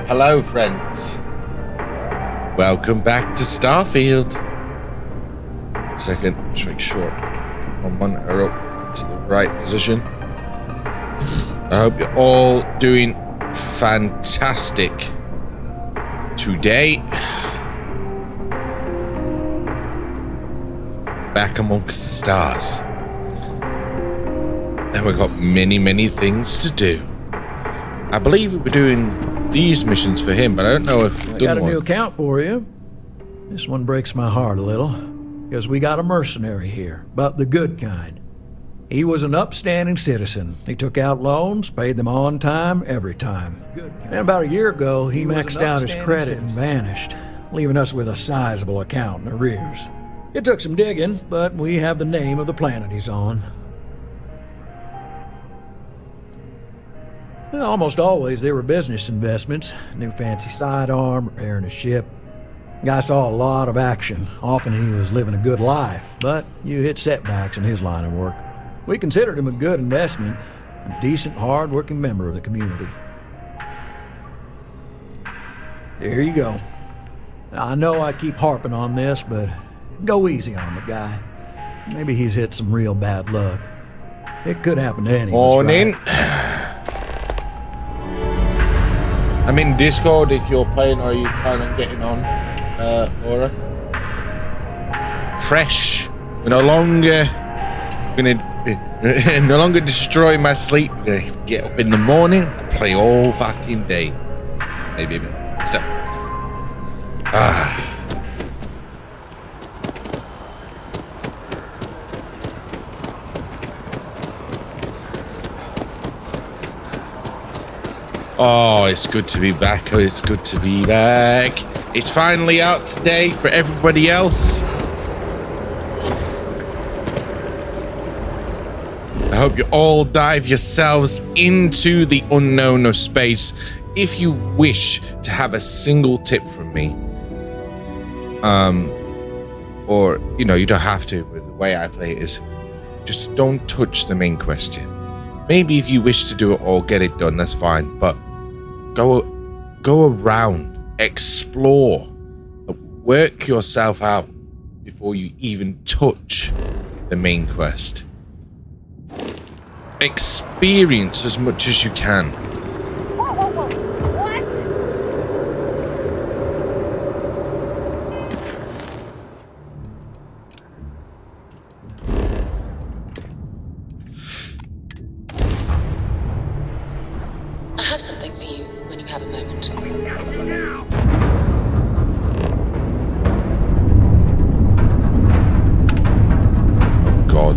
Hello, friends. Welcome back to Starfield. One second, just make sure I put my monitor up to the right position. I hope you're all doing fantastic today. Back amongst the stars. And we've got many things to do. I believe we were doing these missions for him, but I don't know if I got a new account for you. This one breaks my heart a little, because we got a mercenary here, but the good kind. He was an upstanding citizen. He took out loans, paid them on time, every time. And about a year ago, he maxed out his credit and vanished, leaving us with a sizable account in arrears. It took some digging, but we have the name of the planet he's on. Well, almost always they were business investments. New fancy sidearm, repairing a ship. Guy saw a lot of action. Often he was living a good life, but you hit setbacks in his line of work. We considered him a good investment, a decent, hard-working member of the community. There you go. I know I keep harping on this, but go easy on the guy. Maybe he's hit some real bad luck. It could happen to anyone. Morning. I'm in Discord if you're playing or you plan on getting on, Laura. Fresh. We're no longer destroy my sleep. We're gonna get up in the morning, play all fucking day. Maybe a bit. Stop. Oh, it's good to be back. Oh, it's good to be back. It's finally out today for everybody else. I hope you all dive yourselves into the unknown of space. If you wish to have a single tip from me, or, you know, you don't have to, but the way I play it is just don't touch the main question. Maybe if you wish to do it or get it done, that's fine, but go around, explore, work yourself out before you even touch the main quest. Experience as much as you can. I have something for you when you have a moment. Oh God.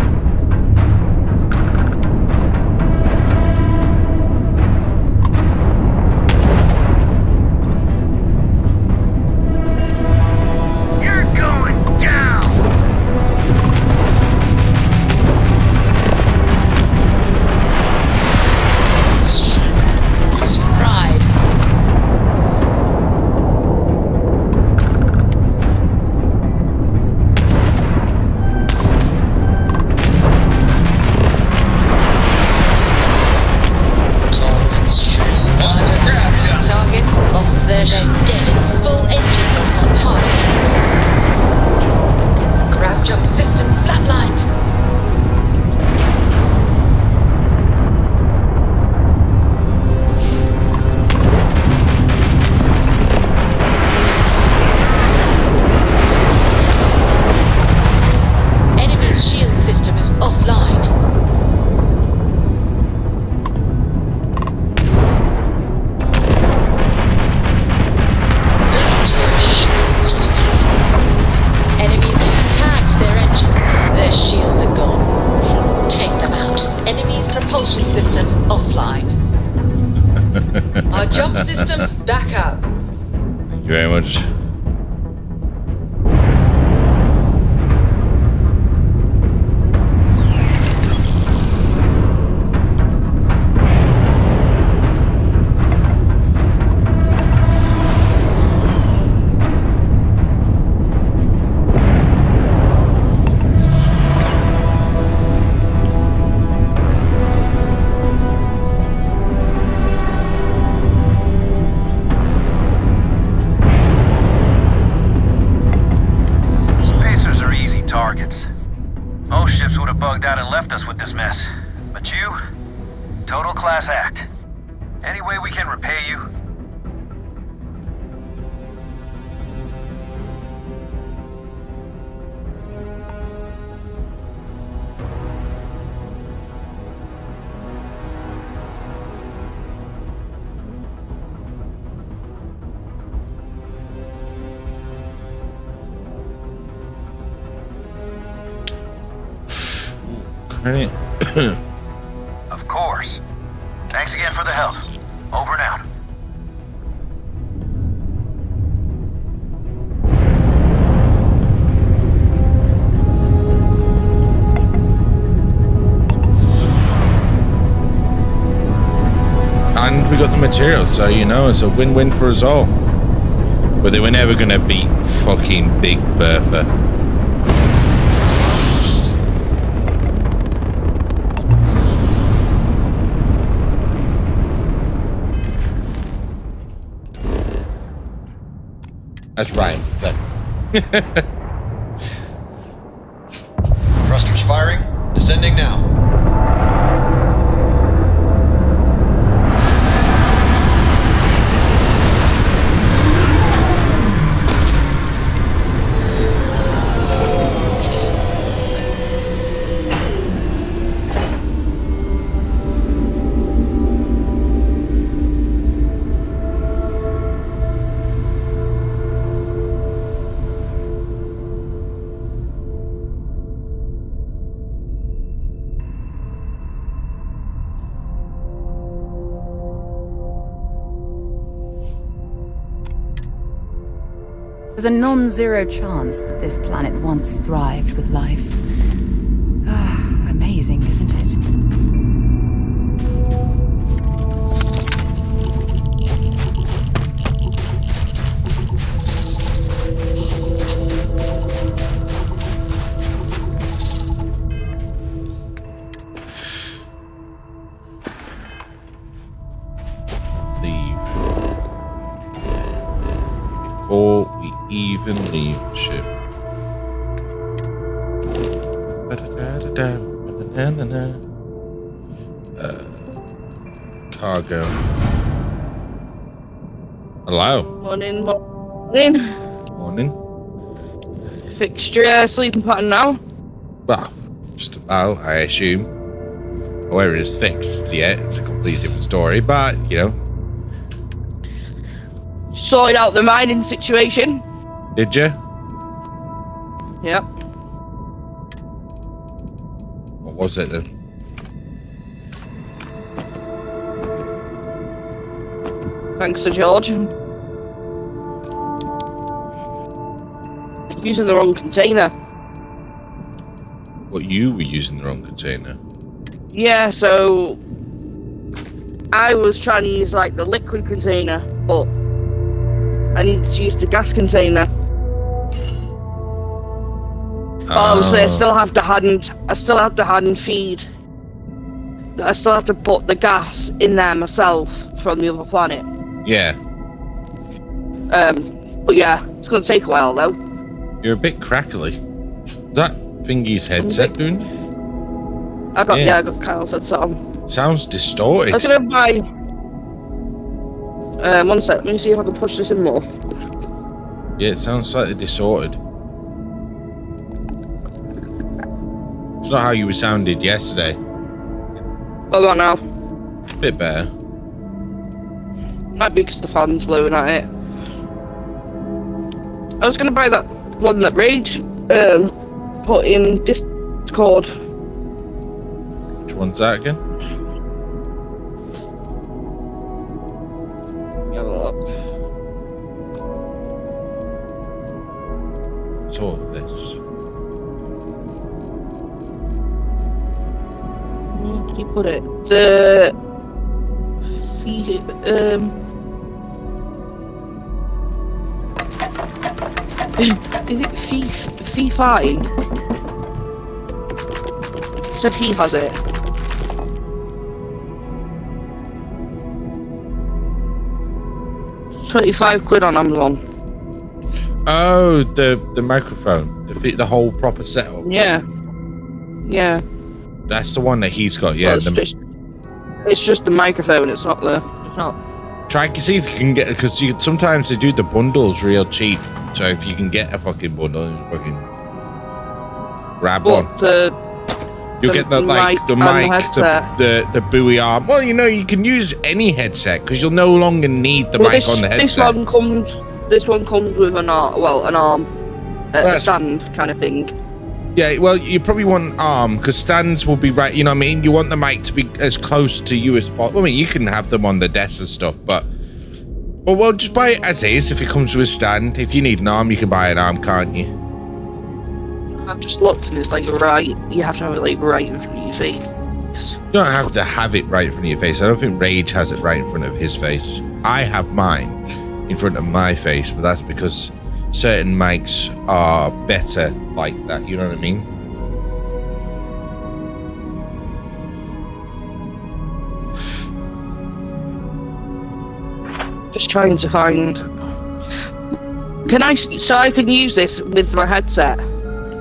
Thank you very much. ships would have bugged out and left us with this mess. But you, total class act. Any way we can repay you? Right. Of course. Thanks again for the help. Over and out. And we got the materials, so you know, it's a win-win for us all. But they were never gonna beat fucking Big Bertha. That's right. Thrusters firing. Descending now. There's a non-zero chance that this planet once thrived with life. Amazing, isn't it? Before we even leave the ship. Cargo. Hello. Morning. Morning. Fixed your sleeping pattern now? Well, just about, I assume. Whether it's fixed yet, it's a completely different story, but, you know. Sorted out the mining situation. Did you? Yep. What was it then? Thanks to George. Using the wrong container. What, you were using the wrong container? Yeah, so I was trying to use like the liquid container, but I needed to use the gas container. But obviously I still have to hand feed. I still have to put the gas in there myself from the other planet. Yeah. But yeah, it's gonna take a while though. You're a bit crackly. That thingy's headset doing? I got Kyle's headset on. Sounds distorted. I was gonna buy. One sec. Let me see if I can push this in more. Yeah, it sounds slightly distorted. It's not how you were sounded yesterday. What about now? Bit better. Might be because the fan's blowing at it. I was gonna buy that one that Rage put in Discord. Which one's that again? Have a look. It's all this. Where did you put it? The is it Fee Fine? Said he has it. £25 on Amazon. Oh, the microphone, the whole proper setup. Yeah. Yeah. That's the one that he's got. Yeah. Well, it's just the microphone. It's not the. It's not. Try to see if you can get, because sometimes they do the bundles real cheap. So if you can get a fucking bundle, fucking grab one. You'll get the mic, the buoy arm. Well, you can use any headset because you'll no longer need the mic on the headset. This one comes with an arm, a stand kind of thing. Yeah, well, you probably want an arm because stands will be right. You know what I mean? You want the mic to be as close to you as possible. I mean, you can have them on the desk and stuff, but well, just buy it as is. If it comes with a stand, if you need an arm, you can buy an arm, can't you? I've just looked and it's like right. You have to have it like right in front of your face. You don't have to have it right in front of your face. I don't think Rage has it right in front of his face. I have mine in front of my face, but that's because certain mics are better like that. You know what I mean? Just trying to find. So I can use this with my headset?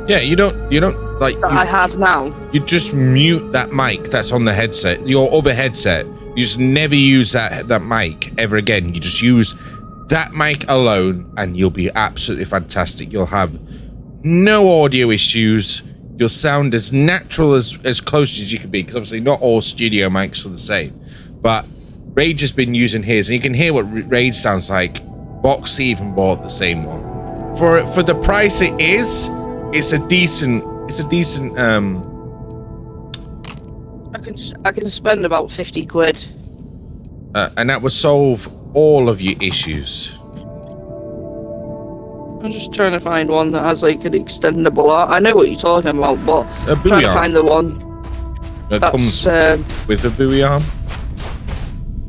Yeah, you don't like. I have now. You just mute that mic that's on the headset, your other headset. You just never use that mic ever again. You just use that mic alone, and you'll be absolutely fantastic. You'll have no audio issues. You'll sound as natural as close as you can be, because obviously not all studio mics are the same. But Rage has been using his, and you can hear what Rage sounds like. Box even bought the same one. For the price it is, it's a decent. I can spend about 50 quid. And that will solve all of your issues. I'm just trying to find one that has like an extendable arm. I know what you're talking about, but I'm trying to find the one that comes with a buoy arm.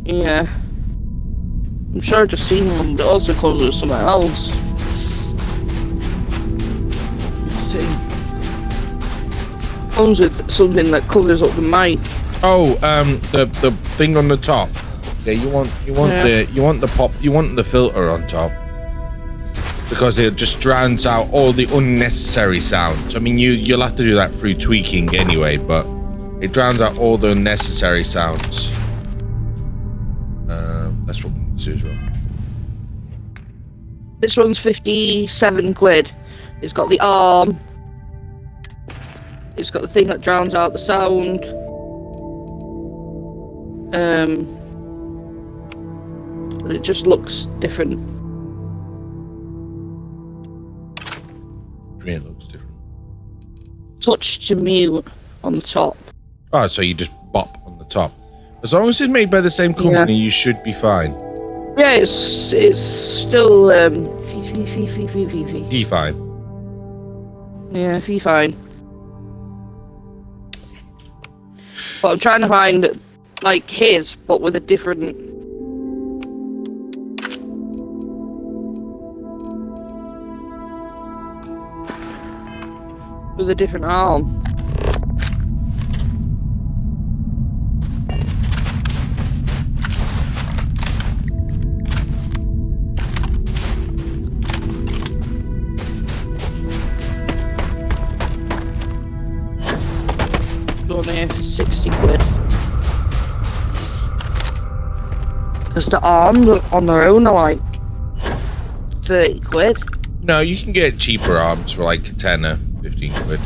Yeah, I'm sure I've just seen one, but it also comes with something else. Let's see. Comes with something that covers up the mic. Oh, the thing on the top. Yeah, you want the filter on top, because it just drowns out all the unnecessary sounds. I mean, you'll have to do that through tweaking anyway, but it drowns out all the unnecessary sounds. That's what we need to do as well. This one's 57 quid. It's got the arm. It's got the thing that drowns out the sound. But it just looks different. It looks different. Touch to mute on the top. Oh, so you just bop on the top. As long as it's made by the same company, you should be fine. Yeah, it's still Be fine. Yeah, fine. But I'm trying to find like his, but with a different. With a different arm. Going here for 60 quid. Because the arms on their own are like 30 quid. No, you can get cheaper arms for like 10 or 15 quid.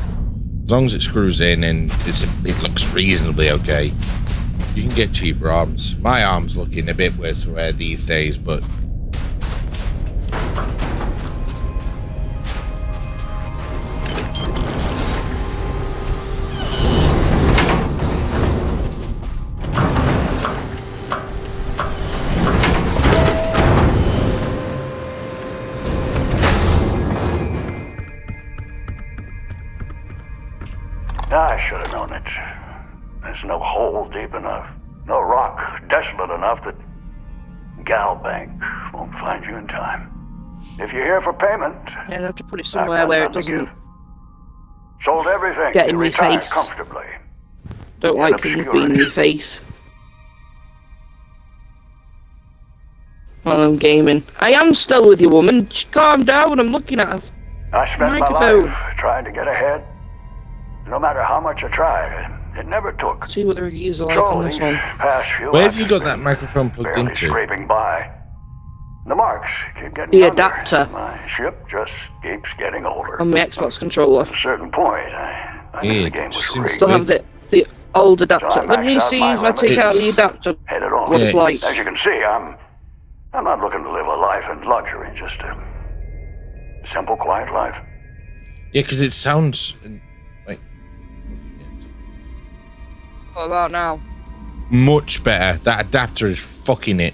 As long as it screws in and it looks reasonably okay. You can get cheaper arms. My arm's looking a bit worse for wear these days, but I should have known it. There's no hole deep enough, no rock desolate enough that Galbank won't find you in time. If you're here for payment, yeah, I have to put it somewhere where it doesn't sold everything get to in my retire face. comfortably. Don't like things being in my face while I'm gaming. I am still with you, woman. Just calm down. I'm looking at her. I spent my Microphone. life trying to get ahead. no matter how much I tried, it never took. See what the reviews are like So on this these one. past few Where have months you got has that been microphone plugged barely into? scraping by. The marks keep getting The younger. adapter. My ship just keeps getting older. On the Xbox controller. At a certain point, I knew the game was seems rigged. Still have the old adapter. So I Let me maxed out see my if I take limits. out the adapter. Headed on. What it's Yeah, like. As you can see, I'm not looking to live a life in luxury, just a simple, quiet life. Yeah, because it sounds like What about now? much better. That adapter is fucking it.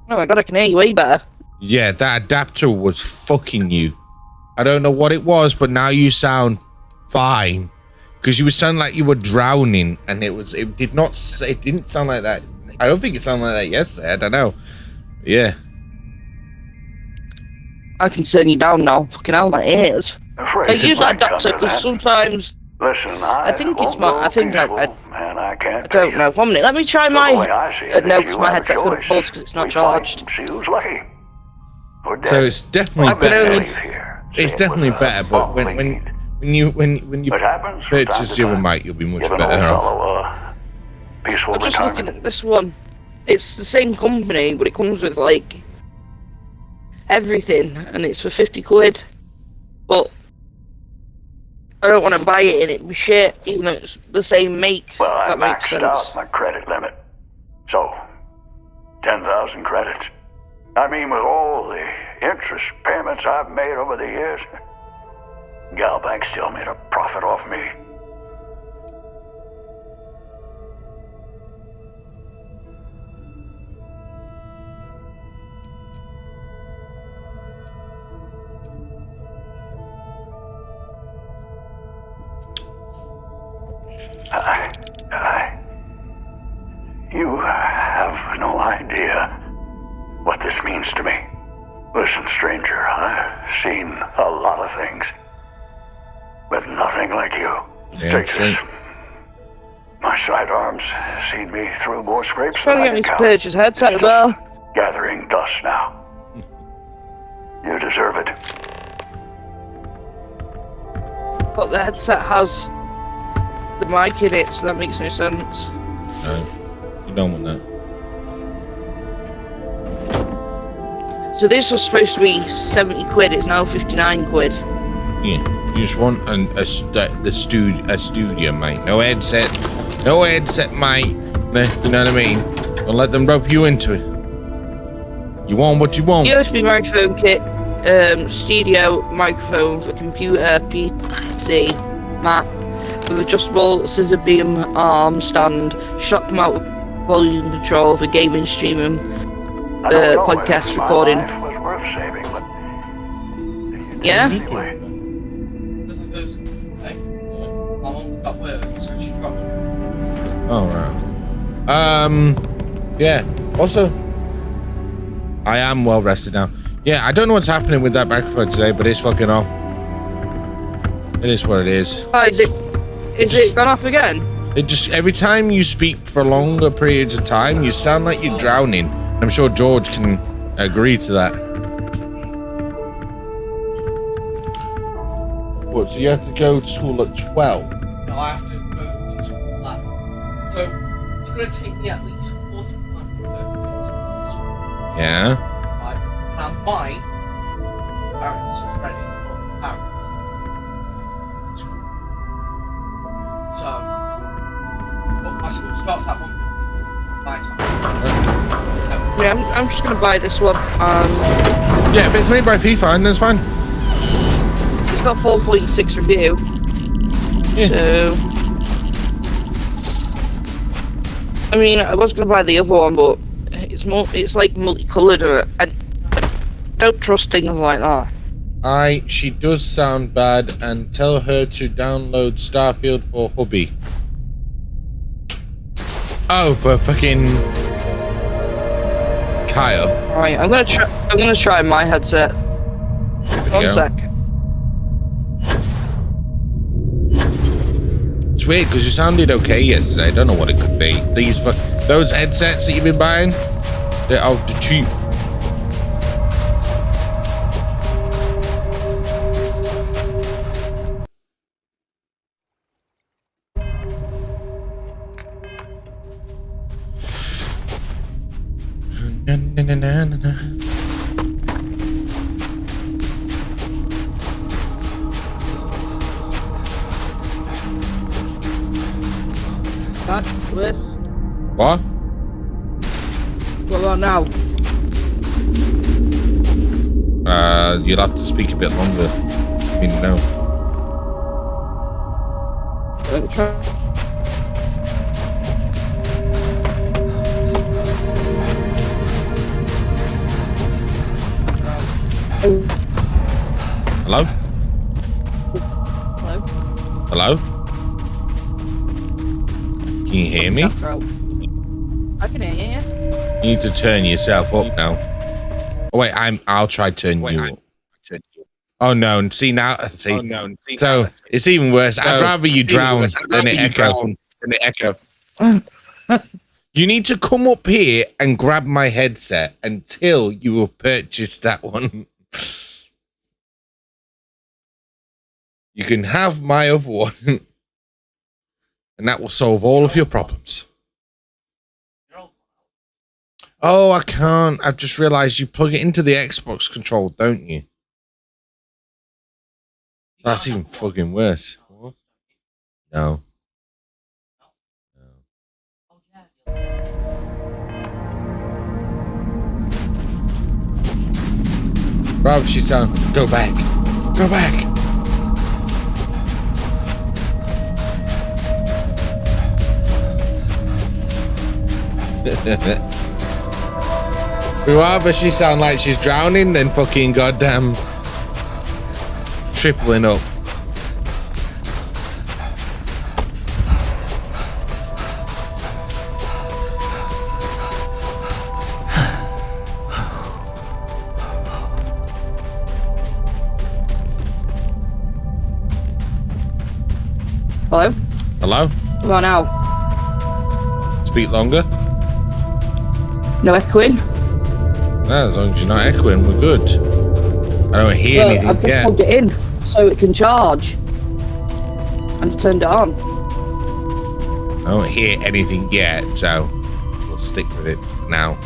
Oh my god, I can hear you way better. Yeah, that adapter was fucking you. I don't know what it was, but now you sound fine. Because you were sounding like you were drowning, and it didn't sound like that. I don't think it sounded like that yesterday. I don't know. Yeah. I can turn you down now. Fucking hell, my ears. Afraid I it use might that come adapter to because that. sometimes Listen, I think it's won't my. go I think peaceful, I and I can't. I don't know. 1 minute. Let me try my. The way I see it No, is because you my have a headset's gonna choice. pause because it's not We fight charged. and see who's lucky. Or dead. So it's definitely I can better. only hear. It's Say it definitely was a better, but small when lead. you It happens from time purchase to the other time. mic, you'll be much Give an better old off. fellow a peaceful I'm just looking retirement. at this one. It's the same company, but it comes with like everything, and it's for 50 quid. But I don't want to buy it and it be shit, even though it's the same make. Well, if I that makes maxed sense. out my credit limit. So, 10,000 credits. I mean, with all the interest payments I've made over the years, Galbank still made a profit off me. You have no idea what this means to me. Listen, stranger, I've seen a lot of things, but nothing like you. Damn Take straight. this. My sidearms seen me through more scrapes Trying than to I get me can to count. purchase a headset as It's well. just gathering dust now. You deserve it. But the headset has the mic in it, so that makes no sense. You don't want that. So this was supposed to be 70 quid, it's now 59 quid. Yeah, you just want a studio, mate. No headset, mate. No, you know what I mean? Don't let them rope you into it. You want what you want. USB microphone kit, studio microphone for computer, PC, Mac, with adjustable scissor beam arm stand, shock mount volume control for gaming, streaming, I don't know podcast if my recording. life was worth saving, but Yeah? anyway. Oh, right. Okay. Yeah. Also, I am well rested now. Yeah, I don't know what's happening with that microphone today, but it's fucking off. It is what it is. Oh, is it gone off again? It just, every time you speak for longer periods of time, you sound like you're drowning. I'm sure George can agree to that. What, so you have to go to school at 12? No, I have to go to school at. So it's going to take me at least 45 minutes. Yeah. Right? Now my parents is ready for parents. So, well, my school starts at 1:15. My time. Yeah, I'm just gonna buy this one. Yeah, if it's made by FIFA, then it's fine. It's got 4.6 review. Yeah. So, I mean, I was gonna buy the other one, but it's like multicolored. I don't trust things like that. She does sound bad, and tell her to download Starfield for hubby. Oh, for fucking Kyle. Right, I'm gonna try my headset. One go. sec. It's weird because you sounded okay yesterday. I don't know what it could be. Those headsets that you've been buying, they're out the cheap. Na-na-na-na-na. That works. What? What about now? You'll have to speak a bit longer. I mean, no. Don't try. Hello? Hello? Hello? Can you hear me? I can hear you. You need to turn yourself up now. Oh wait, I'll try turning you up. Oh no, and see now, see. So it's even worse. I'd rather you drown than it echo. You need to come up here and grab my headset until you will purchase that one. You can have my other one, and that will solve all of your problems. Oh, I can't. I've just realized you plug it into the Xbox control, don't you? That's even fucking worse. No. Bravo, she's down. Go back. Go back. Rather she sound like she's drowning than fucking goddamn tripling up. Hello? Hello? Come on now. Speak longer. No echoing? No, as long as you're not echoing, we're good. I don't hear anything I've just yet. plugged it in so it can charge. And just turned it on. I don't hear anything yet, so we'll stick with it for now.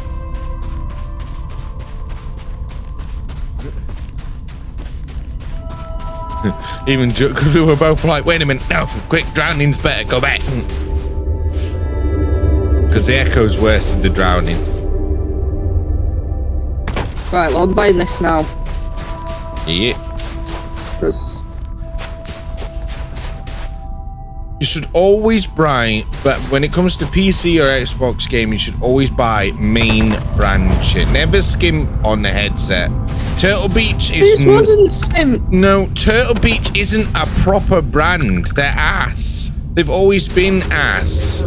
Even because we were both like, wait a minute, no, quick, drowning's better, go back. Because the echo's worse than the drowning. Right, well, I'm buying this now. Yeah. 'Cause You should always buy, but when it comes to PC or Xbox game, you should always buy main brand shit. Never skim on the headset. Turtle Beach is this wasn't sim. no, Turtle Beach isn't a proper brand. They're ass. They've always been ass.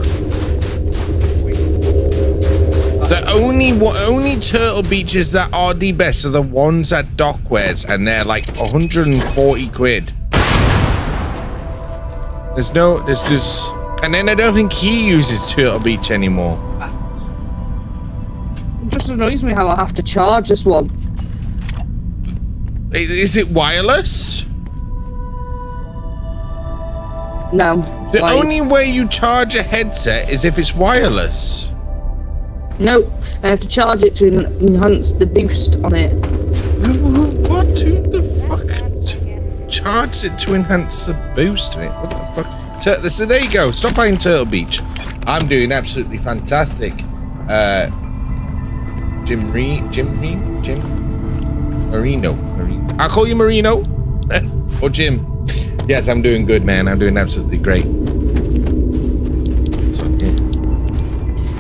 The only Turtle Beaches that are the best are the ones at Dockwares, and they're like 140 quid. There's just, and then I don't think he uses Turtle Beach anymore. It just annoys me how I have to charge this one. Is it wireless? No. The only way you charge a headset is if it's wireless. No, I have to charge it to enhance the boost on it. What? Who the fuck charged it to enhance the boost on it? What the fuck? So there you go. Stop playing Turtle Beach. I'm doing absolutely fantastic. Marino. I'll call you Marino. Or Jim. Yes, I'm doing good, man. I'm doing absolutely great. So, yeah.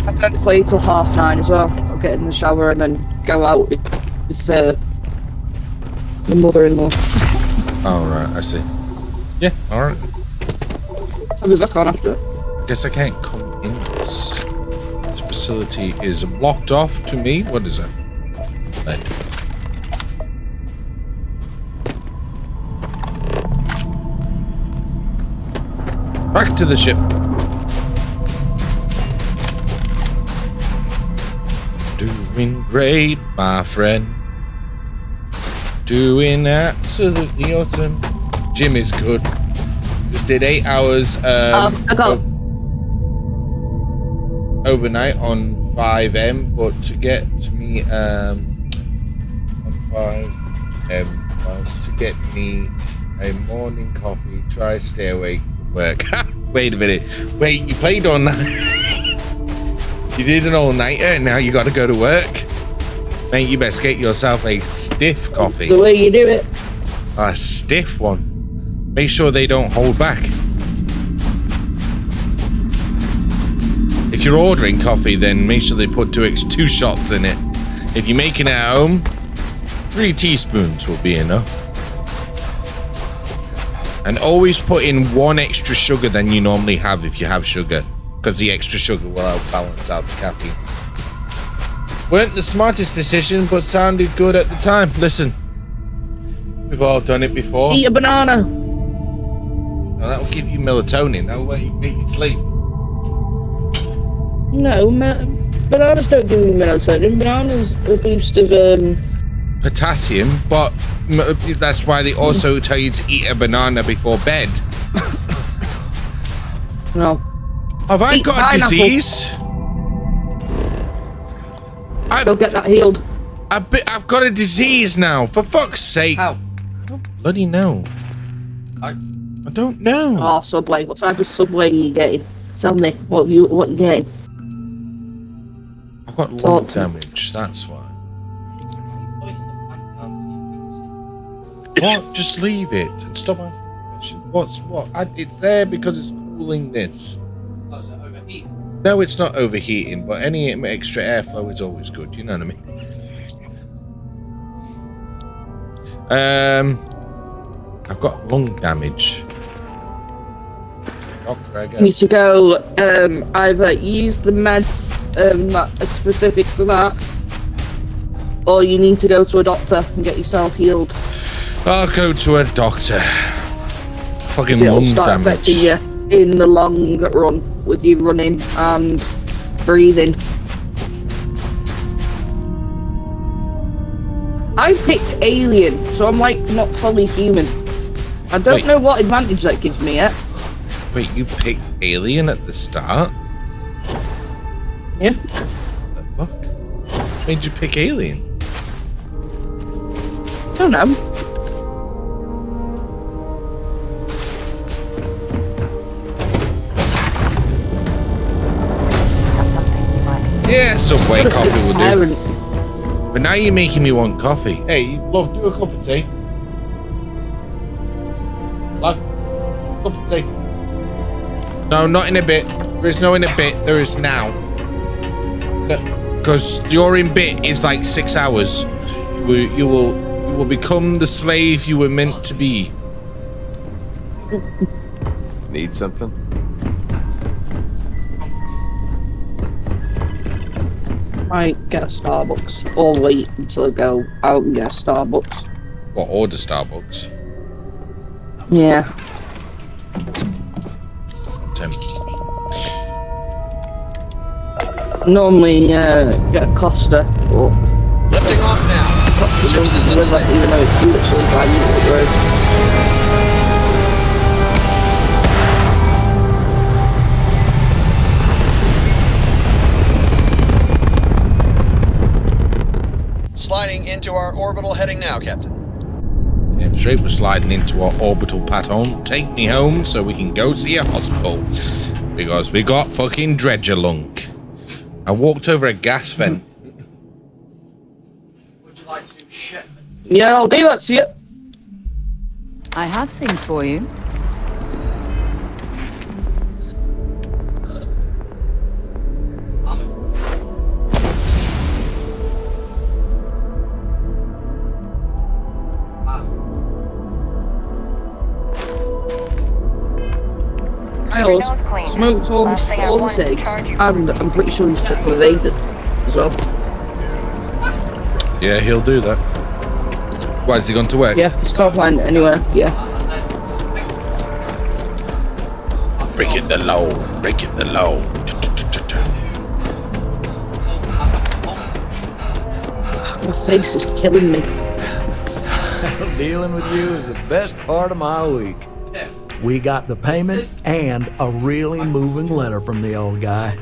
I don't play till 9:30 as well. I'll get in the shower and then go out with the mother-in-law. Oh, right. I see. Yeah, all right. I'll be back on after. I guess I can't come in this. This facility is blocked off to me. What is that? Right. Back to the ship. Doing great, my friend. Doing absolutely awesome. Jim is good. Just did 8 hours I got overnight on 5M, but to get to me me 5 to get me a morning coffee. Try stay awake from work. Wait a minute. Wait, you played all night. You did an all-nighter and now you got to go to work? Mate, you best get yourself a stiff coffee. The way you do it. A stiff one. Make sure they don't hold back. If you're ordering coffee, then make sure they put 2 shots in it. If you're making it at home, 3 teaspoons will be enough. And always put in 1 extra sugar than you normally have if you have sugar, because the extra sugar will help balance out the caffeine. Weren't the smartest decision, but sounded good at the time. Listen, we've all done it before. Eat a banana. Now that'll give you melatonin. That'll make you sleep. No, bananas don't give me melatonin. Bananas are a boost of potassium, but that's why they also tell you to eat a banana before bed. No. Have I got a disease? Go get that healed. I've got a disease now. For fuck's sake! How? I don't bloody know. I don't know. Oh, Subway. What type of Subway are you getting? Tell me what you getting. I've got lung damage. That's why. What? Just leave it and stop asking questions. What's what? It's there because it's cooling this. Oh, is it overheating? No, it's not overheating, but any extra airflow is always good. You know what I mean? I've got lung damage. Doctor, I guess. You need to go either use the meds that are specific for that, or you need to go to a doctor and get yourself healed. I'll go to a doctor. Fucking It'll lung start damage. affecting you in the long run with you running and breathing. I picked alien, so I'm like not fully human. I don't know what advantage that gives me yet. Wait, you picked alien at the start? Yeah. What the fuck? What made you pick alien? I don't know. Yeah, Subway coffee will do. But now you're making me want coffee. Hey, look, do a cup of tea. Look, cup of tea. No, not in a bit. There is no in a bit. There is now. Because your in bit is like 6 hours. You will become the slave you were meant to be. Need something? Might get a Starbucks or wait until I go out and get a Starbucks. What, order Starbucks? Yeah. 10. Normally get a Costa or Lifting off now. Costa Ship doesn't systems deliver, even though it's literally by you at the road. Sliding into our orbital heading now, Captain. Damn straight, we're sliding into our orbital pattern. Take me home so we can go to your hospital. Because we got fucking dredger lunk. I walked over a gas vent. Would you like to do shit? Yeah, I'll do that to you. I have things for you. Kyle's smoked all the cigs, and I'm pretty sure he's took the vapor as well. Yeah, he'll do that. Why, has he gone to work? Yeah, he's can't find it anywhere. Yeah. Breaking the law. Breaking the law. My face is killing me. Dealing with you is the best part of my week. We got the payment and a really moving letter from the old guy.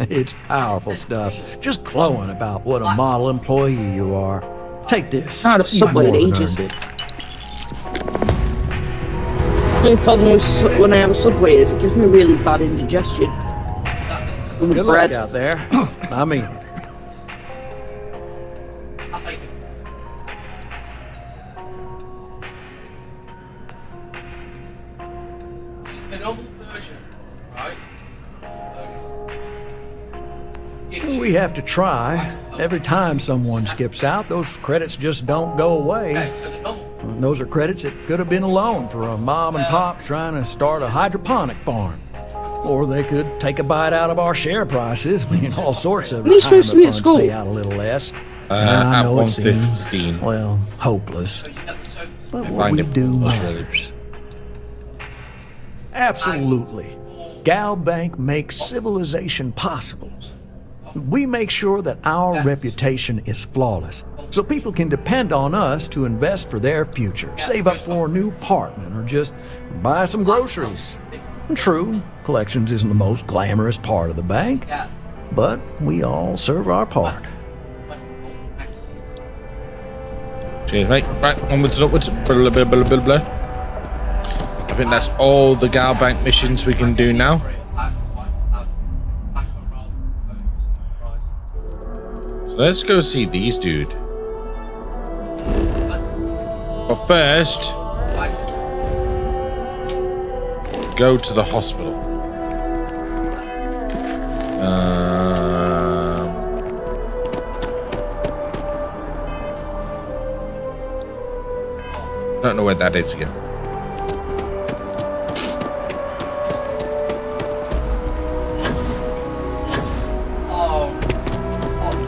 It's powerful stuff. Just glowing about what a model employee you are. Take this. Not a You've subway more in than ages. earned it. The problem with when I have a subway is it gives me really bad indigestion. With Good bread. luck out there. I mean it. I'll take it. The normal version, right? We have to try. Every time someone skips out, those credits just don't go away. Okay, so the normal. And those are credits that could have been a loan for a mom and pop trying to start a hydroponic farm. Or they could take a bite out of our share prices. I mean, all sorts of You're supposed to be at retirement school. funds pay out a little less. At I know it seems, 1:15. well, hopeless. But I what find we it do was really- matters. Absolutely. Gal Bank makes civilization possible. We make sure that our reputation is flawless, so people can depend on us to invest for their future, save up for a new apartment, or just buy some groceries. True, collections isn't the most glamorous part of the bank, but we all serve our part. Cheers, mate. Right, onwards and upwards. Blah, blah, blah, blah, blah. I think that's all the Gal Bank missions we can do now. So let's go see these dude. But first, go to the hospital. Don't know where that is again.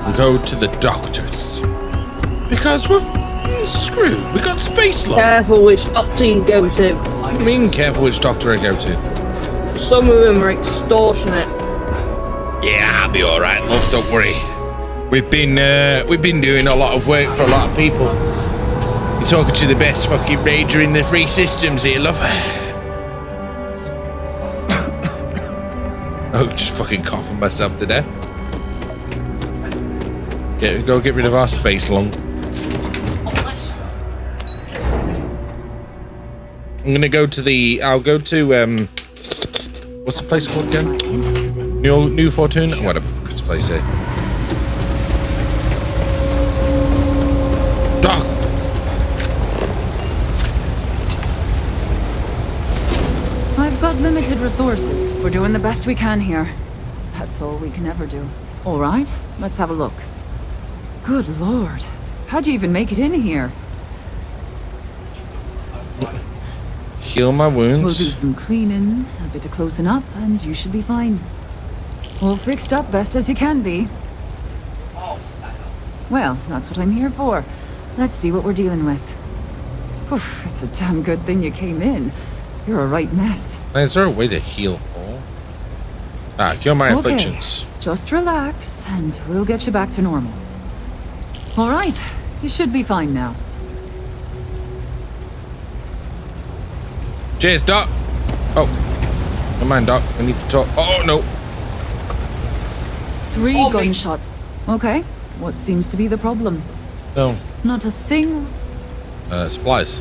We go to the doctors because we're screwed. We got space lock. Careful which doctor you go to. What do you mean, careful which doctor I go to? Some of them are extortionate. Yeah, I'll be all right, love. Don't worry. We've been doing a lot of work for a lot of people. You're talking to the best fucking rager in the free systems here, love. Oh, just fucking coughing myself to death. Go get rid of our space lung. I'm gonna go to the. I'll go to what's the place called again? New Fortune. Whatever the fuck this place is. Doc. I've got limited resources. We're doing the best we can here. That's all we can ever do. All right, let's have a look. Good lord. How'd you even make it in here? Heal my wounds. We'll do some cleaning, a bit of closing up, and you should be fine. All fixed up best as you can be. Well, that's what I'm here for. Let's see what we're dealing with. Oof, it's a damn good thing you came in. You're a right mess. Is there a way to heal all? Cure my afflictions. Just relax, and we'll get you back to normal. All right, you should be fine now. Cheers, Doc. Oh, come on, Doc. We need to talk. Oh no. 3 gunshots. Okay, what seems to be the problem? No. Not a thing. Supplies.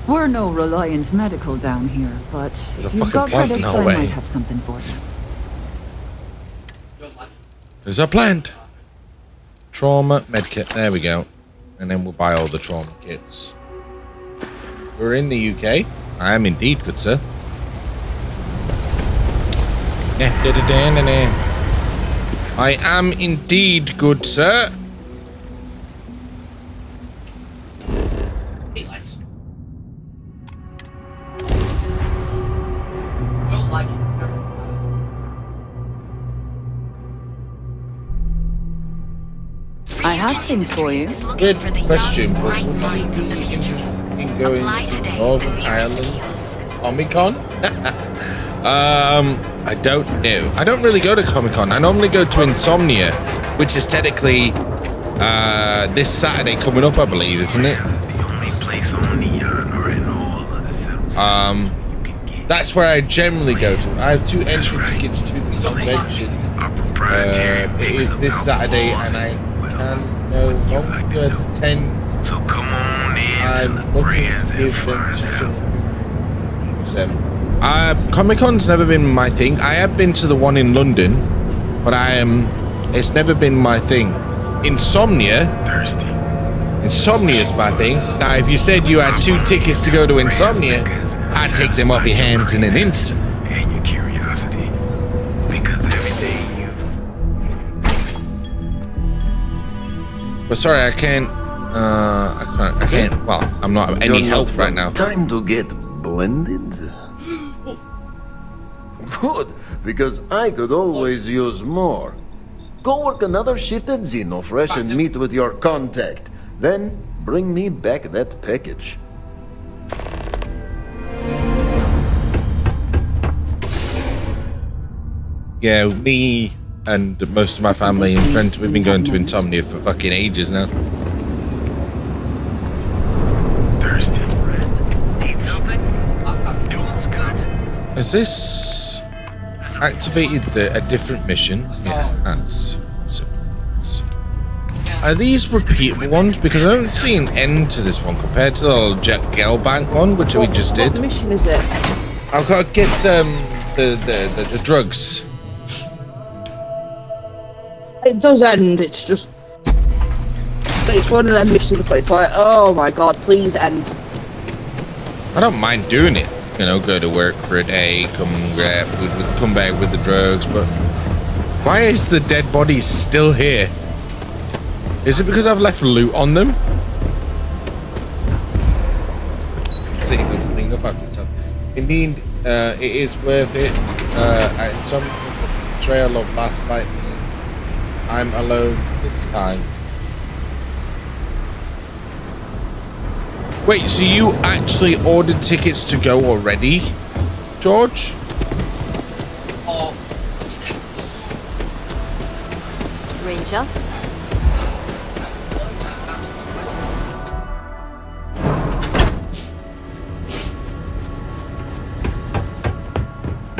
We're no Reliant Medical down here, but There's if a you've got fucking plant credits, in our I way. might have something for you. There's a plant. Trauma medkit. There we go. And then we'll buy all the trauma kits. We're in the UK. I am indeed, good sir. I am indeed, good sir. I have things for you. Good question, but would you be interested in going to Northern Ireland Comic-Con? I don't know. I don't really go to Comic-Con. I normally go to Insomnia, which is technically this Saturday coming up, I believe, isn't it? That's where I generally go to. I have 2 entry tickets to the convention. It is this Saturday, and I can no longer attend. So come on in. I'm looking to give them to someone. Comic-Con's never been my thing. I have been to the one in London, but it's never been my thing. Insomnia's my thing. Now, if you said you had 2 tickets to go to Insomnia, I'd take them off your hands in an instant. And your curiosity. Because everything But sorry, I can't. I can't. Well, I'm not of any help right now. Time to get blended? Good, because I could always use more. Go work another shift at Xenofresh and meet with your contact. Then bring me back that package. Yeah, me and most of my family and friends, we've been going to Insomnia for fucking ages now. Has this activated a different mission? Yeah, that's. Are these repeatable ones? Because I don't see an end to this one compared to the Gel Bank one, which we just did. What mission is it? I've got to get the drugs. It does end. It's just. It's one of them missions. It's like, oh my god, please end. I don't mind doing it. You know, go to work for a day, come back with the drugs, but why is the dead body still here? Is it because I've left loot on them? See, good clean up after itself. Indeed, it is worth it. At some trail of LastLightPlays, I'm alone this time. Wait, so you actually ordered tickets to go already, George? Ranger?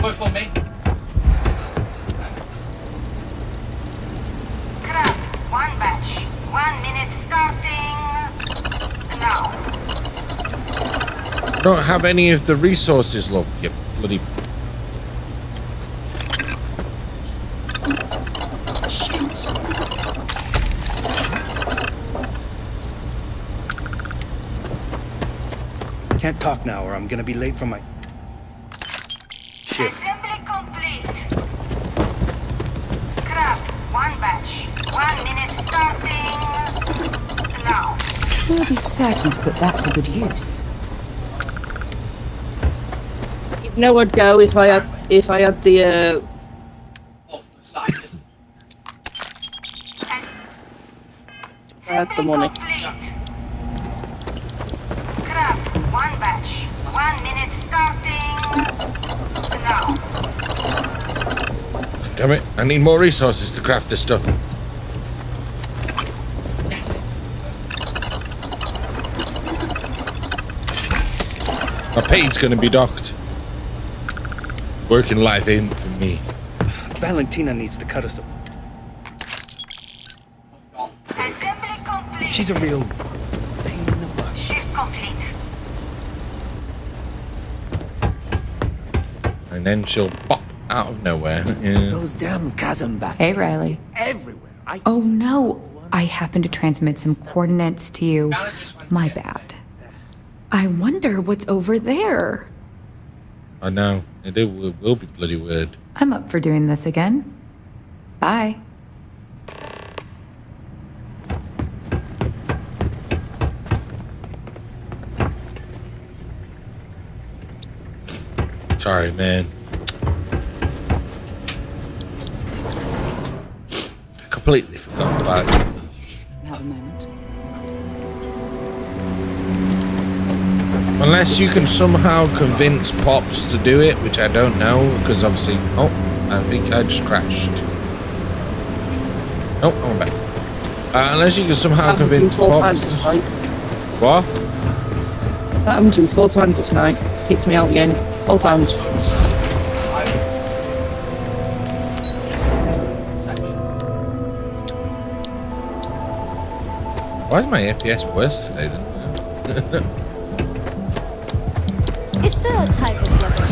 Vote for me. Craft, 1 batch. 1 minute starting now. I don't have any of the resources, love. You bloody... Can't talk now or I'm gonna be late for my shift. Assembly complete. Craft, 1 batch. 1 minute starting now. We'll be certain to put that to good use. You know I'd go if I had the I had the money. Craft, 1 batch. 1 minute starting now. Damn it, I need more resources to craft this stuff. My pay's gonna be docked. Working life in for me. Valentina needs to cut us a... Assembly complete. She's a real pain in the butt. Shift complete. And then she'll pop out of nowhere. Yeah. Those damn chasm bastards. Hey, Riley. Everywhere. Oh no, I happened to transmit some coordinates to you. My bad. I wonder what's over there. I know. It will be bloody weird. I'm up for doing this again. Bye. Sorry, man. I completely forgot about it. Have a moment. Unless you can somehow convince Pops to do it, which I don't know, because obviously... Oh, I think I just crashed. Oh, I'm back. Unless you can somehow convince Pops... What? That happened to me 4 times tonight. Kicked me out again. 4 times. Why is my FPS worse today then? Is there a type of weapon?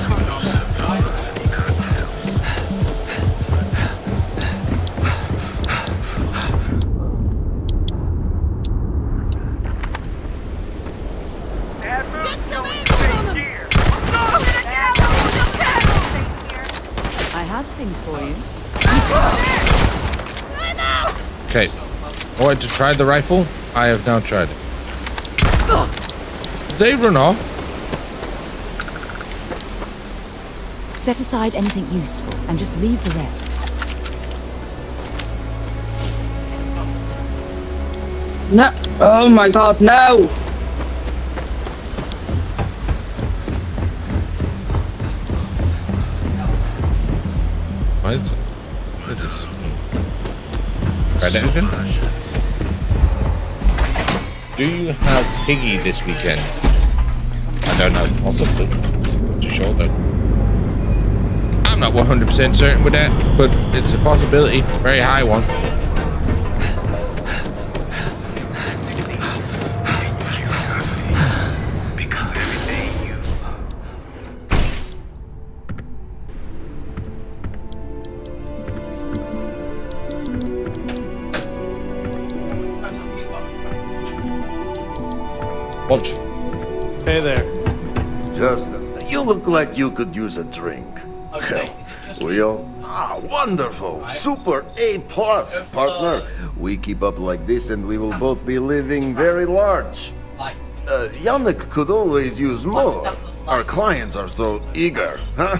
I have things for you. Okay. I wanted to try the rifle. I have now tried it. Did they run off? Set aside anything useful and just leave the rest. No. Oh my god, no! What is this? Try that again? Do you have Piggy this weekend? I don't know, possibly. Not too sure though. I'm not 100% certain with that, but it's a possibility. Very high one. Punch. Hey there. Justin, you look like you could use a drink. We all... Ah, wonderful. Super A+, partner. We keep up like this and we will both be living very large. Yannick could always use more. Our clients are so eager, huh?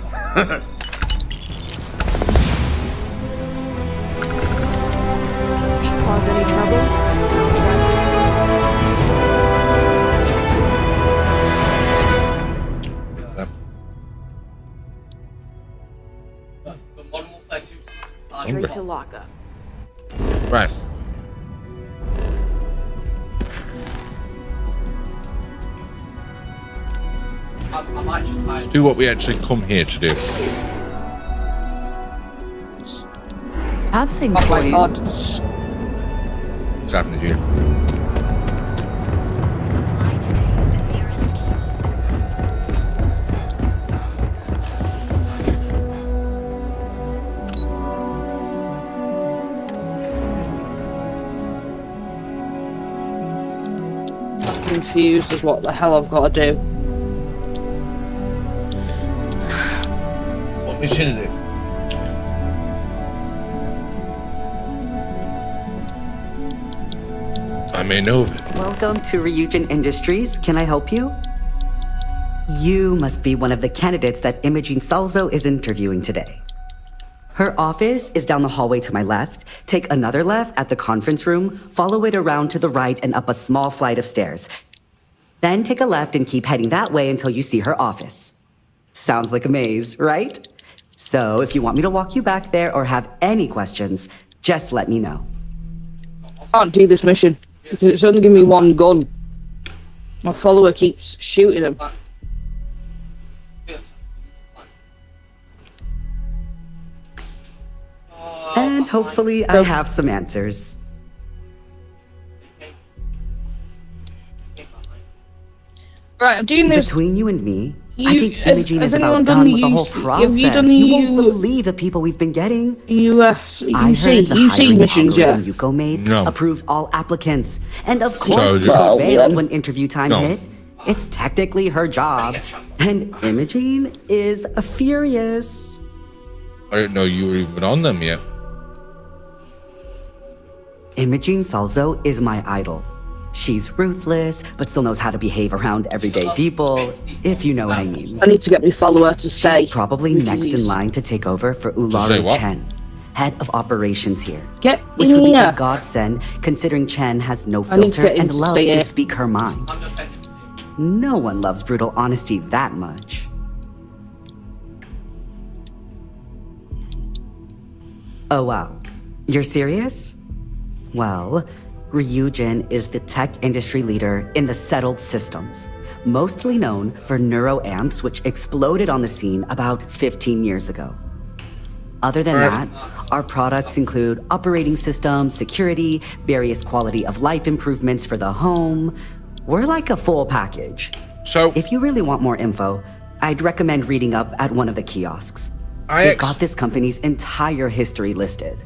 Cause any trouble? Straight to lockup. Right. Do what we actually come here to do. Have things for you. What's happening here? Confused as what the hell I've got to do. What mission is it? I may know of it. Welcome to Ryujin Industries. Can I help you? You must be one of the candidates that Imogene Salzo is interviewing today. Her office is down the hallway to my left. Take another left at the conference room, follow it around to the right and up a small flight of stairs. Then take a left and keep heading that way until you see her office. Sounds like a maze, right? So if you want me to walk you back there or have any questions, just let me know. I can't do this mission because it's only giving me one gun. My follower keeps shooting him. And hopefully I have some answers. Right, I'm doing this. Between you and me, I think Imogene is about done with the whole process. You won't believe the people we've been getting. You see missions, yeah. Yuko made approved all applicants. And of course, So, Yuko bailed when interview time hit. It's technically her job. And Imogene is furious. I didn't know you were even on them yet. Imogene Salzo is my idol. She's ruthless, but still knows how to behave around everyday people, if you know what I mean. I need to get my follower to stay. She's probably next in line to take over for Ularu Chen, head of operations here. Which would be a godsend, considering Chen has no filter and loves to speak her mind. No one loves brutal honesty that much. Oh wow, you're serious? Well, Ryujin is the tech industry leader in the settled systems, mostly known for neuroamps, which exploded on the scene about 15 years ago. Other than that, our products include operating systems, security, various quality of life improvements for the home. We're like a full package. So, if you really want more info, I'd recommend reading up at one of the kiosks. They've got this company's entire history listed.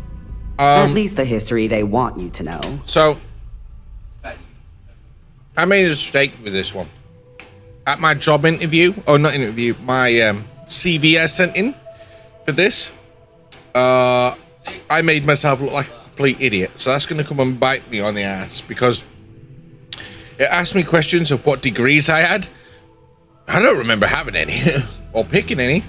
At least the history they want you to know. So, I made a mistake with this one. At my job interview, or not interview, my CV I sent in for this, I made myself look like a complete idiot. So that's going to come and bite me on the ass, because it asked me questions of what degrees I had. I don't remember having any or picking any.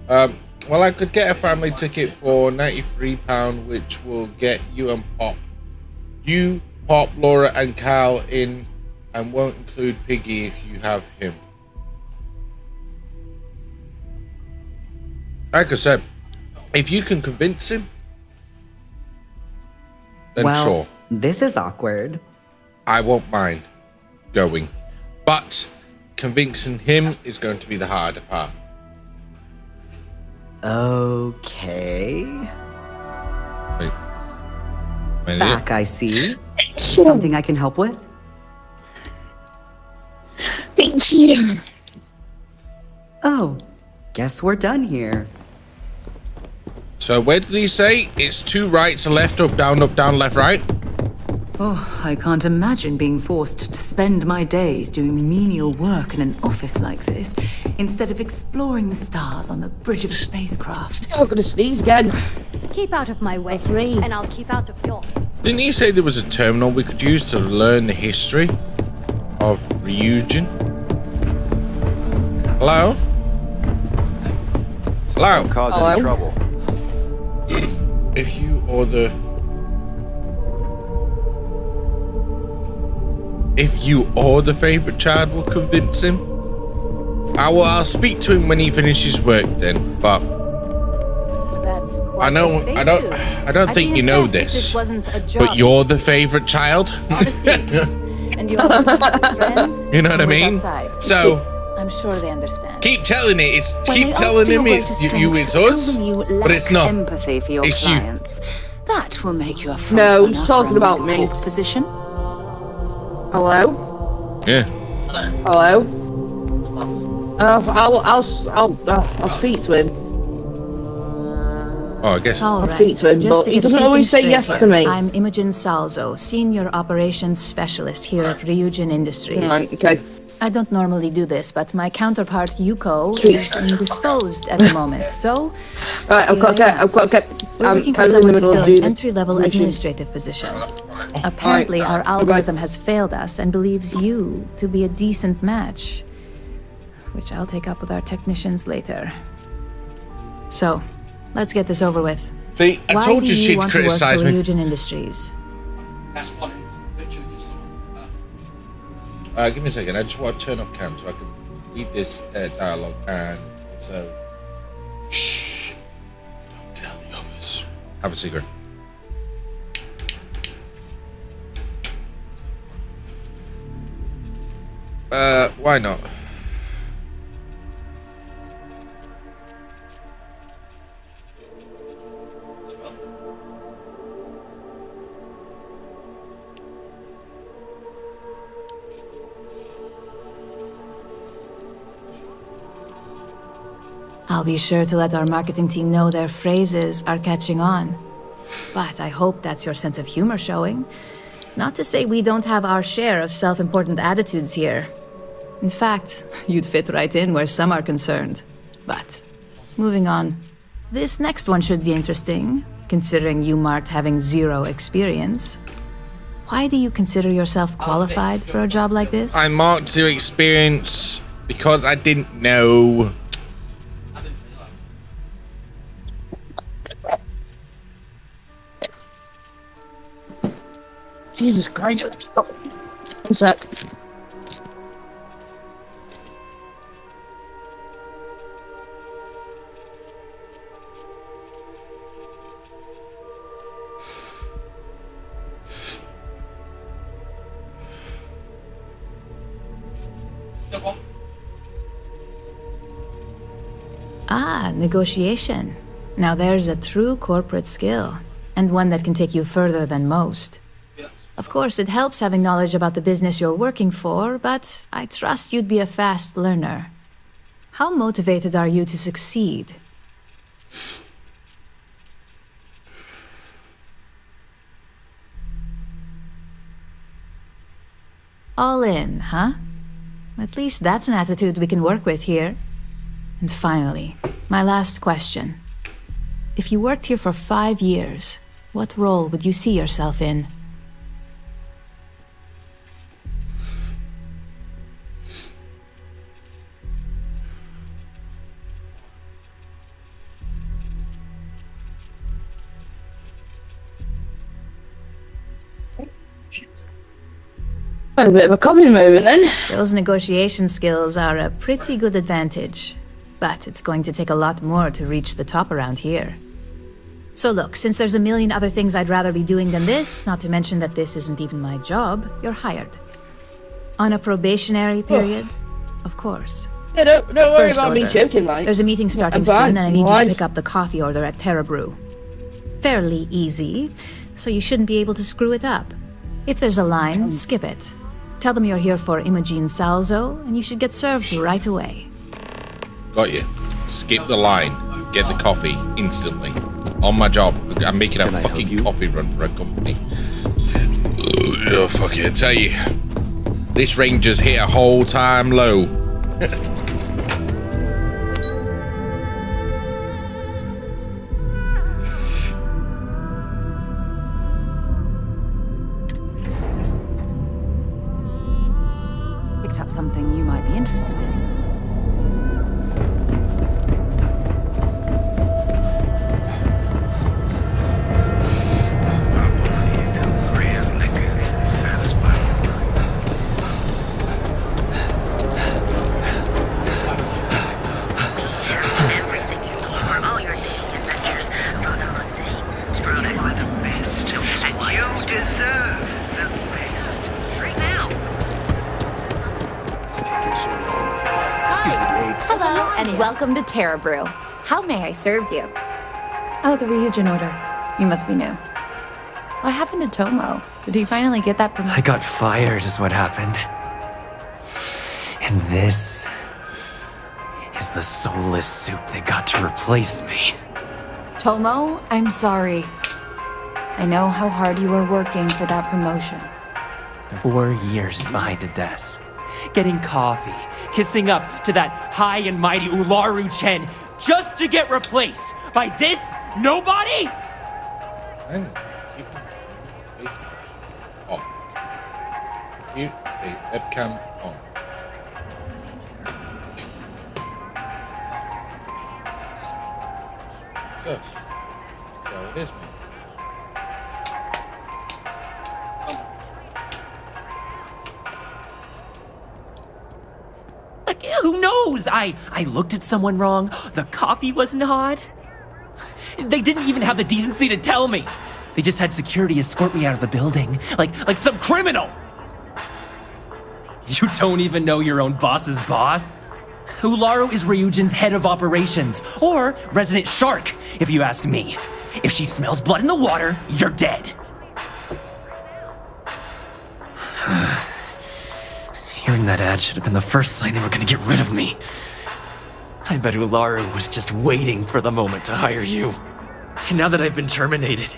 Well, I could get a family ticket for £93, which will get you and Pop. You, Pop, Laura, and Cal in, and won't include Piggy if you have him. Like I said, if you can convince him, then well, sure. This is awkward. I won't mind going, but convincing him is going to be the harder part. Okay. Wait. Back, I see. Something I can help with? Thank you. Oh, guess we're done here. So where did he say? It's 2 rights, a left, up, down, left, right? Oh, I can't imagine being forced to spend my days doing menial work in an office like this, instead of exploring the stars on the bridge of a spacecraft. I'm gonna sneeze again. Keep out of my way, and I'll keep out of yours. Didn't he say there was a terminal we could use to learn the history of Ryujin? Hello? Hello? Don't cause any trouble. If you or the... If you or the favourite child will convince him, I'll speak to him when he finishes work then, but... That's I don't think you know this, but you're the favourite child. And you're a friend. You know what I mean? So I'm sure they understand. keep telling it. Keep telling him it's you. It's us, but it's not. Empathy for your it's clients. That will make you a front No, he's runner talking for a about me. corp position. Hello? Yeah. Hello? I'll speak to him. Oh, I guess. All speak to him, but he doesn't always say yes to me. I'm Imogen Salzo, Senior Operations Specialist here at Ryujin Industries. Right, okay. I don't normally do this, but my counterpart Yuko is indisposed at the moment, so... Right, I've got to get... We're looking for I'm in the someone to middle fill of an doing entry-level this mission. administrative position. Apparently, our algorithm has failed us and believes you to be a decent match, which I'll take up with our technicians later. So, let's get this over with. See, I told you she'd criticize me. Why do you want to work for Ryujin Industries? That's one. Literally just. Give me a second. I just want to turn off cam so I can read this dialogue and so. Shh! Don't tell the others. Have a secret. Why not? I'll be sure to let our marketing team know their phrases are catching on. But I hope that's your sense of humor showing. Not to say we don't have our share of self-important attitudes here. In fact, you'd fit right in where some are concerned. But, moving on. This next one should be interesting, considering you marked having 0 experience. Why do you consider yourself qualified for a job like this? I marked 0 experience because I didn't know. Jesus Christ. Stop. One sec. Ah, negotiation. Now there's a true corporate skill, and one that can take you further than most. Of course, it helps having knowledge about the business you're working for, but I trust you'd be a fast learner. How motivated are you to succeed? All in, huh? At least that's an attitude we can work with here. And finally, my last question. If you worked here for 5 years, what role would you see yourself in? Well, a bit of a common moment then. Those negotiation skills are a pretty good advantage, but it's going to take a lot more to reach the top around here. So look, since there's a million other things I'd rather be doing than this, not to mention that this isn't even my job, you're hired. On a probationary period, of course. Yeah, don't worry First about me order. choking, like. There's a meeting starting I'm soon, fine. and I need you Why? to pick up the coffee order at Terra Brew. Fairly easy, so you shouldn't be able to screw it up. If there's a line, skip it. Tell them you're here for Imogen Salzo, and you should get served right away. Got you. Skip the line. Get the coffee instantly. On my job. I'm making a fucking coffee run for a company. Oh, fuck it. I tell you. This ranger's hit a whole time low. Picked up something you might be interested in. Hello, and welcome to Terra Brew. How may I serve you? Oh, the Ryujin order. You must be new. What happened to Tomo? Did he finally get that promotion? I got fired is what happened. And this is the soulless suit they got to replace me. Tomo, I'm sorry. I know how hard you were working for that promotion. 4 years behind a desk, getting coffee, kissing up to that high and mighty Ularu Chen, just to get replaced by this nobody? Oh. Keep a webcam on. So, that's how it is, man. Like, who knows? I looked at someone wrong, the coffee wasn't hot. They didn't even have the decency to tell me. They just had security escort me out of the building, like some criminal. You don't even know your own boss's boss? Ularu is Ryujin's head of operations, or resident shark, if you ask me. If she smells blood in the water, you're dead. Hearing that ad should have been the first sign they were gonna get rid of me. I bet Ularu was just waiting for the moment to hire you. And now that I've been terminated,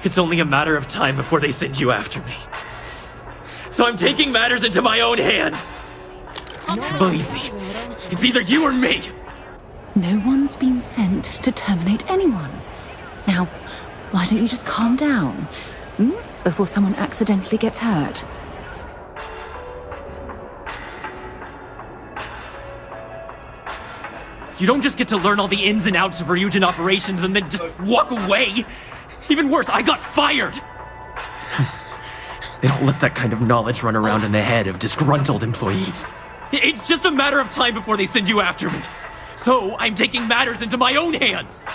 it's only a matter of time before they send you after me. So I'm taking matters into my own hands. Believe me, it's either you or me. No one's been sent to terminate anyone. Now, why don't you just calm down? Before someone accidentally gets hurt. You don't just get to learn all the ins and outs of Ryujin operations and then just walk away. Even worse, I got fired. They don't let that kind of knowledge run around in the head of disgruntled employees. It's just a matter of time before they send you after me. So I'm taking matters into my own hands.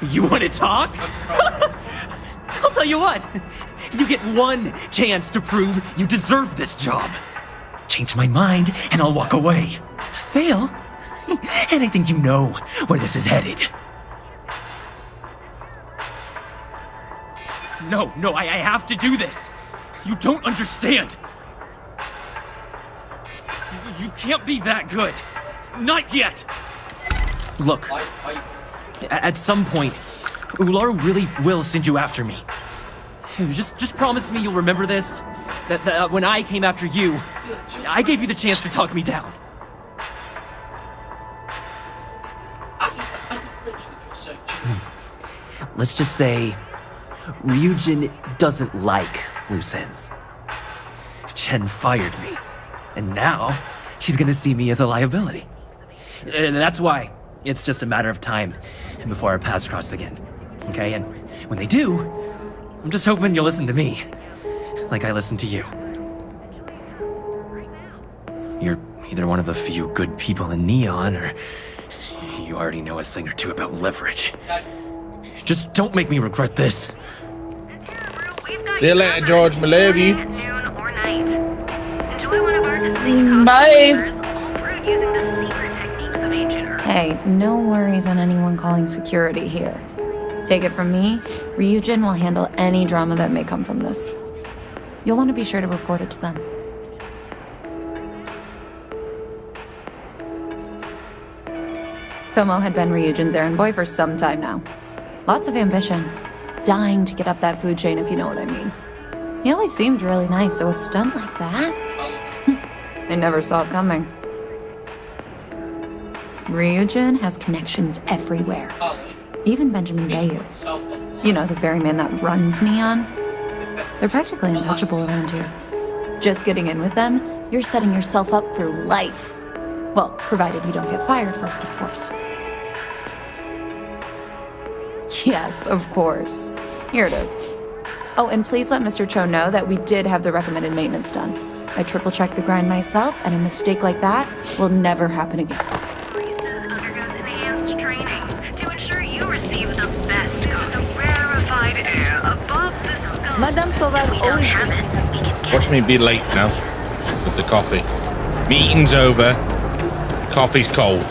You want to talk? I'll tell you what. You get one chance to prove you deserve this job. Change my mind and I'll walk away. Fail, And I think you know where this is headed. No, I have to do this. You don't understand. You can't be that good. Not yet. Look, at some point, Ularu really will send you after me. Just promise me you'll remember this. That when I came after you, I gave you the chance to talk me down. Let's just say, Ryujin doesn't like loose ends. Chen fired me, and now she's gonna see me as a liability. That's why it's just a matter of time before our paths cross again. Okay, and when they do, I'm just hoping you'll listen to me, like I listen to you. You're either one of the few good people in Neon, or you already know a thing or two about leverage. Just don't make me regret this. See you later, George. I love you. Bye. Hey, no worries on anyone calling security here. Take it from me, Ryujin will handle any drama that may come from this. You'll want to be sure to report it to them. Tomo had been Ryujin's errand boy for some time now. Lots of ambition. Dying to get up that food chain, if you know what I mean. He always seemed really nice, so a stunt like that? I never saw it coming. Ryujin has connections everywhere. Even Benjamin Bayer. You know, the very man that runs Neon. They're practically untouchable around here. Just getting in with them, you're setting yourself up for life. Well, provided you don't get fired first, of course. Yes, of course. Here it is. Oh, and please let Mr. Cho know that we did have the recommended maintenance done. I triple-checked the grind myself, and a mistake like that will never happen again. Madame Sauvage always Watch me be late now with the coffee. Meeting's over. Coffee's cold.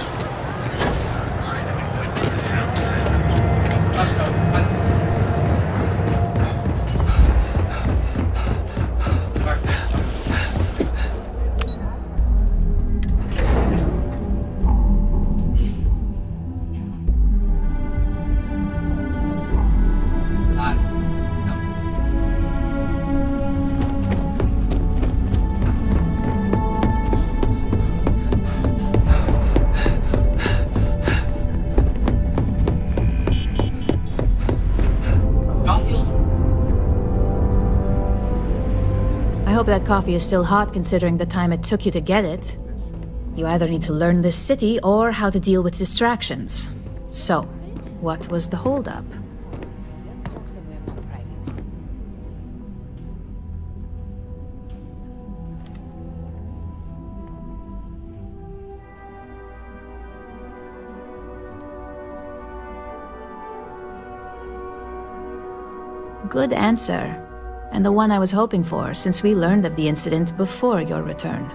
I hope that coffee is still hot considering the time it took you to get it. You either need to learn this city or how to deal with distractions. So, what was the holdup? Good answer. And the one I was hoping for, since we learned of the incident before your return.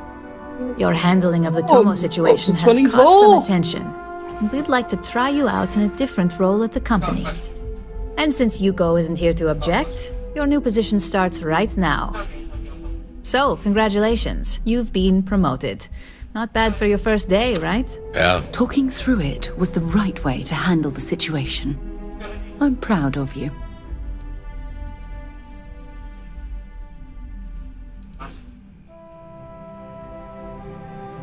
Your handling of the Tomo situation has caught some attention. And we'd like to try you out in a different role at the company. And since Yuko isn't here to object, your new position starts right now. So, congratulations. You've been promoted. Not bad for your first day, right? Yeah. Talking through it was the right way to handle the situation. I'm proud of you.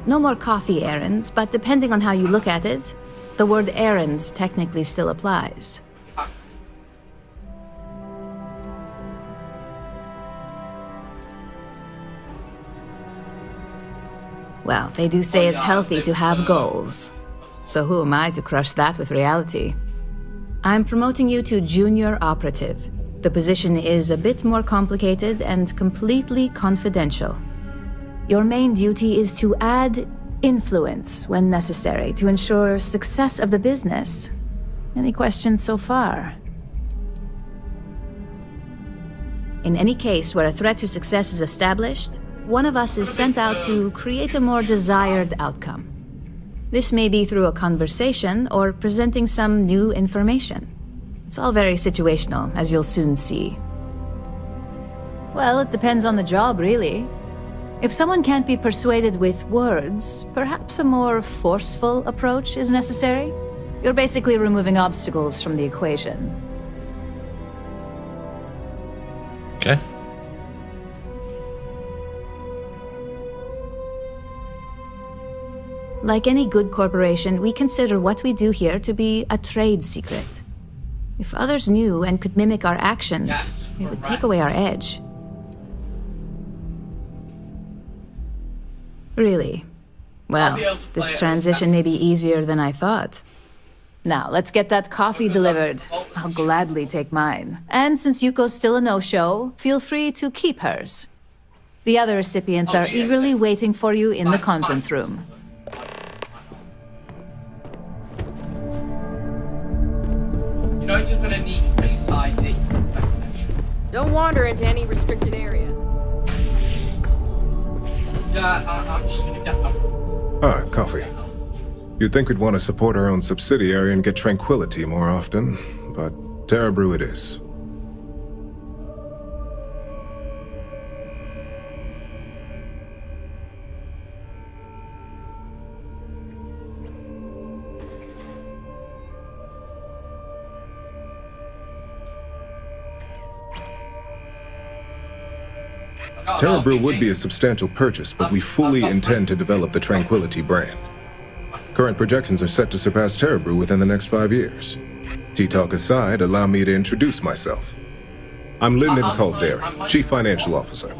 No more coffee errands, but depending on how you look at it, the word errands technically still applies. Well, they do say it's healthy to have goals. So who am I to crush that with reality? I'm promoting you to junior operative. The position is a bit more complicated and completely confidential. Your main duty is to add influence when necessary to ensure success of the business. Any questions so far? In any case where a threat to success is established, one of us is sent out to create a more desired outcome. This may be through a conversation or presenting some new information. It's all very situational, as you'll soon see. Well, it depends on the job, really. If someone can't be persuaded with words, perhaps a more forceful approach is necessary. You're basically removing obstacles from the equation. Okay. Like any good corporation, we consider what we do here to be a trade secret. If others knew and could mimic our actions, it would take away our edge. Really? Well, this transition may be easier than I thought. Now, let's get that coffee delivered. I'll gladly take mine. And since Yuko's still a no-show, feel free to keep hers. The other recipients are eagerly waiting for you in the conference room. You know you're gonna need Face ID. Don't wander into any restricted areas. I'm just gonna get them. Ah, coffee. You'd think we'd want to support our own subsidiary and get tranquility more often, but Terra Brew it is. Terra Brew would be a substantial purchase, but we fully intend to develop the Tranquility brand. Current projections are set to surpass Terra Brew within the next 5 years. Tea-talk aside, allow me to introduce myself. I'm Lyndon Caldera, Chief Financial Officer.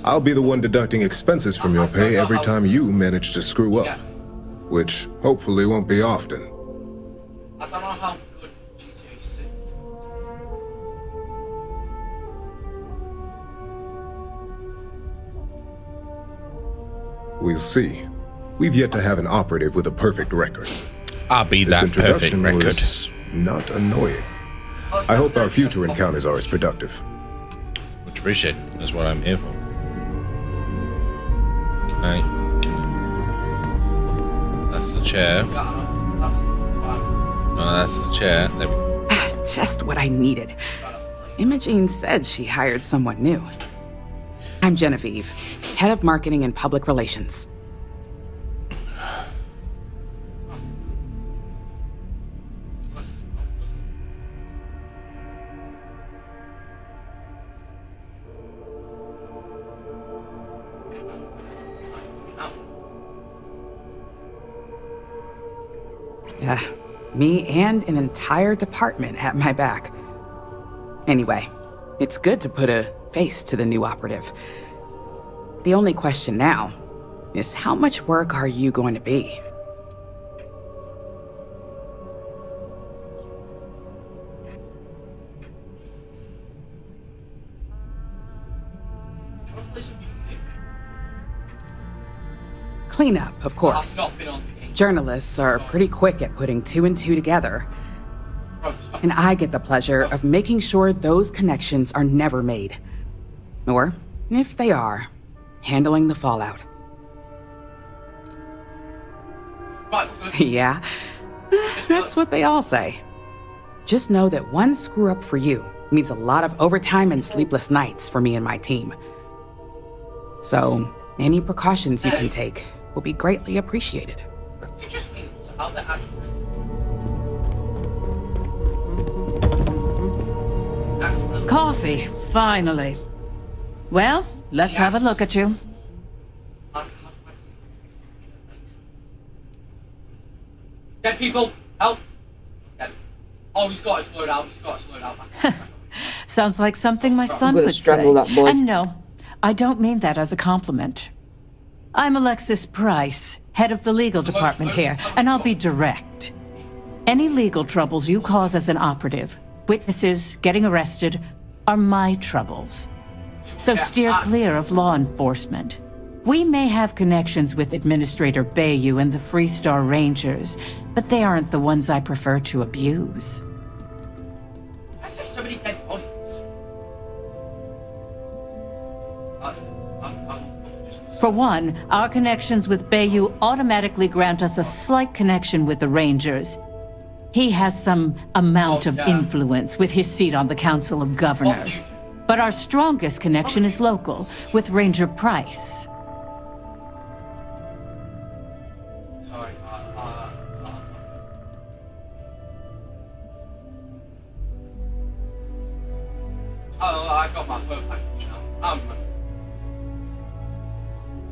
I'll be the one deducting expenses from your pay every time you manage to screw up, which hopefully won't be often. I don't know how good GTA 6. We'll see. We've yet to have an operative with a perfect record. I'll be that perfect record. Was not annoying. I hope our future encounters are as productive. Much appreciated. That's what I'm here for. Okay. That's the chair. No, that's the chair. There we go. Just what I needed. Imogene said she hired someone new. I'm Genevieve, head of marketing and public relations. Me and an entire department at my back. Anyway, it's good to put a face to the new operative. The only question now is how much work are you going to be? Cleanup, of course. Journalists are pretty quick at putting 2 and 2 together. And I get the pleasure of making sure those connections are never made. Or, if they are, handling the fallout. Yeah, that's what they all say. Just know that one screw up for you means a lot of overtime and sleepless nights for me and my team. So, any precautions you can take will be greatly appreciated. Coffee, finally. Well, let's have a look at you. Dead people, help! Dead. Oh, he's got to slow down. He's got to slow down. Sounds like something my son would say. And no, I don't mean that as a compliment. I'm Alexis Price, head of the legal department here, and I'll be direct. Any legal troubles you cause as an operative, witnesses, getting arrested, are my troubles. So steer clear of law enforcement. We may have connections with Administrator Bayou and the Freestar Rangers, but they aren't the ones I prefer to abuse. I see so many dead bodies. For one, our connections with Bayou automatically grant us a slight connection with the Rangers. He has some amount of influence with his seat on the Council of Governors. But our strongest connection is local, with Ranger Price. Oh, I got my birth package now.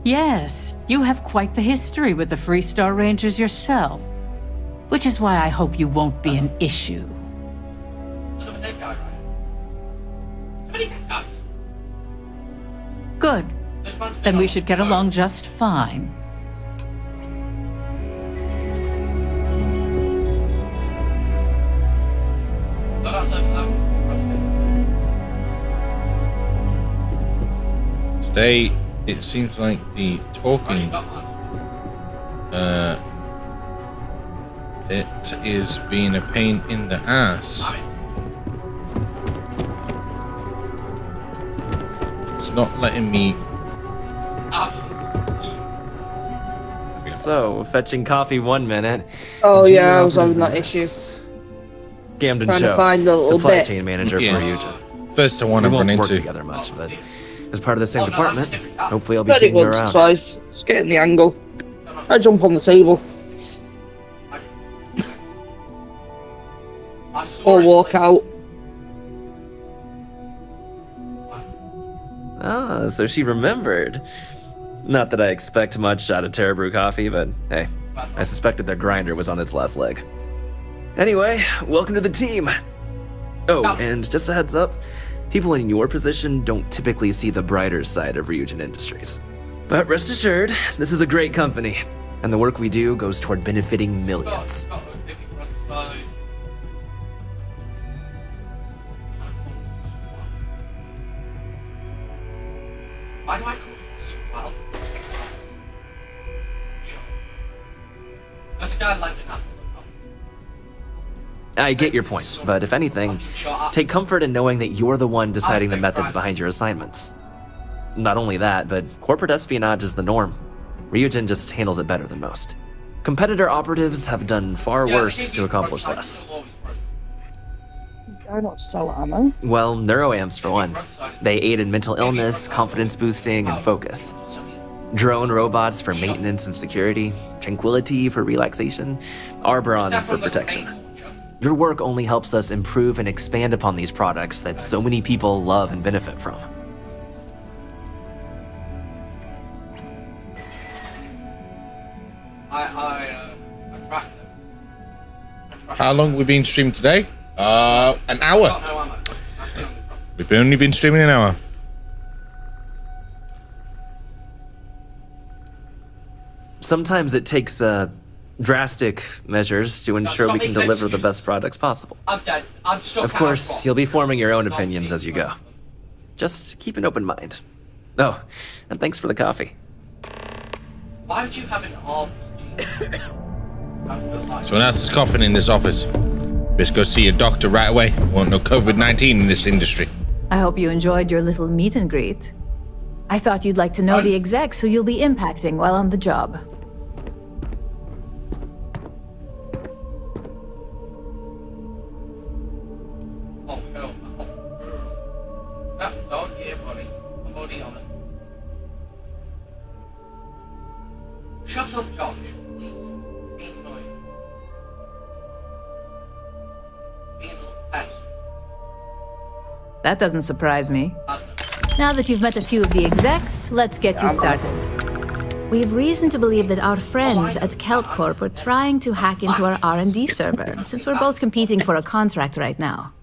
Yes, you have quite the history with the Freestar Rangers yourself. Which is why I hope you won't be an issue. Good. Then we should get along just fine. Today, it seems like the talking it is being a pain in the ass. It's not letting me. So, fetching coffee 1 minute. Oh yeah, I was having that issue. Camden Trying Cho, to find the little supply bit. chain manager for Ryujin. First I want to We run won't work into. together much, but as part of the same department, hopefully I'll be Very seeing you good around. exercise. Just getting the angle. I jump on the table. Or walk out. Ah, so she remembered. Not that I expect much out of Terra Brew coffee, but hey, I suspected their grinder was on its last leg. Anyway, welcome to the team. Oh, and just a heads up, people in your position don't typically see the brighter side of Ryujin Industries. But rest assured, this is a great company, and the work we do goes toward benefiting millions. Why do I call it swell? There's a guy landing up. I get your point, but if anything, take comfort in knowing that you're the one deciding the methods behind your assignments. Not only that, but corporate espionage is the norm. Ryujin just handles it better than most. Competitor operatives have done far worse to accomplish less. I don't sell ammo. Well, neuroamps for one. They aid in mental illness, confidence boosting, and focus. Drone robots for maintenance and security, tranquility for relaxation, Arbron for protection. Your work only helps us improve and expand upon these products that so many people love and benefit from. How long have we been streaming today? An hour. We've only been streaming an hour. Sometimes it takes drastic measures to ensure we can deliver the best products possible. I'm dead. I'm stuck. Of course, you'll be forming your own opinions as you go. Just keep an open mind. Oh, and thanks for the coffee. Why would you have an RPG? Someone else is coughing in this office. Just go see a doctor right away. Won't no COVID-19 in this industry. I hope you enjoyed your little meet and greet. I thought you'd like to know the execs who you'll be impacting while on the job. Oh, hell no. Oh, yeah, buddy. I'm already on it. Shut up, Josh. Please. Being annoying. Being a little pest. That doesn't surprise me. Now that you've met a few of the execs, let's get you started. We have reason to believe that our friends at KeltCorp are trying to hack into our R&D server, since we're both competing for a contract right now.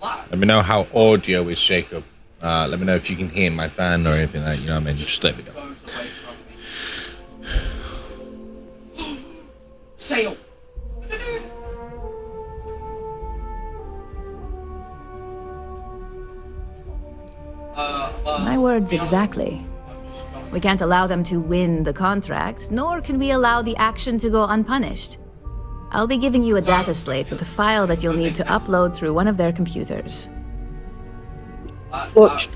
Let me know how audio is, Jacob. Let me know if you can hear my fan or anything like that. You know what I mean? Just let me know. Sail. My words exactly. We can't allow them to win the contract, nor can we allow the action to go unpunished. I'll be giving you a data slate with a file that you'll need to upload through one of their computers. What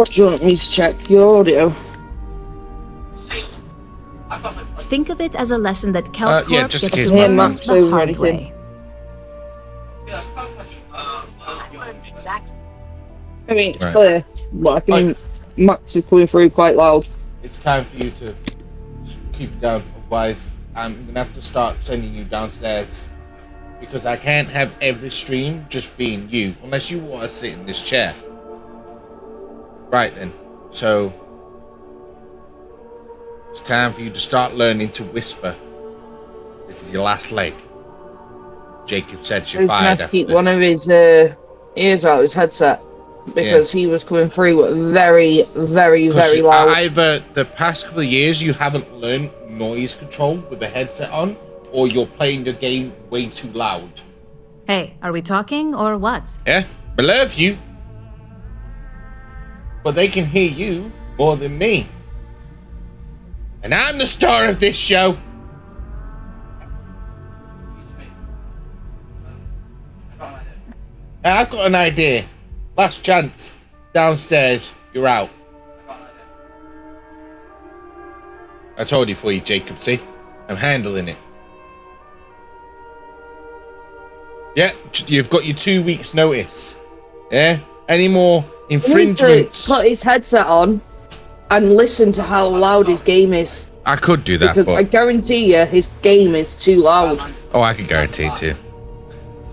do you want me to check? Your audio? Think of it as a lesson that Kelp yeah, Corp just in gets case to my learn phone's- the hard way. I mean, it's Right. clear, but I can. Max is coming through quite loud. It's time for you to keep it down, otherwise I'm gonna have to start sending you downstairs. Because I can't have every stream just being you, unless you want to sit in this chair. Right then, so it's time for you to start learning to whisper. This is your last leg. Jacob said you're He's gonna fired have to after keep this. one of his ears out of his headset because he was coming through very, very, very loud. Either the past couple of years you haven't learned noise control with the headset on, or you're playing the game way too loud. Hey, are we talking or what? Yeah, I love you. But they can hear you more than me. And I'm the star of this show. I've got an idea. Last chance. Downstairs. You're out. I told you for you, Jacob, see? I'm handling it. Yeah, you've got your 2 weeks notice. Yeah? Any more infringements? Put his headset on and listen to how loud his game is. I could do that, Because but... I guarantee you, his game is too loud. Oh, I can guarantee it too.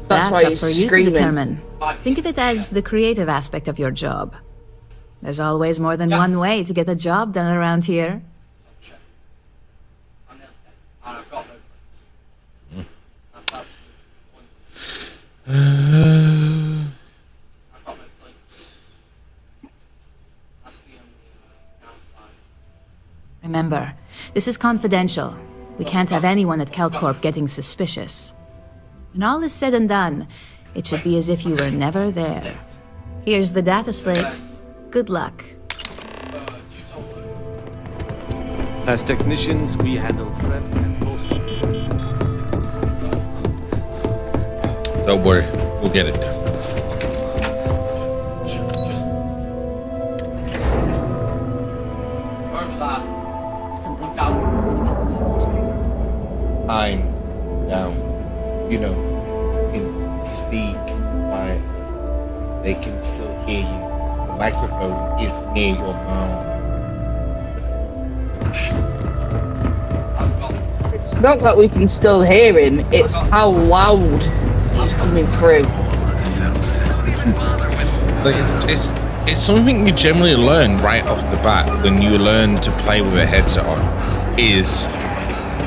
That's why up he's for you screaming. to determine. Think of it as the creative aspect of your job. There's always more than one way to get the job done around here. Remember, this is confidential. We can't have anyone at Kelcorp getting suspicious. When all is said and done, it should be as if you were never there. Here's the data slate. Good luck. As technicians, we handle prep and post. Don't worry, we'll get it done. I'm down. You know, you can speak, right? They can still hear you. The microphone is near your mouth. It's not that we can still hear him, it's how loud he's coming through. Like it's something you generally learn right off the bat when you learn to play with a headset on. Is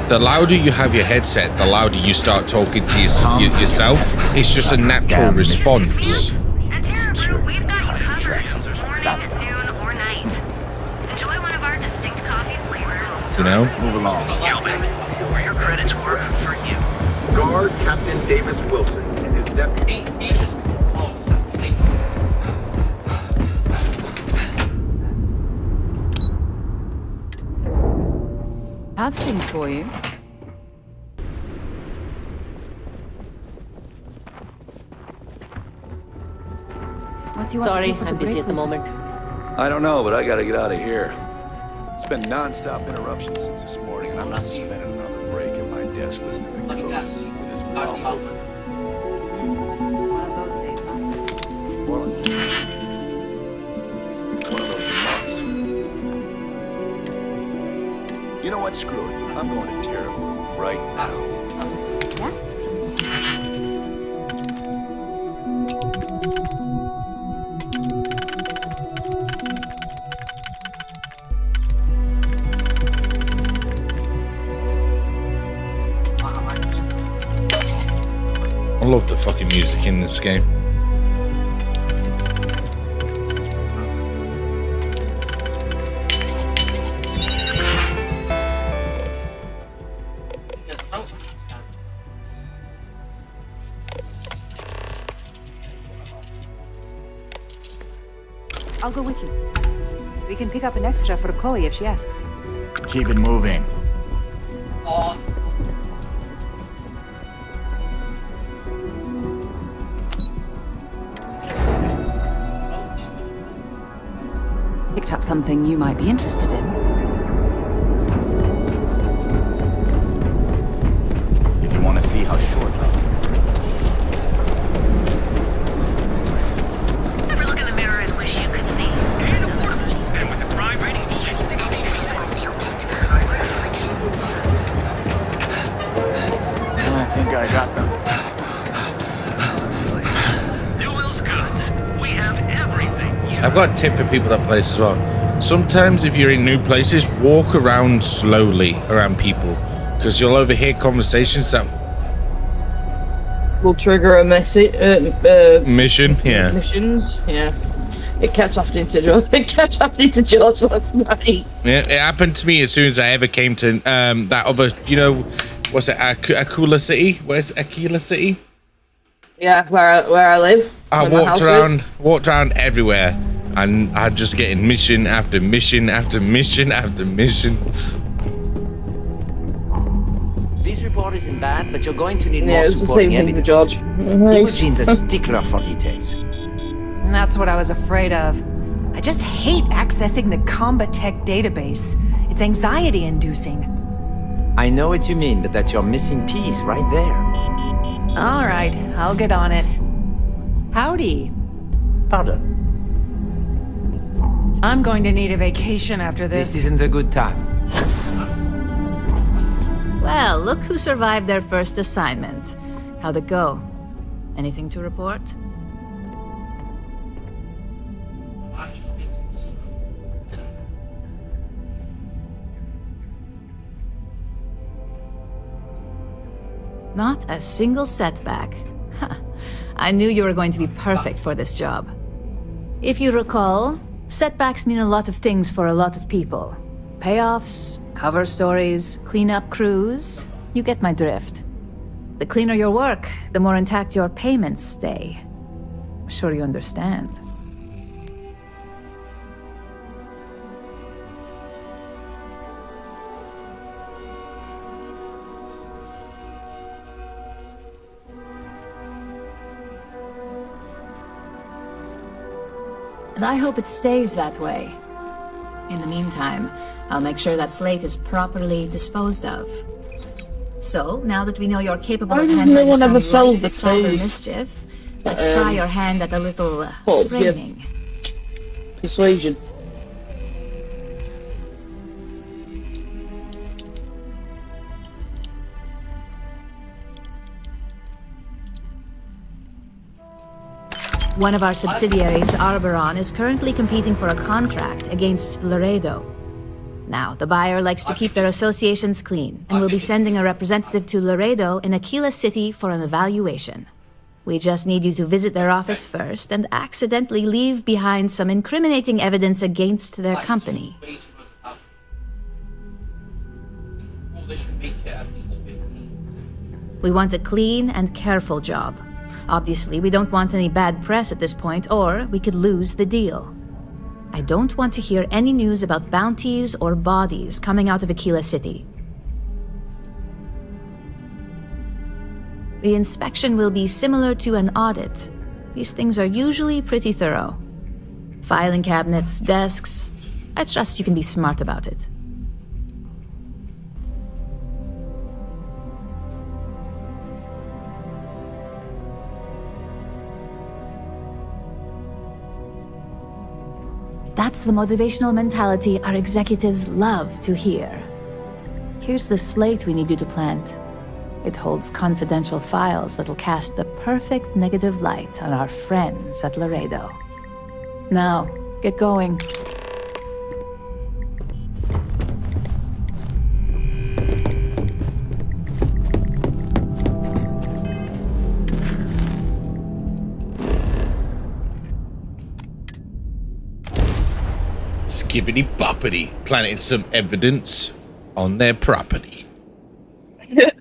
the louder you have your headset, the louder you start talking to yourself. It's just a natural response. You know? Move along. Where your credits work for you. Guard Captain Davis Wilson and his deputy. He just Have things for you. What do you want Sorry, to do for I'm the busy break at the with moment. I don't know, but I gotta get out of here. It's been non-stop interruptions since this morning, and I'm not spending another break at my desk listening to Colonies with his mouth open. One of those days, huh? More like one of those months. You know what? Screw it. I'm going to Terrible right now. I love the fucking music in this game. I'll go with you. We can pick up an extra for Chloe if she asks. Keep it moving. picked up something you might be interested in. If you want to see how short. Ever look in the mirror and wish you could see? And affordable. And with the crime rating bullshit, they don't need fees for I think I got them. I've got a tip for people that place as well. Sometimes if you're in new places, walk around slowly around people, because you'll overhear conversations that will trigger a mission. Yeah. Missions. Yeah. It kept happening to George. It kept happening to George last night. Yeah, it happened to me as soon as I ever came to that other, you know, what's it, Aquila City? Where's Aquila City? Yeah, where I live. I walked around everywhere, and I just getting mission after mission after mission after mission. This report isn't bad, but you're going to need more Yeah, it was the supporting same thing for evidence. George. Imogene's a stickler for details. That's what I was afraid of. I just hate accessing the Combatech database. It's anxiety-inducing. I know what you mean, but that's your missing piece right there. All right, I'll get on it. Howdy. Pardon? I'm going to need a vacation after this. This isn't a good time. Well, look who survived their first assignment. How'd it go? Anything to report? Not a single setback. Huh. I knew you were going to be perfect for this job. If you recall, setbacks mean a lot of things for a lot of people. Payoffs, cover stories, cleanup crews. You get my drift. The cleaner your work, the more intact your payments stay. I'm sure you understand. And I hope it stays that way. In the meantime, I'll make sure that slate is properly disposed of. So, now that we know you're capable of handling some somber mischief, let's try your hand at a little framing. Persuasion. One of our subsidiaries, Arboron, is currently competing for a contract against Laredo. Now, the buyer likes to keep their associations clean, and will be sending a representative to Laredo in Aquila City for an evaluation. We just need you to visit their office first and accidentally leave behind some incriminating evidence against their company. We want a clean and careful job. Obviously, we don't want any bad press at this point, or we could lose the deal. I don't want to hear any news about bounties or bodies coming out of Aquila City. The inspection will be similar to an audit. These things are usually pretty thorough. Filing cabinets, desks. I trust you can be smart about it. That's the motivational mentality our executives love to hear. Here's the slate we need you to plant. It holds confidential files that'll cast the perfect negative light on our friends at Laredo. Now, get going. Skibbity boppity, planting some evidence on their property. Can't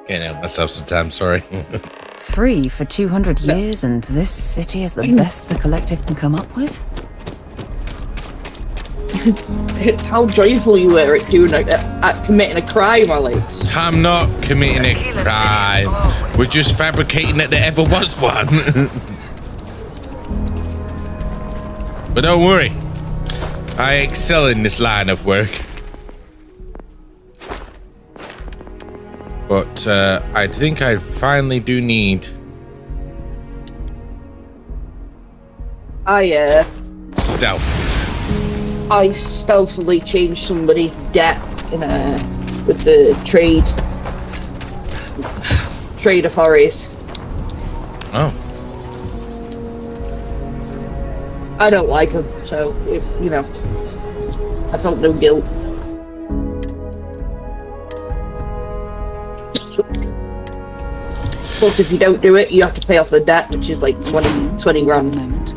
help myself sometimes, sorry. Free for 200 years, and this city is the best the collective can come up with? It's how joyful you were at doing at committing a crime, Alex. I'm not committing a crime. We're just fabricating that there ever was one. But don't worry, I excel in this line of work. But I think I finally do need. Stealth. I stealthily changed somebody's debt in with the trade authorities. Oh. I don't like them, so you know, I felt no guilt. Plus, if you don't do it, you have to pay off the debt, which is like 20 grand.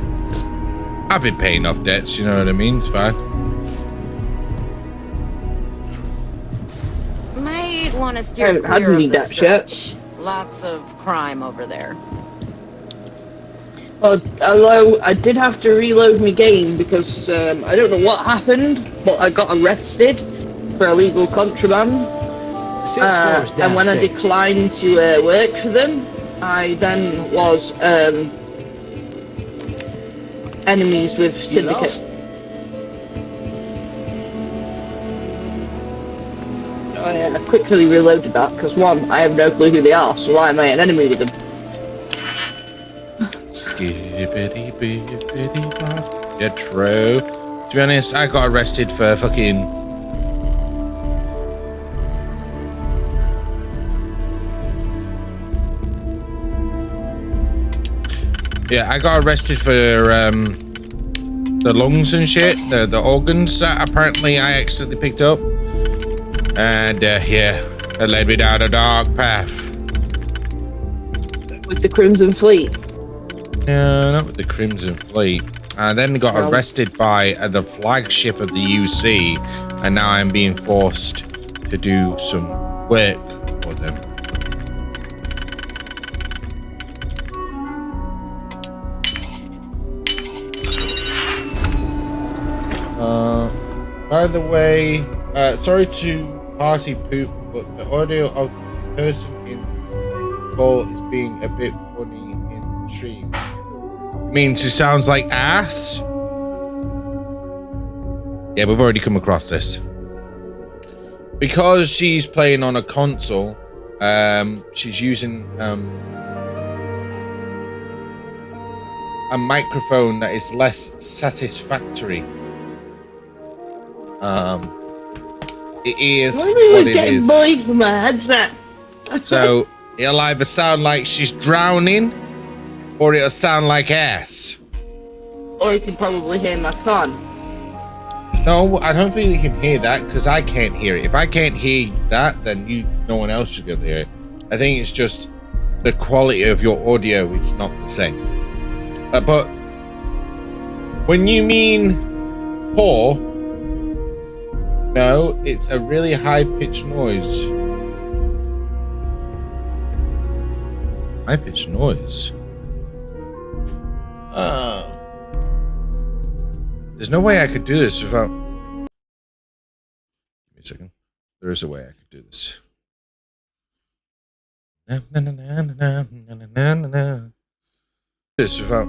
I've been paying off debts, you know what I mean? It's fine. Might want to steer clear of the stretch. Lots of crime over there. Well, although I did have to reload my game because I don't know what happened, but I got arrested for illegal contraband. And when I declined to work for them, I then was enemies with Syndicate. I quickly reloaded that because one, I have no clue who they are, so why am I an enemy with them? Yeah, true. To be honest, I got arrested for fucking. Yeah, I got arrested for the lungs and shit, the organs that apparently I accidentally picked up. And yeah, that led me down a dark path. With the Crimson Fleet? No, not with the Crimson Fleet. I then got arrested by the flagship of the UC, and now I'm being forced to do some work for them. By the way, sorry to party poop, but the audio of the person in call is being a bit funny in the stream. Means she sounds like ass? Yeah, we've already come across this. Because she's playing on a console, she's using a microphone that is less satisfactory. It is what it is. Bullied from my headset. So it'll either sound like she's drowning, or it'll sound like ass. Or you can probably hear my son. No, I don't think you can hear that because I can't hear it. If I can't hear that, then no one else should be able to hear it. I think it's just the quality of your audio is not the same. But when you mean poor, no, it's a really high-pitched noise. High-pitched noise? There's no way I could do this without... Give me a second. There is a way I could do this. This without...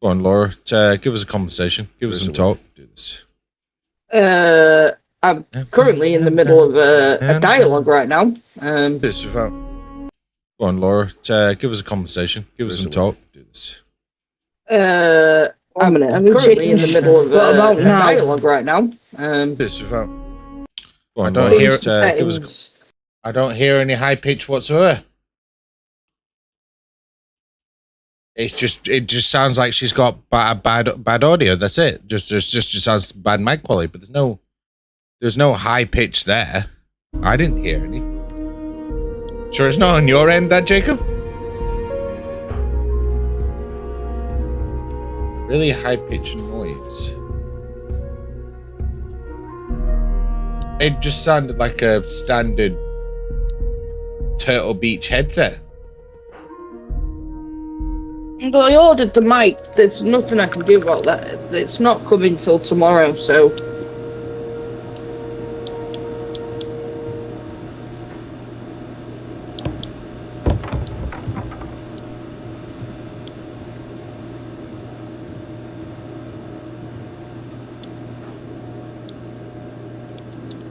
Go on, Laura. Give us a conversation. Give us some talk. Do this. I'm currently in the middle of a dialogue right now. This without... Go on, Laura. Give us a conversation. Give us some talk. Do this. I'm currently in the middle of a dialogue right now. This without... Go on, I don't hear it. I don't hear any high pitch whatsoever. It just sounds like she's got bad audio. That's it. Just sounds bad mic quality. But there's no high pitch there. I didn't hear any. Sure, it's not on your end, that Jacob. Really high pitched noise. It just sounded like a standard Turtle Beach headset. But I ordered the mic. There's nothing I can do about that. It's not coming till tomorrow, so...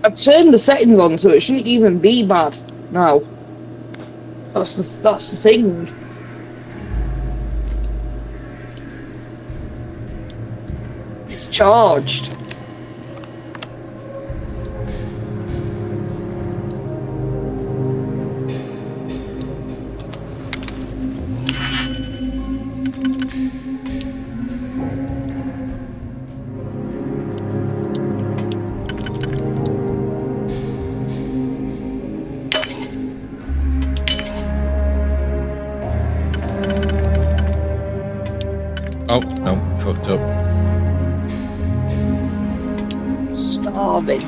I've turned the settings on, so it shouldn't even be bad now. That's the thing. It's charged. Oh, no, fucked up. Starving.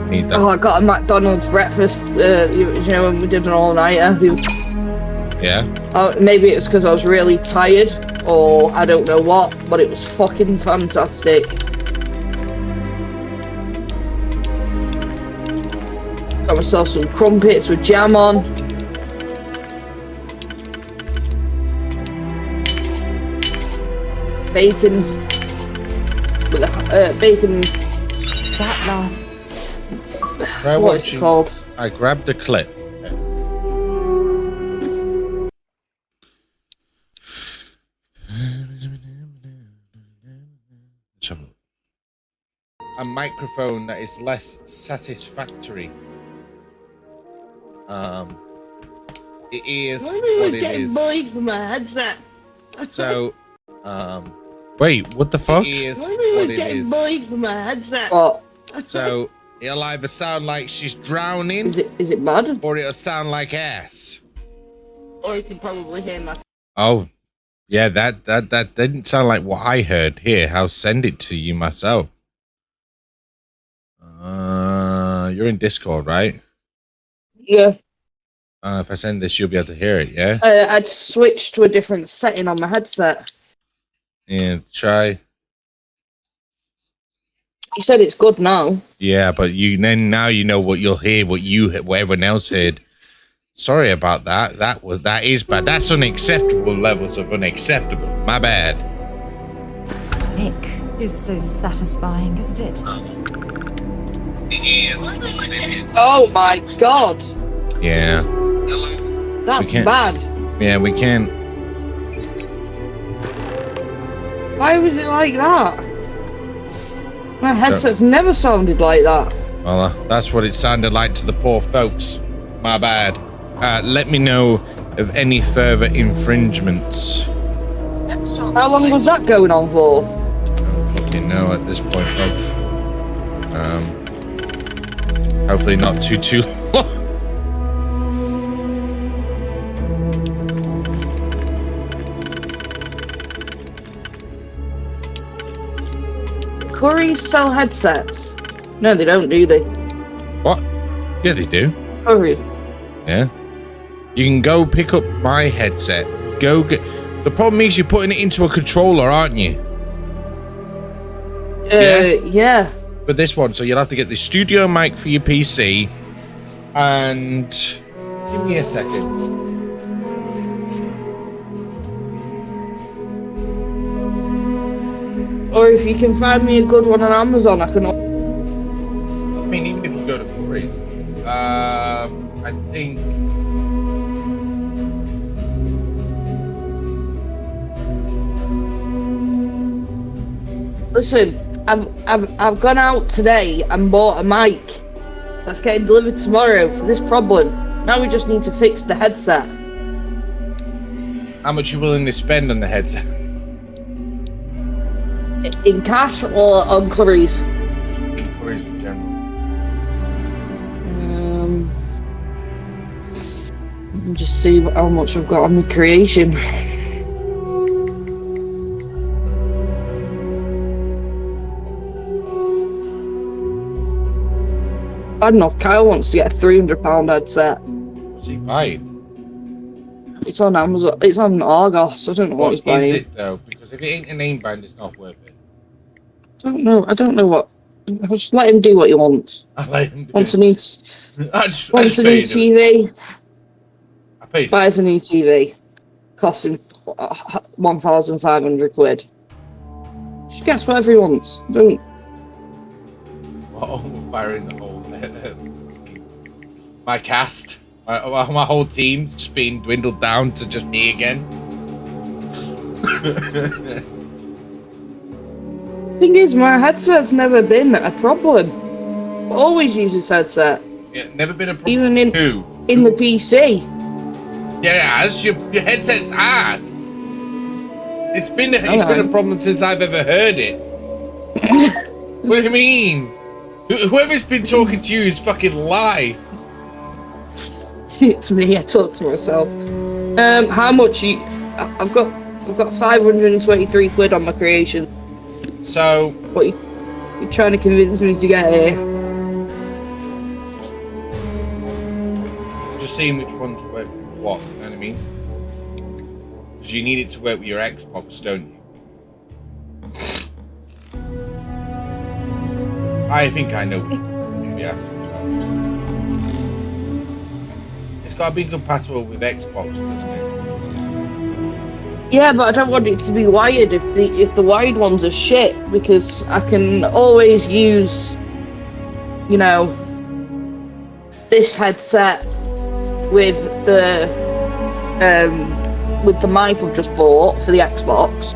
Need that. Oh, I got a McDonald's breakfast, you know, when we did an all-nighter. Yeah? Maybe it was because I was really tired, or I don't know what, but it was fucking fantastic. Got myself some crumpets with jam on. Bacon with bacon. That last. What is it called? I grabbed the clip. A microphone that is less satisfactory. It is what it is. For my headset. So, wait, what the fuck? It is what it is. For my headset. What? So, it'll either sound like she's drowning. Is it bad? Or it'll sound like ass. Or you can probably hear my. Oh, yeah, that didn't sound like what I heard. Here, I'll send it to you myself. You're in Discord, right? Yeah. If I send this, you'll be able to hear it, yeah? I'd switch to a different setting on my headset. Yeah, try. You said it's good now. Yeah, but now you know what you'll hear, what everyone else heard. Sorry about that. That is bad. That's unacceptable levels of unacceptable. My bad. Nick is so satisfying, isn't it? Oh my god. Yeah. That's bad. Yeah, we can't. Why was it like that? My headset's never sounded like that. Well, that's what it sounded like to the poor folks. My bad. Let me know of any further infringements. How long was that going on for? I don't fucking know at this point of. Hopefully not too long. Currys sell headsets? No, they don't, do they? What? Yeah, they do. Curry. Yeah. You can go pick up my headset. Go get. The problem is you're putting it into a controller, aren't you? Yeah. For this one, so you'll have to get the studio mic for your PC. And give me a second. Or if you can find me a good one on Amazon, I can. I mean, even if you go to Currys, I think. Listen, I've gone out today and bought a mic that's getting delivered tomorrow for this problem. Now we just need to fix the headset. How much you willing to spend on the headset? In cash or on Currys? Currys in general. Just see how much I've got on my creation. Bad enough, Kyle wants to get a £300 headset. What's he buying? It's on Amazon. It's on Argos. I don't know what he's buying. Is it though? Because if it ain't a name brand, it's not worth it. I don't know what. I'll just let him do what he wants. I let him do wants it. a new, I just wants a new TV. I paid. Buys a new TV. Costs him 1,500 quid. Just gets whatever he wants. Don't. Oh, firing the whole. My cast. My whole team's just being dwindled down to just me again. Thing is, my headset's never been a problem. I always use this headset. Yeah, never been a problem. Even in the PC. Yeah, it has. Your headset's ass. It's been a problem since I've ever heard it. What do you mean? Whoever's been talking to you is fucking lies. It's me. I talk to myself. How much you? I've got 523 quid on my creation. So what you're trying to convince me to get here? Just seeing which ones work with what. You know what I mean? Because you need it to work with your Xbox, don't you? I think I know. We have to. It's got to be compatible with Xbox, doesn't it? Yeah, but I don't want it to be wired if the wired ones are shit, because I can always use, you know, this headset with the mic I've just bought for the Xbox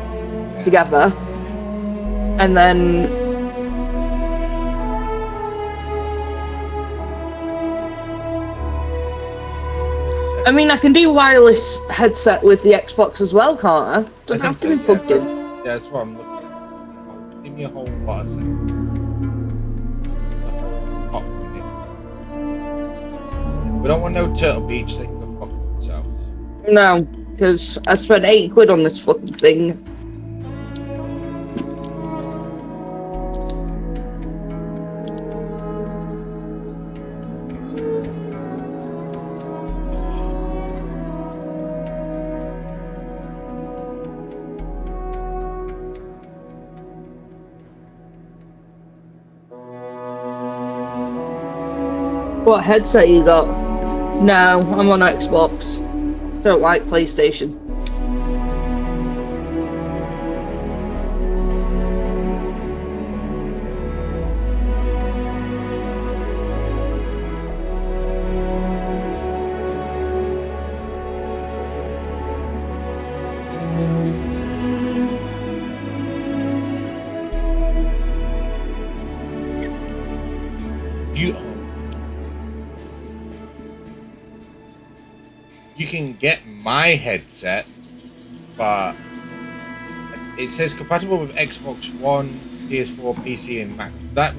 together, and then I mean, I can do wireless headset with the Xbox as well, can't I? Doesn't have to be plugged in. Yeah, that's what I'm looking at. Give me a whole lot of seconds. We don't want no Turtle Beach, they can go fuck themselves. No, because I spent 80 quid on this fucking thing. What headset you got? No, I'm on Xbox. Don't like PlayStation. You can get my headset, but it says compatible with Xbox One, PS4, PC, and Mac. That's.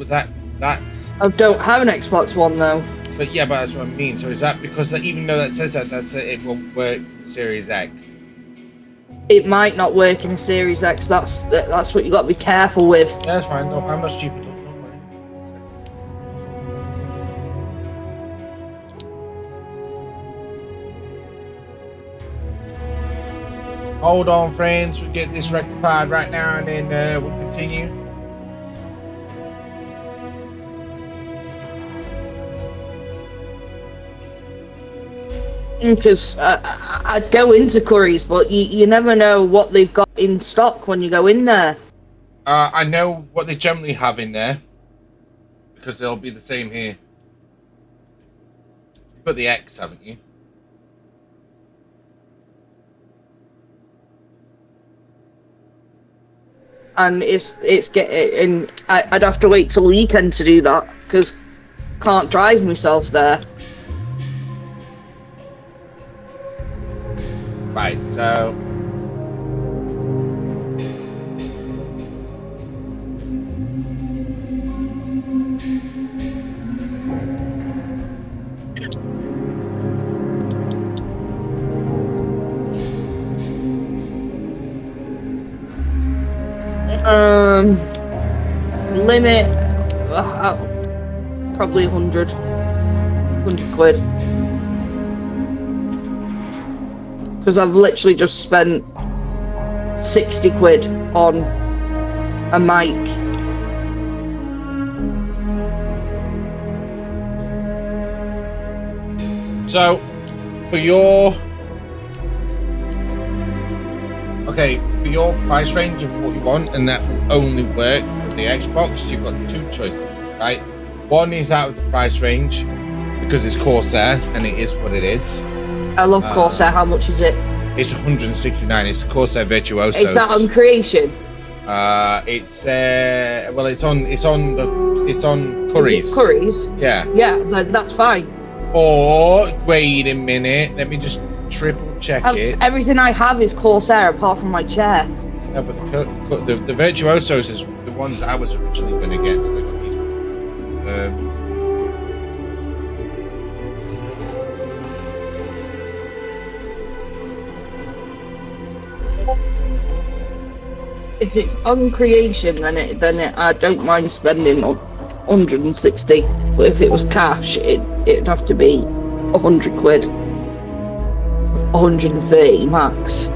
I don't have an Xbox One though. But yeah, but that's what I mean. So is that because that, even though that says that, it won't work in Series X? It might not work in a Series X. That's what you got to be careful with. Yeah, that's fine. I'm not stupid. Hold on, friends. We'll get this rectified right now, and then we'll continue. Because I'd go into Curry's, but you never know what they've got in stock when you go in there. I know what they generally have in there, because they'll be the same here. You've got the X, haven't you? And it's getting. I'd have to wait till the weekend to do that because can't drive myself there. Right, so limit probably 100 quid. Because I've literally just spent 60 quid on a mic. So, for your price range of what you want, and that will only work for the Xbox, you've got two choices, right? One is out of the price range because it's Corsair, and it is what it is. I love Corsair. How much is it? It's 169. It's Corsair Virtuoso. Is that on Creation? It's on Curries. Curries? Yeah. Yeah, that's fine. Or wait a minute, let me just triple check it. Everything I have is Corsair apart from my chair. No, but the Virtuosos is the ones I was originally going to get. So I got these ones. If it's on Creation, then I don't mind spending 160. But if it was cash, it'd have to be 100 quid, 130 max.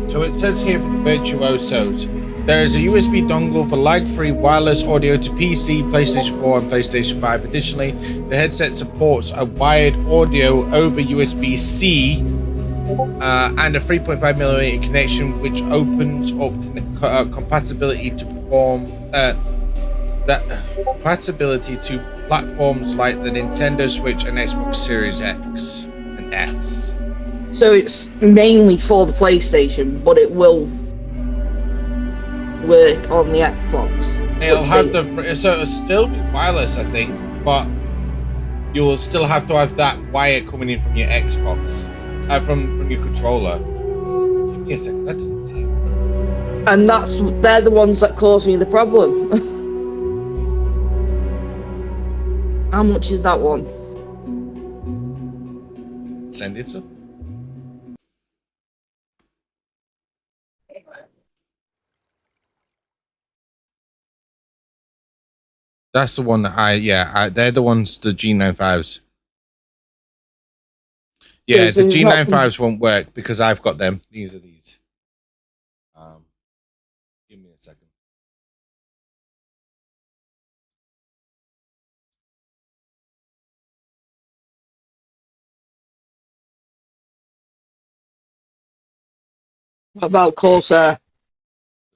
So it says here for the Virtuosos, there is a USB dongle for lag-free wireless audio to PC, PlayStation 4 and PlayStation 5. Additionally, the headset supports a wired audio over USB-C and a 3.5mm connection, which opens up compatibility to compatibility to platforms like the Nintendo Switch and Xbox Series X and S. So it's mainly for the PlayStation, but it will work on the Xbox. It'll have so it'll still be wireless, I think, but you will still have to have that wire coming in from your Xbox, from your controller. Give me a second, that doesn't seem. And they're the ones that cause me the problem. How much is that one? Send it to. That's the one that they're the ones, the G95s. Yeah, the G95s won't work because I've got them. These are these. Give me a second. What about Corsair? The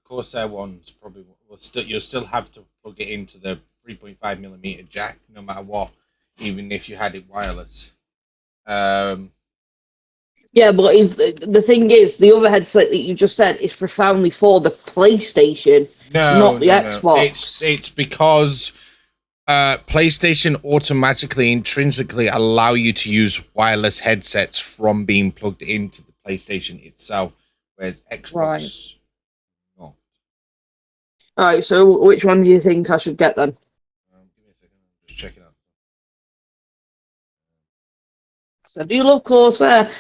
Corsair ones probably will you'll still have to plug it into the 3.5mm jack, no matter what, even if you had it wireless. Yeah, but the thing is, the other headset that you just said is profoundly for the PlayStation, not the Xbox. It's because PlayStation automatically, intrinsically allow you to use wireless headsets from being plugged into the PlayStation itself, whereas Xbox. Right. No. All right. So, which one do you think I should get then? Give me a second. I'm just checking out. So, do you love Corsair?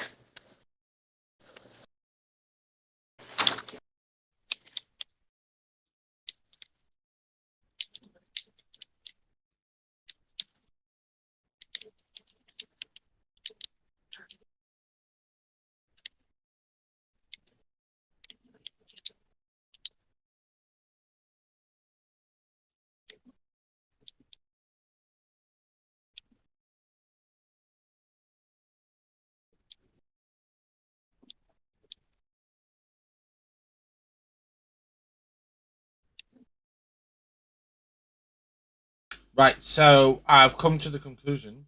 Right, so I've come to the conclusion.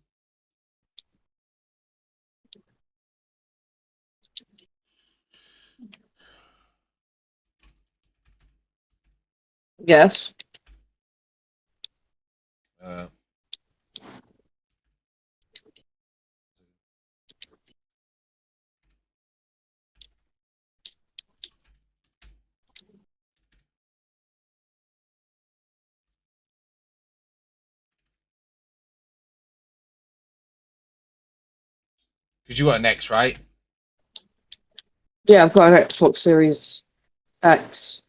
Yes. Because you got an X, right? Yeah, I've got an Xbox Series X.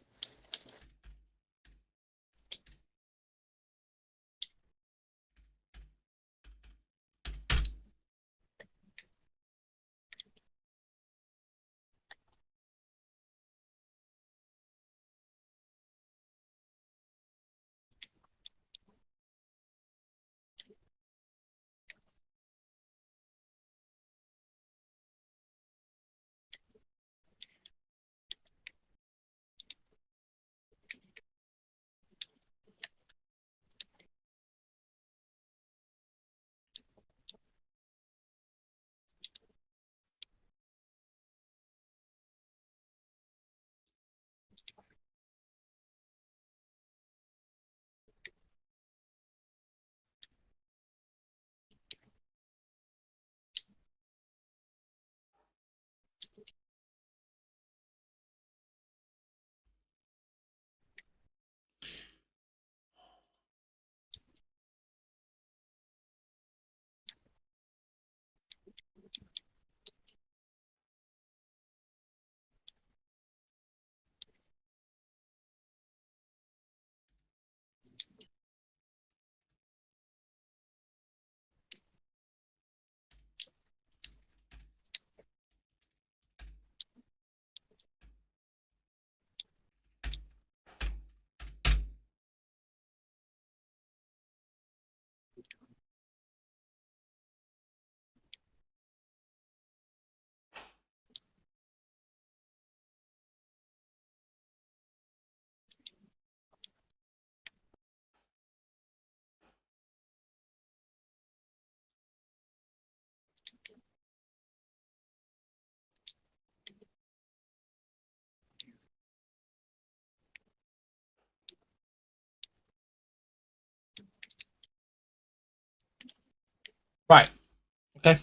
Right. Okay.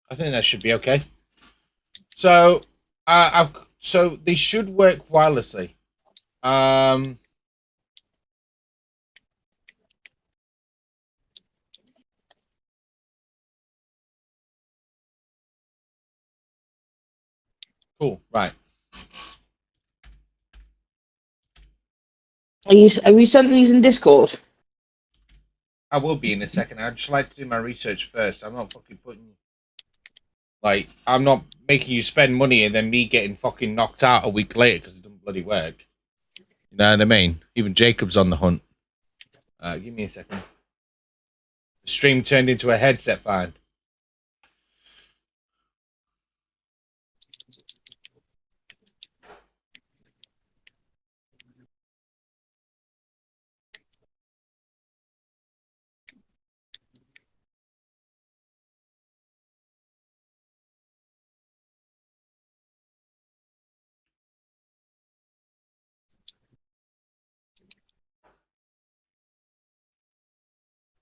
I think that should be okay. So, so they should work wirelessly. Cool. Right. Have you sent these in Discord? I will be in a second. I'd just like to do my research first. I'm not fucking putting... Like, I'm not making you spend money and then me getting fucking knocked out a week later because it doesn't bloody work. You know what I mean? Even Jacob's on the hunt. Give me a second. The stream turned into a headset fan.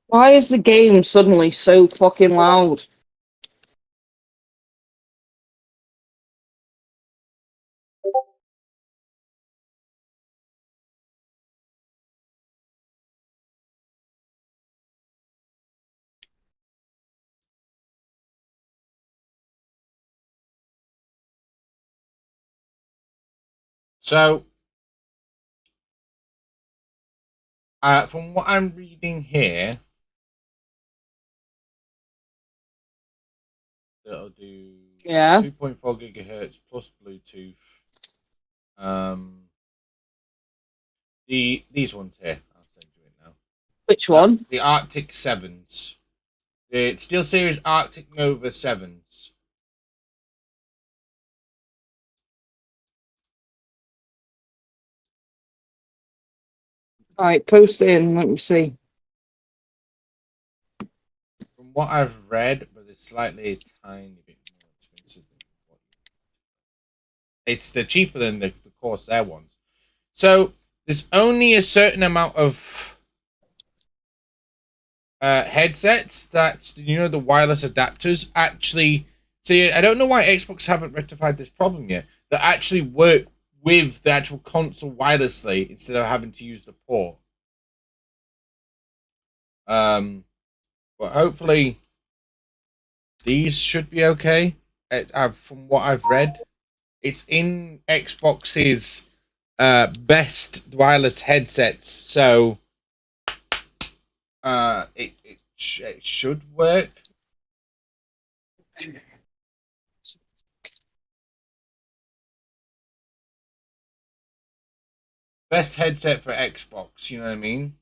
Why is the game suddenly so fucking loud? So, from what I'm reading here, it'll do 2.4 gigahertz plus Bluetooth. These ones here. I'll send you it now. Which one? The Arctic 7s. The SteelSeries Arctic Nova 7s. Alright, post it in, let me see. From what I've read, but it's slightly a tiny bit more expensive than what it's cheaper than the Corsair ones. So there's only a certain amount of headsets that, you know, the wireless adapters actually. See, I don't know why Xbox haven't rectified this problem yet. That actually work with the actual console wirelessly instead of having to use the port. But hopefully these should be okay. From what I've read, it's in Xbox's best wireless headsets, so it should work. Best headset for Xbox, you know what I mean?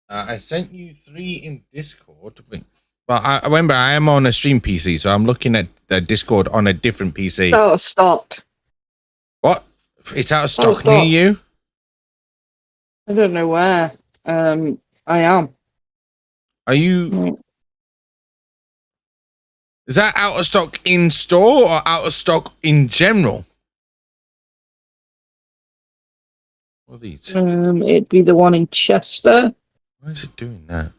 I sent you 3 in Discord. Well, I remember I am on a stream PC, so I'm looking at the Discord on a different PC. Out of stock. What? It's out of stock near you? I don't know where. I am. Are you? Is that out of stock in store or out of stock in general? What are these? It'd be the one in Chester. Why is it doing that?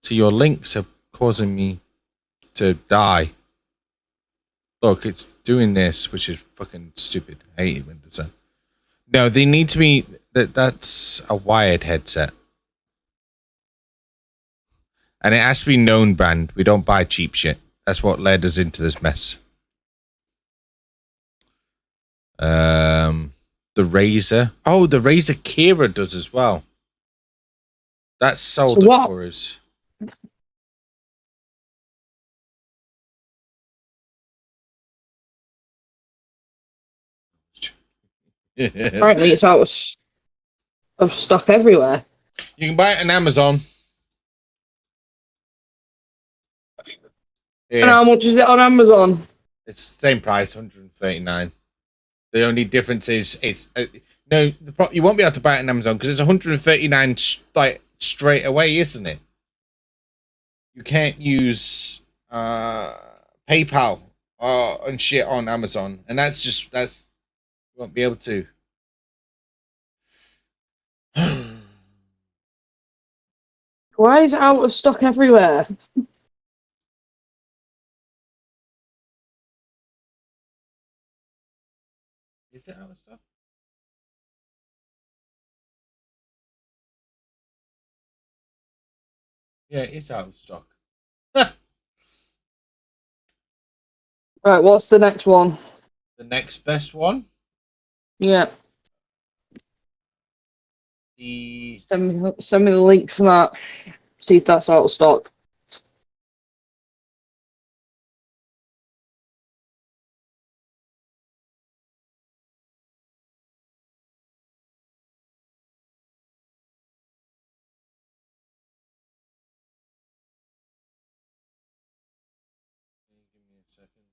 So your links are causing me to die. Look, it's doing this, which is fucking stupid. I hate it when it does that. No, they need to be. That's a wired headset. And it has to be known brand. We don't buy cheap shit. That's what led us into this mess. The Razer. Oh, the Razer Kira does as well. That's sold for us. Apparently, it's out of stock everywhere. You can buy it on Amazon. Yeah. And how much is it on Amazon? It's the same price, 139. The only difference is it's no. You won't be able to buy it on Amazon because it's 139 like straight away, isn't it? You can't use PayPal and shit on Amazon, and that's you won't be able to. Why is it out of stock everywhere? Is it out of stock? Yeah, it's out of stock. Right, what's the next one? The next best one? Yeah. Send me the link for that. See if that's out of stock. Give me a second.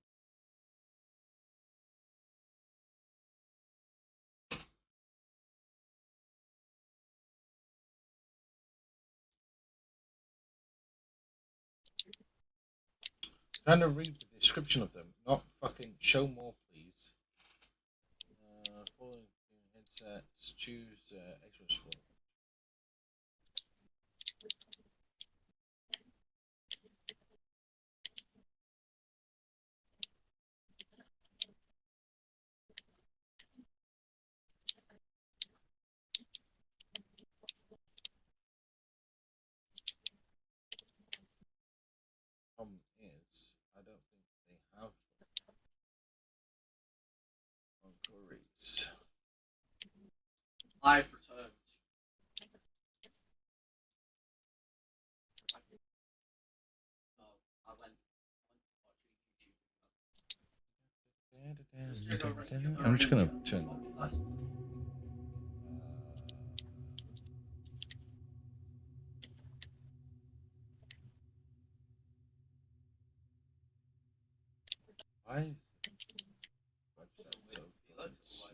Trying to read the description of them, not fucking show more, please. Following headsets, choose extra sport. Problem is, I don't think they have queries. Live returned. I'm just gonna turn that. Why is the website so fucking slow?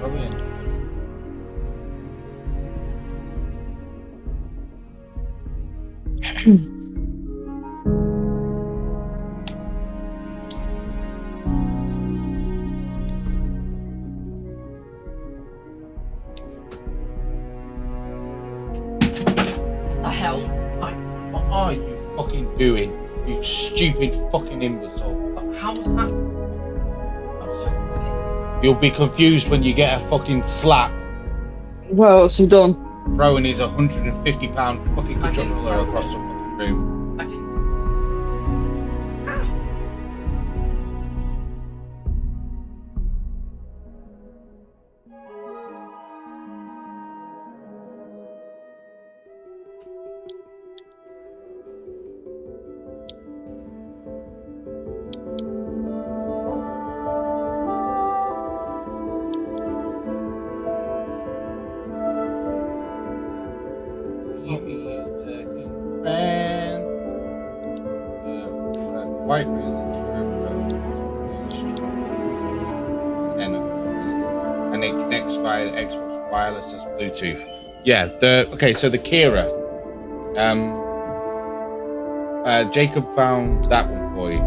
Brilliant. The hell? What are you fucking doing? You stupid fucking imbecile. How was that? I'm so confused. You'll be confused when you get a fucking slap. Well, what's he done? Throwing his £150 fucking controller across the fucking room. I didn't. White rings and it connects via the Xbox wireless as Bluetooth. Yeah, so the Kira. Jacob found that one for you.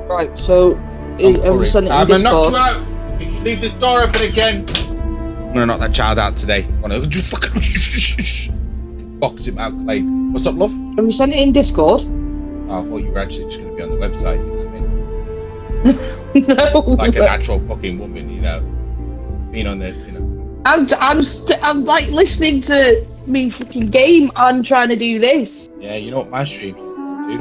Right, so I'm sending it in I'm gonna knock Discord. you out if you leave this door open again. I'm gonna knock that child out today. I'm gonna just fucking box him out, Clay. What's up, love? Have you sent it in Discord? Oh, I thought you were actually just going to be on the website, you know what I mean? No. Like a natural fucking woman, you know. Being on the, you know. I'm like listening to me fucking game and trying to do this. Yeah, you know what my streams do?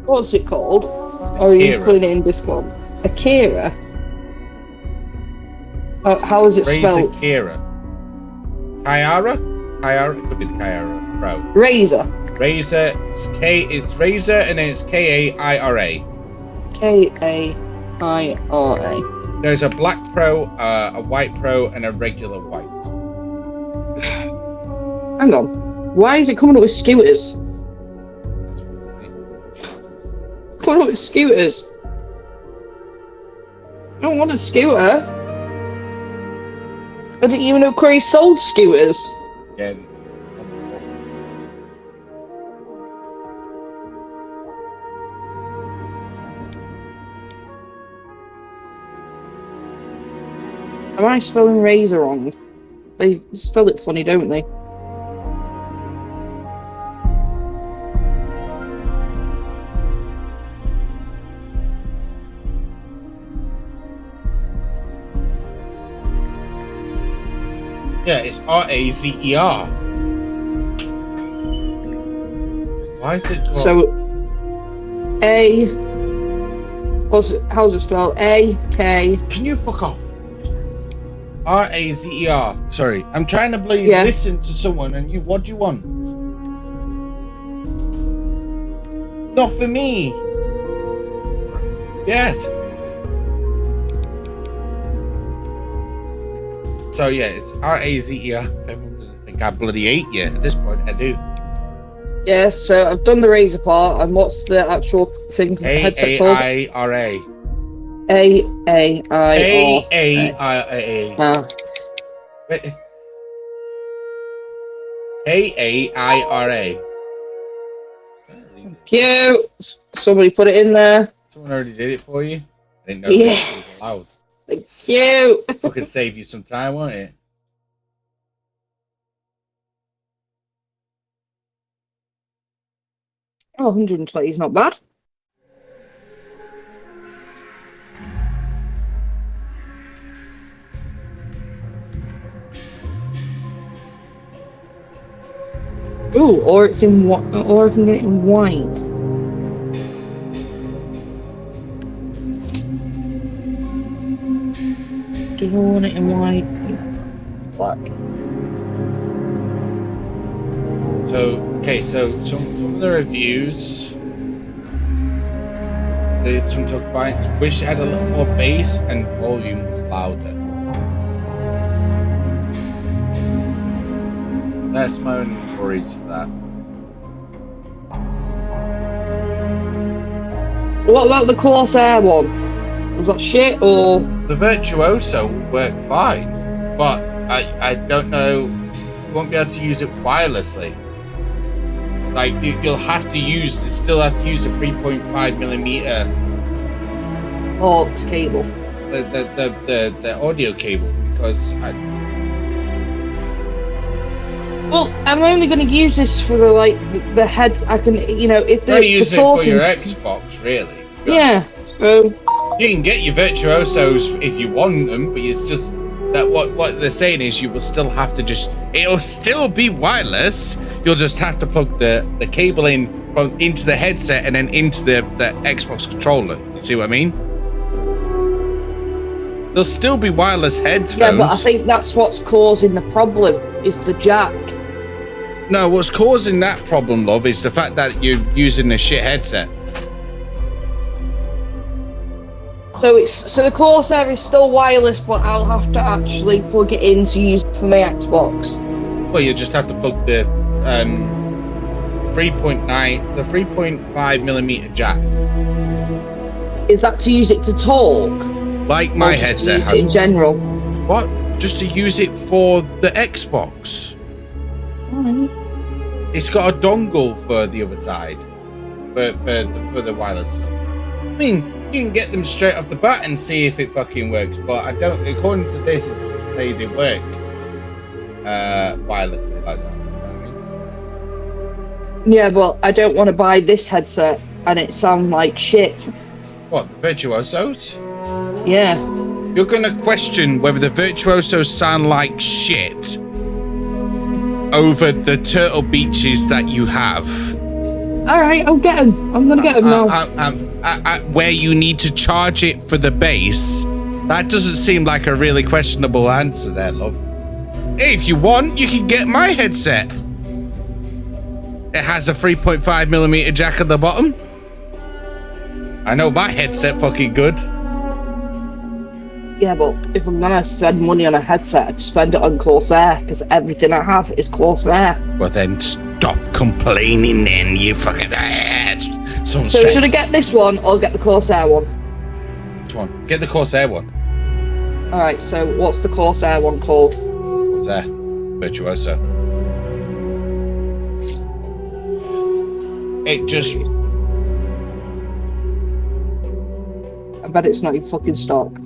What's it called? Or are you putting it in Discord? Akira? How is it spelled? Akira. Kyara? Kyara? It could be the Kyara Pro. Razor. Razor, it's Razor and then it's K-A-I-R-A. K-A-I-R-A. There's a black Pro, a white Pro, and a regular white. Hang on. Why is it coming up with scooters? Coming up with scooters? I don't want a scooter. I didn't even know Curry sold scooters. Yeah. Am I spelling razor wrong? They spell it funny, don't they? Yeah, it's R-A-Z-E-R. Why is it called... So, how's it spelled? A-K... Can you fuck off? R-A-Z-E-R. Sorry, I'm trying to listen to someone and what do you want? Not for me. Yes. So yeah, it's R-A-Z-E-R. I think I bloody hate you at this point. I do. Yeah, so I've done the razor part, and what's the actual thing? Headset called? A-I-R-A. A-A-I-R-A. A-A-I-R-A. A-A-I-R-A. Cute. Somebody put it in there. Someone already did it for you? I didn't know Yeah. it was allowed. Thank you. Fucking save you some time, won't it? Oh, 120 is not bad. Ooh, or it's in or I can get it in white. Do you want it in white? Black. So, okay, so some of the reviews, some talk about it, wish it had a little more bass and volume was louder. That's my only worried to that. What about the Corsair one? Was that shit or? The Virtuoso will work fine, but I don't know. You won't be able to use it wirelessly. Like you'll have to use, still have to use a 3.5mm aux cable. The audio cable because Well, I'm only going to use this for the heads. I can, you know, if they're use it for your Xbox, really. Yeah. So you can get your Virtuosos if you want them, but it's just that what they're saying is you will still have to it'll still be wireless. You'll just have to plug the cable into the headset and then into the Xbox controller. You see what I mean? There'll still be wireless headphones. Yeah, but I think that's what's causing the problem, is the jack. No, what's causing that problem, love, is the fact that you're using a shit headset. So the Corsair is still wireless, but I'll have to actually plug it in to use it for my Xbox. Well, you just have to plug the 3.5mm jack. Is that to use it to talk? Like my headset has. In general. What? Just to use it for the Xbox. Alright. It's got a dongle for the other side. For the wireless stuff. I mean, you can get them straight off the bat and see if it fucking works, but I don't, according to this, it doesn't say they work wirelessly like that. You know what I mean? Yeah, but I don't want to buy this headset and it sounds like shit. What, the Virtuosos? Yeah. You're gonna question whether the Virtuosos sound like shit over the Turtle Beaches that you have. Alright, I'll get them. I'm gonna get them now. Where you need to charge it for the base, that doesn't seem like a really questionable answer there, love. If you want, you can get my headset. It has a 3.5mm jack at the bottom. I know my headset fucking good. Yeah, but if I'm gonna spend money on a headset, I'd spend it on Corsair, because everything I have is Corsair. Well then stop complaining then, you fucking ass. So should I get this one or get the Corsair one? Which one? Get the Corsair one. Alright, so what's the Corsair one called? Corsair Virtuoso. It just... I bet it's not in fucking stock.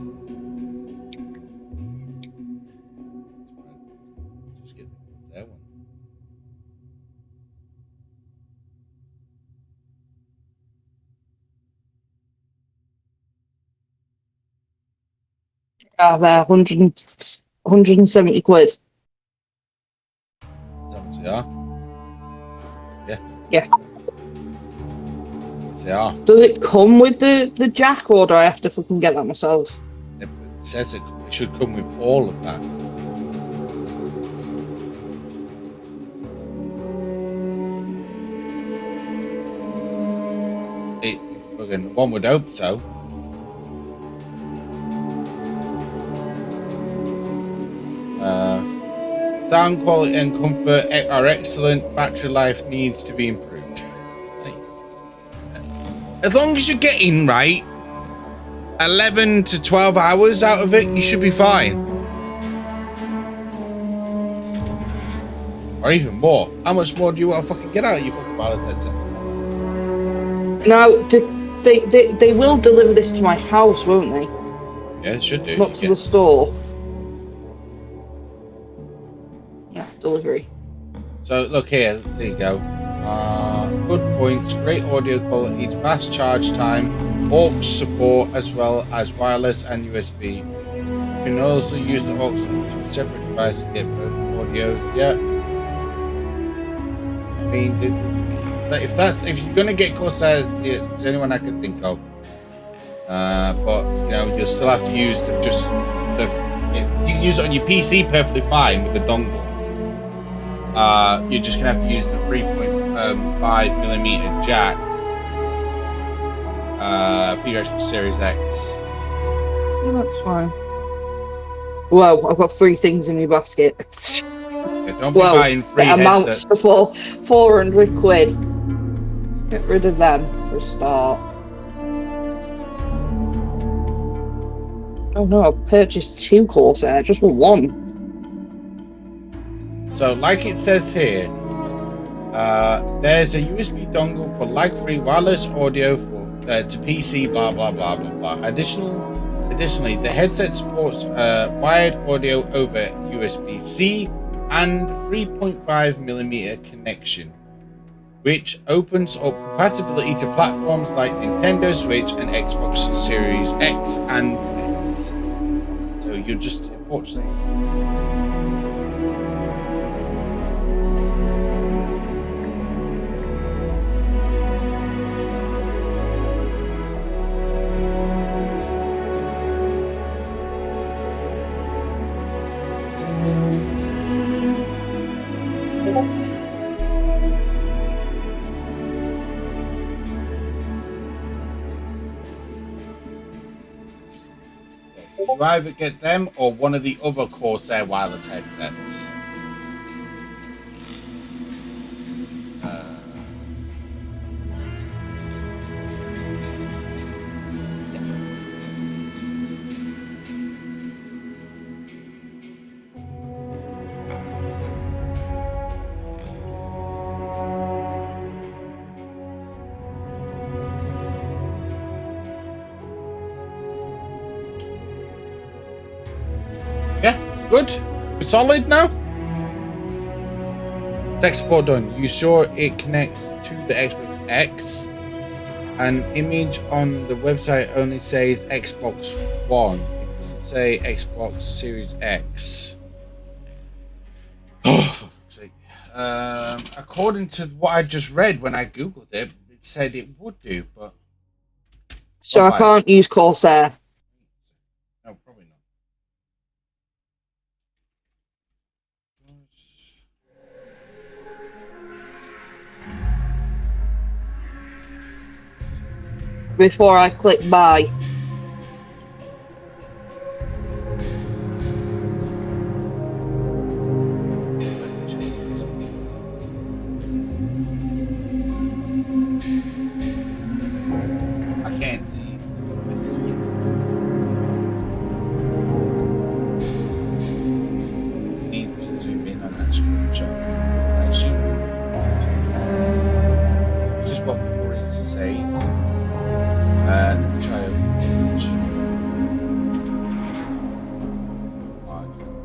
They're 170 quid. Is that what they are? Yeah. Yeah. They are. Does it come with the jack, or do I have to fucking get that myself? It says it should come with all of that. One would hope so. Sound quality and comfort are excellent. Battery life needs to be improved. As long as you're getting, 11 to 12 hours out of it, you should be fine. Or even more. How much more do you want to fucking get out of your fucking wireless headset? Now, they will deliver this to my house, won't they? Yeah, it should do. Not to the store. Yeah, delivery. So look here, there you go. Good points, great audio quality, fast charge time, aux support as well as wireless and USB. You can also use the aux to a separate device to get both audios. Yeah. I mean, if you're gonna get Corsair, it's the only one I can think of. But you know, you'll still have to use you can use it on your PC perfectly fine with the dongle. You're just gonna have to use the 3.5mm jack for your Xbox Series X. Yeah, that's fine. Well, I've got 3 things in my basket. Don't be buying free the amounts headsets. for 400 quid. Get rid of them for a start. Oh no, I've purchased 2 Corsair, just for 1. So, like it says here, there's a USB dongle for lag-free wireless audio for to PC, blah blah blah blah blah. Additionally, the headset supports wired audio over USB-C and 3.5mm connection, which opens up compatibility to platforms like Nintendo Switch and Xbox Series X and S. So you're just unfortunately. You either get them or one of the other Corsair wireless headsets. Yeah, good. We're solid now. Tech support done. You sure it connects to the Xbox X? An image on the website only says Xbox One. It doesn't say Xbox Series X. Oh, for fuck's sake. According to what I just read when I googled it, it said it would do, but So I can't use Corsair. no, probably not. Before I click buy. I can't see. Need to zoom in on that screenshot. I assume. This is what Corey says. Let me try a image.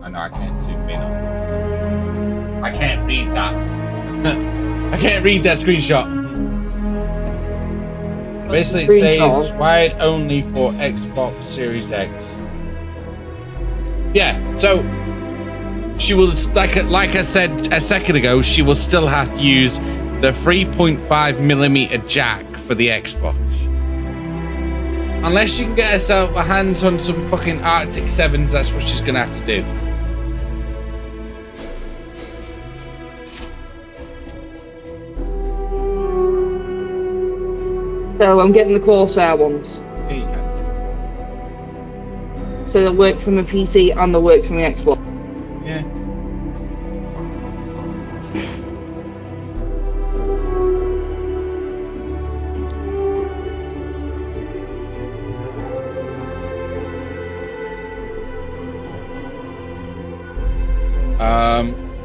I know I can't zoom in on. I can't read that. I can't read that screenshot. Basically, it says wired only for Xbox Series X. Yeah, so she will, like I said a second ago, she will still have to use the 3.5mm jack for the Xbox. Unless she can get herself her hands on some fucking Arctic 7s, that's what she's gonna have to do. So I'm getting the Corsair ones. There you go. So they'll work from a PC and they'll work from the Xbox. Yeah.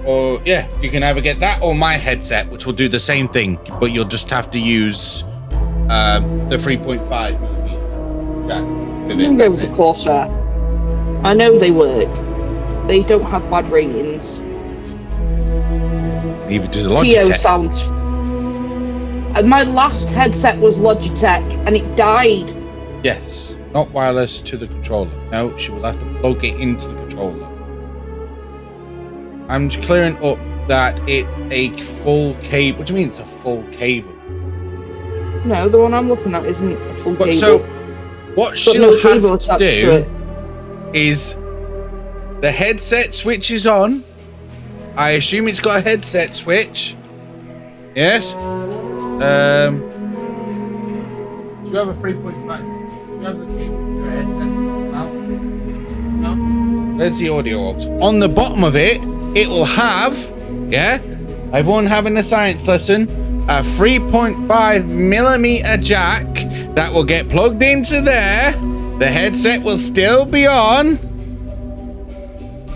Or yeah, you can either get that or my headset, which will do the same thing, but you'll just have to use the 3.5mm jack. I'm gonna go with the Corsair. I know they work. They don't have bad ratings. Even to the Tio Logitech. sounds. And my last headset was Logitech, and it died. Yes, not wireless to the controller. No, she will have to plug it into the controller. I'm just clearing up that it's a full cable. What do you mean it's a full cable? No, the one I'm looking at isn't a full cable. So, what she'll have to do is the headset switch is on. I assume it's got a headset switch. Yes. Do you have a 3.5? Do you have the cable for your headset? No. No. There's the audio out. On the bottom of it, it will have, yeah, everyone having a science lesson, a 3.5mm jack that will get plugged into there. The headset will still be on.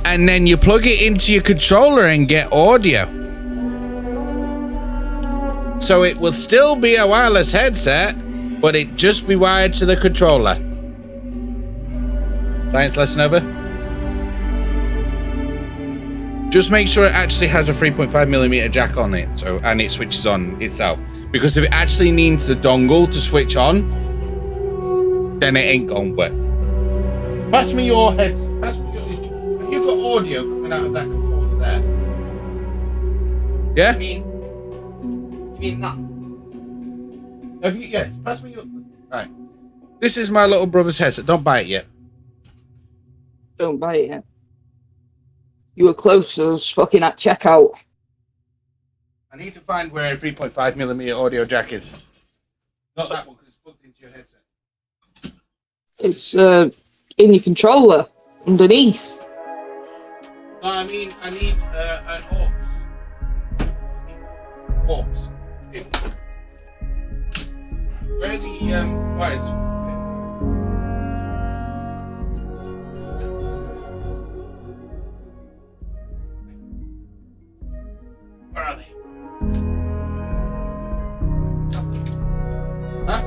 And then you plug it into your controller and get audio. So it will still be a wireless headset, but it just be wired to the controller. Science lesson over. Just make sure it actually has a 3.5mm jack on it, so and it switches on itself. Because if it actually needs the dongle to switch on, then it ain't gonna work. Pass me your heads. Pass me your. You've got audio coming out of that controller there. Yeah. You mean that? Have you? Yeah. Pass me your. Right. This is my little brother's headset. Don't buy it yet. Don't buy it yet. You were close to us fucking at checkout. I need to find where a 3.5mm audio jack is. Not that one, because it's plugged into your headset. It's in your controller, underneath. No, I mean, I need an aux. Where are the wires? Where are they? Huh?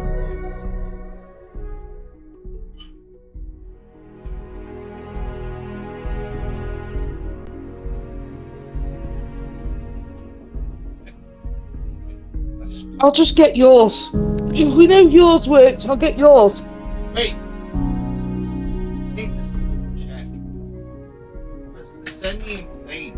I'll just get yours. If we know yours works, I'll get yours. Wait. Check. That's gonna send me insane.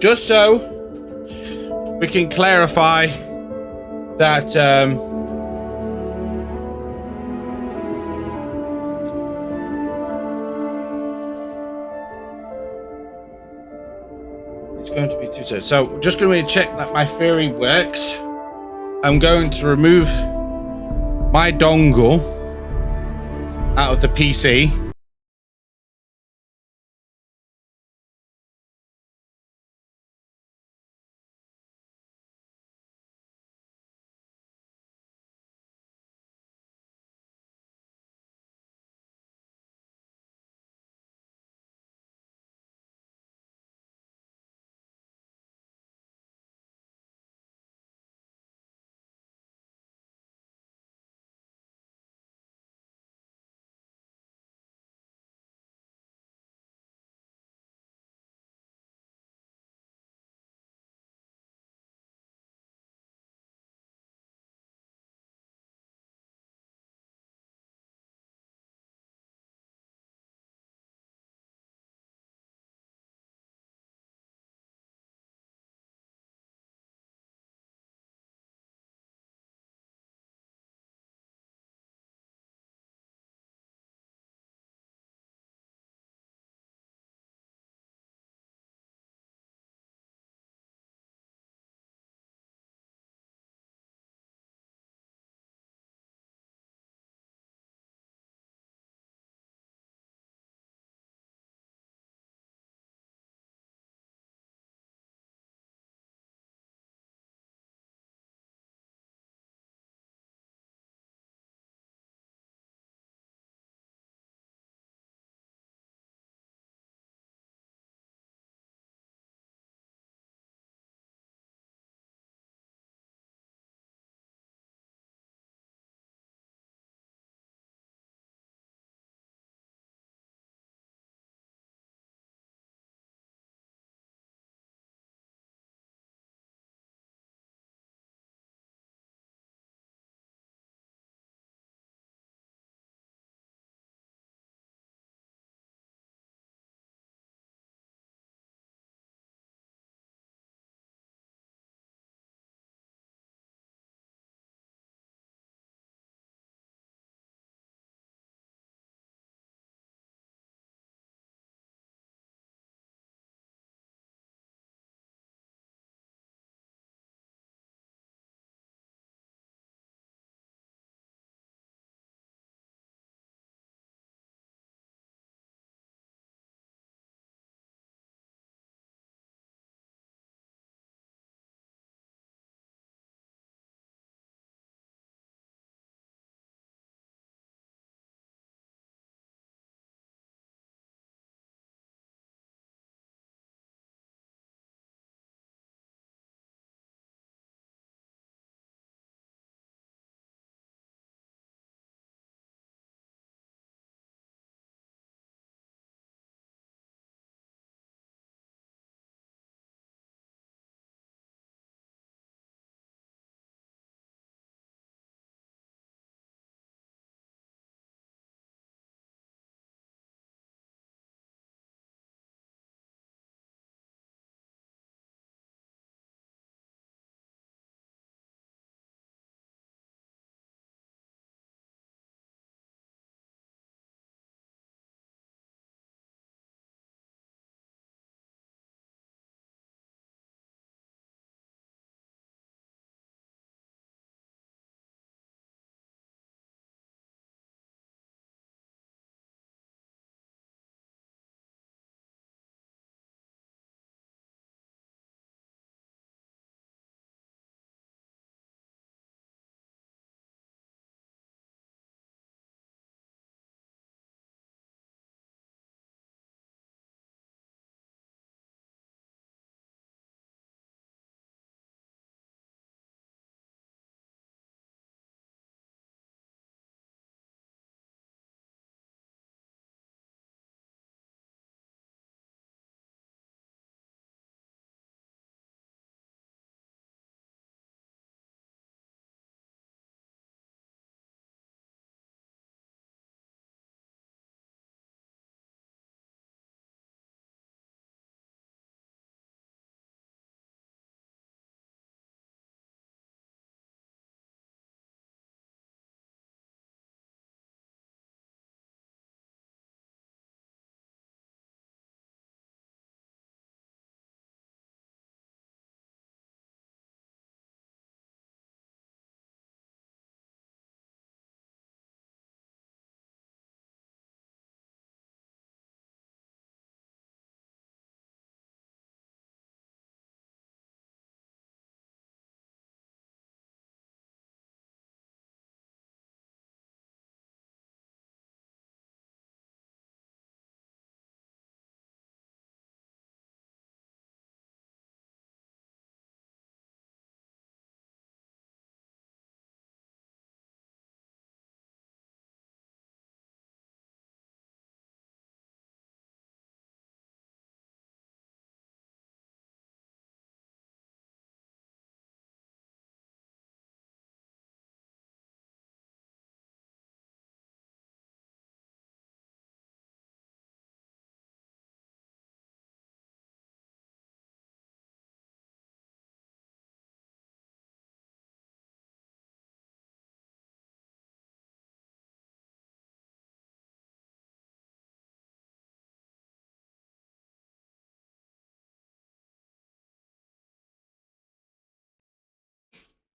Just so we can clarify that it's going to be 2 seconds. So just going to check that my theory works. I'm going to remove my dongle out of the PC.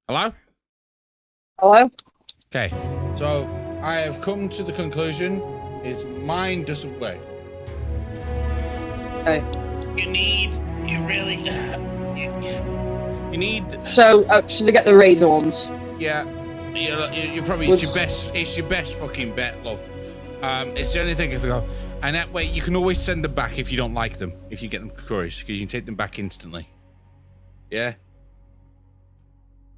Hello? Hello? Okay, so I have come to the conclusion is mine doesn't work. Okay. You need. So, should I get the razor ones? Yeah, you probably it's your best fucking bet, love. It's the only thing if you go, and that way you can always send them back if you don't like them. If you get them curious, because you can take them back instantly. Yeah.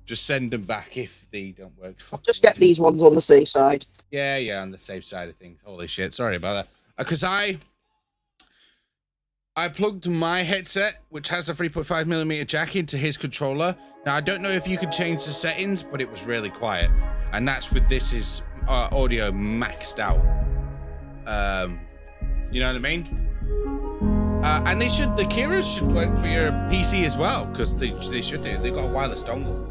Just send them back if they don't work. I'll just get these ones on the safe side. Yeah, on the safe side of things. Holy shit, sorry about that. Because I plugged my headset, which has a 3.5mm jack, into his controller. Now, I don't know if you could change the settings, but it was really quiet. And that's with this is audio maxed out. You know what I mean? And the Kiras should work for your PC as well, because they should do. They've got a wireless dongle.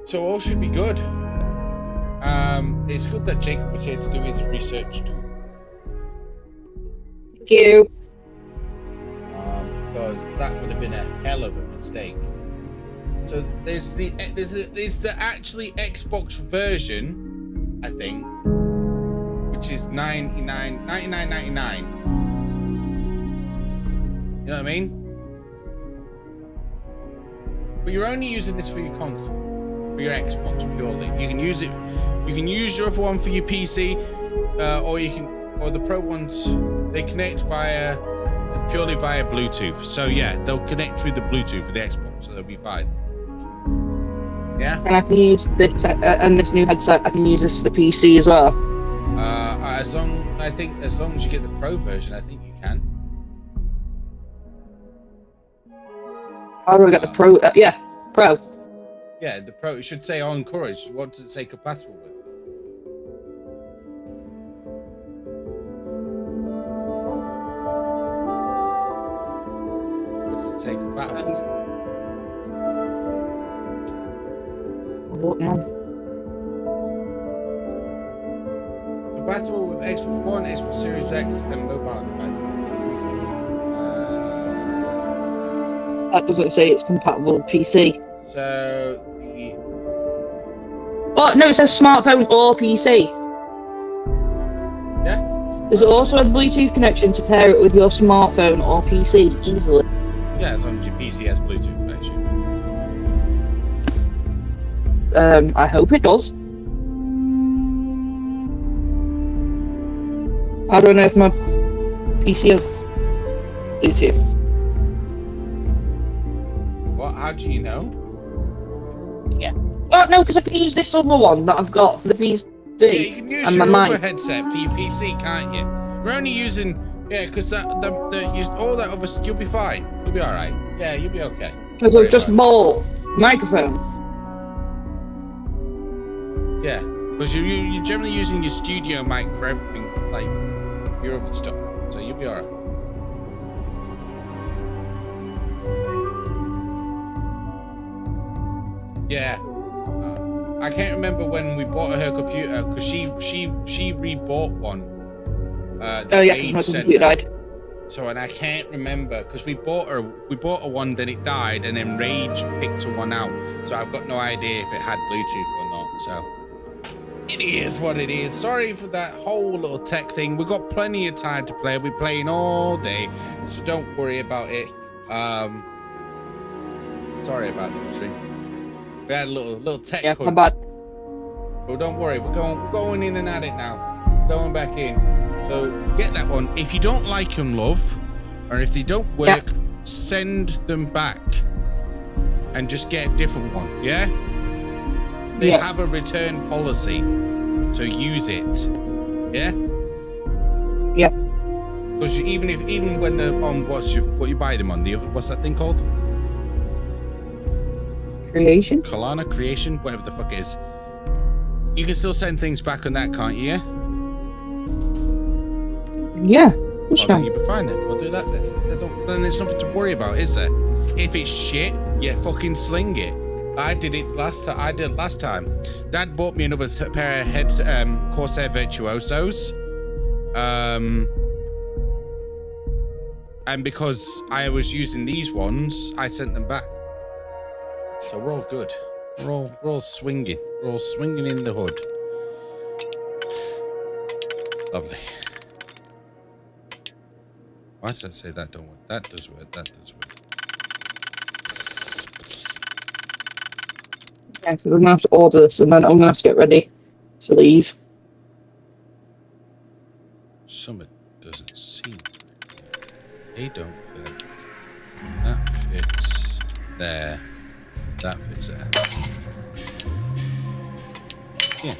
So all should be good. It's good that Jacob was here to do his research too. Thank you. Because that would have been a hell of a mistake. So there's the actually Xbox version, I think, which is $99.99. You know what I mean? But you're only using this for your console, for your Xbox purely. You can use it. You can use your other one for your PC, or the Pro ones. They connect purely via Bluetooth. So yeah, they'll connect through the Bluetooth for the Xbox, so they'll be fine. Yeah. And I can use this and this new headset. I can use this for the PC as well. As long as you get the Pro version, I think you can. How do I get the Pro? Yeah, Pro. Yeah, the Pro. It should say on Courage. What does it say compatible with? What does it say compatible with? What now? Compatible with Xbox One, Xbox Series X, and mobile devices. That doesn't say it's compatible with PC. So Oh no, it says smartphone or PC. Yeah. There's also a Bluetooth connection to pair it with your smartphone or PC easily. Yeah, as long as your PC has Bluetooth connection. I hope it does. I don't know if my PC has Bluetooth. What? How do you know? Yeah. Oh no, because I can use this other one that I've got for the PC. Yeah, you can use your other headset for your PC, can't you? We're only using because all that other you'll be fine. You'll be all right. Yeah, you'll be okay. Because I've just bought microphone. Yeah, because you're generally using your studio mic for everything, like your other stuff. So you'll be all right. Yeah. I can't remember when we bought her computer because she rebought one. Oh yeah, because my computer died. So and I can't remember because we bought her one, then it died, and then Rage picked her one out. So I've got no idea if it had Bluetooth or not. So it is what it is. Sorry for that whole little tech thing. We've got plenty of time to play. We're playing all day, so don't worry about it. Sorry about that, stream. We had a little tech. Yeah, my bad. Well, don't worry. We're going in and at it now. Going back in. So get that one. If you don't like them, love, or if they don't work, send them back and just get a different one. Yeah. They have a return policy, so use it. Yeah. Yeah. Because even when they're on what you buy them on, what's that thing called? Creation? Colonies, Creation, whatever the fuck it is. You can still send things back on that, can't you? Yeah. Then you'll be fine then. We'll do that then. Then there's nothing to worry about, is there? If it's shit, yeah, fucking sling it. I did it last time. Dad bought me another pair of Corsair Virtuosos. And because I was using these ones, I sent them back. So we're all good. We're all swinging. We're all swinging in the hood. Lovely. Why does that say that don't work? That does work. That does work. Okay, so we're gonna have to order this, and then I'm gonna have to get ready to leave. Something doesn't seem to. They don't fit. That fits there. That fits there. Yeah.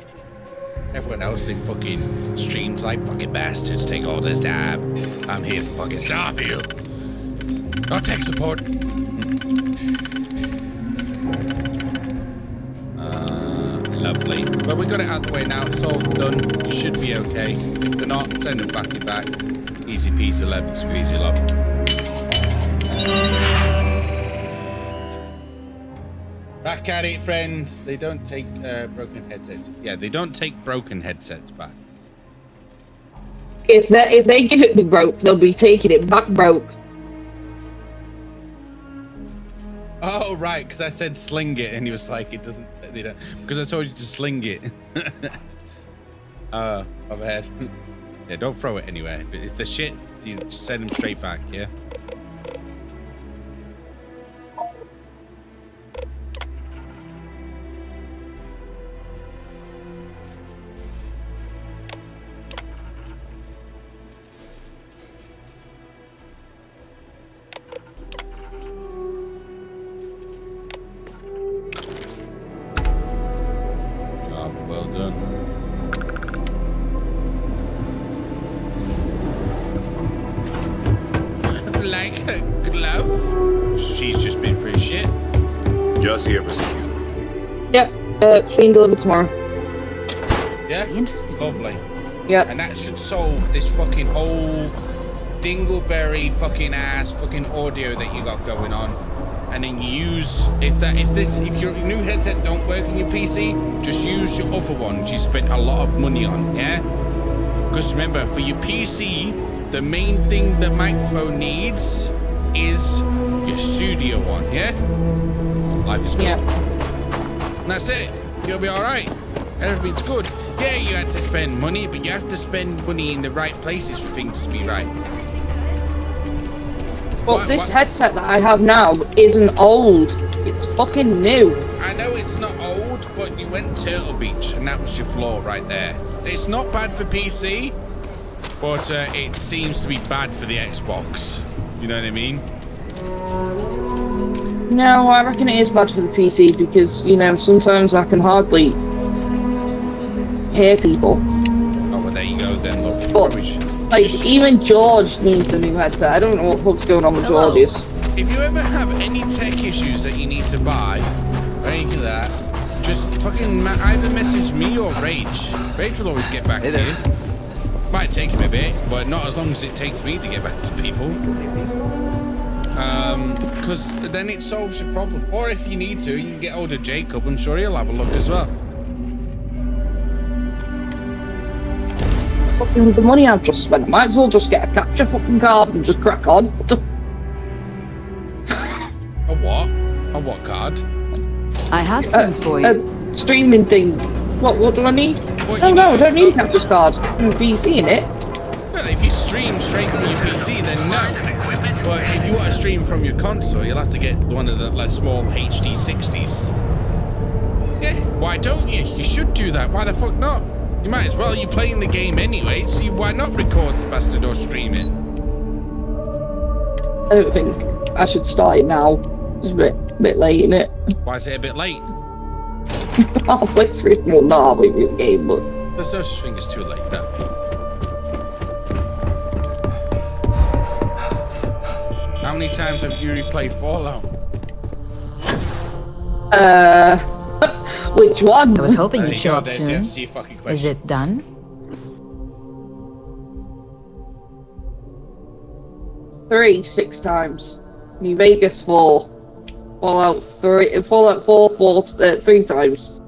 Everyone else in fucking streams like fucking bastards take all this time. I'm here for fucking Starfield. Not tech support. Lovely. But we got it out the way now. It's all done. You should be okay. If they're not, send them back in back. Easy peasy, lemon squeezy, love. Back at it, friends. They don't take broken headsets. Yeah, they don't take broken headsets back. If they give it be broke, they'll be taking it back broke. Oh, right, because I said sling it, and he was like, it doesn't, they don't, because I told you to sling it. Overhead. Yeah, don't throw it anywhere. If the shit, you just send them straight back, yeah? Being delivered tomorrow. Yeah? Interesting. Lovely. Yeah. And that should solve this fucking whole dingleberry fucking ass fucking audio that you got going on. And then you use if your new headset don't work on your PC, just use your other one which you spent a lot of money on, yeah? Because remember, for your PC, the main thing the microphone needs is your studio one, yeah? Life is good. Yeah. And that's it. You'll be all right. Everything's good. Yeah, you had to spend money, but you have to spend money in the right places for things to be right. But this headset that I have now isn't old. It's fucking new. I know it's not old, but you went Turtle Beach, and that was your flaw right there. It's not bad for PC, but it seems to be bad for the Xbox. You know what I mean? No, I reckon it is bad for the PC because, you know, sometimes I can hardly hear people. Oh, well, there you go then, love. But, like, even George needs a new headset. I don't know what the fuck's going on with George's. If you ever have any tech issues that you need to buy, or anything like that, just fucking either message me or Rage. Rage will always get back to you. Might take him a bit, but not as long as it takes me to get back to people. Because then it solves your problem. Or if you need to, you can get hold of Jacob. I'm sure he'll have a look as well. Fucking with the money I've just spent, might as well just get a capture fucking card and just crack on. A what? A what card? I have things for you. A streaming thing. What do I need? No, I don't need a capture card. I'm PC in it. Well, if you stream straight from your PC, then no. But if you want to stream from your console, you'll have to get one of the small HD 60s. Yeah, why don't you? You should do that. Why the fuck not? You might as well. You're playing the game anyway, so why not record the bastard or stream it? I don't think I should start it now. It's a bit late, isn't it? Why is it a bit late? Halfway through, well, not halfway through the game, but... There's no such thing as too late, no. How many times have you replayed Fallout? Which one? I was hoping you'd show up soon. Is it done? Six times. New Vegas 4. Fallout 3. Fallout 4 3 times.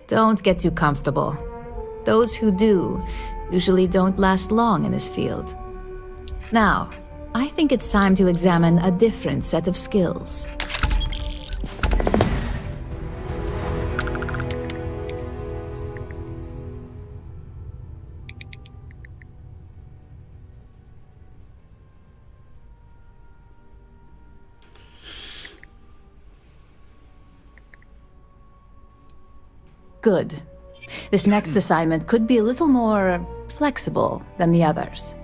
Don't get too comfortable. Those who do usually don't last long in this field. Now, I think it's time to examine a different set of skills. Good. This next assignment could be a little more flexible than the others.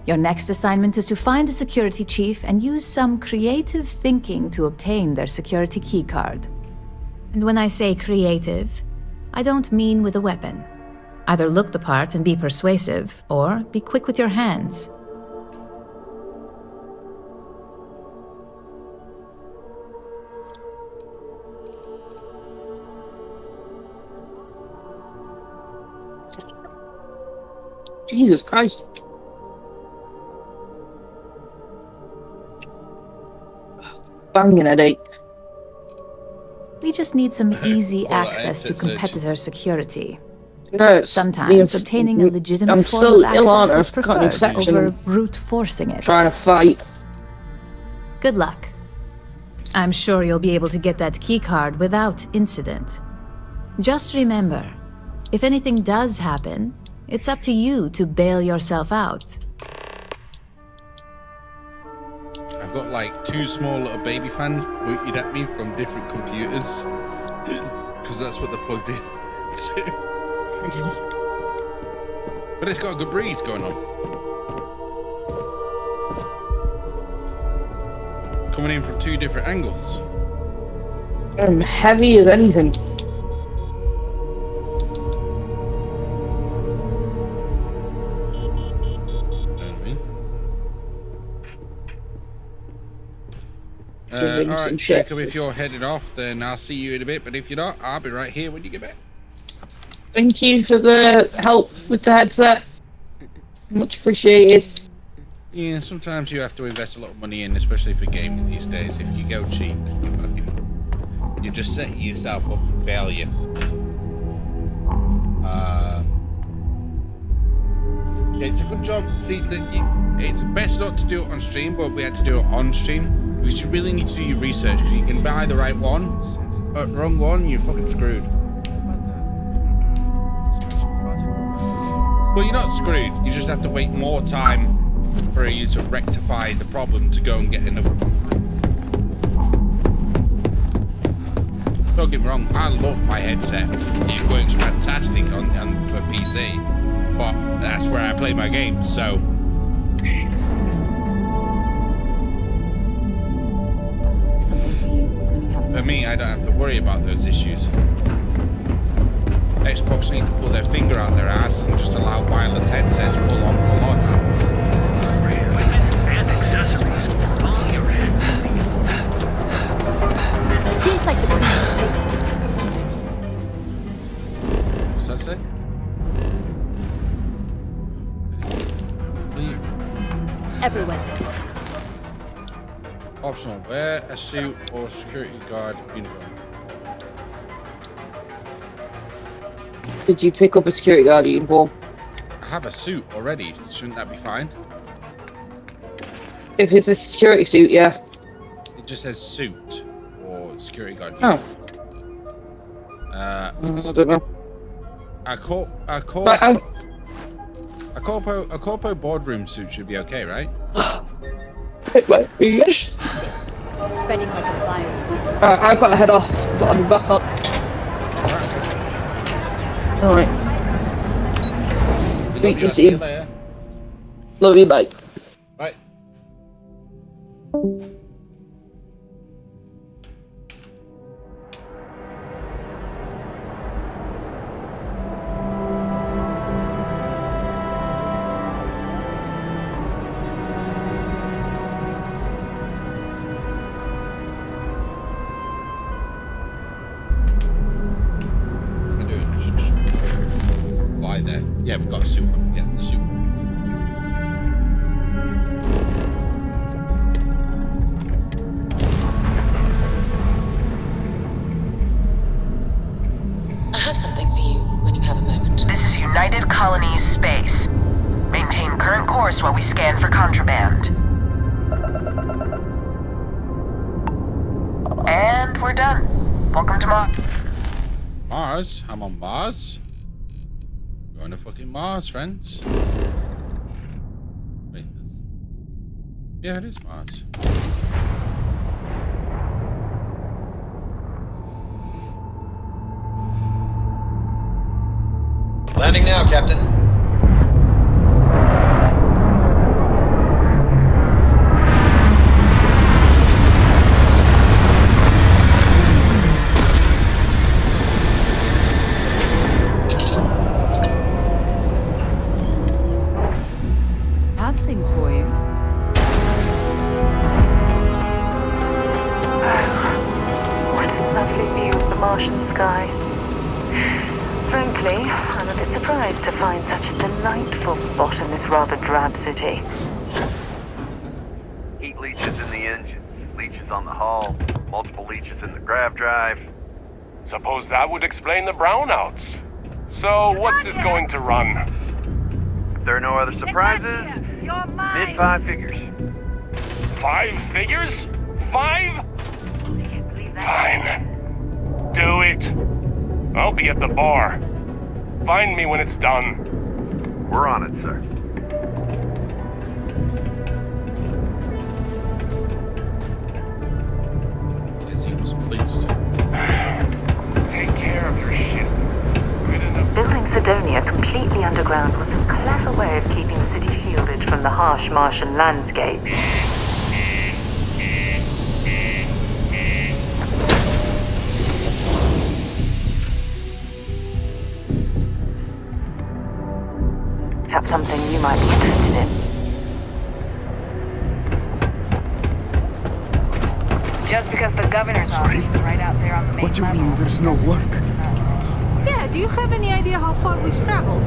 Your next assignment is to find the security chief and use some creative thinking to obtain their security keycard. And when I say creative, I don't mean with a weapon. Either look the part and be persuasive, or be quick with your hands. Jesus Christ. Banging headache. We just need some easy access to competitor security. No, sometimes obtaining a legitimate form of access is preferred over brute forcing it. Trying to fight. Good luck. I'm sure you'll be able to get that keycard without incident. Just remember, if anything does happen, it's up to you to bail yourself out. I've got like 2 small little baby fans pointed at me from different computers because that's what they're plugged in to. But it's got a good breeze going on. Coming in from 2 different angles. Heavy as anything. Alright, Jacob, if you're headed off, then I'll see you in a bit, but if you're not, I'll be right here when you get back. Thank you for the help with the headset. Much appreciated. Yeah, sometimes you have to invest a lot of money in, especially for gaming these days. If you go cheap, you're just setting yourself up for failure. Yeah, it's a good job. See, it's best not to do it on stream, but we had to do it on stream. Because you really need to do your research, because you can buy the right one, but wrong one, you're fucking screwed. Well, you're not screwed. You just have to wait more time for you to rectify the problem to go and get another one. Don't get me wrong, I love my headset. It works fantastic on for PC, but that's where I play my games, so. For me, I don't have to worry about those issues. Xbox need to pull their finger out their ass and just allow wireless headsets full on. Seems like the What's that say? everywhere. Optional, wear a suit or security guard uniform. Did you pick up a security guard uniform? I have a suit already. Shouldn't that be fine? If it's a security suit, yeah. It just says suit or security guard uniform. I don't know. A corpo boardroom suit should be okay, right? It might be, yes. Spreading like a virus. I've got to head off, but I'll be back up. Alright. Great to see you. Love you, bye. Bye. Yeah, we've got a suit on. Yeah, the suit. I have something for you when you have a moment. This is United Colonies Space. course while we scan for contraband. And we're done. Welcome to Mars. Mars? I'm on Mars? Going to fucking Mars, friends. Wait. Yeah, it is Mars. Landing now, Captain. Have things for you. Oh, what a lovely view of the Martian sky. Frankly, I'm a bit surprised to find such a delightful spot in this rather drab city. Heat leeches in the engines, leeches on the hull, multiple leeches in the grav drive. Suppose that would explain the brownouts. So, what's this going to run? If there are no other surprises, mid 5 figures. 5 figures? 5? Fine. Do it. I'll be at the bar. Find me when it's done. We're on it, sir. Because he was pleased. Take care of your ship. Building Sidonia completely underground was a clever way of keeping the city shielded from the harsh Martian landscape. Up something you might be interested in. Just because the governor's office is right out there on the main What do you level. mean there's no work? Yeah, do you have any idea how far we've traveled?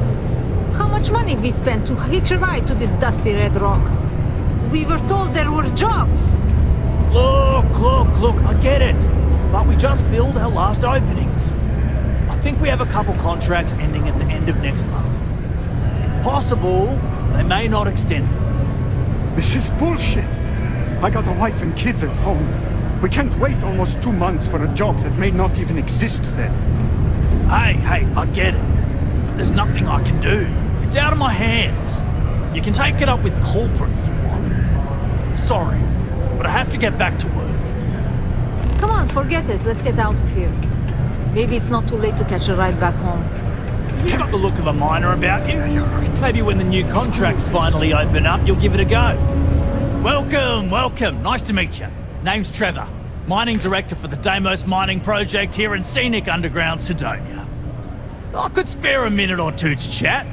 How much money we spent to hitch a ride to this dusty red rock? We were told there were jobs. Look, I get it. But we just filled our last openings. I think we have a couple contracts ending at the end of next month. Possible, they may not extend them. This is bullshit. I got a wife and kids at home. We can't wait almost 2 months for a job that may not even exist then. Hey, I get it. But there's nothing I can do. It's out of my hands. You can take it up with corporate if you want. Sorry, but I have to get back to work. Come on, forget it. Let's get out of here. Maybe it's not too late to catch a ride back home. You got the look of a miner about you. Maybe when the new contracts finally open up, you'll give it a go. Welcome. Nice to meet you. Name's Trevor. Mining director for the Deimos mining project here in scenic underground Sidonia. I could spare a minute or two to chat.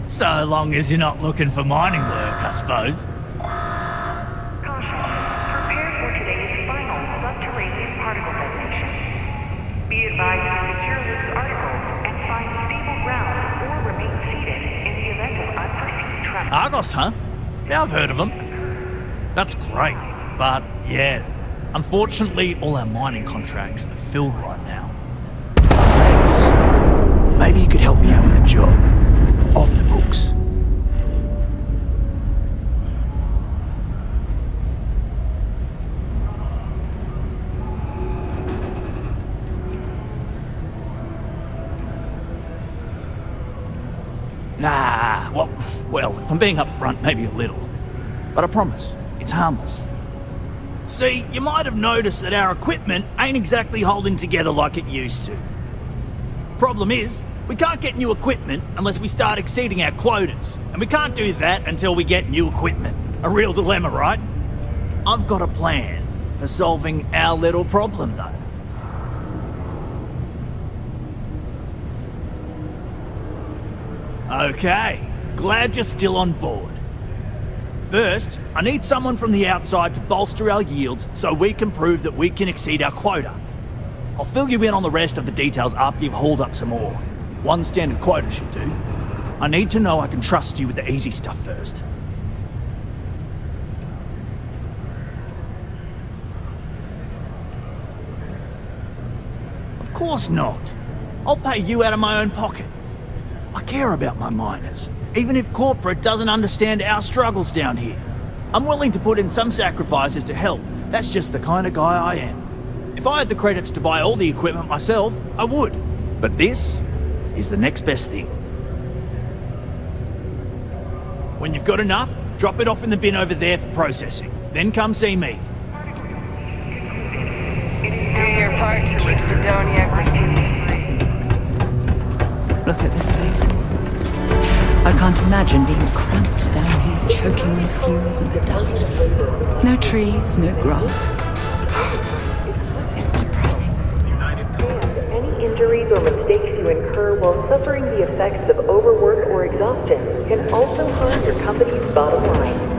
So long as you're not looking for mining work, I suppose. Prepare for today's final subterranean particle detonation. Be advised to secure this article and find stable ground or remain seated in the event of unforeseen tremor. Argos, huh? Yeah, I've heard of them. That's great, but yeah, unfortunately all our mining contracts are filled right now. Unless, maybe you could help me out with a job. Off the books. Nah, well, if I'm being upfront, maybe a little. But I promise, it's harmless. See, you might have noticed that our equipment ain't exactly holding together like it used to. Problem is, we can't get new equipment unless we start exceeding our quotas. And we can't do that until we get new equipment. A real dilemma, right? I've got a plan for solving our little problem, though. Okay, glad you're still on board. First, I need someone from the outside to bolster our yields so we can prove that we can exceed our quota. I'll fill you in on the rest of the details after you've hauled up some ore. One standard quota should do. I need to know I can trust you with the easy stuff first. Of course not. I'll pay you out of my own pocket. I care about my miners. even if corporate doesn't understand our struggles down here. I'm willing to put in some sacrifices to help. That's just the kind of guy I am. If I had the credits to buy all the equipment myself, I would. But this is the next best thing. When you've got enough, drop it off in the bin over there for processing. Then come see me. Do your part to keep Sidonia graffiti-free. Look at this place. I can't imagine being cramped down here, choking on the fumes and the dust. No trees, no grass. It's depressing. Any injuries or mistakes you incur while suffering the effects of overwork or exhaustion can also harm your company's bottom line.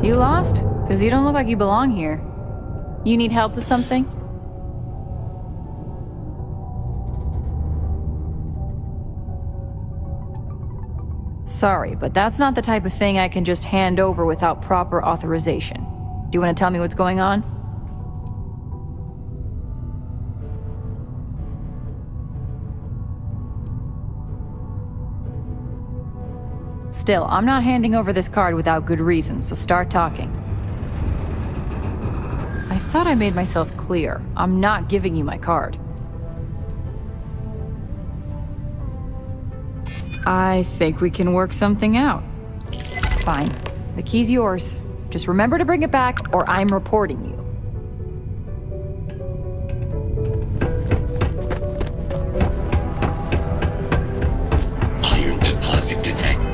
You lost? Because you don't look like you belong here. You need help with something? Sorry, but that's not the type of thing I can just hand over without proper authorization. Do you want to tell me what's going on? Still, I'm not handing over this card without good reason, so start talking. I thought I made myself clear. I'm not giving you my card. I think we can work something out. Fine. The key's yours. Just remember to bring it back, or I'm reporting you. Iron deposit detected.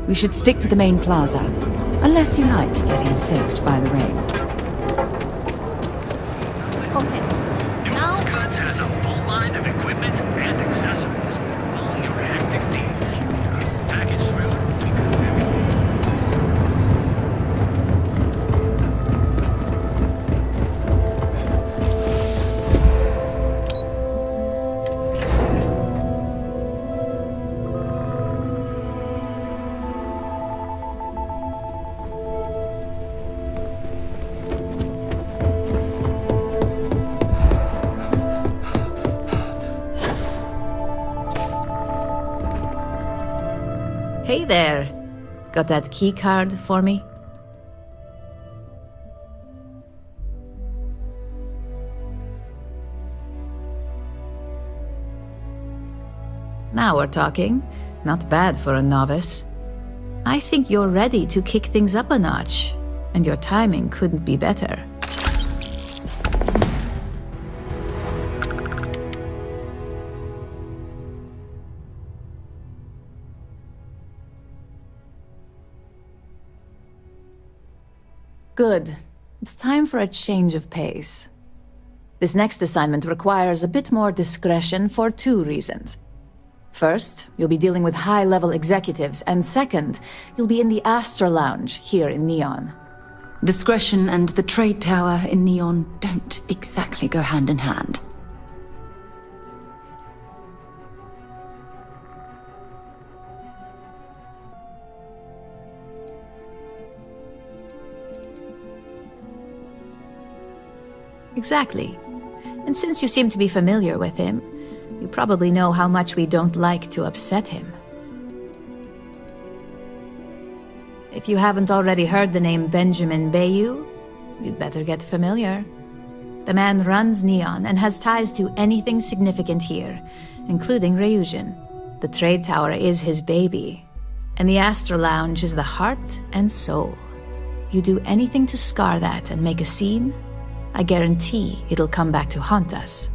We should stick to the main plaza, unless you like getting soaked by the rain. Okay. Now Goods has a full line of equipment and accessories. All your hectic needs. Package through. Hey there. Got that key card for me? Now we're talking. Not bad for a novice. I think you're ready to kick things up a notch, and your timing couldn't be better. Good. It's time for a change of pace. This next assignment requires a bit more discretion for two reasons. First, you'll be dealing with high-level executives, and second, you'll be in the Astra Lounge here in Neon. Discretion and the trade tower in Neon don't exactly go hand in hand. Exactly. And since you seem to be familiar with him, you probably know how much we don't like to upset him. If you haven't already heard the name Benjamin Bayou, you'd better get familiar. The man runs Neon and has ties to anything significant here, including Rayusian. The trade tower is his baby, and the Astra Lounge is the heart and soul. You do anything to scar that and make a scene, I guarantee it'll come back to haunt us.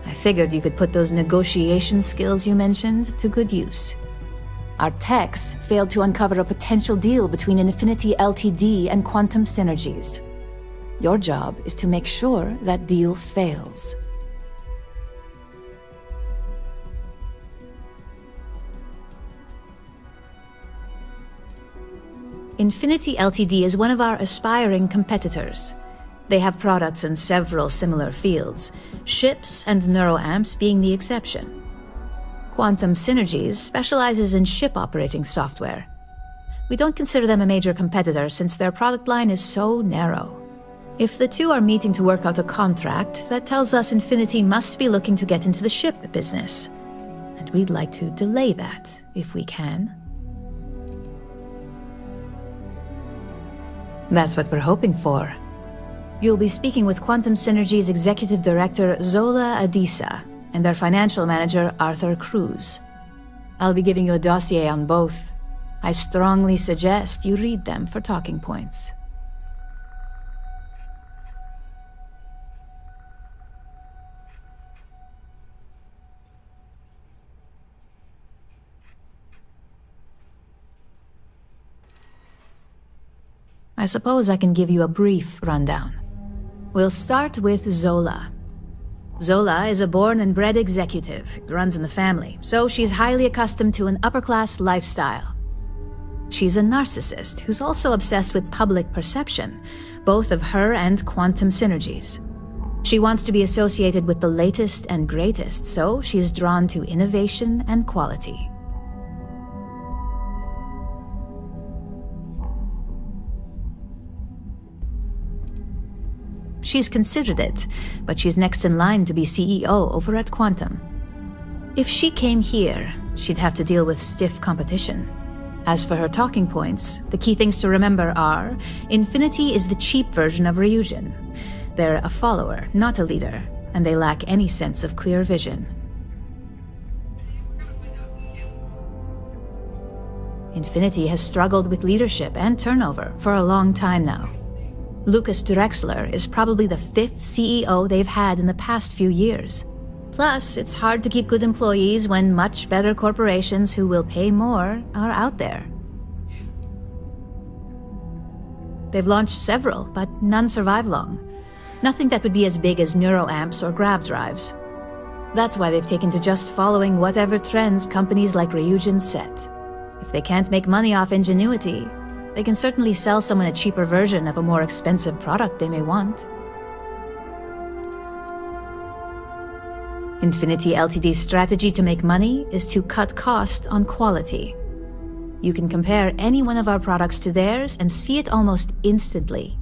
I figured you could put those negotiation skills you mentioned to good use. Our techs failed to uncover a potential deal between Infinity Ltd and Quantum Synergies. Your job is to make sure that deal fails. Infinity Ltd is one of our aspiring competitors. They have products in several similar fields, ships and neuroamps being the exception. Quantum Synergies specializes in ship operating software. We don't consider them a major competitor since their product line is so narrow. If the two are meeting to work out a contract, that tells us Infinity must be looking to get into the ship business. And we'd like to delay that, if we can. That's what we're hoping for. You'll be speaking with Quantum Synergy's Executive Director Zola Adisa and their Financial Manager Arthur Cruz. I'll be giving you a dossier on both. I strongly suggest you read them for talking points. I suppose I can give you a brief rundown. We'll start with Zola. Zola is a born and bred executive, runs in the family, so she's highly accustomed to an upper-class lifestyle. She's a narcissist who's also obsessed with public perception, both of her and Quantum Synergies. She wants to be associated with the latest and greatest, so she's drawn to innovation and quality. She's considered it, but she's next in line to be CEO over at Quantum. If she came here, she'd have to deal with stiff competition. As for her talking points, the key things to remember are, Infinity is the cheap version of Ryujin. They're a follower, not a leader, and they lack any sense of clear vision. Infinity has struggled with leadership and turnover for a long time now. Lucas Drexler is probably the 5th CEO they've had in the past few years. Plus, it's hard to keep good employees when much better corporations who will pay more are out there. They've launched several, but none survive long. Nothing that would be as big as neuroamps or grav drives. That's why they've taken to just following whatever trends companies like Ryujin set. If they can't make money off ingenuity, they can certainly sell someone a cheaper version of a more expensive product they may want. Infinity Ltd's strategy to make money is to cut cost on quality. You can compare any one of our products to theirs and see it almost instantly.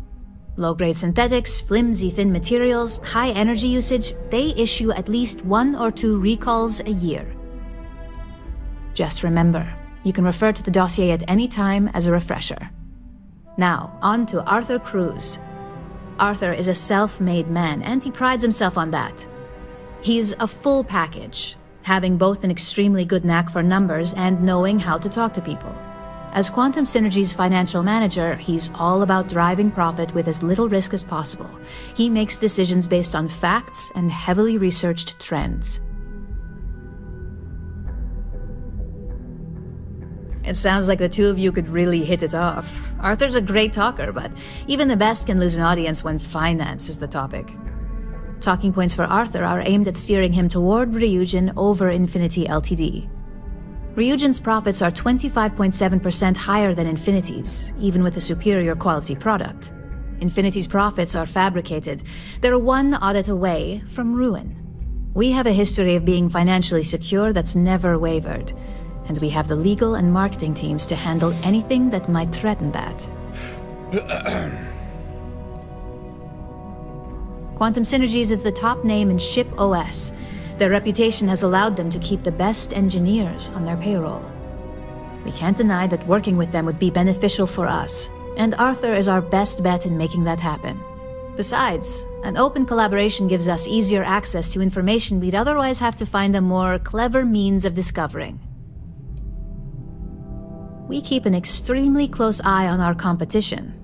Low-grade synthetics, flimsy thin materials, high energy usage, they issue at least 1 or 2 recalls a year. Just remember, you can refer to the dossier at any time as a refresher. Now, on to Arthur Cruz. Arthur is a self-made man, and he prides himself on that. He's a full package, having both an extremely good knack for numbers and knowing how to talk to people. As Quantum Synergy's financial manager, he's all about driving profit with as little risk as possible. He makes decisions based on facts and heavily researched trends. It sounds like the two of you could really hit it off. Arthur's a great talker, but even the best can lose an audience when finance is the topic. Talking points for Arthur are aimed at steering him toward Ryujin over Infinity Ltd. Ryujin's profits are 25.7% higher than Infinity's, even with a superior quality product. Infinity's profits are fabricated. They're one audit away from ruin. We have a history of being financially secure that's never wavered, and we have the legal and marketing teams to handle anything that might threaten that. Quantum Synergies is the top name in ship OS. Their reputation has allowed them to keep the best engineers on their payroll. We can't deny that working with them would be beneficial for us, and Arthur is our best bet in making that happen. Besides, an open collaboration gives us easier access to information we'd otherwise have to find a more clever means of discovering. We keep an extremely close eye on our competition.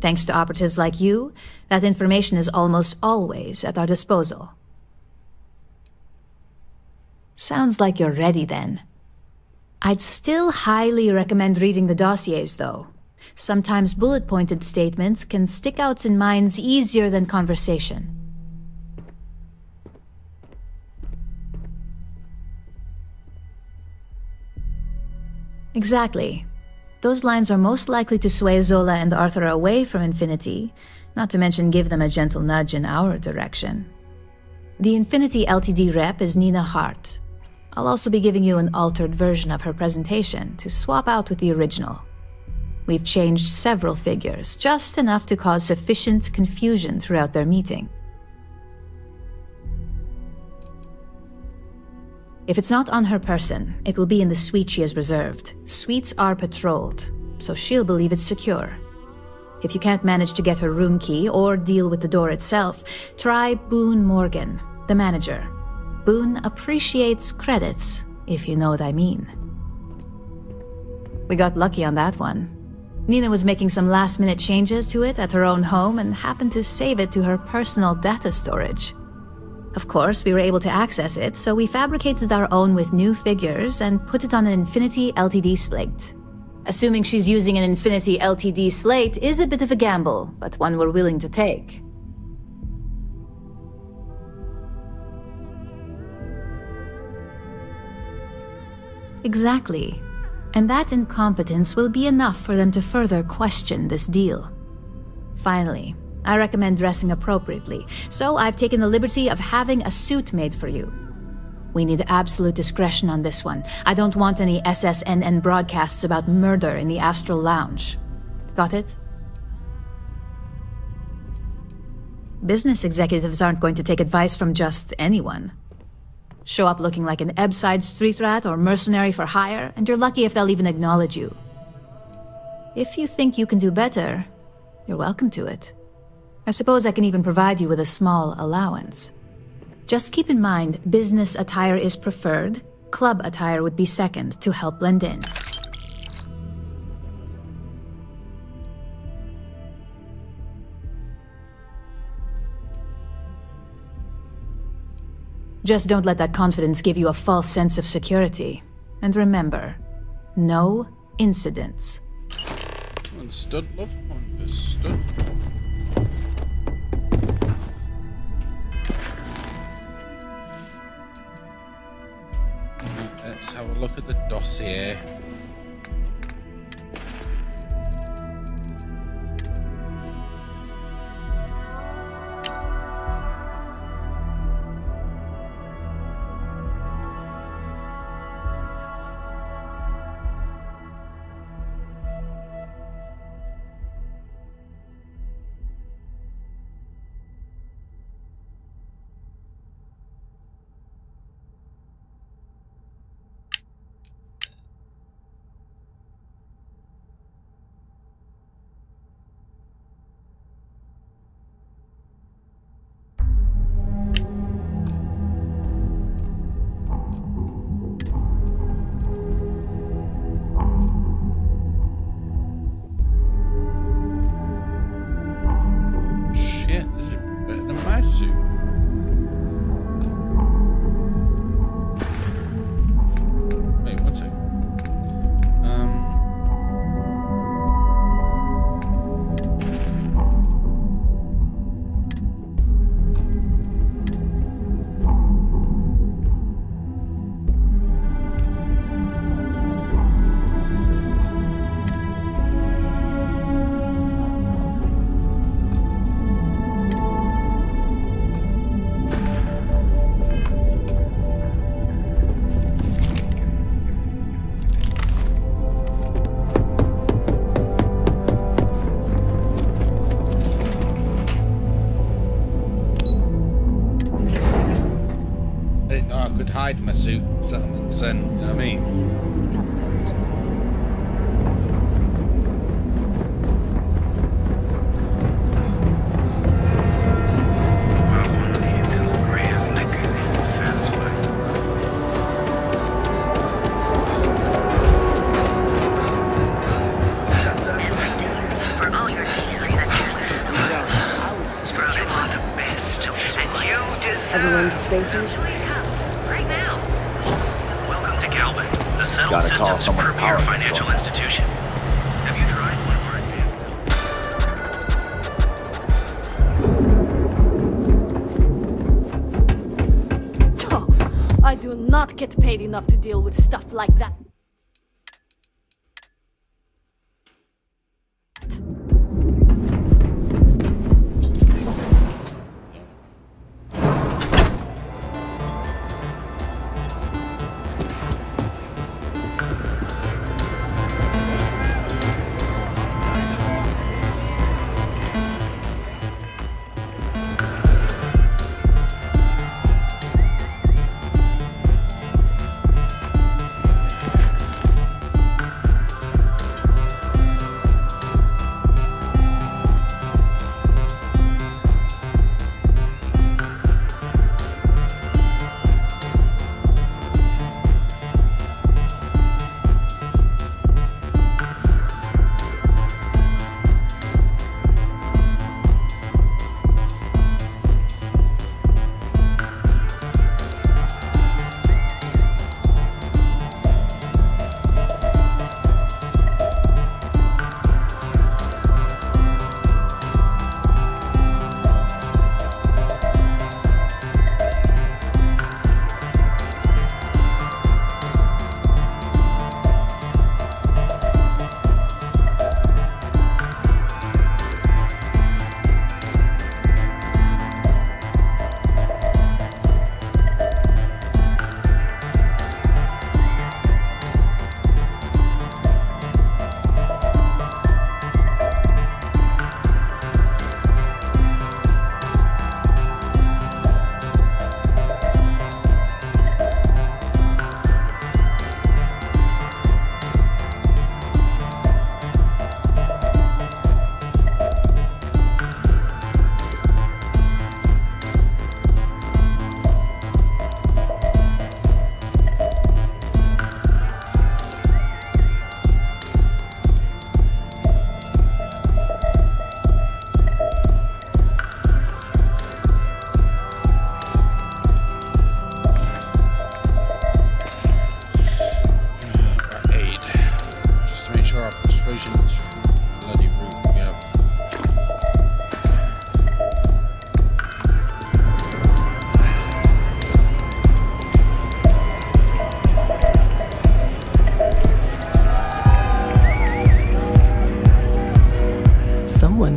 Thanks to operatives like you, that information is almost always at our disposal. Sounds like you're ready then. I'd still highly recommend reading the dossiers, though. Sometimes bullet-pointed statements can stick out in minds easier than conversation. Exactly. Those lines are most likely to sway Zola and Arthur away from Infinity, not to mention give them a gentle nudge in our direction. The Infinity Ltd rep is Nina Hart. I'll also be giving you an altered version of her presentation to swap out with the original. We've changed several figures, just enough to cause sufficient confusion throughout their meeting. If it's not on her person, it will be in the suite she has reserved. Suites are patrolled, so she'll believe it's secure. If you can't manage to get her room key or deal with the door itself, try Boone Morgan, the manager. Boone appreciates credits, if you know what I mean. We got lucky on that one. Nina was making some last-minute changes to it at her own home and happened to save it to her personal data storage. Of course, we were able to access it, so we fabricated our own with new figures and put it on an Infinity Ltd slate. Assuming she's using an Infinity Ltd slate is a bit of a gamble, but one we're willing to take. Exactly. And that incompetence will be enough for them to further question this deal. Finally, I recommend dressing appropriately, so I've taken the liberty of having a suit made for you. We need absolute discretion on this one. I don't want any SSNN broadcasts about murder in the Astral Lounge. Got it? Business executives aren't going to take advice from just anyone. Show up looking like an Ebbside street rat or mercenary for hire, and you're lucky if they'll even acknowledge you. If you think you can do better, you're welcome to it. I suppose I can even provide you with a small allowance. Just keep in mind, business attire is preferred, club attire would be second to help blend in. Just don't let that confidence give you a false sense of security. And remember, no incidents. Understood, love. Understood. Let's have a look at the dossier. Hide my suit in settlements, and you know what I mean? Everyone to spacers? Gotta call someone's power financial institution. Have you tried one of our Oh, I do not get paid enough to deal with stuff like that.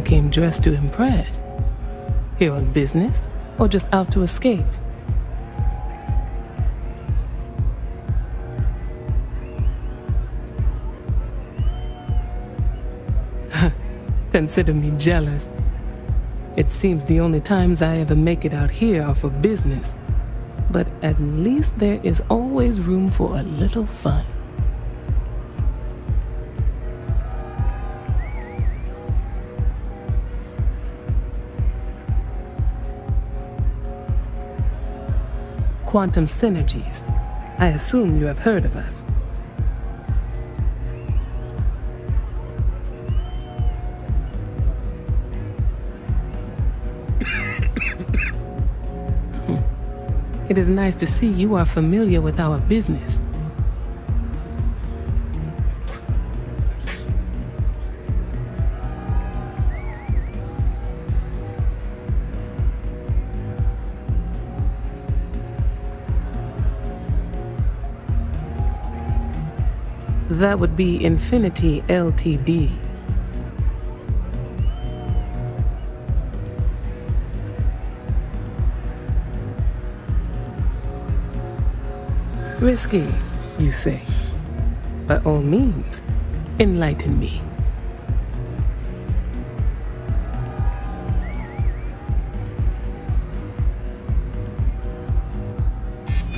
Came dressed to impress. Here on business or just out to escape? Consider me jealous. It seems the only times I ever make it out here are for business. But at least there is always room for a little fun. Quantum Synergies. I assume you have heard of us. It is nice to see you are familiar with our business. That would be Infinity Ltd. Risky, you say? By all means, enlighten me.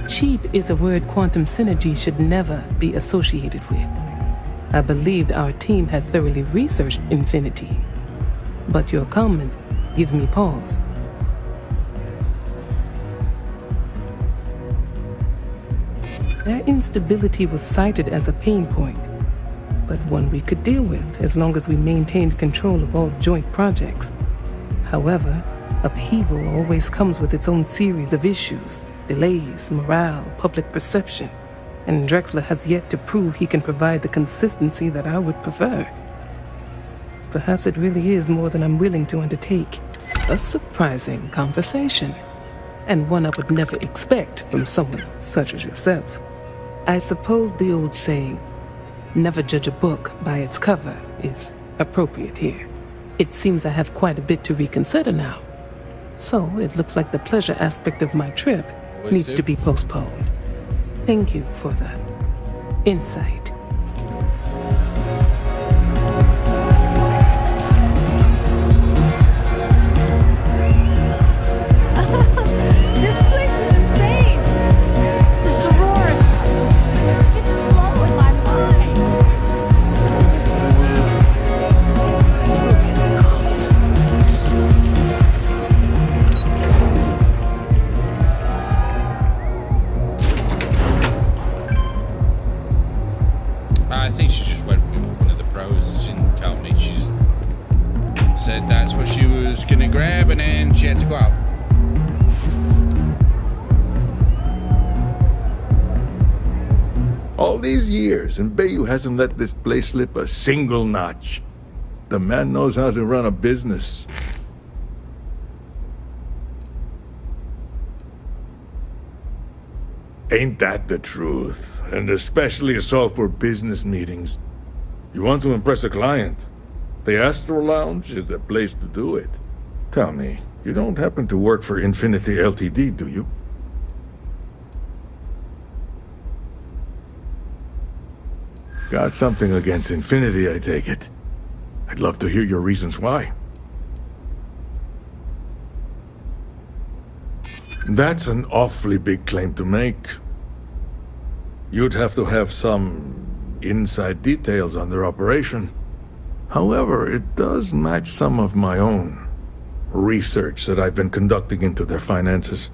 Cheap is a word Quantum Synergy should never be associated with. I believed our team had thoroughly researched Infinity, but your comment gives me pause. Their instability was cited as a pain point, but one we could deal with as long as we maintained control of all joint projects. However, upheaval always comes with its own series of issues, delays, morale, public perception, and Drexler has yet to prove he can provide the consistency that I would prefer. Perhaps it really is more than I'm willing to undertake. A surprising conversation, and one I would never expect from someone such as yourself. I suppose the old saying, never judge a book by its cover, is appropriate here. It seems I have quite a bit to reconsider now. So it looks like the pleasure aspect of my trip needs to be postponed. Thank you for the insight. This place is insane! This Aurora stuff, it's blowing my mind! I think she just went with one of the pros. She didn't tell me. She just said that's what she was gonna grab, and then she had to go out. All these years, and Bayou hasn't let this place slip a single notch. The man knows how to run a business. Ain't that the truth? And especially so for business meetings. You want to impress a client? The Astro Lounge is the place to do it. Tell me, you don't happen to work for Infinity Ltd, do you? Got something against Infinity, I take it. I'd love to hear your reasons why. That's an awfully big claim to make. You'd have to have some inside details on their operation. However, it does match some of my own research that I've been conducting into their finances.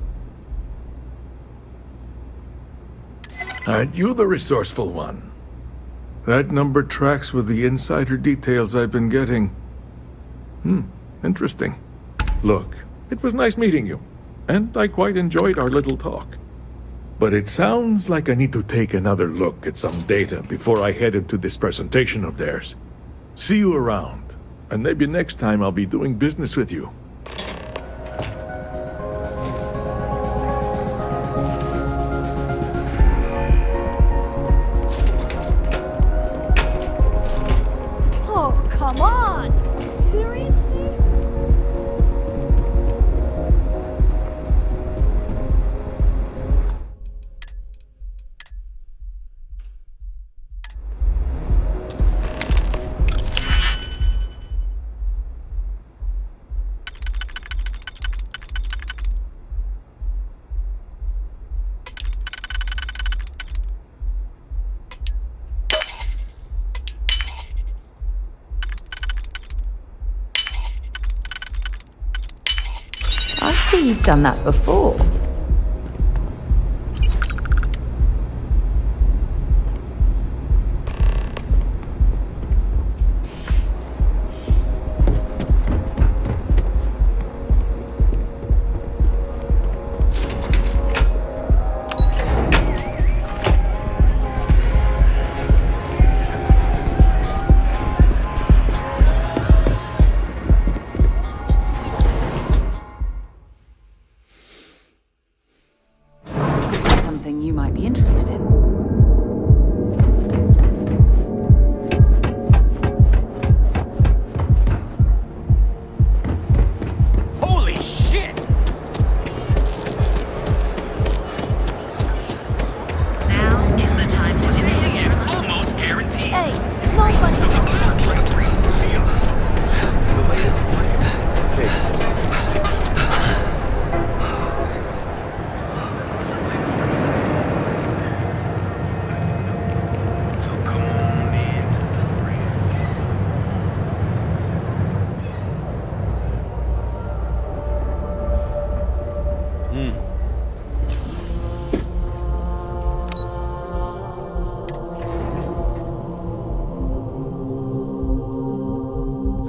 Aren't you the resourceful one? That number tracks with the insider details I've been getting. Interesting. Look, it was nice meeting you, and I quite enjoyed our little talk. But it sounds like I need to take another look at some data before I head into this presentation of theirs. See you around, and maybe next time I'll be doing business with you. Oh, come on! Seriously? I see you've done that before. You might be interested in. Holy shit! Now is the time to take almost guaranteed. Hey, nobody's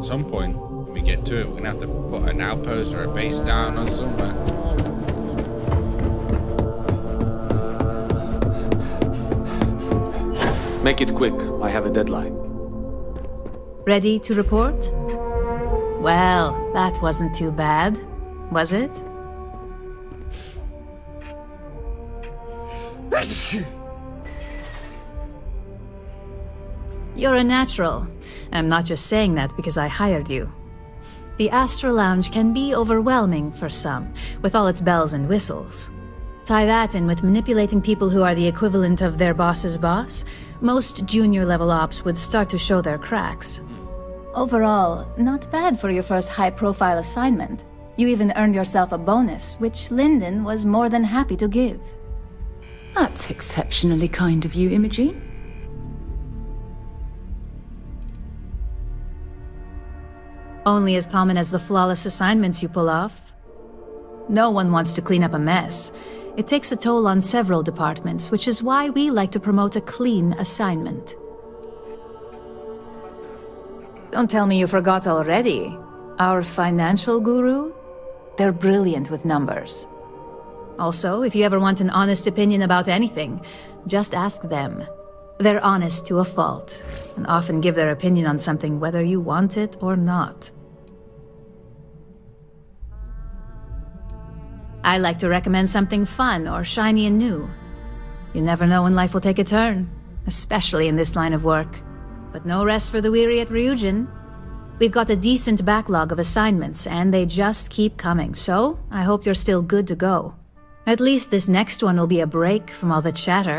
At some point, when we get to it, we're gonna have to put an outpost or a base down on somewhere. Make it quick. I have a deadline. Ready to report? Well, that wasn't too bad, was it? You're a natural. I'm not just saying that because I hired you. The Astra Lounge can be overwhelming for some, with all its bells and whistles. Tie that in with manipulating people who are the equivalent of their boss's boss, most junior-level ops would start to show their cracks. Overall, not bad for your first high-profile assignment. You even earned yourself a bonus, which Lyndon was more than happy to give. That's exceptionally kind of you, Imogen. Only as common as the flawless assignments you pull off. No one wants to clean up a mess. It takes a toll on several departments, which is why we like to promote a clean assignment. Don't tell me you forgot already. Our financial guru? They're brilliant with numbers. Also, if you ever want an honest opinion about anything, just ask them. They're honest to a fault, and often give their opinion on something whether you want it or not. I like to recommend something fun or shiny and new. You never know when life will take a turn, especially in this line of work. But no rest for the weary at Ryujin. We've got a decent backlog of assignments, and they just keep coming, so I hope you're still good to go. At least this next one will be a break from all the chatter.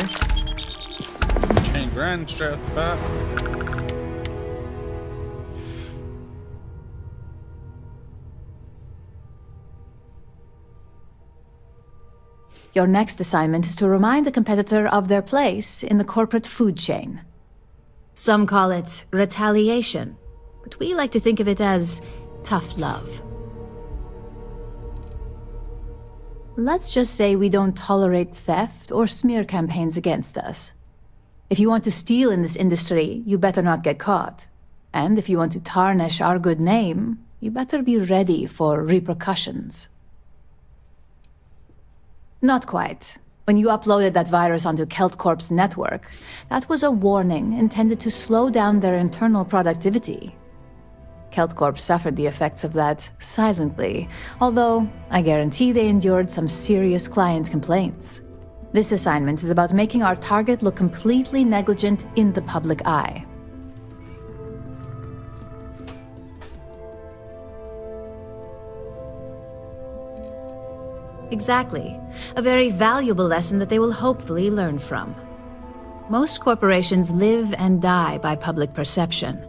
10 grand straight off the bat. Your next assignment is to remind the competitor of their place in the corporate food chain. Some call it retaliation, but we like to think of it as tough love. Let's just say we don't tolerate theft or smear campaigns against us. If you want to steal in this industry, you better not get caught. And if you want to tarnish our good name, you better be ready for repercussions. Not quite. When you uploaded that virus onto KeltCorp's network, that was a warning intended to slow down their internal productivity. KeltCorp suffered the effects of that silently, although I guarantee they endured some serious client complaints. This assignment is about making our target look completely negligent in the public eye. Exactly. A very valuable lesson that they will hopefully learn from. Most corporations live and die by public perception.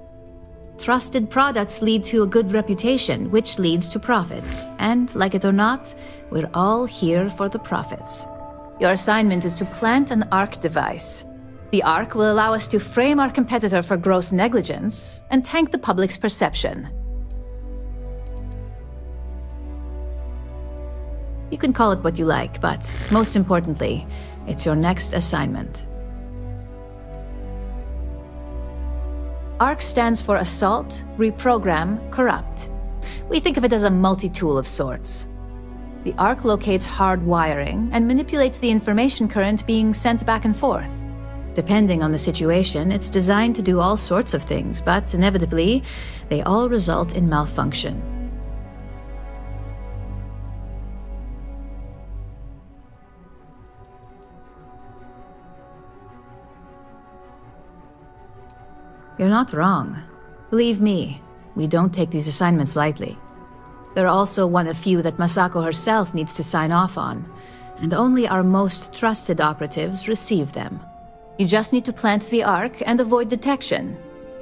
Trusted products lead to a good reputation, which leads to profits. And, like it or not, we're all here for the profits. Your assignment is to plant an ARC device. The ARC will allow us to frame our competitor for gross negligence and tank the public's perception. You can call it what you like, but most importantly, it's your next assignment. ARC stands for Assault, Reprogram, Corrupt. We think of it as a multi-tool of sorts. The ARC locates hard wiring and manipulates the information current being sent back and forth. Depending on the situation, it's designed to do all sorts of things, but inevitably, they all result in malfunction. You're not wrong. Believe me, we don't take these assignments lightly. They're also one of few that Masako herself needs to sign off on, and only our most trusted operatives receive them. You just need to plant the ARC and avoid detection.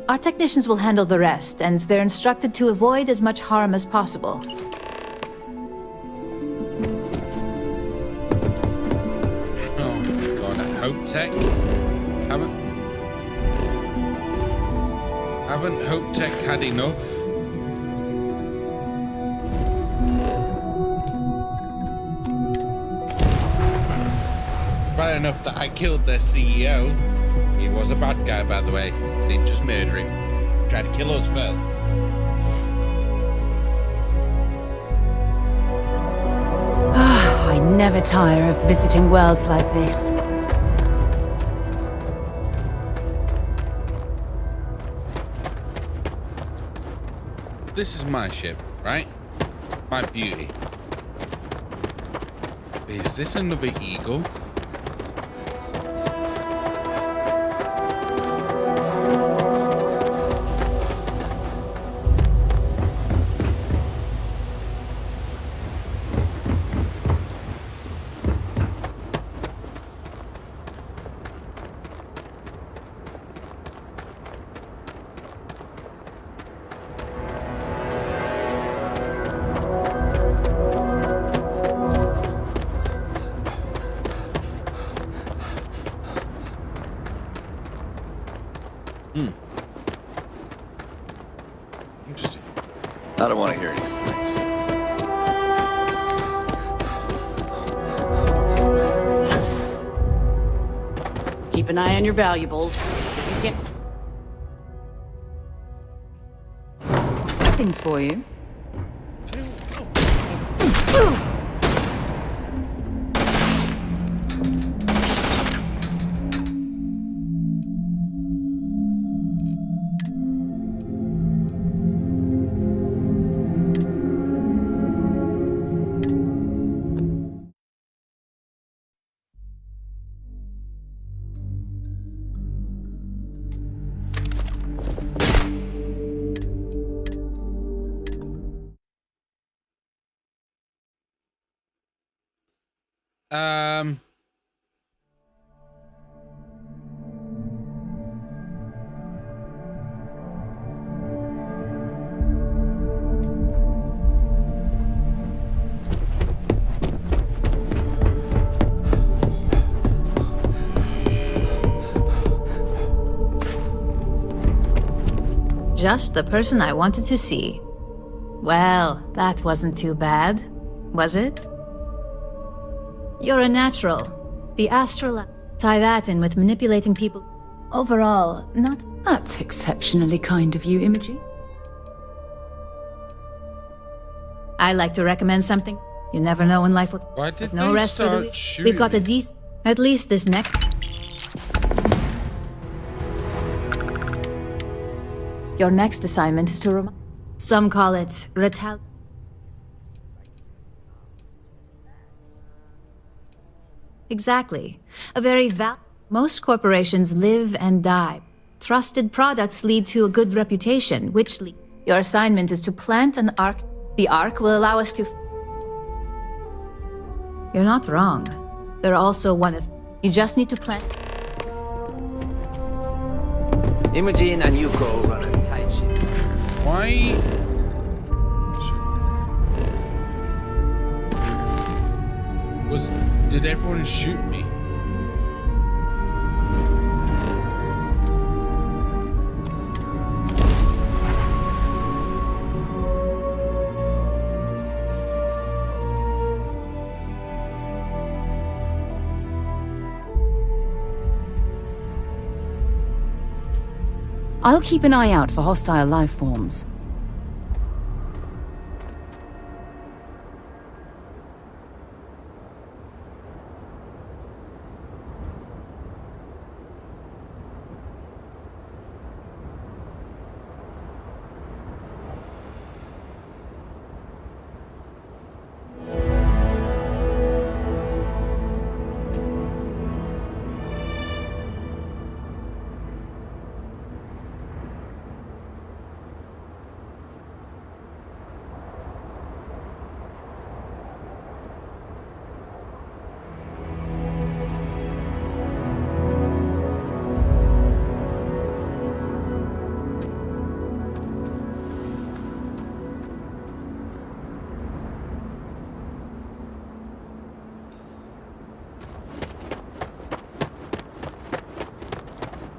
Our technicians will handle the rest, and they're instructed to avoid as much harm as possible. Oh, God, I hope tech. Haven't Hope Tech had enough? Bad enough that I killed their CEO. He was a bad guy, by the way. Didn't just murder him. Tried to kill us first. I never tire of visiting worlds like this. This is my ship, right? My beauty. Is this another eagle? Interesting. I don't want to hear any complaints. Keep an eye on your valuables. You can't... Things for you. Just the person I wanted to see. Well, that wasn't too bad, was it? You're a natural. The astral... Tie that in with manipulating people. Overall, not... That's exceptionally kind of you, Imogen. I like to recommend something. You never know in life what... Why did no they rest for the start week. shooting We've got a me? decent... At least this next... Your next assignment is to some call it Exactly. A very Most corporations live and die. Trusted products lead to a good reputation, which Your assignment is to plant an ark. The ark will allow us to... You're not wrong. They're also one of... You just need to plant... Imogen and Yuko run a tight ship. Why? Did everyone shoot me? I'll keep an eye out for hostile life forms.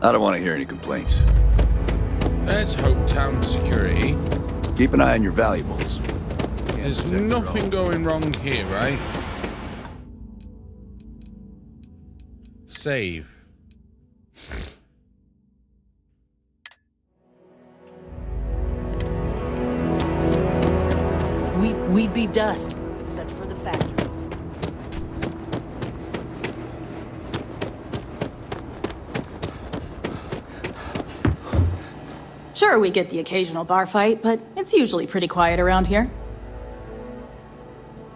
I don't want to hear any complaints. Let's hope town security. Keep an eye on your valuables. There's nothing going wrong here, right? Save. We'd be dust, except for the factory. Sure, we get the occasional bar fight, but it's usually pretty quiet around here.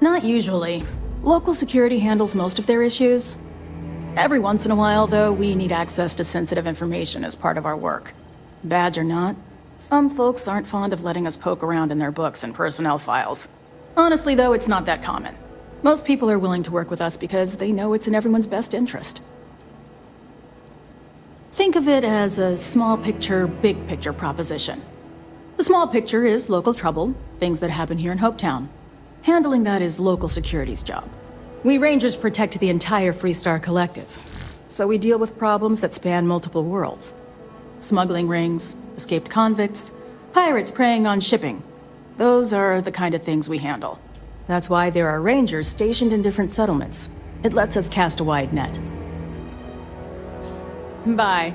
Not usually. Local security handles most of their issues. Every once in a while, though, we need access to sensitive information as part of our work. Badge or not, some folks aren't fond of letting us poke around in their books and personnel files. Honestly, though, it's not that common. Most people are willing to work with us because they know it's in everyone's best interest. Think of it as a small picture, big picture proposition. The small picture is local trouble, things that happen here in Hopetown. Handling that is local security's job. We Rangers protect the entire Freestar Collective, so we deal with problems that span multiple worlds. Smuggling rings, escaped convicts, pirates preying on shipping. Those are the kind of things we handle. That's why there are rangers stationed in different settlements. It lets us cast a wide net. Bye.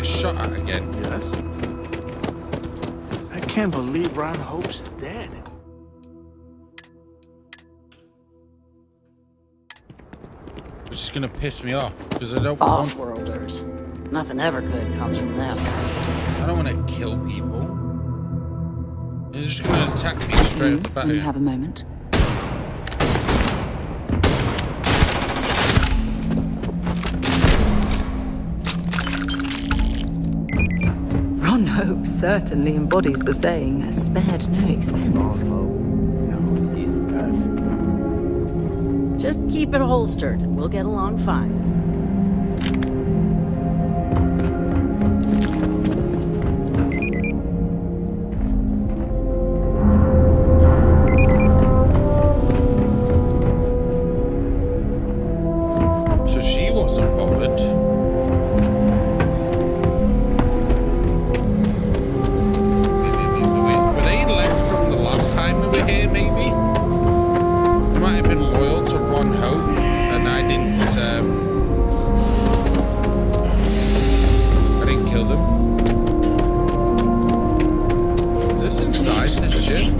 Shot at again. Yes. I can't believe Ron Hope's dead. Which is gonna piss me off because I don't Off-worlders. Nothing ever good comes from them. I don't want to kill people. They're just gonna attack me straight off the bat. Will you have a moment? Ron Hope certainly embodies the saying, spared no expense. Knows his stuff. Just keep it holstered and we'll get along fine. So she wasn't bothered. Were they left from the last time we were here, maybe? They might have been loyal to Ron Hope, and I didn't kill them. Is this inside this ship?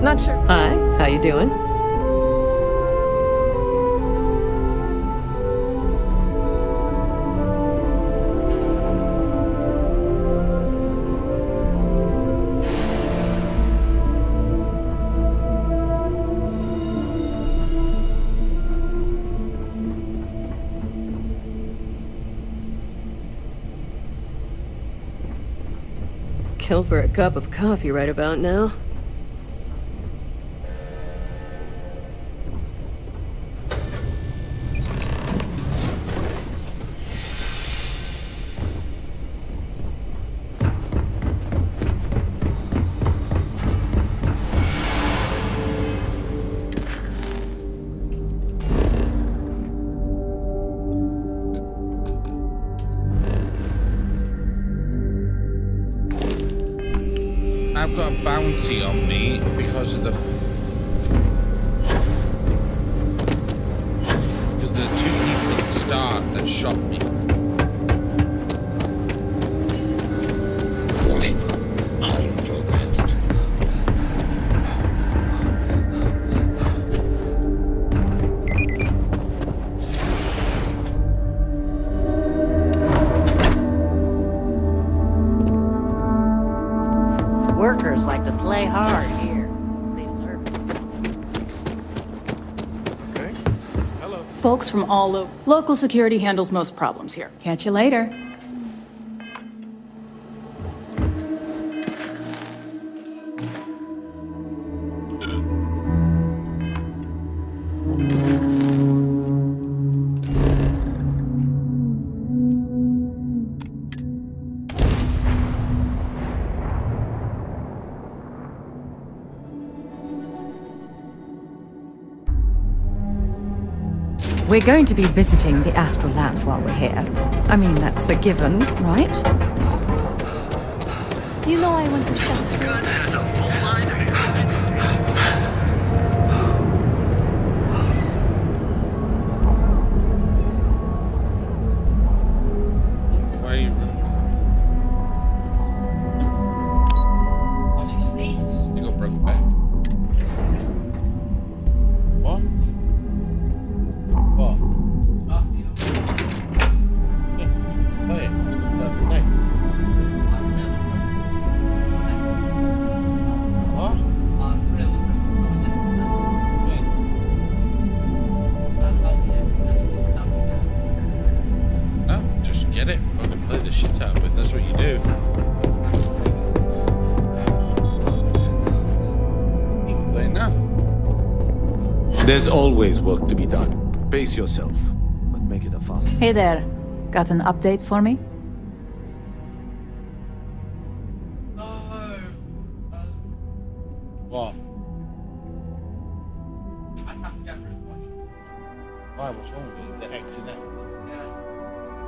Not sure. Hi, how you doing? Kill for a cup of coffee right about now. I've got a bounty on me because of the two people at the start that shot me. Workers like to play hard here. They deserve it. Okay. Hello. Folks from all over. Local security handles most problems here. Catch you later. We're going to be visiting the astral land while we're here. I mean, that's a given, right? You know I went to chef's school. Why are you rude? You got broken back. What? What? Yeah. Play it. It's good time tonight. What? No, just get it. Fucking play the shit out of it. That's what you do. You can play it now. There's always work to be done. Pace yourself, but make it a fast. Hey there. Got an update for me? What? Why? What's wrong with it? Is it X and X? Yeah.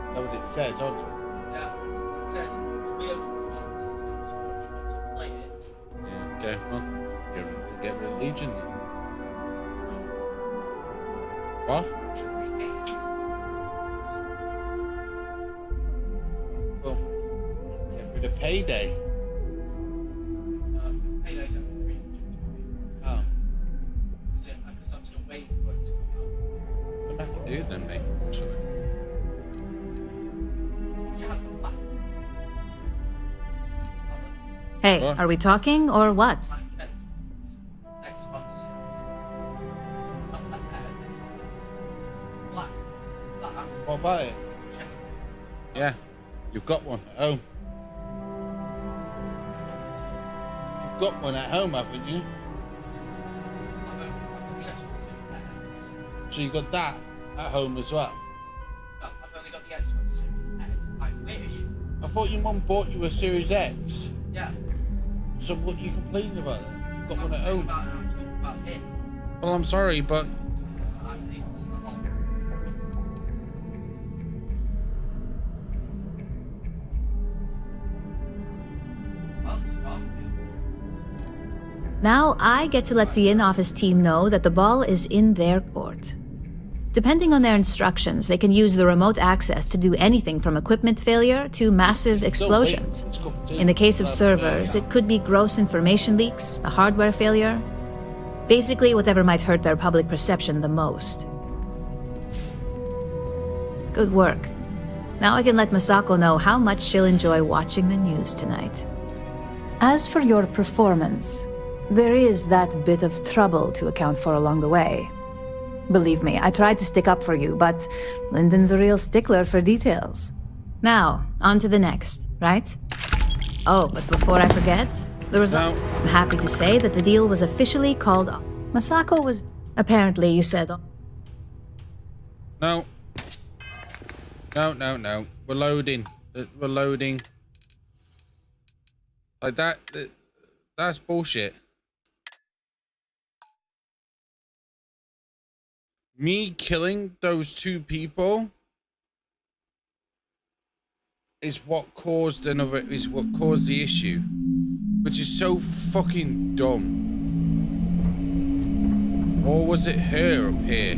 Is that what it says on it? Yeah. It says yeah, okay. Well, get rid of Legion then. What? Well, get rid of Payday. Payday's only free. Oh. Is it? Because I'm still waiting for it to come out. What I can do then, mate, actually. Hey, What? are we talking or what? What about it? Yeah, you've got one at home. You've got one at home, haven't you? So you got that at home as well? No, I've only got the Xbox Series X. I wish. I thought your mum bought you a Series X. Yeah. So what are you complaining about then? You've got one at home. I'm talking about it. Well, I'm sorry, but... Now I get to let the in-office team know that the ball is in their court. Depending on their instructions, they can use the remote access to do anything from equipment failure to massive explosions. In the case of servers, it could be gross information leaks, a hardware failure, basically whatever might hurt their public perception the most. Good work. Now I can let Masako know how much she'll enjoy watching the news tonight. As for your performance, there is that bit of trouble to account for along the way. Believe me, I tried to stick up for you, but Lyndon's a real stickler for details. Now, on to the next, right? Oh, but before I forget, there was I'm happy to say that the deal was officially called off. Masako was... Apparently, you said... No. No. We're loading. We're loading. Like that... That's bullshit. Me killing those two people is what caused the issue, which is so fucking dumb. Or was it her up here?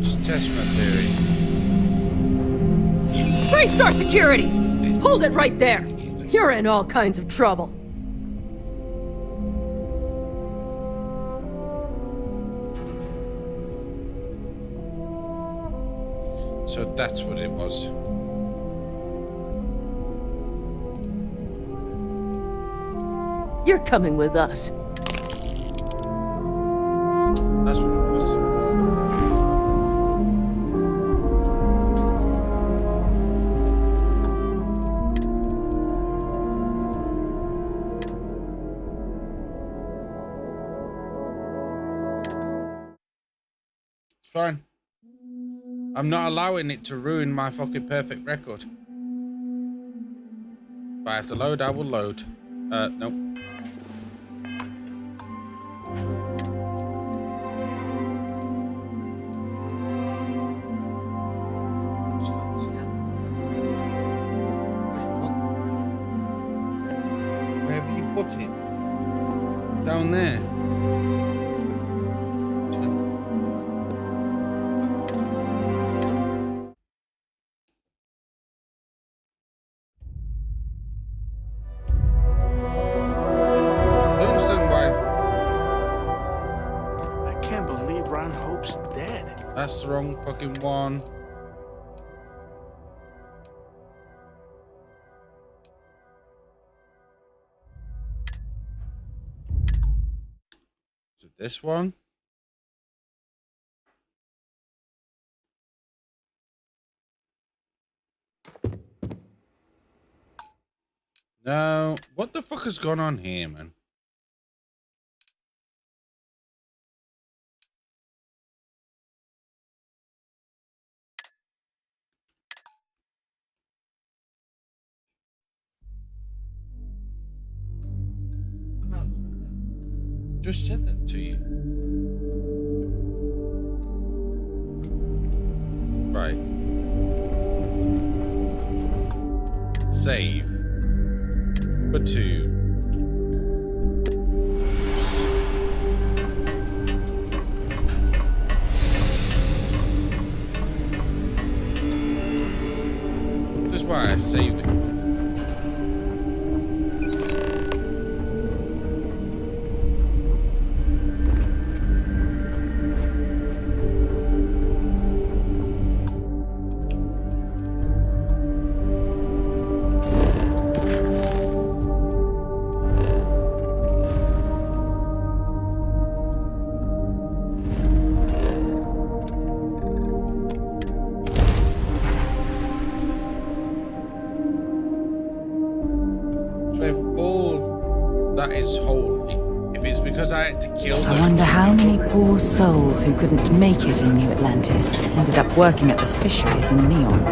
Just test my theory. Freestar security! Hold it right there! You're in all kinds of trouble. So that's what it was. You're coming with us. That's what it was. It's fine. I'm not allowing it to ruin my fucking perfect record. If I have to load, I will load. Nope. Where have you put it? Down there. That's the wrong fucking one. Is it this one? No. What the fuck has gone on here, man? Just said that to you. Right. Save. For 2. This is why I save it. I wonder how many poor souls who couldn't make it in New Atlantis ended up working at the fisheries in Neon.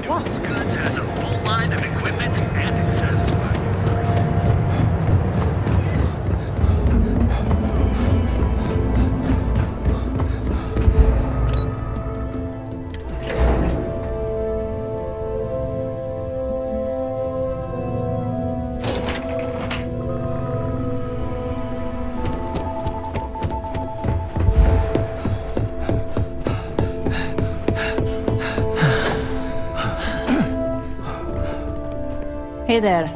Goods has a full line of equipment and accessories. Hey there.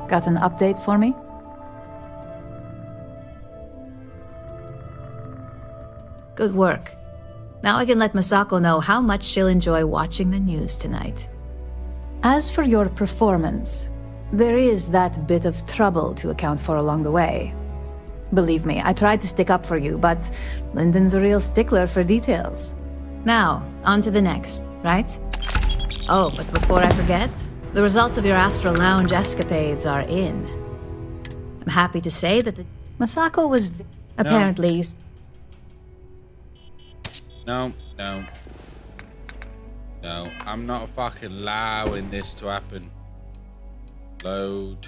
Got an update for me? Good work. Now I can let Masako know how much she'll enjoy watching the news tonight. As for your performance, there is that bit of trouble to account for along the way. Believe me, I tried to stick up for you, but Lyndon's a real stickler for details. Now, on to the next, right? Oh, but before I forget, the results of your Astral Lounge escapades are in. I'm happy to say that the Masako was apparently used. No, I'm not fucking allowing this to happen. Load.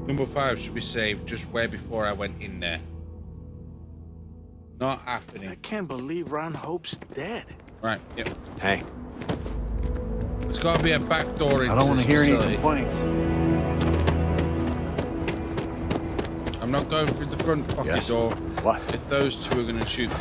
Number 5 should be saved just way before I went in there. Not happening. I can't believe Ron Hope's dead. Right, yep. Hey. There's got to be a back door into I don't want to hear any facility. complaints. I'm not going through the front fucking door. What? If those two are going to shoot me.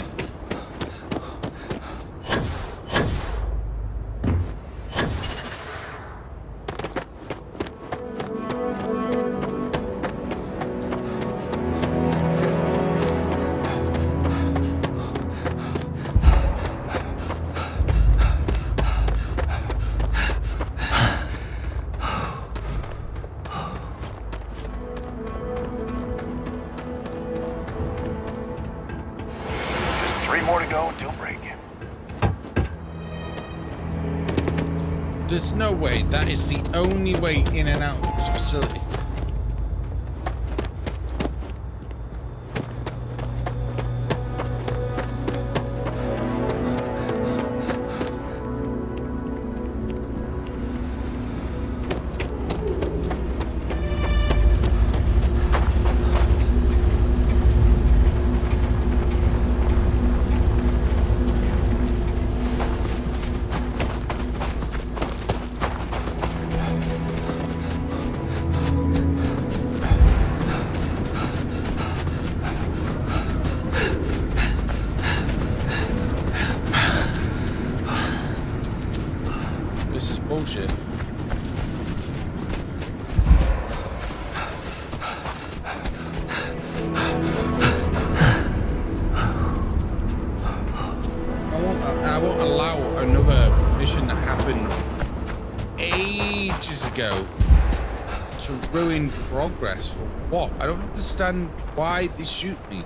There's no way that is the only way in and out of this facility. Bullshit. I won't allow another mission that happened ages ago to ruin progress for what? I don't understand why they shoot me.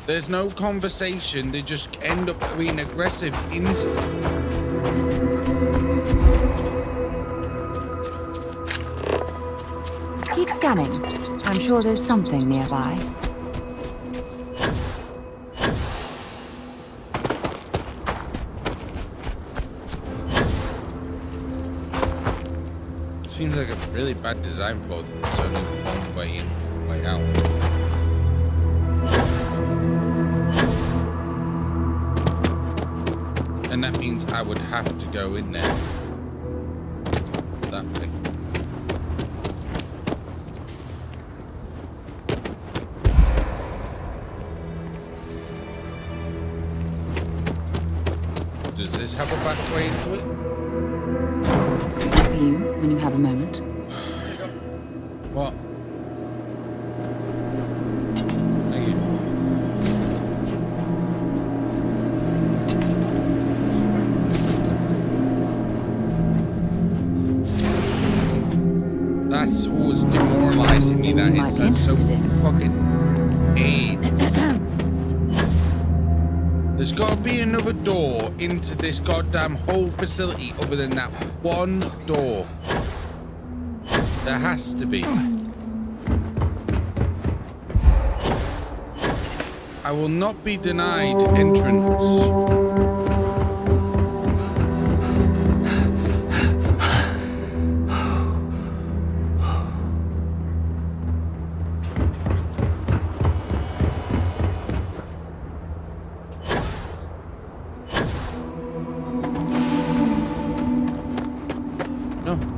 There's no conversation, they just end up being aggressive instantly. Keep scanning. I'm sure there's something nearby. Seems like a really bad design flaw. It's only one way in, one way out. And that means I would have to go in there. That way. Does this have a back way into it? For you, when you have a moment. What? Thank you. That's what's demoralizing me. That is that's so fucking AIDS. There's got to be another door into this goddamn whole facility other than that one door. There has to be. I will not be denied entrance.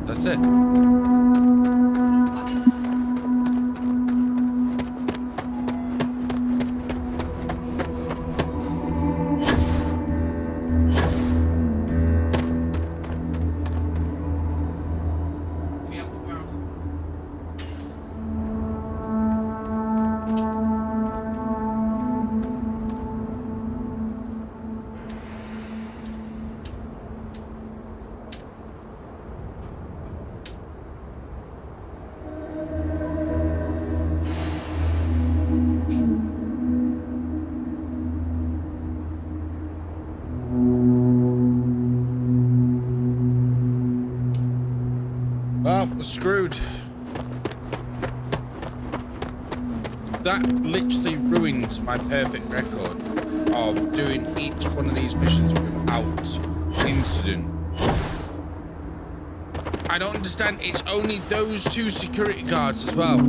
That's it. Well, we're screwed. That literally ruins my perfect record of doing each one of these missions without incident. I don't understand. It's only those two security guards as well.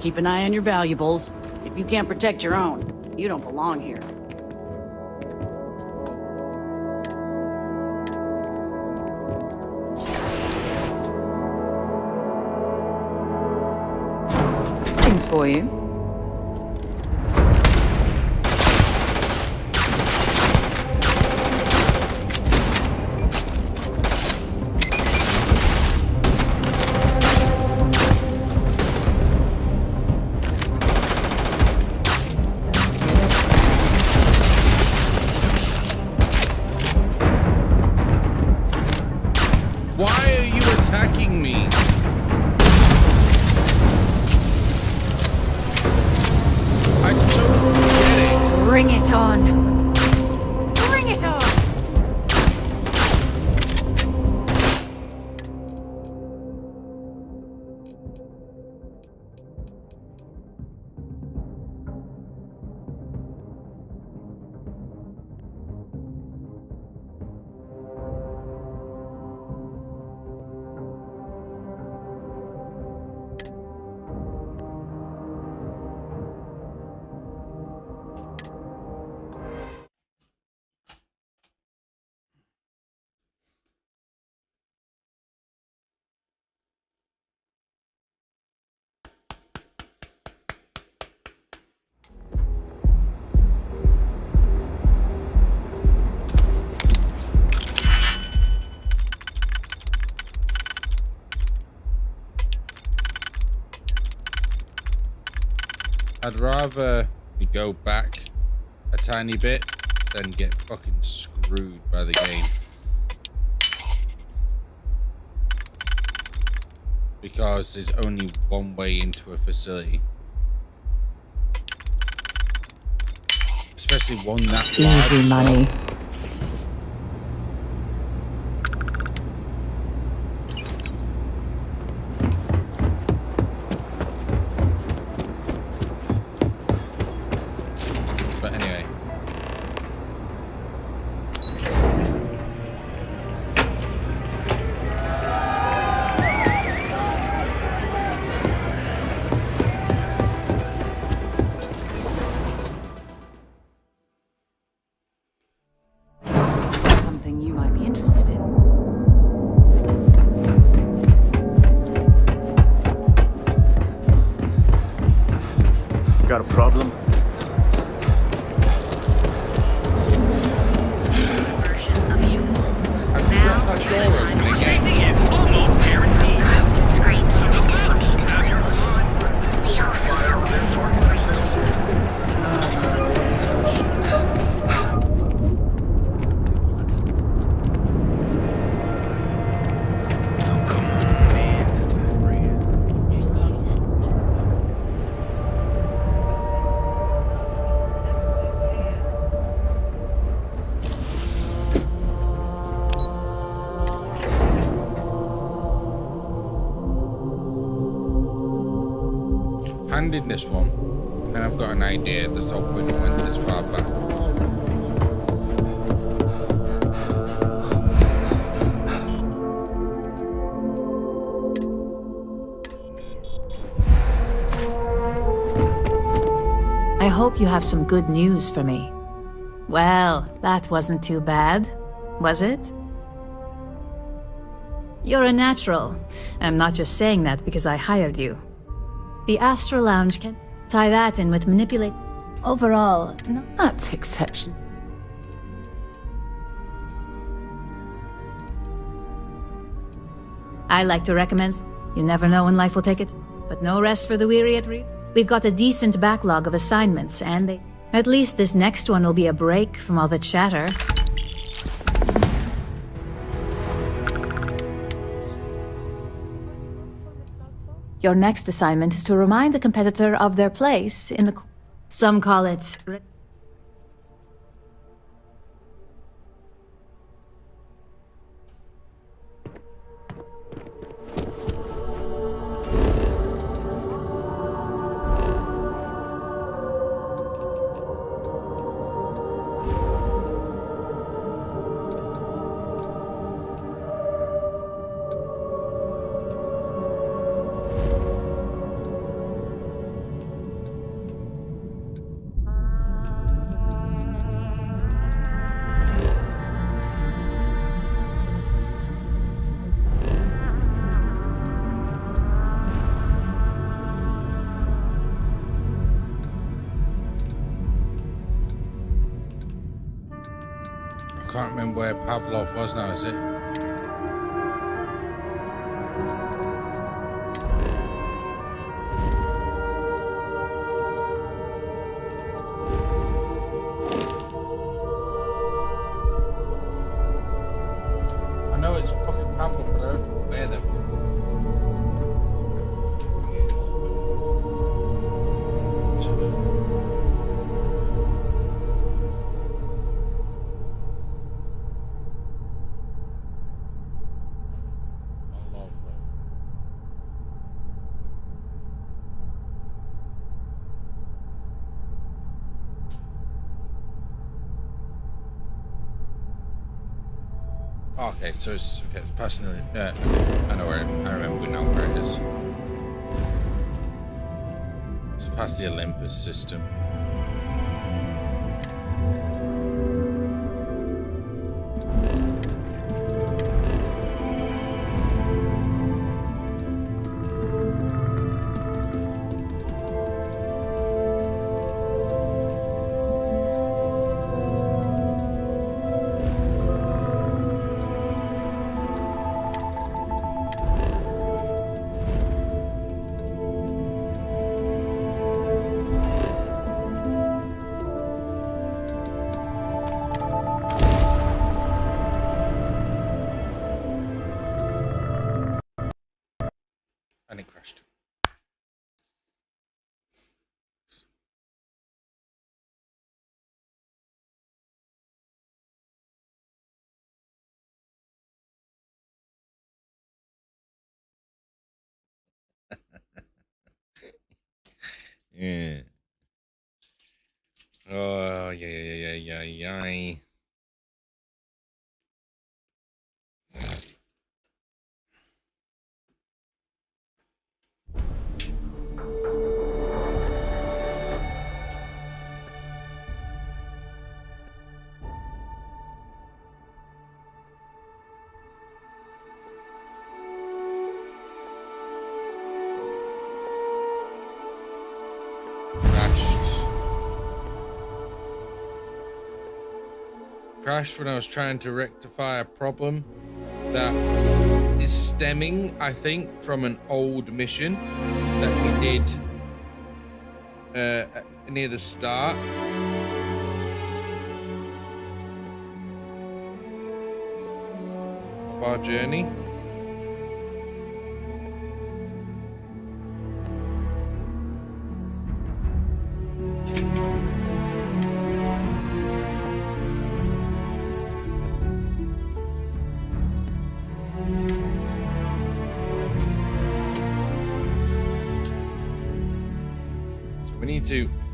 Keep an eye on your valuables. If you can't protect your own, you don't belong here. Things for you. Why are you attacking me? I don't get it. Bring it on. Bring it on. I'd rather we go back a tiny bit than get fucking screwed by the game. Because there's only one way into a facility. Especially one that large. Easy money. But anyway. Something you might be interested in. Got a problem? Handed this one, and then I've got an idea. That's the whole point of went this far back. I hope you have some good news for me. Well, that wasn't too bad, was it? You're a natural. I'm not just saying that because I hired you. The Astro Lounge can tie that in with manipulate. Overall, not exception. I like to recommend. You never know when life will take it, but no rest for the weary at real. We've got a decent backlog of assignments, and at least this next one will be a break from all the chatter. Your next assignment is to remind the competitor of their place in the... Some call it... can't remember where Pavlov was now, is it? I know it's fucking Pavlov, but I don't know where them. Okay, so it's okay. It's passing. I know where. I remember now where it is. It's past the Olympus system. And it crashed. Yeah. Oh, yeah. Crashed when I was trying to rectify a problem that is stemming, I think, from an old mission that we did near the start. Of our journey.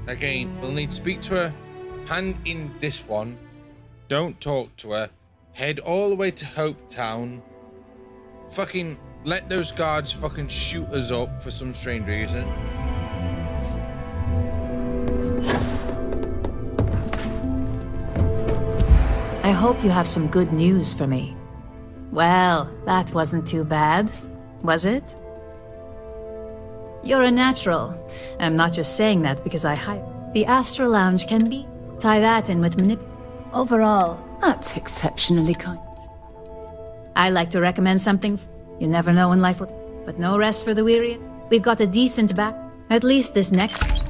Again, we'll need to speak to her, hand in this one, don't talk to her, head all the way to Hope Town, fucking let those guards fucking shoot us up for some strange reason. I hope you have some good news for me. Well, that wasn't too bad, was it? You're a natural. I'm not just saying that because I hype. The Astral Lounge can be. Tie that in with Overall, That's exceptionally kind. I like to recommend something. You never know in life, but no rest for the weary. We've got a decent back. At least this next.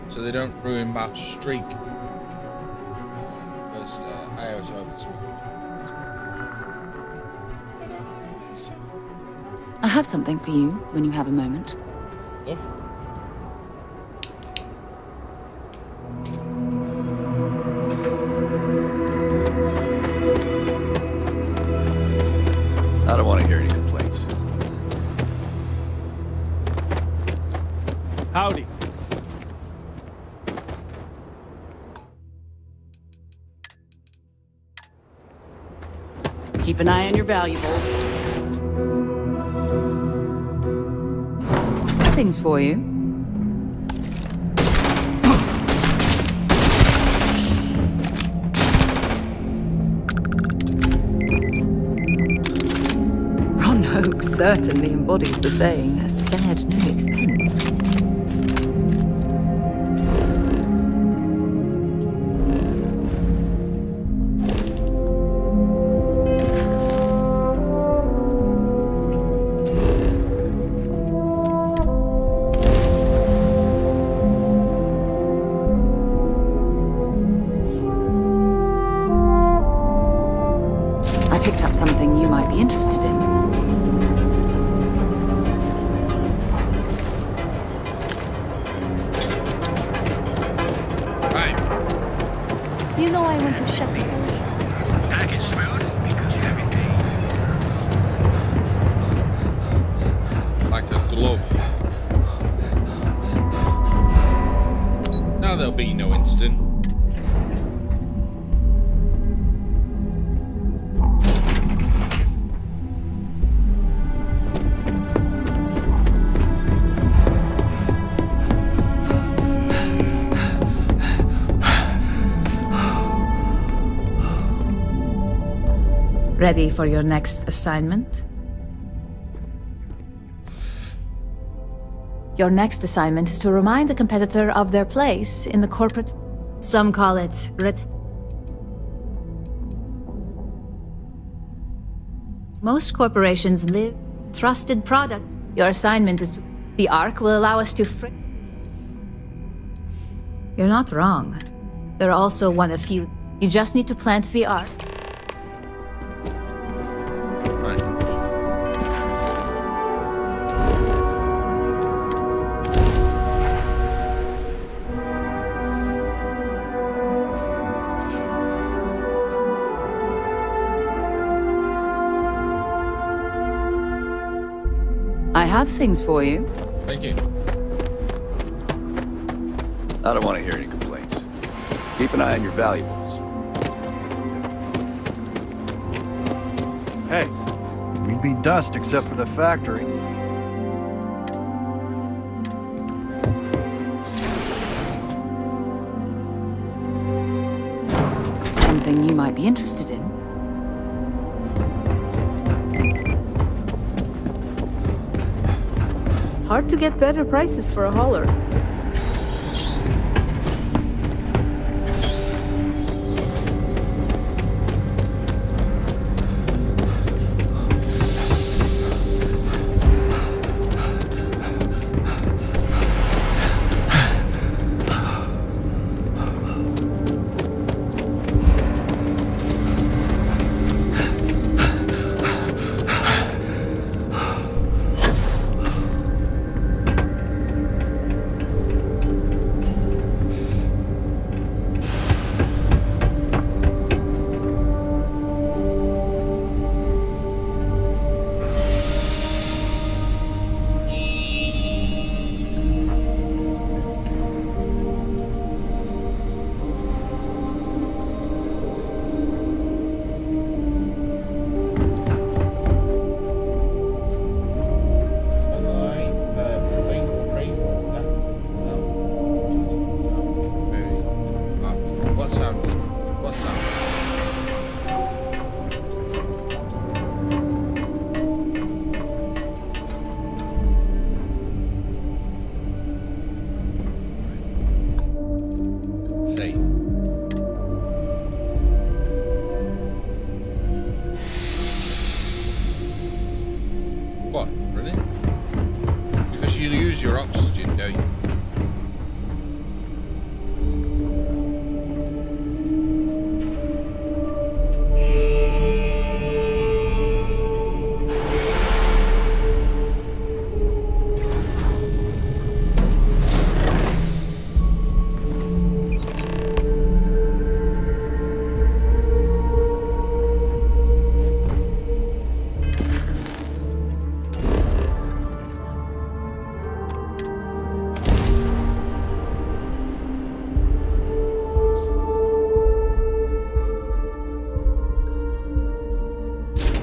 So they don't ruin my streak. First, I also have it. I have something for you when you have a moment. Love. Howdy. Keep an eye on your valuables. Things for you. Ron Hope certainly embodies the saying, spared no expense. Picked up something you might be interested in. Right. You know I went to chef school. Packaged food? Because you haven't paid. Like a glove. Now there'll be no instant. Ready for your next assignment? Your next assignment is to remind the competitor of their place in the corporate... Some call it Most corporations live trusted product. Your assignment is to... The Ark will allow us to You're not wrong. They're also one of few. You just need to plant the Ark. I have things for you. Thank you. I don't want to hear any complaints. Keep an eye on your valuables. Hey. We'd be dust except for the factory. Something you might be interested in. Hard to get better prices for a hauler.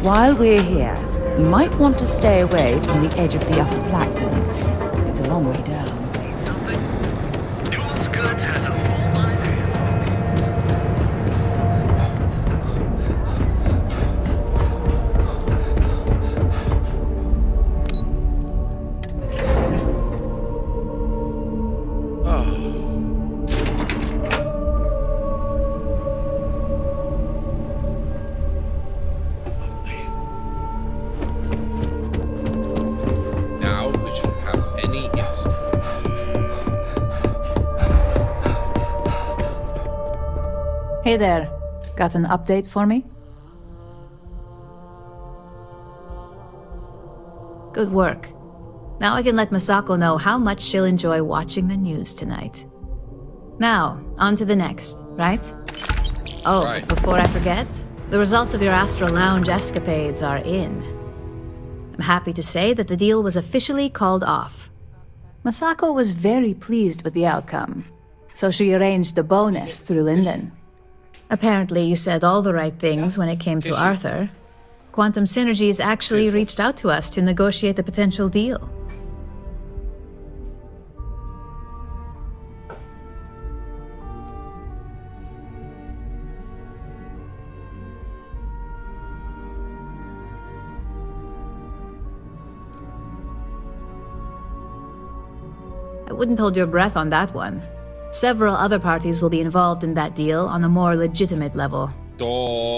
While we're here, we might want to stay away from the edge of the upper platform. It's a long way down. Duels Goods has a full line. Now we shouldn't have any incidents. Hey there. Got an update for me? Good work. Now I can let Masako know how much she'll enjoy watching the news tonight. Now, on to the next, right? Oh, Right. before I forget, the results of your Astral Lounge escapades are in. I'm happy to say that the deal was officially called off. Masako was very pleased with the outcome, so she arranged a bonus through Linden. Apparently, you said all the right things when it came to Arthur. Quantum Synergies actually reached out to us to negotiate the potential deal. I wouldn't hold your breath on that one. Several other parties will be involved in that deal on a more legitimate level.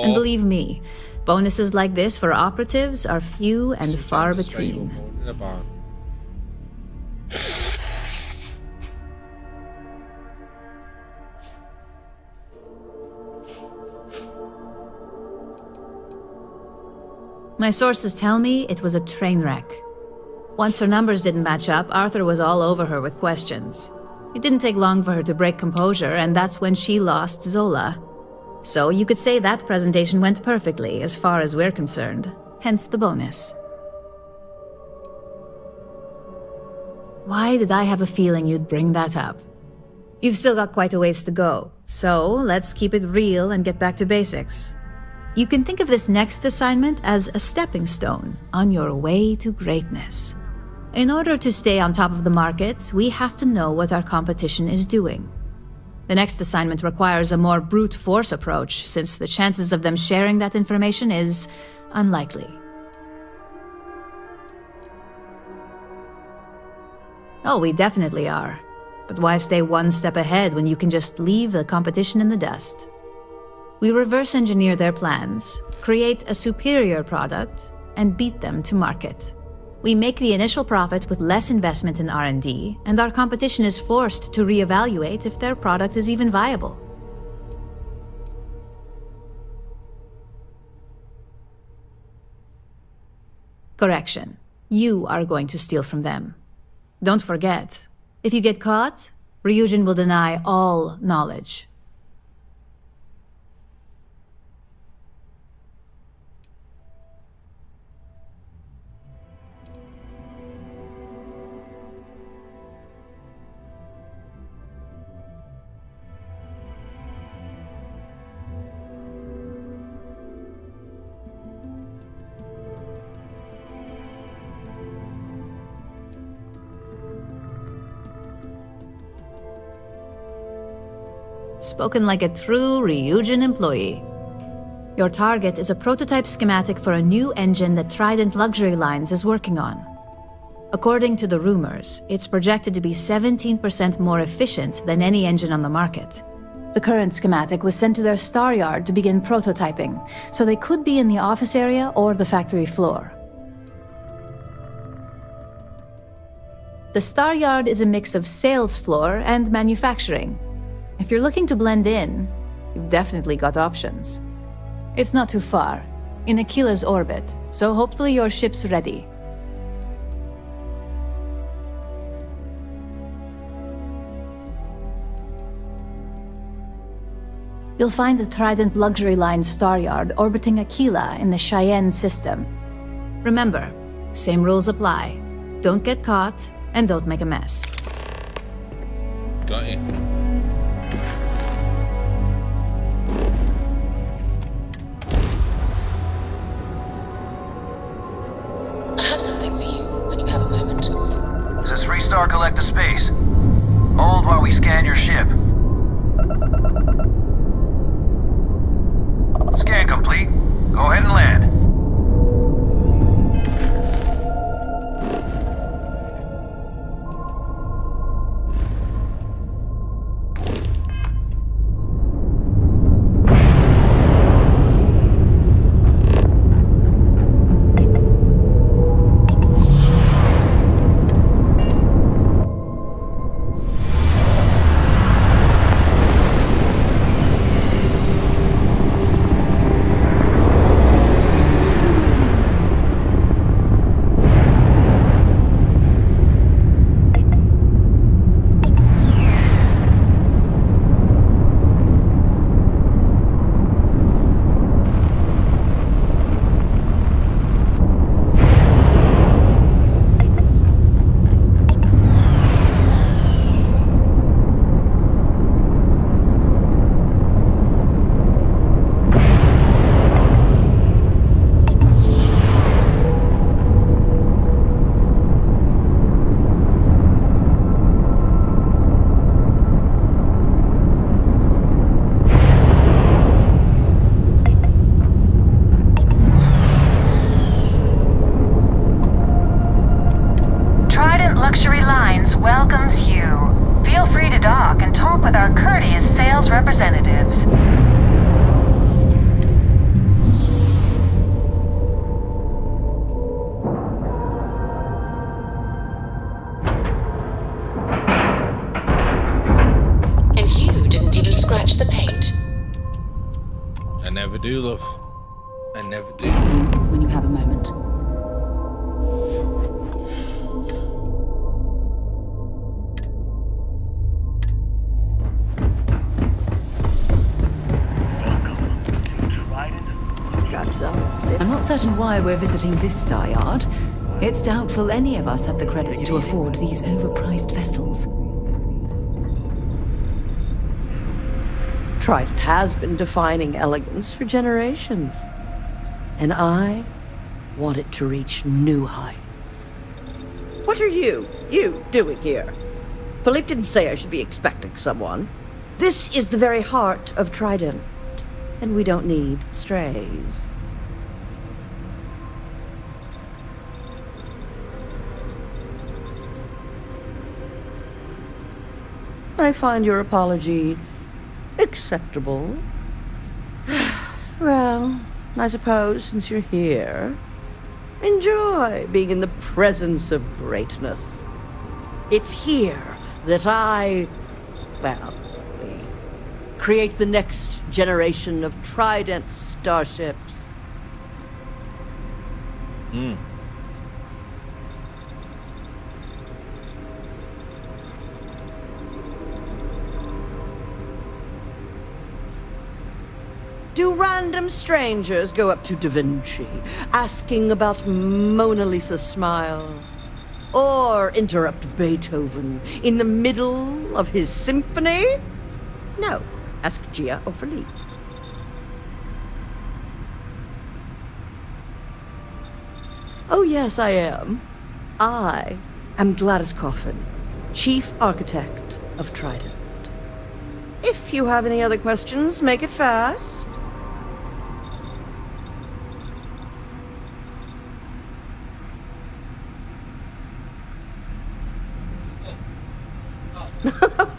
And believe me, bonuses like this for operatives are few and far between. My sources tell me it was a train wreck. Once her numbers didn't match up, Arthur was all over her with questions. It didn't take long for her to break composure, and that's when she lost Zola. So you could say that presentation went perfectly, as far as we're concerned. Hence the bonus. Why did I have a feeling you'd bring that up? You've still got quite a ways to go, so let's keep it real and get back to basics. You can think of this next assignment as a stepping stone on your way to greatness. In order to stay on top of the market, we have to know what our competition is doing. The next assignment requires a more brute force approach, since the chances of them sharing that information is unlikely. Oh, we definitely are. But why stay one step ahead when you can just leave the competition in the dust? We reverse engineer their plans, create a superior product, and beat them to market. We make the initial profit with less investment in R&D, and our competition is forced to reevaluate if their product is even viable. Correction. You are going to steal from them. Don't forget, if you get caught, Ryujin will deny all knowledge. Spoken like a true Ryujin employee. Your target is a prototype schematic for a new engine that Trident Luxury Lines is working on. According to the rumors, it's projected to be 17% more efficient than any engine on the market. The current schematic was sent to their Star Yard to begin prototyping, so they could be in the office area or the factory floor. The Star Yard is a mix of sales floor and manufacturing. If you're looking to blend in, you've definitely got options. It's not too far, in Aquila's orbit, so hopefully your ship's ready. You'll find the Trident Luxury Line Star Yard orbiting Aquila in the Cheyenne system. Remember, same rules apply. Don't get caught, and don't make a mess. Got it. complete. Go ahead and land. Luxury Lines welcomes you. Feel free to dock and talk with our courteous sales representatives. And you didn't even scratch the paint. I never do, love. I never do. When you have a moment. I'm not certain why we're visiting this star yard. It's doubtful any of us have the credits to afford these overpriced vessels. Trident has been defining elegance for generations. And I want it to reach new heights. What are you doing here? Philippe didn't say I should be expecting someone. This is the very heart of Trident, and we don't need strays. I find your apology acceptable. Well, I suppose since you're here, enjoy being in the presence of greatness. It's here that we create the next generation of Trident starships. Do random strangers go up to Da Vinci, asking about Mona Lisa's smile? Or interrupt Beethoven in the middle of his symphony? No. Ask Gia or Philippe. Oh yes, I am. I am Gladys Coffin, Chief Architect of Trident. If you have any other questions, make it fast.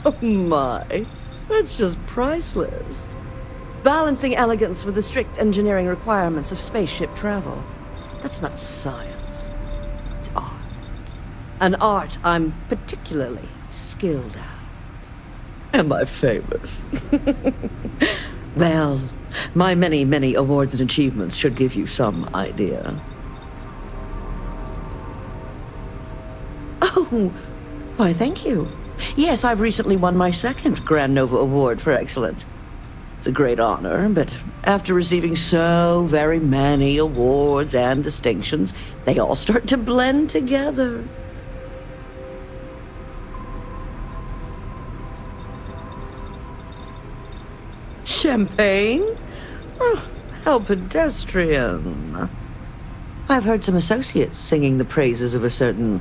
Oh my, that's just priceless. Balancing elegance with the strict engineering requirements of spaceship travel. That's not science. It's art. An art I'm particularly skilled at. Am I famous? Well, my many, many awards and achievements should give you some idea. Oh, why, thank you. Yes, I've recently won my second Grand Nova Award for excellence. It's a great honor, but after receiving so very many awards and distinctions, they all start to blend together. Champagne? Oh, how pedestrian. I've heard some associates singing the praises of a certain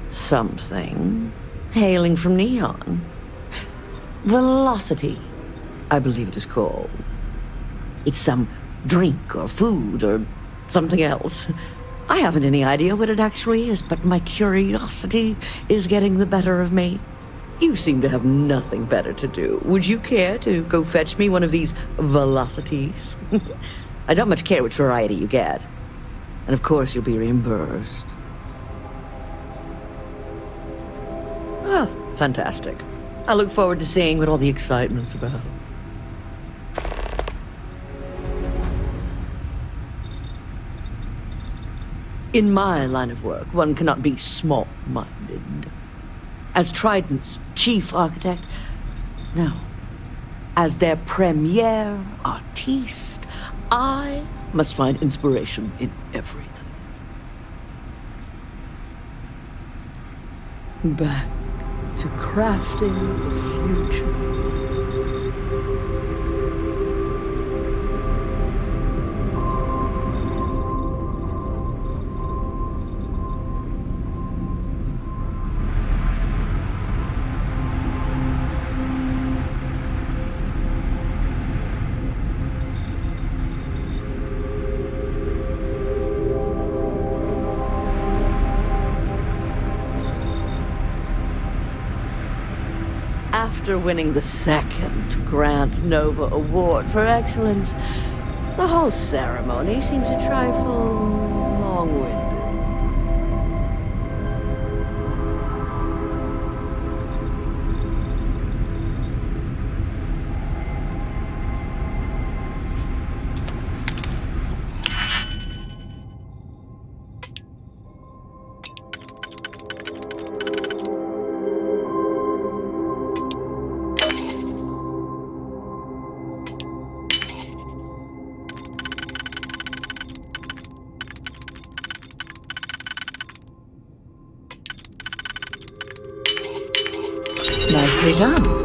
something, hailing from Neon. Velocity, I believe it is called. It's some drink or food or something else. I haven't any idea what it actually is, but my curiosity is getting the better of me. You seem to have nothing better to do. Would you care to go fetch me one of these velocities? I don't much care which variety you get. And of course you'll be reimbursed. Ah, fantastic. I look forward to seeing what all the excitement's about. In my line of work, one cannot be small-minded. As Trident's chief architect, no. As their premier artiste, I must find inspiration in everything. Back to crafting the future. After winning the second Grand Nova Award for Excellence, the whole ceremony seems a trifle long-winded. Nicely done.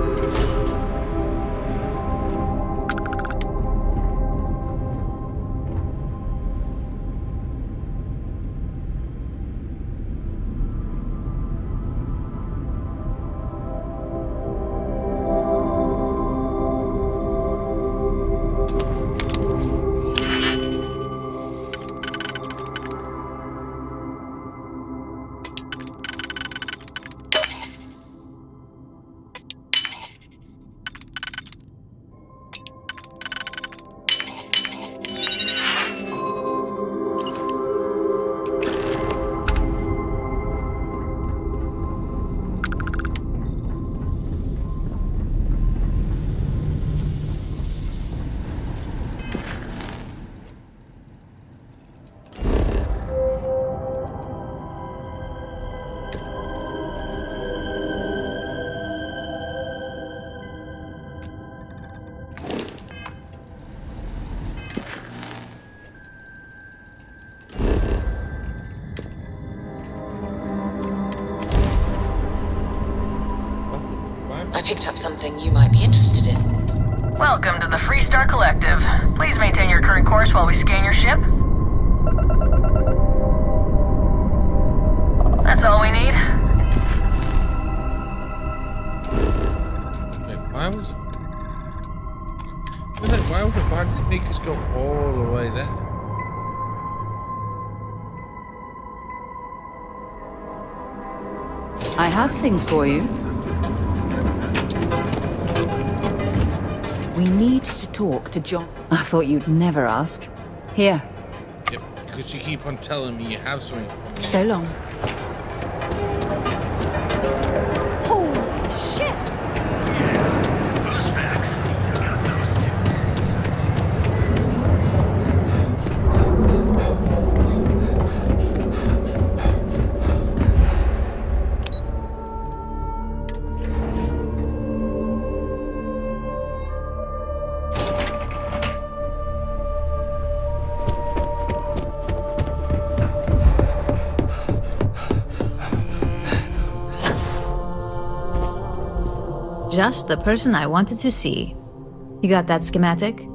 I picked up something you might be interested in. Welcome to the Freestar Collective. Please maintain your current course while we scan your ship. That's all we need. Why was it? Why did it make us go all the way there? I have things for you. We need to talk to John. I thought you'd never ask. Here. Yep, because you keep on telling me you have something for me. So long. Holy shit! Those facts. Got those too. Just the person I wanted to see. You got that schematic?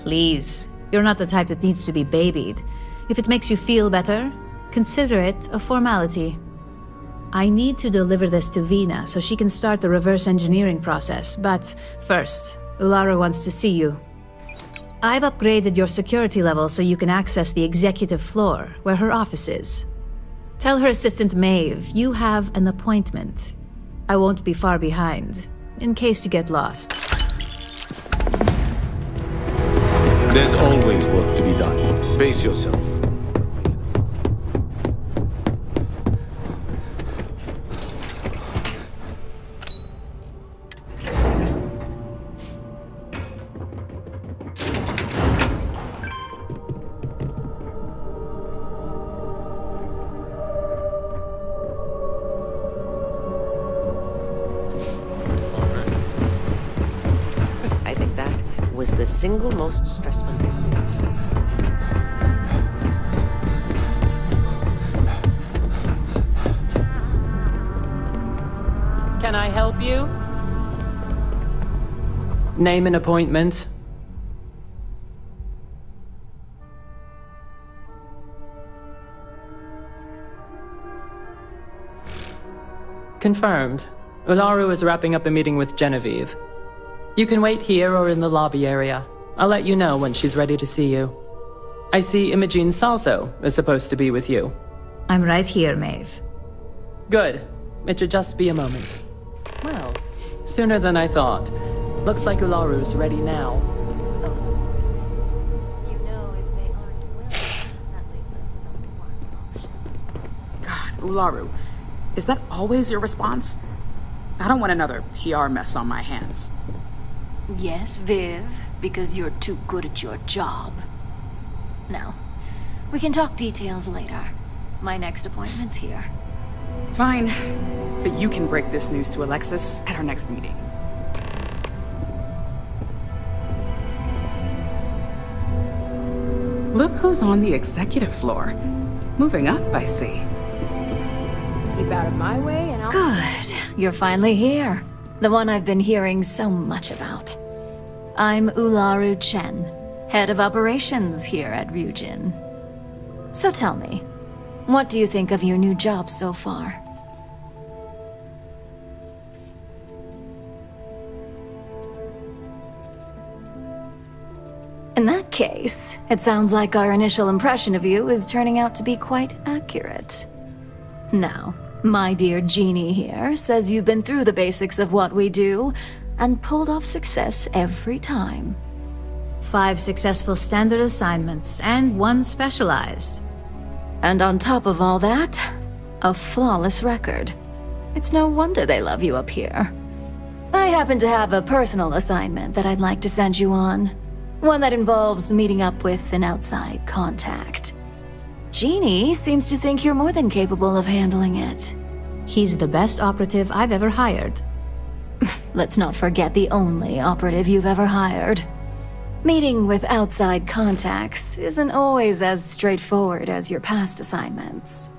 Please, you're not the type that needs to be babied. If it makes you feel better, consider it a formality. I need to deliver this to Vina so she can start the reverse engineering process, but first, Ularu wants to see you. I've upgraded your security level so you can access the executive floor, where her office is. Tell her assistant Maeve you have an appointment. I won't be far behind, in case you get lost. There's always work to be done. Pace yourself. I think that was the single most stressful thing. Can I help you? Name an appointment. Confirmed. Ularu is wrapping up a meeting with Genevieve. You can wait here or in the lobby area. I'll let you know when she's ready to see you. I see Imogene Salso is supposed to be with you. I'm right here, Maeve. Good. It should just be a moment. Well, sooner than I thought. Looks like Ularu's ready now. God, Ularu, is that always your response? I don't want another PR mess on my hands. Yes, Viv, because you're too good at your job. Now, we can talk details later. My next appointment's here. Fine, but you can break this news to Alexis at our next meeting. Look who's on the executive floor. Moving up, I see. Keep out of my way and I'll... Good. You're finally here. The one I've been hearing so much about. I'm Ularu Chen, head of operations here at Ryujin. So tell me, what do you think of your new job so far? In that case, it sounds like our initial impression of you is turning out to be quite accurate. Now, my dear Jeannie here says you've been through the basics of what we do and pulled off success every time. 5 successful standard assignments and 1 specialized. And on top of all that, a flawless record. It's no wonder they love you up here. I happen to have a personal assignment that I'd like to send you on. One that involves meeting up with an outside contact. Jeannie seems to think you're more than capable of handling it. He's the best operative I've ever hired. Let's not forget the only operative you've ever hired. Meeting with outside contacts isn't always as straightforward as your past assignments.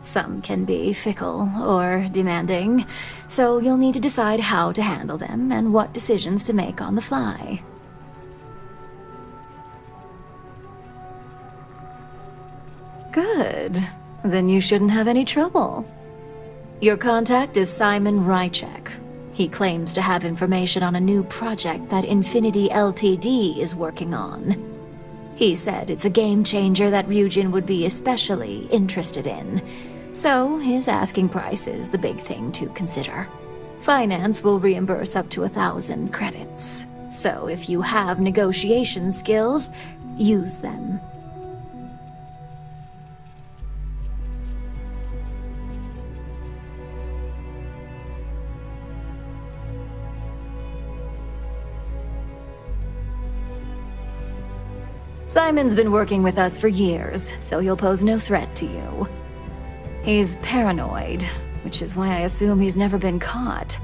Some can be fickle or demanding, so you'll need to decide how to handle them and what decisions to make on the fly. Good. Then you shouldn't have any trouble. Your contact is Simon Rychek. He claims to have information on a new project that Infinity Ltd is working on. He said it's a game changer that Ryujin would be especially interested in. So his asking price is the big thing to consider. Finance will reimburse up to 1,000 credits. So if you have negotiation skills, use them. Simon's been working with us for years, so he'll pose no threat to you. He's paranoid, which is why I assume he's never been caught.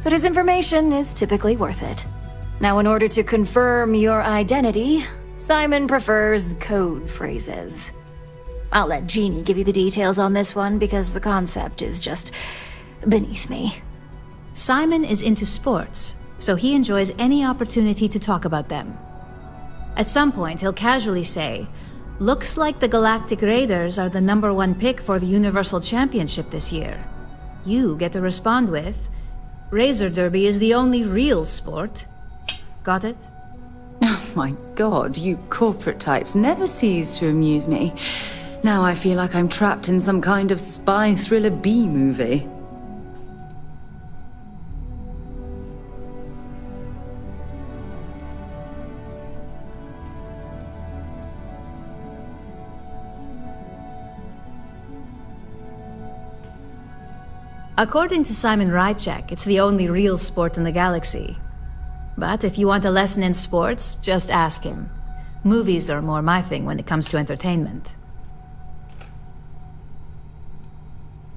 But his information is typically worth it. Now, in order to confirm your identity, Simon prefers code phrases. I'll let Jeannie give you the details on this one because the concept is just beneath me. Simon is into sports, so he enjoys any opportunity to talk about them. At some point, he'll casually say, "Looks like the Galactic Raiders are the #1 pick for the Universal Championship this year." You get to respond with, "Razor Derby is the only real sport." Got it? Oh my god, you corporate types never cease to amuse me. Now I feel like I'm trapped in some kind of spy thriller B-movie. According to Simon Rychek, it's the only real sport in the galaxy. But if you want a lesson in sports, just ask him. Movies are more my thing when it comes to entertainment.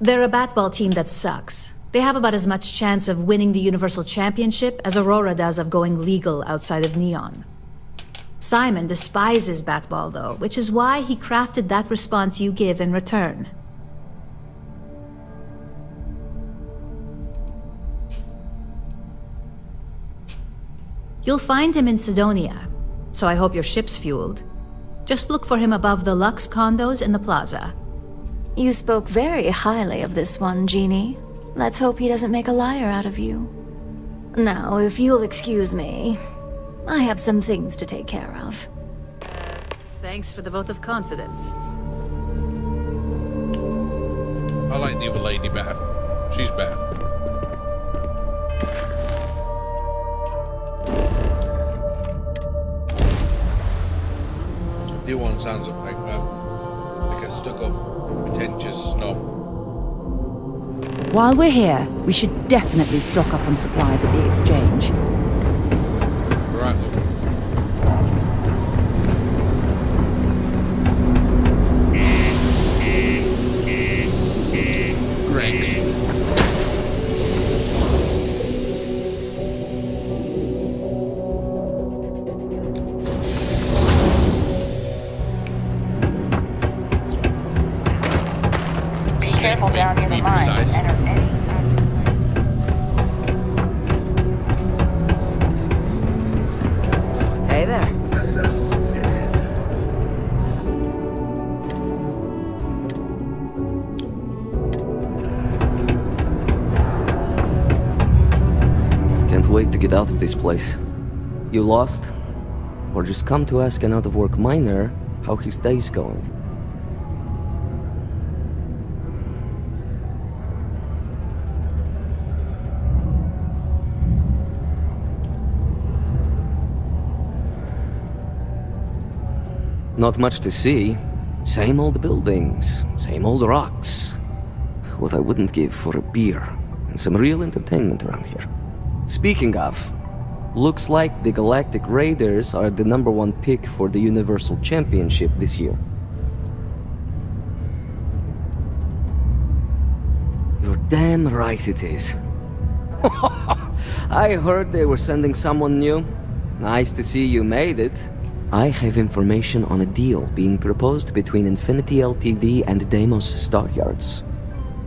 They're a batball team that sucks. They have about as much chance of winning the Universal Championship as Aurora does of going legal outside of Neon. Simon despises batball, though, which is why he crafted that response you give in return. You'll find him in Sidonia, so I hope your ship's fueled. Just look for him above the Lux condos in the plaza. You spoke very highly of this one, Jeannie. Let's hope he doesn't make a liar out of you. Now, if you'll excuse me, I have some things to take care of. Thanks for the vote of confidence. I like the other lady better. She's better. The other one sounds like a stuck-up, pretentious snob. While we're here, we should definitely stock up on supplies at the exchange. Right, look. Greg's. Careful down near the mine. Enter any. Hey there. Can't wait to get out of this place. You lost? Or just come to ask an out-of-work miner how his day's going? Not much to see. Same old buildings, same old rocks. What I wouldn't give for a beer and some real entertainment around here. Speaking of, looks like the Galactic Raiders are the #1 pick for the Universal Championship this year. You're damn right it is. I heard they were sending someone new. Nice to see you made it. I have information on a deal being proposed between Infinity Ltd and Deimos Staryards.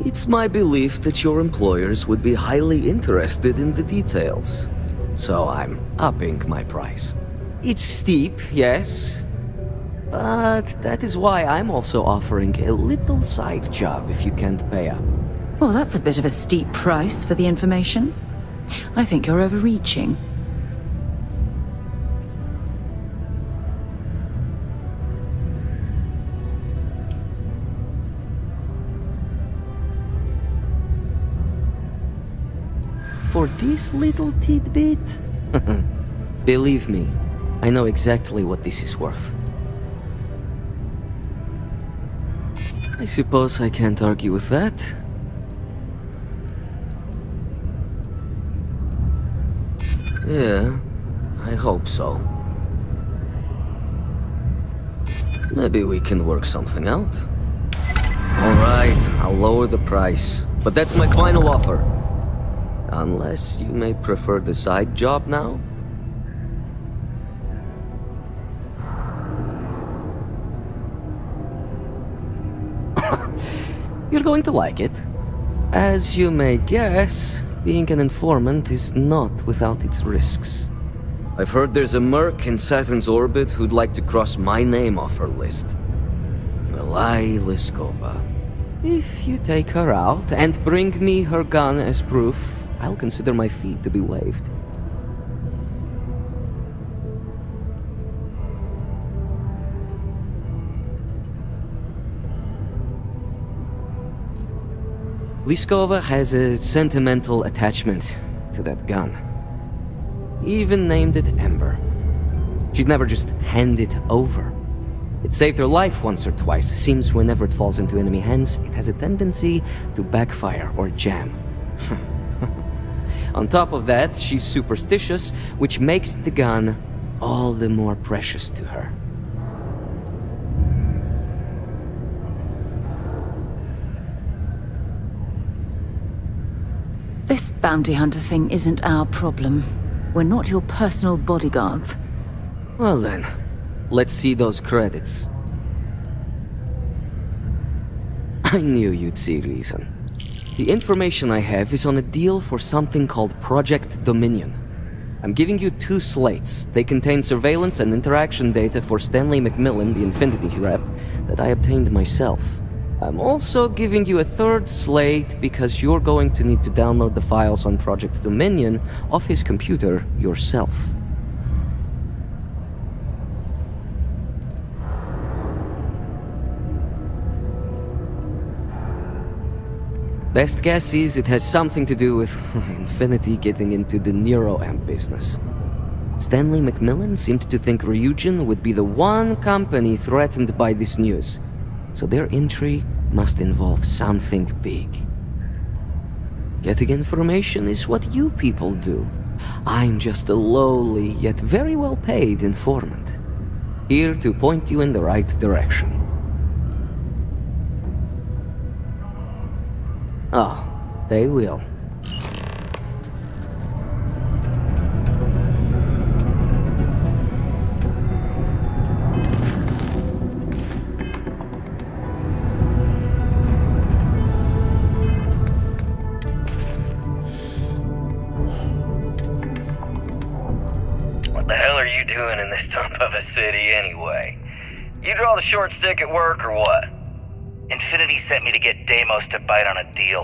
It's my belief that your employers would be highly interested in the details, so I'm upping my price. It's steep, yes, but that is why I'm also offering a little side job if you can't pay up. Well, that's a bit of a steep price for the information. I think you're overreaching. For this little tidbit? Believe me, I know exactly what this is worth. I suppose I can't argue with that. Yeah, I hope so. Maybe we can work something out. Alright, I'll lower the price, but that's my final offer. Unless you may prefer the side job now? You're going to like it. As you may guess, being an informant is not without its risks. I've heard there's a merc in Saturn's orbit who'd like to cross my name off her list. Malai Liskova. If you take her out and bring me her gun as proof, I'll consider my fee to be waived. Liskova has a sentimental attachment to that gun. Even named it Ember. She'd never just hand it over. It saved her life once or twice. Seems whenever it falls into enemy hands, it has a tendency to backfire or jam. On top of that, she's superstitious, which makes the gun all the more precious to her. This bounty hunter thing isn't our problem. We're not your personal bodyguards. Well then, let's see those credits. I knew you'd see reason. The information I have is on a deal for something called Project Dominion. I'm giving you 2 slates. They contain surveillance and interaction data for Stanley McMillan, the Infinity rep, that I obtained myself. I'm also giving you a 3rd slate because you're going to need to download the files on Project Dominion off his computer yourself. Best guess is it has something to do with Infinity getting into the neuroamp business. Stanley McMillan seemed to think Ryujin would be the one company threatened by this news. So their entry must involve something big. Getting information is what you people do. I'm just a lowly, yet very well paid informant. Here to point you in the right direction. Oh, they will. What the hell are you doing in this dump of a city anyway? You draw the short stick at work or what? Infinity sent me to get Deimos to bite on a deal.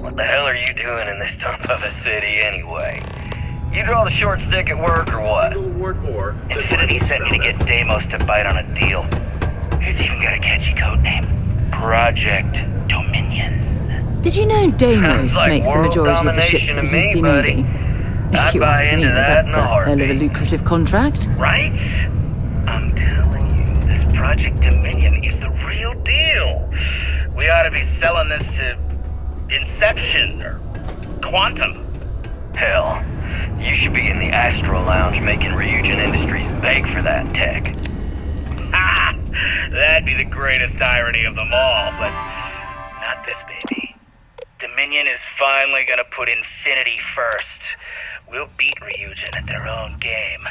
What the hell are you doing in this dump of a city anyway? You draw the short stick at work or what? Infinity sent me to get Deimos to bite on a deal. Who's even got a catchy code name? Project Dominion. Did you know Deimos like makes the majority of the ships for the UC Navy? If you ask me, that's a hell of a lucrative contract. Right? I'm telling you, this Project Dominion is the real deal. We ought to be selling this to Inception or Quantum. Hell, you should be in the Astro Lounge making Ryujin Industries beg for that tech. Ha! That'd be the greatest irony of them all, but not this baby. Dominion is finally gonna put Infinity first. We'll beat Ryujin at their own game.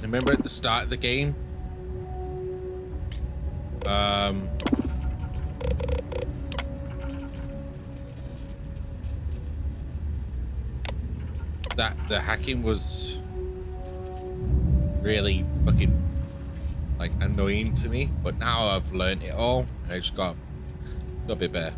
Remember at the start of the game, that the hacking was really fucking like annoying to me, but now I've learned it all and I just got a bit better.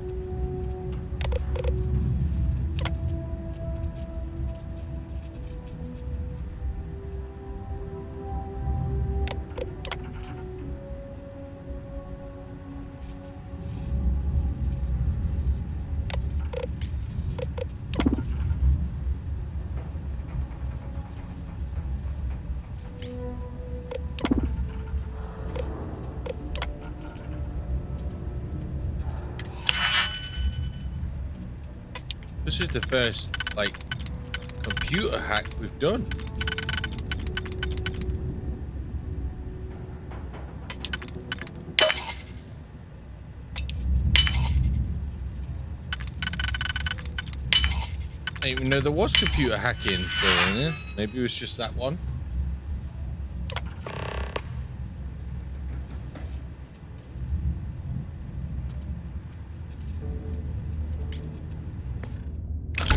This is the first, like, computer hack we've done. I didn't even know there was computer hacking going in. Maybe it was just that one.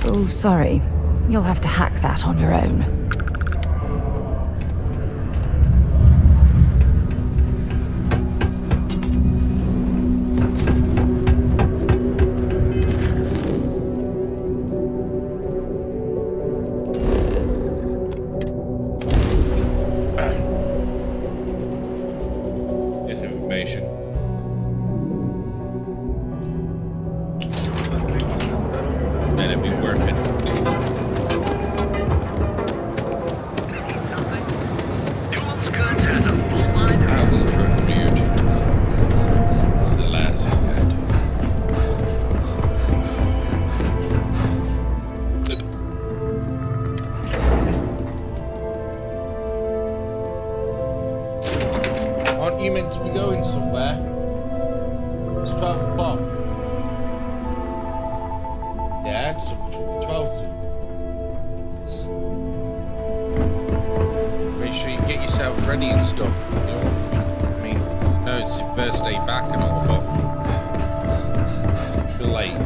Oh, sorry. You'll have to hack that on your own. This information. That'd be worth it. Duels Goods has a full line of... I will run weird. The last thing I do. Aren't you meant to be going somewhere? It's 12 o'clock. Yeah, so 12. Make sure you get yourself ready and stuff. You know, I mean, no, it's your first day back and all, but I feel late.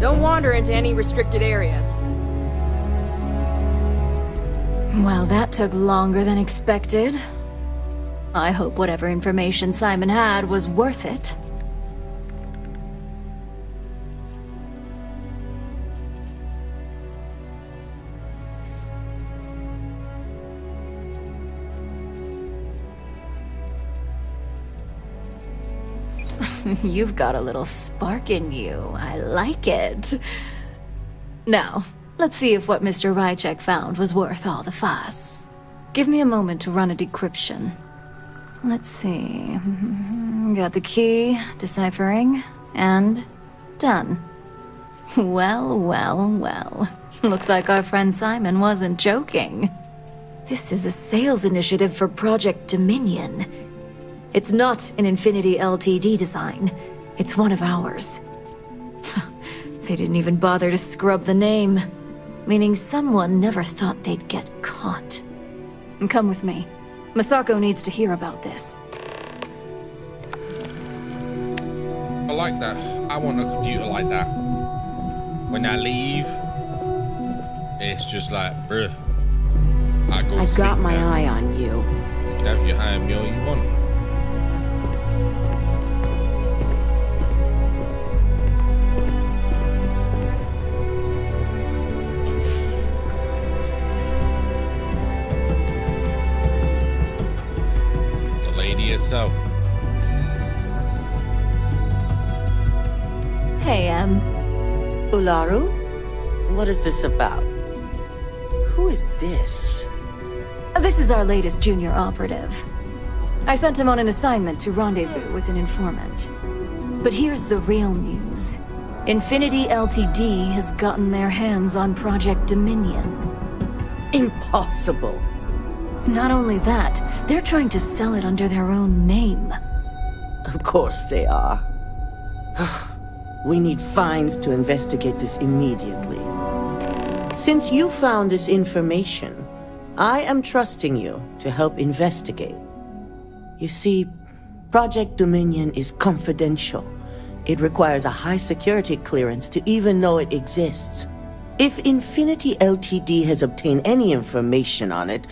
Don't wander into any restricted areas. Well, that took longer than expected. I hope whatever information Simon had was worth it. You've got a little spark in you. I like it. Now, let's see if what Mr. Rychek found was worth all the fuss. Give me a moment to run a decryption. Let's see. Got the key, deciphering, and done. Well, well, well. Looks like our friend Simon wasn't joking. This is a sales initiative for Project Dominion. It's not an Infinity Ltd design. It's one of ours. They didn't even bother to scrub the name, meaning someone never thought they'd get caught. Come with me. Masako needs to hear about this. I like that. I want a computer like that. When I leave, it's just like, bruh. I've got my eye on you. You have your eye on me all you want. So, Hey, Ularu? What is this about? Who is this? This is our latest junior operative. I sent him on an assignment to rendezvous with an informant. But here's the real news. Infinity Ltd has gotten their hands on Project Dominion. Impossible. Not only that, they're trying to sell it under their own name. Of course they are. We need fines to investigate this immediately. Since you found this information, I am trusting you to help investigate. You see, Project Dominion is confidential. It requires a high security clearance to even know it exists. If Infinity Ltd has obtained any information on it,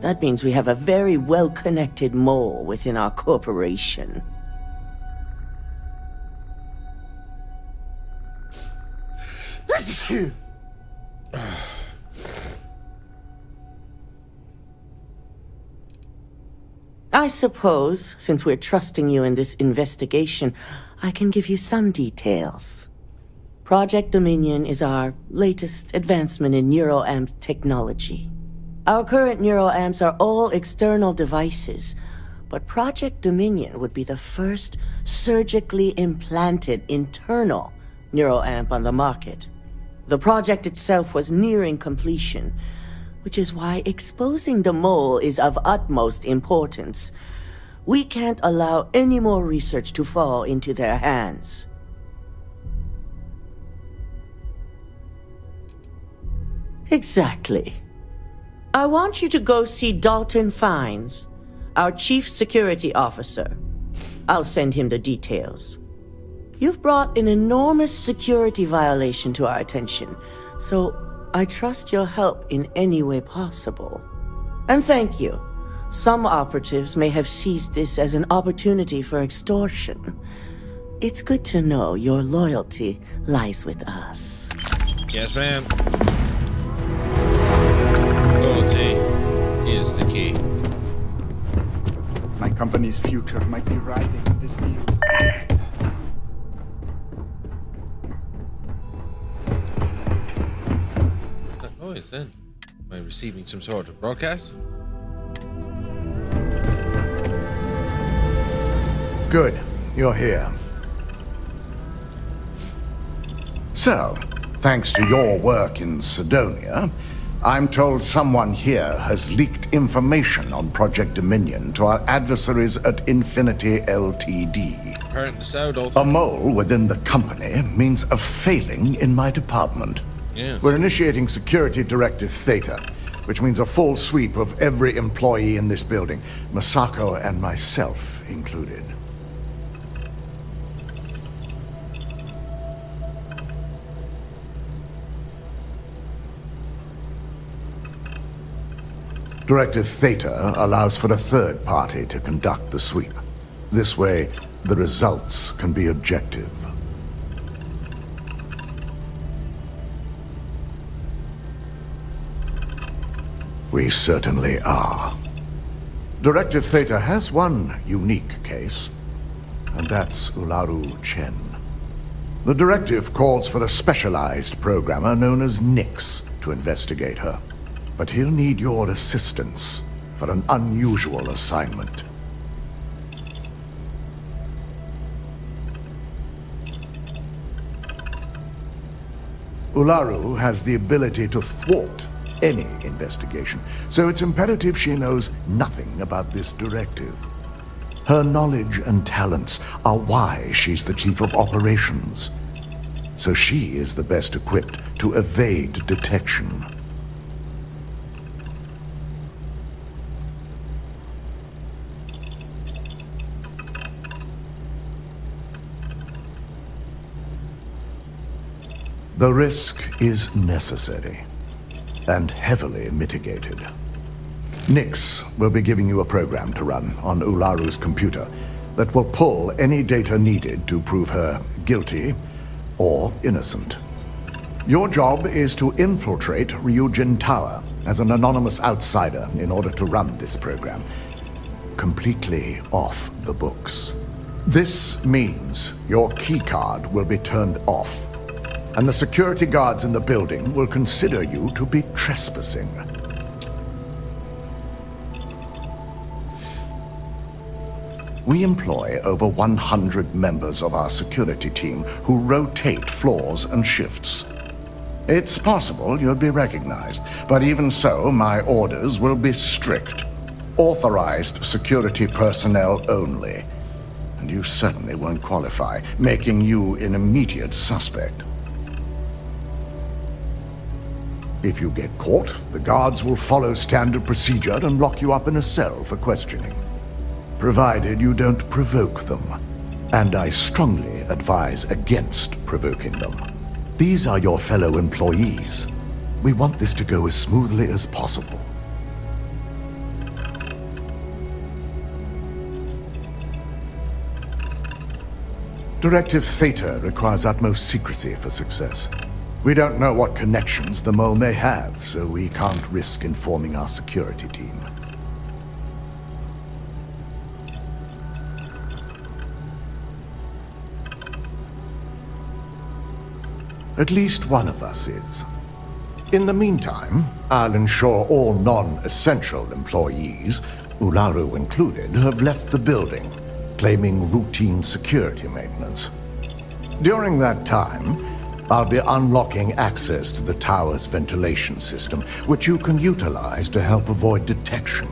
that means we have a very well-connected mole within our corporation. I suppose, since we're trusting you in this investigation, I can give you some details. Project Dominion is our latest advancement in neuroamp technology. Our current neuroamps are all external devices, but Project Dominion would be the first surgically implanted internal neuroamp on the market. The project itself was nearing completion, which is why exposing the mole is of utmost importance. We can't allow any more research to fall into their hands. Exactly. I want you to go see Dalton Fines, our Chief Security Officer. I'll send him the details. You've brought an enormous security violation to our attention, so I trust your help in any way possible. And thank you. Some operatives may have seized this as an opportunity for extortion. It's good to know your loyalty lies with us. Yes, ma'am. Loyalty is the key. My company's future might be riding on this deal. That noise then? Am I receiving some sort of broadcast? Good. You're here. So, thanks to your work in Sidonia, I'm told someone here has leaked information on Project Dominion to our adversaries at Infinity Ltd. Apparently so, Dalton. A mole within the company means a failing in my department. Yes. We're initiating Security Directive Theta, which means a full sweep of every employee in this building, Masako and myself included. Directive Theta allows for a third party to conduct the sweep. This way, the results can be objective. We certainly are. Directive Theta has one unique case, and that's Ularu Chen. The directive calls for a specialized programmer known as Nix to investigate her. But he'll need your assistance for an unusual assignment. Ularu has the ability to thwart any investigation, so it's imperative she knows nothing about this directive. Her knowledge and talents are why she's the Chief of Operations, so she is the best equipped to evade detection. The risk is necessary and heavily mitigated. Nix will be giving you a program to run on Ularu's computer that will pull any data needed to prove her guilty or innocent. Your job is to infiltrate Ryujin Tower as an anonymous outsider in order to run this program, completely off the books. This means your keycard will be turned off, and the security guards in the building will consider you to be trespassing. We employ over 100 members of our security team who rotate floors and shifts. It's possible you'd be recognized, but even so, my orders will be strict. Authorized security personnel only. And you certainly won't qualify, making you an immediate suspect. If you get caught, the guards will follow standard procedure and lock you up in a cell for questioning. Provided you don't provoke them. And I strongly advise against provoking them. These are your fellow employees. We want this to go as smoothly as possible. Directive Theta requires utmost secrecy for success. We don't know what connections the mole may have, so we can't risk informing our security team. At least one of us is. In the meantime, I'll ensure all non-essential employees, Ularu included, have left the building, claiming routine security maintenance. During that time, I'll be unlocking access to the tower's ventilation system, which you can utilize to help avoid detection.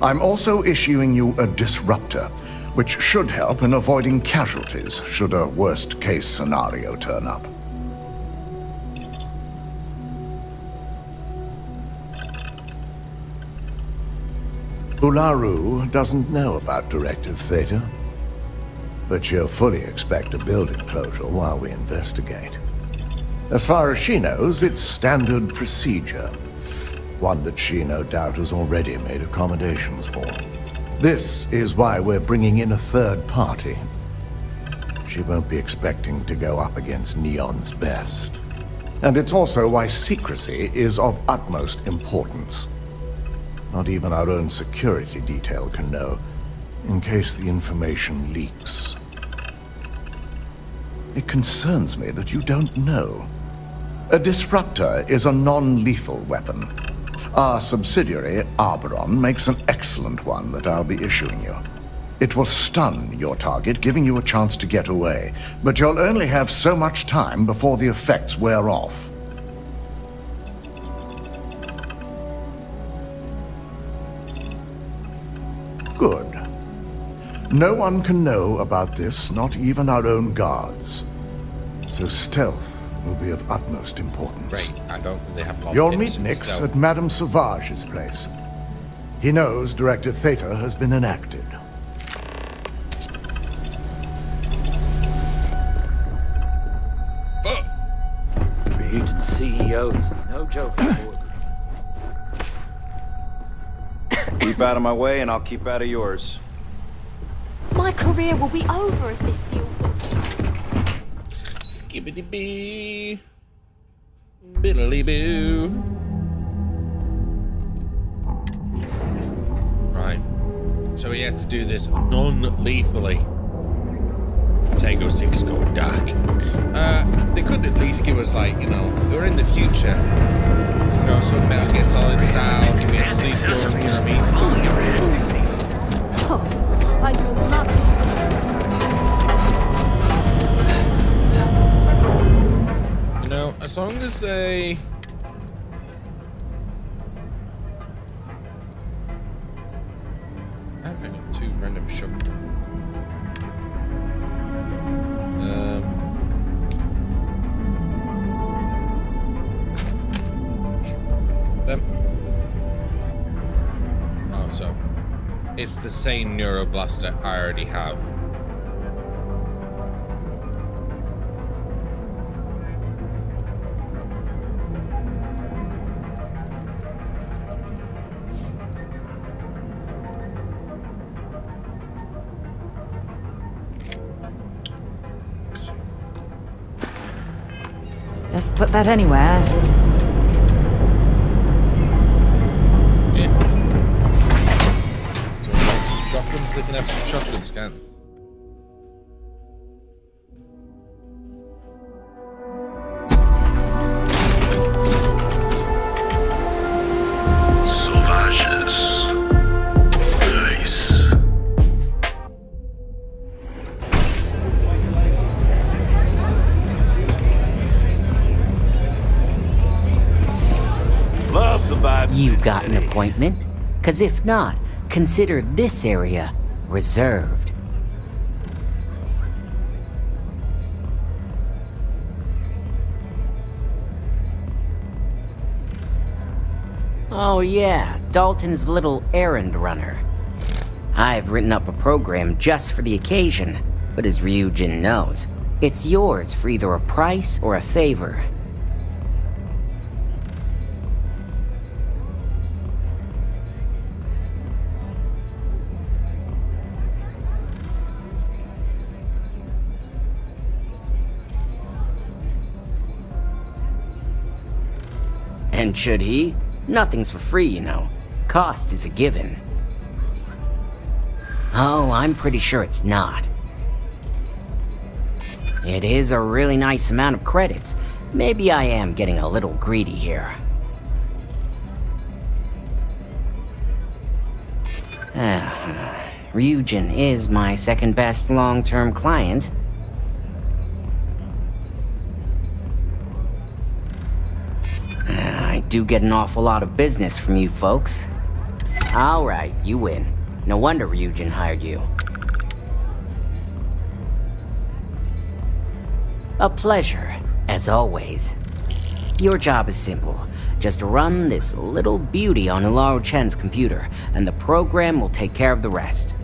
I'm also issuing you a disruptor, which should help in avoiding casualties should a worst-case scenario turn up. Ularu doesn't know about Directive Theta, but she'll fully expect a building closure while we investigate. As far as she knows, it's standard procedure, one that she no doubt has already made accommodations for. This is why we're bringing in a third party. She won't be expecting to go up against Neon's best. And it's also why secrecy is of utmost importance. Not even our own security detail can know, in case the information leaks. It concerns me that you don't know. A disruptor is a non-lethal weapon. Our subsidiary, Arboron, makes an excellent one that I'll be issuing you. It will stun your target, giving you a chance to get away, but you'll only have so much time before the effects wear off. Good. No one can know about this, not even our own guards. So stealth will be of utmost importance. Great, I don't think they have long You'll hips meet and Nyx stealth. at Madame Sauvage's place. He knows Directive Theta has been enacted. Creating CEOs, no joke. Keep out of my way and I'll keep out of yours. My career will be over if this deal. Skibbity-bee. Biddly-boo. Right. So we have to do this non-lethally. Tango 6 going dark. They could at least give us, like, you know, we're in the future. You know, some Metal Gear Solid style, give me a sleep gun, you know what I mean? Oh, I will not. You know, as long as they... I'm having two random shotguns. Them. Oh, so it's the same Neuroblaster I already have. Just put that anywhere. Shotguns, they can have some shotguns, can't they? You got an appointment? 'Cause if not, consider this area reserved. Oh yeah, Dalton's little errand runner. I've written up a program just for the occasion, but as Ryujin knows, it's yours for either a price or a favor. And should he? Nothing's for free, you know. Cost is a given. Oh, I'm pretty sure it's not. It is a really nice amount of credits, Maybe I am getting a little greedy here. Ryujin is my second best long-term client. I do get an awful lot of business from you folks. Alright, you win. No wonder Ryujin hired you. A pleasure, as always. Your job is simple. Just run this little beauty on Ularu Chen's computer, and the program will take care of the rest.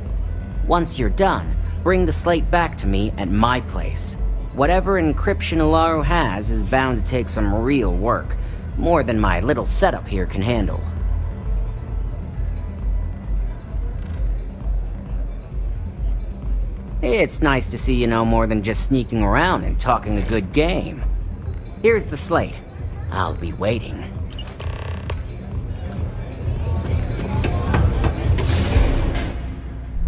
Once you're done, bring the slate back to me at my place. Whatever encryption Ularu has is bound to take some real work, more than my little setup here can handle. It's nice to see you know more than just sneaking around and talking a good game. Here's the slate. I'll be waiting.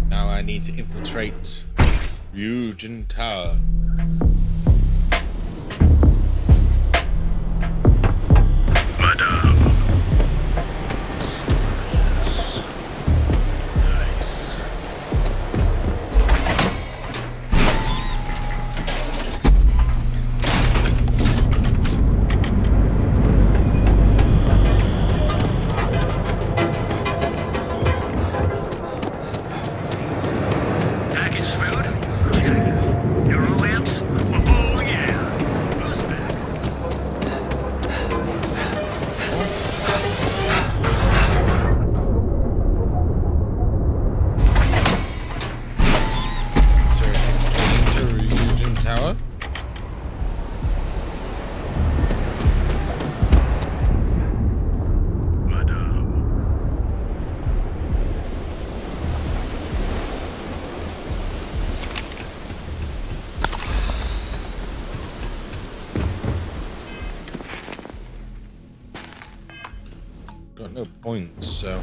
Now I need to infiltrate Ryujin Tower. Got no points, so...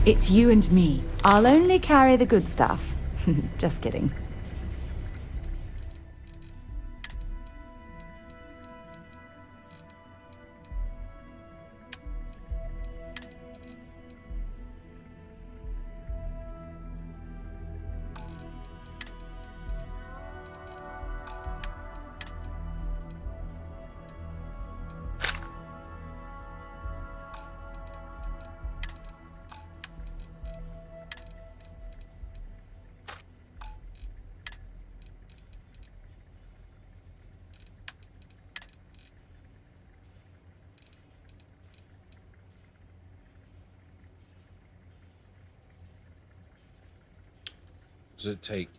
It's you and me. I'll only carry the good stuff. Just kidding. Does it take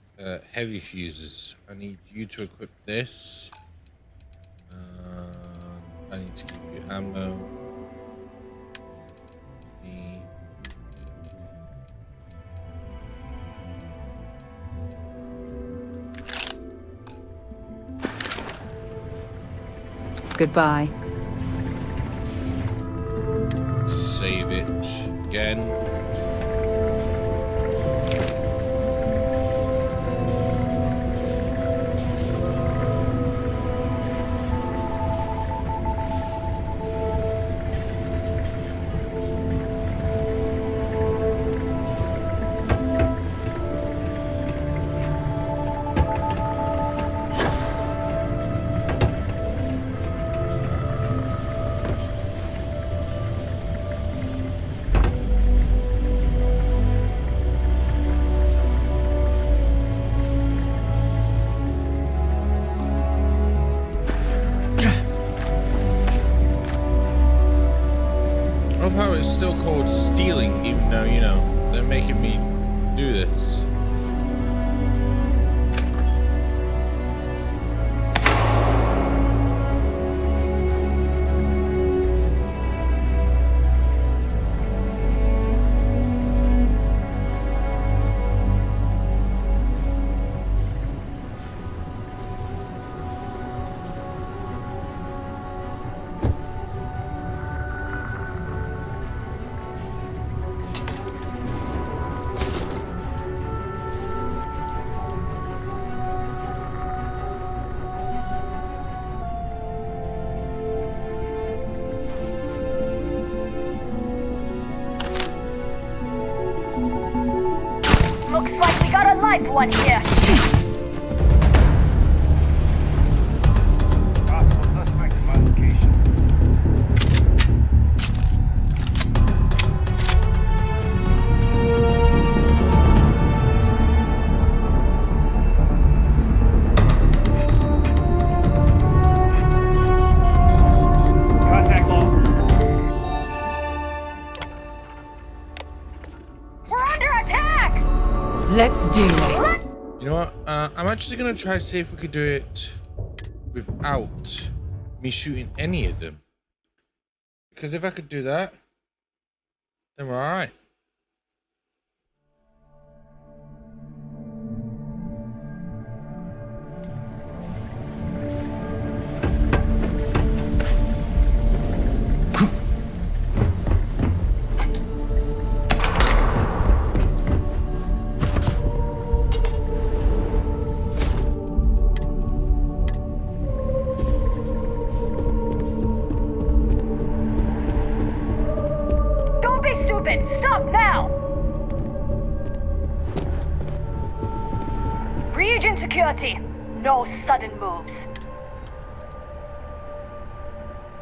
heavy fuses? I need you to equip this. I need to give you ammo. Goodbye. Save it again. do this. Looks like we got a live one here. Possible suspect in my location. Contact log. We're under attack! Let's do this. You know what? I'm actually gonna try to see if we could do it without me shooting any of them. Because if I could do that, then we're alright. Don't be stupid! Stop now! Ryujin security. No sudden moves.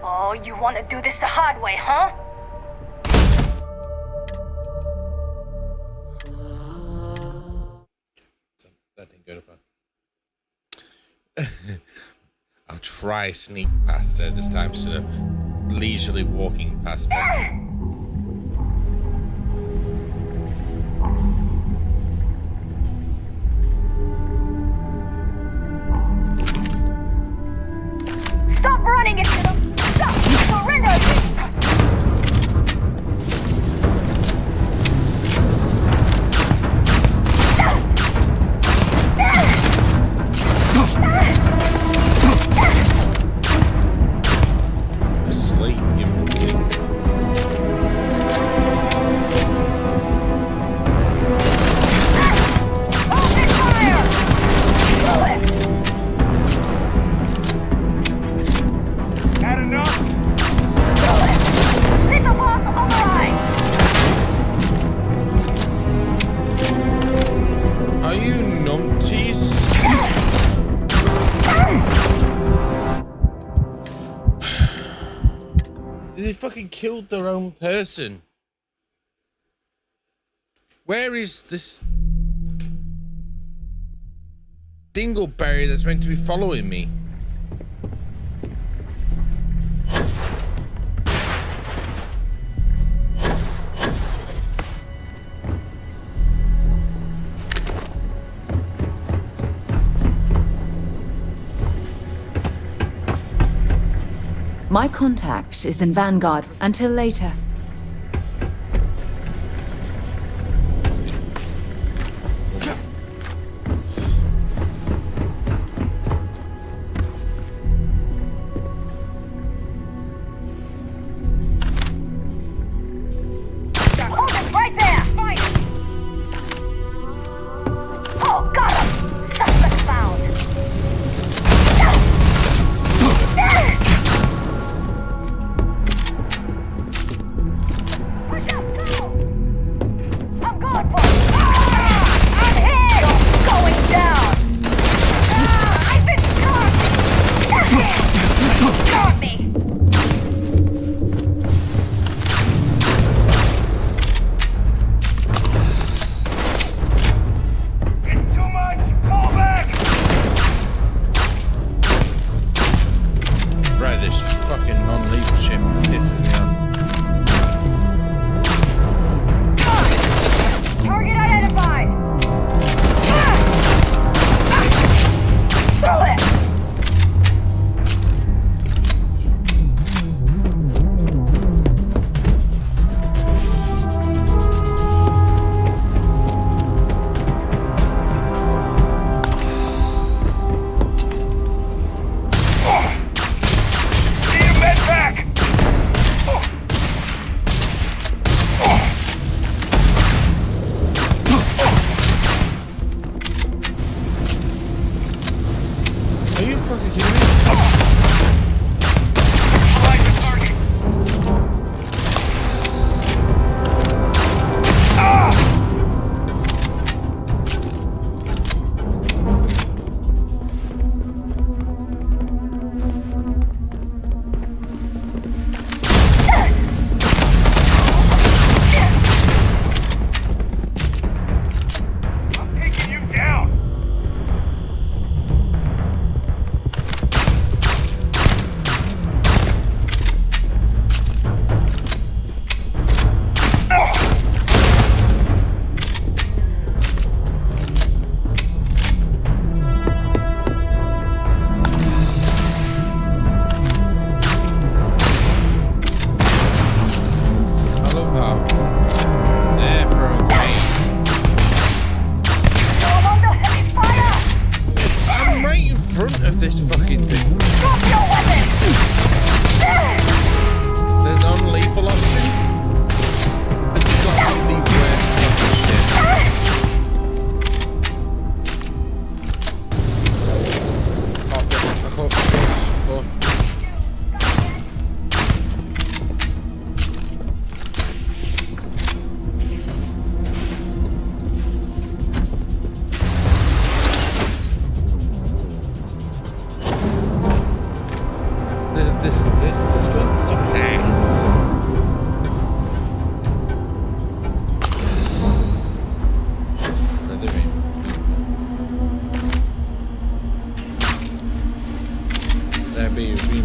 Oh, you want to do this the hard way, huh? That didn't go to plan. I'll try sneak past her this time instead of leisurely walking past her. Stop running into them! Stop! Surrender! Sleep, you monkey. Open fire! Bullet! Had enough? Bullet! Hit the boss on the rise! Are you numpties? They fucking killed their own person. Where is this dingleberry that's meant to be following me? My contact is in Vanguard until later. Hold it right there! Fire! Oh, got him! Suspect found!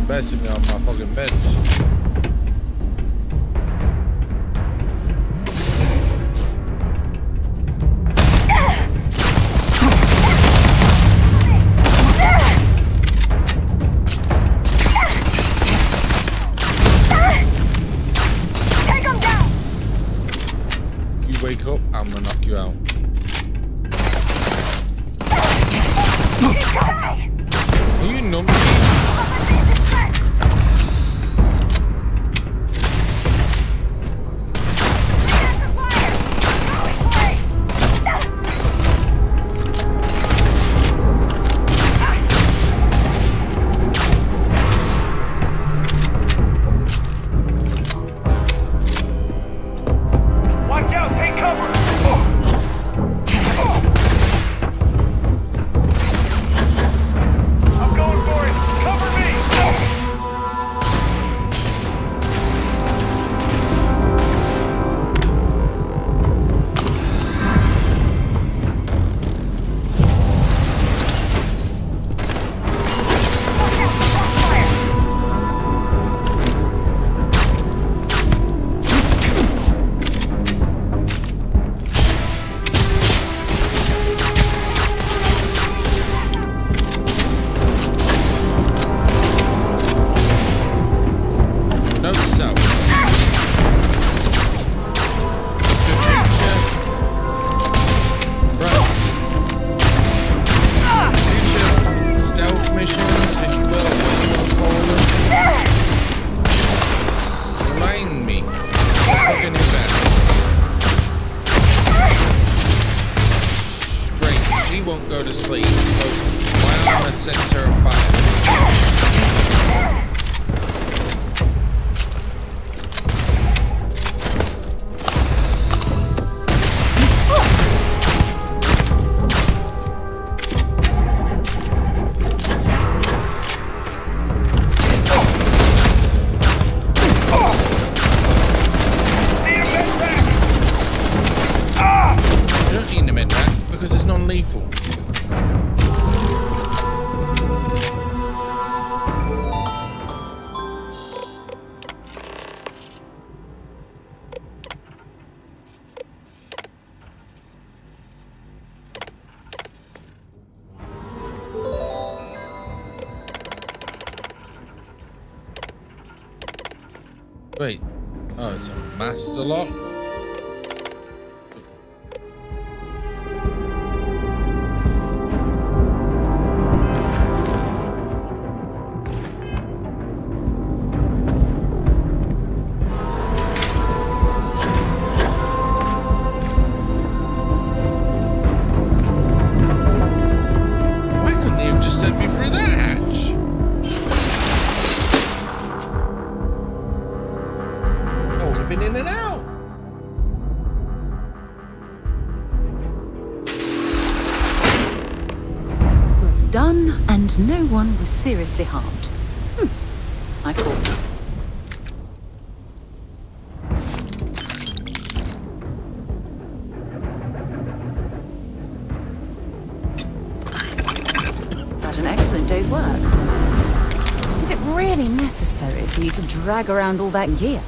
basically on my fucking beds. Wake up, I'm gonna knock you out. Are you numbing? Wait. Oh, it's a master lock? Why couldn't they have just sent me through that hatch? Been in and out. Done, and no one was seriously harmed. I call this. But an excellent day's work. Is it really necessary for you to drag around all that gear?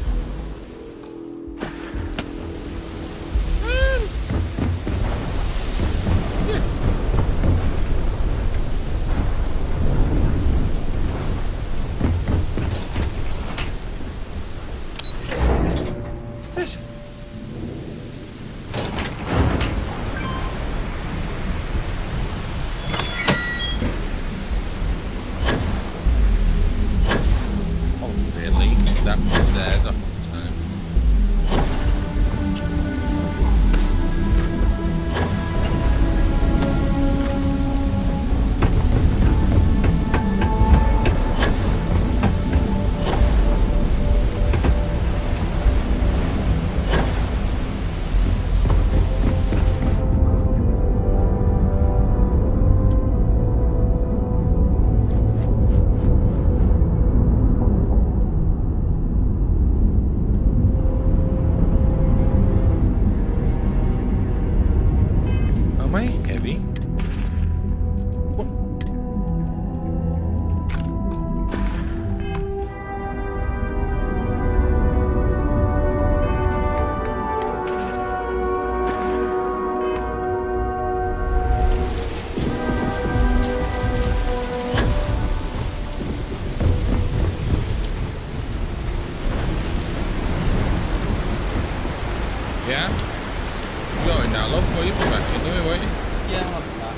that long for you be back anyway, won't you? Yeah, I'll be back.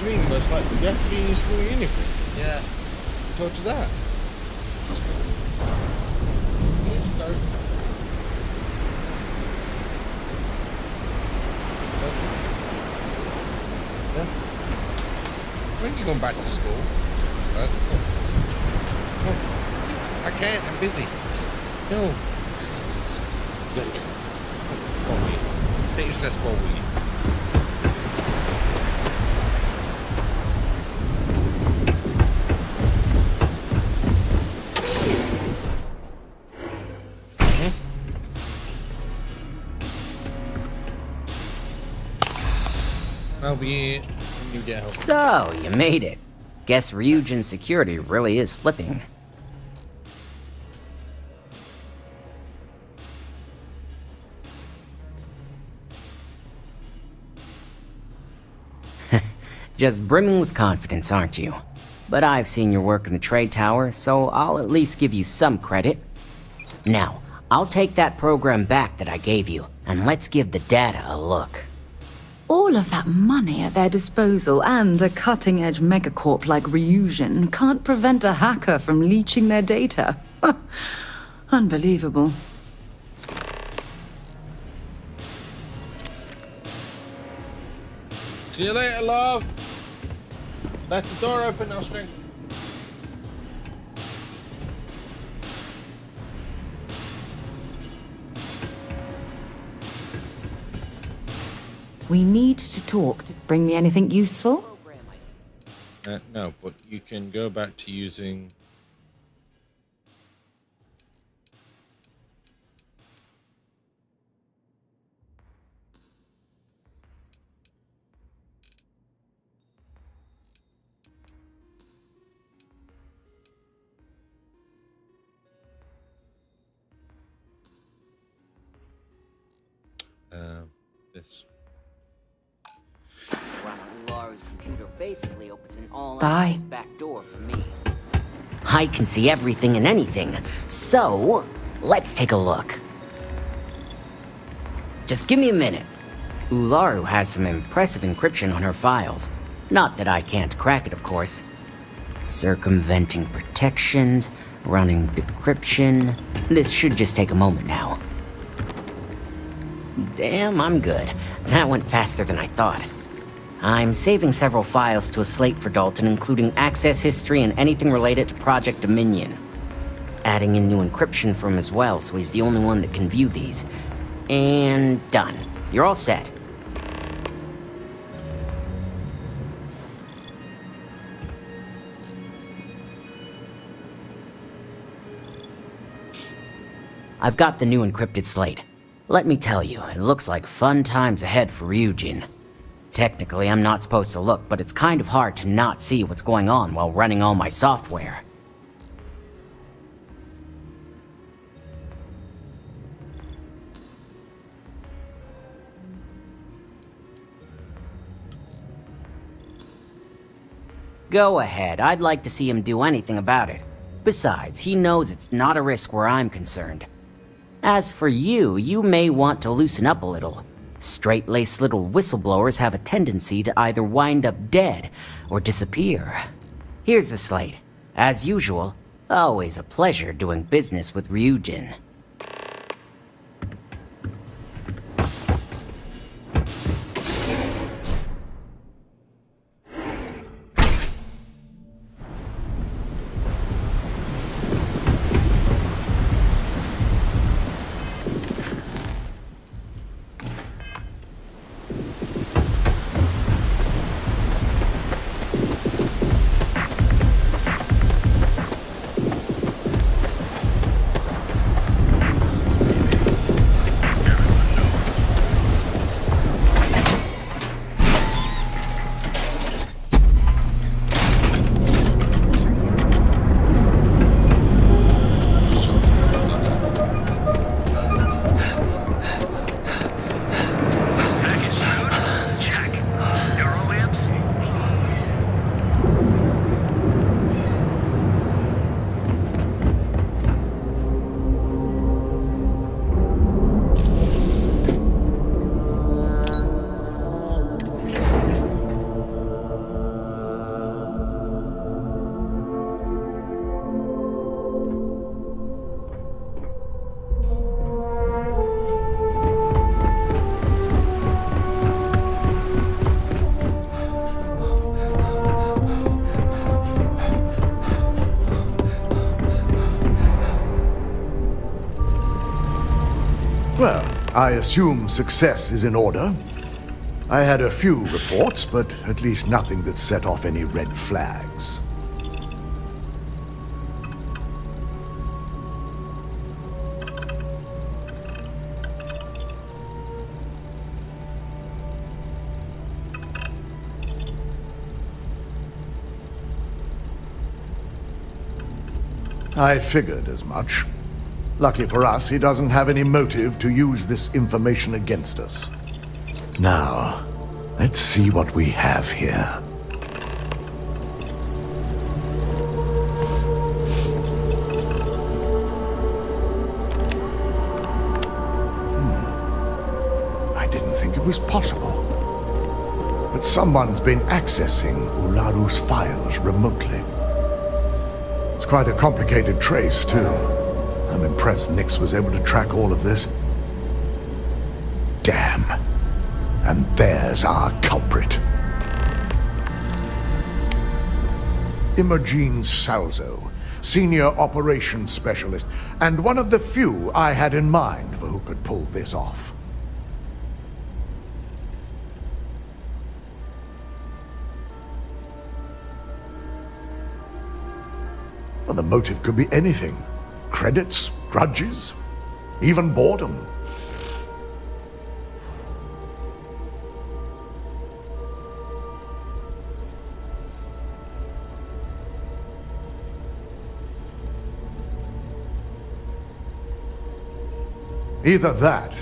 You mean most likely you have to be in your school uniform? Yeah. I told you that. Here you go. Yeah. When are you going back to school? I can't, I'm busy. No. You gotta go. Come on, will you? Take your stress ball with you. I'll be here when you get home. So, you made it. Guess Ryujin's security really is slipping. Just brimming with confidence, aren't you? But I've seen your work in the trade tower, so I'll at least give you some credit. Now, I'll take that program back that I gave you, and let's give the data a look. All of that money at their disposal and a cutting-edge megacorp like Ryujin can't prevent a hacker from leeching their data. Unbelievable. See you later, love. Let the door open, I'll string. We need to talk. Bring me anything useful? No, but you can go back to using... this. Ularu's computer basically opens an Bye. all-access back door for me. I can see everything and anything, so let's take a look. Just give me a minute. Ularu has some impressive encryption on her files. Not that I can't crack it, of course. Circumventing protections, running decryption. This should just take a moment now. Damn, I'm good. That went faster than I thought. I'm saving several files to a slate for Dalton, including access history and anything related to Project Dominion. Adding in new encryption for him as well, so he's the only one that can view these. And done. You're all set. I've got the new encrypted slate. Let me tell you, it looks like fun times ahead for Ryujin. Technically, I'm not supposed to look, but it's kind of hard to not see what's going on while running all my software. Go ahead, I'd like to see him do anything about it. Besides, he knows it's not a risk where I'm concerned. As for you, you may want to loosen up a little. Straight-laced little whistleblowers have a tendency to either wind up dead or disappear. Here's the slate. As usual, always a pleasure doing business with Ryujin. Well, I assume success is in order. I had a few reports, but at least nothing that set off any red flags. I figured as much. Lucky for us, he doesn't have any motive to use this information against us. Now, let's see what we have here. I didn't think it was possible. But someone's been accessing Ularu's files remotely. It's quite a complicated trace, too. I'm impressed Nix was able to track all of this. Damn. And there's our culprit. Imogene Salzo, Senior Operations Specialist, and one of the few I had in mind for who could pull this off. Well, the motive could be anything. Credits, grudges, even boredom. Either that,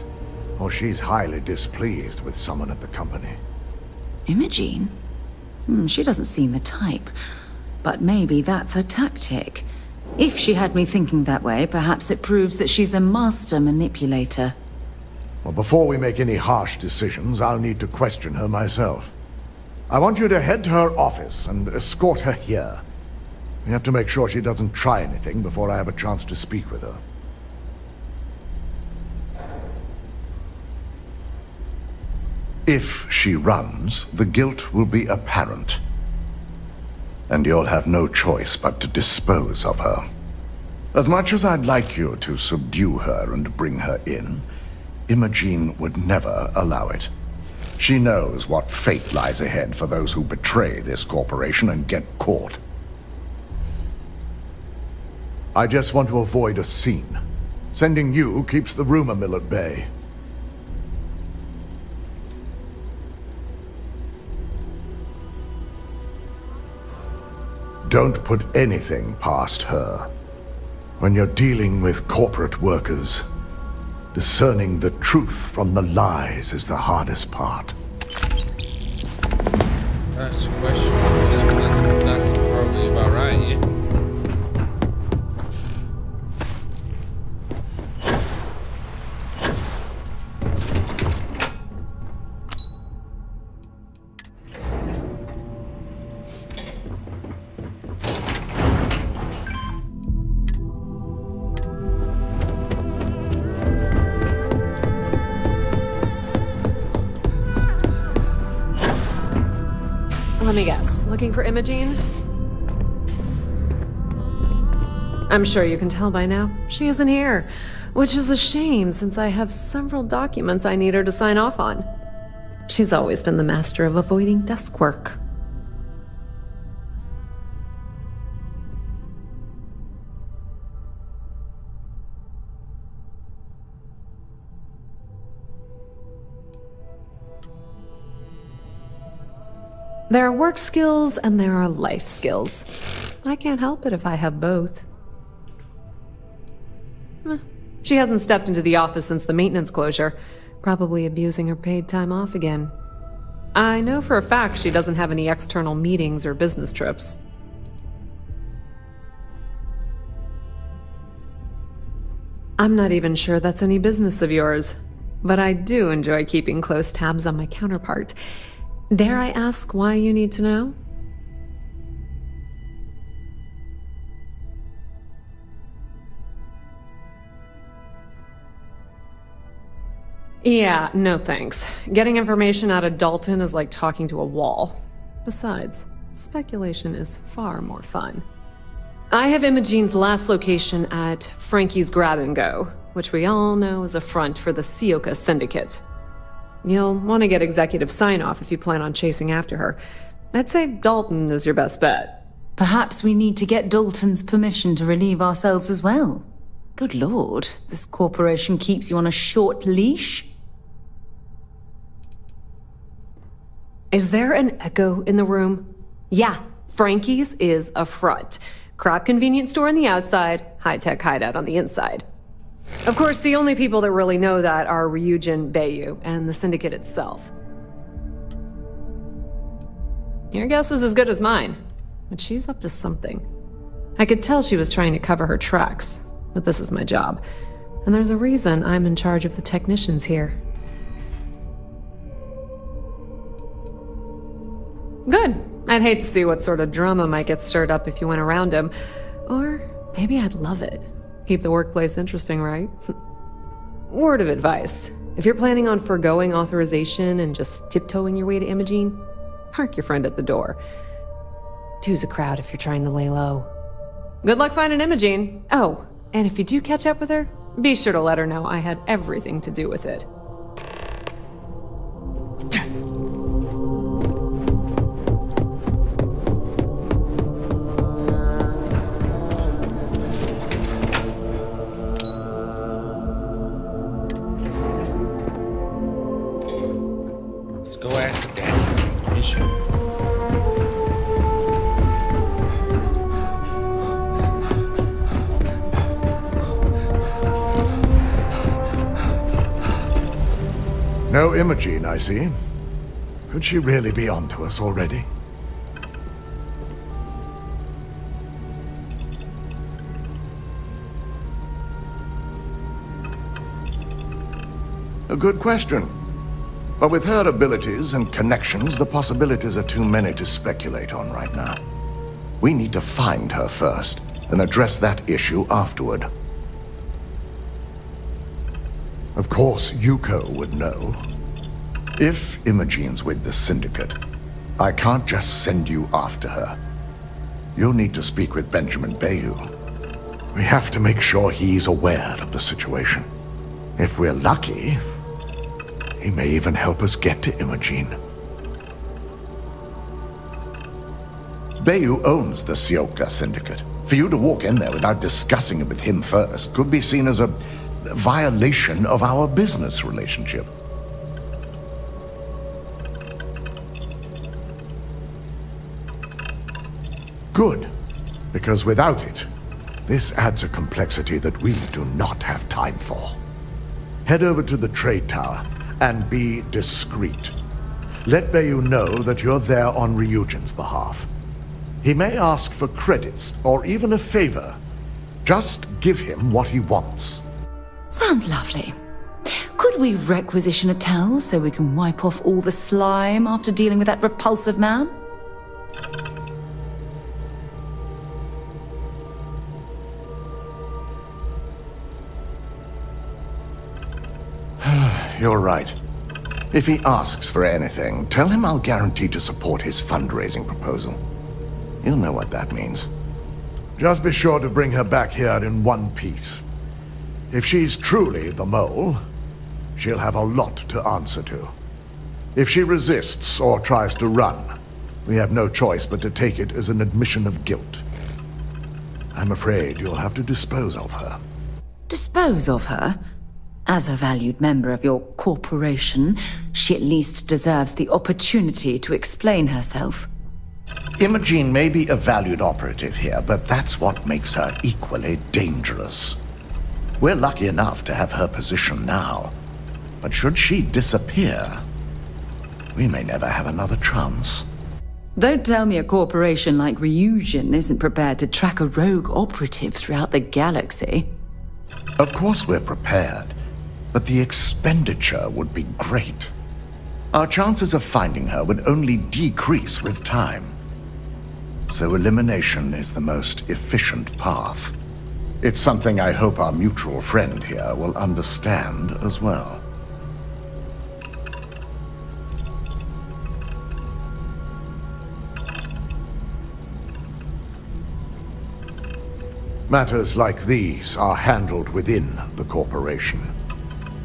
or she's highly displeased with someone at the company. Imogene? She doesn't seem the type. But maybe that's her tactic. If she had me thinking that way, perhaps it proves that she's a master manipulator. Well, before we make any harsh decisions, I'll need to question her myself. I want you to head to her office and escort her here. We have to make sure she doesn't try anything before I have a chance to speak with her. If she runs, the guilt will be apparent. And you'll have no choice but to dispose of her. As much as I'd like you to subdue her and bring her in, Imogene would never allow it. She knows what fate lies ahead for those who betray this corporation and get caught. I just want to avoid a scene. Sending you keeps the rumor mill at bay. Don't put anything past her. When you're dealing with corporate workers, discerning the truth from the lies is the hardest part. That's a question. That's probably about right, yeah? Let me guess. Looking for Imogene? I'm sure you can tell by now. She isn't here, which is a shame since I have several documents I need her to sign off on. She's always been the master of avoiding desk work. There are work skills and there are life skills. I can't help it if I have both. She hasn't stepped into the office since the maintenance closure, probably abusing her paid time off again. I know for a fact she doesn't have any external meetings or business trips. I'm not even sure that's any business of yours, but I do enjoy keeping close tabs on my counterpart. Dare I ask why you need to know? Yeah, no thanks. Getting information out of Dalton is like talking to a wall. Besides, speculation is far more fun. I have Imogene's last location at Frankie's Grab and Go. which we all know is a front for the Sioka Syndicate. You'll want to get executive sign-off if you plan on chasing after her. I'd say Dalton is your best bet. Perhaps we need to get Dalton's permission to relieve ourselves as well. Good lord, this corporation keeps you on a short leash. Is there an echo in the room? Yeah, Frankie's is a front. Crap convenience store on the outside, high-tech hideout on the inside. Of course, the only people that really know that are Ryujin, Bayu, and the Syndicate itself. Your guess is as good as mine, but she's up to something. I could tell she was trying to cover her tracks, but this is my job, and there's a reason I'm in charge of the technicians here. Good. I'd hate to see what sort of drama might get stirred up if you went around him. Or maybe I'd love it. Keep the workplace interesting, right? Word of advice. If you're planning on foregoing authorization and just tiptoeing your way to Imogene, park your friend at the door. Two's a crowd if you're trying to lay low. Good luck finding Imogene. Oh, and if you do catch up with her, be sure to let her know I had everything to do with it. Go ask Daddy for permission. No Imogene, I see. Could she really be onto us already? A good question. But with her abilities and connections, the possibilities are too many to speculate on right now. We need to find her first, and address that issue afterward. Of course, Yuko would know. If Imogene's with the Syndicate, I can't just send you after her. You'll need to speak with Benjamin Bayu. We have to make sure he's aware of the situation. If we're lucky, he may even help us get to Imogene. Bayu owns the Sioka Syndicate. For you to walk in there without discussing it with him first could be seen as a violation of our business relationship. Good, because without it, this adds a complexity that we do not have time for. Head over to the trade tower and be discreet. Let Bayu know that you're there on Ryujin's behalf. He may ask for credits or even a favor. Just give him what he wants. Sounds lovely. Could we requisition a towel so we can wipe off all the slime after dealing with that repulsive man? You're right. If he asks for anything, tell him I'll guarantee to support his fundraising proposal. You'll know what that means. Just be sure to bring her back here in one piece. If she's truly the mole, she'll have a lot to answer to. If she resists or tries to run, we have no choice but to take it as an admission of guilt. I'm afraid you'll have to dispose of her. Dispose of her? As a valued member of your corporation, she at least deserves the opportunity to explain herself. Imogene may be a valued operative here, but that's what makes her equally dangerous. We're lucky enough to have her position now, but should she disappear, we may never have another chance. Don't tell me a corporation like Ryujin isn't prepared to track a rogue operative throughout the galaxy. Of course we're prepared, but the expenditure would be great. Our chances of finding her would only decrease with time. So elimination is the most efficient path. It's something I hope our mutual friend here will understand as well. Matters like these are handled within the corporation.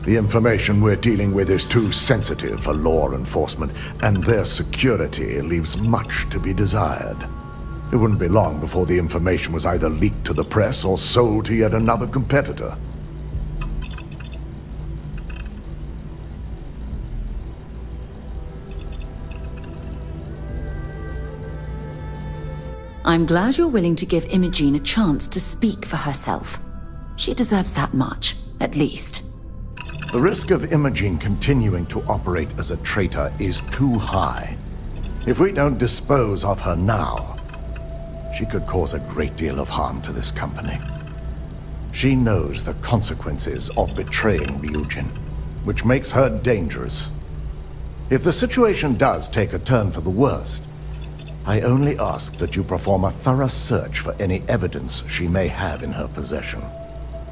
The information we're dealing with is too sensitive for law enforcement, and their security leaves much to be desired. It wouldn't be long before the information was either leaked to the press or sold to yet another competitor. I'm glad you're willing to give Imogene a chance to speak for herself. She deserves that much, at least. The risk of Imogene continuing to operate as a traitor is too high. If we don't dispose of her now, she could cause a great deal of harm to this company. She knows the consequences of betraying Ryujin, which makes her dangerous. If the situation does take a turn for the worst, I only ask that you perform a thorough search for any evidence she may have in her possession.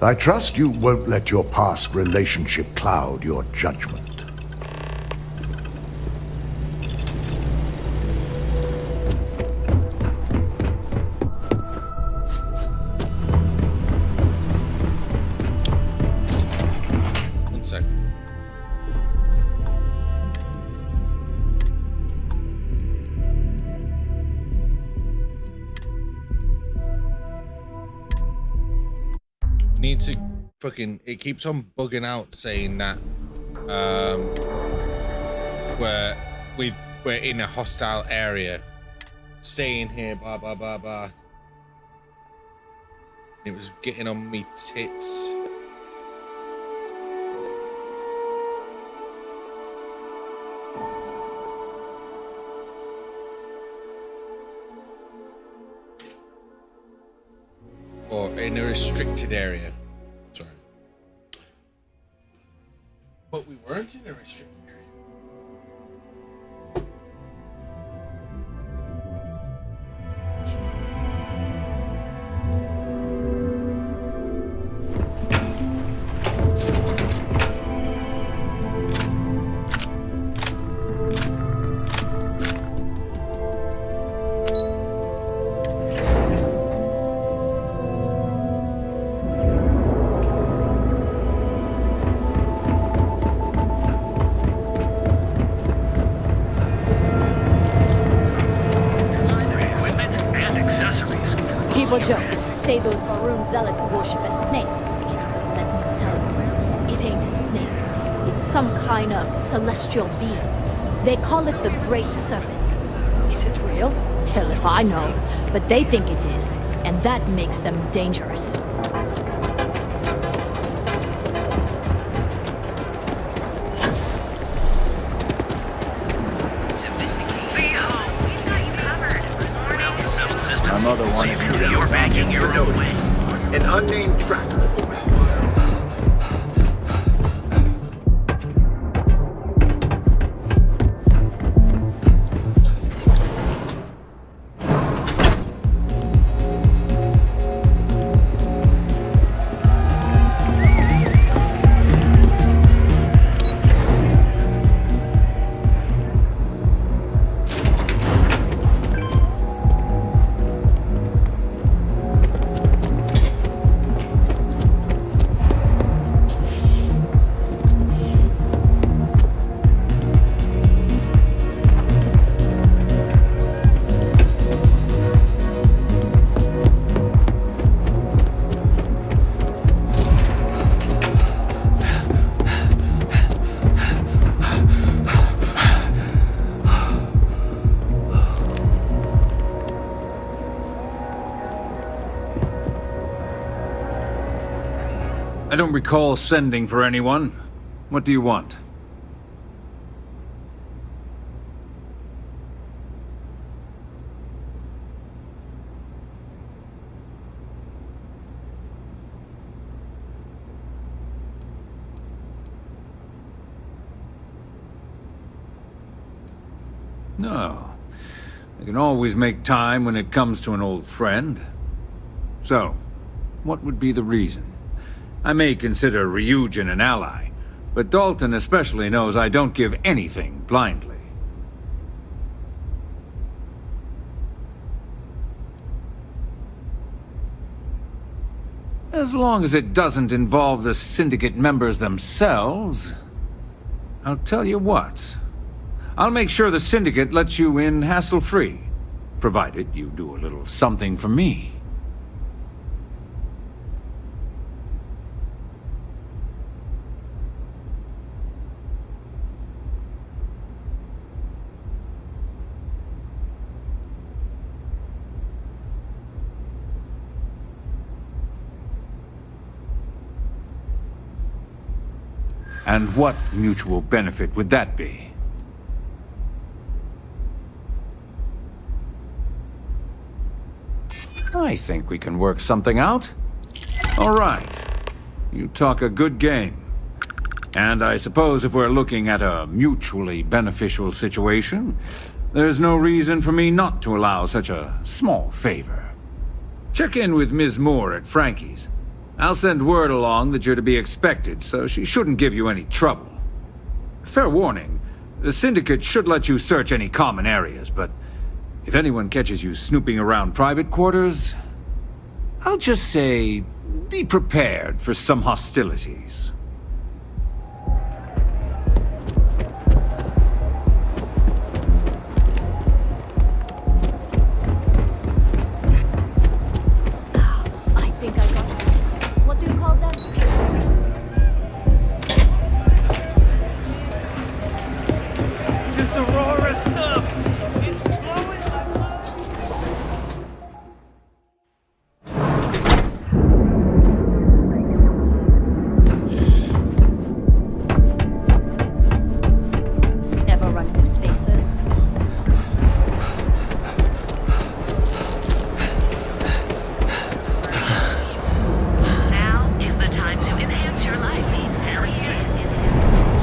I trust you won't let your past relationship cloud your judgment. One sec. Need to fucking, it keeps on bugging out saying that we're in a hostile area, stay in here, blah blah blah blah. It was getting on me tits. Or in a restricted area. Sorry. But we weren't in a restricted area. Say those Maroon zealots worship a snake. But let me tell you, it ain't a snake. It's some kind of celestial being. They call it the Great Serpent. Is it real? Hell if I know. But they think it is, and that makes them dangerous. Another one of you. You're banging your way. An unnamed tracker. I don't recall sending for anyone. What do you want? No. I can always make time when it comes to an old friend. So, what would be the reason? I may consider Ryujin an ally, but Dalton especially knows I don't give anything blindly. As long as it doesn't involve the Syndicate members themselves. I'll tell you what. I'll make sure the Syndicate lets you in hassle-free, provided you do a little something for me. And what mutual benefit would that be? I think we can work something out. All right. You talk a good game. And I suppose if we're looking at a mutually beneficial situation, there's no reason for me not to allow such a small favor. Check in with Ms. Moore at Frankie's. I'll send word along that you're to be expected, so she shouldn't give you any trouble. Fair warning, the Syndicate should let you search any common areas, but if anyone catches you snooping around private quarters, I'll just say, be prepared for some hostilities. This Aurora stuff is blowing my Ever run into spaces? Now is the time to enhance your life. There he is.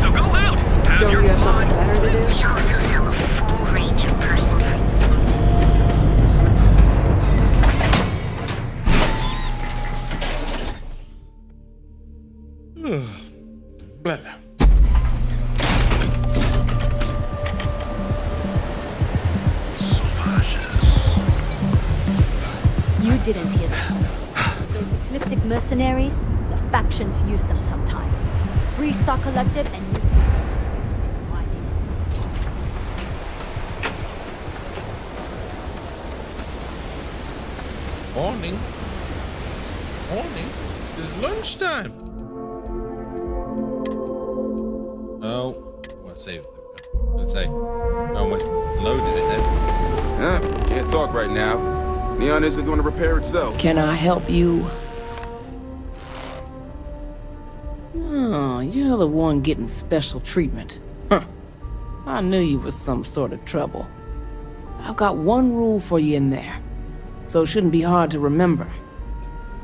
So go out. Have your fun. We also have a full range of personal Blah. You didn't hear them. Those ecliptic mercenaries, the factions use them sometimes. Freestar Collective and use them. Morning. Morning? It's lunchtime. Oh, what save? Let's say. I almost loaded it then. Can't talk right now. Neon isn't going to repair itself. Can I help you? Oh, you're the one getting special treatment. Huh. I knew you was some sort of trouble. I've got one rule for you in there, so it shouldn't be hard to remember.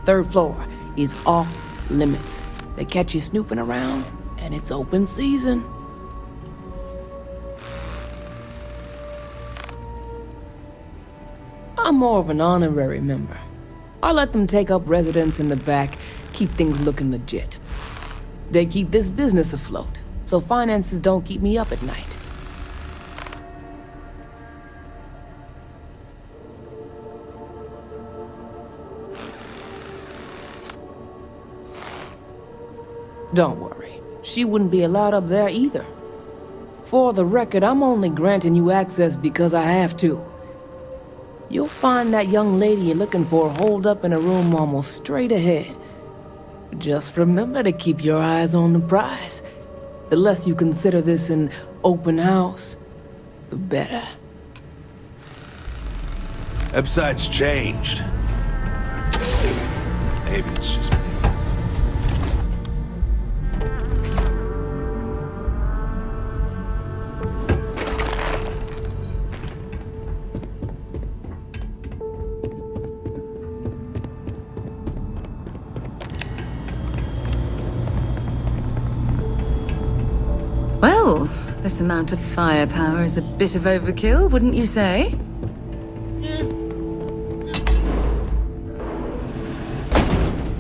3rd floor is off limits. They catch you snooping around, and it's open season. I'm more of an honorary member. I let them take up residence in the back, keep things looking legit. They keep this business afloat, so finances don't keep me up at night. Don't worry, she wouldn't be allowed up there either. For the record, I'm only granting you access because I have to. You'll find that young lady you're looking for holed up in a room almost straight ahead. Just remember to keep your eyes on the prize. The less you consider this an open house, the better. Website's changed. Maybe it's just me. Well, this amount of firepower is a bit of overkill, wouldn't you say?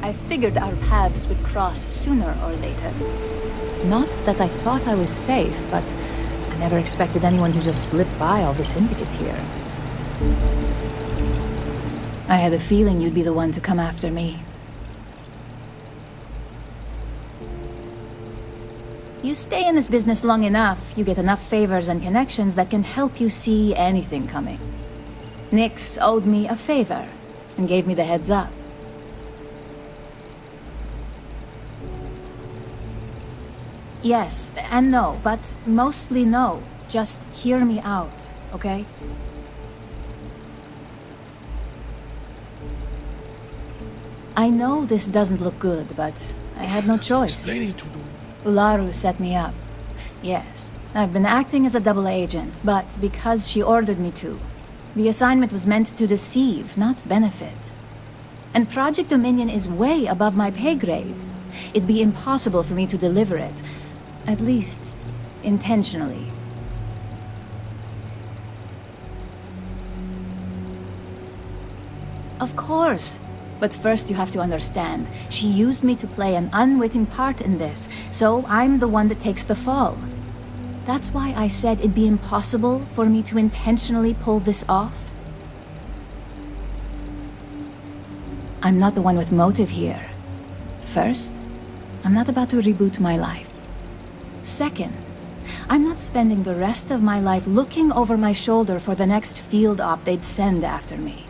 I figured our paths would cross sooner or later. Not that I thought I was safe, but I never expected anyone to just slip by all the Syndicate here. I had a feeling you'd be the one to come after me. You stay in this business long enough, you get enough favors and connections that can help you see anything coming. Nix owed me a favor and gave me the heads up. Yes and no, but mostly no. Just hear me out, okay? I know this doesn't look good, but I had no choice. Ularu set me up. Yes, I've been acting as a double agent, but because she ordered me to. The assignment was meant to deceive, not benefit. And Project Dominion is way above my pay grade. It'd be impossible for me to deliver it. At least, intentionally. Of course. But first you have to understand, she used me to play an unwitting part in this, so I'm the one that takes the fall. That's why I said it'd be impossible for me to intentionally pull this off. I'm not the one with motive here. First, I'm not about to reboot my life. Second, I'm not spending the rest of my life looking over my shoulder for the next field op they'd send after me.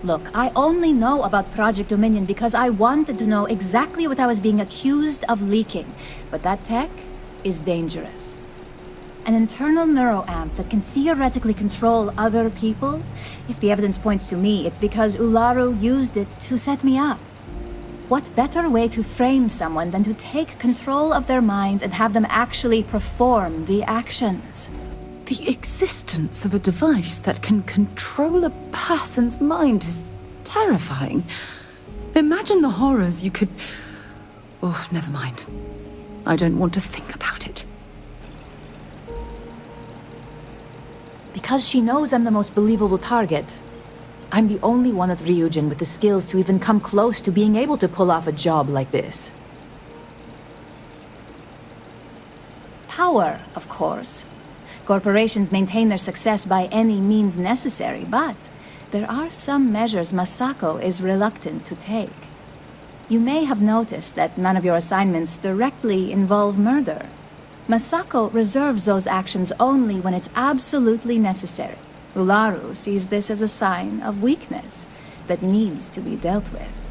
Look, I only know about Project Dominion because I wanted to know exactly what I was being accused of leaking. But that tech is dangerous. An internal neuroamp that can theoretically control other people? If the evidence points to me, it's because Ularu used it to set me up. What better way to frame someone than to take control of their mind and have them actually perform the actions? The existence of a device that can control a person's mind is terrifying. Imagine the horrors you could... Oh, never mind. I don't want to think about it. Because she knows I'm the most believable target. I'm the only one at Ryujin with the skills to even come close to being able to pull off a job like this. Power, of course. Corporations maintain their success by any means necessary, but there are some measures Masako is reluctant to take. You may have noticed that none of your assignments directly involve murder. Masako reserves those actions only when it's absolutely necessary. Ularu sees this as a sign of weakness that needs to be dealt with.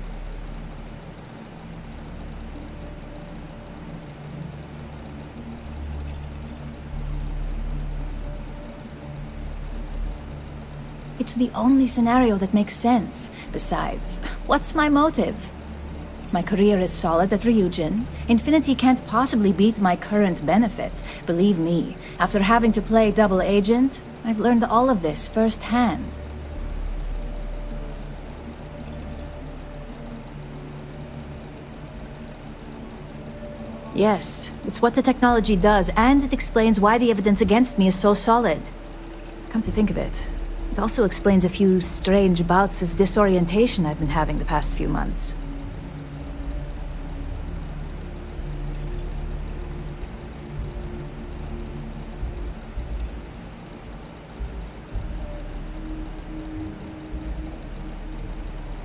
It's the only scenario that makes sense. Besides, what's my motive? My career is solid at Ryujin. Infinity can't possibly beat my current benefits. Believe me, after having to play double agent, I've learned all of this firsthand. Yes, it's what the technology does, and it explains why the evidence against me is so solid. Come to think of it, it also explains a few strange bouts of disorientation I've been having the past few months.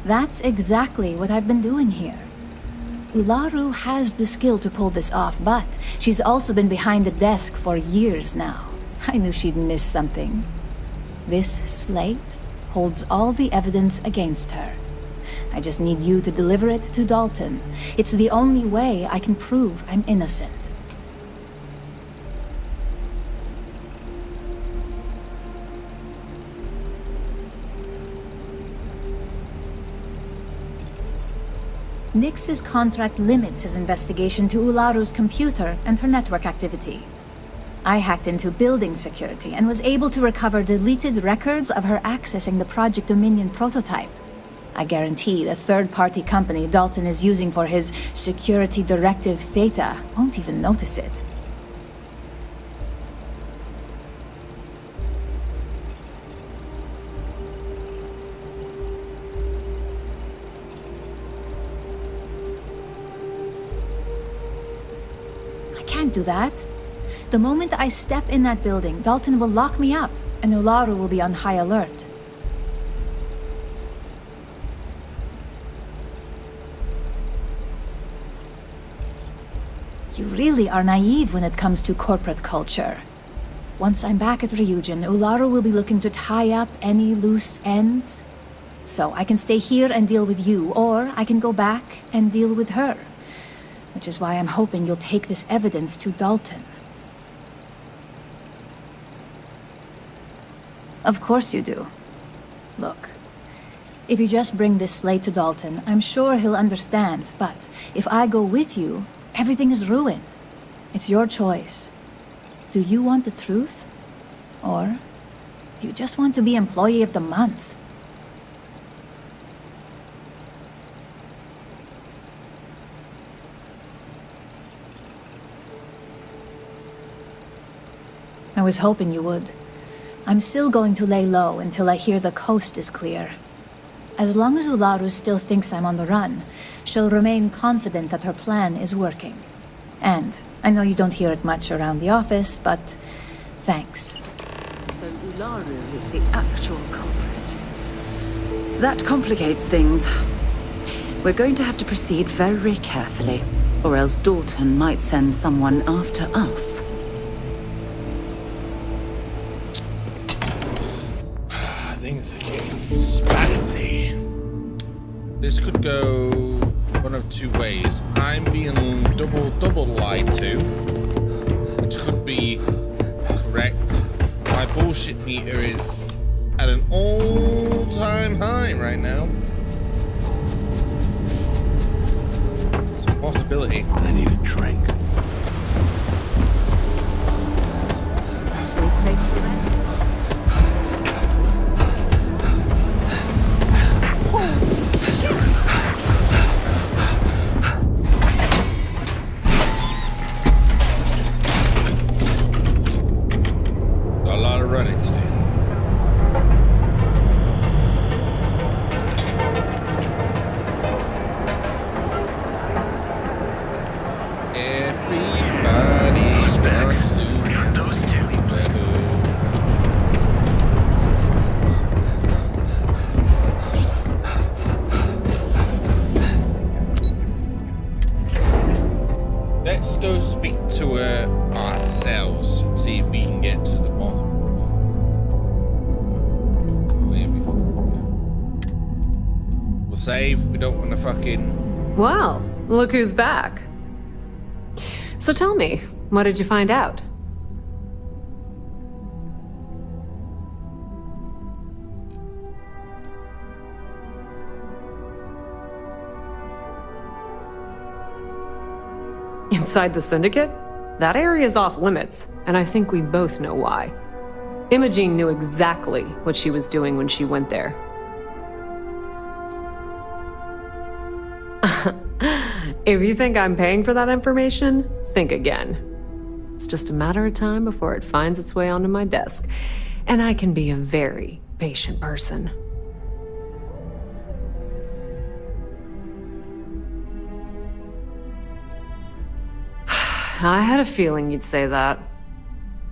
That's exactly what I've been doing here. Ularu has the skill to pull this off, but she's also been behind the desk for years now. I knew she'd miss something. This slate holds all the evidence against her. I just need you to deliver it to Dalton. It's the only way I can prove I'm innocent. Nix's contract limits his investigation to Ularu's computer and her network activity. I hacked into building security and was able to recover deleted records of her accessing the Project Dominion prototype. I guarantee the third-party company Dalton is using for his security directive Theta won't even notice it. I can't do that. The moment I step in that building, Dalton will lock me up, and Ularu will be on high alert. really are naive when it comes to corporate culture. Once I'm back at Ryujin, Ularu will be looking to tie up any loose ends. So I can stay here and deal with you, or I can go back and deal with her. Which is why I'm hoping you'll take this evidence to Dalton. Of course you do. Look, if you just bring this slate to Dalton, I'm sure he'll understand, but if I go with you, everything is ruined. It's your choice. Do you want the truth? Or do you just want to be Employee of the Month? I was hoping you would. I'm still going to lay low until I hear the coast is clear. As long as Ularu still thinks I'm on the run, she'll remain confident that her plan is working. And I know you don't hear it much around the office, but thanks. So Ularu is the actual culprit. That complicates things. We're going to have to proceed very carefully, or else Dalton might send someone after us. Things are getting spicy. This could go one of two ways. I'm being double lied to, which could be correct. My bullshit meter is at an all-time high right now. It's a possibility. I need a drink. LastLightPlays for rent? Got a lot of running to do. Everybody wants to Got those two. Let's go speak to her ourselves and see if we can get to the bottom. We'll save. We don't want to fucking. Well, look who's back. So tell me, what did you find out? Inside the Syndicate? That area's off limits, and I think we both know why. Imogene knew exactly what she was doing when she went there. If you think I'm paying for that information, think again. It's just a matter of time before it finds its way onto my desk, and I can be a very patient person. I had a feeling you'd say that.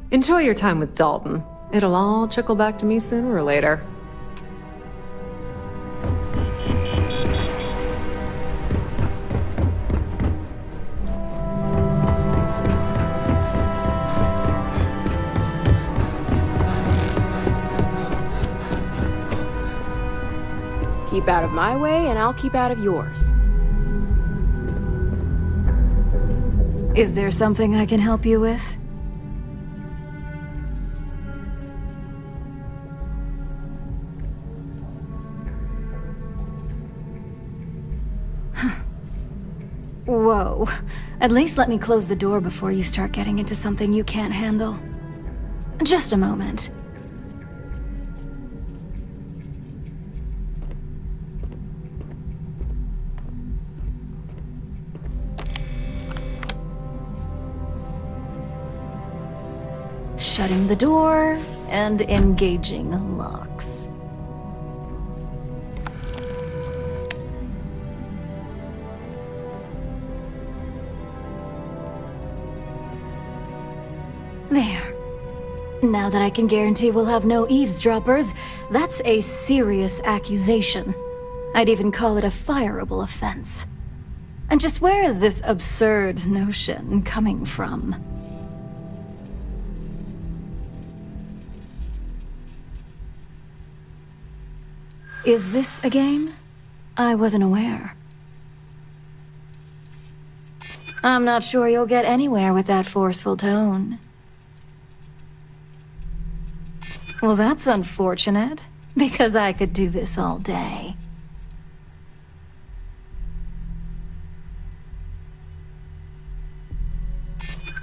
Enjoy your time with Dalton. It'll all trickle back to me sooner or later. Keep out of my way, and I'll keep out of yours. Is there something I can help you with? Whoa. At least let me close the door before you start getting into something you can't handle. Just a moment. Shutting the door and engaging locks. There. Now that I can guarantee we'll have no eavesdroppers, that's a serious accusation. I'd even call it a fireable offense. And just where is this absurd notion coming from? Is this a game? I wasn't aware. I'm not sure you'll get anywhere with that forceful tone. Well, that's unfortunate, because I could do this all day.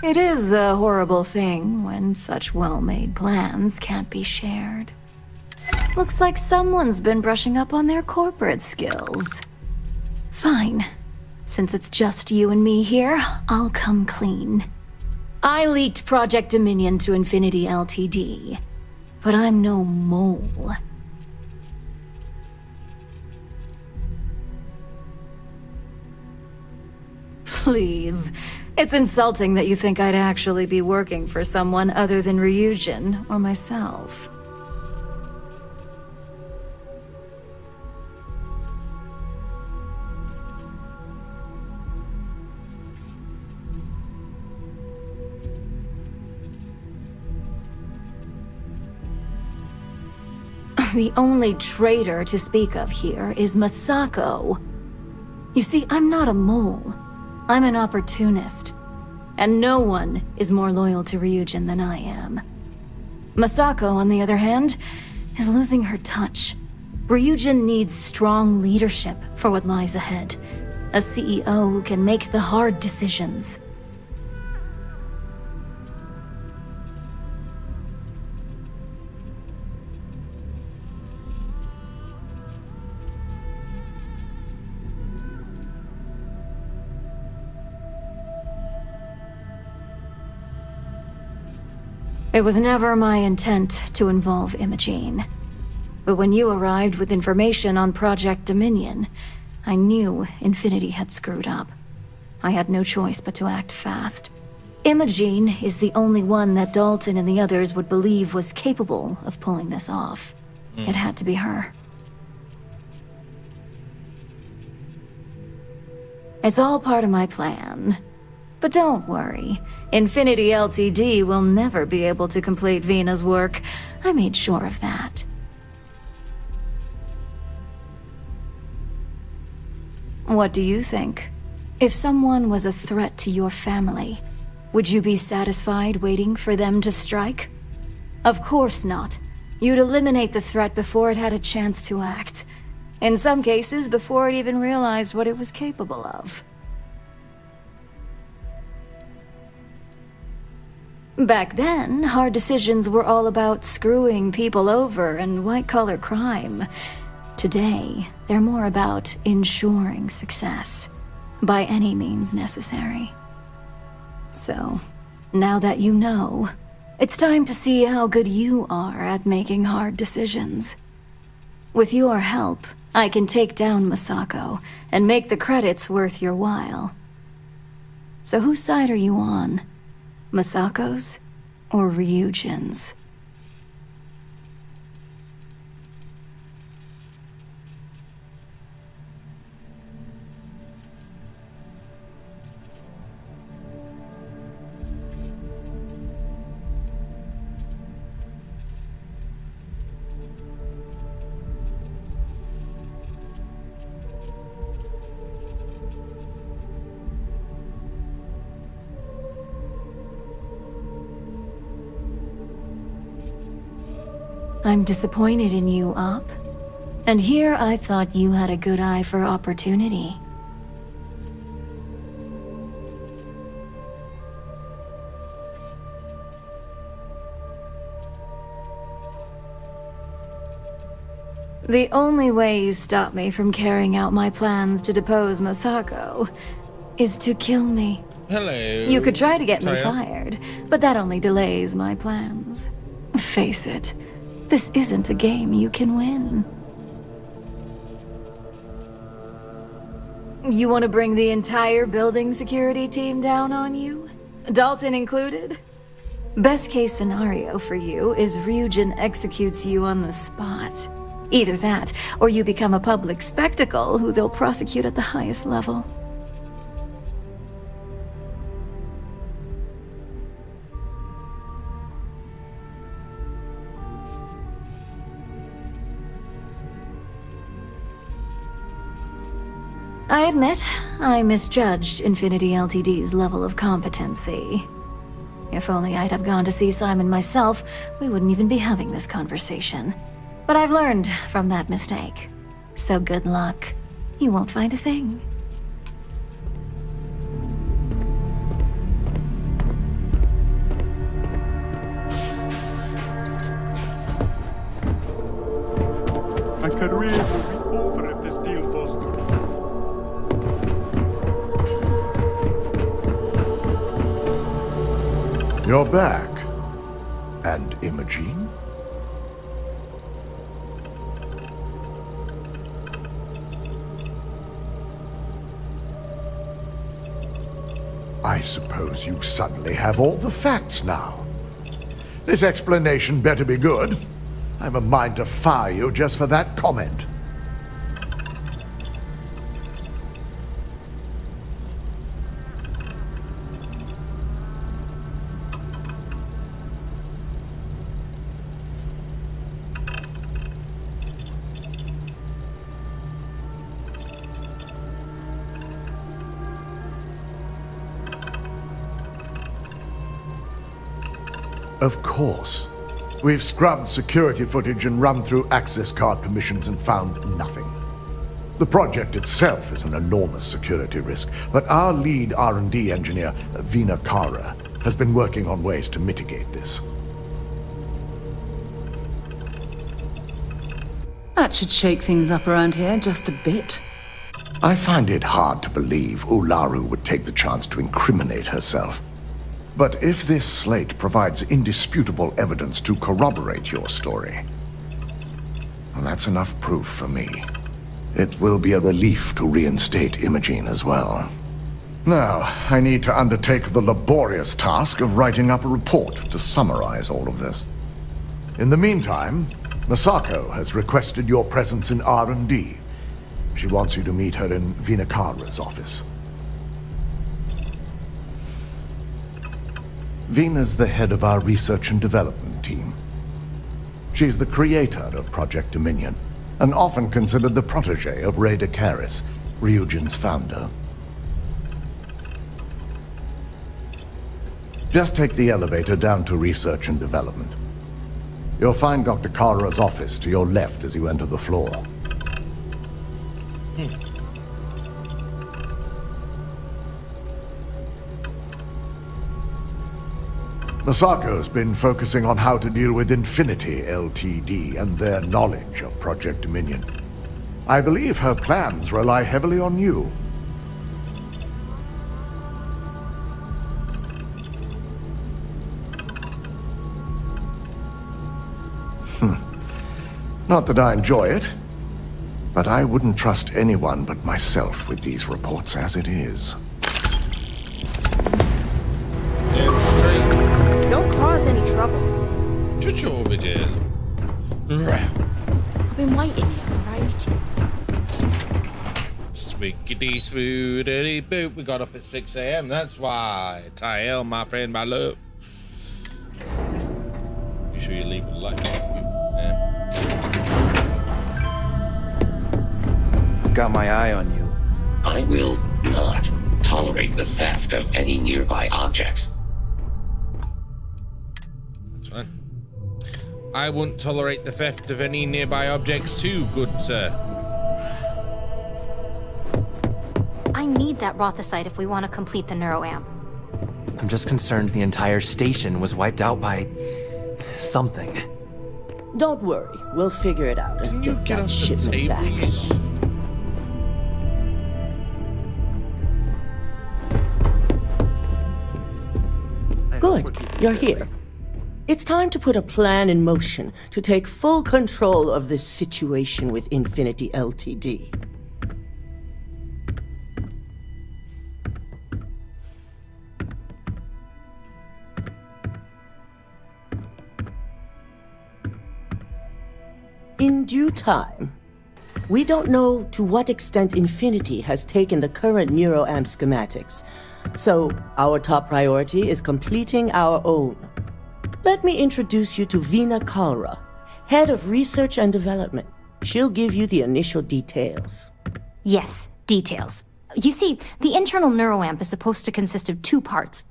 It is a horrible thing when such well-made plans can't be shared. Looks like someone's been brushing up on their corporate skills. Fine. Since it's just you and me here, I'll come clean. I leaked Project Dominion to Infinity Ltd. But I'm no mole. Please. It's insulting that you think I'd actually be working for someone other than Ryujin or myself. The only traitor to speak of here is Masako. You see, I'm not a mole. I'm an opportunist. And no one is more loyal to Ryujin than I am. Masako, on the other hand, is losing her touch. Ryujin needs strong leadership for what lies ahead. A CEO who can make the hard decisions. It was never my intent to involve Imogene. But when you arrived with information on Project Dominion, I knew Infinity had screwed up. I had no choice but to act fast. Imogene is the only one that Dalton and the others would believe was capable of pulling this off. It had to be her. It's all part of my plan. But don't worry, Infinity Ltd. Will never be able to complete Vina's work. I made sure of that. What do you think? If someone was a threat to your family, would you be satisfied waiting for them to strike? Of course not. You'd eliminate the threat before it had a chance to act. In some cases, before it even realized what it was capable of. Back then, hard decisions were all about screwing people over and white-collar crime. Today, they're more about ensuring success, by any means necessary. So, now that you know, it's time to see how good you are at making hard decisions. With your help, I can take down Masako and make the credits worth your while. So whose side are you on? Masako's or Ryujin's? I'm disappointed in you, Op. And here I thought you had a good eye for opportunity. The only way you stop me from carrying out my plans to depose Masako is to kill me. Hello. You could try to get me Taya. fired, but that only delays my plans. Face it, this isn't a game you can win. You want to bring the entire building security team down on you? Dalton included? Best case scenario for you is Ryujin executes you on the spot. Either that, or you become a public spectacle who they'll prosecute at the highest level. I admit, I misjudged Infinity Ltd's level of competency. If only I'd have gone to see Simon myself, we wouldn't even be having this conversation. But I've learned from that mistake. So good luck. You won't find a thing. My career will be over if this deal falls through. You're back. And Imogene? I suppose you suddenly have all the facts now. This explanation better be good. I have a mind to fire you just for that comment. Of course. We've scrubbed security footage and run through access card permissions and found nothing. The project itself is an enormous security risk, but our lead R&D engineer, Vina Kara, has been working on ways to mitigate this. That should shake things up around here just a bit. I find it hard to believe Ularu would take the chance to incriminate herself. But if this slate provides indisputable evidence to corroborate your story, well, that's enough proof for me. It will be a relief to reinstate Imogene as well. Now, I need to undertake the laborious task of writing up a report to summarize all of this. In the meantime, Masako has requested your presence in R&D. She wants you to meet her in Vinakara's office. Vina's the head of our research and development team. She's the creator of Project Dominion, and often considered the protege of Ray Dakaris, Ryujin's founder. Just take the elevator down to research and development. You'll find Dr. Kara's office to your left as you enter the floor. Masako's been focusing on how to deal with Infinity Ltd and their knowledge of Project Dominion. I believe her plans rely heavily on you. Not that I enjoy it, but I wouldn't trust anyone but myself with these reports as it is. Don't cause any trouble. Shut your over there. I've been waiting here for ages. Swiggity swoodity boop. We got up at 6 a.m. That's why. Tael, my friend, my love. You sure you leave a light? I've got my eye on you. I will not tolerate the theft of any nearby objects. That's fine. I won't tolerate the theft of any nearby objects too, good sir. I need that Rothosite if we want to complete the neuroamp. I'm just concerned the entire station was wiped out by something. Don't worry, we'll figure it out and get that shipment back. Good, you're here. It's time to put a plan in motion to take full control of this situation with Infinity Ltd. In due time. We don't know to what extent Infinity has taken the current neuroamp schematics, so our top priority is completing our own. Let me introduce you to Vina Kara, Head of Research and Development. She'll give you the initial details. Yes, Details. You see, the internal neuroamp is supposed to consist of two parts.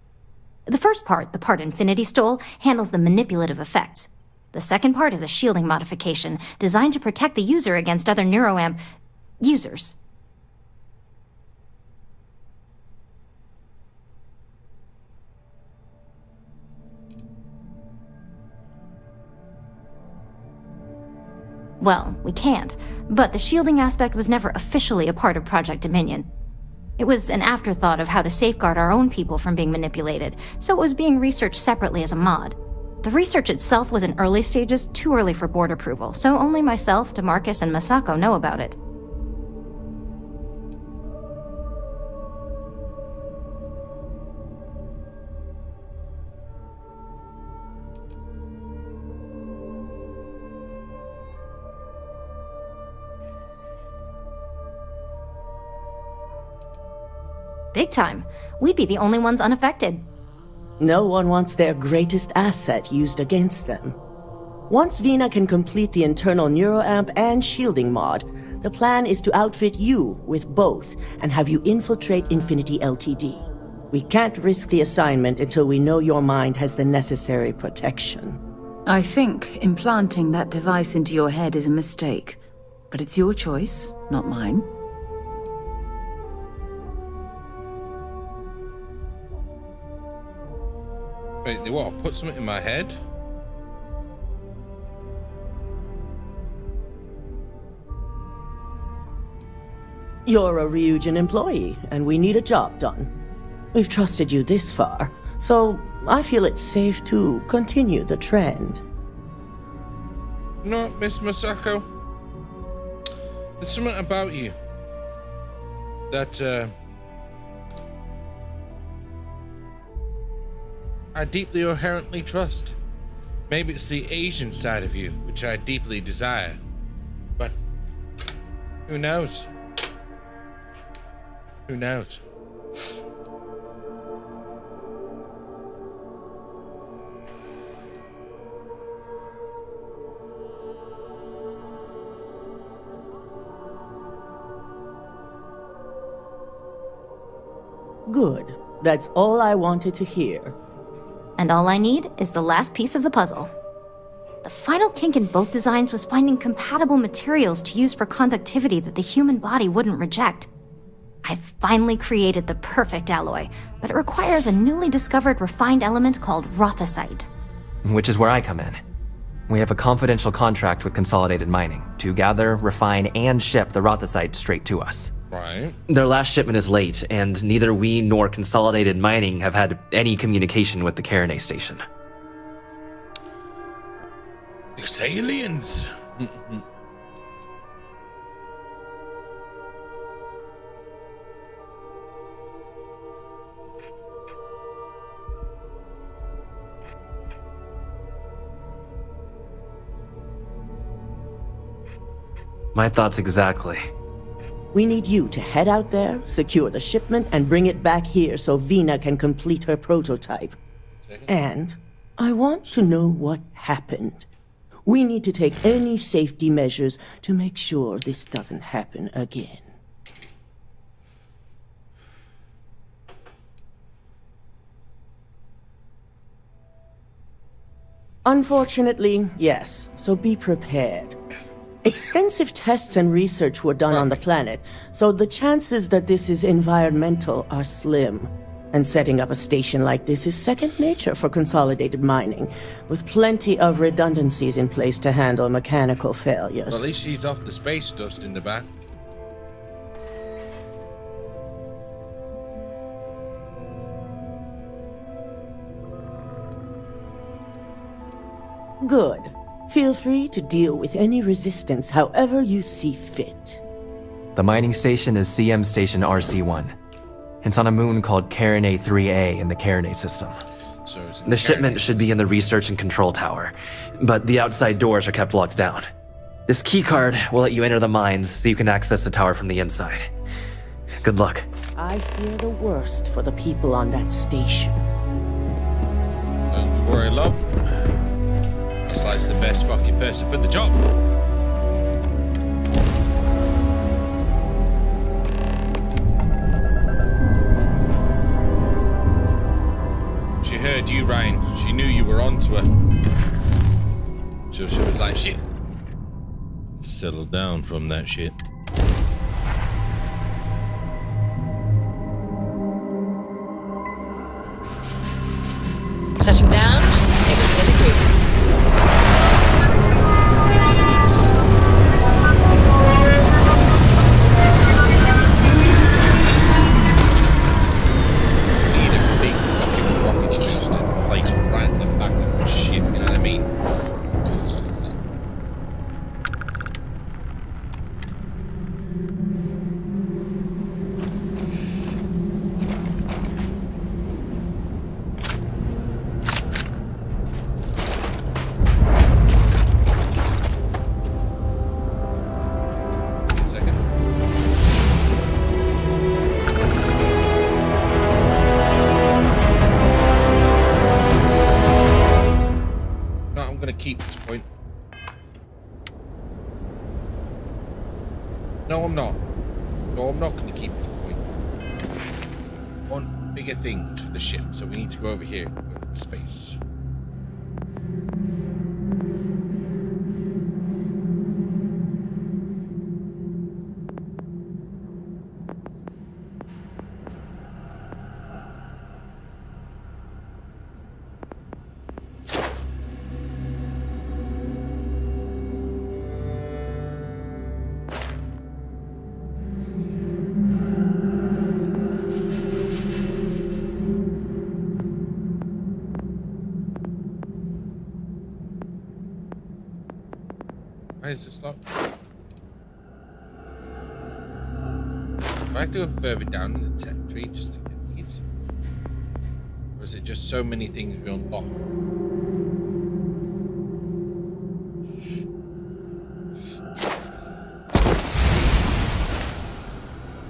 The first part, the part Infinity stole, handles the manipulative effects. The second part is a shielding modification designed to protect the user against other neuroamp users. Well, we can't, but the shielding aspect was never officially a part of Project Dominion. It was an afterthought of how to safeguard our own people from being manipulated, so it was being researched separately as a mod. The research itself was in early stages, too early for board approval, so only myself, DeMarcus, and Masako know about it. Big time. We'd be the only ones unaffected. No one wants their greatest asset used against them. Once Vina can complete the internal neuroamp and shielding mod, the plan is to outfit you with both and have you infiltrate Infinity Ltd. We can't risk the assignment until we know your mind has the necessary protection. I think implanting that device into your head is a mistake. But it's your choice, not mine. Wait, they what? Put something in my head? You're a Ryujin employee, and we need a job done. We've trusted you this far, so I feel it's safe to continue the trend. No, Miss Masako. There's something about you that I deeply or inherently trust. Maybe it's the Asian side of you, which I deeply desire. But who knows? Who knows? Good. That's all I wanted to hear. And all I need is the last piece of the puzzle. The final kink in both designs was finding compatible materials to use for conductivity that the human body wouldn't reject. I've finally created the perfect alloy, but it requires a newly discovered refined element called rothosite. Which is where I come in. We have a confidential contract with Consolidated Mining to gather, refine, and ship the rothosite straight to us. Right. Their last shipment is late, and neither we nor Consolidated Mining have had any communication with the Colonies station. It's aliens. My thoughts exactly. We need you to head out there, secure the shipment, and bring it back here so Vina can complete her prototype. And I want to know what happened. We need to take any safety measures to make sure this doesn't happen again. Unfortunately, yes, so be prepared. Extensive tests and research were done on the planet, so the chances that this is environmental are slim. And setting up a station like this is second nature for Consolidated Mining, with plenty of redundancies in place to handle mechanical failures. Well, at least she's off the space dust in the back. Good. Feel free to deal with any resistance however you see fit. The mining station is CM Station RC-1. It's on a moon called Carinae 3A in the Carinae system. So the shipment should be in the research and control tower, but the outside doors are kept locked down. This keycard will let you enter the mines so you can access the tower from the inside. Good luck. I fear the worst for the people on that station. Don't you worry, love. Looks like it's the best fucking person for the job. told you, Ryan. She knew you were onto her. So she was like, shit. Settle down from that shit. Touching down, everything in the group. Need a big fucking rocket booster to place right in the back of the ship, you know what I mean? Keep this point. No, I'm not. No, I'm not going to keep this point. I want bigger things for the ship, so we need to go over here and go into space. Why is this locked? Do I have to go further down in the tech tree just to get these? Or is it just so many things we unlock?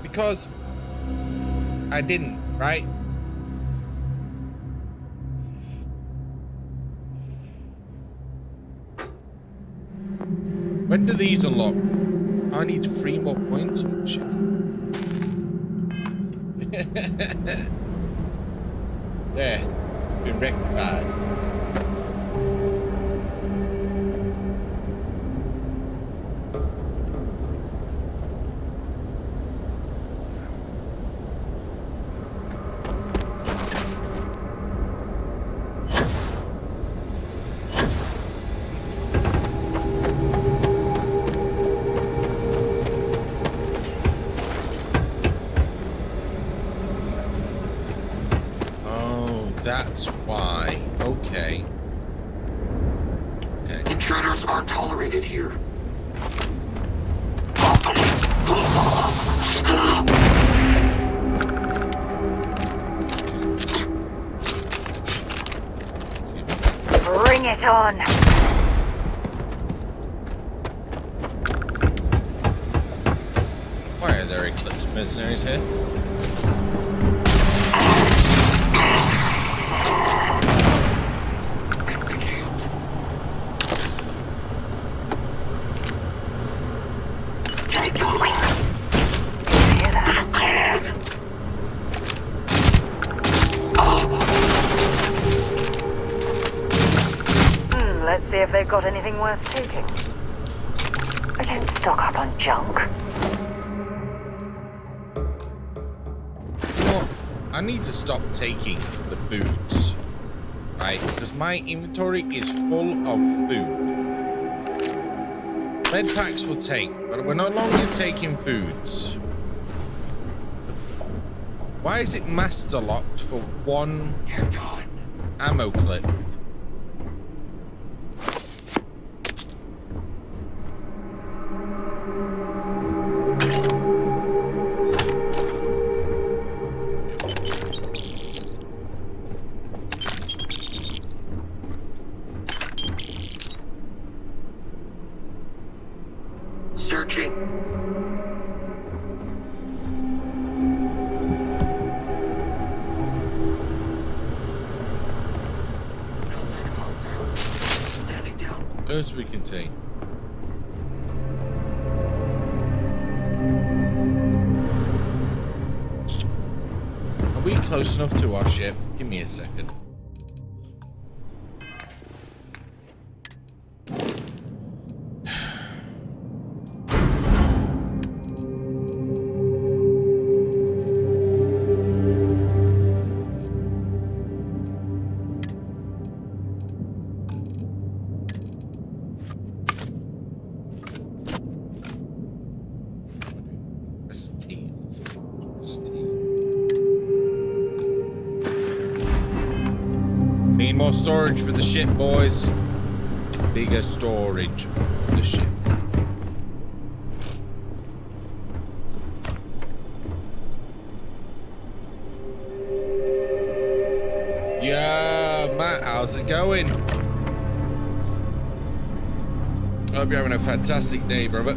Because I didn't, right? When do these unlock? I need 3 more points. Oh, shit. There. Been rectified. That's why. Okay. Okay. Intruders aren't tolerated here. Bring it on. Why are there Eclipse mercenaries here? Let's see if they've got anything worth taking. I don't stock up on junk. You know what? I need to stop taking the foods, right? Because my inventory is full of food. Red packs will take, but we're no longer taking foods. Why is it master locked for 1 ammo clip? Searching. Standing down. Those we can take. Are we close enough to our ship? Give me a second. Need more storage for the ship, boys. Bigger storage for the ship. Yeah, Matt, how's it going? Hope you're having a fantastic day, brother.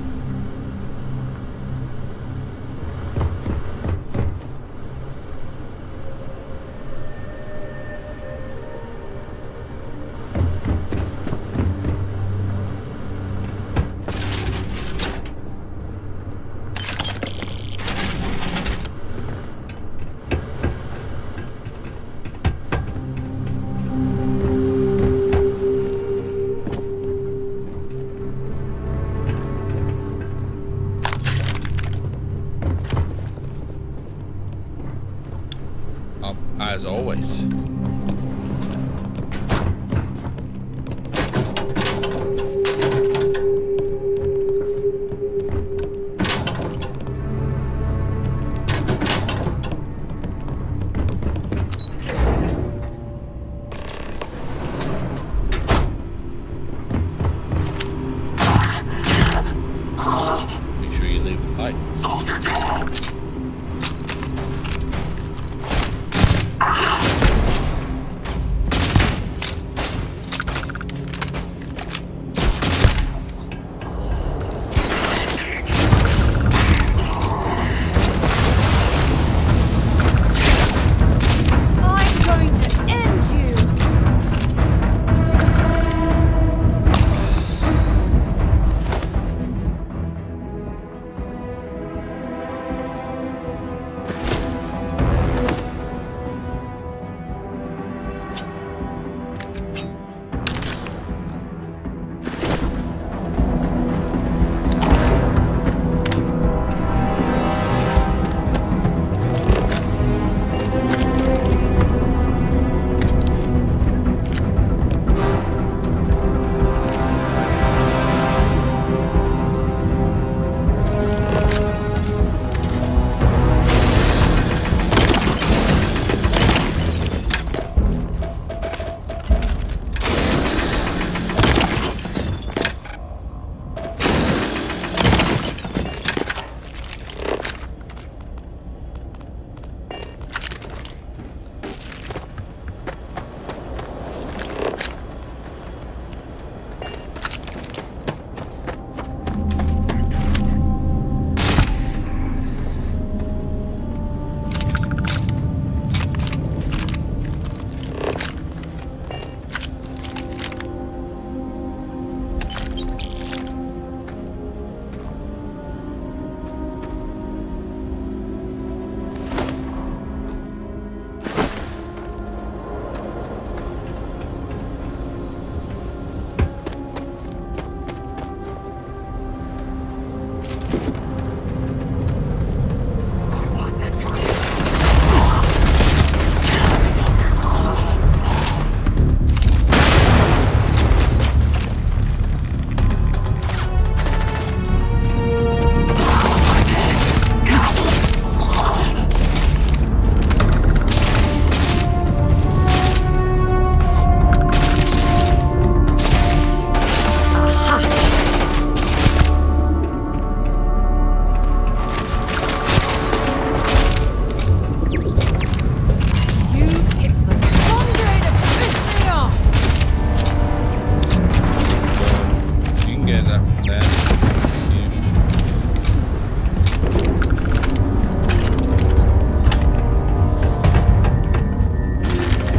As always. Make sure you leave the pipe.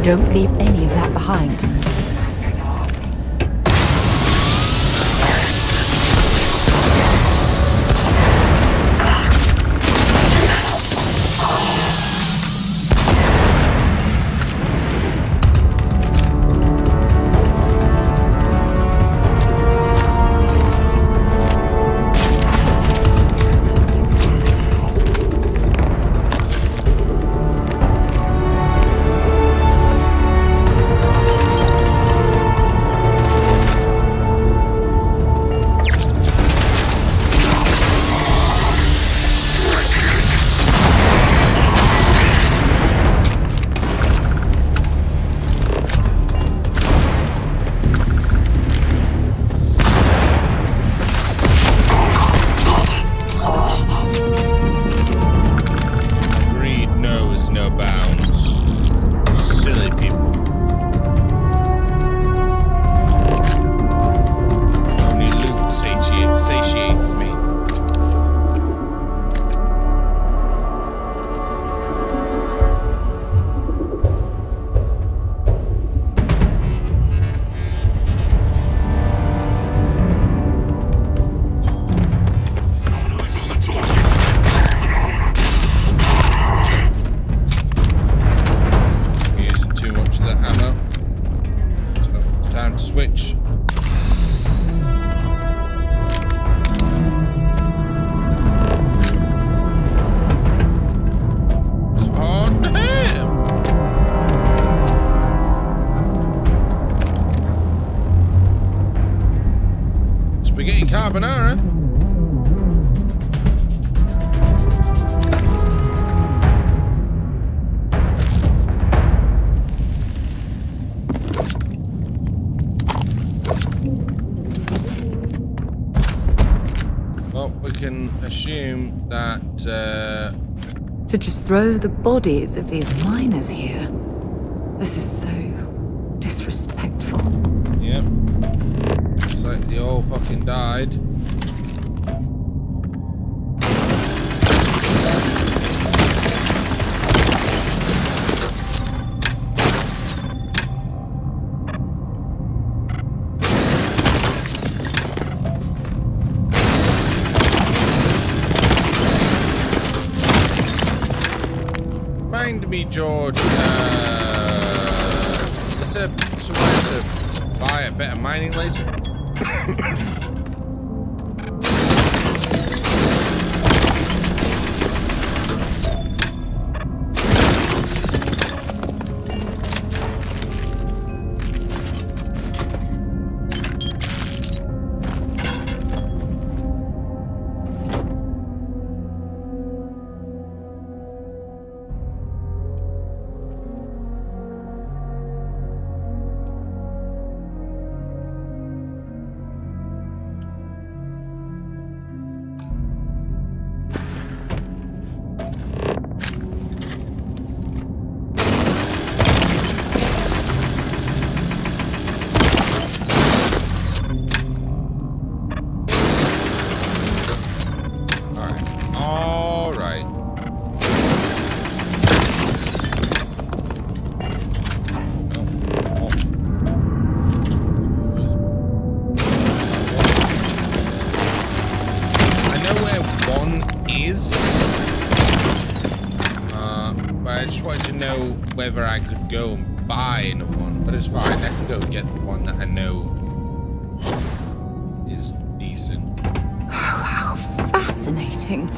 Don't leave any of that behind. time to switch. God damn! Spaghetti carbonara. Well, we can assume that To just throw the bodies of these miners here. This is so disrespectful. yep. Looks like they all fucking died. Mind me, George. Is there somewhere to buy a better mining laser? Whether I could go and buy another one, but it's fine. I can go get the one that I know is decent. How fascinating.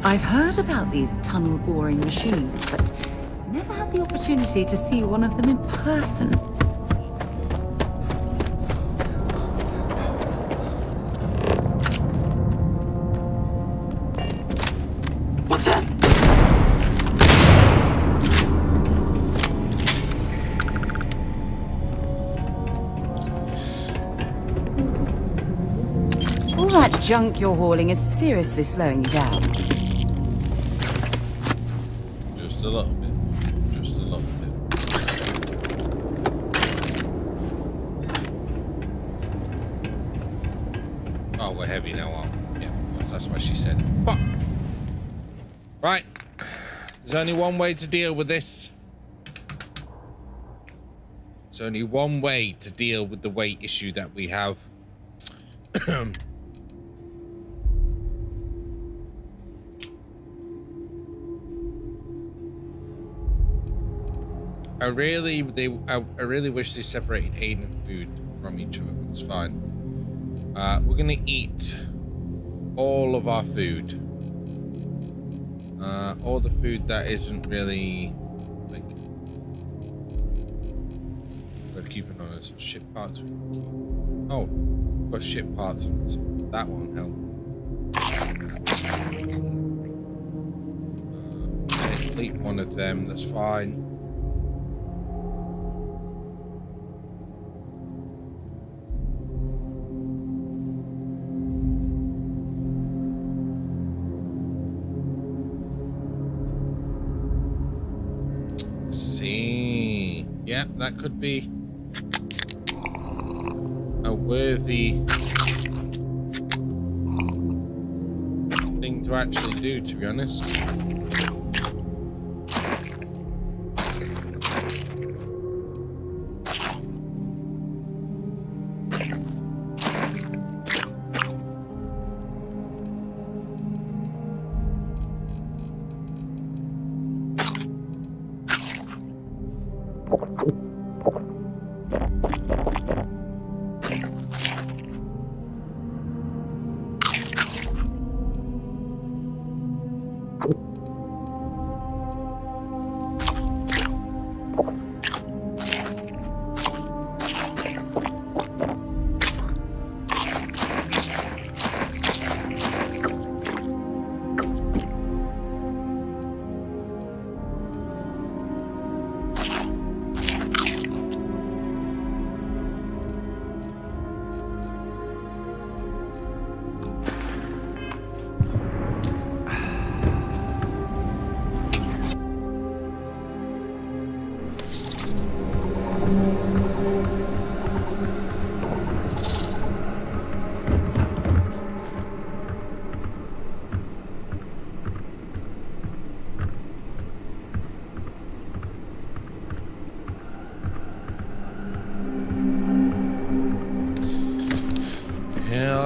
I've heard about these tunnel boring machines, but never had the opportunity to see one of them in person. What's that? That junk you're hauling is seriously slowing you down. Just a little bit. Just a little bit. Oh, we're heavy now, aren't we? Yeah, that's what she said. Fuck. Right. There's only one way to deal with this. There's only one way to deal with the weight issue that we have. I really wish they separated Aiden food from each other, but it's fine. We're gonna eat all of our food. All the food that isn't really like we're keeping on us. Ship parts we can keep. Oh, we've got ship parts on it. That won't help. Eat one of them, that's fine. Yeah, that could be a worthy thing to actually do, to be honest.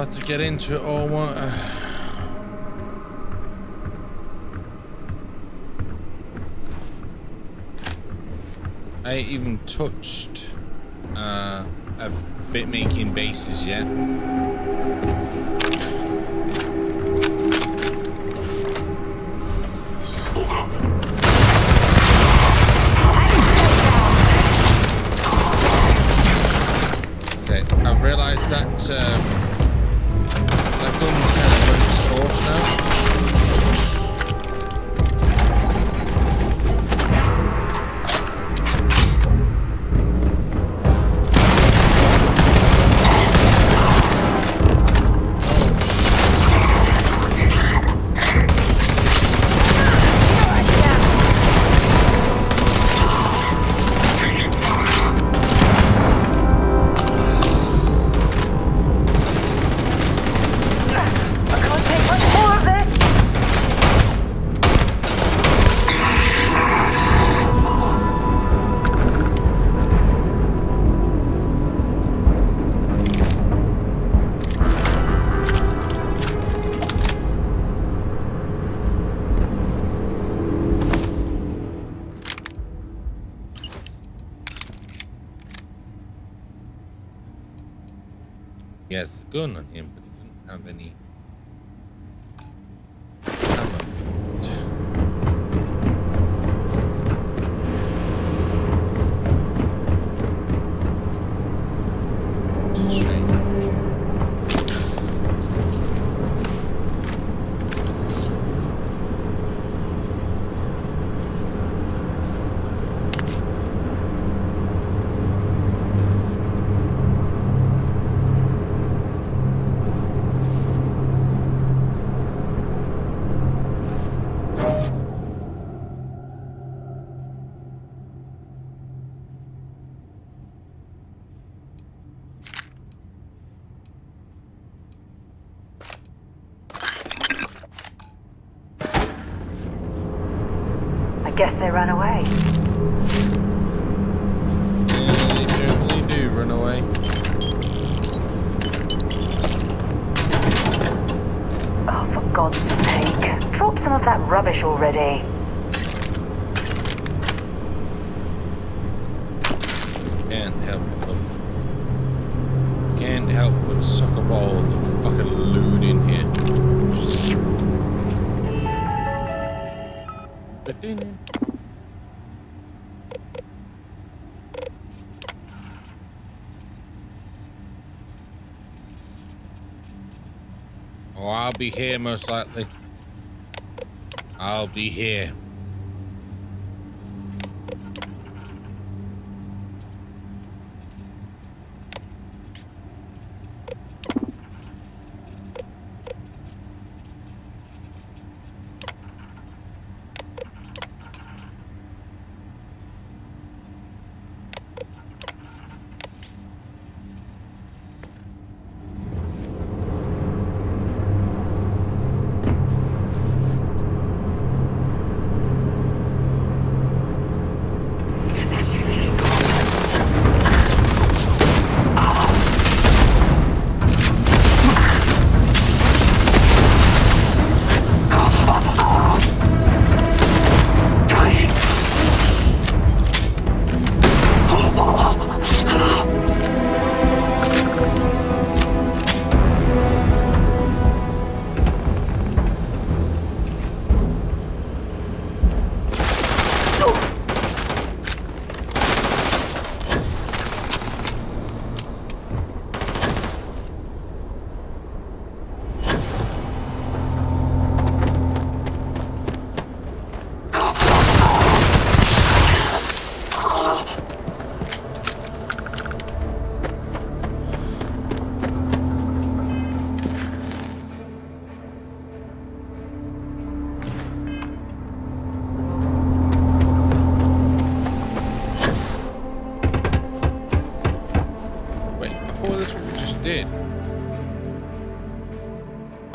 have to get into it all, won't I? I ain't even touched a bit making bases yet. Okay, I've realised that that gun's kind of run its course now. He has the gun on him, but he doesn't have any ammo for it. It's strange. Guess they ran away. Yeah, they certainly do run away. Oh, for God's sake. Drop some of that rubbish already. Can't help but can't help but suck up all the fucking loot in here. Oh, I'll be here most likely. I'll be here.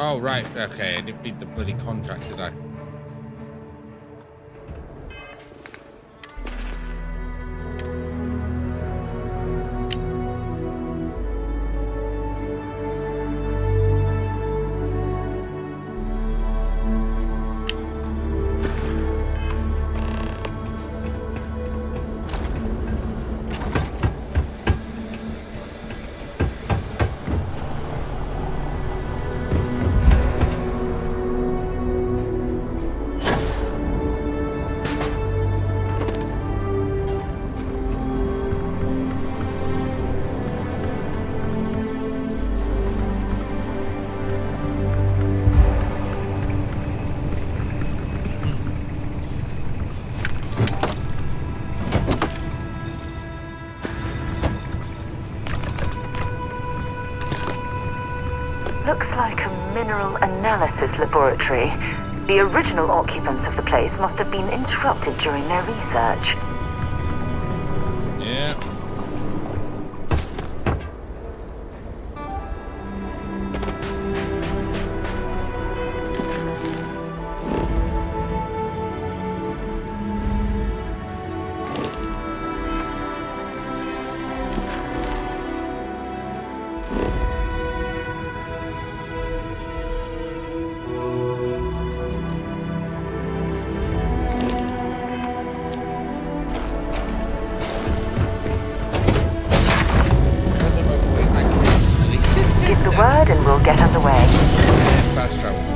Oh, right. Okay, I didn't beat the bloody contract, did I? Looks like a mineral analysis laboratory. The original occupants of the place must have been interrupted during their research. Yeah. Give the word and we'll get underway. Fast travel.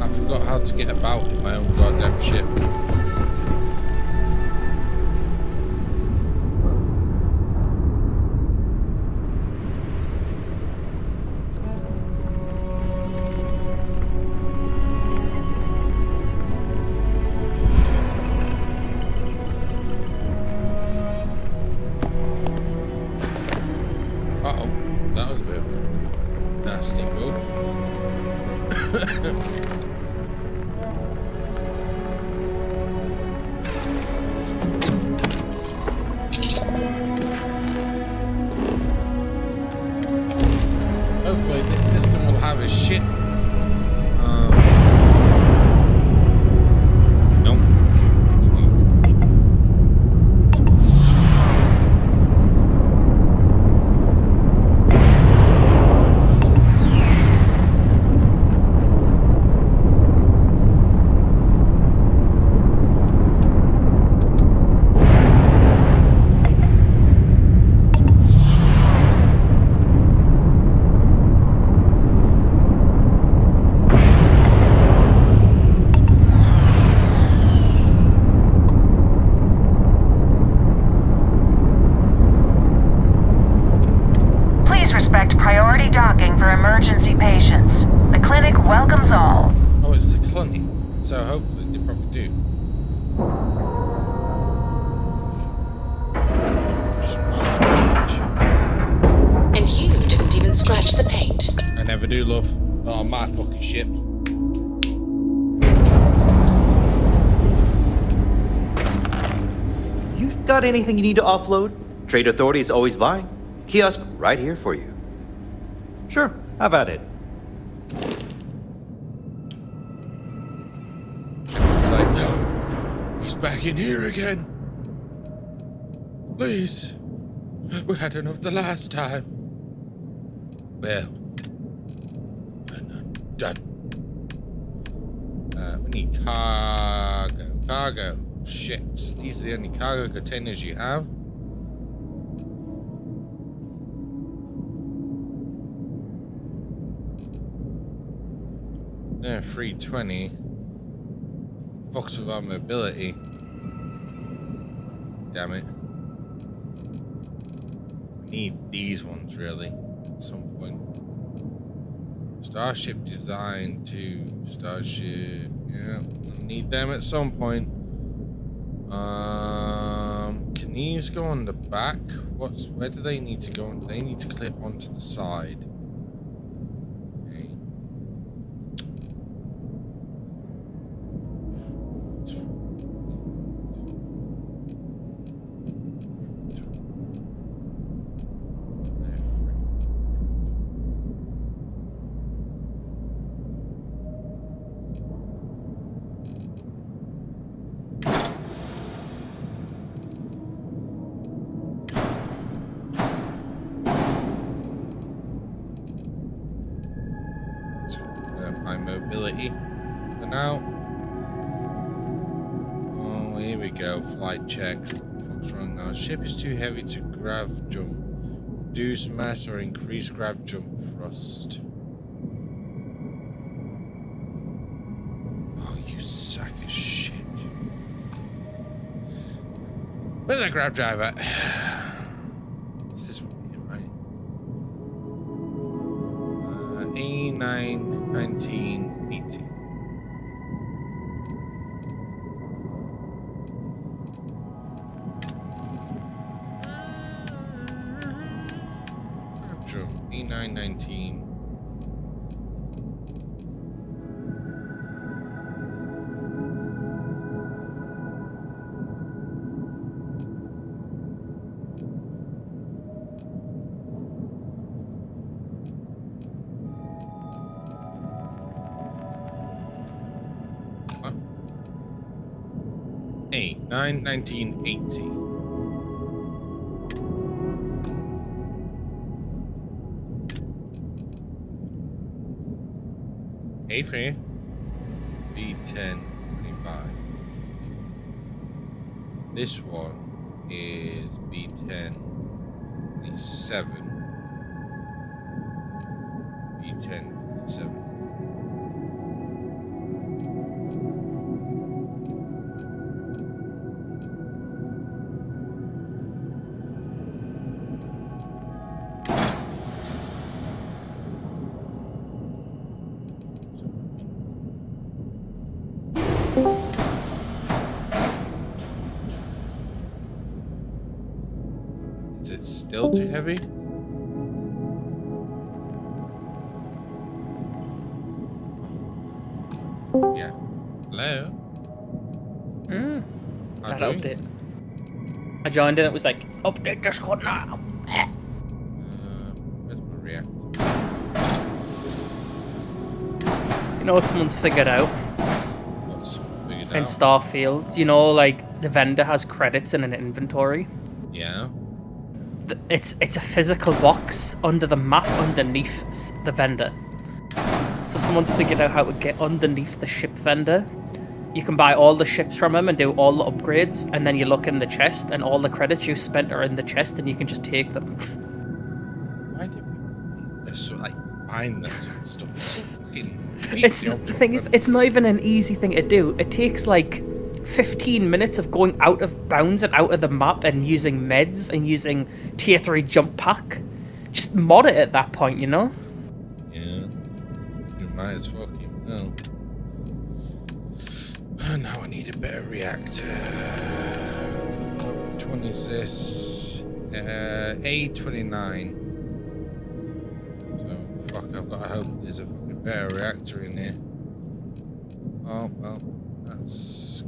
I forgot how to get about in my own goddamn ship. Uh-oh, that was a bit of a nasty move. Hopefully this system will have a shit. Nope. Please respect priority docking for emergency patients. The clinic welcomes all. Oh, it's the Colonies, so hopefully they probably do. And you didn't even scratch the paint. I never do, love. Not on my fucking ship. You got anything you need to offload? Trade Authority is always buying. Kiosk right here for you. Sure, have at it. It's like, no, he's back in here again. Please. We had enough the last time. Well, we're not done. We need cargo. Cargo. Shit. These are the only cargo containers you have. Yeah, 320. Fucks with our mobility. Damn it. Need these ones really at some point. Starship design to Starship. Yeah, we'll need them at some point. Can these go on the back? Where do they need to go? Do they need to clip onto the side? Okay. My mobility for now. Oh, here we go. Flight check. What's wrong now? Ship is too heavy to grav jump. Reduce mass or increase grav jump thrust. You sack of shit. Where's that grab driver? It's this one here, right? A91980. E919. What? A91980. A3 B1025. This one is B1027. B1027. Is it still too heavy? Yeah. Hello? That update. I joined and it was like, update Discord now. Where's my react? You know what someone's figured out? What's figured In out? Starfield, you know, like the vendor has credits in an inventory. Yeah. It's a physical box under the map underneath the vendor. So someone's figured out how to get underneath the ship vendor. You can buy all the ships from him and do all the upgrades, and then you look in the chest, and all the credits you've spent are in the chest, and you can just take them. Why did we? They're so like find that sort of stuff. It's so fucking. It's the thing is, it's not even an easy thing to do. It takes like 15 minutes of going out of bounds and out of the map and using meds and using tier 3 jump pack. Just mod it at that point, you know? Yeah. You might as fucking well. Now I need a better reactor. Which one is this? A29. So, fuck, I've got to hope there's a fucking better reactor in here. Oh, well, that's...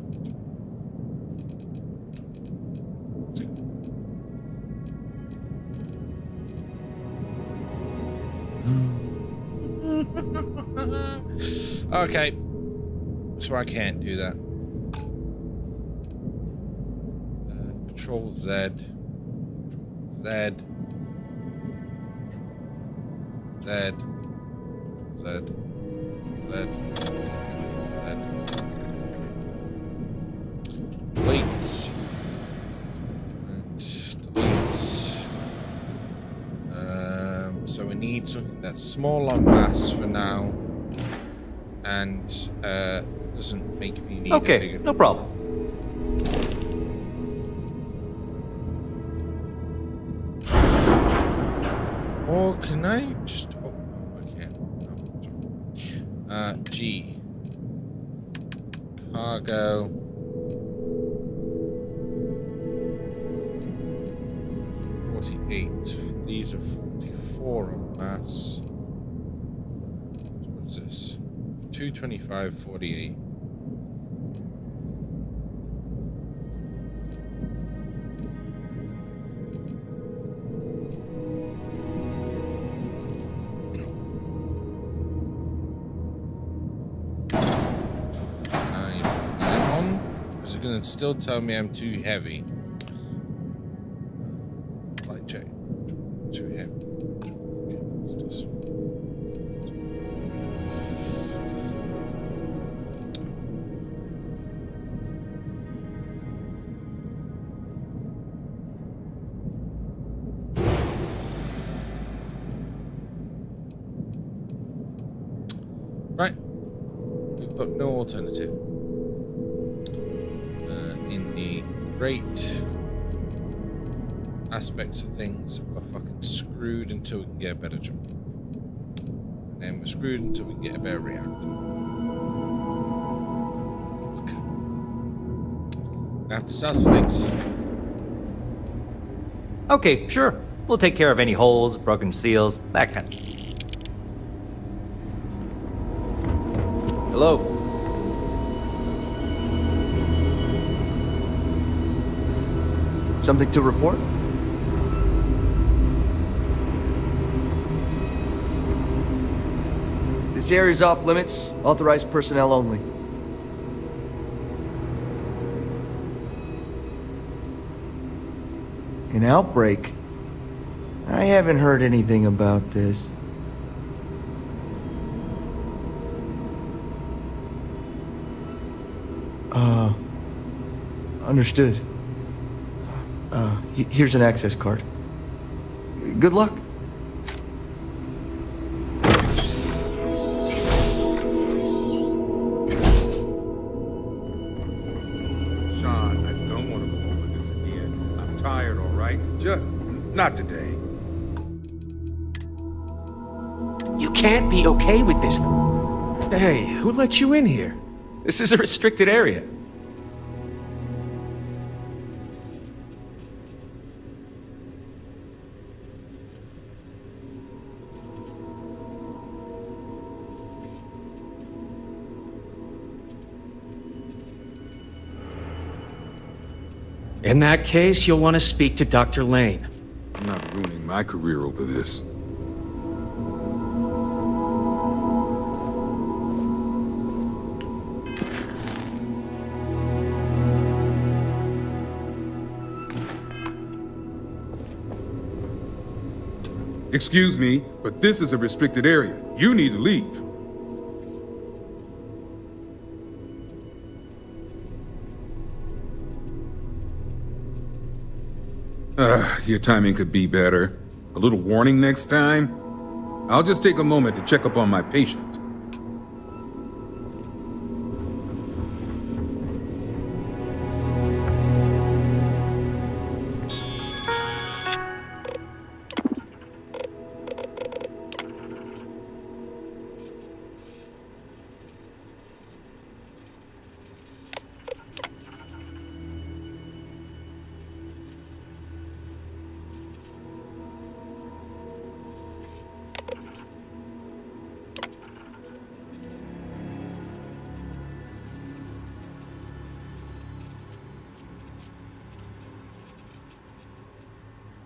Okay. So I can't do that. Control Z. Control Z. Z. Z. Z. Z. Delete. Delete. So we need something that's small on mass for now. And doesn't make me need a bigger... no problem. Or can I just... Oh, no, I can't. No, G. Cargo. 48. These are 44 on mass. What is this? 225.48. Is it going to still tell me I'm too heavy? Light check. Too heavy. Okay, let's do this. Right. We've got no alternative. in the great aspects of things, we're fucking screwed until we can get a better jump. And then we're screwed until we can get a better reactor. Okay. I have to sell some things. Okay, sure. We'll take care of any holes, broken seals, that kind of thing. Hello? Something to report? This area's off limits. Authorized personnel only. An outbreak? I haven't heard anything about this. Understood. Here's an access card. Good luck. Sean, I don't want to go over this again. I'm tired, all right? Just not today. You can't be okay with this. Hey, who let you in here? This is a restricted area. In that case, you'll want to speak to Dr. Lane. I'm not ruining my career over this. Excuse me, but this is a restricted area. You need to leave. Your timing could be better. A little warning next time? I'll just take a moment to check up on my patient.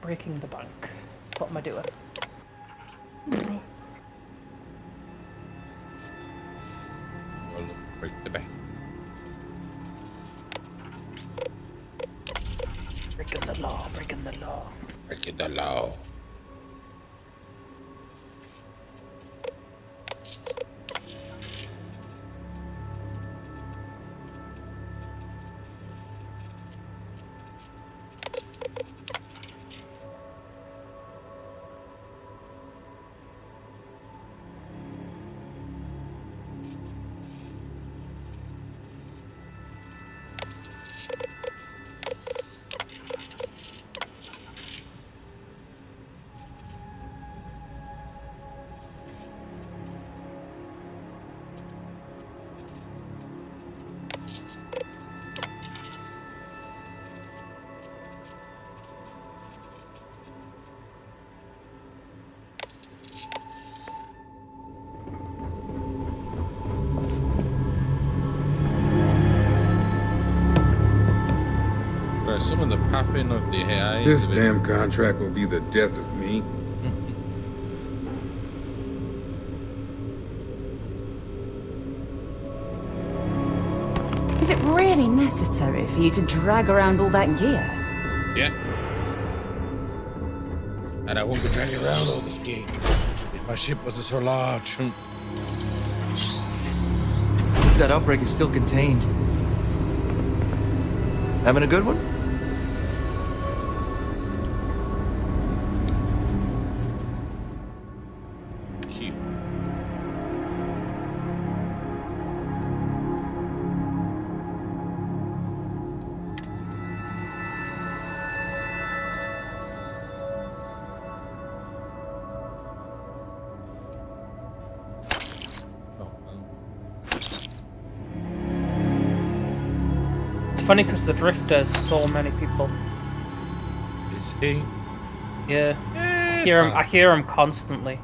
Breaking the bank. What am I doing? Well, break the bank. Breaking the law, breaking the law. Breaking the law. Some of the pathing of the AI. This damn contract will be the death of me. Is it really necessary for you to drag around all that gear? Yeah. And I won't be dragging around all this gear if my ship wasn't so large. That outbreak is still contained. Having a good one? funny because the Drifter's so many people. Is he? Yeah. I hear him constantly.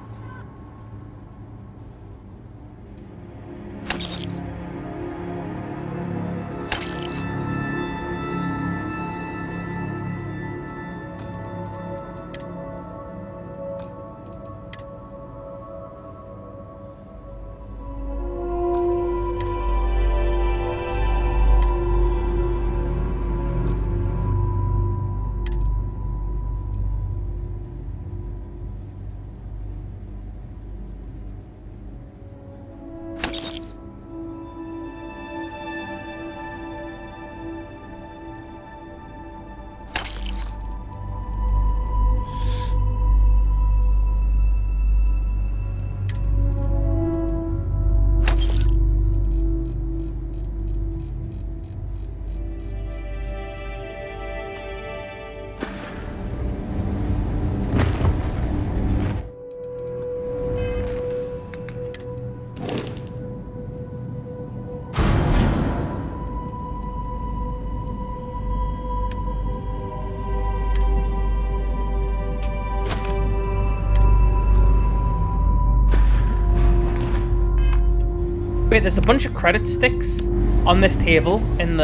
Wait, there's a bunch of credit sticks on this table in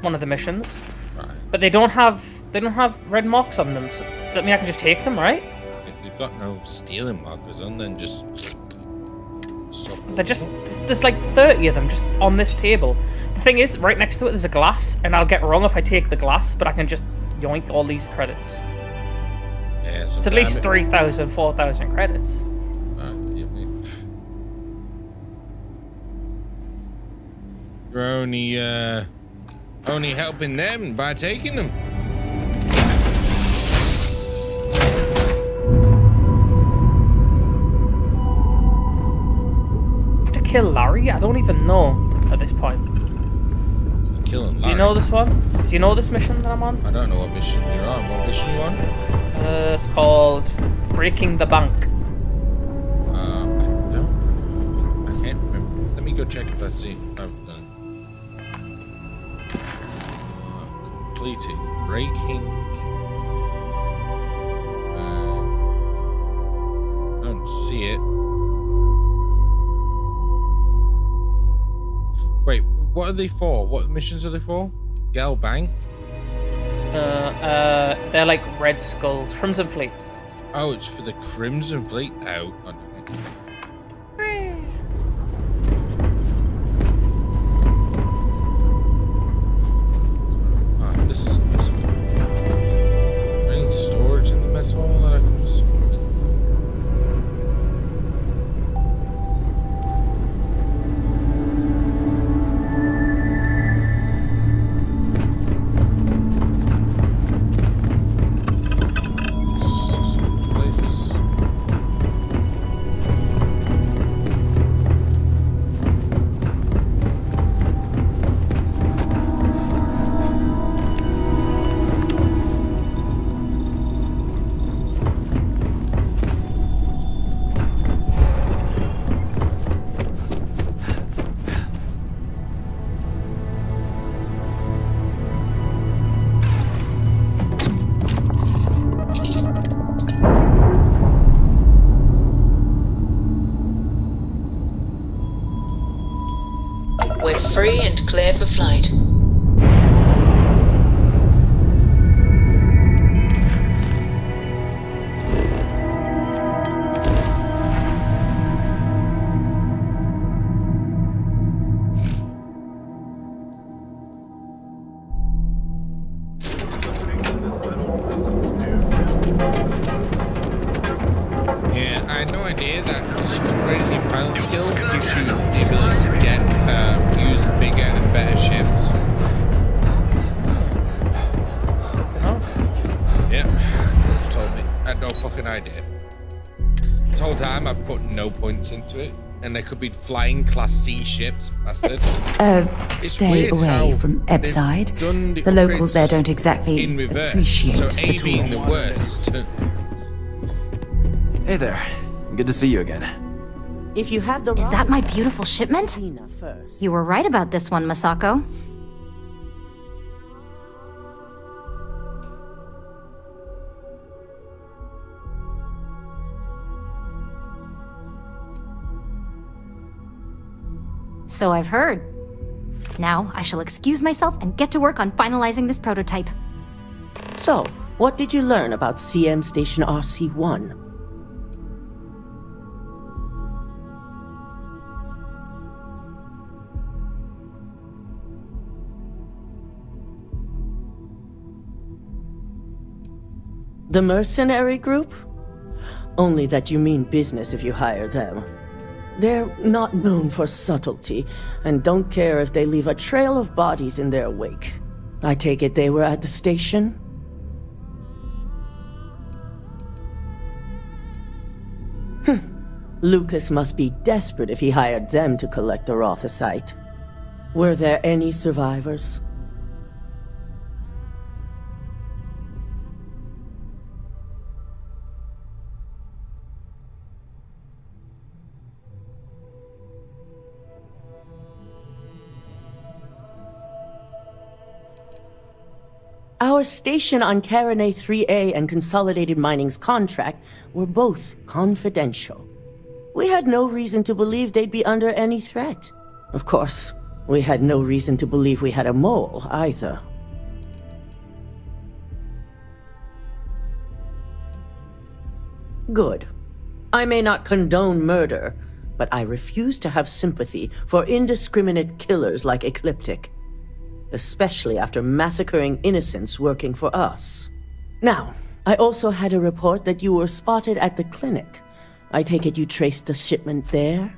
one of the missions, but they don't have red marks on them. So does that mean I can just take them, right? If they've got no stealing markers on, then just. They're just there's like 30 of them just on this table. The thing is, right next to it there's a glass, and I'll get wrong if I take the glass, but I can just yoink all these credits. Yeah, it's at least 3,000, 4,000 credits. You're only helping them by taking them. Have to kill Larry? I don't even know at this point. Killing Larry. Do you know this one? Do you know this mission that I'm on? I don't know what mission you're on. What mission are you on? It's called Breaking the Bank. I can't remember. Let me go check if I see I've done. Completed. Breaking. I don't see it. Wait, what are they for? What missions are they for? Gal Bank? They're like Red Skulls. Crimson Fleet. Oh, it's for the Crimson Fleet? No, not doing it. Any storage in the mess hall that I can just... We're free and clear for flight. Yeah, I had no idea that upgrading your pilot skill gives you the ability to get use bigger and better ships. Yeah, just told me. I had no fucking idea. This whole time I've put no points into it, and there could be flying Class C ships. Bastards. Stay away from Ebside. The locals there don't exactly in reverse. appreciate So the A being the tourists. worst. Hey there. Good to see you again. If you have the Is that my beautiful shipment? first. You were right about this one, Masako. So I've heard. Now, I shall excuse myself and get to work on finalizing this prototype. So, what did you learn about CM Station RC-1? The mercenary group? Only that you mean business if you hire them. They're not known for subtlety, and don't care if they leave a trail of bodies in their wake. I take it they were at the station? Lucas must be desperate if he hired them to collect the Rothicite. Were there any survivors? Our station on Carinae 3A and Consolidated Mining's contract were both confidential. We had no reason to believe they'd be under any threat. Of course, we had no reason to believe we had a mole, either. Good. I may not condone murder, but I refuse to have sympathy for indiscriminate killers like Ecliptic. Especially after massacring innocents working for us. Now, I also had a report that you were spotted at the clinic. I take it you traced the shipment there?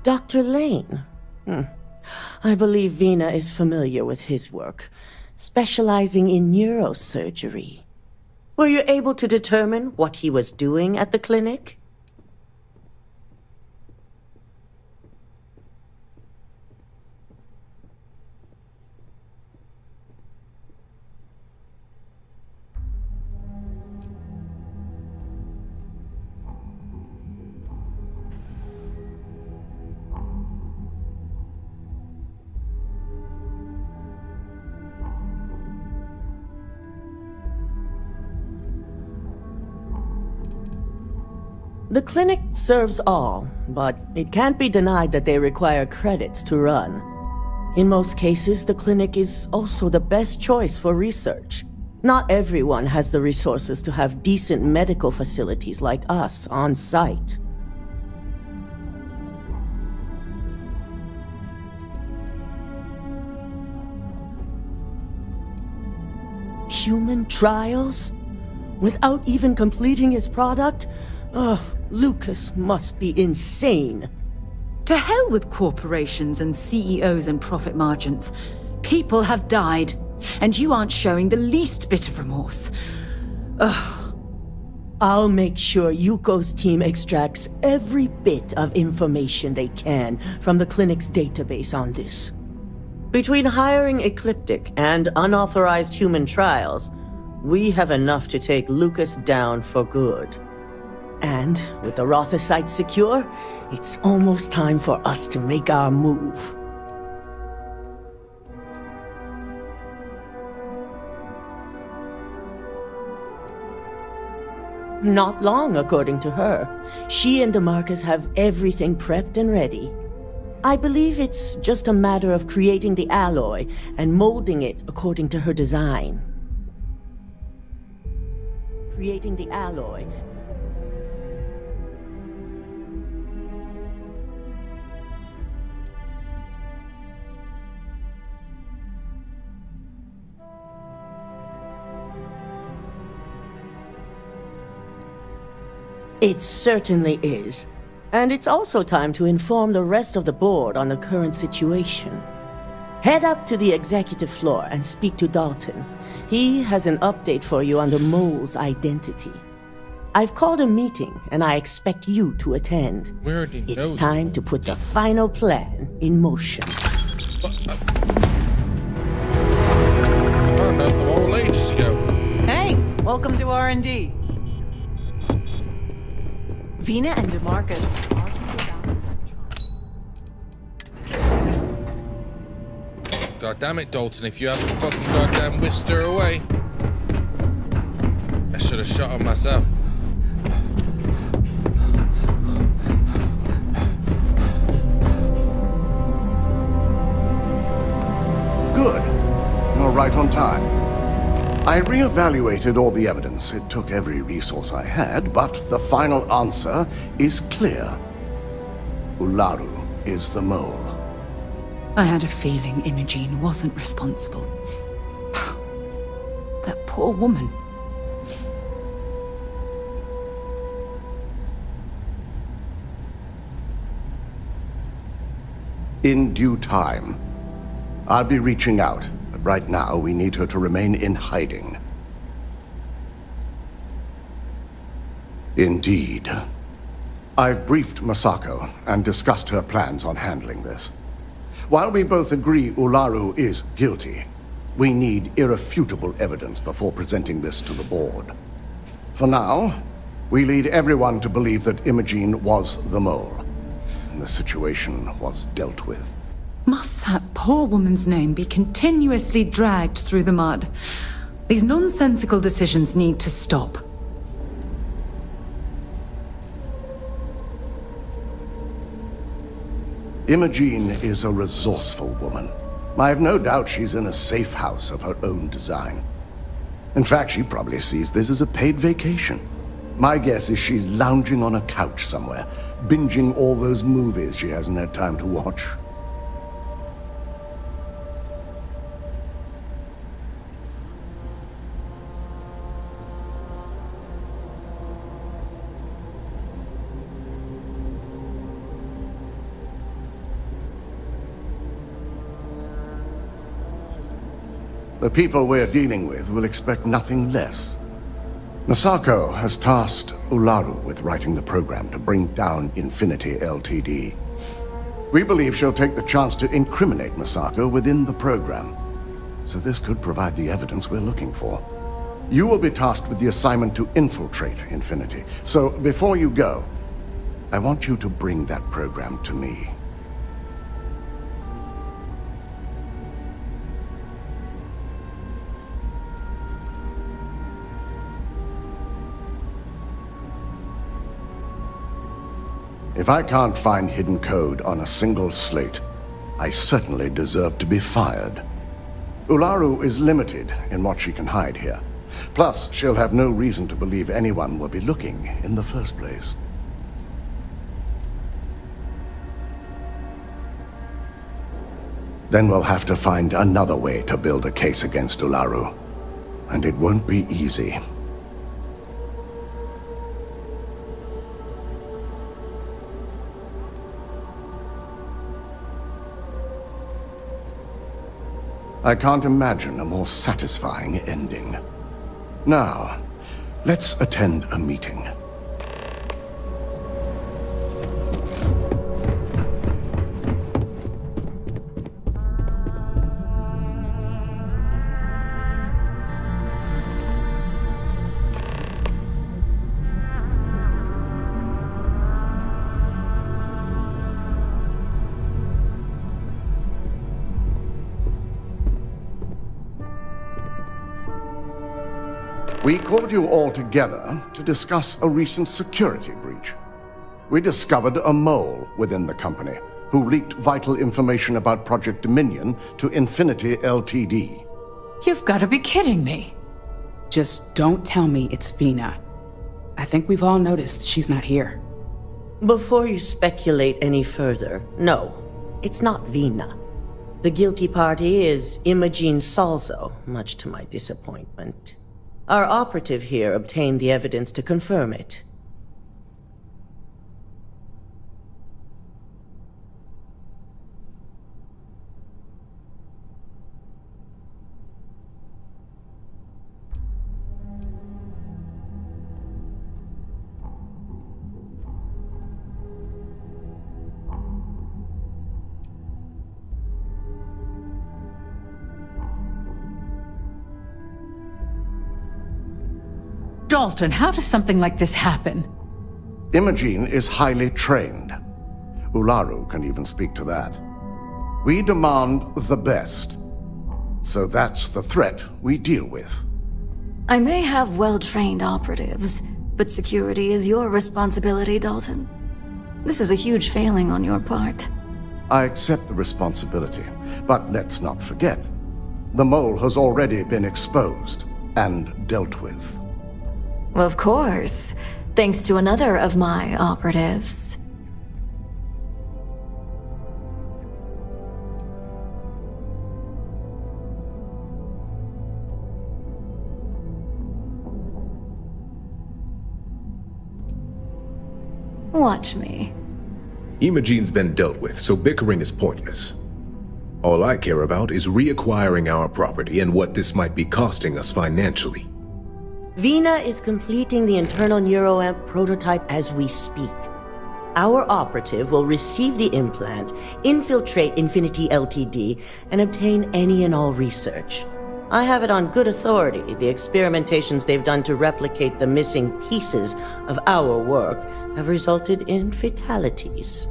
Dr. Lane? I believe Vina is familiar with his work, specializing in neurosurgery. Were you able to determine what he was doing at the clinic? The clinic serves all, but it can't be denied that they require credits to run. In most cases, the clinic is also the best choice for research. Not everyone has the resources to have decent medical facilities like us on site. Human trials? Without even completing his product? Ugh. Lucas must be insane. To hell with corporations and CEOs and profit margins. People have died, and you aren't showing the least bit of remorse. Ugh. I'll make sure Yuko's team extracts every bit of information they can from the clinic's database on this. Between hiring Ecliptic and unauthorized human trials, we have enough to take Lucas down for good. And with the Rothicite secure, it's almost time for us to make our move. Not long, according to her. She and DeMarcus have everything prepped and ready. I believe it's just a matter of creating the alloy and molding it according to her design. Creating the alloy. It certainly is. And it's also time to inform the rest of the board on the current situation. Head up to the executive floor and speak to Dalton. He has an update for you on the mole's identity. I've called a meeting, and I expect you to attend. It's time to put the final plan in motion. Found out the mole ages ago. Hey, welcome to R&D. Vina and DeMarcus argued about... God damn it, Dalton, if you haven't fucking goddamn whisked her away. I should have shot her myself. Good. You're right on time. I reevaluated all the evidence. It took every resource I had, but the final answer is clear. Ularu is the mole. I had a feeling Imogene wasn't responsible. That poor woman. In due time. I'll be reaching out, but right now we need her to remain in hiding. Indeed. I've briefed Masako and discussed her plans on handling this. While we both agree Ularu is guilty, we need irrefutable evidence before presenting this to the board. For now, we lead everyone to believe that Imogene was the mole, and the situation was dealt with. Must that poor woman's name be continuously dragged through the mud? These nonsensical decisions need to stop. Imogene is a resourceful woman. I have no doubt she's in a safe house of her own design. In fact, she probably sees this as a paid vacation. My guess is she's lounging on a couch somewhere, binging all those movies she hasn't had time to watch. The people we're dealing with will expect nothing less. Masako has tasked Ularu with writing the program to bring down Infinity Ltd. We believe she'll take the chance to incriminate Masako within the program, so this could provide the evidence we're looking for. You will be tasked with the assignment to infiltrate Infinity, so before you go, I want you to bring that program to me. If I can't find hidden code on a single slate, I certainly deserve to be fired. Ularu is limited in what she can hide here. Plus, she'll have no reason to believe anyone will be looking in the first place. Then we'll have to find another way to build a case against Ularu. And it won't be easy. I can't imagine a more satisfying ending. Now, let's attend a meeting. We called you all together to discuss a recent security breach. We discovered a mole within the company who leaked vital information about Project Dominion to Infinity Ltd. You've got to be kidding me. Just don't tell me it's Vina. I think we've all noticed she's not here. Before you speculate any further, no, it's not Vina. The guilty party is Imogene Salzo, much to my disappointment. Our operative here obtained the evidence to confirm it. Dalton, how does something like this happen? Imogene is highly trained. Ularu can even speak to that. We demand the best, So that's the threat we deal with. I may have well-trained operatives, but security is your responsibility, Dalton. This is a huge failing on your part. I accept the responsibility, but let's not forget, the mole has already been exposed and dealt with. Of course, thanks to another of my operatives. Watch me. Imogene's been dealt with, so bickering is pointless. All I care about is reacquiring our property and what this might be costing us financially. Vina is completing the internal neuroamp prototype as we speak. Our operative will receive the implant, infiltrate Infinity Ltd, and obtain any and all research. I have it on good authority. The experimentations they've done to replicate the missing pieces of our work have resulted in fatalities.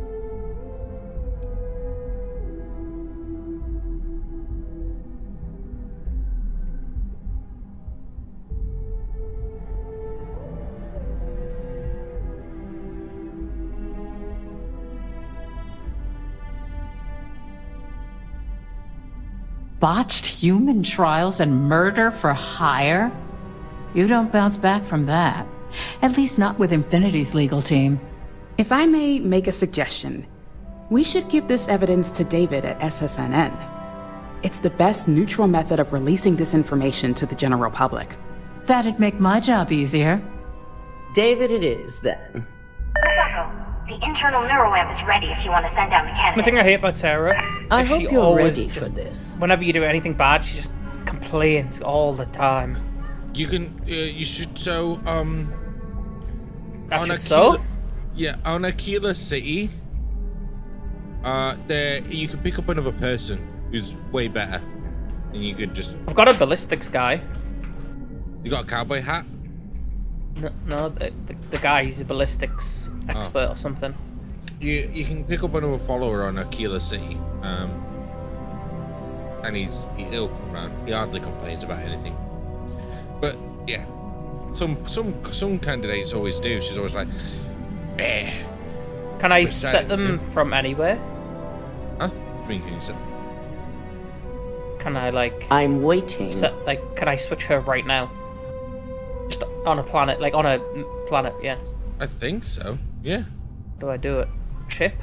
Botched human trials and murder for hire? You don't bounce back from that. At least not with Infinity's legal team. If I may make a suggestion, we should give this evidence to David at SSNN. It's the best neutral method of releasing this information to the general public. That'd make my job easier. David it is, then. Masako, the internal neuroamp is ready if you want to send down the The candidate. thing I hate about Sarah I is hope she you're always ready just, for this. whenever you do anything bad, she just complains all the time. You can, you should so, on so? Yeah, on Aquila City, there, you can pick up another person who's way better. And you could just... I've got a ballistics guy. You got a cowboy hat? No, the guy, he's a ballistics expert or something. You can pick up another follower on Aquila City, and he'll come around. He hardly complains about anything. But yeah, some candidates always do. She's always like, eh. Can I set them from anywhere? Huh? What do you mean, can you set them? Can I I'm waiting. Can I switch her right now? Just on a planet, yeah. I think so. Yeah. How do I do it? Ship?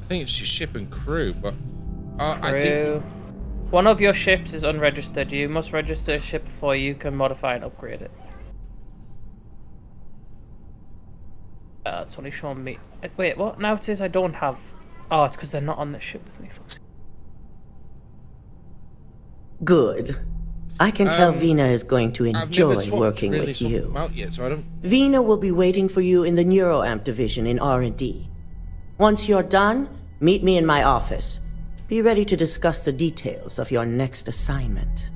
I think it's your ship and crew, but I Crew. think One of your ships is unregistered. You must register a ship before you can modify and upgrade it. It's only showing me. Wait, what? Now it says I don't have. Oh, it's because they're not on the ship with me. Good. I can tell Vina is going to I've never enjoy swapped working really with swapped you. them out yet, so I don't. Vina will be waiting for you in the neuroamp division in R&D. Once you're done, meet me in my office. Be ready to discuss the details of your next assignment.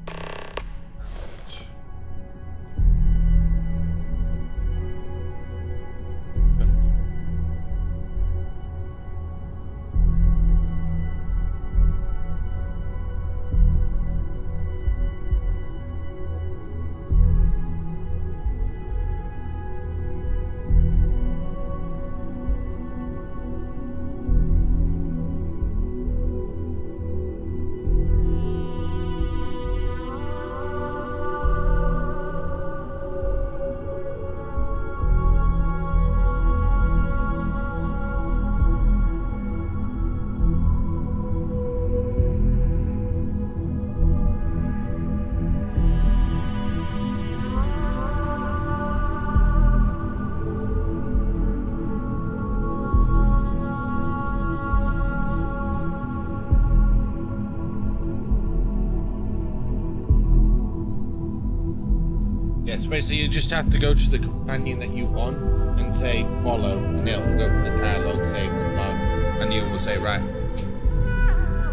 Yeah, so basically you just have to go to the companion that you want and say follow, and it'll go for the dialogue, say follow, and you will say right,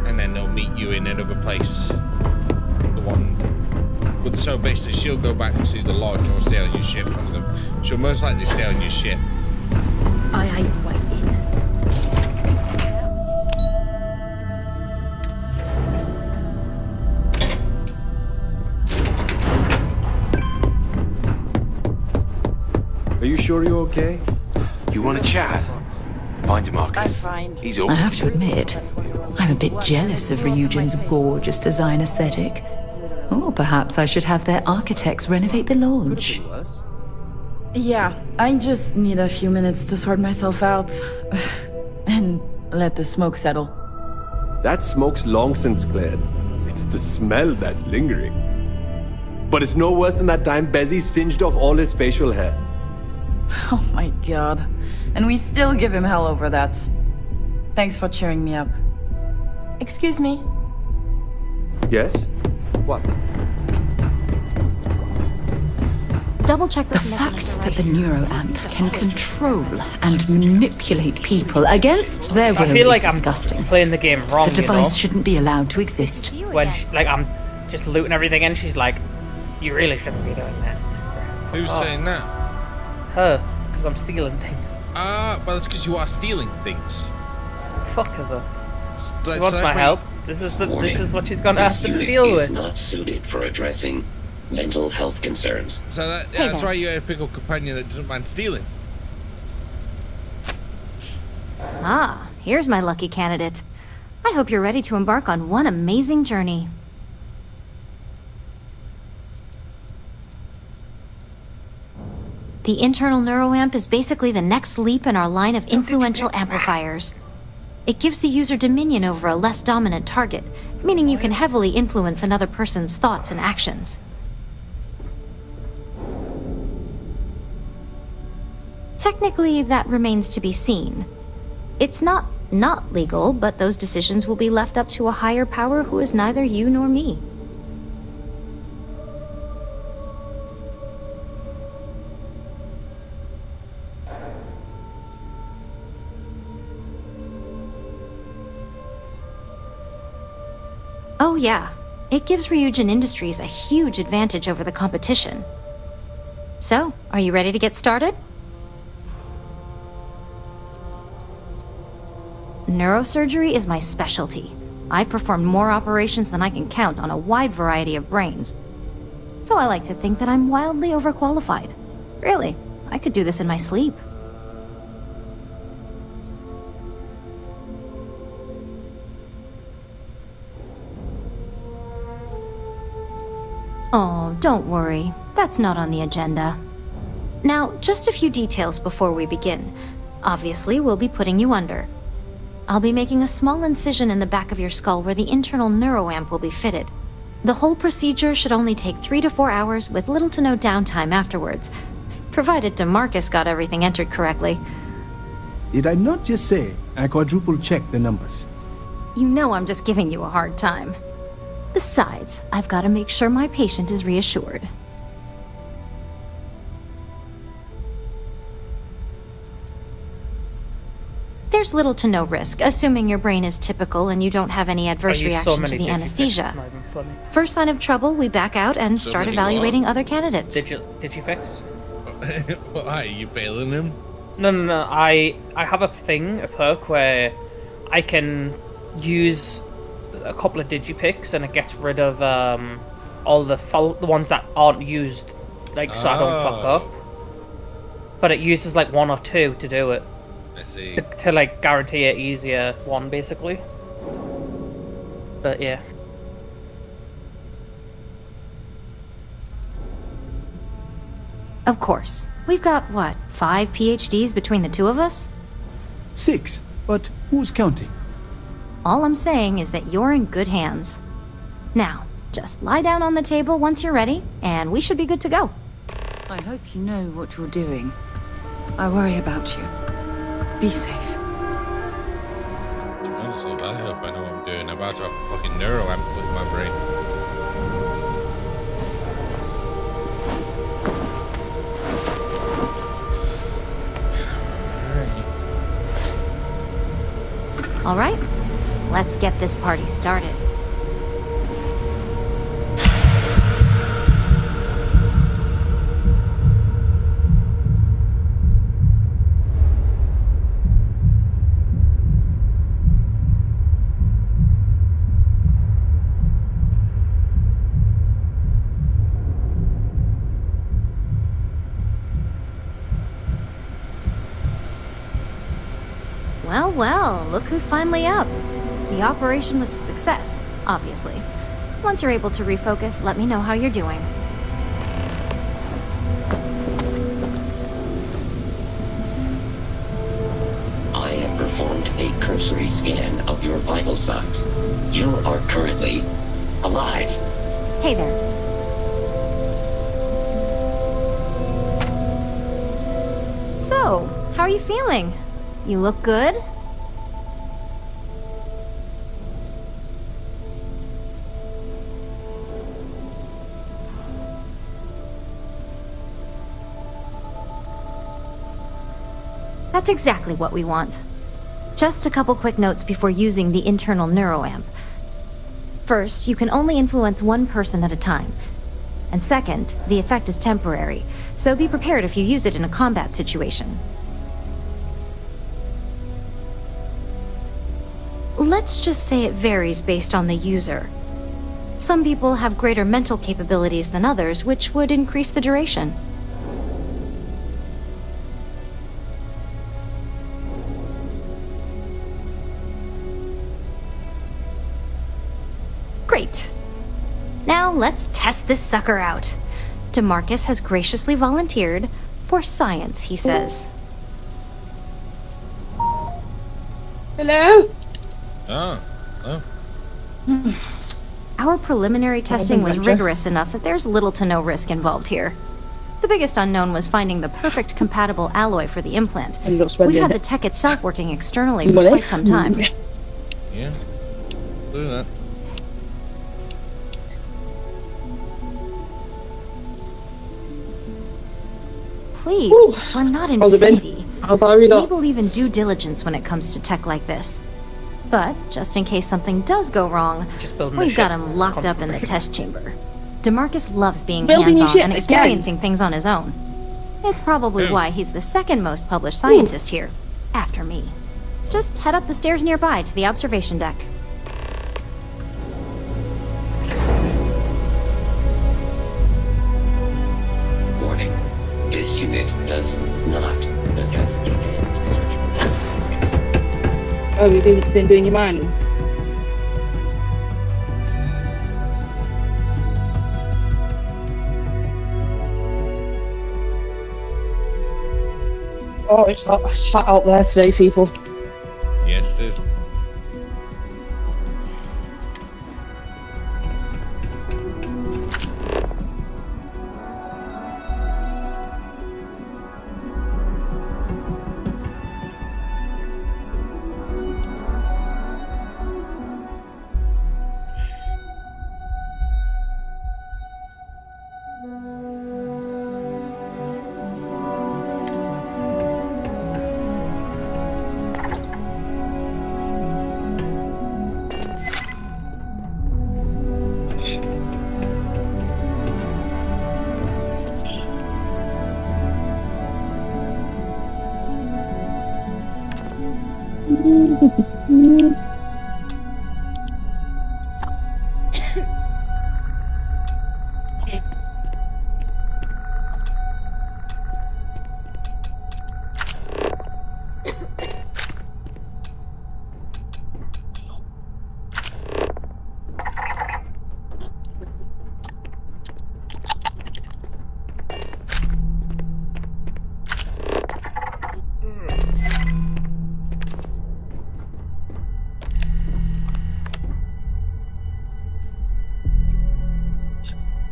and then they'll meet you in another place. The one, but so basically she'll go back to the lodge or stay on your ship. One of them, she'll most likely stay on your ship. I ain't waiting. okay? You want to chat? Find Marcus. He's all. I have to admit, I'm a bit jealous of Ryujin's gorgeous design aesthetic. Or perhaps I should have their architects renovate the lodge. Yeah, I just need a few minutes to sort myself out. And let the smoke settle. That smoke's long since cleared. It's the smell that's lingering. But it's no worse than that time Bezzy singed off all his facial hair. Oh my god. And we still give him hell over that. Thanks for cheering me up. Excuse me. Yes? What? Double check the fact that the neuroamp can control and manipulate people against their will I feel like is I'm disgusting. playing the game wrong. The device you know? shouldn't be allowed to exist. When I'm just looting everything, and she's like, "You really shouldn't be doing that." Who's saying that? Her, because I'm stealing things. Well, that's because you are stealing things. Fuck her though. So She wants my help. This is what she's gonna have to deal This with. unit is not suited for addressing mental health concerns. So that's why you pick a companion that doesn't mind stealing. Ah, here's my lucky candidate. I hope you're ready to embark on one amazing journey. The internal neuroamp is basically the next leap in our line of influential amplifiers. It gives the user dominion over a less dominant target, meaning you can heavily influence another person's thoughts and actions. Technically, that remains to be seen. It's not legal, but those decisions will be left up to a higher power who is neither you nor me. Oh yeah, it gives Ryujin Industries a huge advantage over the competition. So, are you ready to get started? Neurosurgery is my specialty. I've performed more operations than I can count on a wide variety of brains. So I like to think that I'm wildly overqualified. Really, I could do this in my sleep. Oh, don't worry. That's not on the agenda. Now, just a few details before we begin. Obviously, we'll be putting you under. I'll be making a small incision in the back of your skull where the internal neuroamp will be fitted. The whole procedure should only take 3 to 4 hours with little to no downtime afterwards, provided DeMarcus got everything entered correctly. Did I not just say I quadruple-checked the numbers? You know I'm just giving you a hard time. Besides, I've got to make sure my patient is reassured. There's little to no risk, assuming your brain is typical and you don't have any adverse reaction to the anesthesia. First sign of trouble, we back out and start evaluating other candidates. Digipix? What, are you failing him? No. I have a perk where I can use a couple of digipicks and it gets rid of all the ones that aren't used, like, so I don't fuck up. But it uses like 1 or 2 to do it. I see. To like guarantee an easier one, basically. But yeah. Of course. We've got, what, 5 PhDs between the two of us? 6, but who's counting? All I'm saying is that you're in good hands. Now, just lie down on the table once you're ready, and we should be good to go. I hope you know what you're doing. I worry about you. Be safe. Honestly, I hope I know what I'm doing. I'm about to have a fucking neuroamp put in my brain. All right, let's get this party started. Well, well, look who's finally up. The operation was a success, obviously. Once you're able to refocus, let me know how you're doing. I have performed a cursory scan of your vital signs. You are currently alive. Hey there. So, how are you feeling? You look good? That's exactly what we want. Just a couple quick notes before using the internal neuroamp. First, you can only influence one person at a time. And second, the effect is temporary, so be prepared if you use it in a combat situation. Let's just say it varies based on the user. Some people have greater mental capabilities than others, which would increase the duration. Great. Now let's test this sucker out. DeMarcus has graciously volunteered for science, he says. Hello? Oh. Our preliminary testing was rigorous enough that there's little to no risk involved here. The biggest unknown was finding the perfect compatible alloy for the implant. We've had the tech itself working externally for quite some time. Yeah. Do that. Please, we're not Infinity. We believe in due diligence when it comes to tech like this. But, just in case something does go wrong, we've got him locked up in the test chamber. DeMarcus loves being hands-on and experiencing things on his own. It's probably why he's the second most published scientist here, after me. Just head up the stairs nearby to the observation deck. Warning. This unit does not possess advanced search. Oh, you've been doing your mining? Oh, it's hot out there today, people. Yes, it is.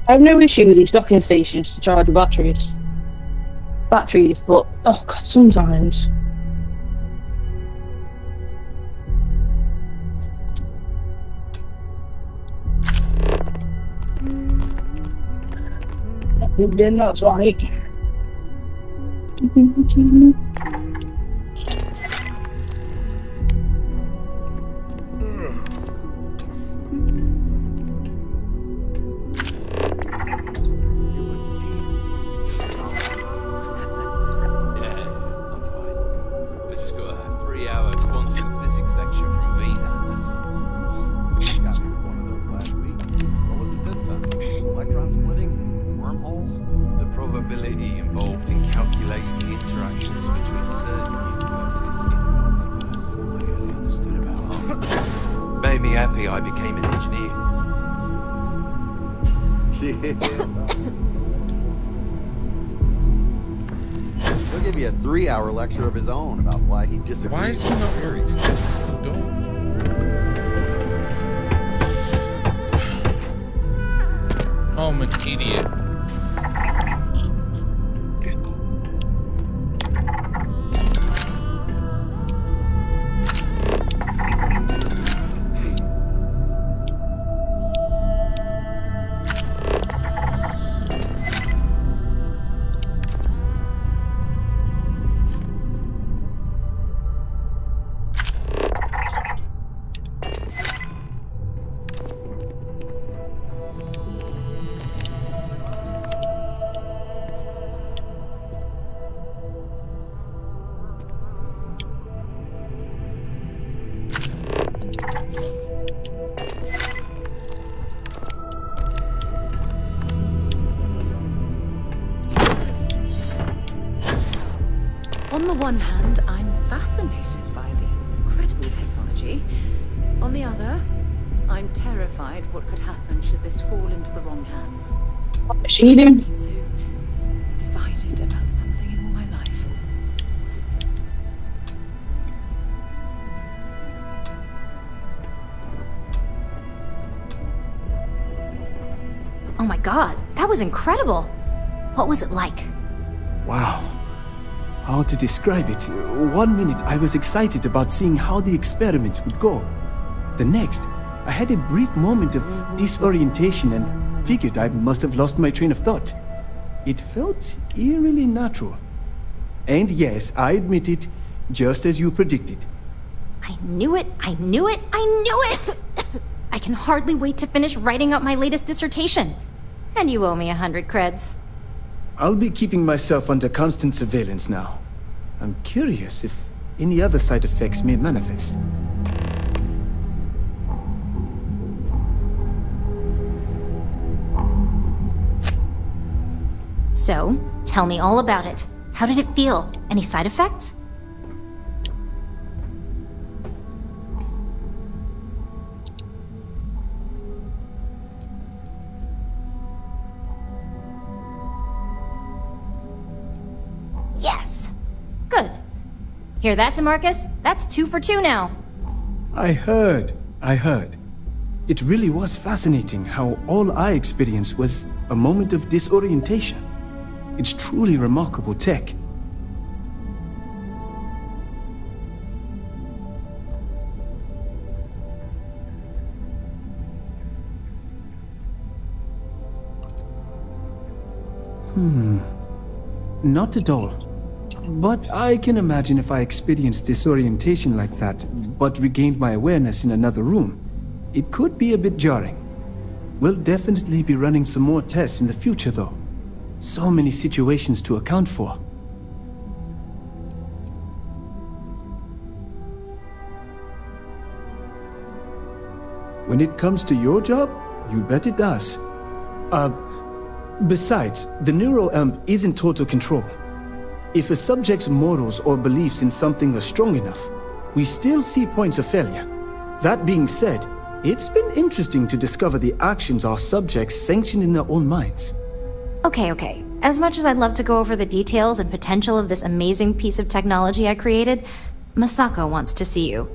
I have no issue with these docking stations to charge batteries. But oh god, sometimes. Then that's right. Probability involved in calculating the interactions happy I became an engineer. He'll give you a 3-hour lecture of his own about why he disagrees. Why is he not worried? Oh, I'm an idiot. On the one hand, I'm fascinated by the incredible technology. On the other, I'm terrified what could happen should this fall into the wrong hands. What is she doing? I've been so divided about something in all my life. Oh my god, that was incredible. What was it like? Wow. How to describe it? 1 minute I was excited about seeing how the experiment would go. The next, I had a brief moment of disorientation and figured I must have lost my train of thought. It felt eerily natural. And yes, I admit it, just as you predicted. I knew it, I knew it, I knew it! I can hardly wait to finish writing up my latest dissertation. And you owe me 100 creds. I'll be keeping myself under constant surveillance now. I'm curious if any other side effects may manifest. So, tell me all about it. How did it feel? Any side effects? Yes! Good. Hear that, DeMarcus? That's 2 for 2 now. I heard. It really was fascinating how all I experienced was a moment of disorientation. It's truly remarkable tech. Not at all. But I can imagine if I experienced disorientation like that, but regained my awareness in another room, it could be a bit jarring. We'll definitely be running some more tests in the future, though. So many situations to account for. When it comes to your job, you bet it does. Besides, the neuroamp is in total control. If a subject's morals or beliefs in something are strong enough, we still see points of failure. That being said, it's been interesting to discover the actions our subjects sanction in their own minds. Okay. As much as I'd love to go over the details and potential of this amazing piece of technology I created, Masako wants to see you.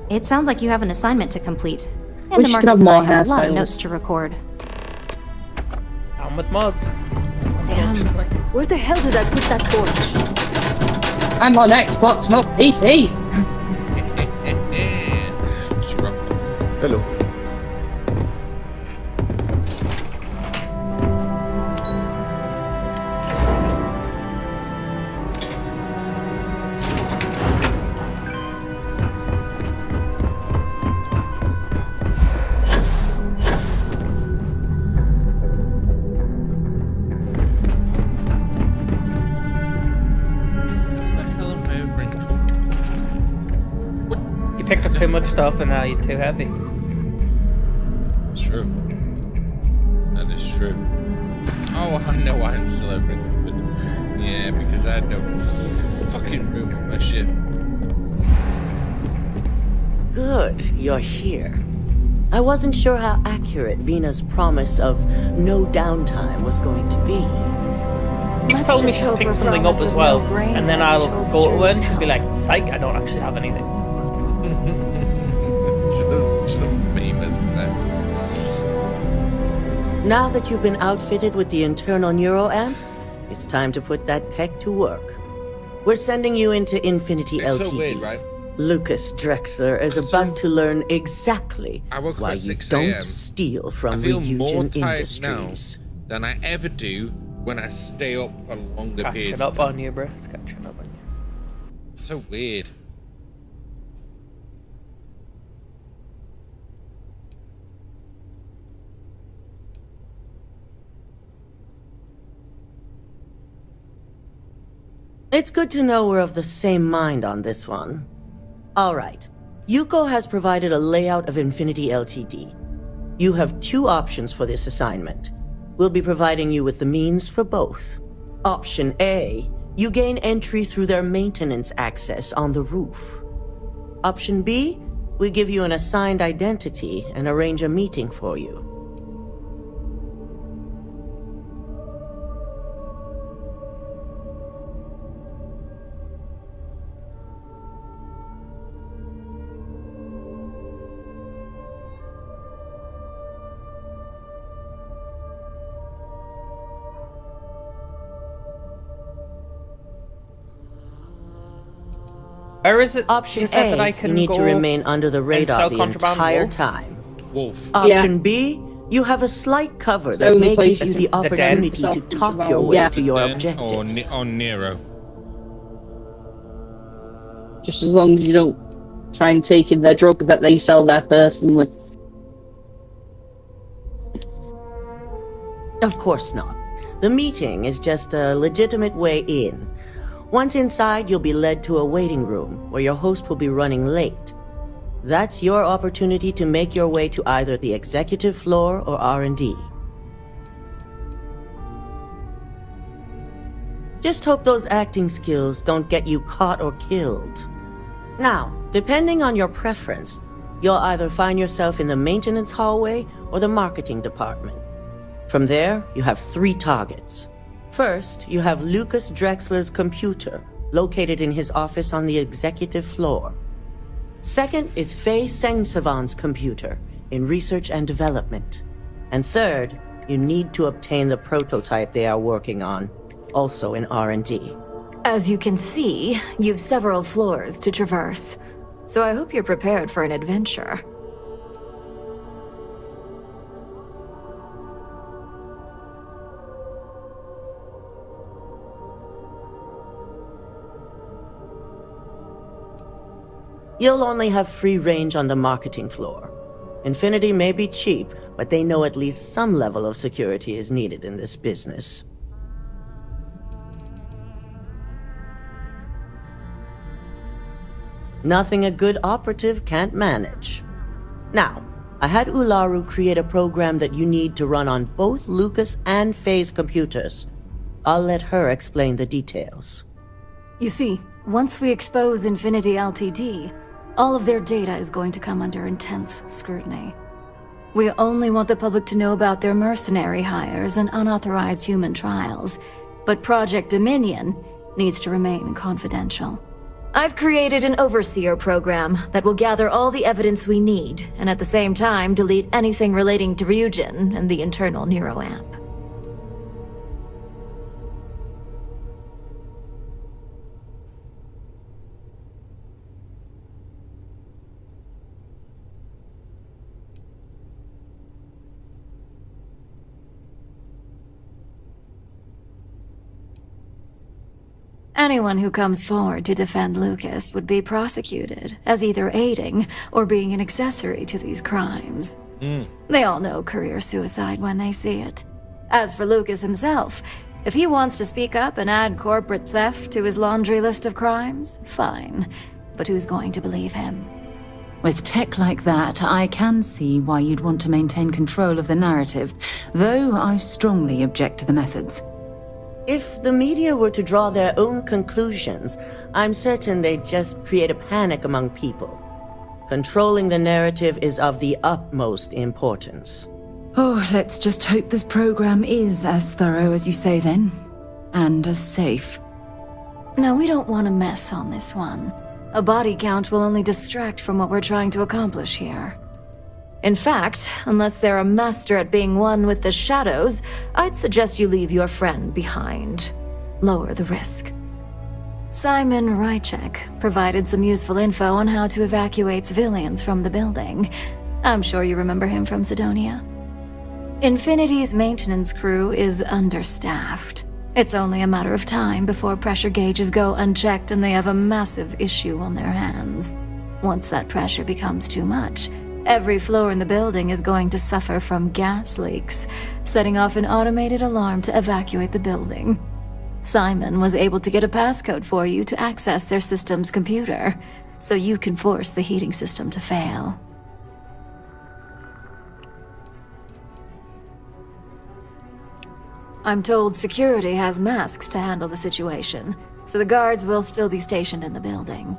It sounds like you have an assignment to complete. And We should DeMarcus have and I more have a lot of hairstyles. notes to record. I'm with mods. Damn. Where the hell did I put that torch? I'm on Xbox, not PC. Hello. You picked up too much stuff and now you're too heavy. True. That is true. Oh, I know why I'm still over it. Yeah, because I had no fucking room on my ship. Good, you're here. I wasn't sure how accurate Vina's promise of no downtime was going to be. You told me to pick something up as well, and then I'll go to it and be like, psych, I don't actually have anything. Now that you've been outfitted with the internal neuroamp, it's time to put that tech to work. We're sending you into Infinity It's LTD. so weird, right? Lucas Drexler is about to learn exactly why you 6 don't a.m. steal from I feel more Ryujin tired Industries. now than I ever do when I stay up for longer periods Catching of up time. on you, bro. It's catching up on you. So weird. It's good to know we're of the same mind on this one. Alright, Yuko has provided a layout of Infinity LTD. You have 2 options for this assignment. We'll be providing you with the means for both. Option A, you gain entry through their maintenance access on the roof. Option B, we give you an assigned identity and arrange a meeting for you. Where is it? Option you said A, that I can you need go to remain under the and radar sell the contraband entire wolf? time. Wolf. Option B, you have a slight cover that only may place give you I the can opportunity sell to talk contraband. your way Yeah. to your Then, objectives. or Nero. Just as long as you don't try and take in their drug that they sell there personally. Of course not. The meeting is just a legitimate way in. Once inside, you'll be led to a waiting room where your host will be running late. That's your opportunity to make your way to either the executive floor or R&D. Just hope those acting skills don't get you caught or killed. Now, depending on your preference, you'll either find yourself in the maintenance hallway or the marketing department. From there, you have 3 targets. First, you have Lucas Drexler's computer, located in his office on the executive floor. Second is Faye Sengsavan's computer, in research and development. And third, you need to obtain the prototype they are working on, also in R&D. As you can see, you've several floors to traverse, so I hope you're prepared for an adventure. You'll only have free range on the marketing floor. Infinity may be cheap, but they know at least some level of security is needed in this business. Nothing a good operative can't manage. Now, I had Ularu create a program that you need to run on both Lucas and Faye's computers. I'll let her explain the details. You see, once we expose Infinity LTD, all of their data is going to come under intense scrutiny. We only want the public to know about their mercenary hires and unauthorized human trials, but Project Dominion needs to remain confidential. I've created an overseer program that will gather all the evidence we need, and at the same time delete anything relating to Ryujin and the internal neuroamp. Anyone who comes forward to defend Lucas would be prosecuted as either aiding or being an accessory to these crimes. They all know career suicide when they see it. As for Lucas himself, if he wants to speak up and add corporate theft to his laundry list of crimes, fine. But who's going to believe him? With tech like that, I can see why you'd want to maintain control of the narrative, though I strongly object to the methods. If the media were to draw their own conclusions, I'm certain they'd just create a panic among people. Controlling the narrative is of the utmost importance. Oh, let's just hope this program is as thorough as you say then. And as safe. No, we don't want to mess on this one. A body count will only distract from what we're trying to accomplish here. In fact, unless they're a master at being one with the shadows, I'd suggest you leave your friend behind. Lower the risk. Simon Rychek provided some useful info on how to evacuate civilians from the building. I'm sure you remember him from Sidonia. Infinity's maintenance crew is understaffed. It's only a matter of time before pressure gauges go unchecked and they have a massive issue on their hands. Once that pressure becomes too much, every floor in the building is going to suffer from gas leaks, setting off an automated alarm to evacuate the building. Simon was able to get a passcode for you to access their system's computer, so you can force the heating system to fail. I'm told security has masks to handle the situation, so the guards will still be stationed in the building.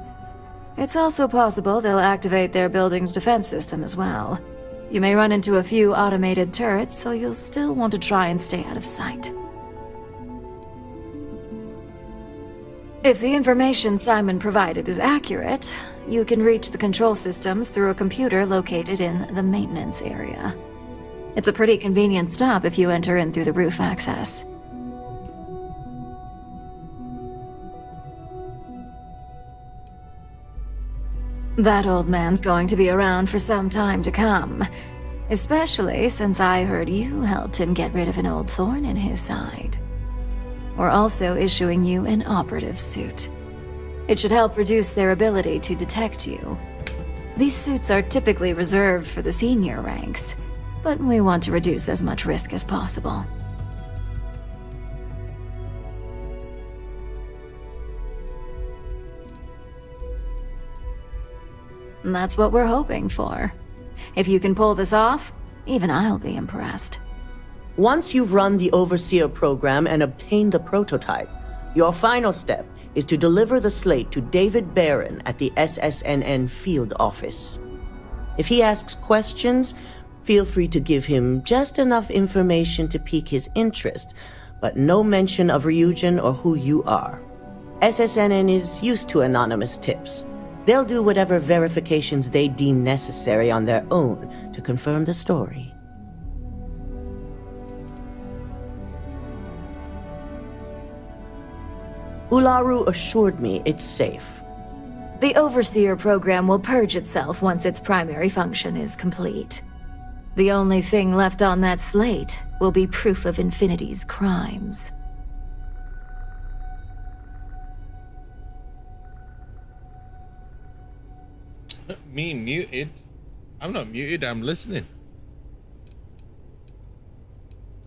It's also possible they'll activate their building's defense system as well. You may run into a few automated turrets, so you'll still want to try and stay out of sight. If the information Simon provided is accurate, you can reach the control systems through a computer located in the maintenance area. It's a pretty convenient stop if you enter in through the roof access. That old man's going to be around for some time to come, especially since I heard you helped him get rid of an old thorn in his side. We're also issuing you an operative suit. It should help reduce their ability to detect you. These suits are typically reserved for the senior ranks, but we want to reduce as much risk as possible. And that's what we're hoping for. If you can pull this off, even I'll be impressed. Once you've run the Overseer program and obtained the prototype, your final step is to deliver the slate to David Barron at the SSNN field office. If he asks questions, feel free to give him just enough information to pique his interest, but no mention of Ryujin or who you are. SSNN is used to anonymous tips. They'll do whatever verifications they deem necessary on their own to confirm the story. Ularu assured me it's safe. The Overseer program will purge itself once its primary function is complete. The only thing left on that slate will be proof of Infinity's crimes. Me muted? I'm not muted, I'm listening.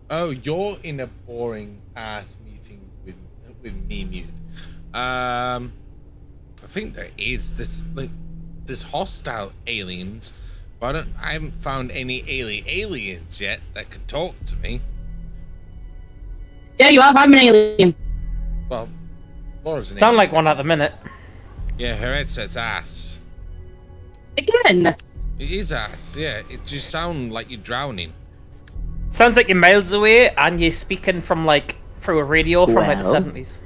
Oh, you're in a boring ass meeting with me muted. I think there is this, like, there's hostile aliens, but I haven't found any aliens yet that could talk to me. Yeah, you have. I'm an alien. Well, Laura's an Sound alien. like one at the minute. Yeah, her headset's ass. Again? It is ass, yeah. It just sounds like you're drowning. Sounds like you're miles away and you're speaking from like through a radio from like the Well. 70s.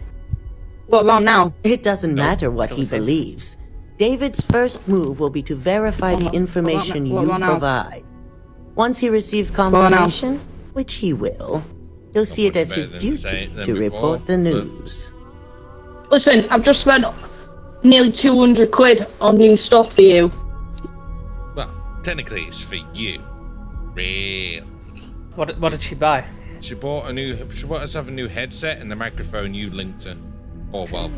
What about now? It doesn't matter what he believes. David's first move will be to verify the information you provide. Once he receives confirmation, which he will, he'll see it as his duty to report the news. Listen, I've just spent nearly 200 quid on new stuff for you. Well, technically it's for you. Really. What did she buy? She bought herself a new headset and the microphone you linked to. Oh well,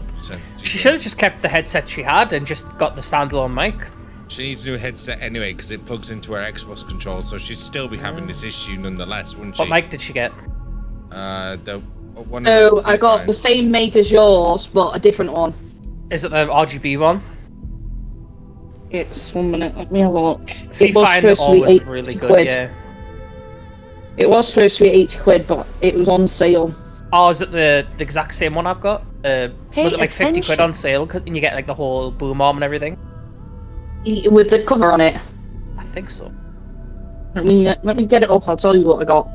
She should have just kept the headset she had and just got the standalone mic. she needs a new headset anyway because it plugs into her Xbox controller, so she'd still be having this issue nonetheless, wouldn't she? What mic did she get? The one. So I got the same make as yours, but a different one. Is it the RGB one? It's 1 minute. Let me have a look. If you It was find it supposed to be always 80 really good, quid. yeah. It was supposed to be 80 quid, but it was on sale. Oh, is it the exact same one I've got? Was it like 50 quid attention. on sale? And you get like the whole boom arm and everything? With the cover on it. I think so. Let me get it up. I'll tell you what I got.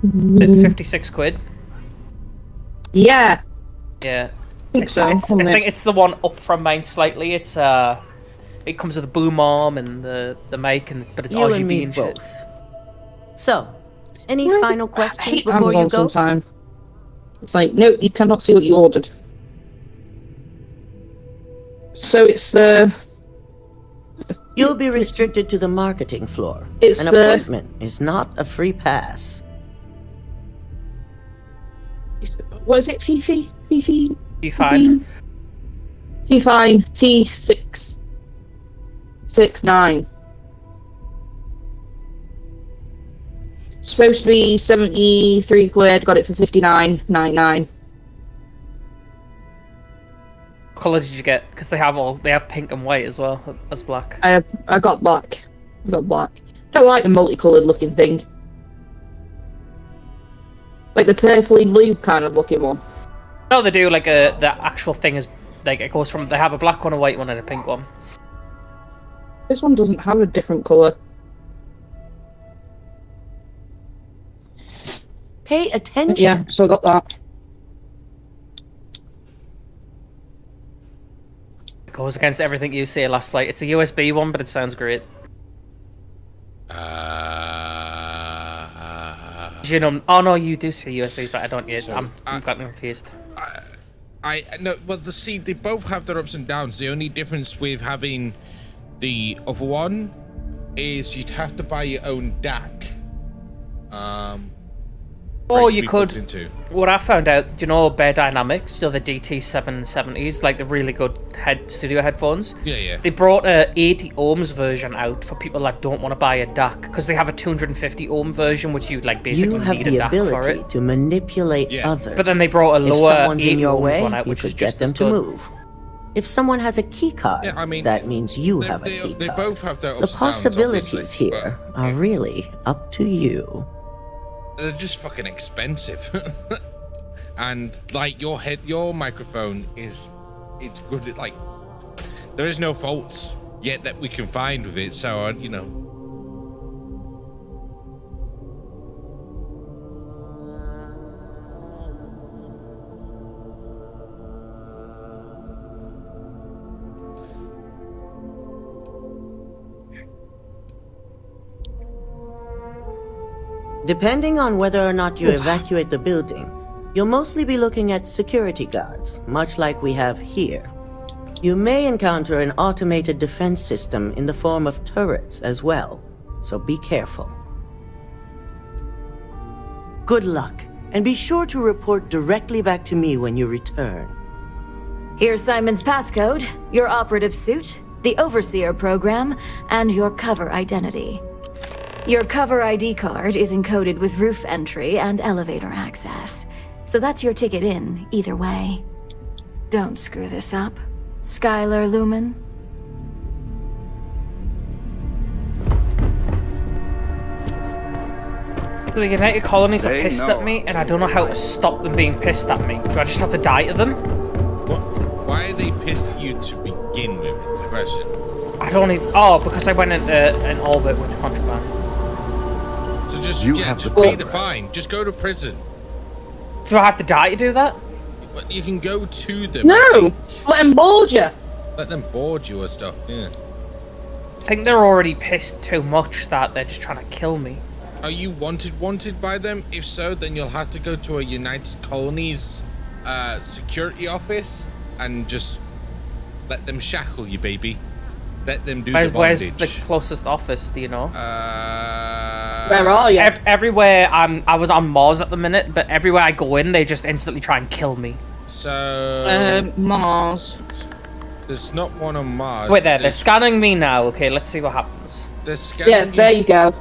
56 quid. Yeah. Yeah. I think it's the one up from mine slightly. It's it comes with a boom arm and the mic, but it's You RGB and me and shit. both. So, any final questions before Amazon you go? sometime. It's like, no, you cannot see what you ordered. So it's the... You'll be restricted to the marketing floor. It's An the- appointment is not a free pass. What is it, Fifi? Fifi? Be fine. Fifi fine. T669. Supposed to be 73 quid, got it for 59.99. What colour did you get? Because they have pink and white as well as black. I got black. I got black. Don't like the multicoloured looking thing. Like the purpley blue kind of looking one. No, they do like the actual thing is like it goes from they have a black one, a white one, and a pink one. This one doesn't have a different colour. Pay attention. Yeah, so I got that. It goes against everything you say last night. It's a USB one, but it sounds great. You know, oh no, you do say USB, but I don't yet. I'm gotten confused. Well, they both have their ups and downs. The only difference with having the other one is you'd have to buy your own DAC. Or you could. What I found out, you know, Bear Dynamics, the DT770s, like the really good studio headphones. Yeah. They brought a 80 ohms version out for people that don't want to buy a DAC because they have a 250 ohm version, which you like basically You have need a the DAC for ability it. to manipulate others. But then they brought a If lower someone's 80 in your ohms way, one out, you which could is get just them as to good. move. If someone has a key card, that means you have a key They card. both have their The ups and downs, possibilities obviously, here are really up to you. They're just fucking expensive. And like your microphone it's good at, like, there is no faults yet that we can find with it, so you know. Depending on whether or not you evacuate the building, you'll mostly be looking at security guards, much like we have here. You may encounter an automated defense system in the form of turrets as well, so be careful. Good luck, and be sure to report directly back to me when you return. Here's Simon's passcode, your operative suit, the Overseer program, and your cover identity. Your cover ID card is encoded with roof entry and elevator access, so that's your ticket in, either way. Don't screw this up, Skylar Lumen. The United Colonies are pissed at me, and I don't know how to stop them being pissed at me. Do I just have to die to them? Why are they pissed at you to begin with? Is the question. I don't even. Oh, because I went into an orbit with contraband. So just just the pay the fine. Just go to prison. Do I have to die to do that? But you can go to them. No! Let them board you! Let them board you or stuff, yeah. I think they're already pissed too much that they're just trying to kill me. Are you wanted by them? If so, then you'll have to go to a United Colonies security office and just let them shackle you, baby. Let them do the Where's bondage. the closest office, do you know? Where are you? Everywhere. I was on Mars at the minute, but everywhere I go in, they just instantly try and kill me. So... Mars. There's not one on Mars. Wait there, they're scanning me now. Okay, let's see what happens. They're scanning Yeah, there you go.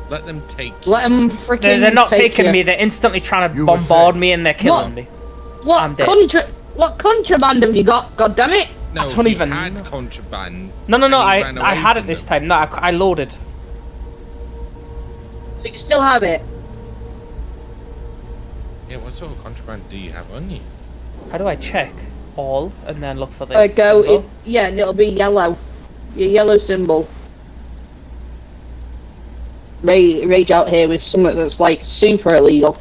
Let them take you. Let them freaking They're not take taking you. me, they're instantly trying to bombard me and they're killing me. I'm dead. What contraband have you got? God damn it! No, I don't he even had know. contraband. No, and he ran I away had it from this them. time. No, I loaded. So you still have it? Yeah, what sort of contraband do you have on you? How do I check? All, and then look for the Go, symbol? yeah, and it'll be yellow. Your yellow symbol. Rage out here with something that's like super illegal.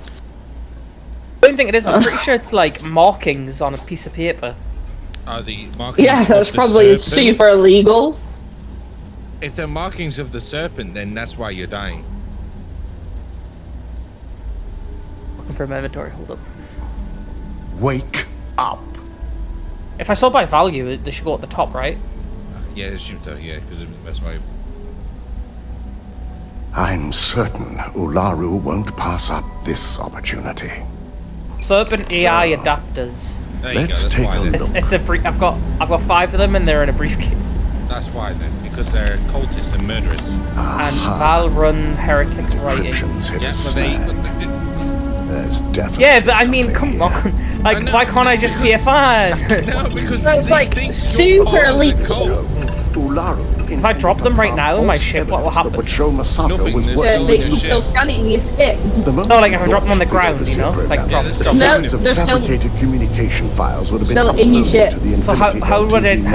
I don't think it is. I'm pretty sure it's like markings on a piece of paper. Are the markings? Yeah, that's of the probably serpent? super illegal. If they're markings of the serpent, then that's why you're dying. Looking for my inventory. Hold up. Wake up. If I sort by value, they should go at the top, right? Yeah, it should do. Yeah, because it's the best way. I'm certain Ularu won't pass up this opportunity. Serpent AI adapters. There you Let's go. That's take why a then. look. It's a I've got 5 of them, and they're in a briefcase. That's why then, because they're cultists and murderers. And Val run heretics writing. Yeah, but they There's definitely Yeah, but I mean, come on. Like, why can't I just be a fan? No, because that's like super illegal. Ularu. If I drop them right now in my ship, what will happen? Would show Masako Nothing, was they're working. still in your They'll ship. scan it in your ship. No, like if I drop them on the ground, you know? Like drop No, Series of they're still- fabricated communication files would have been still in your uploaded ship. to the So Infinity how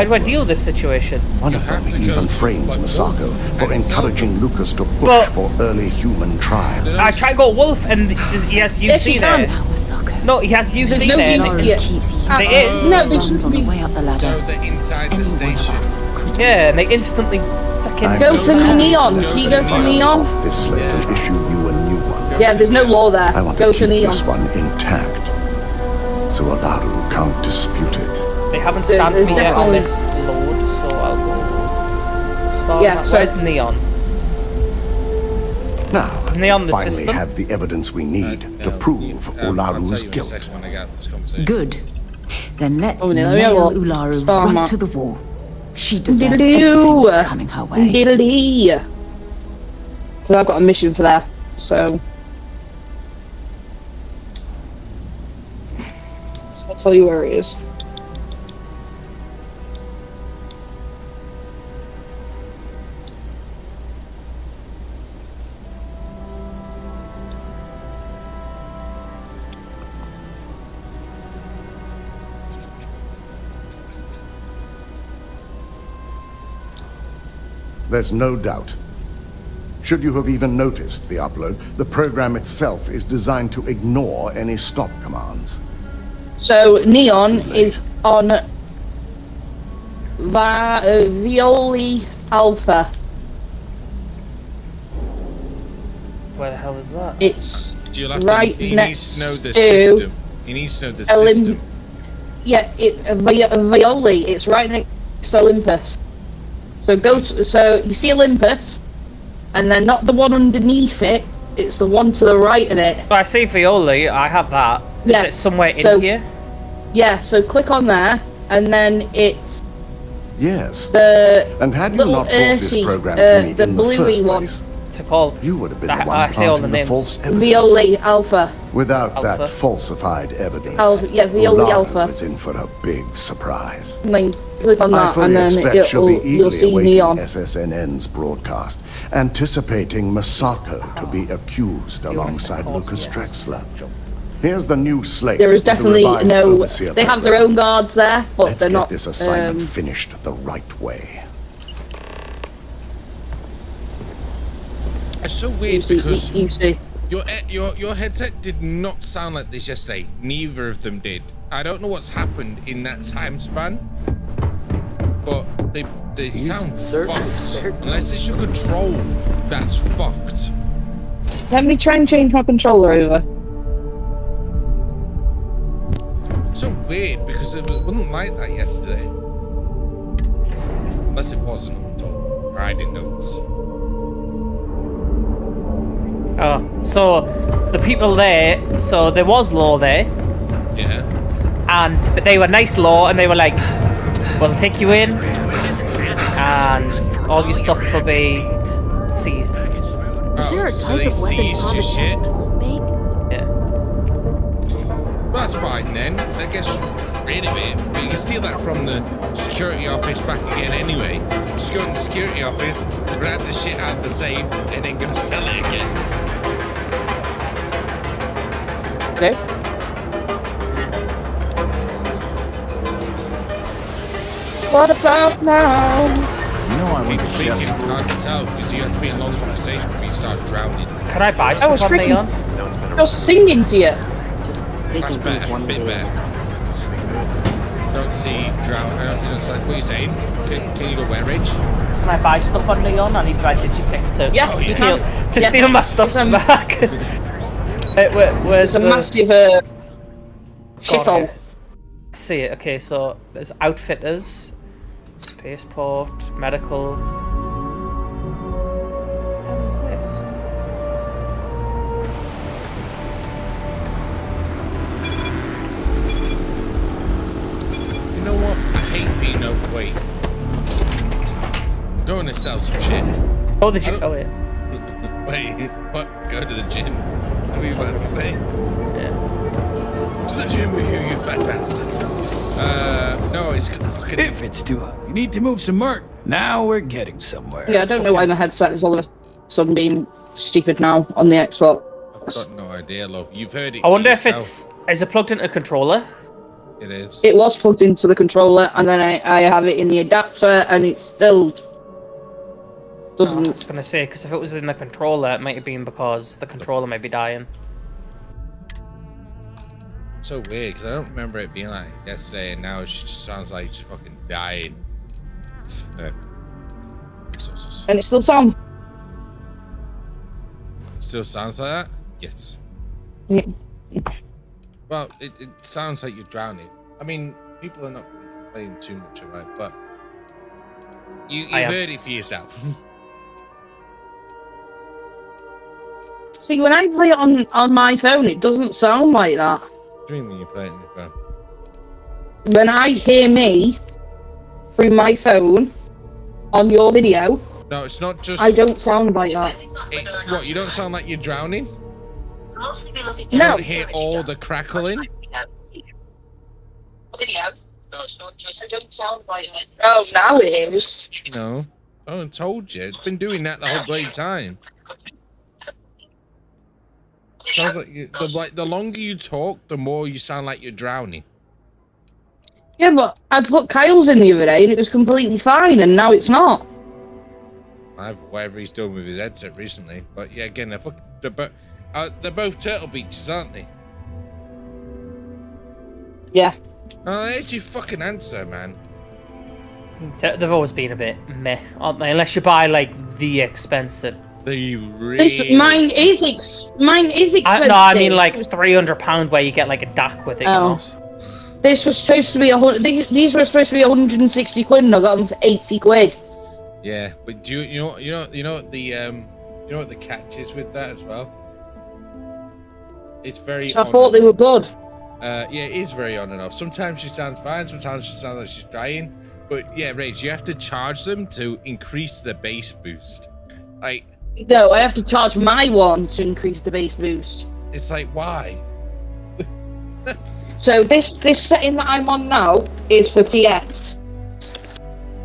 do I LTD deal with this situation? One of them even frames Masako for encouraging Lucas to push But- for early human trials. I try to go Wolf, and he has Yes, UC you there. can. No, he has UC There's no there. UC. Yeah. keeps you There is. No, they should on the be. way up the ladder. So they're inside the Any one of station. us could Yeah, and they instantly fucking Go to Neon. Do you go to Files Neon? off this slate and issue you a new one. Yeah, there's no law there. I want Go to to keep Neon. this one intact, so Ularu can't dispute it. They haven't There- stamped there's me yet on definitely- this load, so I'll go. Start Yeah, that. so- Where's Neon? Now, Is Neon the finally system? have the evidence we need to prove I'll tell Ularu's you in a guilt. second when I get this conversation. Good. Then let's Oh, no, yeah, nail well, Ularu Star right Mark. to the wall. She deserves Diddly-oo. everything that's coming her way. Diddly. Because I've got a mission for that, so. I'll tell you where it is. There's no doubt. Should you have even noticed the upload, the program itself is designed to ignore any stop commands. So Neon is on Violi Alpha. Where the hell is that? It's You'll have right to, he next needs to know the to system. He needs to know the system. Yeah, Violi. It's right next to Olympus. So so you see Olympus, and then not the one underneath it. It's the one to the right of it. So I see Violi, I have that. Yeah. Is it somewhere in So- here? Yeah. So click on there, and then it's Yes. the And had you little not brought this earthy, program to me the in the bluey first one. place, What's it called? you would have been I the one see all the planting the names. false evidence. Violi Alpha. Without Alpha. that falsified evidence, Yeah, Violi Ularu Alpha. is in for a big surprise. And then click on I that, fully and then expect she'll be you'll eagerly see awaiting Neon. SSNN's broadcast, anticipating Masako to be accused alongside Lucas Drexler. Here's the new slate. There is of the definitely revised no. Overseer They have their program. own guards there, but Let's they're get not. this assignment finished the right way. It's so weird see- because you see. your headset did not sound like this yesterday. Neither of them did. I don't know what's happened in that time span, but they sound fucked. Unless it's your control that's fucked. Let me try and change my controller over. So weird because it wasn't like that yesterday. Unless it wasn't, I'm told. Or I didn't notice. Oh, so the people there, so there was law there, Yeah. but they were nice law, and they were like, we'll take you in, and all your stuff will be seized. Is there a type of weapon your shit? Yeah. Well, that's fine then. That gets rid of it. But you can steal that from the security office back again anyway. Just go to the security office, grab the shit out of the safe, and then go sell it again. Okay. What about now? You know I went to Speaking, chef's. hard to tell because you have to be in long conversation before you start drowning. Can I buy I was stuff on freaking. Neon? I was singing to you. Just That's taking things better, one bit day at a better. time. Don't see drown. It's like, what are you saying? Can you go where, Rich? Can I buy stuff on Neon? I need to buy digipix to Yeah, you steal, can. to Yeah. steal my stuff back. Where's It's a the... massive God, shithole. yeah. See it. Okay, so there's outfitters, spaceport, medical. What is this? You know what? I hate being overweight. I'm going to sell some shit. Oh, the gym. Oh, yeah. Wait, what? Go to the gym? What were you about to say? Yeah. To the gym with you fat bastard. No, it's fucking... If it's too hot, you need to move some merch. Now we're getting somewhere. Yeah, I don't know why my headset is all of a sudden being stupid now on the Xbox. I've got no idea, love. You've heard it I wonder for if yourself. is it plugged into a controller? It is. It was plugged into the controller, and then I have it in the adapter, and it still doesn't. I was gonna say, because if it was in the controller, it might have been because the controller might be dying. So weird, because I don't remember it being like yesterday, and now it just sounds like she's fucking dying. And it still sounds. Still sounds like that? Yes. Yeah. Well, it sounds like you're drowning. I mean, people are not complaining too much about it, but you heard it for yourself. See, when I play it on my phone, it doesn't sound like that. What do you mean when you play it on your phone? When I hear me through my phone on your video, No, it's not just... I don't sound like that. It's what, you don't sound like you're drowning? You No. don't hear all the crackling? Video. No, it's not just. I don't sound like that. Oh, now it is. No. I told you. It's been doing that the whole bloody time. Sounds like the longer you talk, the more you sound like you're drowning. Yeah, but I put Kyle's in the other day and it was completely fine, and now it's not. Whatever he's done with his headset recently, but yeah, again, they're both Turtle Beaches, aren't they? Yeah. Oh, there's your fucking answer, man. They've always been a bit meh, aren't they? Unless you buy like the expensive. Mine is expensive. No, I mean like £300 where you get like a DAC with it. Oh. You know? This was supposed to be these were supposed to be 160 quid, and I got them for 80 quid. Yeah, but do you know what the catch is with that as well? It's very. So I thought they were good. Yeah, it is very on and off. Sometimes she sounds fine, sometimes she sounds like she's trying. But yeah, Rage, you have to charge them to increase the bass boost. Like. No, I have to charge my one to increase the bass boost. It's like, why? So this setting that I'm on now is for PS.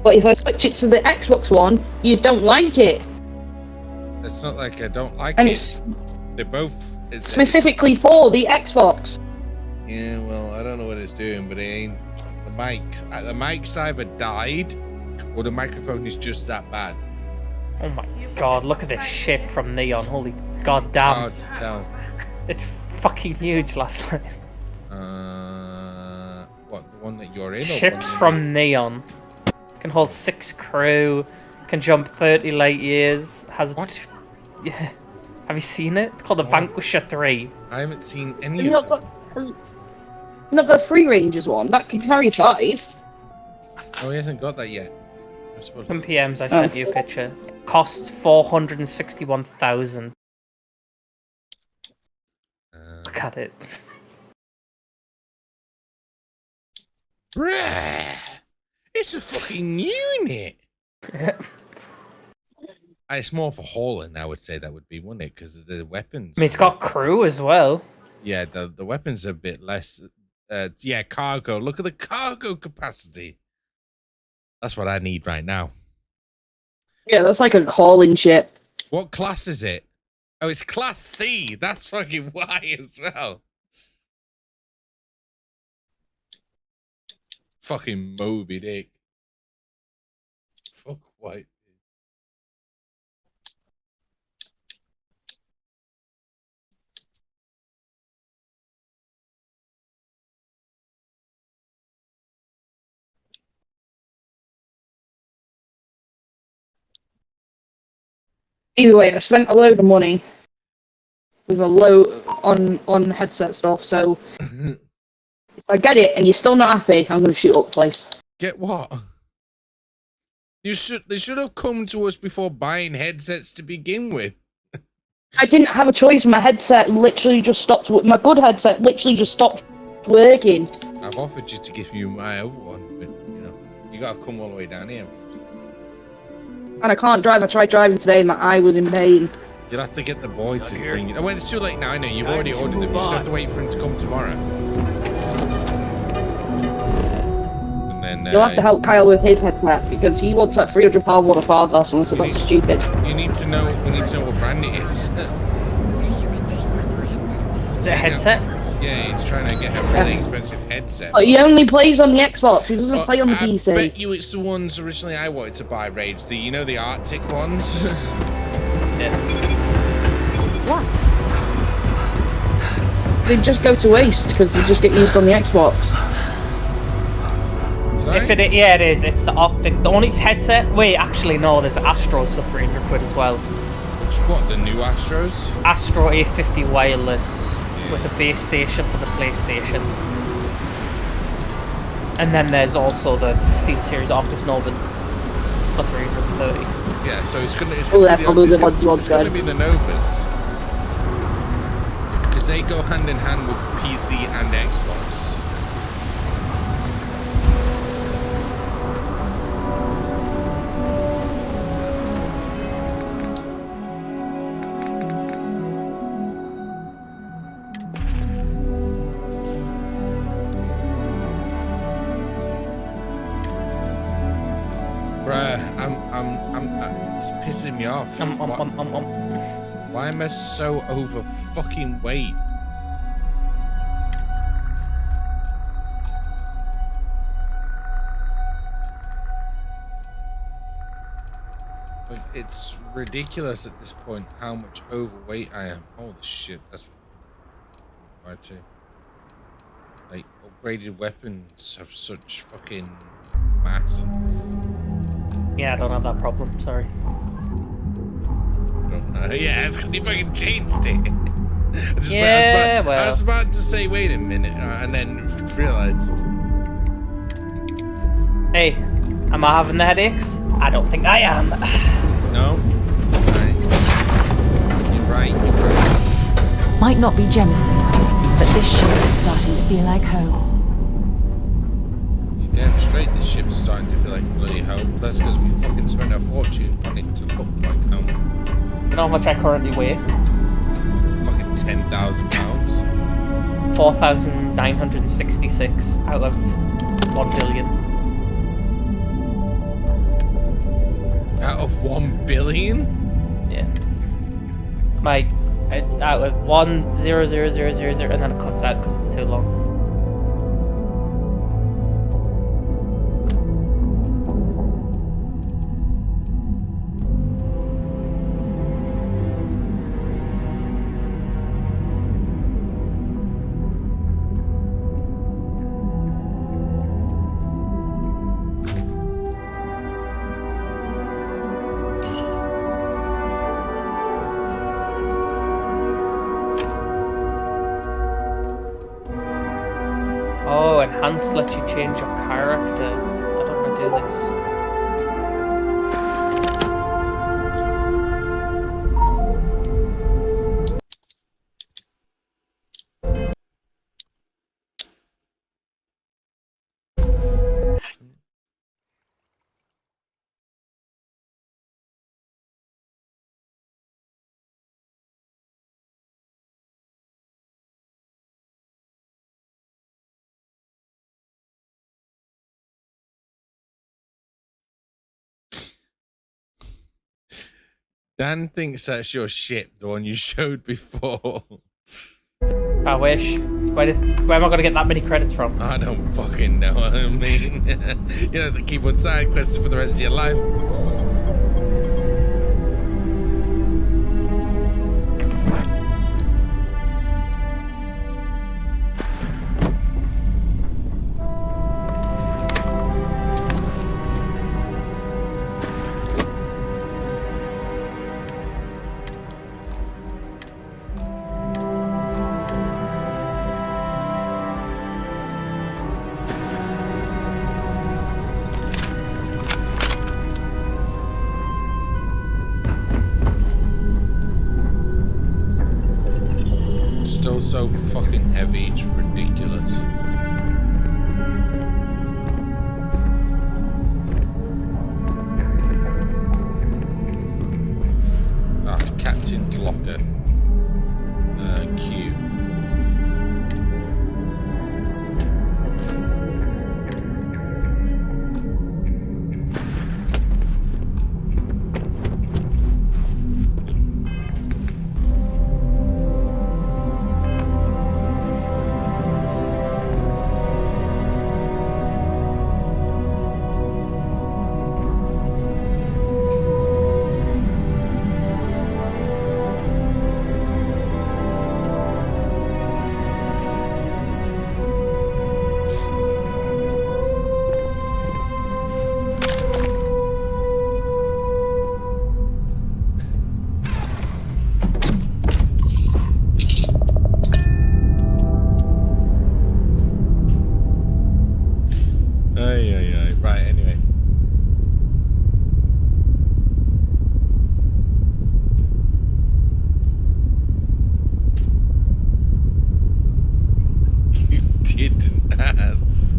But if I switch it to the Xbox One, you don't like it. It's not like I don't like And it. it's They're both specifically for the Xbox. Yeah, well, I don't know what it's doing, but it ain't the mic. The mic's either died, or the microphone is just that bad. Oh my god! Look at this ship from Neon. Holy goddamn! Hard to tell. It's fucking huge, last night. What, the one that you're in? Ships from Neon can hold 6 crew, can jump 30 light years. Has what? Yeah. Have you seen it? It's called the Vanquisher 3. I haven't seen any You've of not them. got the Free Rangers one that can carry 5. Oh, he hasn't got that yet. Some PMs, I sent you a picture. Costs 461,000. Look at it. Bruh, it's a fucking unit. It's more for hauling, I would say that would be, wouldn't it? Because the weapons. I mean, it's got crew as well. Yeah, the weapons are a bit less. Yeah, cargo. Look at the cargo capacity. That's what I need right now. Yeah, that's like a hauling ship. What class is it? Oh, it's Class C. That's fucking why as well. Fucking Moby Dick. Fuck white. Anyway, I spent a load of money with a load on headset stuff, so if I get it and you're still not happy, I'm gonna shoot up the place. Get what? They should have come to us before buying headsets to begin with. I didn't have a choice. My headset literally just stopped. My good headset literally just stopped working. I've offered you to give you my other one, but you know, you gotta come all the way down here. And I can't drive. I tried driving today and my eye was in pain. You'll have to get the boy to bring it. Oh, well, it's too late now. I know you've already ordered them. You just have to wait for him to come tomorrow. And then You'll have to help Kyle with his headset because he wants that £300 waterfall glass, and so that's stupid. We need to know what brand it is. Is it a headset? Yeah, he's trying to get a really expensive headset. But he only plays on the Xbox. He doesn't play on the PC. I bet you it's the ones originally I wanted to buy, Raids. The Arctic ones. Yeah. What? They just go to waste because they just get used on the Xbox. If it, yeah, it is. It's the Arctic. The only headset. Wait, actually, no. There's Astros for 300 quid as well. What? The new Astros? Astro A50 wireless with a base station for the PlayStation. And then there's also the SteelSeries Arctis Novas for 330. Yeah, so it's gonna be the Novas. Because they go hand in hand with PC and Xbox. It's pissing me off. Why am I so over fucking weight? Like, it's ridiculous at this point how much overweight I am. Holy shit, that's right too. Like, upgraded weapons have such fucking mass. Yeah, I don't have that problem, sorry. Yeah, it's because you fucking changed it. I was about to say, wait a minute, and then realized. Hey, am I having the headaches? I don't think I am. No. You're right. Might not be Jemison, but this ship is starting to feel like home. Damn straight, this ship's starting to feel like bloody home. That's because we fucking spent a fortune on it to look like home. You know how much I currently weigh? Fucking 10,000 pounds. 4,966 out of 1 billion. Out of 1 billion? Yeah. Out of 1,000,000, and then it cuts out because it's too long. Oh, enhanced lets you change your character. I don't want to do this. Dan thinks that's your ship, the one you showed before. I wish. Where am I going to get that many credits from? I don't fucking know. I mean, you have to keep on side quests for the rest of your life. Still so fucking heavy, it's ridiculous. Captain's locker. Q. Right, anyway. You didn't ask.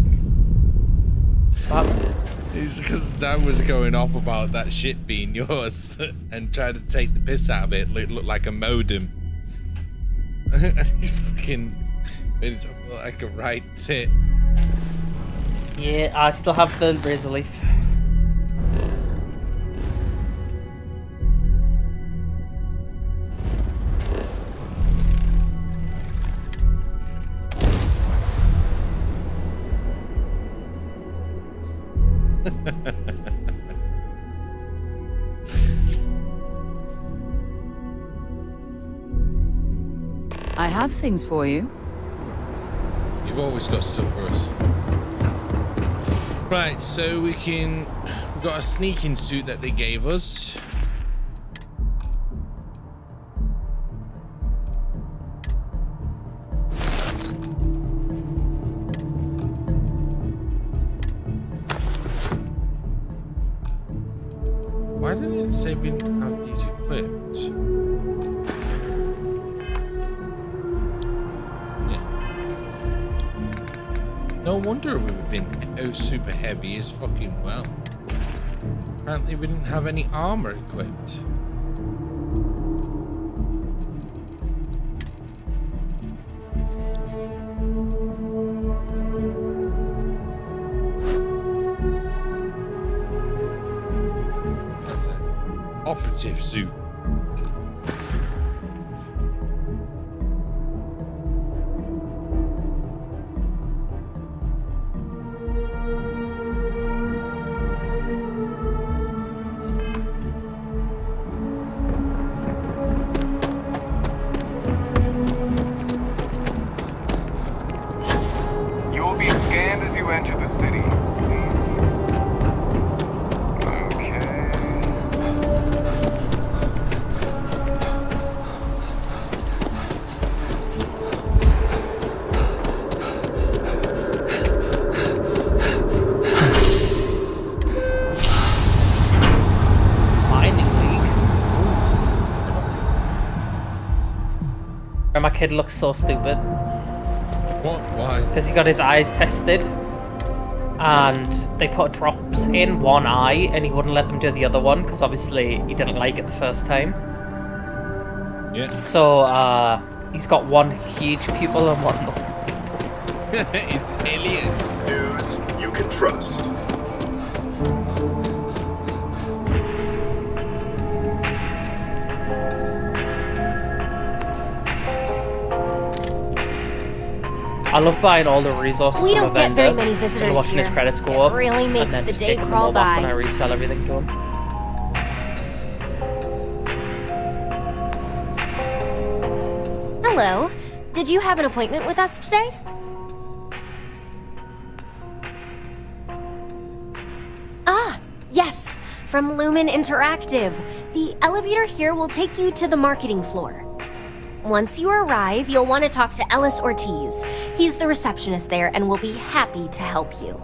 It's because Dan was going off about that shit being yours and trying to take the piss out of it. It looked like a modem. And he's fucking made it look like a right tit. Yeah, I still have the razor leaf. I have things for you. You've always got stuff for us. Right, so we've got a sneaking suit that they gave us. Why didn't it say we didn't have these equipped? No wonder we've been super heavy as fucking well. Apparently we didn't have any armor equipped. That's it. Operative suit. My kid looks so stupid. What? Why? Because he got his eyes tested and they put drops in one eye and he wouldn't let them do the other one because obviously he didn't like it the first time. Yeah. So he's got one huge pupil and one look. It's aliens. News you can trust. I love buying all the resources We from don't a get vendor very many visitors and watching his here. credits go It up. really makes and then the just day taking them crawl all back by. when I resell everything to him. Hello. Did you have an appointment with us today? Ah, yes. From Lumen Interactive. The elevator here will take you to the marketing floor. Once you arrive, you'll want to talk to Ellis Ortiz. He's the receptionist there and will be happy to help you.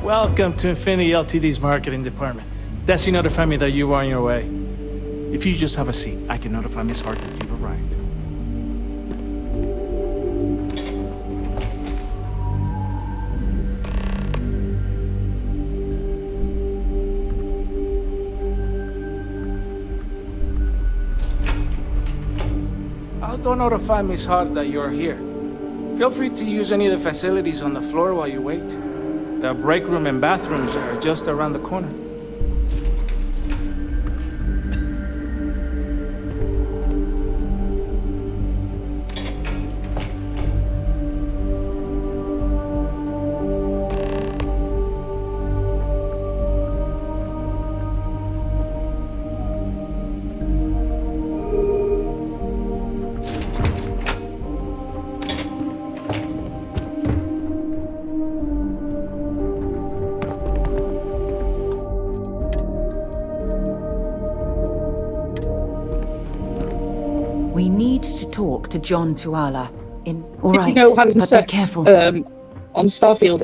Welcome to Infinity Ltd's marketing department. Desi notified me that you were on your way. If you just have a seat, I can notify Miss Hart that you've arrived. I'll go notify Miss Hart that you're here. Feel free to use any of the facilities on the floor while you wait. The break room and bathrooms are just around the corner. We need to talk to John Tuala. All Did right, you know having but sex be careful. on Starfield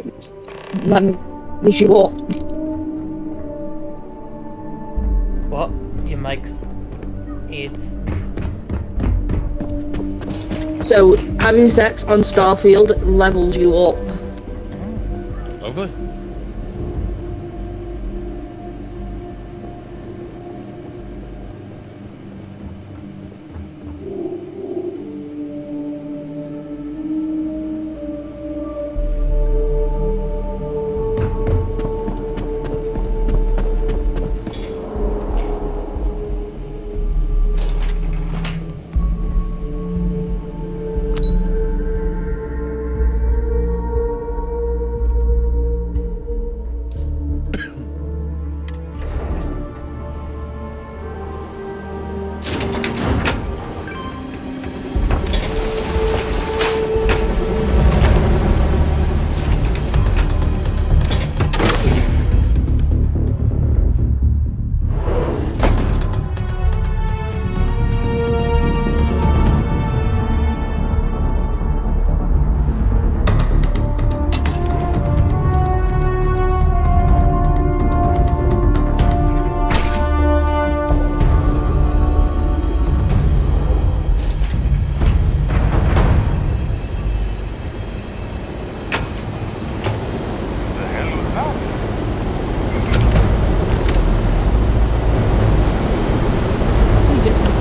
man was you up? What? Your mic's... It's... So having sex on Starfield levels you up. Over.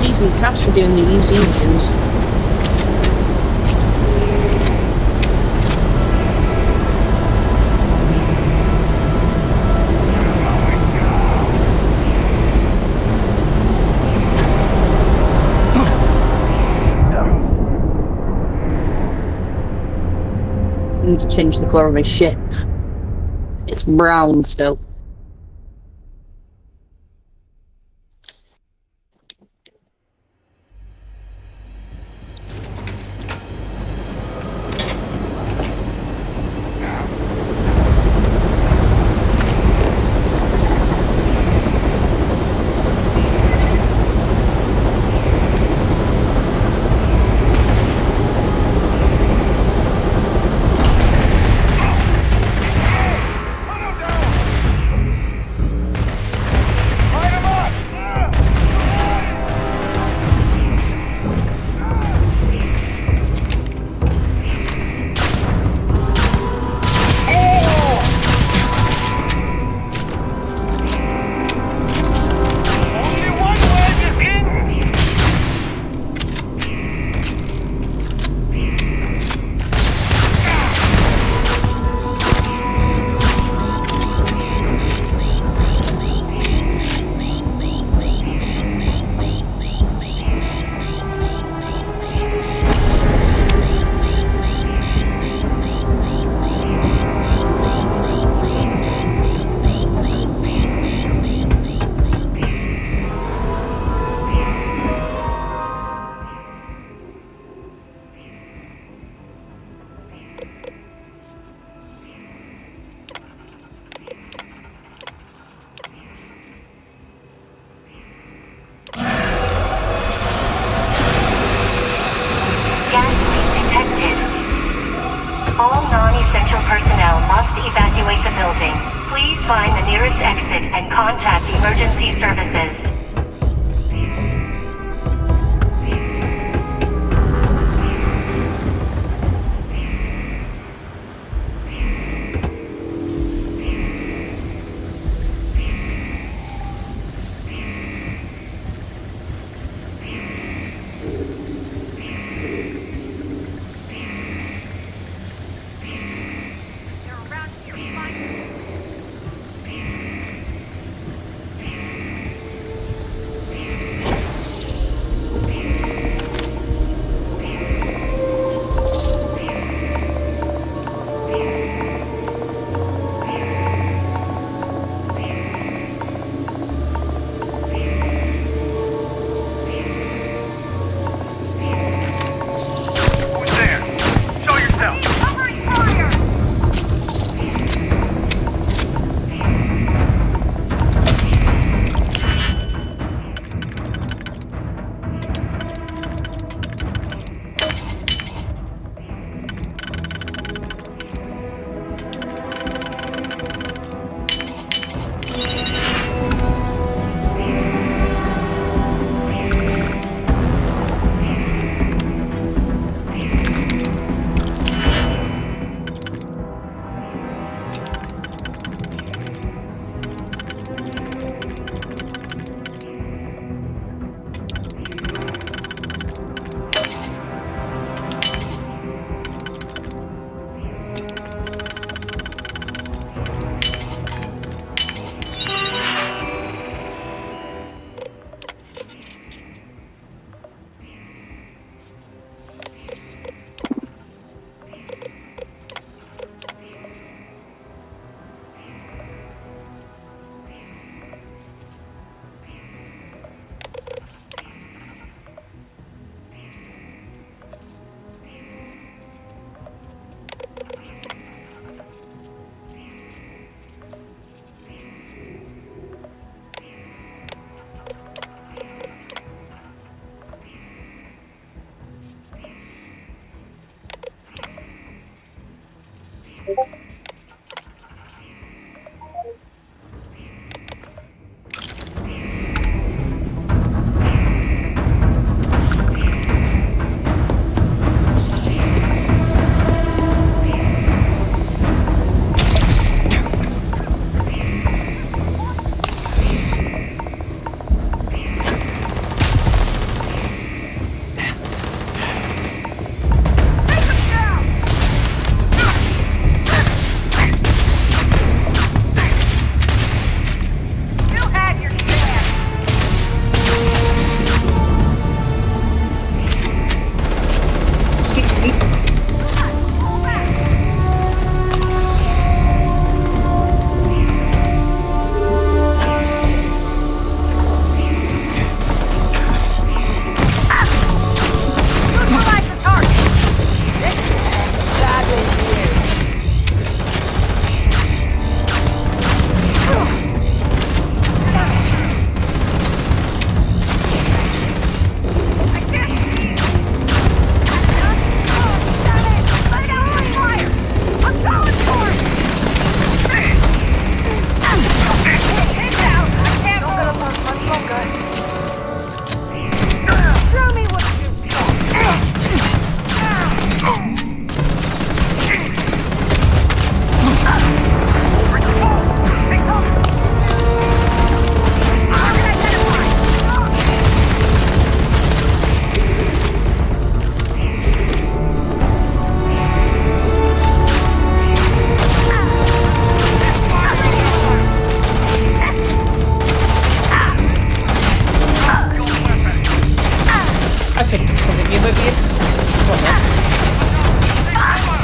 Decent cash for doing the easy missions. I need to change the colour of my ship. It's brown still. essential personnel must evacuate the building. Please find the nearest exit and contact emergency services.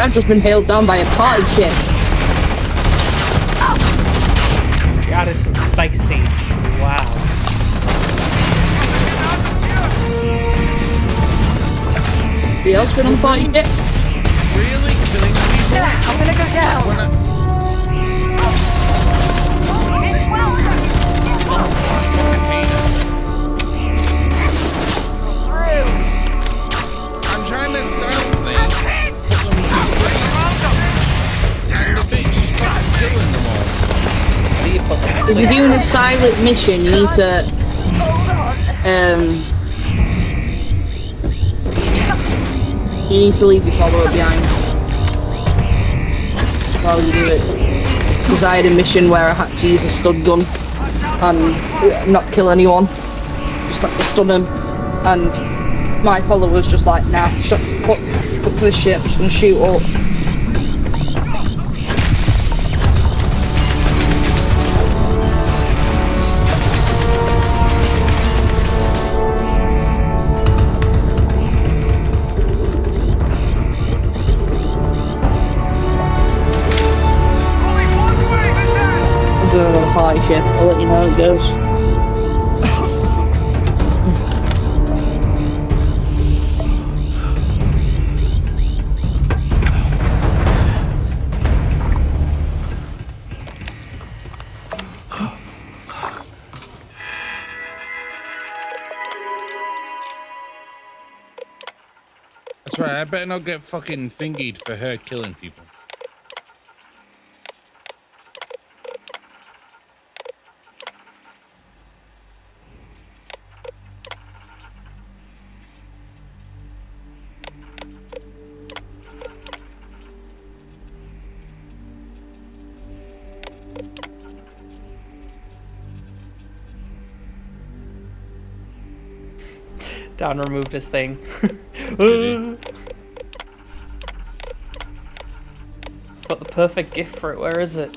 I've just been hailed down by a party chick. She added some spice seeds. Wow. The else been on the party chick? Really? Killing people? Yeah, I'm gonna go down. I'm trying to silently put them to sleep. if you're doing a silent mission, you need to leave your follower behind while you do it. Because I had a mission where I had to use a stun gun and not kill anyone, just had to stun them, and my follower was just like, nah, fuck this shit, I'm just gonna shoot up. Party ship. I'll let you know how it goes. That's right, I better not get fucking fingied for her killing people. Dan removed his thing. Got the perfect gift for it. Where is it?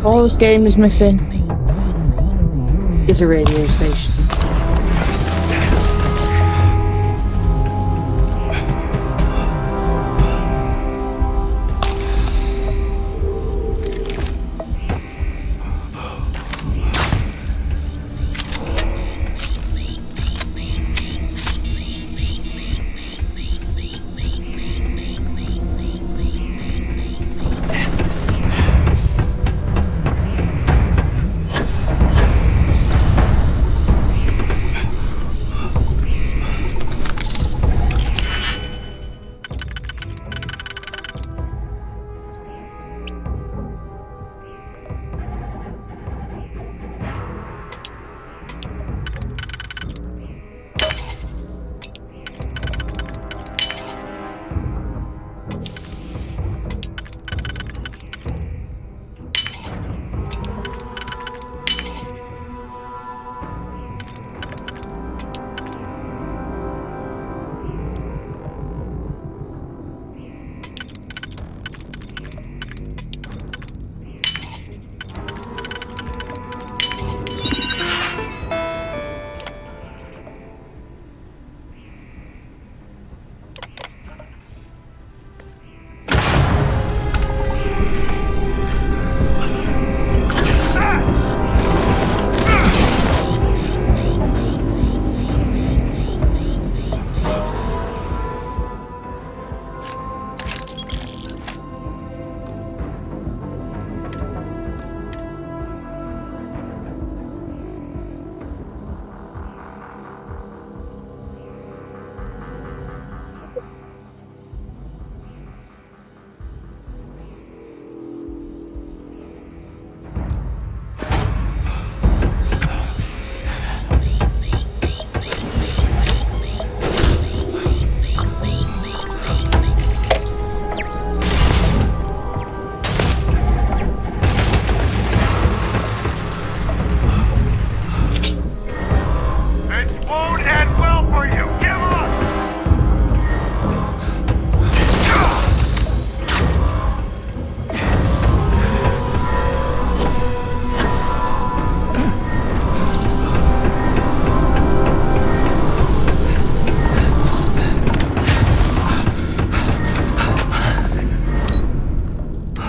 All this game is missing is a radio station.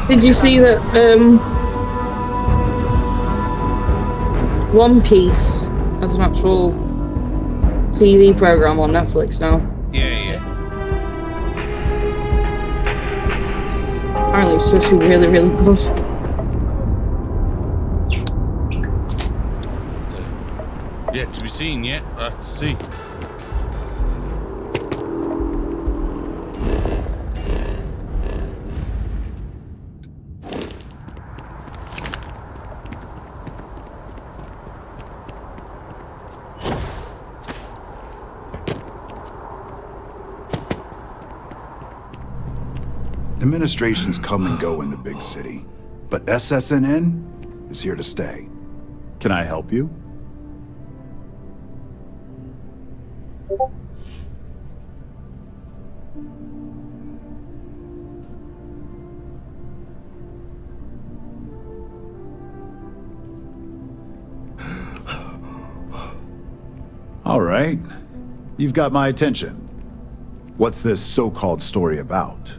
Did you see that One Piece has an actual TV program on Netflix now? Yeah. Apparently it's supposed to be really, really good. Yet to be seen yet. We'll have to see. Administrations come and go in the big city, but SSNN is here to stay. Can I help you? All right. You've got my attention. What's this so-called story about?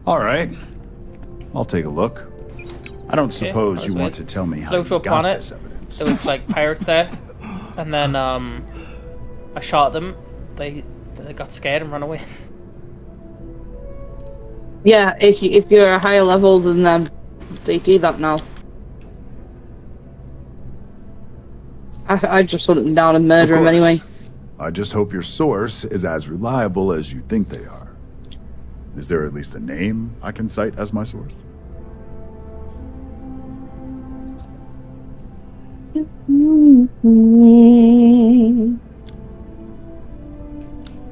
All right. I'll take a look. I don't suppose you want to tell me how Flew you to a got planet. this evidence. There was like pirates there, and then I shot them. They got scared and ran away. Yeah, if you're a higher level than them, they do that now. I just hunt them down and murder them anyway. I just hope your source is as reliable as you think they are. Is there at least a name I can cite as my source?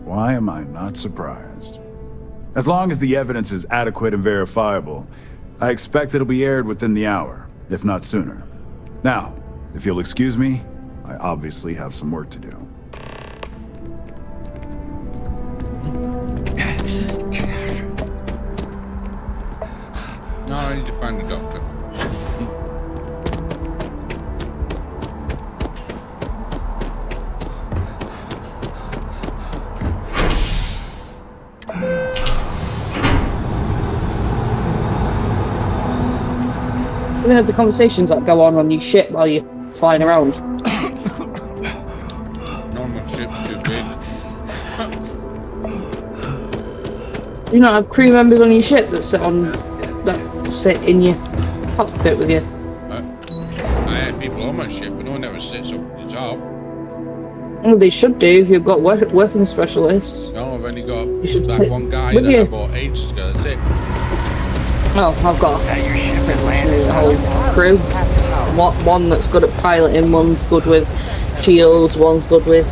Why am I not surprised? As long as the evidence is adequate and verifiable, I expect it'll be aired within the hour, if not sooner. Now, if you'll excuse me, I obviously have some work to do. No, I need to find a doctor. Have you heard the conversations that go on your ship while you're flying around? No, my ship's too big. You not have crew members on your ship that sit in your cockpit with you? I have people on my ship, but no one ever sits up at the top. Well, they should do if you've got working specialists. No, I've only got should that sit one guy with that you. I bought ages ago, that's it. Well, I've got the whole crew. One that's good at piloting, one's good with shields, one's good with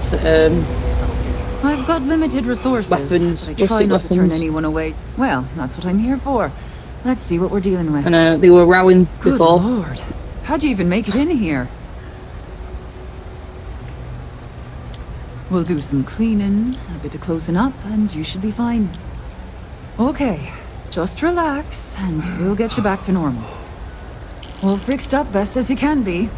I've got limited resources. weapons. I try not to turn anyone away. Well, that's what I'm here for. Let's see what we're dealing with. And they were rowing Good before. Lord. How'd you even make it in here? We'll do some cleaning, a bit of closing up, and you should be fine. Okay, just relax, and we'll get you back to normal. All fixed up best as you can be.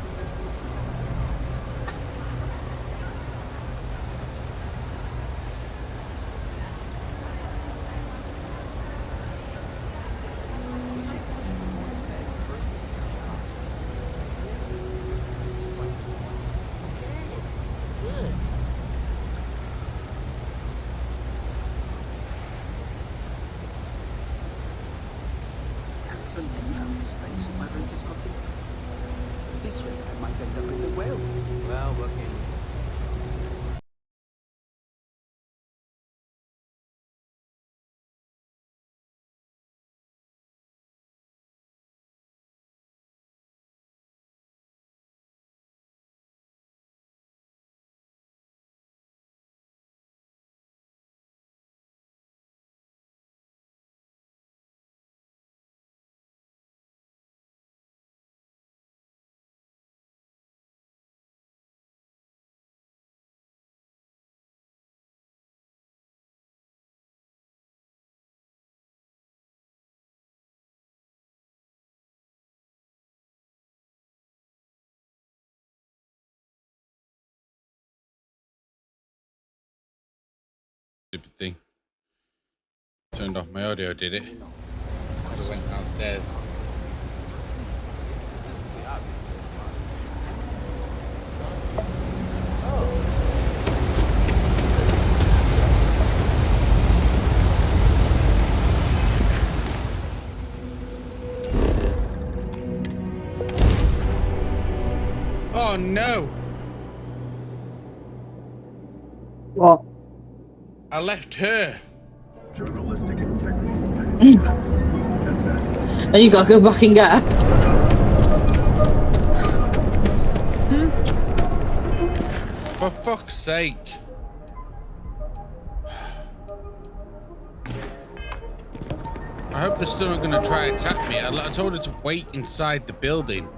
Well, looking. Stupid thing. Turned off my audio, did it? I went downstairs. Oh no! What? I left her. And you gotta go back and get her. For fuck's sake. I hope they're still not going to try and attack me. I told her to wait inside the building.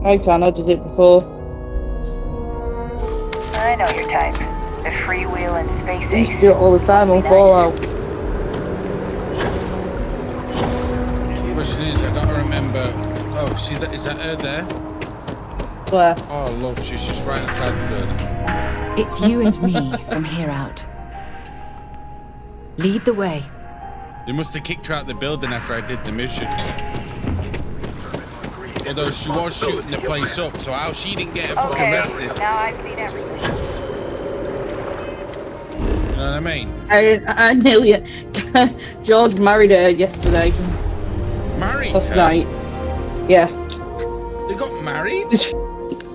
I can, I did it before. I know your type. The freewheeling space I used to do it all the time on Fallout. Question is, I gotta remember. Oh, see that? Is that her there? Where? Oh, love, she's just right outside the building. It's you and me from here out. Lead the way. They must have kicked her out the building after I did the mission. Although she was shooting the place up, so how she didn't get fucking arrested. Now I've seen everything. You know what I mean? I nearly. George married her yesterday. Married last her? night. Yeah. They got married?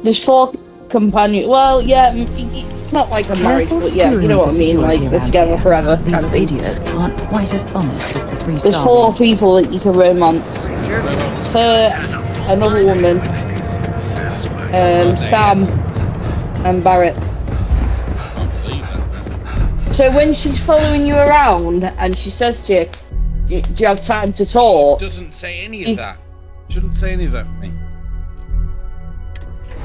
There's 4 companions. Well, yeah, it's not like a marriage, but yeah, you know what I mean. Like they're together forever. These idiots aren't quite as honest as the Freestar. There's 4 people that you can romance. It's her, another woman, Sam, and Barrett. So when she's following you around and she says to you, do you have time to talk? She doesn't say any of that. Shouldn't say any of that to me.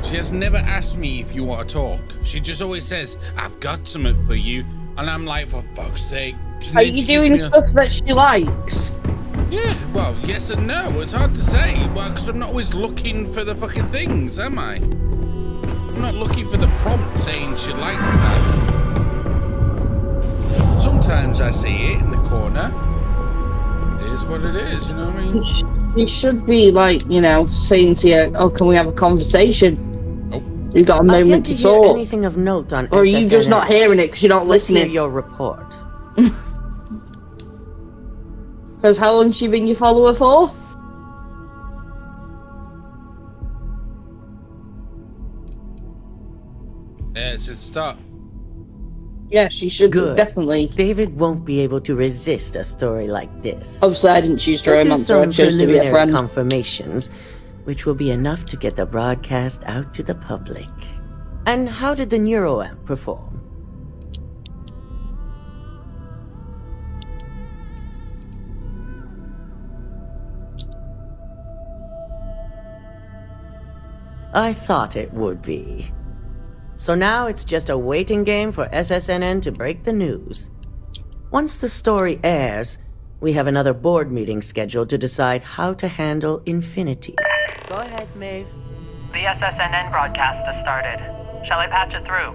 She has never asked me if you want to talk. She just always says, I've got something for you. And I'm like, for fuck's sake. Are you doing stuff that she likes? Yeah, well, yes and no. It's hard to say. Well, because I'm not always looking for the fucking things, am I? I'm not looking for the prompt saying she liked that. Sometimes I see it in the corner. It is what it is, you know what I mean? You should be like, you know, saying to you, oh, can we have a conversation? Nope. You've got a moment to talk. Anything of note on or are you just not hearing it because you're not listening? Hear your report. Because how long's she been your follower for? Since the start. Yeah, she should definitely. David won't be able to resist a story like this. Obviously, I didn't choose to romance her. I chose to be a friend. Confirmations, which will be enough to get the broadcast out to the public. And how did the Neuroamp perform? I thought it would be. So now it's just a waiting game for SSNN to break the news. Once the story airs, we have another board meeting scheduled to decide how to handle Infinity. Go ahead, Maeve. The SSNN broadcast has started. Shall I patch it through?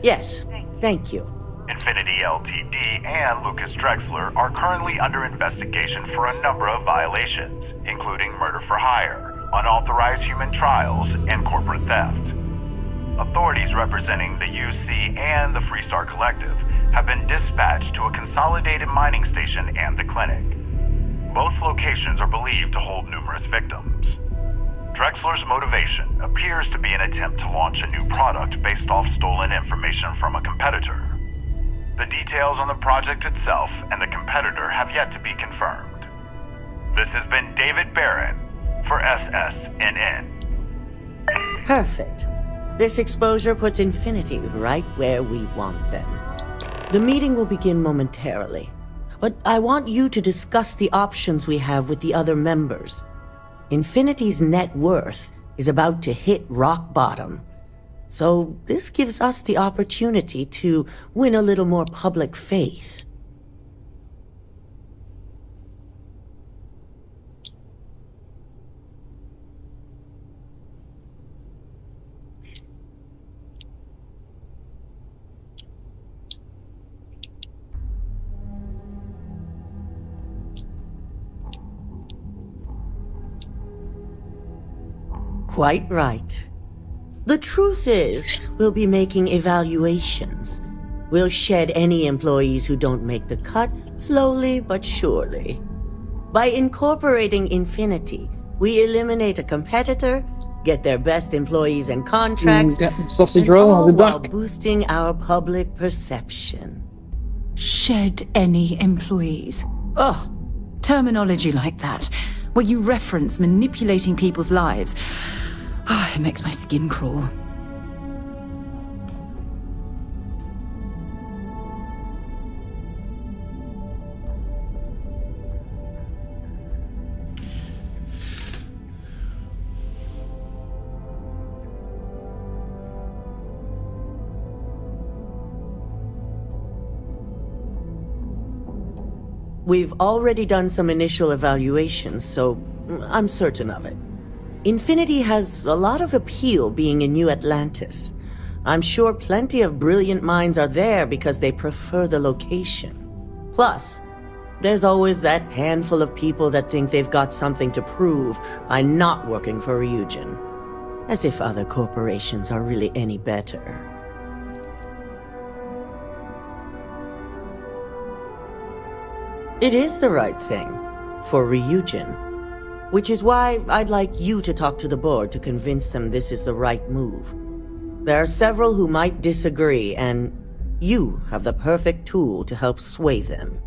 Yes, thank you. Infinity LTD and Lucas Drexler are currently under investigation for a number of violations, including murder for hire, unauthorized human trials, and corporate theft. Authorities representing the UC and the Freestar Collective have been dispatched to a consolidated mining station and the clinic. Both locations are believed to hold numerous victims. Drexler's motivation appears to be an attempt to launch a new product based off stolen information from a competitor. The details on the project itself and the competitor have yet to be confirmed. This has been David Barron for SSNN. Perfect. This exposure puts Infinity right where we want them. The meeting will begin momentarily, but I want you to discuss the options we have with the other members. Infinity's net worth is about to hit rock bottom, so this gives us the opportunity to win a little more public faith. Quite right. The truth is, we'll be making evaluations. We'll shed any employees who don't make the cut, slowly but surely. By incorporating Infinity, we eliminate a competitor, get their best employees and contracts, sausage and roll, I'll all be while back. boosting our public perception. Shed any employees. Ugh. Terminology like that, where you reference manipulating people's lives. It makes my skin crawl. We've already done some initial evaluations, so I'm certain of it. Infinity has a lot of appeal being in New Atlantis. I'm sure plenty of brilliant minds are there because they prefer the location. Plus, there's always that handful of people that think they've got something to prove by not working for Ryujin. As if other corporations are really any better. It is the right thing for Ryujin. Which is why I'd like you to talk to the board to convince them this is the right move. There are several who might disagree, and you have the perfect tool to help sway them.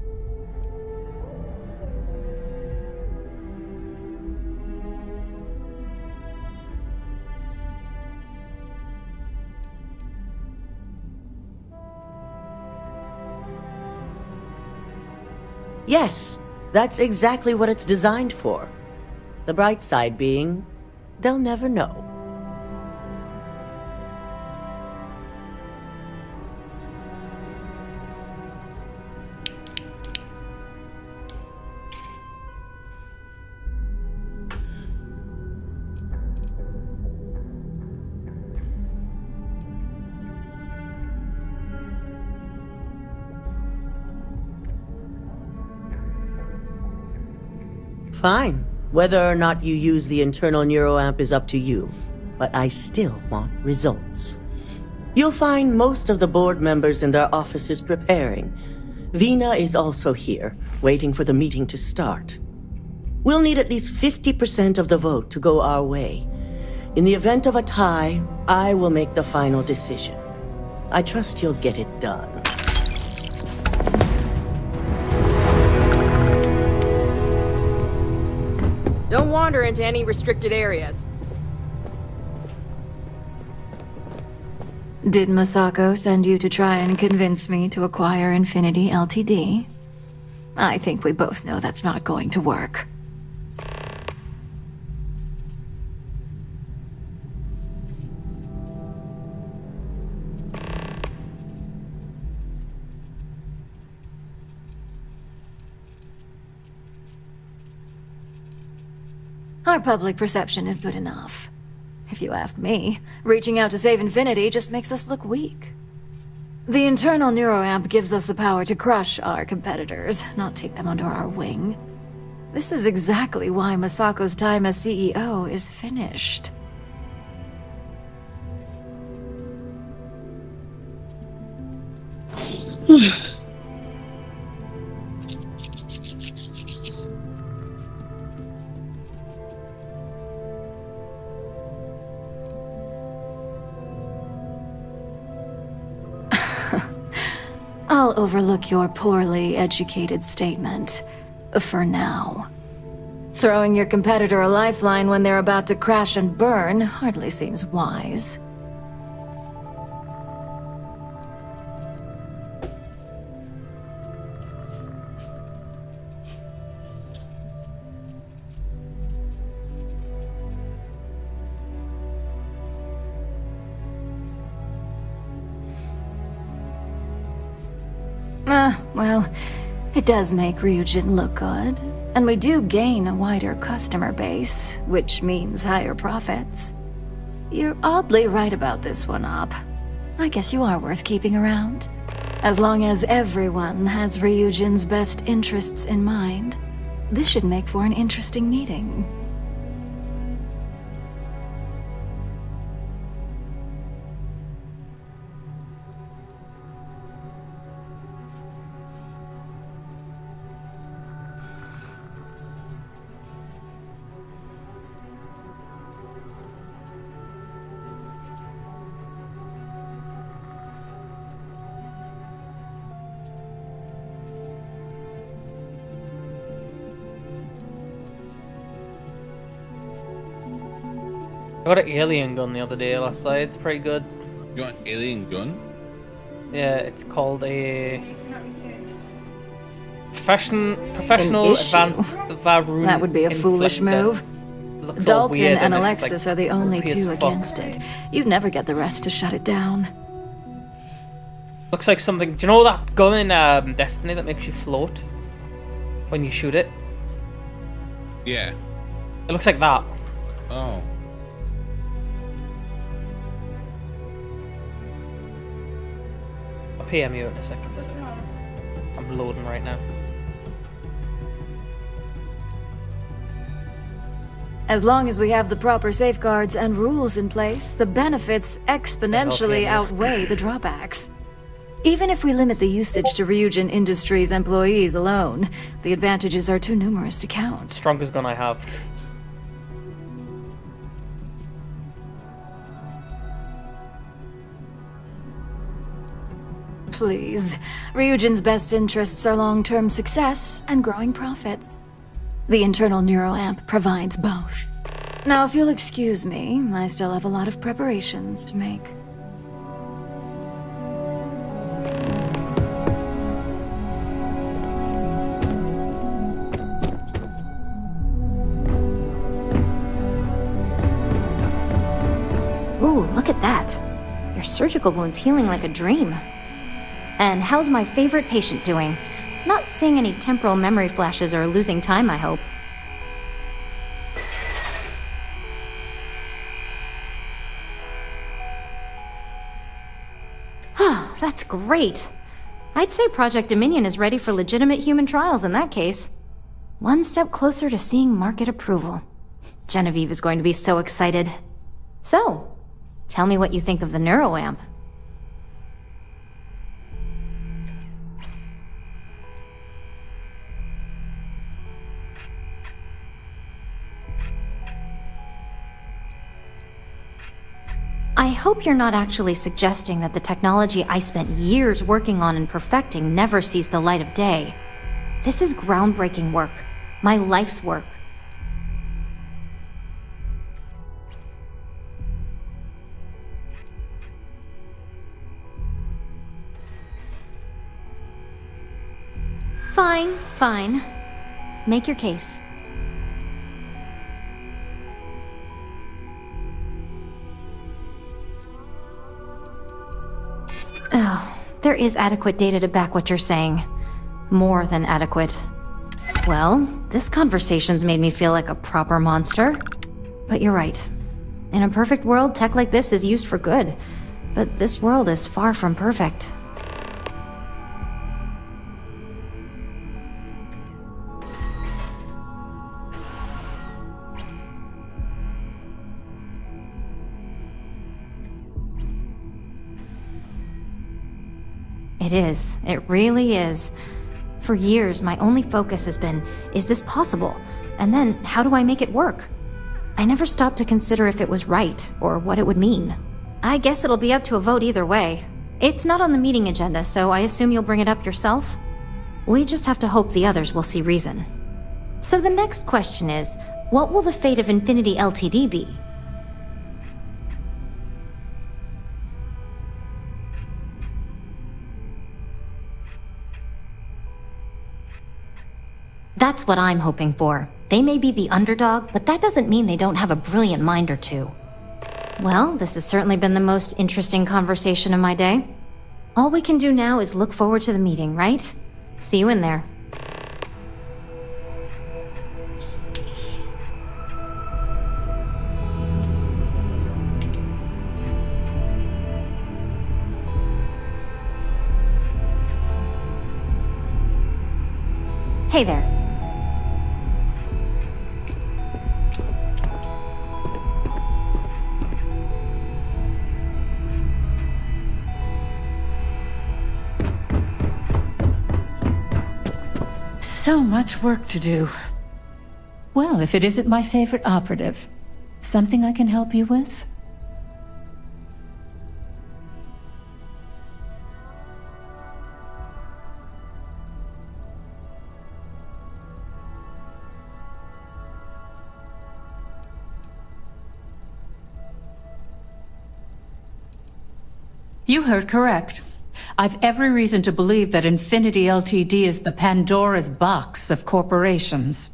Yes, that's exactly what it's designed for. The bright side being, they'll never know. Fine. Whether or not you use the internal neuroamp is up to you, but I still want results. You'll find most of the board members in their offices preparing. Vina is also here, waiting for the meeting to start. We'll need at least 50% of the vote to go our way. In the event of a tie, I will make the final decision. I trust you'll get it done. Don't wander into any restricted areas. Did Masako send you to try and convince me to acquire Infinity Ltd? I think we both know that's not going to work. Our public perception is good enough. If you ask me, reaching out to save Infinity just makes us look weak. The internal neuroamp gives us the power to crush our competitors, not take them under our wing. This is exactly why Masako's time as CEO is finished. I'll overlook your poorly educated statement. For now. Throwing your competitor a lifeline when they're about to crash and burn hardly seems wise. Well, it does make Ryujin look good, and we do gain a wider customer base, which means higher profits. You're oddly right about this one, Op. I guess you are worth keeping around. As long as everyone has Ryujin's best interests in mind, this should make for an interesting meeting. I got an alien gun the other day, last night. It's pretty good. You got an alien gun? Yeah, it's called a professional advanced Varun. That would be a foolish move. Dalton and Alexis are the only two against it. You'd never get the rest to shut it down. Looks like something. Do you know that gun in Destiny that makes you float when you shoot it? Yeah. It looks like that. Oh. I'll PM you in a second. I'm loading right now. As long as we have the proper safeguards and rules in place, the benefits exponentially outweigh the drawbacks. Even if we limit the usage to Ryujin Industries employees alone, the advantages are too numerous to count. Strongest gun I have. Please. Ryujin's best interests are long-term success and growing profits. The internal neuroamp provides both. Now, if you'll excuse me, I still have a lot of preparations to make. Ooh, look at that. Your surgical wound's healing like a dream. And how's my favorite patient doing? Not seeing any temporal memory flashes or losing time, I hope. That's great. I'd say Project Dominion is ready for legitimate human trials in that case. One step closer to seeing market approval. Genevieve is going to be so excited. So, tell me what you think of the neuroamp. I hope you're not actually suggesting that the technology I spent years working on and perfecting never sees the light of day. This is groundbreaking work. My life's work. Fine, fine. Make your case. Oh, there is adequate data to back what you're saying. More than adequate. Well, this conversation's made me feel like a proper monster. But you're right. In a perfect world, tech like this is used for good. But this world is far from perfect. It is. It really is. For years, my only focus has been, is this possible? And then, how do I make it work? I never stopped to consider if it was right, or what it would mean. I guess it'll be up to a vote either way. It's not on the meeting agenda, so I assume you'll bring it up yourself? We just have to hope the others will see reason. So the next question is, what will the fate of Infinity Ltd be? That's what I'm hoping for. They may be the underdog, but that doesn't mean they don't have a brilliant mind or two. Well, this has certainly been the most interesting conversation of my day. All we can do now is look forward to the meeting, right? See you in there. Hey there. So much work to do. Well, if it isn't my favorite operative, something I can help you with? You heard correct. I've every reason to believe that Infinity Ltd is the Pandora's box of corporations.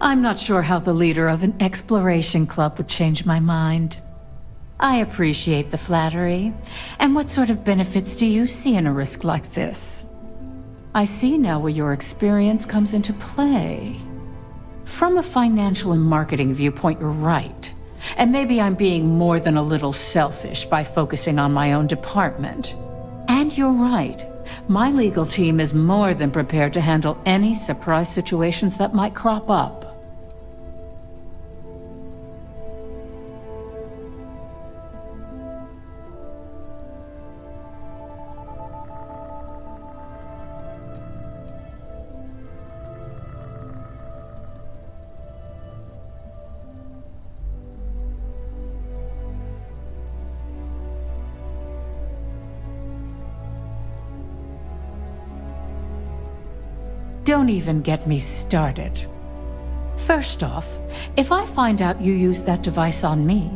I'm not sure how the leader of an exploration club would change my mind. I appreciate the flattery. And what sort of benefits do you see in a risk like this? I see now where your experience comes into play. From a financial and marketing viewpoint, you're right. And maybe I'm being more than a little selfish by focusing on my own department. And you're right. My legal team is more than prepared to handle any surprise situations that might crop up. Don't even get me started. First off, if I find out you used that device on me,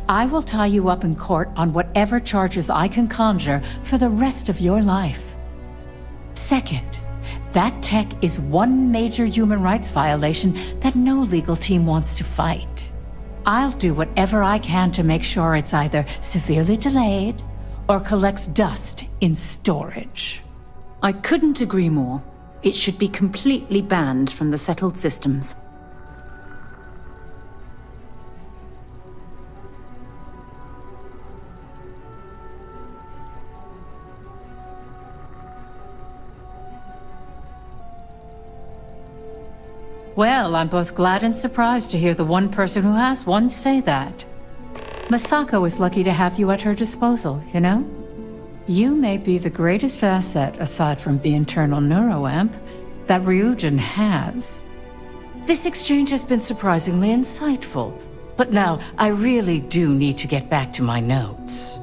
I will tie you up in court on whatever charges I can conjure for the rest of your life. Second, that tech is one major human rights violation that no legal team wants to fight. I'll do whatever I can to make sure it's either severely delayed or collects dust in storage. I couldn't agree more. It should be completely banned from the settled systems. Well, I'm both glad and surprised to hear the one person who has one say that. Masako is lucky to have you at her disposal, you know? You may be the greatest asset, aside from the internal neuroamp, that Ryujin has. This exchange has been surprisingly insightful, but now I really do need to get back to my notes.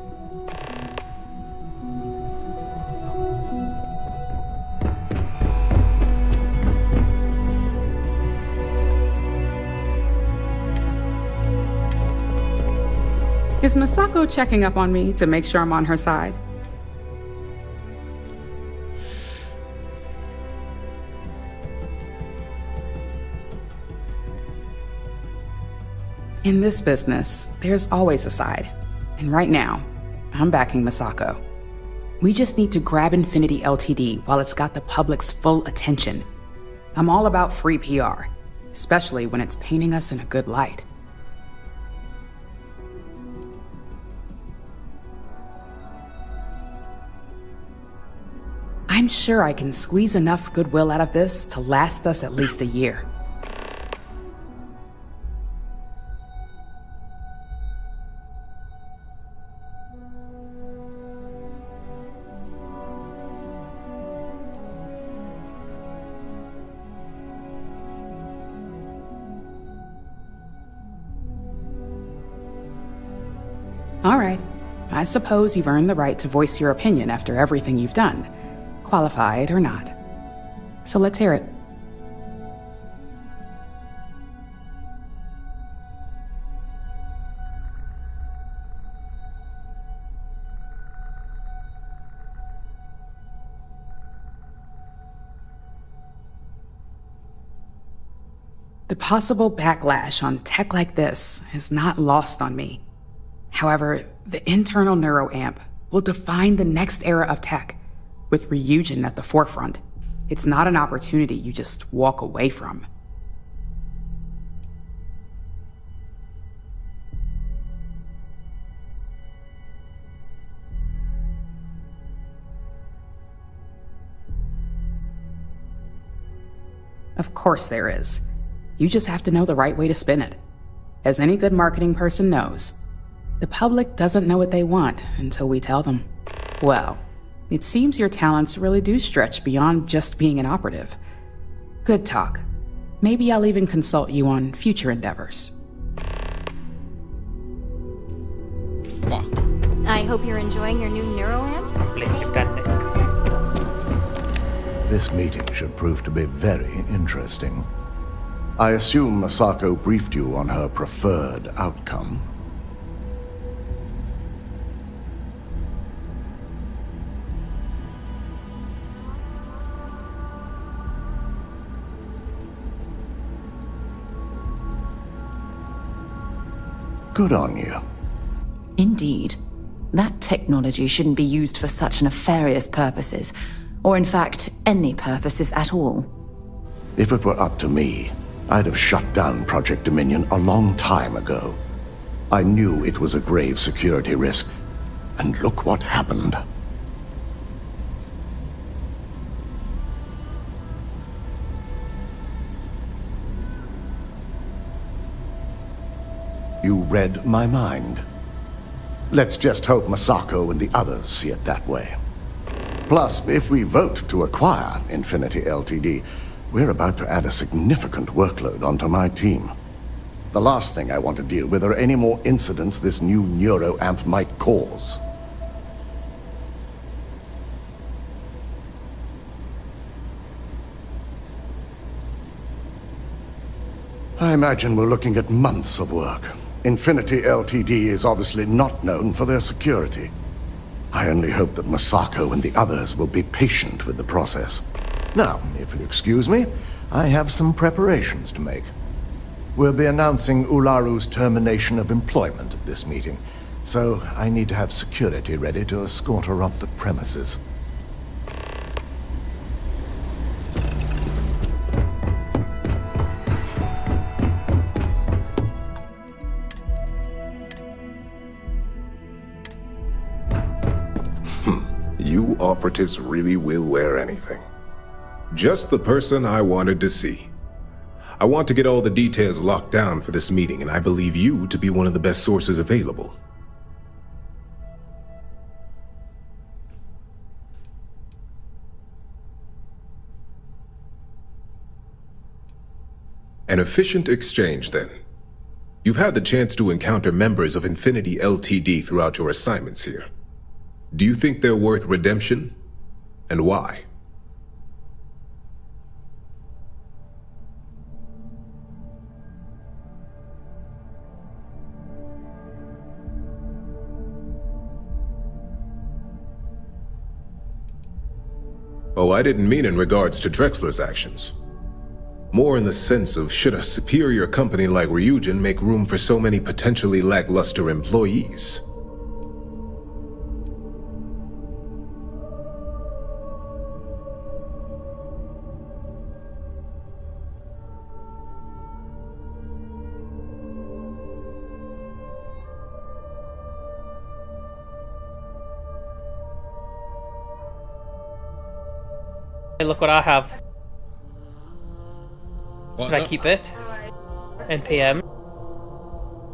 Is Masako checking up on me to make sure I'm on her side? In this business, there's always a side. And right now, I'm backing Masako. We just need to grab Infinity Ltd while it's got the public's full attention. I'm all about free PR, especially when it's painting us in a good light. I'm sure I can squeeze enough goodwill out of this to last us at least a year. All right. I suppose you've earned the right to voice your opinion after everything you've done, qualified or not. So let's hear it. The possible backlash on tech like this is not lost on me. However, the internal neuroamp will define the next era of tech, with Ryujin at the forefront. It's not an opportunity you just walk away from. Of course there is. You just have to know the right way to spin it. As any good marketing person knows, the public doesn't know what they want until we tell them. Well, it seems your talents really do stretch beyond just being an operative. Good talk. Maybe I'll even consult you on future endeavors. Fuck. I hope you're enjoying your new neuroamp. I believe you've done this. This meeting should prove to be very interesting. I assume Masako briefed you on her preferred outcome. Good on you. Indeed. That technology shouldn't be used for such nefarious purposes, or in fact, any purposes at all. If it were up to me, I'd have shut down Project Dominion a long time ago. I knew it was a grave security risk, and look what happened. You read my mind. Let's just hope Masako and the others see it that way. Plus, if we vote to acquire Infinity Ltd., we're about to add a significant workload onto my team. The last thing I want to deal with are any more incidents this new neuroamp might cause. I imagine we're looking at months of work. Infinity Ltd. is obviously not known for their security. I only hope that Masako and the others will be patient with the process. Now, if you'll excuse me, I have some preparations to make. We'll be announcing Ularu's termination of employment at this meeting, so I need to have security ready to escort her off the premises. You operatives really will wear anything. Just the person I wanted to see. I want to get all the details locked down for this meeting, and I believe you to be one of the best sources available. An efficient exchange, then. You've had the chance to encounter members of Infinity Ltd. Throughout your assignments here. Do you think they're worth redemption? And why? Oh, I didn't mean in regards to Drexler's actions. More in the sense of, should a superior company like Ryujin make room for so many potentially lackluster employees? Hey, look what I have. What's Can I up? keep it? NPM.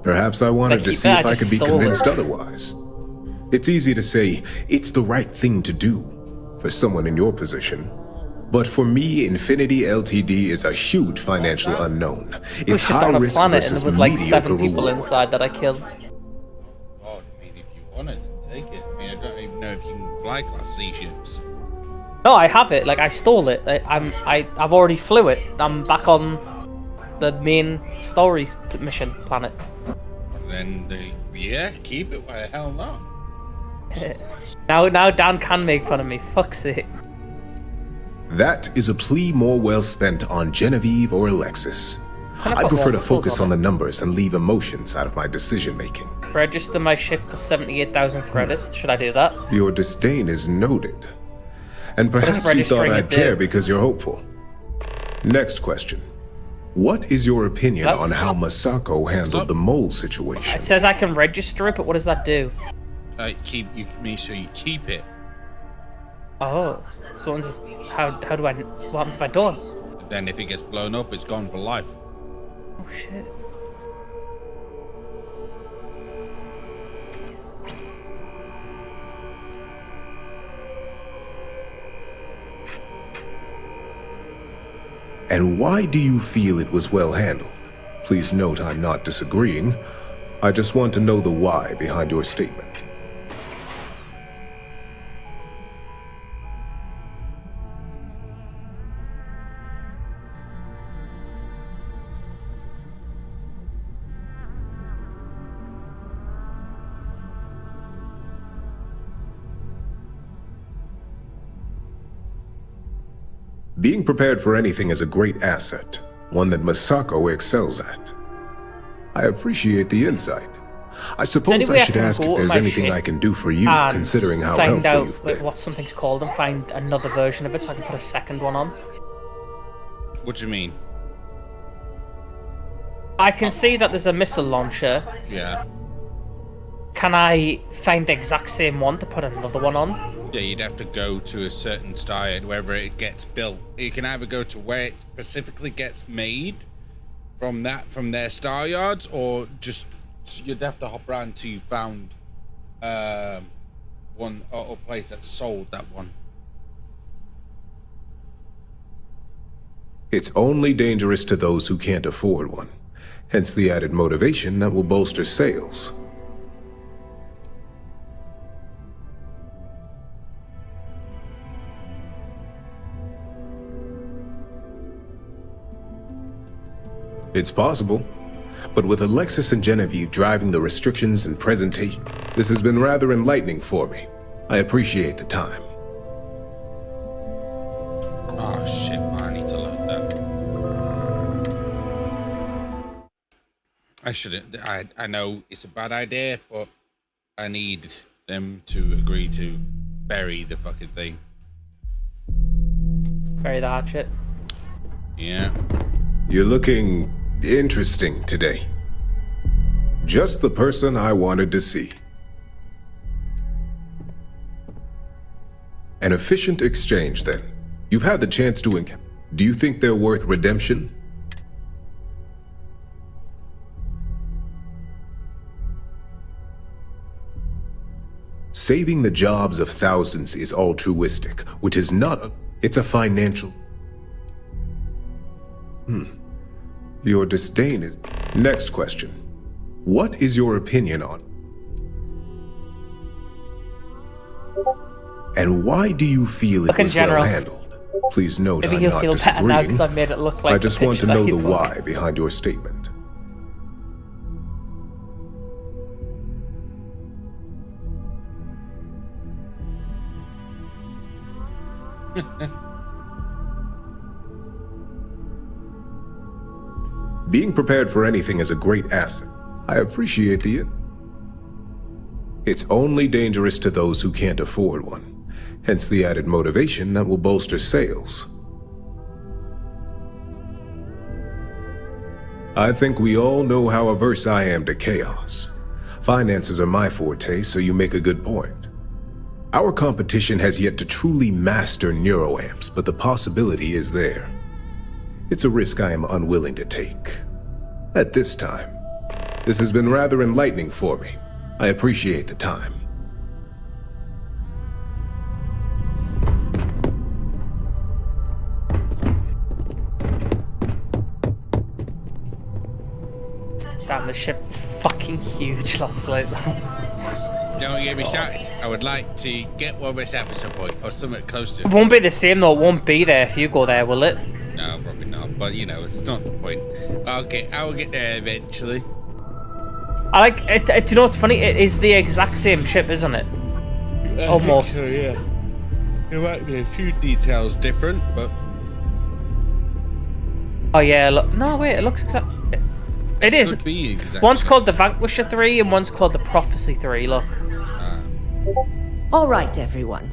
Perhaps I wanted to keep see it, if I I just could be stole convinced it. otherwise. It's easy to say it's the right thing to do for someone in your position. But for me, Infinity Ltd. Is a huge financial unknown. It was It's just high on a risk planet and versus there was like mediocre 7 people reward. inside that I killed. God, I mean, if fly class sea ships. No, I have it. Like I stole it. I've already flew it. I'm back on the main story mission planet. Then yeah, keep it. Why the hell not? Now Dan can make fun of me. Fuck's sake. That is a plea more well spent on Genevieve or Alexis. I put prefer more to focus on on the numbers and leave emotions out of my decision making. Register my ship for 78,000 credits. Should I do that? Your disdain is noted. And perhaps you thought I'd care because you're hopeful. Next question. What is your opinion on how Masako handled the mole situation? It says I can register it, but what does that do? Make sure you keep it. Oh, so how do I? What happens if I don't? Then if it gets blown up, it's gone for life. Oh shit. And why do you feel it was well handled? Please note I'm not disagreeing. I just want to know the why behind your statement. Being prepared for anything is a great asset, one that Masako excels at. I appreciate the insight. I suppose I should ask if there's anything I can do for you, considering how helpful you've been. What something's called and find another version of it so I can put a second one on. What do you mean? I can see that there's a missile launcher. Yeah. Can I find the exact same one to put another one on? Yeah, you'd have to go to a certain star wherever it gets built. You can either go to where it specifically gets made from their star yards, or just you'd have to hop around till you found one or a place that sold that one. It's only dangerous to those who can't afford one. Hence the added motivation that will bolster sales. It's possible, but with Alexis and Genevieve driving the restrictions and presentation, this has been rather enlightening for me. I appreciate the time. Oh shit, man, I need to look at that. I shouldn't. I know it's a bad idea, but I need them to agree to bury the fucking thing. Bury the hatchet. Yeah. You're looking interesting today. Just the person I wanted to see. An efficient exchange, then. You've had the chance to encounter. Do you think they're worth redemption? Saving the jobs of thousands is altruistic, which is not it's a financial. Your disdain is... Next question. What is your opinion on... And why do you feel it was well handled? Please note I'm not disagreeing. I made it look like I just want to know the why behind your statement. Being prepared for anything is a great asset. I appreciate the... It's only dangerous to those who can't afford one. Hence the added motivation that will bolster sales. I think we all know how averse I am to chaos. Finances are my forte, so you make a good point. Our competition has yet to truly master neuroamps, but the possibility is there. It's a risk I am unwilling to take. At this time. This has been rather enlightening for me. I appreciate the time. Damn, the ship's fucking huge, LastLight. Don't get me started. I would like to get one myself at some point, or something close to It it. won't be the same though. It won't be there if you go there, will it? No, probably not. But you know, it's not the point. I will get there eventually. I like it. Do you know what's funny? It is the exact same ship, isn't it? Almost. So, yeah. There might be a few details different, but. Oh yeah. Look. No, wait. It looks exact. It is. Could be exact. One's called the Vanquisher 3 and one's called the Prophecy 3. Look. All right, everyone.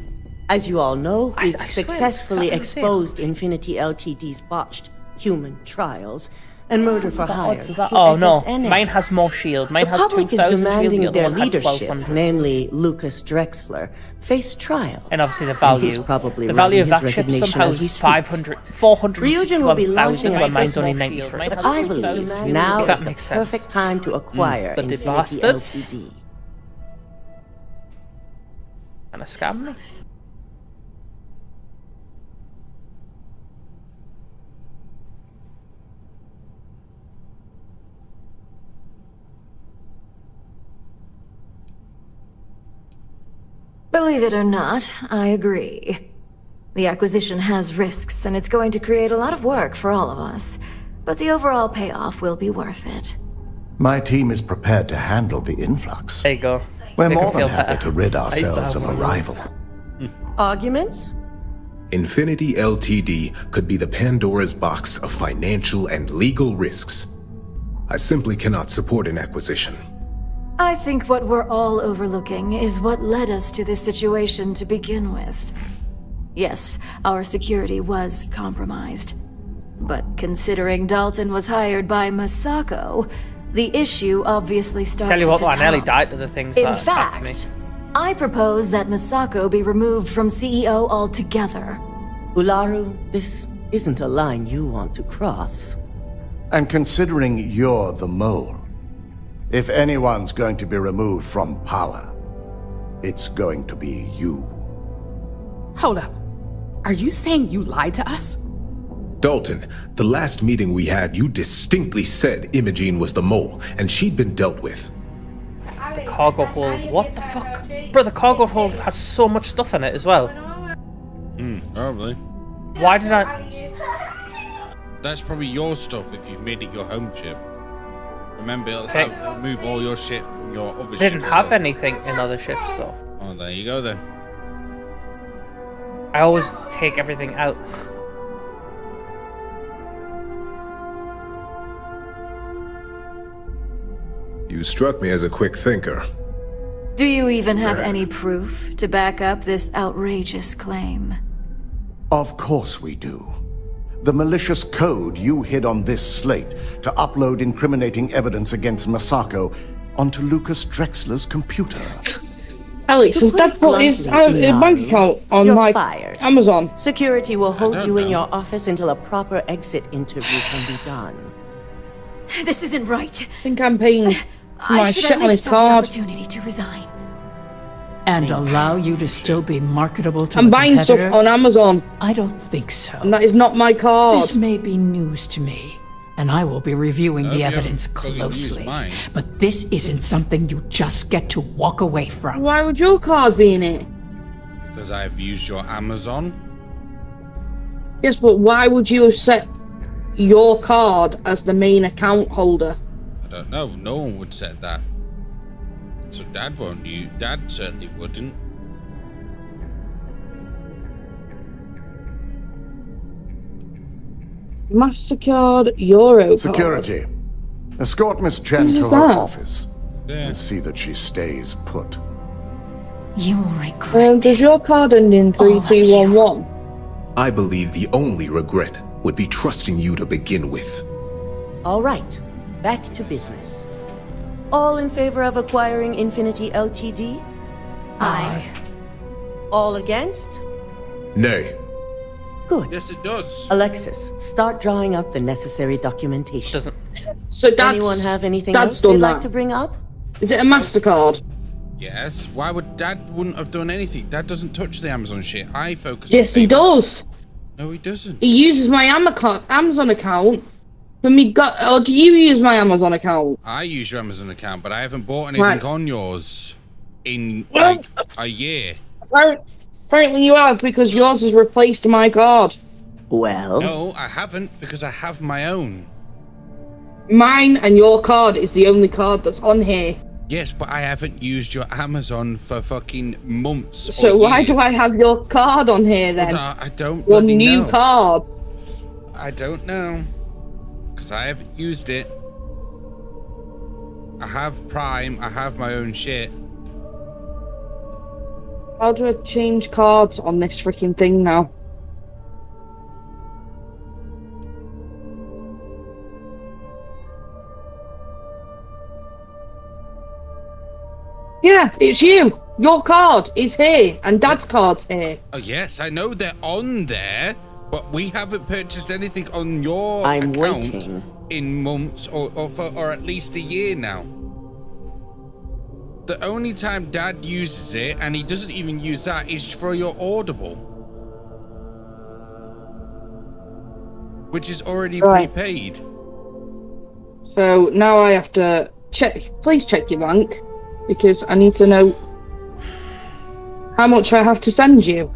As you all know, we've I swear, successfully it's exactly the same. exposed Infinity Ltd's botched human trials and murder for hire. to Oh no, SSNA. mine has more shield. Mine The has public is 2,000 demanding shield. The their other one had leadership, 1,200. namely Lucas Drexler, face trial. And obviously the And value. he's probably The value of writing that his ship resignation somehow as we is speak. 500, 400, Ryujin will be launching a when mine's only statement. 93. But I believe now That is the makes sense. perfect time to acquire But the Infinity bastards Ltd. and a scam me. Believe it or not, I agree. The acquisition has risks, and it's going to create a lot of work for all of us. But the overall payoff will be worth it. My team is prepared to handle the influx. There you go. We're Make more them than feel happy better. to rid I used to ourselves have of a one of rival. Arguments? Infinity Ltd could be the Pandora's box of financial and legal risks. I simply cannot support an acquisition. I think what we're all overlooking is what led us to this situation to begin with. Yes, our security was compromised. But considering Dalton was hired by Masako, the issue obviously starts Tell you what, at though, the I nearly top. died to the things In that attacked me. fact, I propose that Masako be removed from CEO altogether. Ularu, this isn't a line you want to cross. And considering you're the mole, if anyone's going to be removed from power, it's going to be you. Hold up. Are you saying you lied to us? Dalton, the last meeting we had, you distinctly said Imogene was the mole, and she'd been dealt with. The cargo hold. What the fuck? Bro, the cargo hold has so much stuff in it as well. Probably. Why did I... That's probably your stuff if you've made it your home ship. Remember, it'll move all your shit from your other ship. Didn't have anything in other ships though. Oh, there you go then. I always take everything out. You struck me as a quick thinker. Do you even have any proof to back up this outrageous claim? Of course we do. The malicious code you hid on this slate to upload incriminating evidence against Masako onto Lucas Drexler's computer. Alex, has Dad put his bank account on You're my fired. Amazon? Security will hold don't you in know. your office until a proper exit interview can be done. This isn't right. I think I'm paying for I my should shit at on his least have the card. opportunity to resign. And allow you to still be marketable to I'm a buying stuff competitor? on Amazon. I don't think so. And that is not my card. This may be news to me, and I will be reviewing the yeah, evidence fucking use closely. mine. But this isn't something you just get to walk away from. Why would your card be in it? Because I've used your Amazon. Yes, but why would you have set your card as the main account holder? I don't know. No one would set that. So Dad won't. Dad certainly wouldn't. MasterCard, Euro Security. Escort Miss Chen Who's to her that? office and see that she stays put. You'll regret Does your card end in 3211? I believe the only regret would be trusting you to begin with. All right, back to business. All in favor of acquiring Infinity Ltd? Aye. All against? Nay. Good. Yes, it does. Alexis, start drawing up the necessary documentation. So Dad's, Anyone have anything Dad's else they'd done like that. to bring up? Is it a MasterCard? Yes. Why would Dad wouldn't have done anything? Dad doesn't touch the Amazon shit. I focus. Yes, on he does. No, he doesn't. He uses my Amazon account for me. Or do you use my Amazon account? I use your Amazon account, but I haven't bought anything Right. on yours. in like a year. Apparently you have, because yours has replaced my card. Well? No, I haven't, because I have my own. Mine and your card is the only card that's on here. Yes, but I haven't used your Amazon for fucking months. So why do I have your card on here then? Well, I don't Your bloody new know. card. I don't know. Because I haven't used it. I have Prime, I have my own shit. How do I change cards on this freaking thing now? Yeah, it's you. Your card is here, and Dad's card's here. Oh yes, I know they're on there, but we haven't purchased anything on your I'm account waiting. in months or at least a year now. The only time Dad uses it, and he doesn't even use that, is for your Audible, which is already prepaid. So now I have to check. Please check your bank, because I need to know how much I have to send you.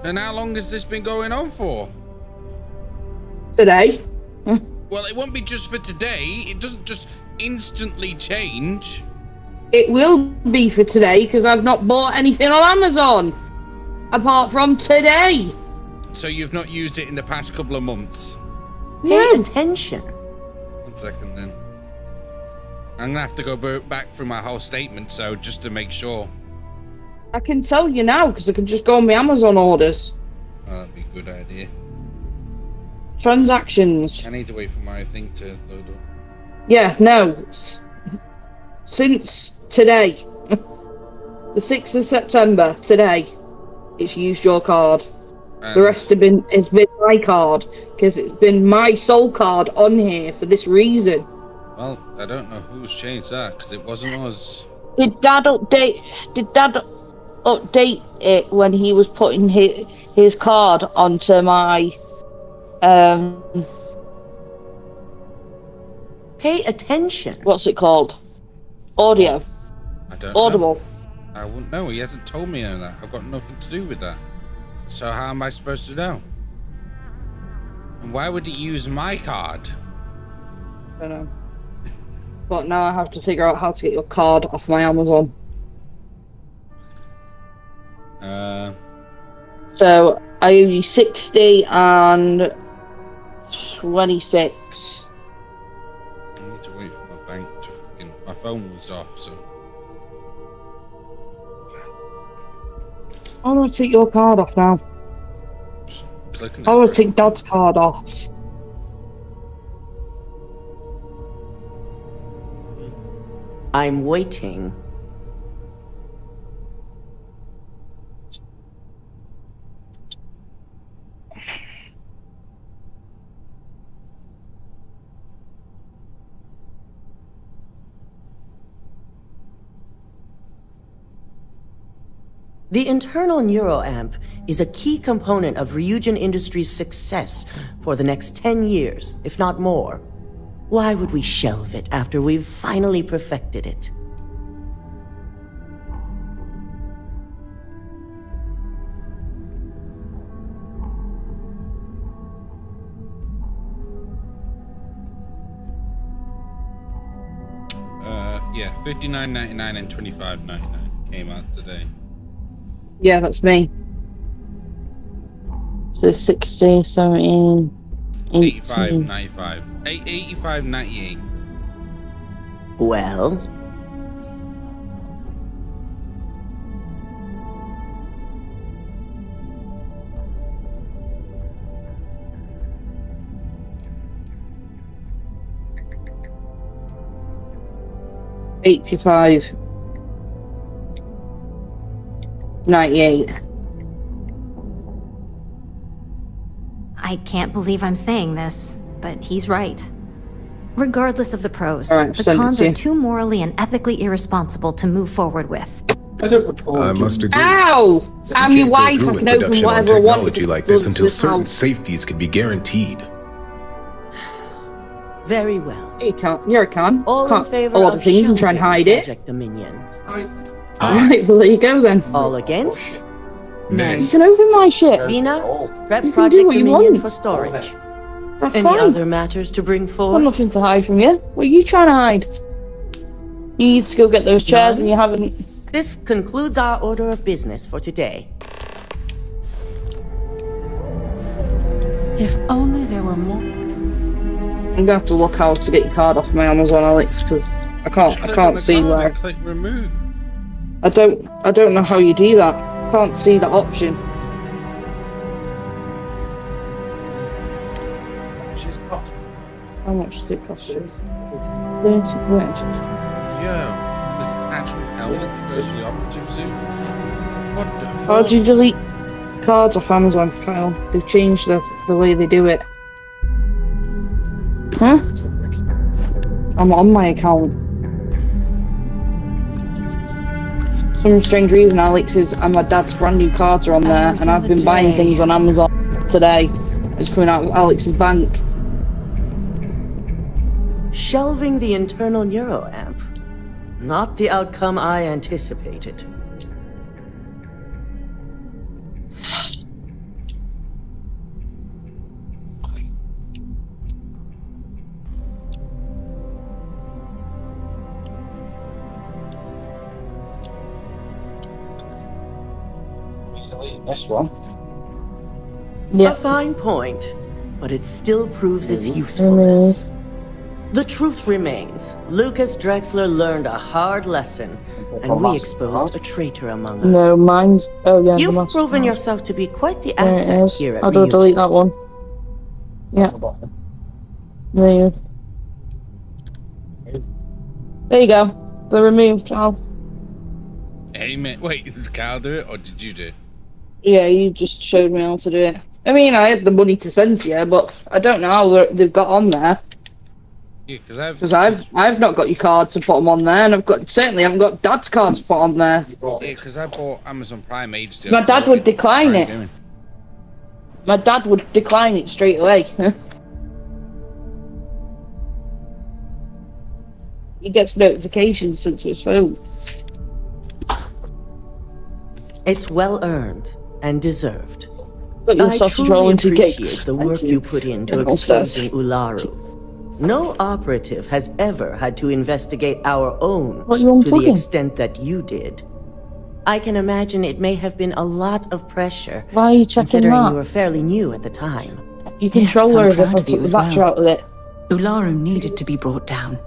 And how long has this been going on for? Today. Well, it won't be just for today. It doesn't just instantly change. It will be for today, because I've not bought anything on Amazon apart from today. So you've not used it in the past couple of months? Pay attention. 1 second then. I'm gonna have to go back through my whole statement, so just to make sure. I can tell you now, because I can just go on my Amazon orders. Oh, that'd be a good idea. Transactions. I need to wait for my thing to load up. Yeah, no. Since today, the 6th of September, today, it's used your card. The rest has been my card, because it's been my sole card on here for this reason. Well, I don't know who's changed that, because it wasn't us. Did Dad update it when he was putting his card onto my Pay attention. What's it called? Audio. I don't Audible. know. I wouldn't know. He hasn't told me any of that. I've got nothing to do with that. So how am I supposed to know? And why would he use my card? I don't know. But now I have to figure out how to get your card off my Amazon. So I owe you 60 and 26. I need to wait for my bank to fucking... My phone was off, so... How do I take your card off now? Just click on it. How do I take Dad's card off? I'm waiting. The internal neuroamp is a key component of Ryujin Industries' success for the next 10 years, if not more. Why would we shelve it after we've finally perfected it? Yeah, $59.99 and $25.99 came out today. Yeah, that's me. So 60, 17, 18. $85.95. $85.98. Well? $85. 98. I can't believe I'm saying this, but he's right. Regardless of the pros, All right, the send it cons to are you. too morally and ethically irresponsible to move forward with. I must agree. Ow! I'm your Can't go wife, through I with can open production on whatever I want. technology like this until certain house. safeties can be guaranteed. Very well. You can't. You're a can. All Can't in favor a lot of things and try and shelving hide it. Project Dominion. Alright, well there you go then. All against? No. You can open my shit. Vina, prep You can do Project what you Dominion want. for storage. That's Any fine. other matters to bring I've got forward? nothing to hide from you. What are you trying to hide? You need to go get those chairs and you haven't. This concludes our order of business for today. If only there were more. I'm gonna have to look how to get your card off my Amazon, Alex, because I can't see where. Click remove. I don't know how you do that. I can't see that option. How much did it cost you? 30 quid. Yeah, there's an actual helmet that goes with the operative suit. What the fuck? How do you delete cards off Amazon, Kyle? They've changed the way they do it. Huh? I'm on my account. Some strange reason, Alex, is my dad's brand new cards are on there, and I've been buying things on Amazon today. It's coming out of Alex's bank. Shelving the internal neuroamp. Not the outcome I anticipated. This one. A fine point, but it still proves its usefulness. The truth remains, Lucas Drexler learned a hard lesson, and we exposed a traitor among us. No, mine's. Oh yeah, the You've master proven card. yourself to be quite the There it asset is. here at I'll delete that one. Yeah. There you go. They're removed, Al. Hey man, wait, did Kyle do it or did you do it? Yeah, you just showed me how to do it. I mean, I had the money to send to you, but I don't know how they've got on there. Yeah, because I've not got your card to put them on there, and certainly haven't got Dad's card to put on there. Yeah, because I bought Amazon Prime ages ago. My dad would decline it. My dad would decline it straight away. He gets notifications sent to his phone. It's well earned and deserved. Got your I sausage truly roll and 2 appreciate cakes. the work you put into exposing Ularu. No operative has ever had to investigate our own to the extent that you did. I can imagine it may have been a lot of pressure. Why are you checking considering that? you were fairly new at the time. You control her as if I took the battery out of it. Ularu needed to be brought down.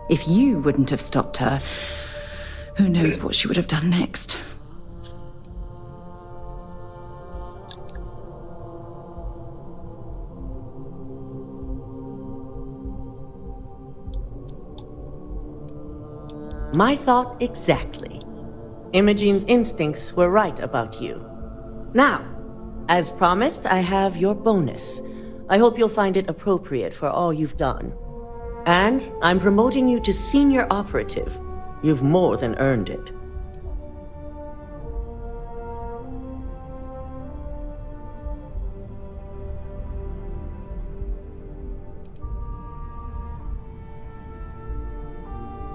If you wouldn't have stopped her, who knows what she would have done next. My thought exactly. Imogene's instincts were right about you. Now, as promised, I have your bonus. I hope you'll find it appropriate for all you've done. And I'm promoting you to senior operative. You've more than earned it.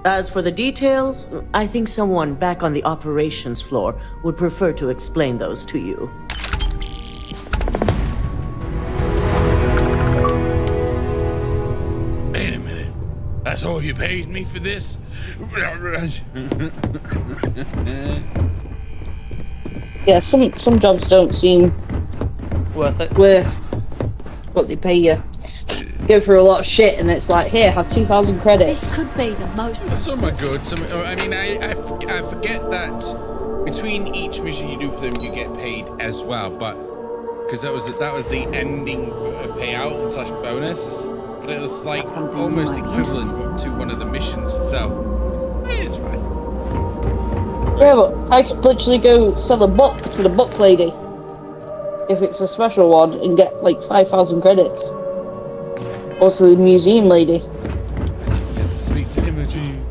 As for the details, I think someone back on the operations floor would prefer to explain those to you. Wait a minute. That's all you paid me for this? Yeah, some jobs don't seem worth it. Worth what they pay you. Go through a lot of shit, and it's like, here, have 2,000 credits. This could be the most. Some are good. Some, I mean, I forget that between each mission you do for them, you get paid as well. But because that was the ending payout / bonus, but it was like almost equivalent to one of the missions itself. Yeah, it's fine. Yeah, but I could literally go sell a book to the book lady if it's a special one and get like 5,000 credits. Or to the museum lady. Speak to Imogen.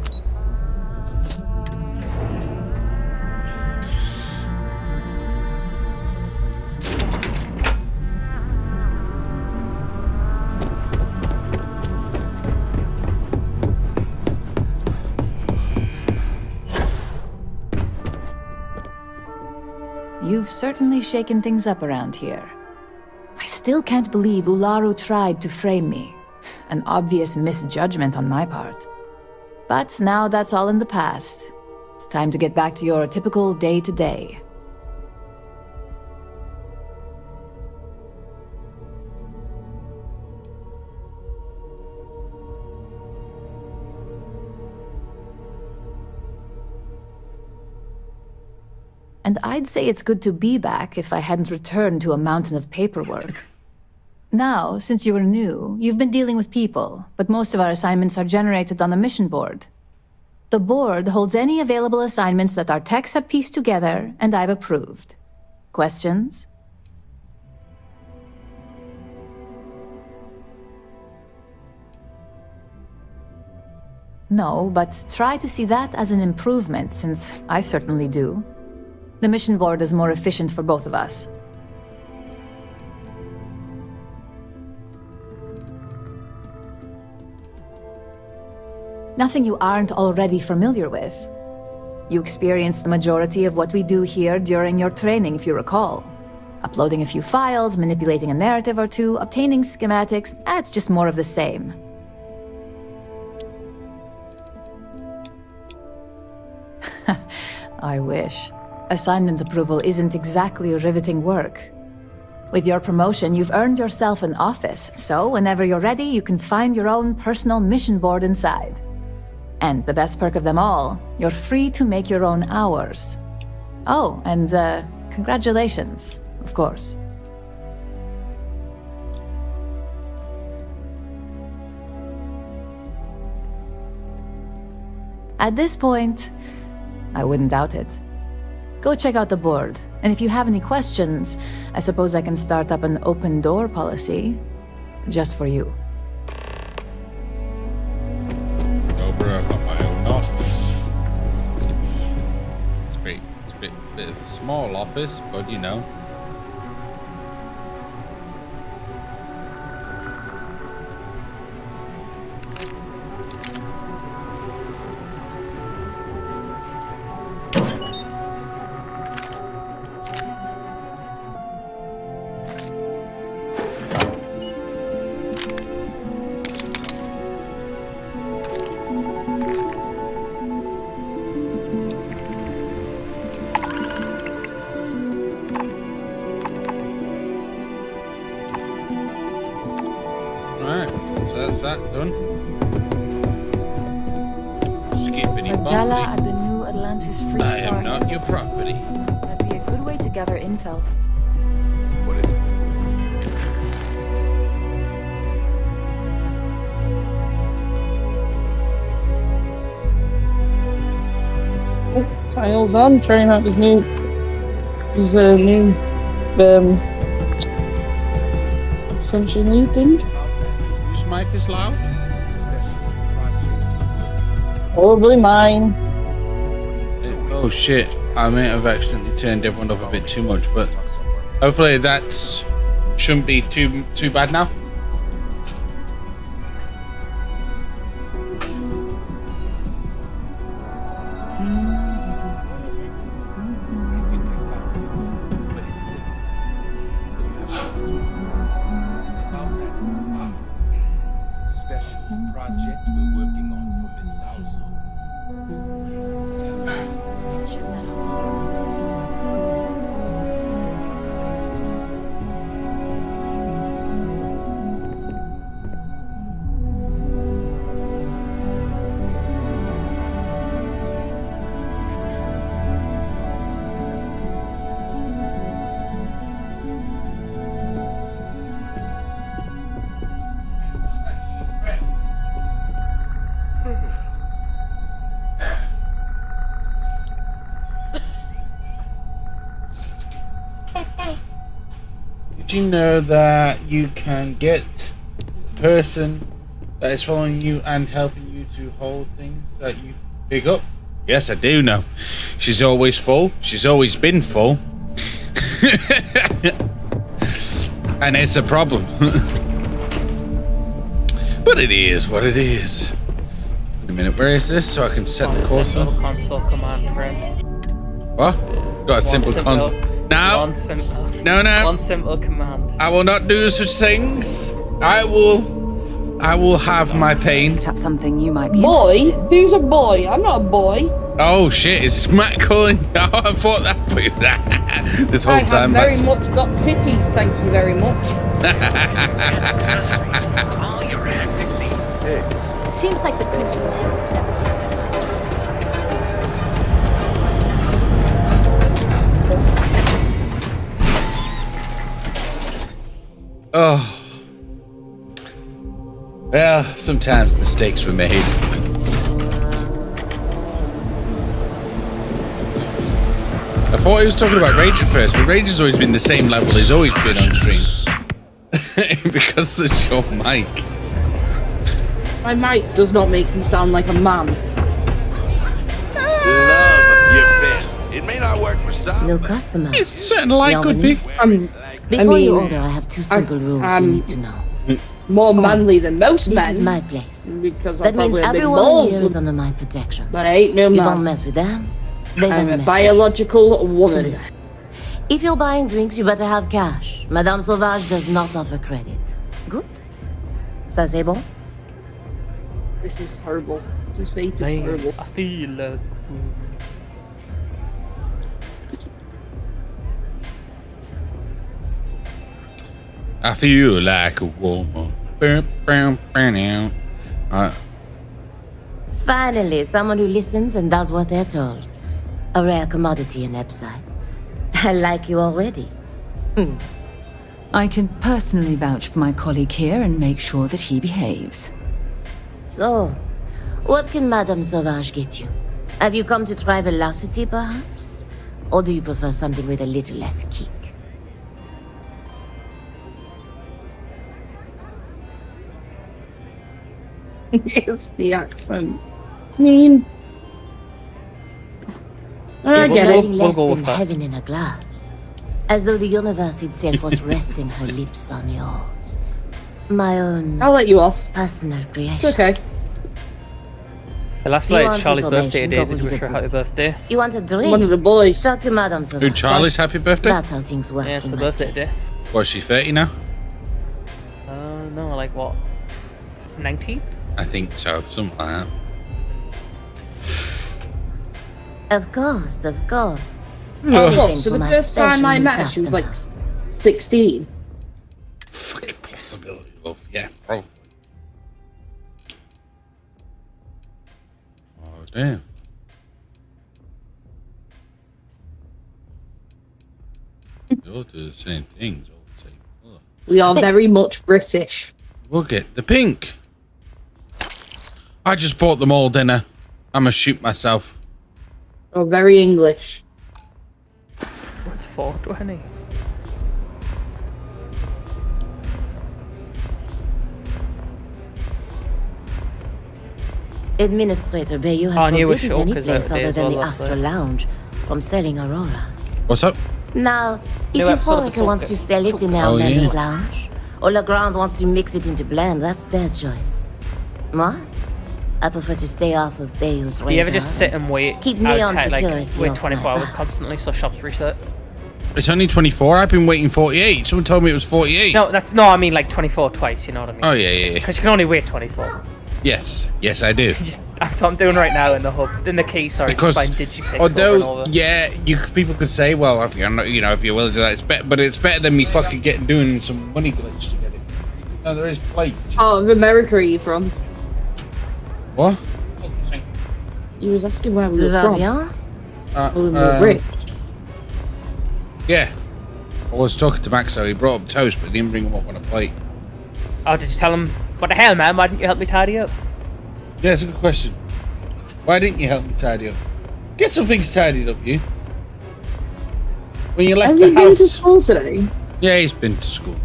You've certainly shaken things up around here. I still can't believe Ularu tried to frame me. An obvious misjudgment on my part. But now that's all in the past. It's time to get back to your typical day-to-day. And I'd say it's good to be back if I hadn't returned to a mountain of paperwork. Now, since you were new, you've been dealing with people, but most of our assignments are generated on the mission board. The board holds any available assignments that our techs have pieced together, and I've approved. Questions? No, but try to see that as an improvement, since I certainly do. The mission board is more efficient for both of us. Nothing you aren't already familiar with. You experienced the majority of what we do here during your training, if you recall. Uploading a few files, manipulating a narrative or two, obtaining schematics, it's just more of the same. I wish. Assignment approval isn't exactly riveting work. With your promotion, you've earned yourself an office, so whenever you're ready, you can find your own personal mission board inside. And the best perk of them all, you're free to make your own hours. Oh, and congratulations, of course. At this point, I wouldn't doubt it. Go check out the board, and if you have any questions, I suppose I can start up an open door policy. Just for you. Over, I've got my own office. It's a bit of a small office, but you know. That done. Skippity A gala at the new Atlantis Freestar. I am not your property. That'd be a good way to gather intel. What is it? Kyle's on trying out his new essentially thing. Whose mic is loud? Probably mine. Oh shit, I may have accidentally turned everyone up a bit too much, but hopefully that's shouldn't be too bad now. Did you know that you can get the person that is following you and helping you to hold things that you pick up? Yes, I do know. She's always full. She's always been full. And it's a problem. But it is what it is. Wait a minute, where is this so I can set the course on? Console command, friend. What? Got a simple console. No. One simple. No. One simple command. I will not do such things. I will have my pain. Up something you might be Boy? Who's a boy? I'm not a boy. Oh shit! It's Matt calling. Oh, I thought that for you. This whole I time. have very much got titties. Thank you very much. Seems like the principal. Oh. Well, sometimes mistakes were made. I thought he was talking about Rage at first, but Rage has always been the same level he's always been on stream. Because it's your mic. My mic does not make me sound like a man. Love your pen. It may not work for some. No customer. It's certainly like could be. Before you order, I have 2 simple rules you need to know. More manly than most men. This is my place. Because That I'm means probably a big everyone balls. here is under my protection. But I ain't no You man. don't mess with them. They I'm don't a mess biological woman. with you. If you're buying drinks, you better have cash. Madame Sauvage does not offer credit. Good? Ça c'est bon? This is horrible. This vape is horrible. I feel like... I feel like a woman. Finally, someone who listens and does what they're told. A rare commodity in Epside. I like you already. I can personally vouch for my colleague here and make sure that he behaves. So, what can Madame Sauvage get you? Have you come to try velocity, perhaps? Or do you prefer something with a little less kick? It's the accent. I mean... I get it. Nothing less than heaven in a glass. As though the universe itself was resting her lips on yours. My own... I'll let you off. Personal creation. It's okay. Last You night, want Charlie's birthday information, day. go Did with you wish the her happy birthday? You want a drink? One of the boys. Talk to Madame Sauvage. Who, Charlie's happy birthday? That's how things work Yeah, it's in her my birthday place. day. Was she 30 now? No, like what? 19? I think so, something like that. Of course, of course. Oh, Anything so for the my first time special I new met her, she was customer. like 16. Fucking possibility, love. Yeah, bro. Oh, damn. You all do the same things, all the same colour. We are very much British. We'll get the pink. I just bought them all dinner. I'm gonna shoot myself. Or very English. What's 420? Administrator Bayou Oh, I has knew it was forbidden any short 'cause place they other as than well the last Astro night. Lounge from selling Aurora. What's up? Now, if New episode of Euphorica the wants to sell it in our Oh, yeah. members' lounge, or Legrand wants to mix it into blend, that's their choice. Moi, I prefer to stay off of Bayou's radar. Do you ever just sit and wait? Keep me on outside, security wait off 24 my hours constantly so shops reset? It's only 24. I've been waiting 48. Someone told me it was 48. No, I mean like 24 twice, you know what I mean? Oh, yeah. Because you can only wait 24. Yes, I do. That's what I'm doing right now in the hub. In the key, sorry, Because just buying digipicks over and although, over. yeah, people could say, well, if you're not, if you're willing to do that, it's better. But it's better than me fucking doing some money glitch to get it. No, there is plate. Oh, of America are you from? What? He was asking where we Tu were vas from. bien? We were rich. Yeah. I was talking to Max, so he brought up toast, but he didn't bring them up on a plate. Oh, did you tell him? What the hell, man? Why didn't you help me tidy up? Yeah, it's a good question. Why didn't you help me tidy up? Get some things tidied up, you. When you left Has the he house. been to school today? Yeah, he's been to school.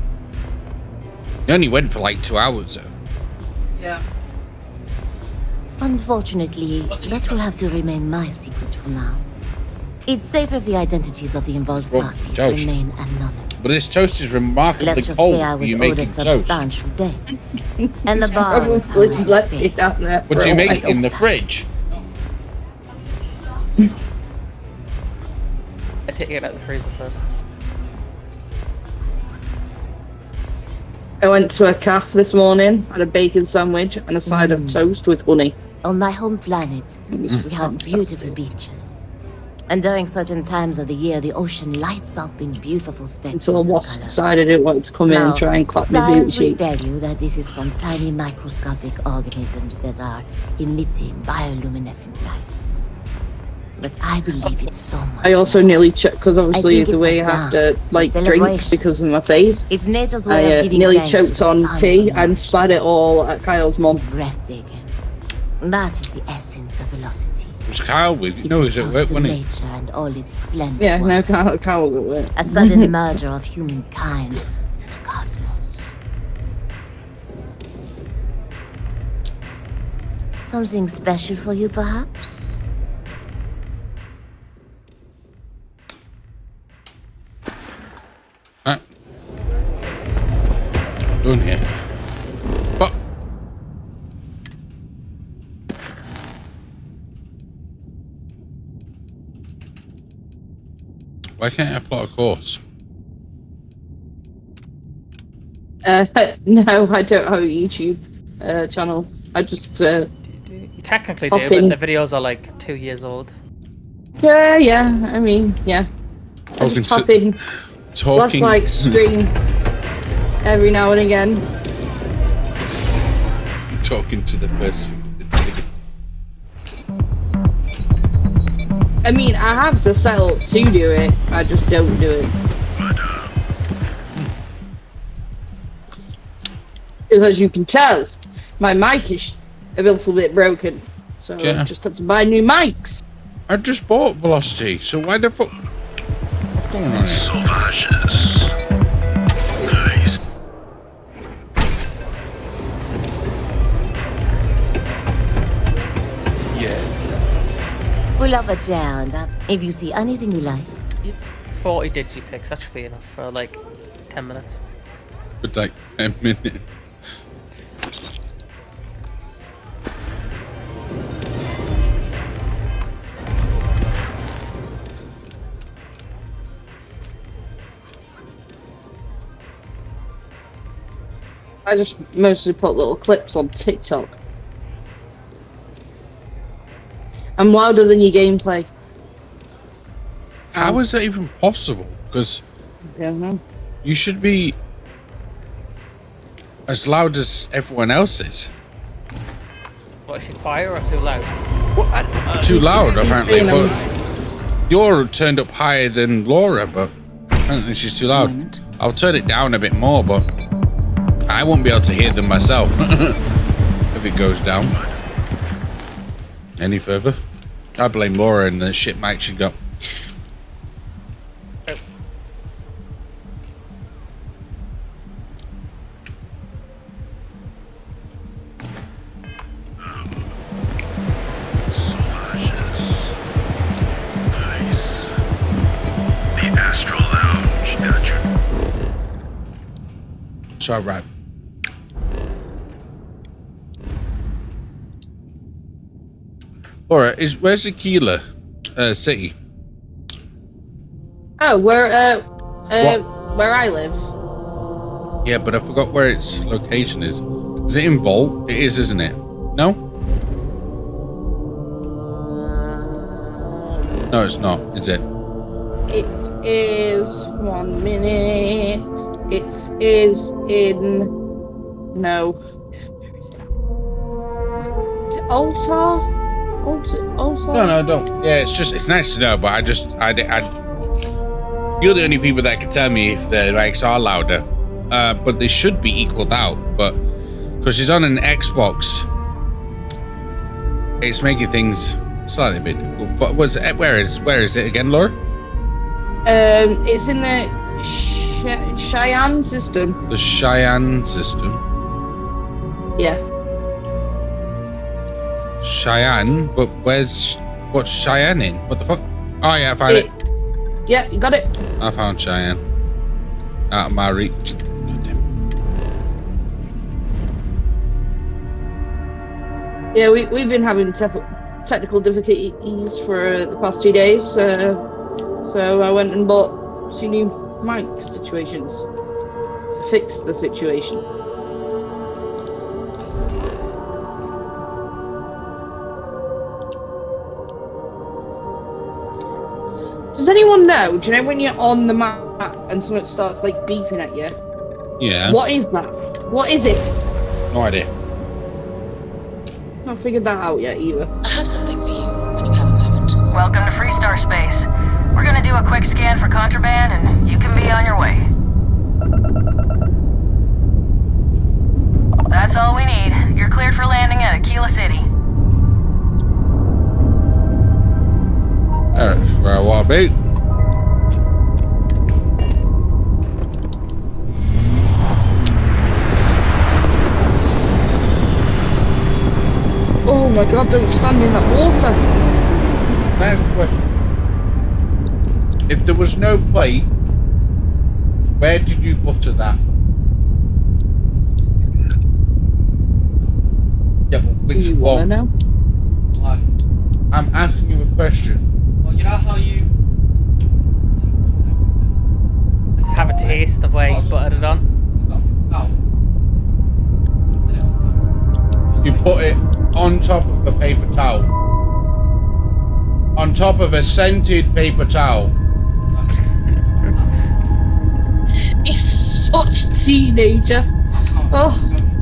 He only went for like 2 hours, though. Yeah. Unfortunately, that will have to remain my secret for now. It's safe if the identities of the involved parties toast. remain anonymous. But this toast is remarkably Let's just cold. say I was You owed making a toast? substantial debt. And the bar is how Probably I left pay. it down there. What for do you a make while. in the fridge? take it out of the freezer first. I went to a cafe this morning, had a bacon sandwich and a side of toast with honey. On my home planet, we have beautiful beaches. And during certain times of the year, the ocean lights up in beautiful spectrums. Until the wasp decided it wanted to come in and try and clap me beauty science will sheets. tell you that this is from tiny microscopic organisms that are emitting bioluminescent light. But I believe it's so much. I also nearly choked because obviously think the it's way a I have to dance, like a drink celebration. because of my face. It's nature's way I of giving nearly thanks to choked the on sun tea for and nature. spat it all at Kyle's mum. It's breathtaking. That is the essence of velocity. Was Kyle with you? No, he was at work, wasn't he? Nature and all its splendor. Yeah, no, Kyle was at work. A sudden merger of humankind to the cosmos. Something special for you, perhaps? Done here. But why can't I plot a course? No, I don't have a YouTube channel. I just You technically do, Hopping. but the videos are like 2 years old. yeah. I mean, yeah. I just hop in. Talking. Like stream every now and again. Talking to the person. I mean, I have the setup to do it. I just don't do it. Because as you can tell, my mic is a little bit broken. So I just had to buy new mics. I just bought Velocity, so why the fuck? What's going on here? Nice. Yes. We'll have a round up if you see anything you like. 40 digipix, that should be enough for like 10 minutes. For like 10 minutes. I just mostly put little clips on TikTok. I'm louder than your gameplay. How is that even possible? Because you should be as loud as everyone else is. What, is she quiet or too loud? Too loud, apparently. But you're turned up higher than Laura, but apparently she's too loud. I'll turn it down a bit more, but I won't be able to hear them myself if it goes down any further. I blame Laura and the shit mic she got. It's all right. Laura, where's Aquila city? Oh, where I live. Yeah, but I forgot where its location is. Is it in Vault? It is, isn't it? No? No, it's not, is it? It is 1 minute. It is in no. Is it Altar? No, don't. Yeah, it's nice to know, but you're the only people that can tell me if the mics are louder. But they should be equaled out, but because she's on an Xbox, it's making things slightly bit difficult. But where is it again, Laura? It's in the Cheyenne system. The Cheyenne system. Yeah. Cheyenne, but what's Cheyenne in? What the fuck? Oh yeah, I found it. Yeah, you got it. I found Cheyenne. Out of my reach. Yeah, we've been having technical difficulties for the past 2 days. So I went and bought 2 new mic situations to fix the situation. Does anyone know? Do you know when you're on the map and something starts like beeping at you? Yeah. What is that? What is it? No idea. Not figured that out yet either. I have something for you when you have a moment. Welcome to Freestar space. We're gonna do a quick scan for contraband, and you can be on your way. That's all we need. You're cleared for landing at Aquila City. That's where I want to be. Oh my god, don't stand in that water. Next question. If there was no plate, where did you butter that? Yeah, but which one? Know? I'm asking you a question. Well, you know how you Just have a taste of where he's buttered it on. You put it on top of a paper towel. On top of a scented paper towel. He's such a teenager. Oh,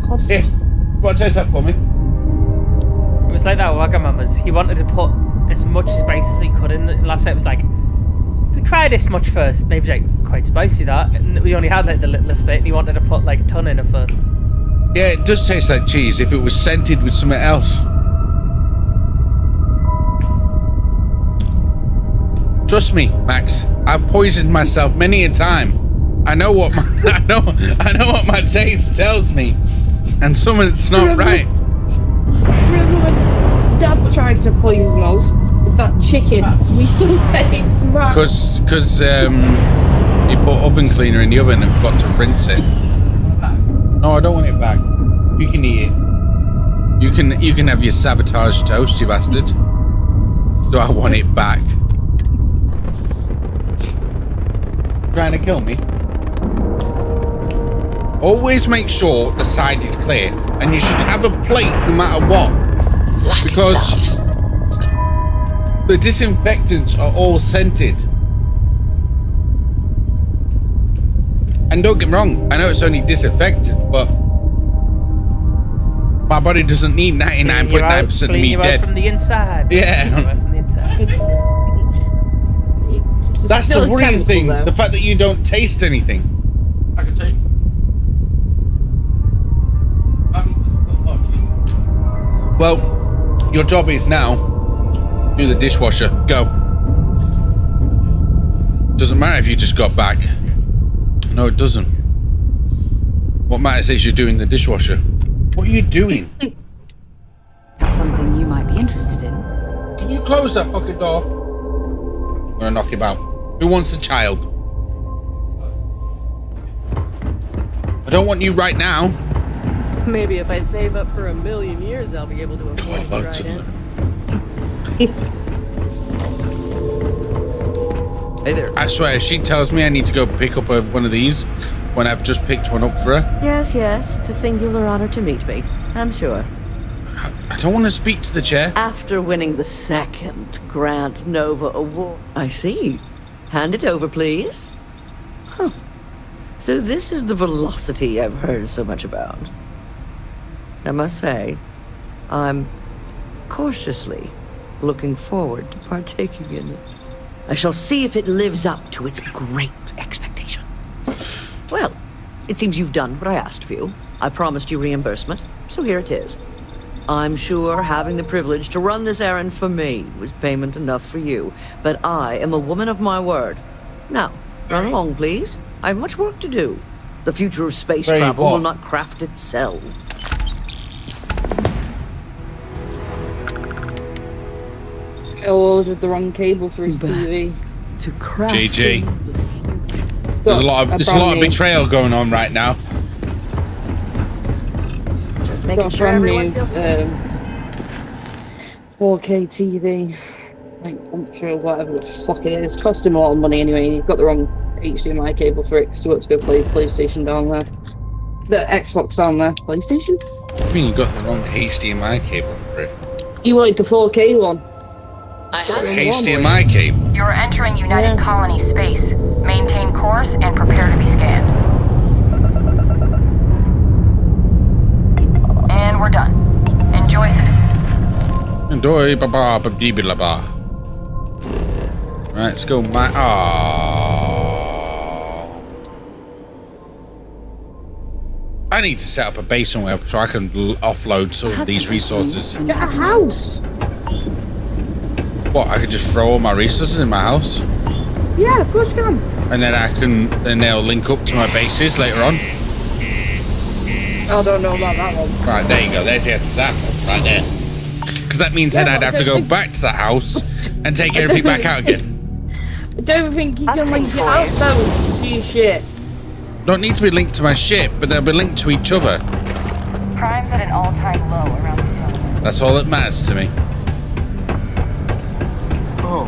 God. Here, you want to taste that for me? It was like that Wagamama's. He wanted to put as much spice as he could in. And last night it was like, we try this much first. And he was like, quite spicy that. And we only had like the littlest bit, and he wanted to put like a ton in it first. Yeah, it does taste like cheese if it was scented with something else. Trust me, Max. I've poisoned myself many a time. I know what my I know what my taste tells me, and some of it's not right. Remember when Dad tried to poison us with that chicken? We still fed it back. Because he put oven cleaner in the oven and forgot to rinse it. No, I don't want it back. You can eat it. You can have your sabotage toast, you bastard. Do I want it back? Trying to kill me? Always make sure the side is clear, and you should have a plate no matter what, because the disinfectants are all scented. And don't get me wrong, I know it's only disinfectant, but my body doesn't need 99.9% of me dead. From the inside. Yeah. From the inside. That's the worrying thing, the fact that you don't taste anything. I can taste. Well, your job is now do the dishwasher. Go. Doesn't matter if you just got back. No, it doesn't. What matters is you're doing the dishwasher. What are you doing? Perhaps something you might be interested in. Can you close that fucking door? I'm gonna knock him out. Who wants a child? I don't want you right now. Maybe if I save up for 1,000,000 years, I'll be able to afford a trident. Hey there. I swear, she tells me I need to go pick up one of these when I've just picked one up for her. Yes, it's a singular honor to meet me, I'm sure. I don't want to speak to the chair. After winning the 2nd Grand Nova Award. I see. Hand it over, please. Huh. So this is the velocity I've heard so much about. I must say, I'm cautiously looking forward to partaking in it. I shall see if it lives up to its great expectations. Well, it seems you've done what I asked of you. I promised you reimbursement, so here it is. I'm sure having the privilege to run this errand for me was payment enough for you, but I am a woman of my word. Now, run along, please. I have much work to do. The future of space travel will not craft itself. I ordered the wrong cable for his TV. To craft GG. There's a lot of betrayal going on right now. Just making sure everyone feels safe. 4K TV. I'm sure whatever the fuck it is. Cost him a lot of money anyway, and you've got the wrong HDMI cable for it, so let's go play PlayStation down there. The Xbox down there. PlayStation? I mean, you got the wrong HDMI cable for it. You wanted the 4K one. HDMI cable? You're entering United Colony space. Maintain course and prepare to be scanned. And we're done. Enjoy it. Enjoy, ba-ba, ba-dee-ba-la-ba. Right, let's go, my... I need to set up a base somewhere so I can offload some of these resources. Get a house! What, I could just throw all my resources in my house? Yeah, of course you can. And then they'll link up to my bases later on? I don't know about that one. Right, there you go. There's the answer to that one, right there. Because that means then I'd have to go back to that house and take everything back out again. I don't think you can link it out those to your shit. Don't need to be linked to my ship, but they'll be linked to each other. Crime's at an all-time low around the hill. That's all that matters to me. Oh.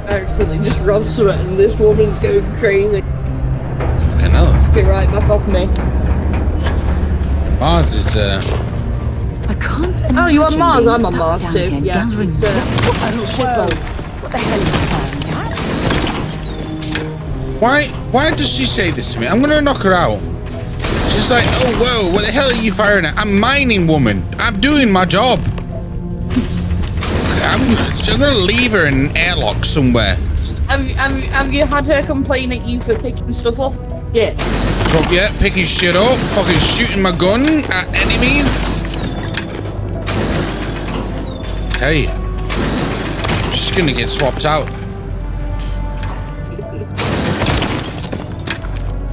I accidentally just robbed someone and this woman's going crazy. Fucking hell. Get right back off me. Mars is, I can't imagine. Oh, you on Mars? being I'm on stuck Mars down too. here Yeah. gathering It's, What the hell is Why does she say this to me? I'm gonna knock her out. She's like, oh, whoa, what the hell are you firing at? I'm mining, woman. I'm doing my job. I'm gonna leave her in an airlock somewhere. Have you had her complain at you for picking stuff up? Yeah. Fuck yeah, picking shit up, fucking shooting my gun at enemies. Hey, she's gonna get swapped out.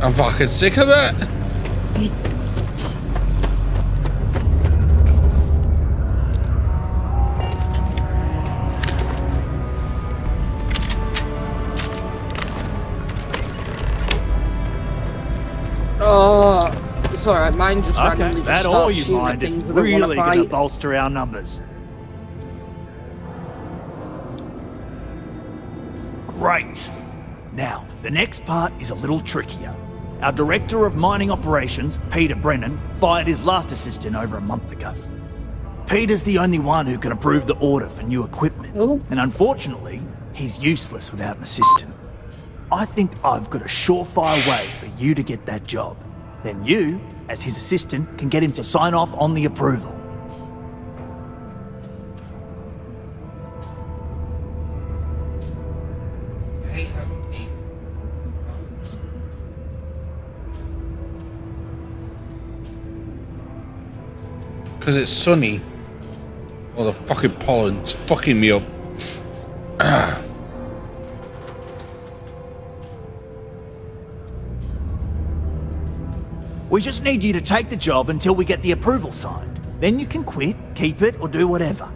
I'm fucking sick of that. Oh, it's alright, mine just randomly just that all starts you shooting at mind is things that I really wanna going to fight. bolster our numbers. Great. Now, the next part is a little trickier. Our Director of Mining Operations, Peter Brennan, fired his last assistant over a month ago. Peter's the only one who can approve the order for new equipment, and unfortunately, he's useless without an assistant. I think I've got a surefire way for you to get that job. Then you, as his assistant, can get him to sign off on the approval. Because it's sunny. Well, the fucking pollen's fucking me up. We just need you to take the job until we get the approval signed. Then you can quit, keep it, or do whatever.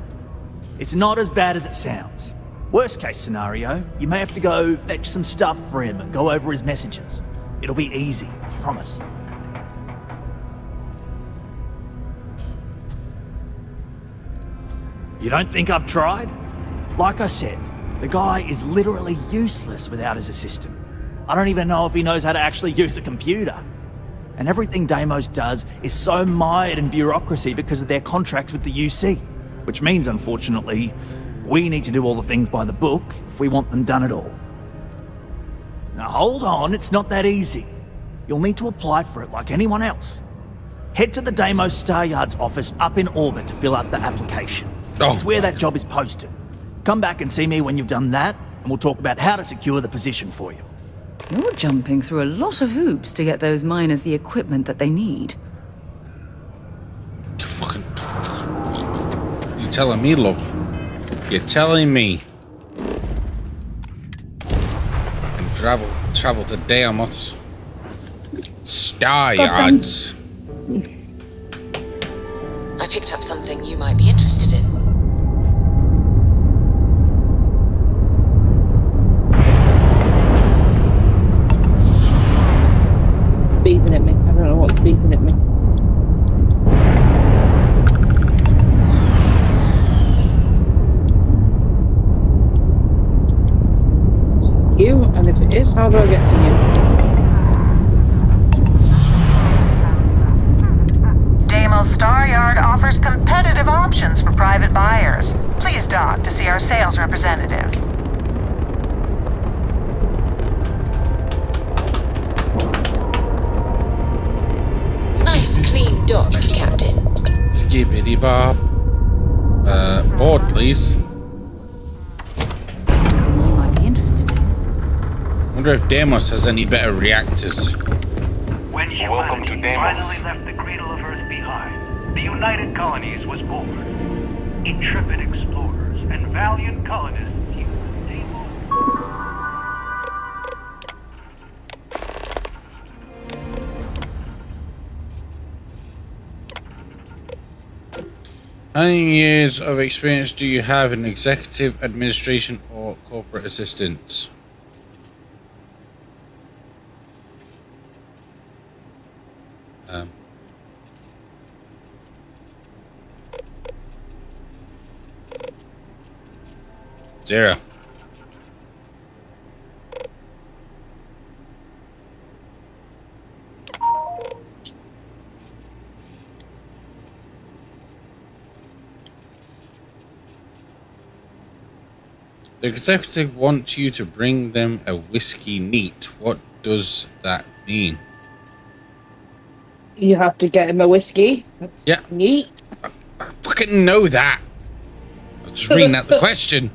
It's not as bad as it sounds. Worst case scenario, you may have to go fetch some stuff for him and go over his messages. It'll be easy, promise. You don't think I've tried? Like I said, the guy is literally useless without his assistant. I don't even know if he knows how to actually use a computer. And everything Deimos does is so mired in bureaucracy because of their contracts with the UC. Which means, unfortunately, we need to do all the things by the book if we want them done at all. Now hold on, it's not that easy. You'll need to apply for it like anyone else. Head to the Deimos Star Yard's office up in orbit to fill out the application. It's where that job is posted. Come back and see me when you've done that, and we'll talk about how to secure the position for you. You're jumping through a lot of hoops to get those miners the equipment that they need. You're telling me, love. You're telling me. And travel to Deimos Star Yards. I picked up something you might be interested in. Beeping at me. I don't know what's beeping at me. How do I get to you? Deimos Star Yard offers competitive options for private buyers. Please dock to see our sales representative. Nice clean dock, Captain. Skibbity Bob. Board, please. Something you might be interested in. Wonder if Deimos has any better reactors. When humanity finally left the cradle of Earth behind, the United Colonies was born. Intrepid explorers and valiant colonists used Deimos. How many years of experience do you have in executive administration or corporate assistance? Zero. The executive wants you to bring them a whiskey neat. What does that mean? You have to get him a whiskey. That's yeah. Neat. I fucking know that. I was just reading out the question.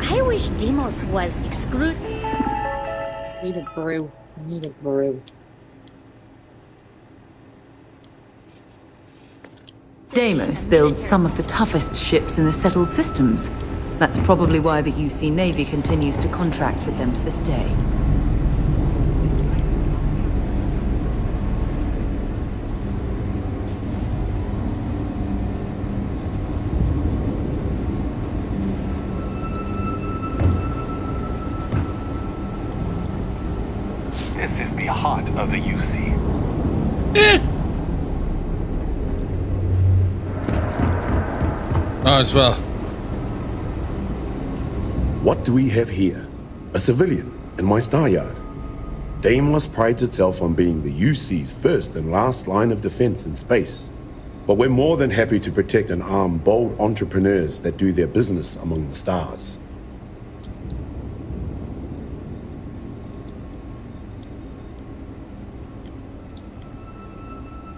I wish Deimos was exclusive. Need a brew. Need a brew. Deimos builds some of the toughest ships in the settled systems. That's probably why the UC Navy continues to contract with them to this day. This is the heart of the UC. Oh, as well. What do we have here? A civilian in my star yard. Deimos prides itself on being the UC's first and last line of defense in space. But we're more than happy to protect and arm bold entrepreneurs that do their business among the stars.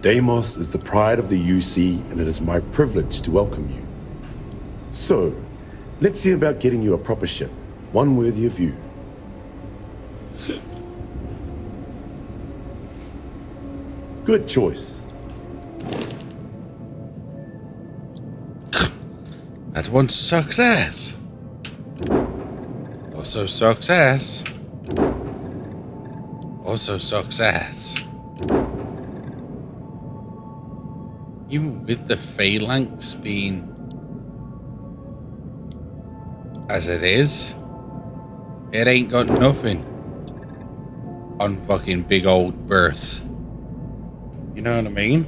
Deimos is the pride of the UC, and it is my privilege to welcome you. So, let's see about getting you a proper ship, one worthy of you. Good choice. At once success. Also success. Also success. Even with the phalanx being as it is, it ain't got nothing on fucking big old Birth. You know what I mean?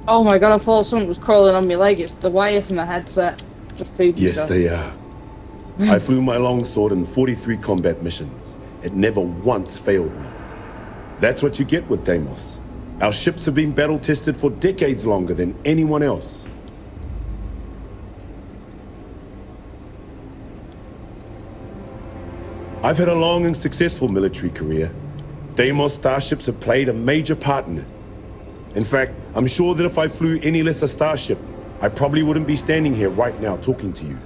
Oh my god, I thought something was crawling on my leg. It's the wire from the headset. Just pooped Yes, stuff. they are. I flew my longsword in 43 combat missions. It never once failed me. That's what you get with Deimos. Our ships have been battle-tested for decades longer than anyone else. I've had a long and successful military career. Deimos starships have played a major part in it. In fact, I'm sure that if I flew any lesser starship, I probably wouldn't be standing here right now talking to you.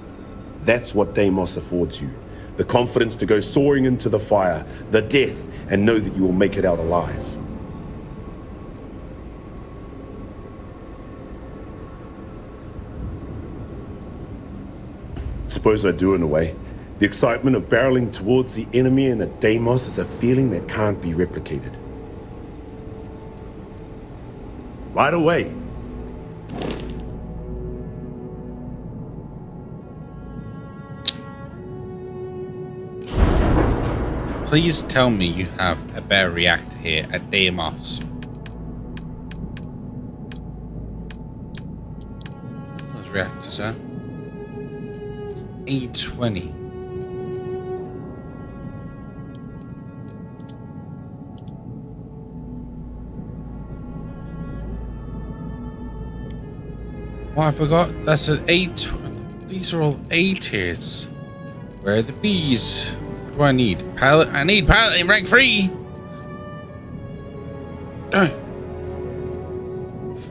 That's what Deimos affords you. The confidence to go soaring into the fire, the death, and know that you will make it out alive. Suppose I do in a way. The excitement of barreling towards the enemy in a Deimos is a feeling that can't be replicated. Right away. Please tell me you have a better reactor here at Deimos. Those reactors are A20. Oh, I forgot. That's an A20. These are all A tiers. Where are the B's? What do I need? Pilot. I need pilot in rank 3.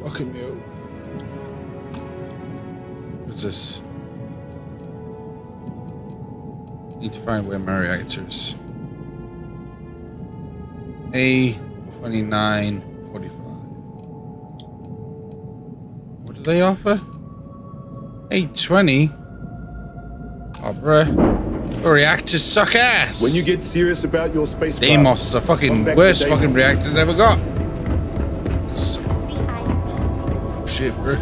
Fucking me up. What's this? Need to find where my reactor is. A2945. What do they offer? A20? Oh, bruh. The reactors suck ass. When you get serious about your space, Deimos, the fucking worst fucking reactors ever got. Shit, bro.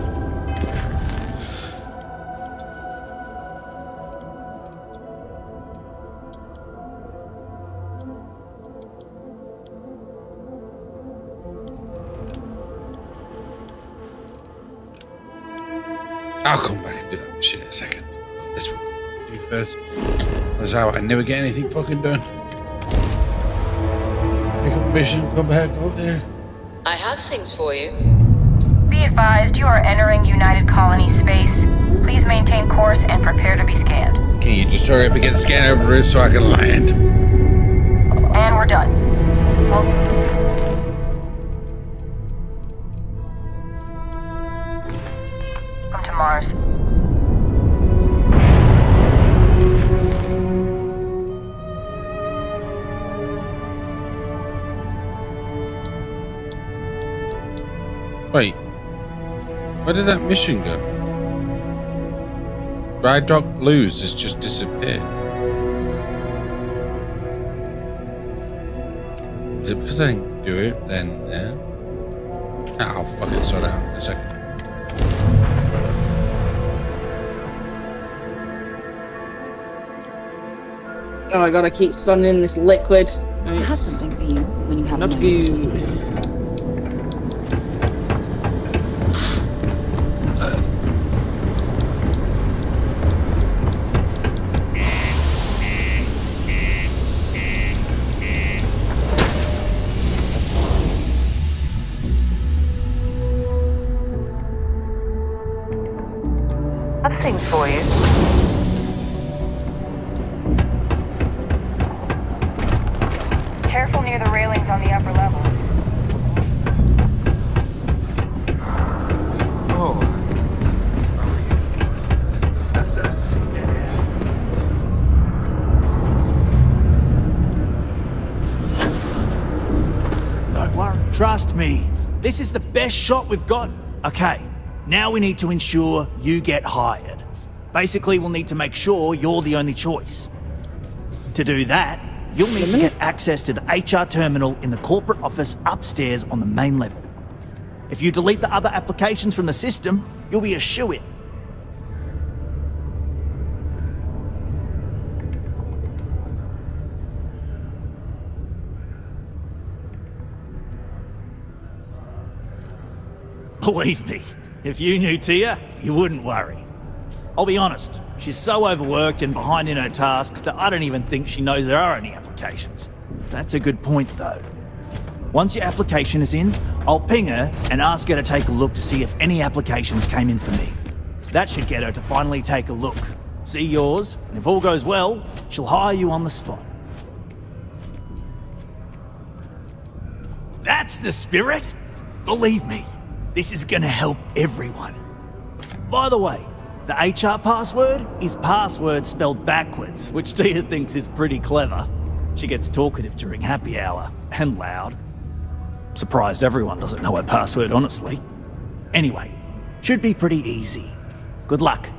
I'll come back and do that shit in a second. This one. Do first. That's how I never get anything fucking done. Pick up a mission, come back, go there. I have things for you. Be advised, you are entering United Colony space. Please maintain course and prepare to be scanned. Can you just hurry up and get the scanner over it so I can land? And we're done. Welcome to Mars. Wait, where did that mission go? Dry Dock Blues has just disappeared. Is it because I didn't do it then? Yeah. I'll fucking sort it out in a second. Oh, I gotta keep stunning this liquid. I have something for you when you have not a moment. good. Have things for you. Careful near the railings on the upper level. Oh. Don't worry. Trust me. This is the best shot we've got. Okay, now we need to ensure you get hired. Basically, we'll need to make sure you're the only choice. To do that, you'll need to get access to the HR terminal in the corporate office upstairs on the main level. If you delete the other applications from the system, you'll be a shoo-in. Believe me, if you knew Tia, you wouldn't worry. I'll be honest, she's so overworked and behind in her tasks that I don't even think she knows there are any applications. That's a good point, though. Once your application is in, I'll ping her and ask her to take a look to see if any applications came in for me. That should get her to finally take a look, see yours, and if all goes well, she'll hire you on the spot. That's the spirit! Believe me, this is gonna help everyone. By the way, the HR password is password spelled backwards, which Tia thinks is pretty clever. She gets talkative during happy hour, and loud. Surprised everyone doesn't know her password, honestly. Anyway, should be pretty easy. Good luck.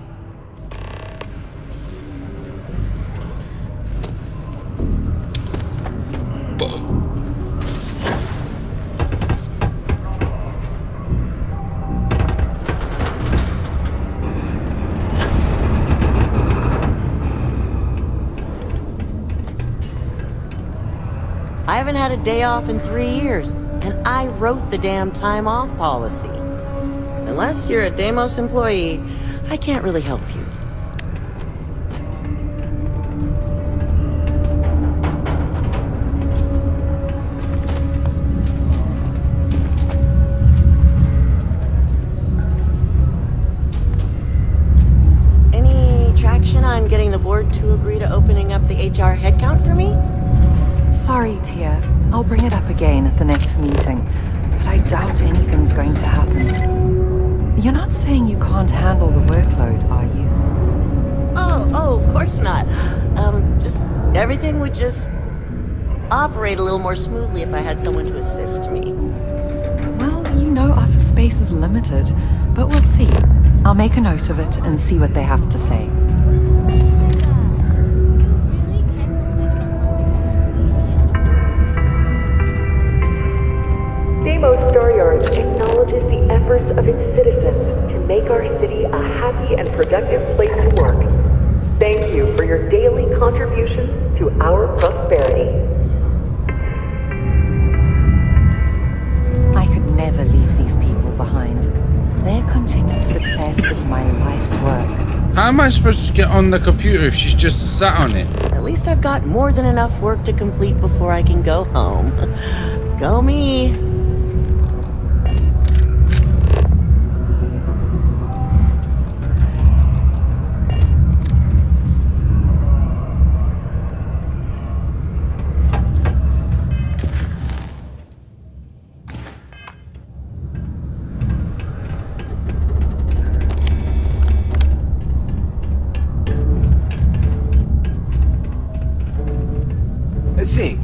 I haven't had a day off in 3 years, and I wrote the damn time off policy. Unless you're a Deimos employee, I can't really help you. Any traction on getting the board to agree to opening up the HR headcount for me? Sorry, Tia. I'll bring it up again at the next meeting, but I doubt anything's going to happen. You're not saying you can't handle the workload, are you? Oh, of course not. Just everything would just operate a little more smoothly if I had someone to assist me. Well, you know office space is limited, but we'll see. I'll make a note of it and see what they have to say. Deimos Staryard acknowledges the efforts of its citizens to make our city a happy and productive place to work. Thank you for your daily contributions to our prosperity. I could never leave these people behind. Their continued success is my life's work. How am I supposed to get on the computer if she's just sat on it? At least I've got more than enough work to complete before I can go home. Go me! Say,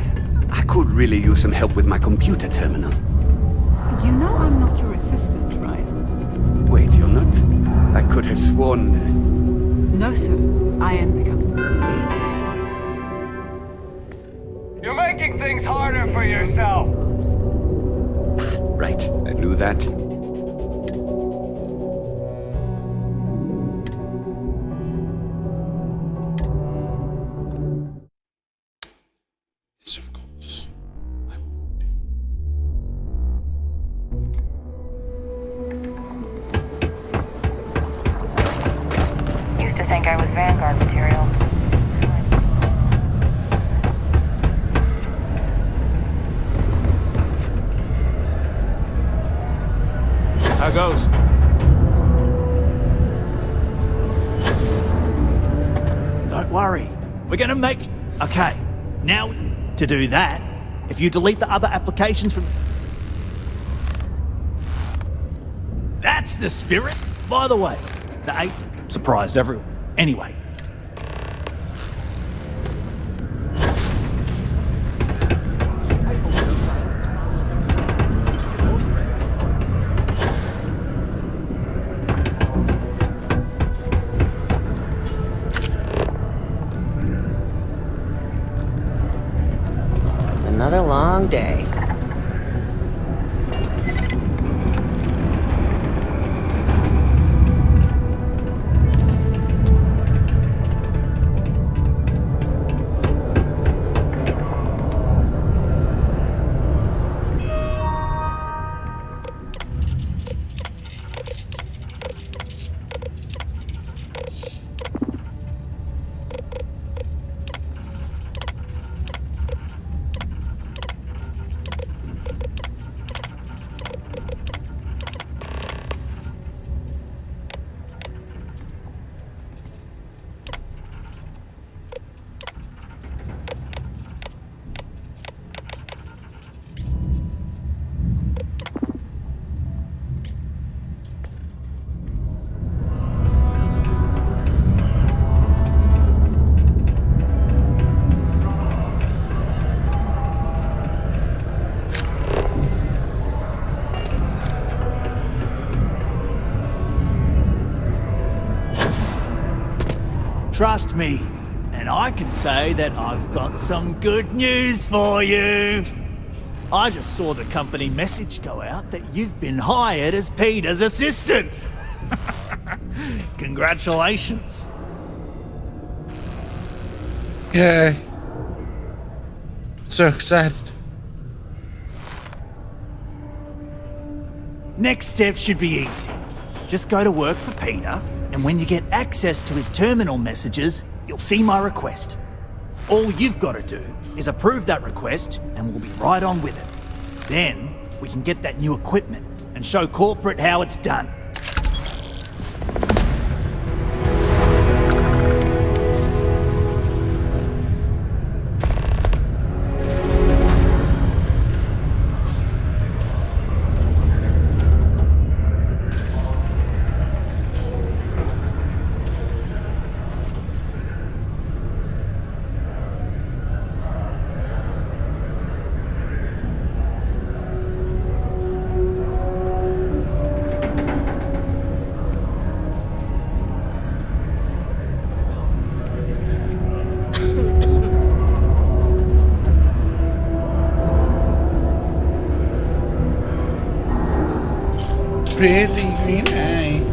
I could really use some help with my computer terminal. You know I'm not your assistant, right? Wait, you're not? I could have sworn... No, sir. I am the company. You're making things harder for yourself. Right, I knew that. Yes, of course. Used to think I was Vanguard material. How goes? Don't worry. We're gonna make... Okay, now to do that, If you delete the other applications from... That's the spirit! By the way, the 8 surprised everyone. Anyway. Another long day. Trust me, and I can say that I've got some good news for you. I just saw the company message go out that you've been hired as Peter's assistant. Congratulations. Yeah. So excited. Next step should be easy. Just go to work for Peter, and when you get access to his terminal messages, you'll see my request. All you've got to do is approve that request, and we'll be right on with it. Then, we can get that new equipment and show corporate how it's done. Pretty green eye.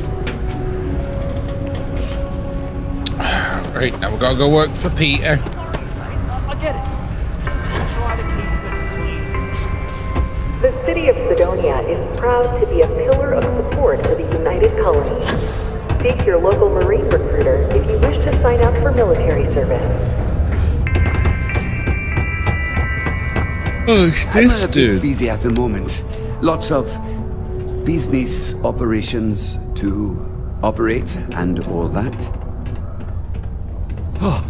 Right, now we've got to go work for Peter. I get it. Just try to keep it clean. The city of Sidonia is proud to be a pillar of support for the United Colonies. Seek your local Marine recruiter if you wish to sign up for military service. Who's this I'm a bit dude? busy at the moment. Lots of business operations to operate and all that. Oh,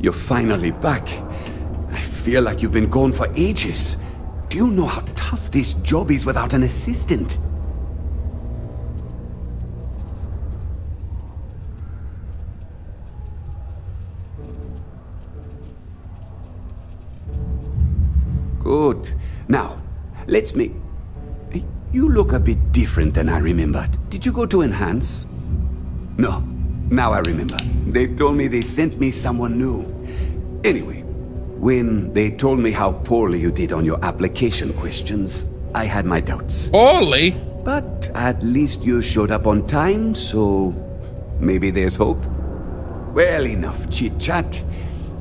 you're finally back. I feel like you've been gone for ages. Do you know how tough this job is without an assistant? Good. Now, let's make... You look a bit different than I remembered. Did you go to Enhance? No. Now I remember. They told me they sent me someone new. Anyway, when they told me how poorly you did on your application questions, I had my doubts. Poorly? But at least you showed up on time, so maybe there's hope. Well, enough chit-chat.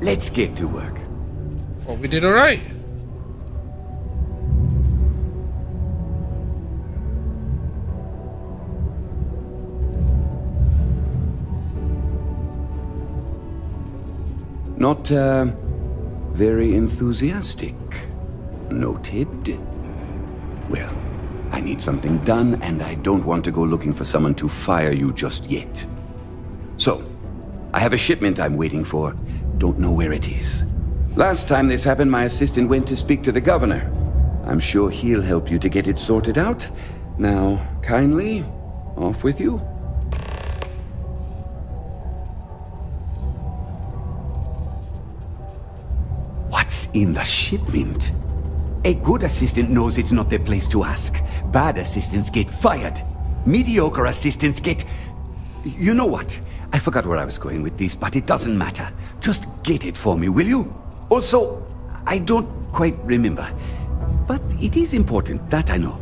Let's get to work. Well, we did all right. Not, very enthusiastic. Noted. Well, I need something done, and I don't want to go looking for someone to fire you just yet. So, I have a shipment I'm waiting for. Don't know where it is. Last time this happened, my assistant went to speak to the governor. I'm sure he'll help you to get it sorted out. Now, kindly, off with you. What's in the shipment? A good assistant knows it's not their place to ask. Bad assistants get fired. Mediocre assistants get... You know what? I forgot where I was going with this, but it doesn't matter. Just get it for me, will you? Also, I don't quite remember. But it is important, that I know.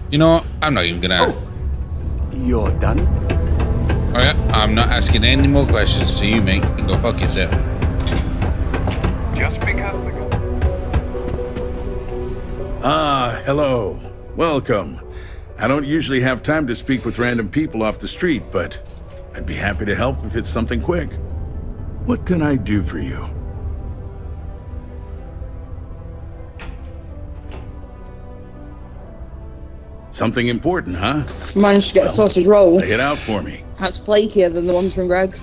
You know what? I'm not even gonna... Oh, you're done? Oh yeah, I'm not asking any more questions to you, mate. You can go fuck yourself. Just because Ah, hello. Welcome. I don't usually have time to speak with random people off the street, but I'd be happy to help if it's something quick. What can I do for you? Something important, huh? Managed to get a sausage roll. Lay it out for me. That's flakier than the ones from Greg's.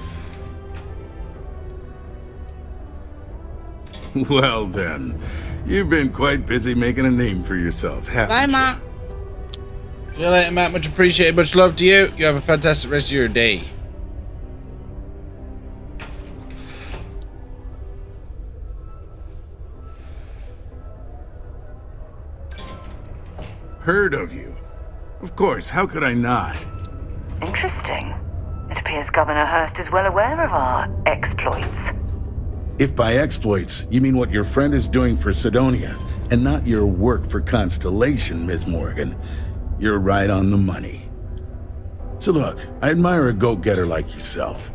Well then, you've been quite busy making a name for yourself, haven't Bye, you? Matt. See you later, Matt. Much appreciated. Much love to you. You have a fantastic rest of your day. Heard of you. Of course, how could I not? Interesting. It appears Governor Hurst is well aware of our exploits. If by exploits, you mean what your friend is doing for Sidonia, and not your work for Constellation, Ms. Morgan, you're right on the money. So look, I admire a go-getter like yourself.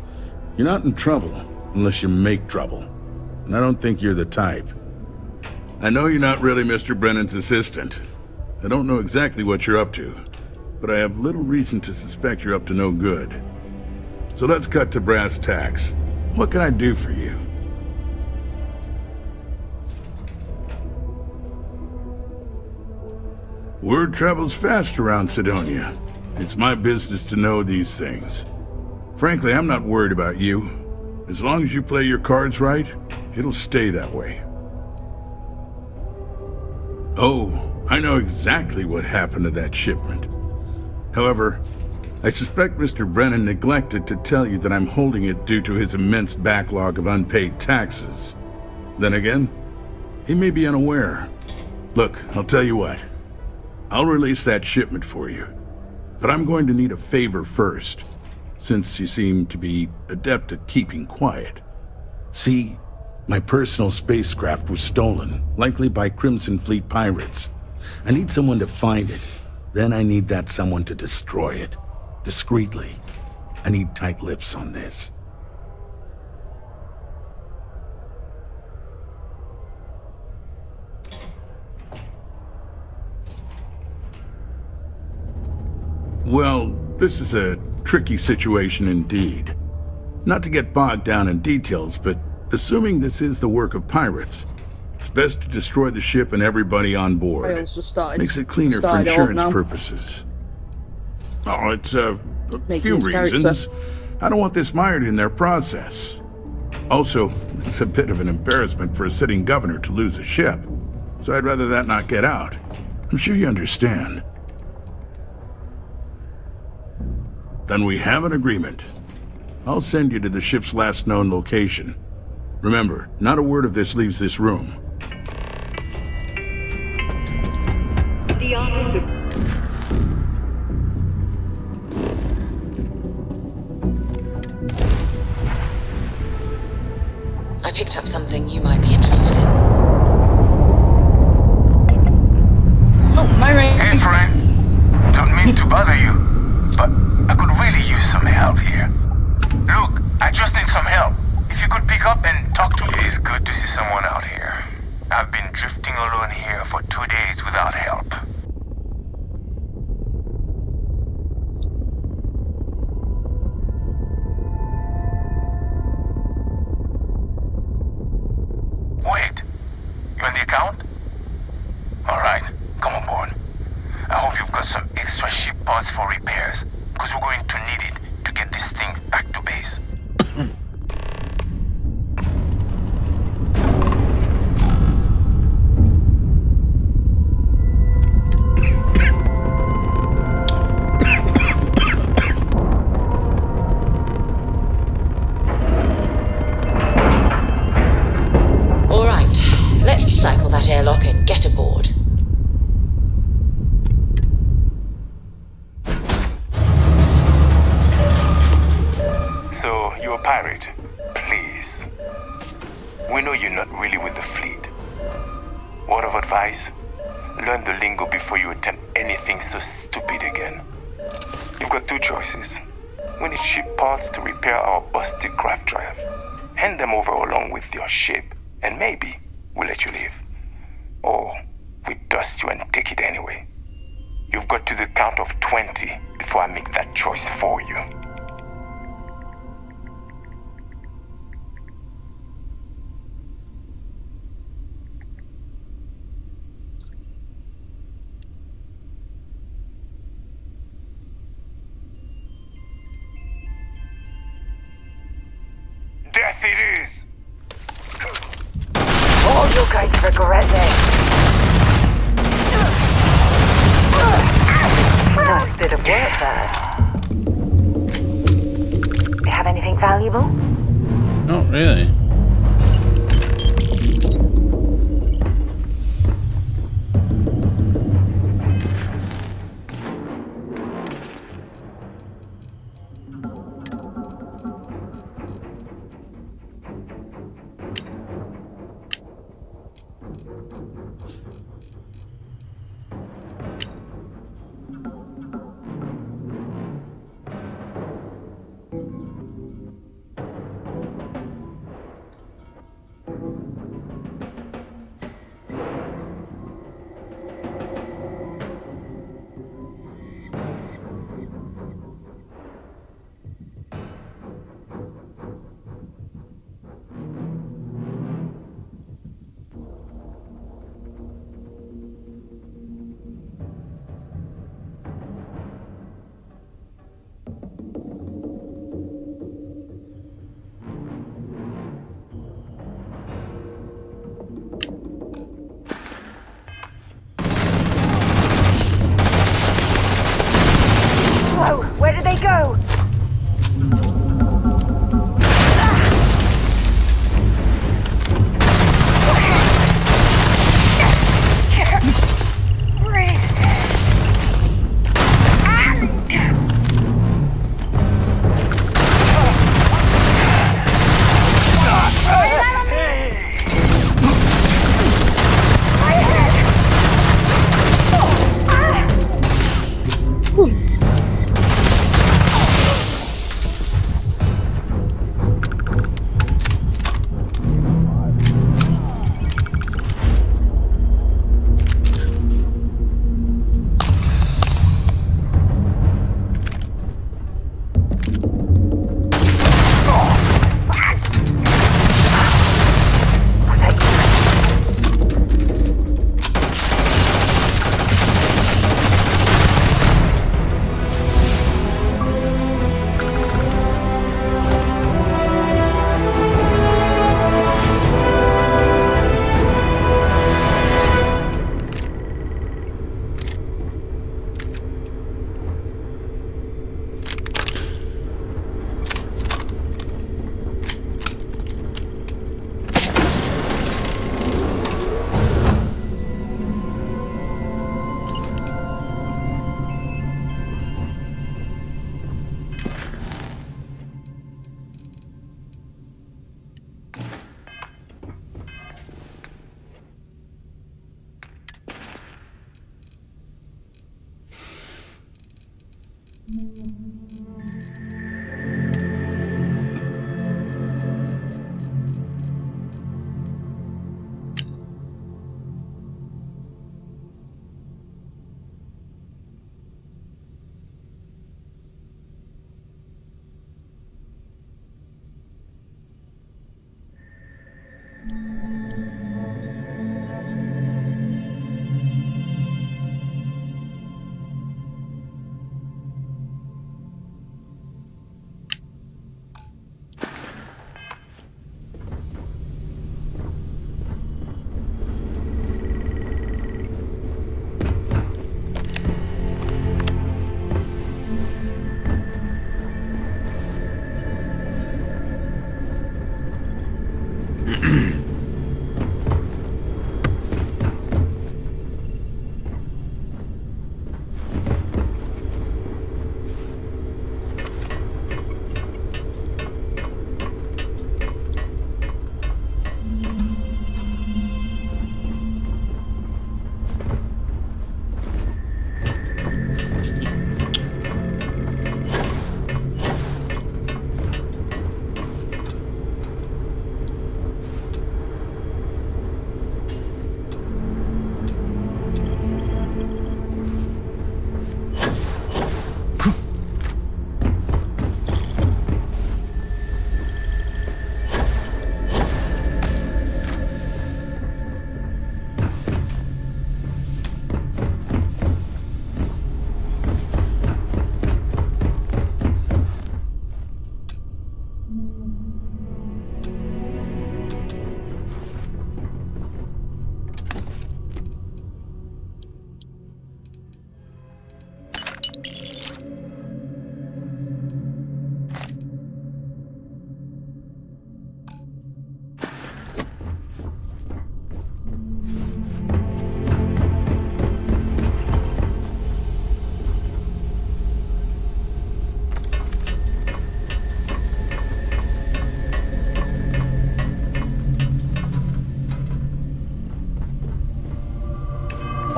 You're not in trouble unless you make trouble. And I don't think you're the type. I know you're not really Mr. Brennan's assistant. I don't know exactly what you're up to, but I have little reason to suspect you're up to no good. So let's cut to brass tacks. What can I do for you? Word travels fast around Sidonia. It's my business to know these things. Frankly, I'm not worried about you. As long as you play your cards right, it'll stay that way. Oh, I know exactly what happened to that shipment. However, I suspect Mr. Brennan neglected to tell you that I'm holding it due to his immense backlog of unpaid taxes. Then again, he may be unaware. Look, I'll tell you what. I'll release that shipment for you. But I'm going to need a favor first, since you seem to be adept at keeping quiet. See, my personal spacecraft was stolen, likely by Crimson Fleet pirates. I need someone to find it. Then I need that someone to destroy it. Discreetly. I need tight lips on this. Well, this is a tricky situation indeed. Not to get bogged down in details, but assuming this is the work of pirates, it's best to destroy the ship and everybody on board. Makes it cleaner for insurance purposes. Oh, it's a few reasons. I don't want this mired in their process. Also, it's a bit of an embarrassment for a sitting governor to lose a ship, so I'd rather that not get out. I'm sure you understand. Then we have an agreement. I'll send you to the ship's last known location. Remember, not a word of this leaves this room. I picked up something you might be interested in. Oh, my ring. Hey, friend. Don't mean to bother you, but I could really use some help here. Look, I just need some help. If you could pick up and talk to me. It's good to see someone out here. I've been drifting alone here for 2 days without help. Wait, you on the account? Alright, come on board. I hope you've got some extra ship parts for repairs, because we're going to need it to get this thing back to base. So, you're a pirate. Please. We know you're not really with the fleet. Word of advice? Learn the lingo before you attempt anything so stupid again. You've got two choices. We need ship parts to repair our busted craft drive. Hand them over along with your ship, and maybe we'll let you leave. Or we dust you and take it anyway. You've got to the count of 20 before I make that choice for you. Death it is! Oh, you're going to regret this. Nice bit of work there. Have anything valuable? Not really.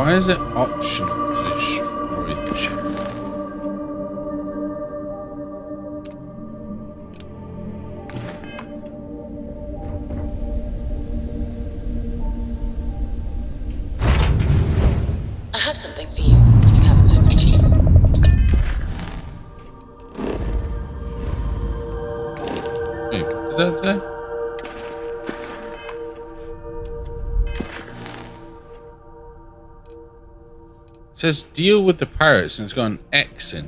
Why is it optional to destroy the ship? I have something for you when you have a moment. Wait, what did that say? It says deal with the pirates and it's got an X in.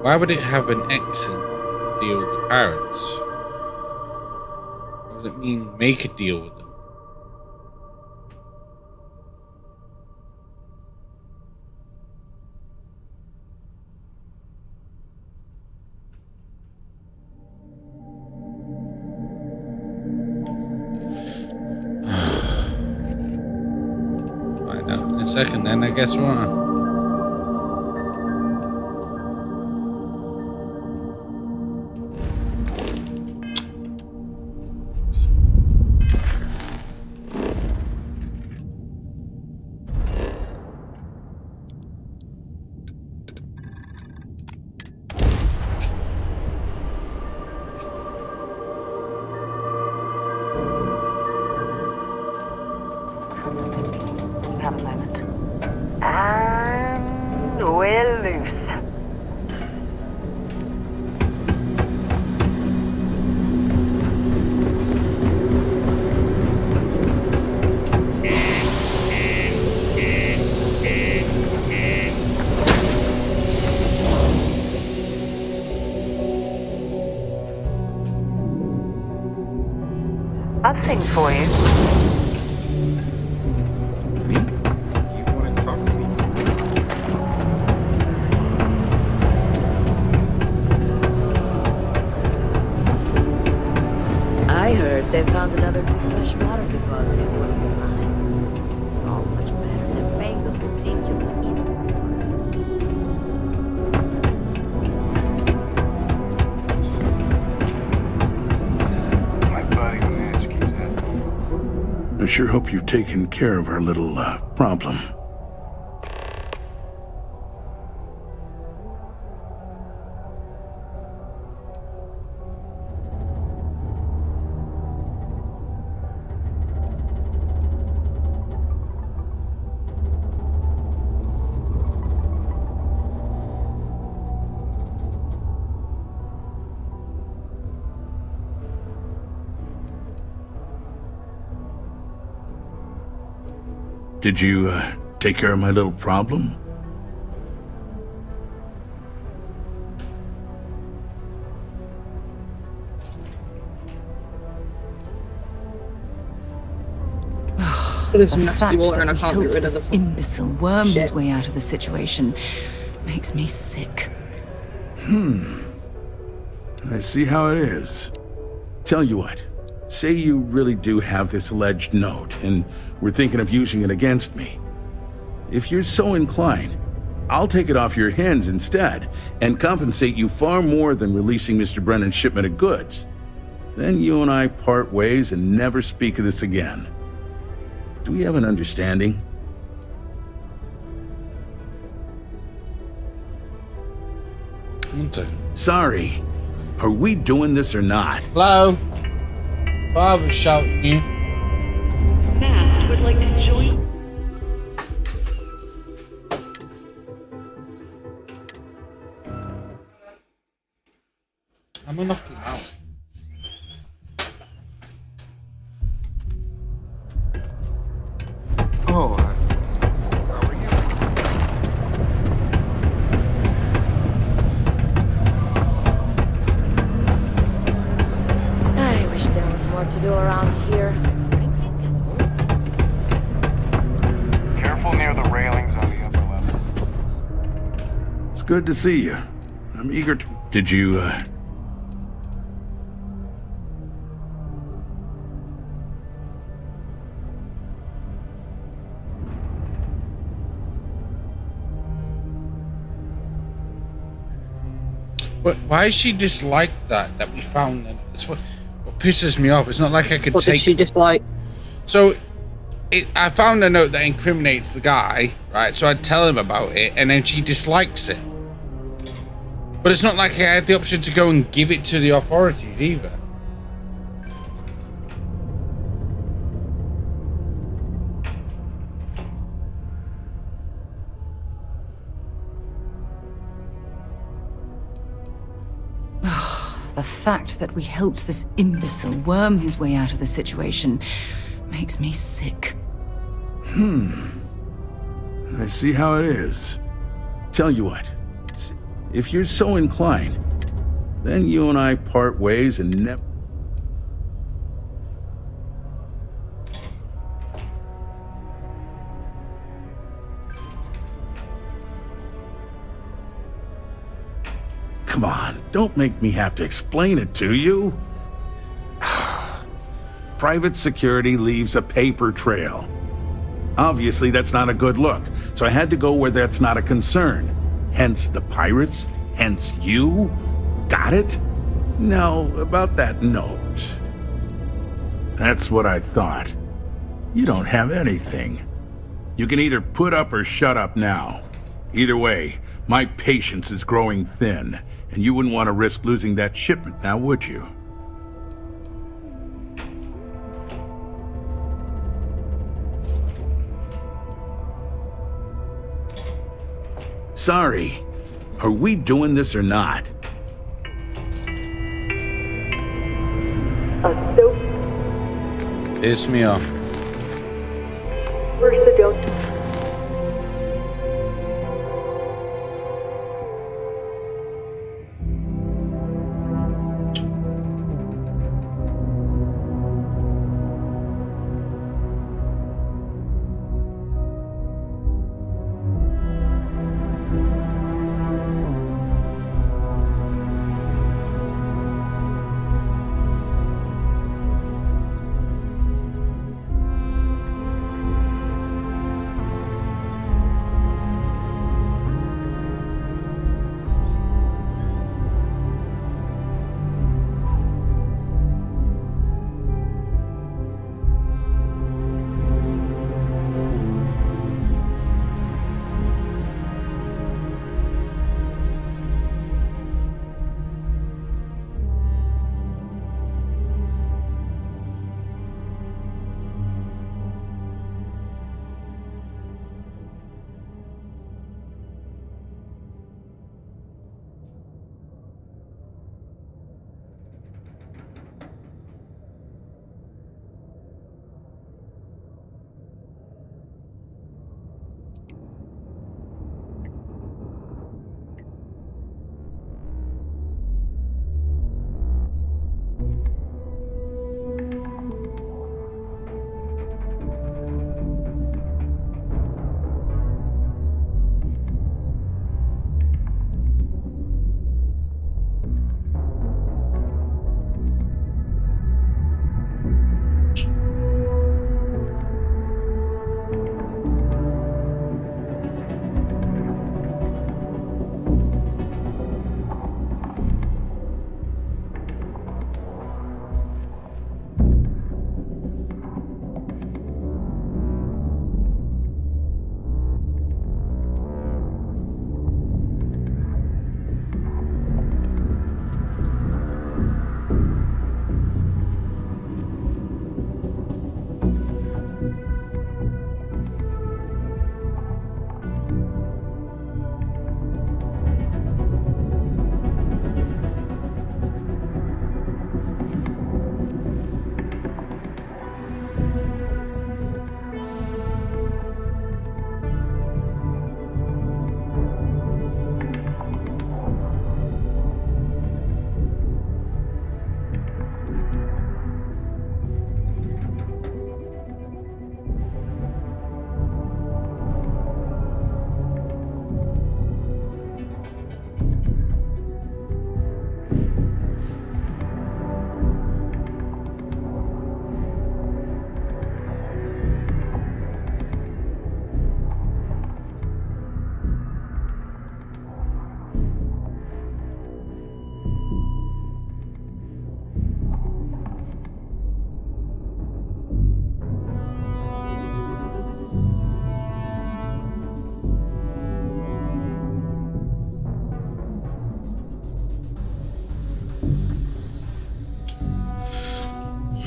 Why would it have an X in deal with the pirates? What does it mean make a deal with them? Find out in a second then, I guess what? Have a moment. And we're loose. I've things for you. I heard they found another freshwater deposit in one of the mines. It's all much better than paying those ridiculous import My buddy Mitch keeps that. I sure hope you've taken care of our little problem. Did you take care of my little problem? It is The nasty fact water and I that he can't get helped rid of this the imbecile worm his shit. way out of the situation makes me sick. I see how it is. Tell you what, say you really do have this alleged note, and we're thinking of using it against me. If you're so inclined, I'll take it off your hands instead, and compensate you far more than releasing Mr. Brennan's shipment of goods. Then you and I part ways and never speak of this again. Do we have an understanding? One second. Sorry. Are we doing this or not? Hello? Father's shouting you. Fast would like to join. I'm gonna knock him out. Oh, how are you? I wish there was more to do around here. Drinking gets old. Careful near the railings on the upper level. It's good to see you. I'm eager to... Did you, But why she disliked that we found? That's what pisses me off. It's not like I could What take. did she dislike? So, I found a note that incriminates the guy, right? So I'd tell him about it, and then she dislikes it. But it's not like I had the option to go and give it to the authorities either. The fact that we helped this imbecile worm his way out of the situation makes me sick. I see how it is. Tell you what, if you're so inclined, then you and I part ways and never... Come on, don't make me have to explain it to you. Private security leaves a paper trail. Obviously, that's not a good look, so I had to go where that's not a concern. Hence the pirates, hence you. Got it? Now, about that note. That's what I thought. You don't have anything. You can either put up or shut up now. Either way, my patience is growing thin, and you wouldn't want to risk losing that shipment now, would you? Sorry. Are we doing this or not? It's me off. First, the don't.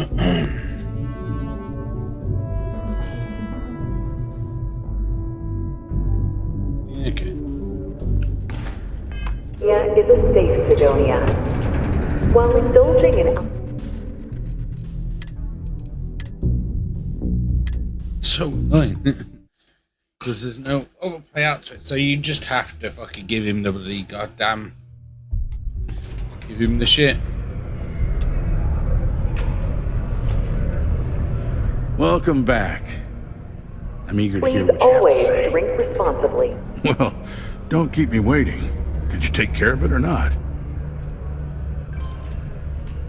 Okay. Is a safe Sidonia. While indulging in So annoying. Because there's no overplay out to it. So you just have to fucking give him the bloody goddamn. Give him the shit. Welcome back. I'm eager to hear please what you have to always say. drink responsibly. Well, don't keep me waiting. Did you take care of it or not?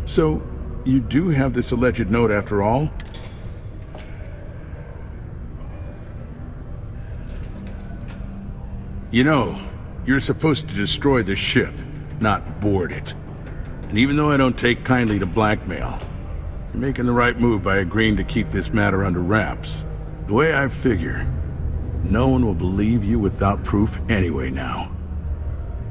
So, you do have this alleged note after all? You know, you're supposed to destroy the ship, not board it. And even though I don't take kindly to blackmail, you're making the right move by agreeing to keep this matter under wraps. The way I figure, no one will believe you without proof anyway now.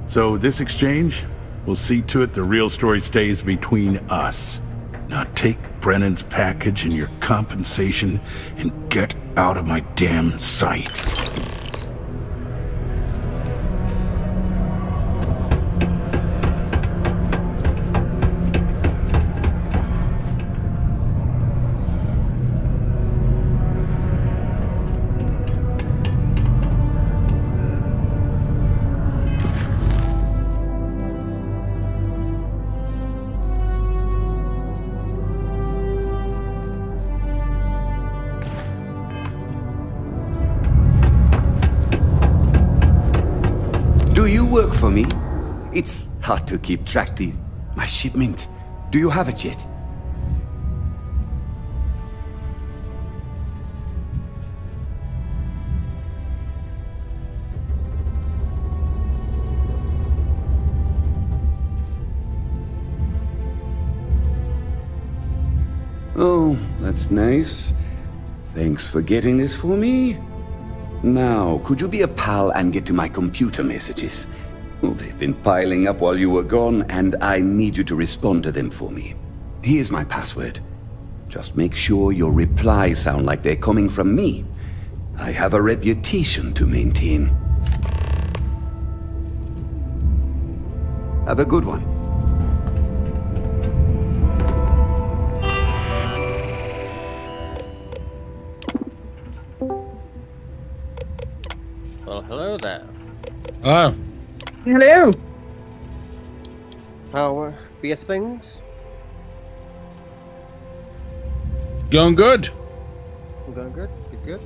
So this exchange, will see to it the real story stays between us. Now take Brennan's package and your compensation and get out of my damn sight. Work for me? It's hard to keep track these. My shipment. Do you have it yet? Oh, that's nice. Thanks for getting this for me. Now, could you be a pal and get to my computer messages? Well, they've been piling up while you were gone, and I need you to respond to them for me. Here's my password. Just make sure your replies sound like they're coming from me. I have a reputation to maintain. Have a good one. Well, hello there. Hello. Hello. How be things? Going good. Going good. Good.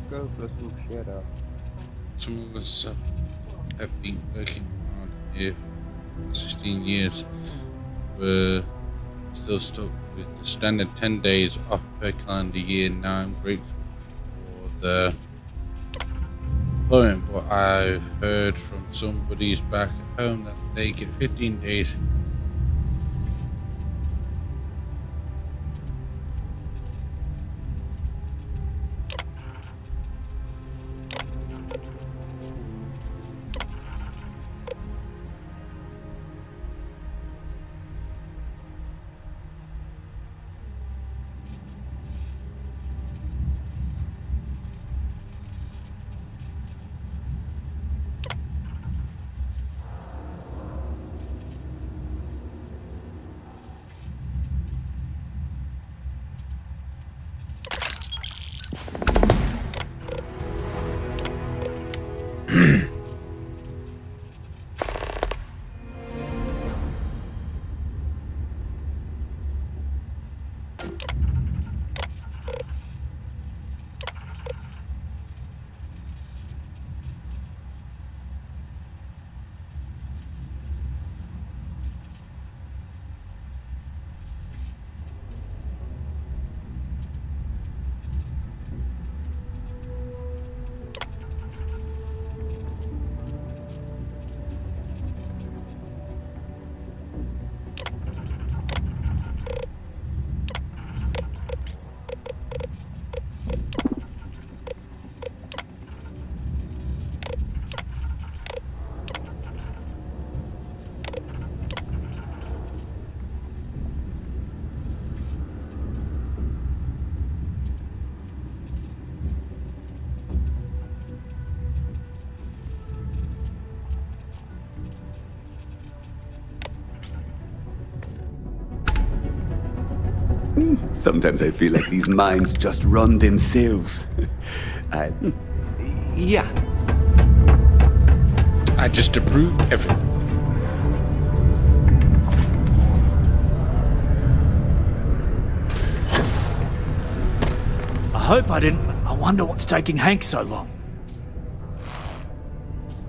Go blow some shit up. Some of us have been working on here for 16 years. We're still stuck with the standard 10 days off per calendar year. Now I'm grateful for the employment, but I've heard from some buddies back at home that they get 15 days. Sometimes I feel like these mines just run themselves. Yeah. I just approved everything. I hope I didn't. I wonder what's taking Hank so long.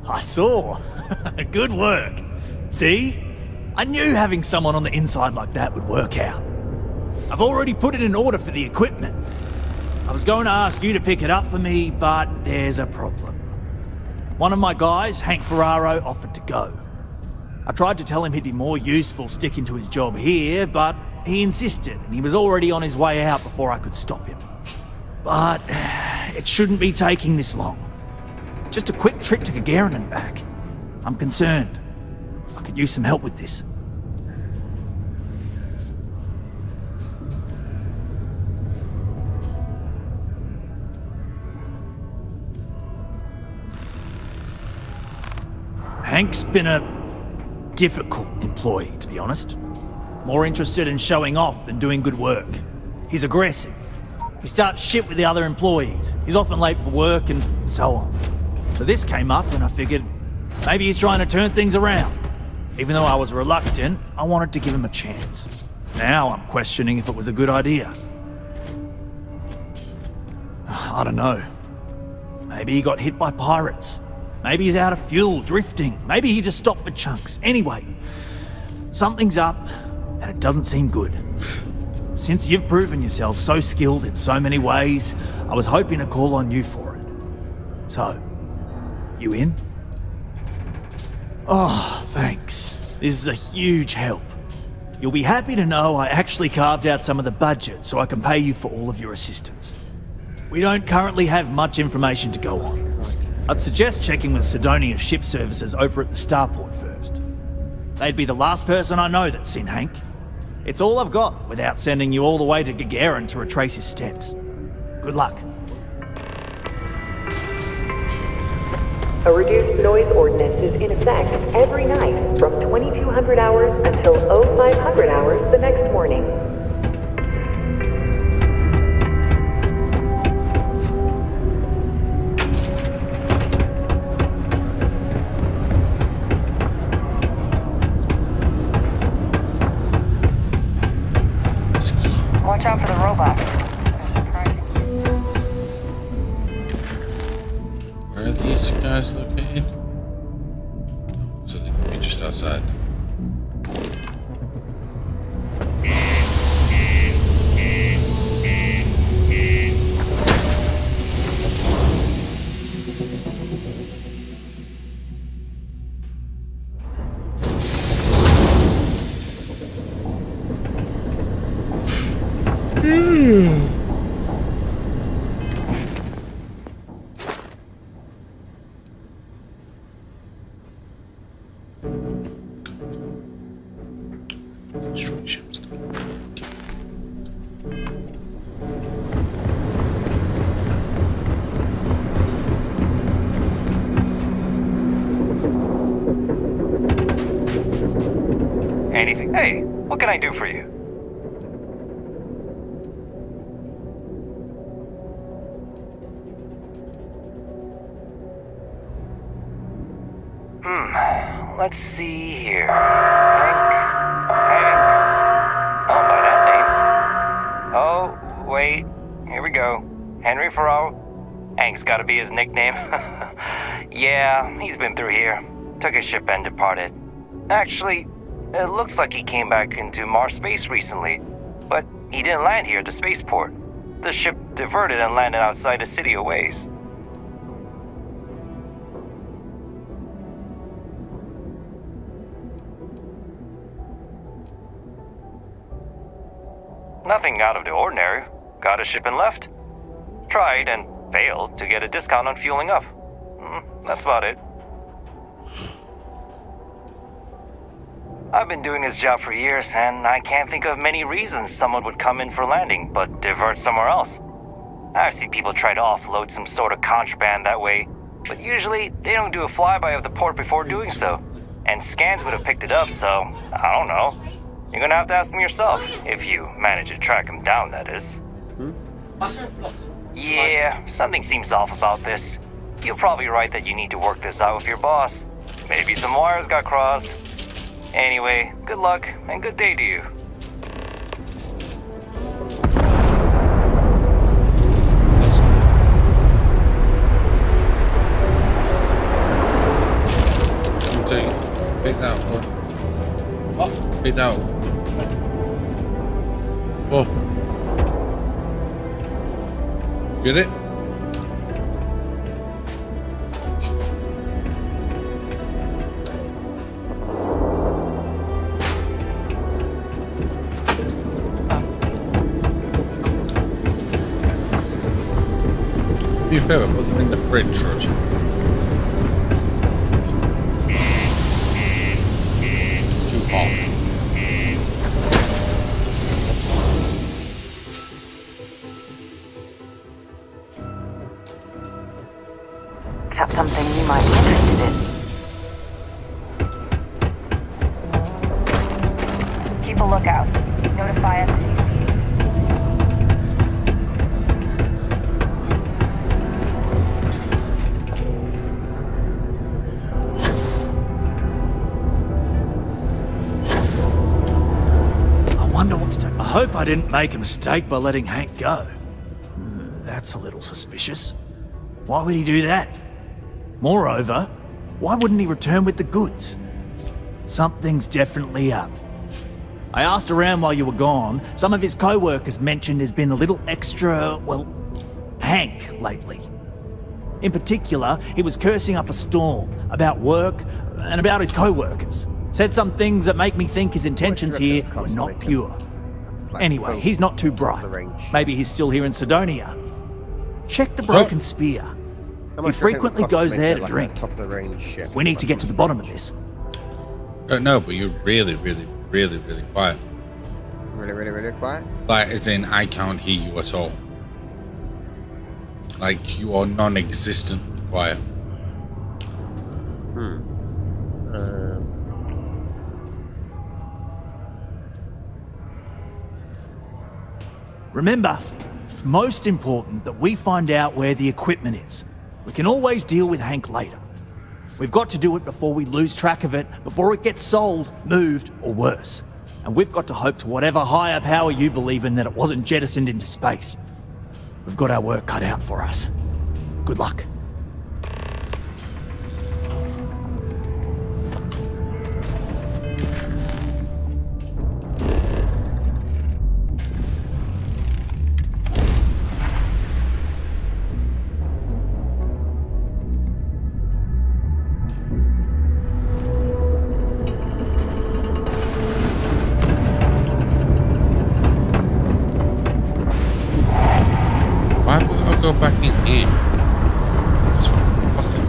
I saw. Good work. See? I knew having someone on the inside like that would work out. I've already put it in order for the equipment. I was going to ask you to pick it up for me, but there's a problem. One of my guys, Hank Ferraro, offered to go. I tried to tell him he'd be more useful sticking to his job here, but he insisted, and he was already on his way out before I could stop him. But it shouldn't be taking this long. Just a quick trip to Gagarin and back. I'm concerned. I could use some help with this. Hank's been a difficult employee, to be honest. More interested in showing off than doing good work. He's aggressive. He starts shit with the other employees. He's often late for work and so on. So this came up and I figured maybe he's trying to turn things around. Even though I was reluctant, I wanted to give him a chance. Now I'm questioning if it was a good idea. I don't know. Maybe he got hit by pirates. Maybe he's out of fuel, drifting. Maybe he just stopped for chunks. Anyway, something's up, and it doesn't seem good. Since you've proven yourself so skilled in so many ways, I was hoping to call on you for it. So, you in? Oh, thanks. This is a huge help. You'll be happy to know I actually carved out some of the budget so I can pay you for all of your assistance. We don't currently have much information to go on. I'd suggest checking with Sidonia's ship services over at the starport first. They'd be the last person I know that's seen Hank. It's all I've got without sending you all the way to Gagarin to retrace his steps. Good luck. A reduced noise ordinance is in effect every night from 2200 hours until 0500 hours the next morning. Watch out for the robots. Where are these guys located? So they could be just outside. Anything? Hey, what can I do for you? Let's see here. Hank. Oh, by that name. Oh, wait. Here we go. Henry Ferraro. Hank's gotta be his nickname. Yeah, he's been through here. Took his ship and departed. Actually, it looks like he came back into Mars space recently, but he didn't land here at the spaceport. The ship diverted and landed outside the city a ways. Nothing out of the ordinary. Got a ship and left. Tried and failed to get a discount on fueling up. That's about it. I've been doing this job for years, and I can't think of many reasons someone would come in for landing, but divert somewhere else. I've seen people try to offload some sort of contraband that way, but usually they don't do a flyby of the port before doing so. And scans would have picked it up, so I don't know. You're gonna have to ask him yourself, if you manage to track him down, that is. Yeah, something seems off about this. You're probably right that you need to work this out with your boss. Maybe some wires got crossed. Anyway, good luck and good day to you. Pick that one. What? Pick that one. Oh. Get it? Do you favor, put them in the fridge, Roger. Too hot. Except something you might be interested in. Keep a lookout. Notify us if you see it. I wonder what's to... I hope I didn't make a mistake by letting Hank go. That's a little suspicious. Why would he do that? Moreover, why wouldn't he return with the goods? Something's definitely up. I asked around while you were gone. Some of his co-workers mentioned there's been a little extra, well, Hank lately. In particular, he was cursing up a storm about work and about his co-workers. Said some things that make me think his intentions here were not pure. Anyway, he's not too bright. Maybe he's still here in Sidonia. Check the Broken Spear. He frequently goes there to drink. We need to get to the bottom of this. No, but you're really quiet. Really quiet? Like, as in, I can't hear you at all. Like, you are non-existent quiet. Remember, it's most important that we find out where the equipment is. We can always deal with Hank later. We've got to do it before we lose track of it, before it gets sold, moved, or worse. And we've got to hope to whatever higher power you believe in that it wasn't jettisoned into space. We've got our work cut out for us. Good luck. Why have we got to go back in here? It's fucking...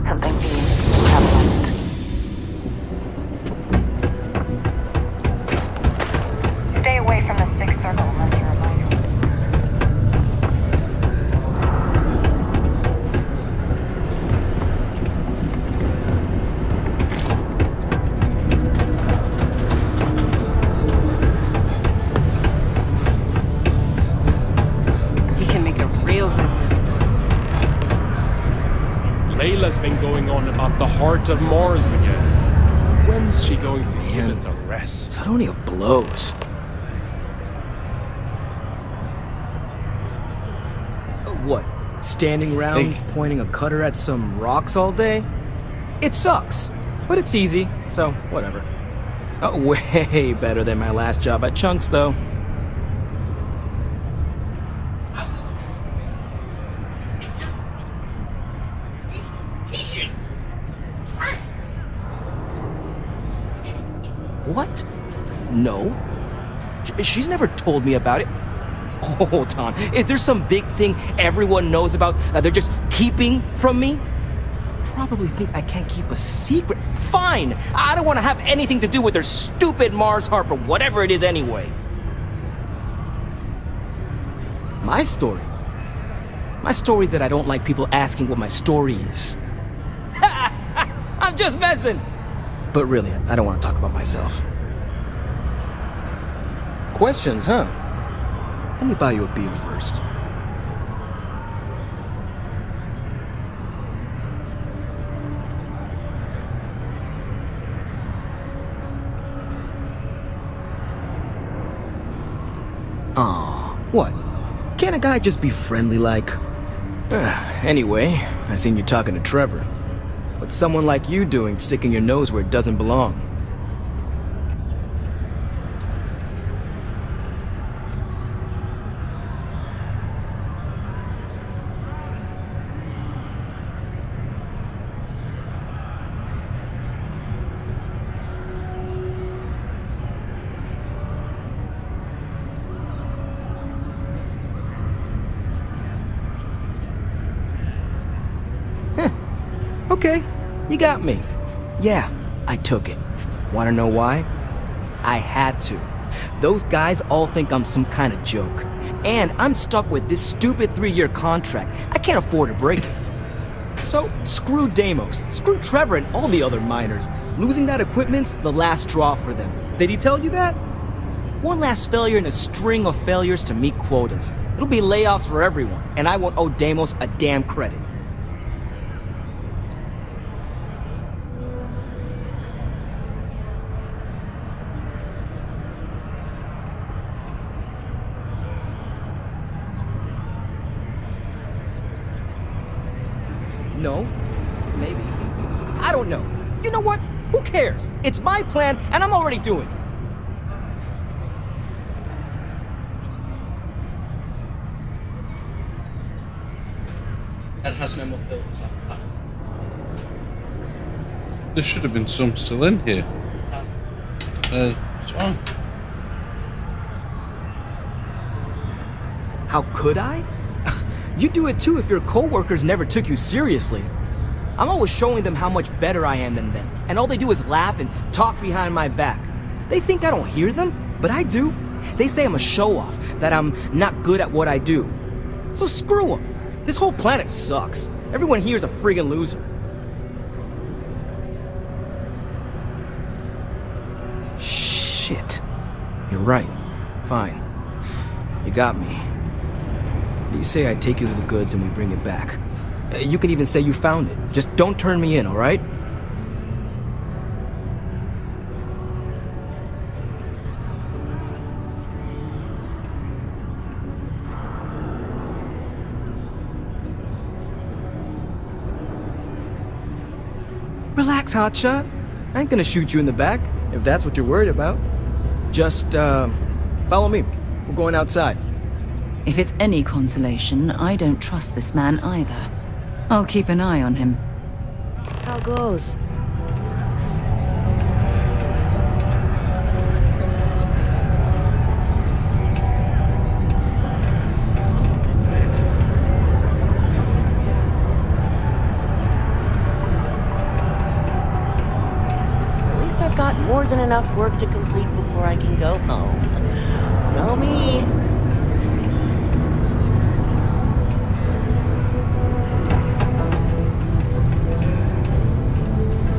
Something being prevalent. Stay away from the sixth circle unless you're a minor. Layla's been going on about the heart of Mars again. When's she going to give it a rest? Sidonia blows. What? Standing around pointing a cutter at some rocks all day? It sucks, but it's easy, so whatever. Way better than my last job at Chunks, though. What? No. She's never told me about it. Hold on. Is there some big thing everyone knows about that they're just keeping from me? Probably think I can't keep a secret. Fine. I don't want to have anything to do with their stupid Mars harp or whatever it is anyway. My story? My story is that I don't like people asking what my story is. I'm just messing! But really, I don't want to talk about myself. Questions, huh? Let me buy you a beer first. Aw, what? Can't a guy just be friendly like? Anyway, I seen you talking to Trevor. What's someone like you doing sticking your nose where it doesn't belong? Okay, you got me. Yeah, I took it. Wanna know why? I had to. Those guys all think I'm some kind of joke. And I'm stuck with this stupid 3-year contract. I can't afford to break it. So, screw Deimos, screw Trevor and all the other miners. Losing that equipment's the last straw for them. Did he tell you that? One last failure in a string of failures to meet quotas. It'll be layoffs for everyone, and I won't owe Deimos a damn credit. No, maybe. I don't know. You know what? Who cares? It's my plan, and I'm already doing it. That has no more filters after that. There should have been some still in here. What's wrong? How could I? You'd do it too if your co-workers never took you seriously. I'm always showing them how much better I am than them, and all they do is laugh and talk behind my back. They think I don't hear them, but I do. They say I'm a show-off, that I'm not good at what I do. So screw them. This whole planet sucks. Everyone here is a friggin' loser. Shit. You're right. Fine. You got me. You say I take you to the goods and we bring it back. You can even say you found it. Just don't turn me in, alright? Relax, hotshot. I ain't gonna shoot you in the back, if that's what you're worried about. Just, follow me. We're going outside. If it's any consolation, I don't trust this man either. I'll keep an eye on him. How goes? At least I've got more than enough work to complete before I can go home. Know me.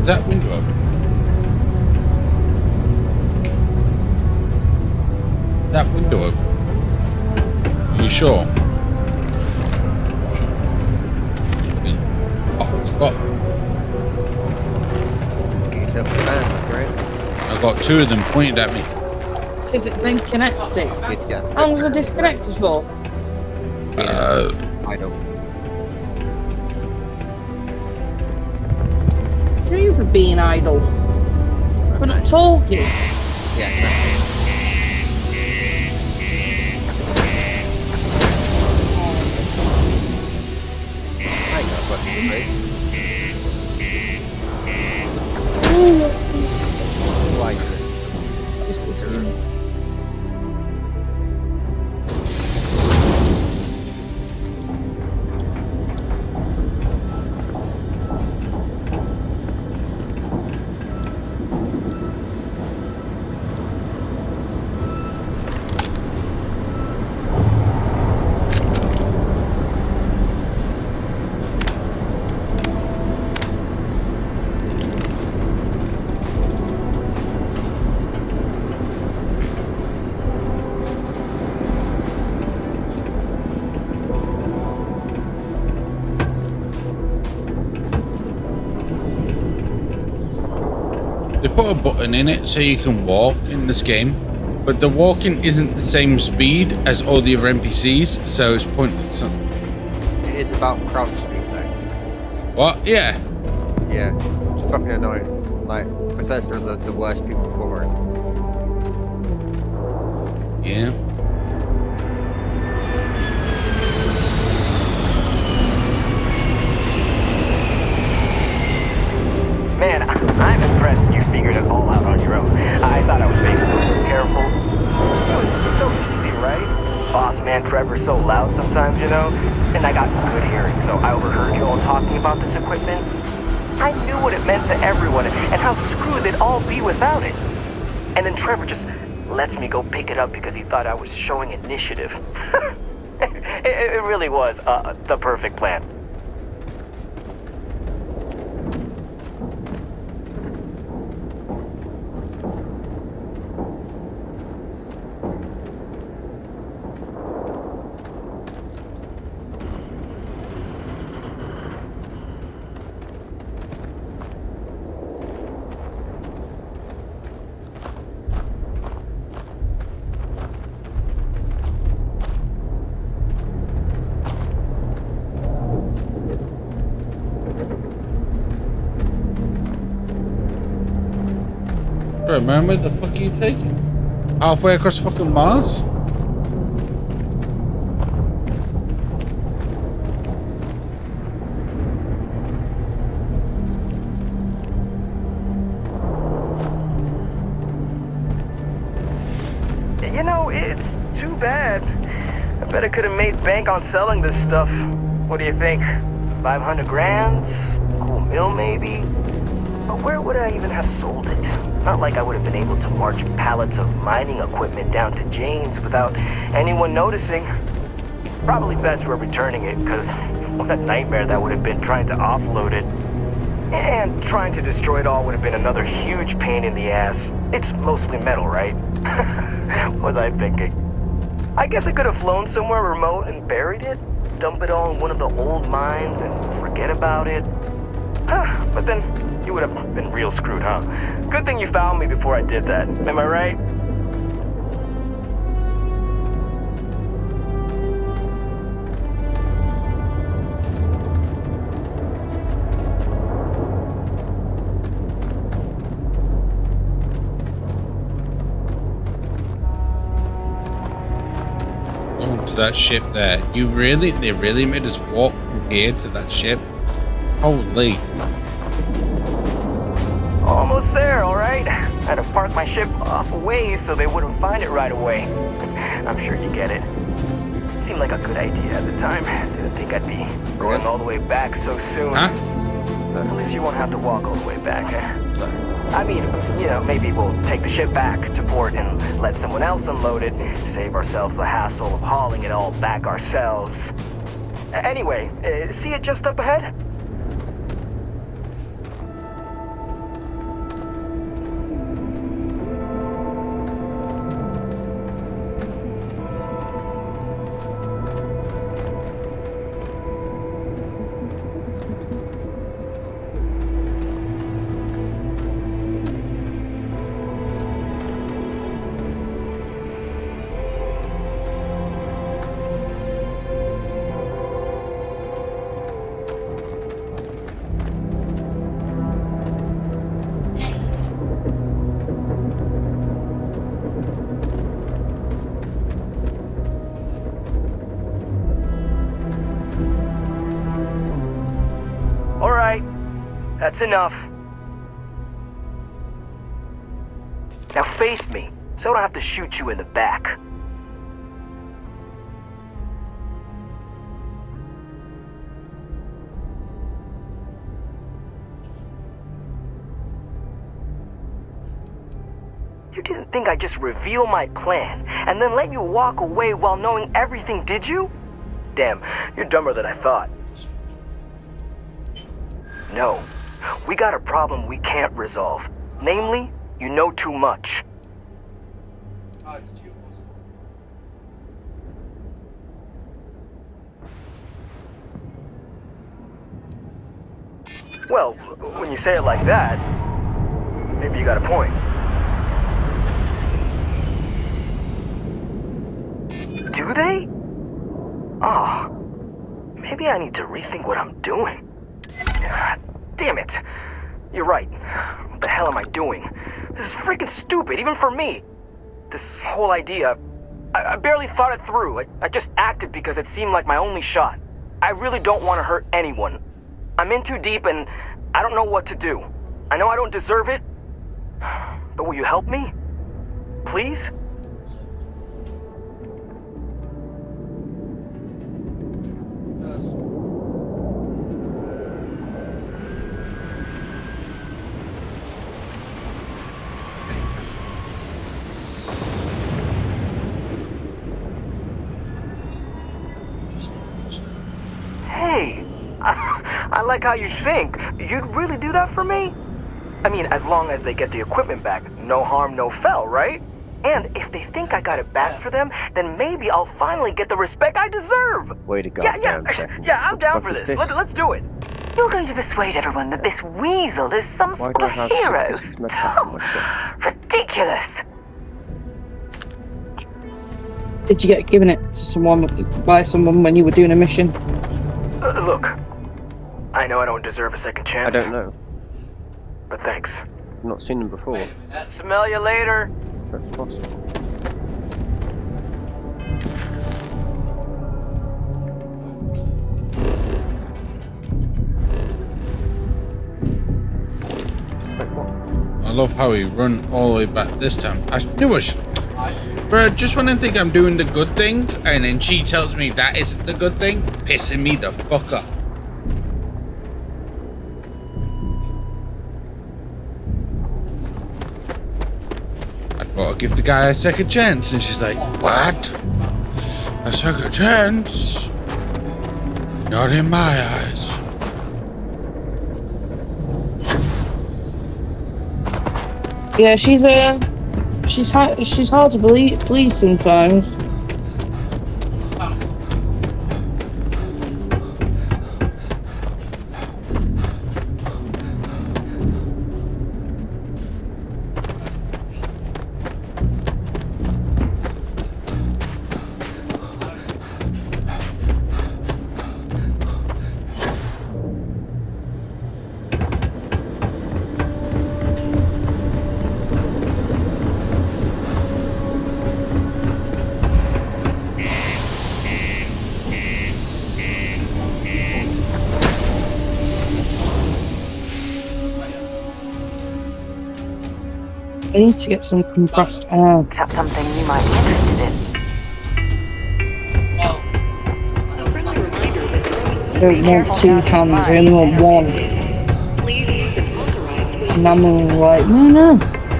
That window open? That window open? Are you sure? Hot spot. Get yourself a fan, right? I got 2 of them pointed at me. Is it then connected? How long was it disconnected for? I don't. You for being idle. We're not talking. Yeah, They put a button in it so you can walk in this game, but the walking isn't the same speed as all the other NPCs, so it's pointless. It's about crouch speed though. What? Yeah. Yeah, it's fucking annoying. Like, Bethesda are the worst people for it. Yeah. Man, I'm impressed you figured it all out on your own. I thought I was being a little careful. It was so easy, right? Boss man Trevor's so loud sometimes, you know? And I got good hearing, so I overheard you all talking about this equipment. I knew what it meant to everyone and how screwed they'd all be without it. And then Trevor just lets me go pick it up because he thought I was showing initiative. It really was the perfect plan. Remember the fuck are you taking? Halfway across fucking Mars? You know, it's too bad. I bet I could have made bank on selling this stuff. What do you think? 500 grand? Cool meal maybe? But where would I even have sold it? Not like I would have been able to march pallets of mining equipment down to Jane's without anyone noticing. Probably best we're returning it, because what a nightmare that would have been trying to offload it. And trying to destroy it all would have been another huge pain in the ass. It's mostly metal, right? What was I thinking? I guess I could have flown somewhere remote and buried it, dump it all in one of the old mines and forget about it. But then you would have been real screwed, huh? Good thing you found me before I did that. Am I right? To that ship there. They really made us walk from here to that ship. Holy. Almost there, all right? I had to park my ship off a ways so they wouldn't find it right away. I'm sure you get it. Seemed like a good idea at the time. Didn't think I'd be going all the way back so soon. Huh? At least you won't have to walk all the way back. I mean, you know, maybe we'll take the ship back to port and let someone else unload it, save ourselves the hassle of hauling it all back ourselves. Anyway, see it just up ahead? That's enough. Now face me, so I don't have to shoot you in the back. You didn't think I'd just reveal my plan, and then let you walk away while knowing everything, did you? Damn, you're dumber than I thought. No. We got a problem we can't resolve. Namely, you know too much. Well, when you say it like that... maybe you got a point. Do they? Oh, maybe I need to rethink what I'm doing. Damn it. You're right. What the hell am I doing? This is freaking stupid, even for me. This whole idea, I barely thought it through. I just acted because it seemed like my only shot. I really don't want to hurt anyone. I'm in too deep and I don't know what to do. I know I don't deserve it, but will you help me? Please? Hey, I like how you think. You'd really do that for me? I mean, as long as they get the equipment back. No harm, no foul, right? And if they think I got it back for them, then maybe I'll finally get the respect I deserve. Way to go. Yeah, I'm down for this. Let's do it. You're going to persuade everyone that this weasel is some Why sort do I of have hero. 66 medpacks on my ship? Ridiculous. Did you get given it to someone by someone when you were doing a mission? Look, I know I don't deserve a second chance. I don't know. But thanks. I've not seen them before. Smell you later. That's possible. I love how he run all the way back this time. I knew I should. Bro, just when I think I'm doing the good thing, and then she tells me that isn't the good thing, pissing me the fuck up. I thought I'd give the guy a second chance, and she's like, what? A second chance? Not in my eyes. Yeah, she's hard to please sometimes. I need to get some compressed air. Is that something you might be interested in? I don't want 2 cans, I only want 1. And I'm like, no,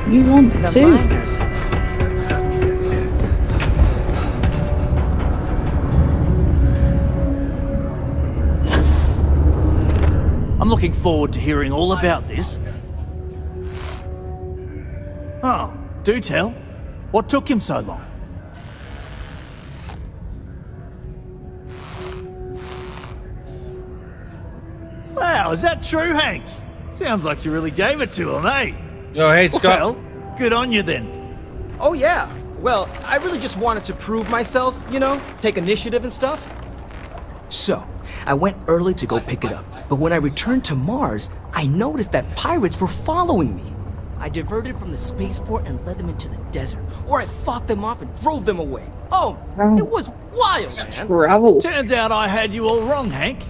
you want 2. I'm looking forward to hearing all about this. Oh, do tell. What took him so long? Wow, is that true, Hank? Sounds like you really gave it to him, eh? Yo, hey, Scott. Well, good on you then. Oh yeah. Well, I really just wanted to prove myself, you know, take initiative and stuff. So, I went early to go pick it up, but when I returned to Mars, I noticed that pirates were following me. I diverted from the spaceport and led them into the desert, where I fought them off and drove them away. Oh, it was wild, man. Travel. Turns out I had you all wrong, Hank.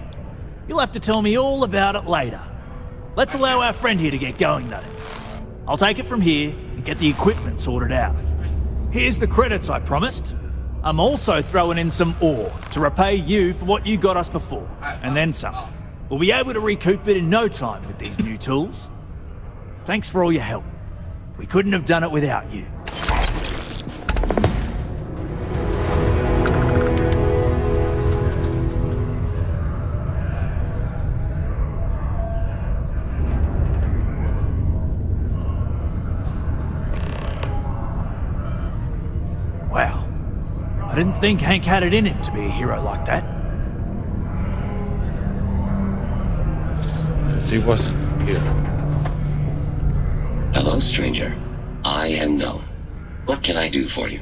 You'll have to tell me all about it later. Let's allow our friend here to get going, though. I'll take it from here and get the equipment sorted out. Here's the credits I promised. I'm also throwing in some ore to repay you for what you got us before, and then some. We'll be able to recoup it in no time with these new tools. Thanks for all your help. We couldn't have done it without you. Wow. I didn't think Hank had it in him to be a hero like that. Because he wasn't here. Hello? Hello, stranger. I am known. What can I do for you?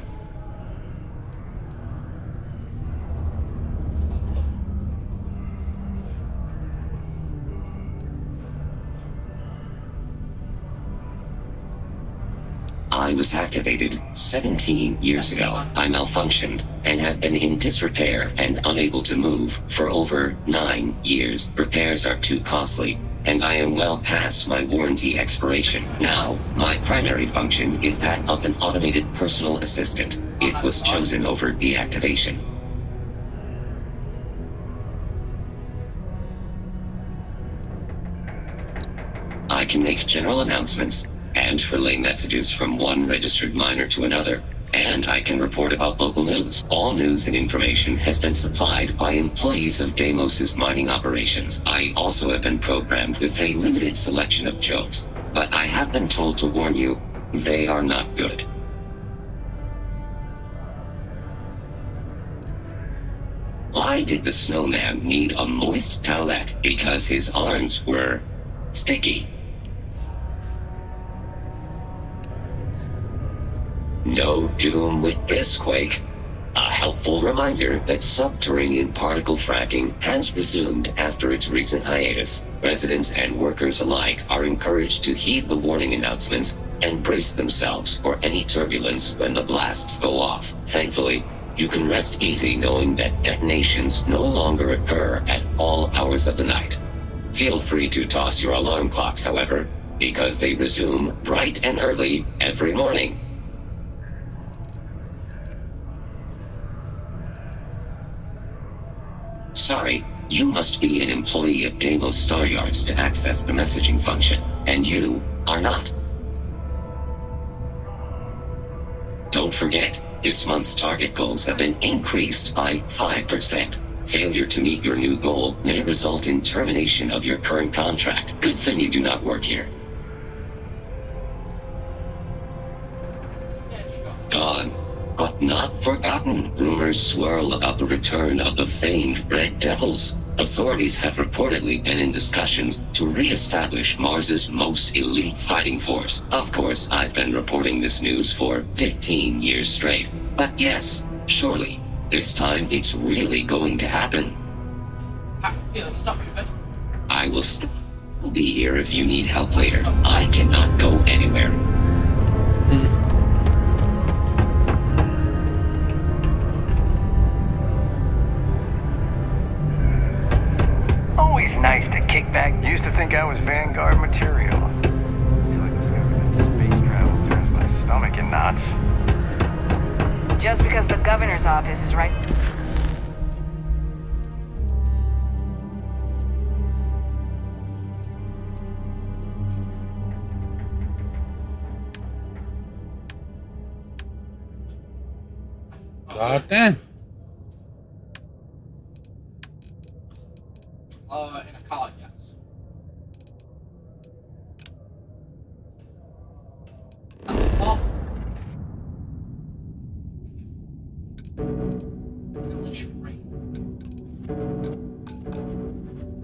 I was activated 17 years ago. I malfunctioned and have been in disrepair and unable to move for over 9 years. Repairs are too costly, and I am well past my warranty expiration. Now, my primary function is that of an automated personal assistant. It was chosen over deactivation. I can make general announcements and relay messages from one registered miner to another, and I can report about local news. All news and information has been supplied by employees of Deimos's mining operations. I also have been programmed with a limited selection of jokes, but I have been told to warn you, they are not good. Why did the snowman need a moist towelette? Because his arms were sticky. No doom with this quake. A helpful reminder that subterranean particle fracking has resumed after its recent hiatus. Residents and workers alike are encouraged to heed the warning announcements and brace themselves for any turbulence when the blasts go off. Thankfully, you can rest easy knowing that detonations no longer occur at all hours of the night. Feel free to toss your alarm clocks, however, because they resume bright and early every morning. Sorry, you must be an employee of Deimos Star Yards to access the messaging function, and you are not. Don't forget, this month's target goals have been increased by 5%. Failure to meet your new goal may result in termination of your current contract. Good thing you do not work here. Gone, but not forgotten. Rumors swirl about the return of the famed Red Devils. Authorities have reportedly been in discussions to re-establish Mars's most elite fighting force. Of course, I've been reporting this news for 15 years straight. But yes, surely, this time it's really going to happen. I will still be here if you need help later. I cannot go anywhere. Always nice to kick back. Used to think I was Vanguard material. Until I discovered that space travel turns my stomach in knots. Just because the governor's office is right. God damn. In a car, yes. Oh.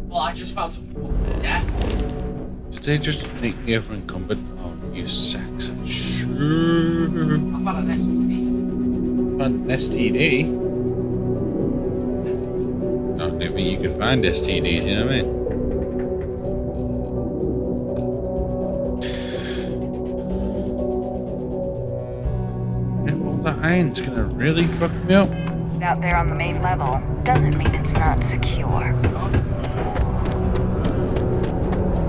Well, I just found some death. Did they just make me over incumbent? Oh, you sacks of shit. I found an STD. Found an STD? I don't think you can find STDs, you know what I mean? Yeah, all that iron's gonna really fuck me up. Out there on the main level doesn't mean it's not secure.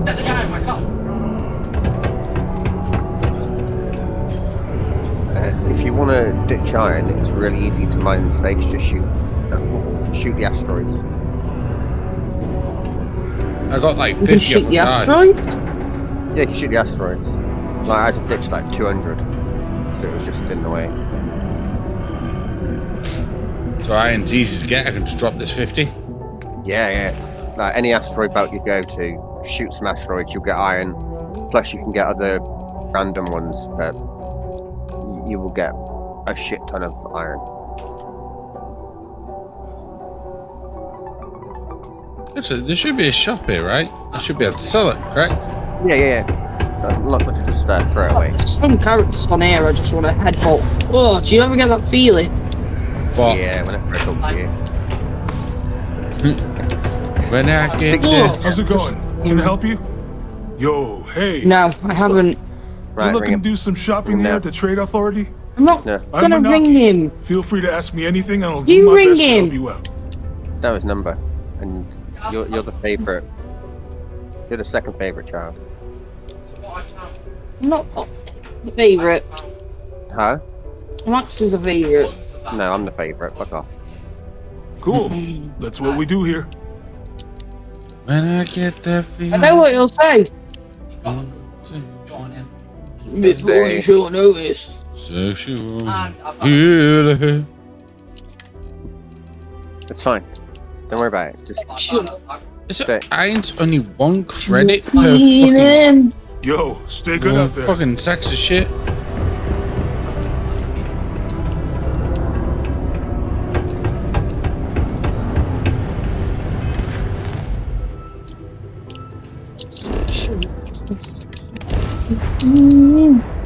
There's a guy in my car. If you want to ditch iron, it's really easy to mine in space. Just shoot the asteroids. I got like 50 You can shoot the asteroids? Yeah, you can shoot the asteroids. Like, I had ditched like 200, so it was just in the way. So iron's easy to get, I can just drop this 50? Yeah. Like, any asteroid belt you go to, shoot some asteroids, you'll get iron. Plus you can get other random ones, but you will get a shit ton of iron. There should be a shop here, right? I should be able to sell it, correct? Yeah. Not much to just throw away. Some characters on here I just want to headbutt. Oh, do you ever get that feeling? What? Yeah, whenever I talk to you. When I get this. How's it going? Can I help you? Yo, hey. No, I haven't. You looking to do some shopping here at the Trade Authority? I'm not gonna ring him. Feel free to ask me anything and I'll You do my ring best to him. help you out. That was number. And you're the favourite. You're the second favourite child. I'm not the favourite. Huh? Max is a favourite. No, I'm the favourite. Fuck off. Cool. That's what we do here. When I get that feeling. I know what you'll say. Before you short notice. Sexual healing. It's fine. Don't worry about it. Just I ain't only one credit per fucking. Yo, stay good out there. Fucking sexist shit.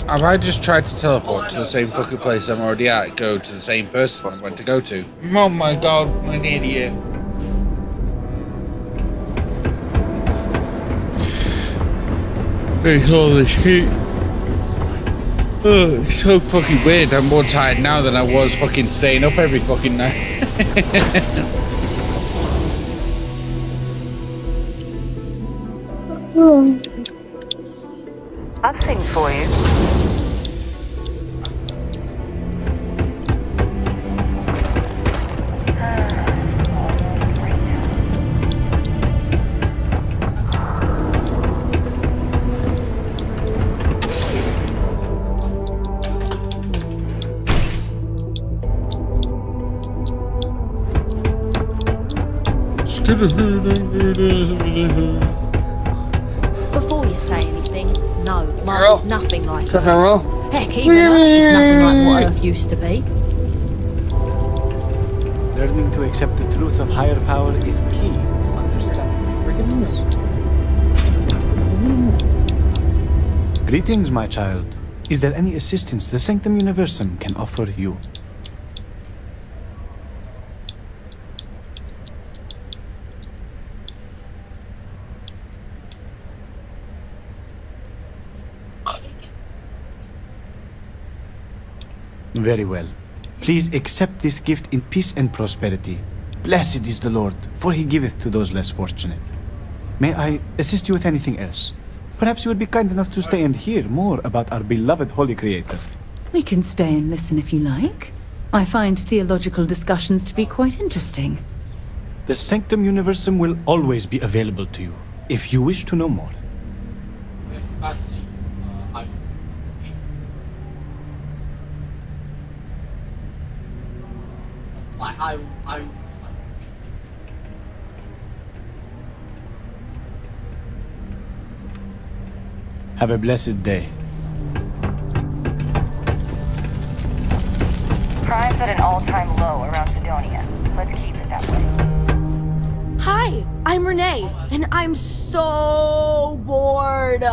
Have I just tried to teleport to the same fucking place I'm already at, go to the same person I went to go to? Oh my god, I'm an idiot. There's all this heat. Oh, it's so fucking weird. I'm more tired now than I was fucking staying up every fucking night. I've things for you. Before you say anything, no, Mars is nothing like Earth. Girl. Heck, even Earth is nothing like what Earth used to be. Learning to accept the truth of higher power is key to understanding. Greetings, my child. Is there any assistance the Sanctum Universum can offer you? Very well. Please accept this gift in peace and prosperity. Blessed is the Lord, for he giveth to those less fortunate. May I assist you with anything else? Perhaps you would be kind enough to stay and hear more about our beloved Holy Creator. We can stay and listen if you like. I find theological discussions to be quite interesting. The Sanctum Universum will always be available to you, if you wish to know more. Have a blessed day. Crime's at an all-time low around Sidonia. Let's keep it that way. Hi, I'm Renee, and I'm so bored.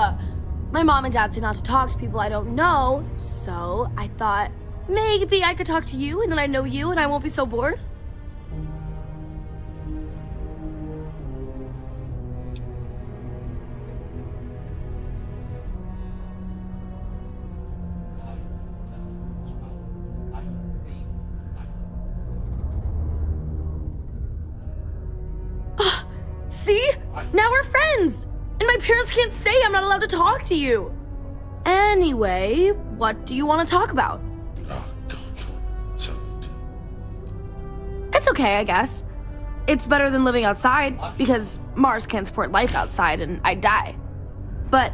My mom and dad say not to talk to people I don't know, so I thought maybe I could talk to you, and then I know you, and I won't be so bored. See? Now we're friends! And my parents can't say I'm not allowed to talk to you! Anyway, what do you want to talk about? It's okay, I guess. It's better than living outside, because Mars can't support life outside and I'd die. But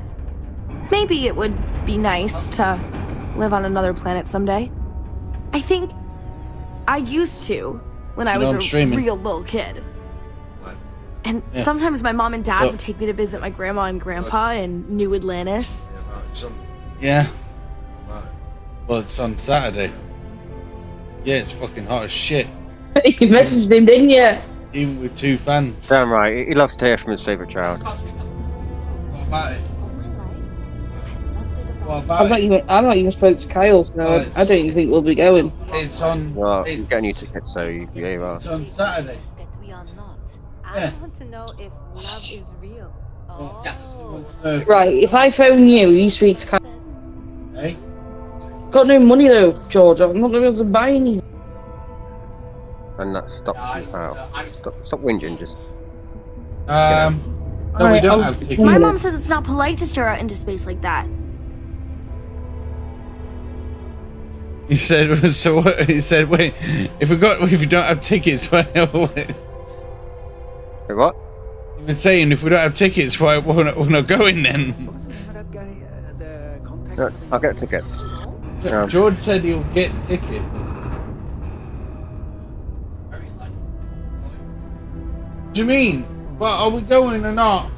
maybe it would be nice to live on another planet someday. I think I used to when I was a real little kid. And sometimes my mom and dad would take me to visit my grandma and grandpa in New Atlantis. Yeah. Well, it's on Saturday. Yeah, it's fucking hot as shit. You messaged him, didn't you? Even with 2 fans. Damn right, he loves to hear from his favourite child. What about it? I've not even spoke to Kyle, so I don't even think we'll be going. It's on. Well, you're getting your tickets, so you are. It's on Saturday. That we are not. Yeah. I want to know if love is real. Oh. Right, if I phone you, you speak to Kyle. Hey? Got no money though, George. I'm not going to be able to buy anything. And that stops you out. Stop whinging, just. No, we don't have tickets. My mom says it's not polite to stare out into space like that. He said, so what? He said, wait, if you don't have tickets, why? What? You've been saying if we don't have tickets, why we're not going then? No, I'll get tickets. George said he'll get tickets. What do you mean? Well, are we going or not?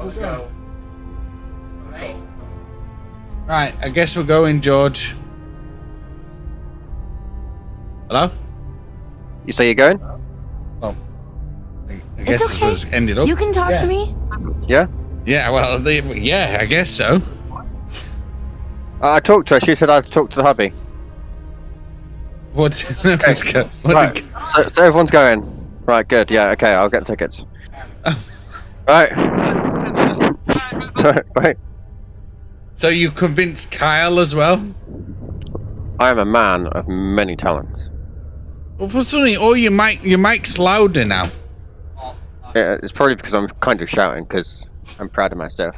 Okay. Right, I guess we're going, George. Hello? You say you're going? Oh. I guess It's okay. this was ended up. You can talk to me. Yeah? Yeah, well, yeah, I guess so. I talked to her. She said I'd talk to the hubby. What? Okay. Right. So everyone's going. Right, good. Yeah, okay, I'll get tickets. Right. Right. So you convinced Kyle as well? I am a man of many talents. Well, for something, your mic's louder now. Yeah, it's probably because I'm kind of shouting because I'm proud of myself.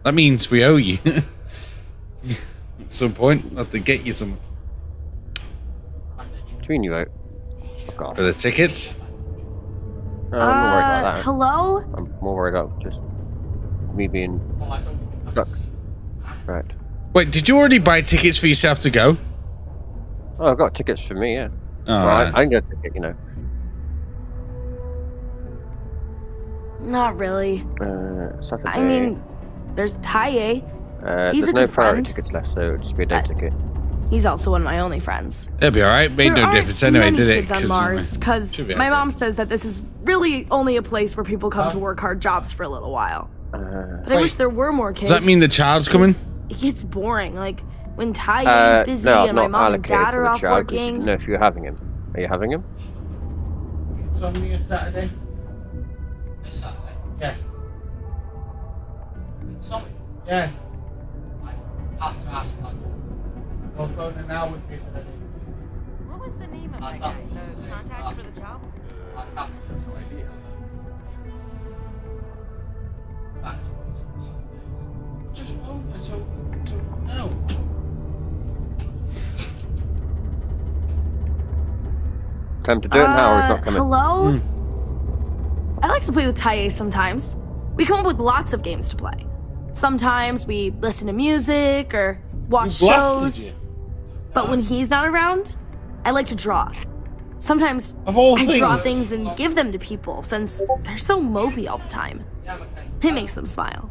That means we owe you. At some point, I'll have to get you some. Between you out. For the tickets? No, I'm not worried about that. Hello? I'm more worried about just me being stuck. Right. Wait, did you already buy tickets for yourself to go? Oh, I've got tickets for me, yeah. Oh, well, right. I can get a ticket, you know. Not really. Saturday. I mean, there's Taye. He's There's a no good priority friend. tickets left, so it'll just be a day ticket. He's also one of my only friends. It'll be alright. Made There no aren't difference anyway, many did it? kids on Mars, because Should be my okay. mom says that this is really only a place where people come to work hard jobs for a little while. But I wish there were more kids. Does that mean the child's coming? It gets boring. Like when Taye is busy no, and my not mom and allocated dad for are the off child, 'cause you working. didn't know if you were having him. Are you having him? It's only a Saturday. This Saturday? Yes. It's something? Yes. I have to ask my I'll phone her now with people that What was the name of that guy? The contact for the job? Just phone her so no. Time to do it now, or he's not coming? Hello? I like to play with Taye sometimes. We come up with lots of games to play. Sometimes we listen to music or watch shows. But when he's not around, I like to draw. Sometimes I draw things and give them to people since they're so mopey all the time. It makes them smile.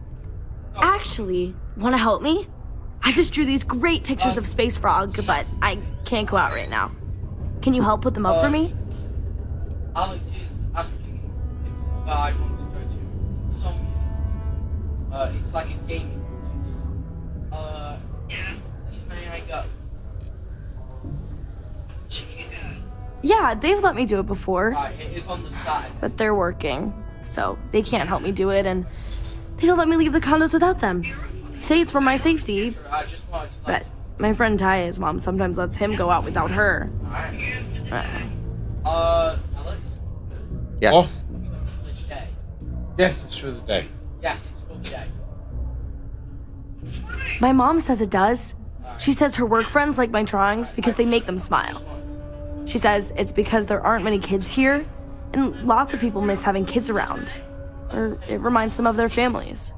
Actually, want to help me? I just drew these great pictures of Space Frog, but I can't go out right now. Can you help put them up for me? Alex is asking if I want to go to Somnia. It's like a gaming place. Please may I go? Yeah, they've let me do it before. It is on the Saturday. But they're working, so they can't help me do it, and they don't let me leave the condos without them. They say it's for my safety, but my friend Taya's mom sometimes lets him go out without her. Alex? Yes. Oh. Yes, it's for the day. Yes, it's for the day. My mom says it does. She says her work friends like my drawings because they make them smile. She says it's because there aren't many kids here, and lots of people miss having kids around. Or it reminds them of their families.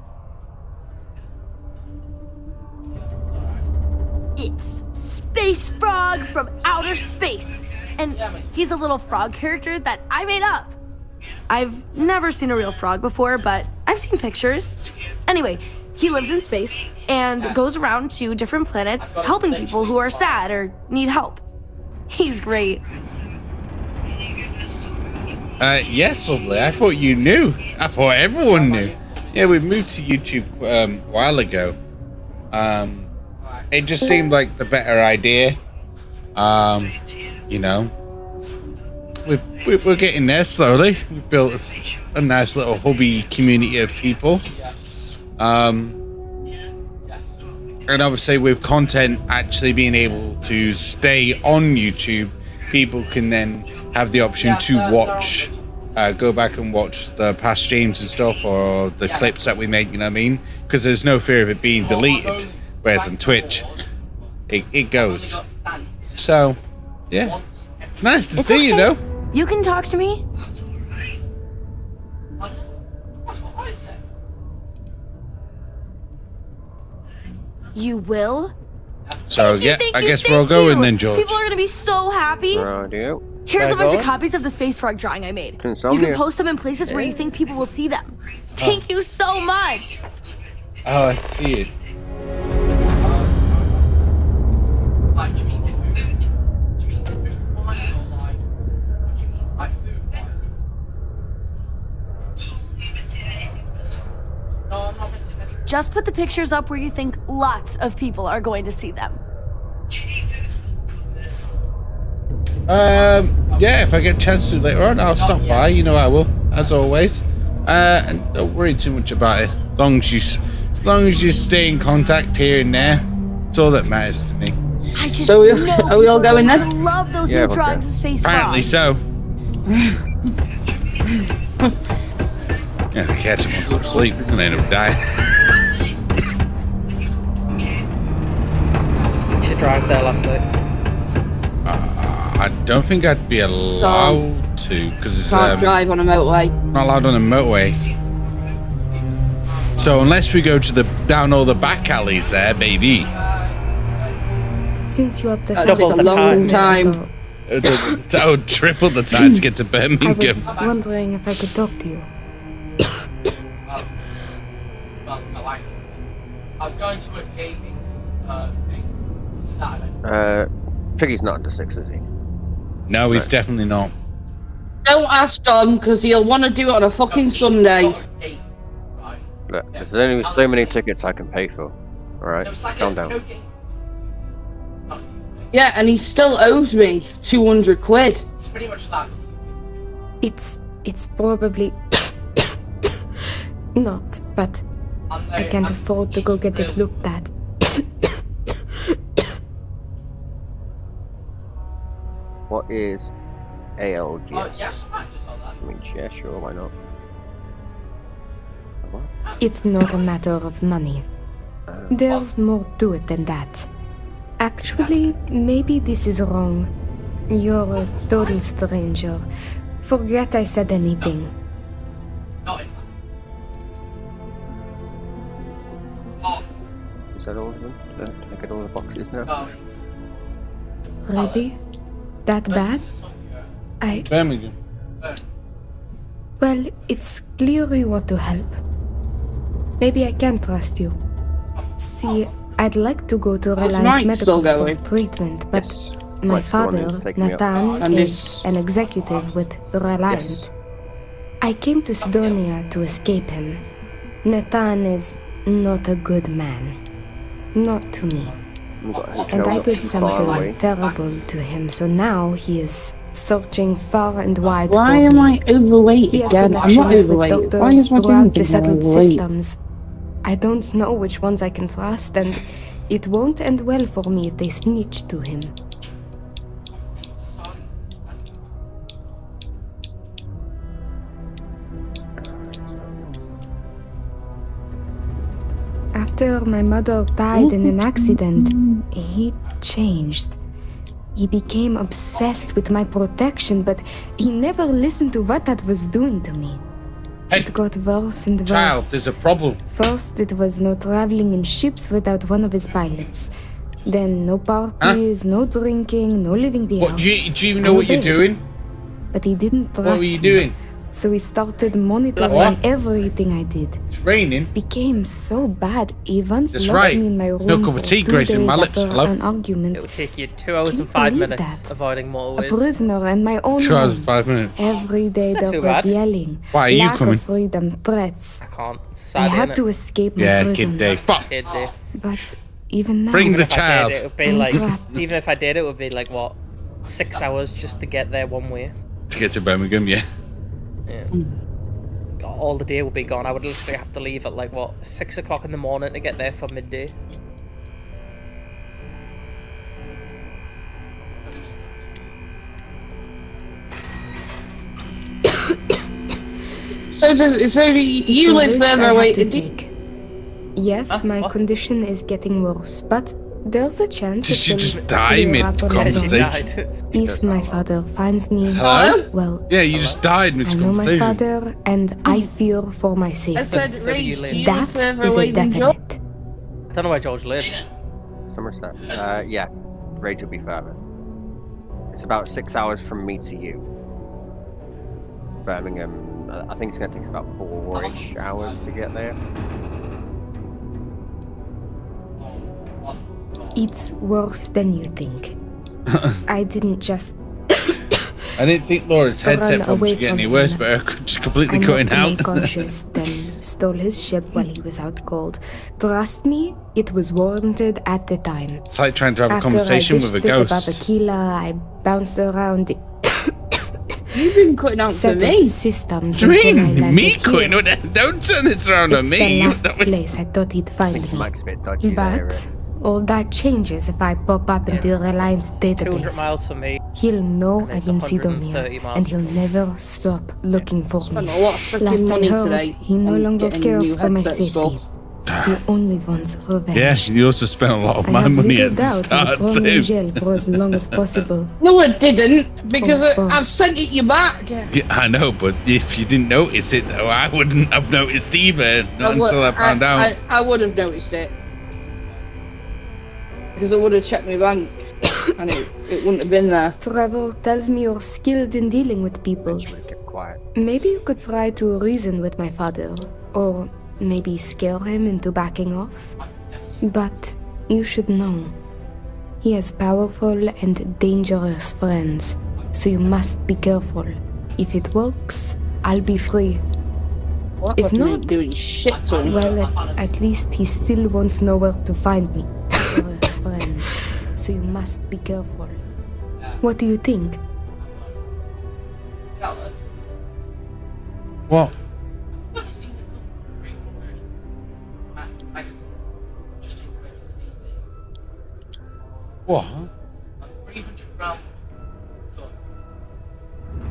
It's Space Frog from outer space. And he's a little frog character that I made up. I've never seen a real frog before, but I've seen pictures. Anyway, he lives in space and goes around to different planets helping people who are sad or need help. He's great. Yes, lovely. I thought you knew. I thought everyone knew. Yeah, we moved to YouTube a while ago. It just seemed like the better idea. You know, we're getting there slowly. We built a nice little hubby community of people. And obviously with content actually being able to stay on YouTube, people can then have the option to watch, go back and watch the past streams and stuff, or the clips that we make, you know what I mean? Because there's no fear of it being deleted, whereas on Twitch, it goes. So, yeah. It's nice to see you, though. You can talk to me. You will? So, yeah, I guess we're all going then, George. People are gonna be so happy. Here's a bunch of copies of the space frog drawing I made. You can post them in places where you think people will see them. Thank you so much. Oh, I see it. Just put the pictures up where you think lots of people are going to see them. Yeah, if I get a chance to later on, I'll stop by. You know I will, as always. And don't worry too much about it. As long as you stay in contact here and there, it's all that matters to me. I just So know are we all going I then? love those new drawings of space Apparently frogs. so. Yeah, catch him on some sleep and end up dying. You should drive there last night. I don't think I'd be allowed to, because it's Can't drive on a motorway. not allowed on a motorway. So unless we go to down all the back alleys there, maybe. Since you have the That'll take a long time. That would triple the time to get to I Birmingham. was wondering if I could talk to you. I'm going to a gaming thing Saturday. Piggy's not under 6, is he? No, he's definitely not. Don't ask Dom, because he'll want to do it on a fucking Sunday. Look, there's only so many tickets I can pay for. Alright, calm down. Yeah, and he still owes me 200 quid. It's pretty much that. It's probably not, but I can't afford to go get it looked at. What is ALGS? Yes, I mean, yeah, sure, why not? What? It's not a matter of money. There's more to it than that. Actually, maybe this is wrong. You're a total stranger. Forget I said anything. Is that all of them? Did I get all the boxes now? Really? That bad? Birmingham. Well, it's clear you want to help. Maybe I can trust you. See, I'd like to go to Reliant Mike Medical still going? for treatment, but my Mike's the one who's father, taking me up. Nathan, And is an executive with the Reliant. Yes. I came to Sidonia to escape him. Nathan is not a good man. Not to me. We've got a hotel And I not did too far away. something terrible to him, so now he is searching far and wide Why for am me. I overweight He has again? I'm not connections with overweight. Why doctors is my throughout the thinking I'm settled overweight? systems. I don't know which ones I can trust, and it won't end well for me if they snitch to him. After my mother died in an accident, he changed. He became obsessed with my protection, but he never listened to what that was doing to me. It got worse and worse. Child, there's a problem. First, it was no traveling in ships without one of his pilots. Then, no parties, no drinking, no leaving the What, house. do you even know what you're obeyed. doing? But he didn't trust What were you me. doing? So he started monitoring What? everything I did. It's raining. It became so bad. He once That's locked right. me in my room No cup of for tea 2 gracing days my lips. after Hello? an argument. It would take you 2 hours Can and you 5 believe minutes that? avoiding A motorways. prisoner in my own 2 hours home. and 5 minutes. Every day there Too was bad. yelling, Why are you lack coming? of freedom, threats. I can't. I Sad, had innit? to escape my Yeah, prison. kid day. Fuck. Kid day. But even now, Bring Even the if I child. did, it would be I'm like, trapped. even if I did, it would be like, what, 6 hours just to get there one way. To get to Birmingham, yeah. Yeah. All the day would be gone. I would literally have to leave at like, what, 6 o'clock in the morning to get there for midday. So you It's a live risk further I have away? to take. Yes, my condition is getting worse, but there's a chance. Did it she will just die clear mid up on its own. conversation? If my father finds me, Hello? well, Yeah, you just died mid I know my conversation. father, and I fear for my safety. I said, So do you live? do you That live further is away a than George? definite. I don't know where George lives. Somerset. Yeah. Rage will be further. It's about 6 hours from me to you. Birmingham, I think it's going to take about 4-ish hours to get there. It's worse than you think. I didn't just I didn't think Laura's headset Run problems away would get from any worse, him. but her just completely I cutting knocked him out. unconscious, then stole his ship while he was out cold. Trust me, it was warranted at the time. It's like trying to have a After conversation I with a ditched it above ghost. Aquila, I bounced around the You've been cutting out for settled me. systems. What do you until I mean? landed Me here. cutting it? Don't turn it around on It's me. the last place I thought he'd find me. Mike's a bit dodgy there. But all that changes if I pop up in the Reliant 200 database. miles from me. He'll know And I'm it's in 130 Sidonia, miles and he'll never stop looking for Spent me. a lot of freaking Last I money heard, today he no on longer getting cares new for my headset safety. stuff. He only wants revenge. Yeah, you also spent a lot of I my have money little at the doubt start he'll throw me in too. jail for as long as possible. No, I didn't, because Oh, I've sent it you back. Yeah, I know, but if you didn't notice it, though, I wouldn't have noticed either. Not until I found out. I would have noticed it. Because I would have checked my bank, and it wouldn't have been there. Trevor tells me you're skilled in dealing with people. Get quiet. Maybe you could try to reason with my father, or maybe scare him into backing off. But you should know, he has powerful and dangerous friends, so you must be careful. If it works, I'll be free. Well, that If wasn't me not, doing shit to him. well, at least he still won't know where to find me. Dangerous friends, so you must be careful. What do you think? What? What?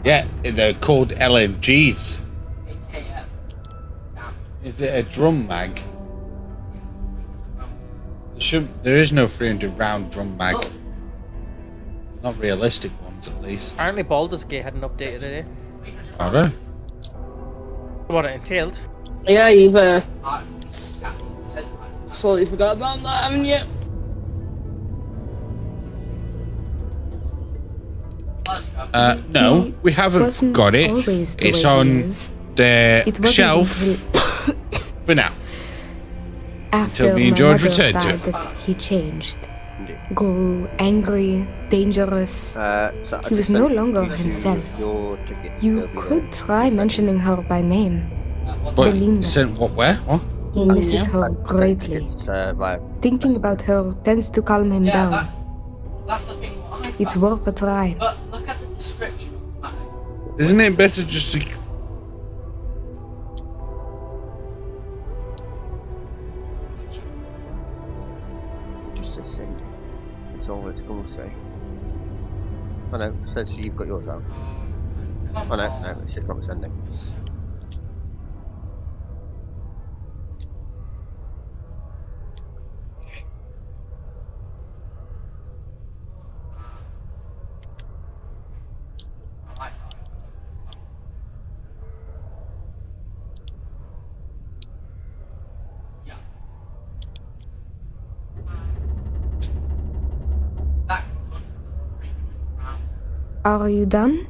Yeah, they're called LMGs. Is it a drum mag? There is no 300 round drum mag. Not realistic ones, at least. Apparently Baldur's Gate hadn't updated today. I don't know. What it entailed. Yeah, you've slowly forgot about that, haven't you? No, we haven't wasn't got it. always the It's way he on is. the It wasn't shelf until for now. after me and my George mother returned to died it. that he changed. Grew angry, dangerous. So I He just was no sent longer you himself. your ticket to You go be could try mentioning her by name. But Belinda. sent what? Where? What? He misses her there. I sent greatly. tickets, via Thinking about her tends to calm him down. That's the thing. It's worth a try. But look at the description. Isn't it better just to? just to send. That's all it's going to say. Oh no, it says you've got yours out. Oh no, it's just not sending. Are you done?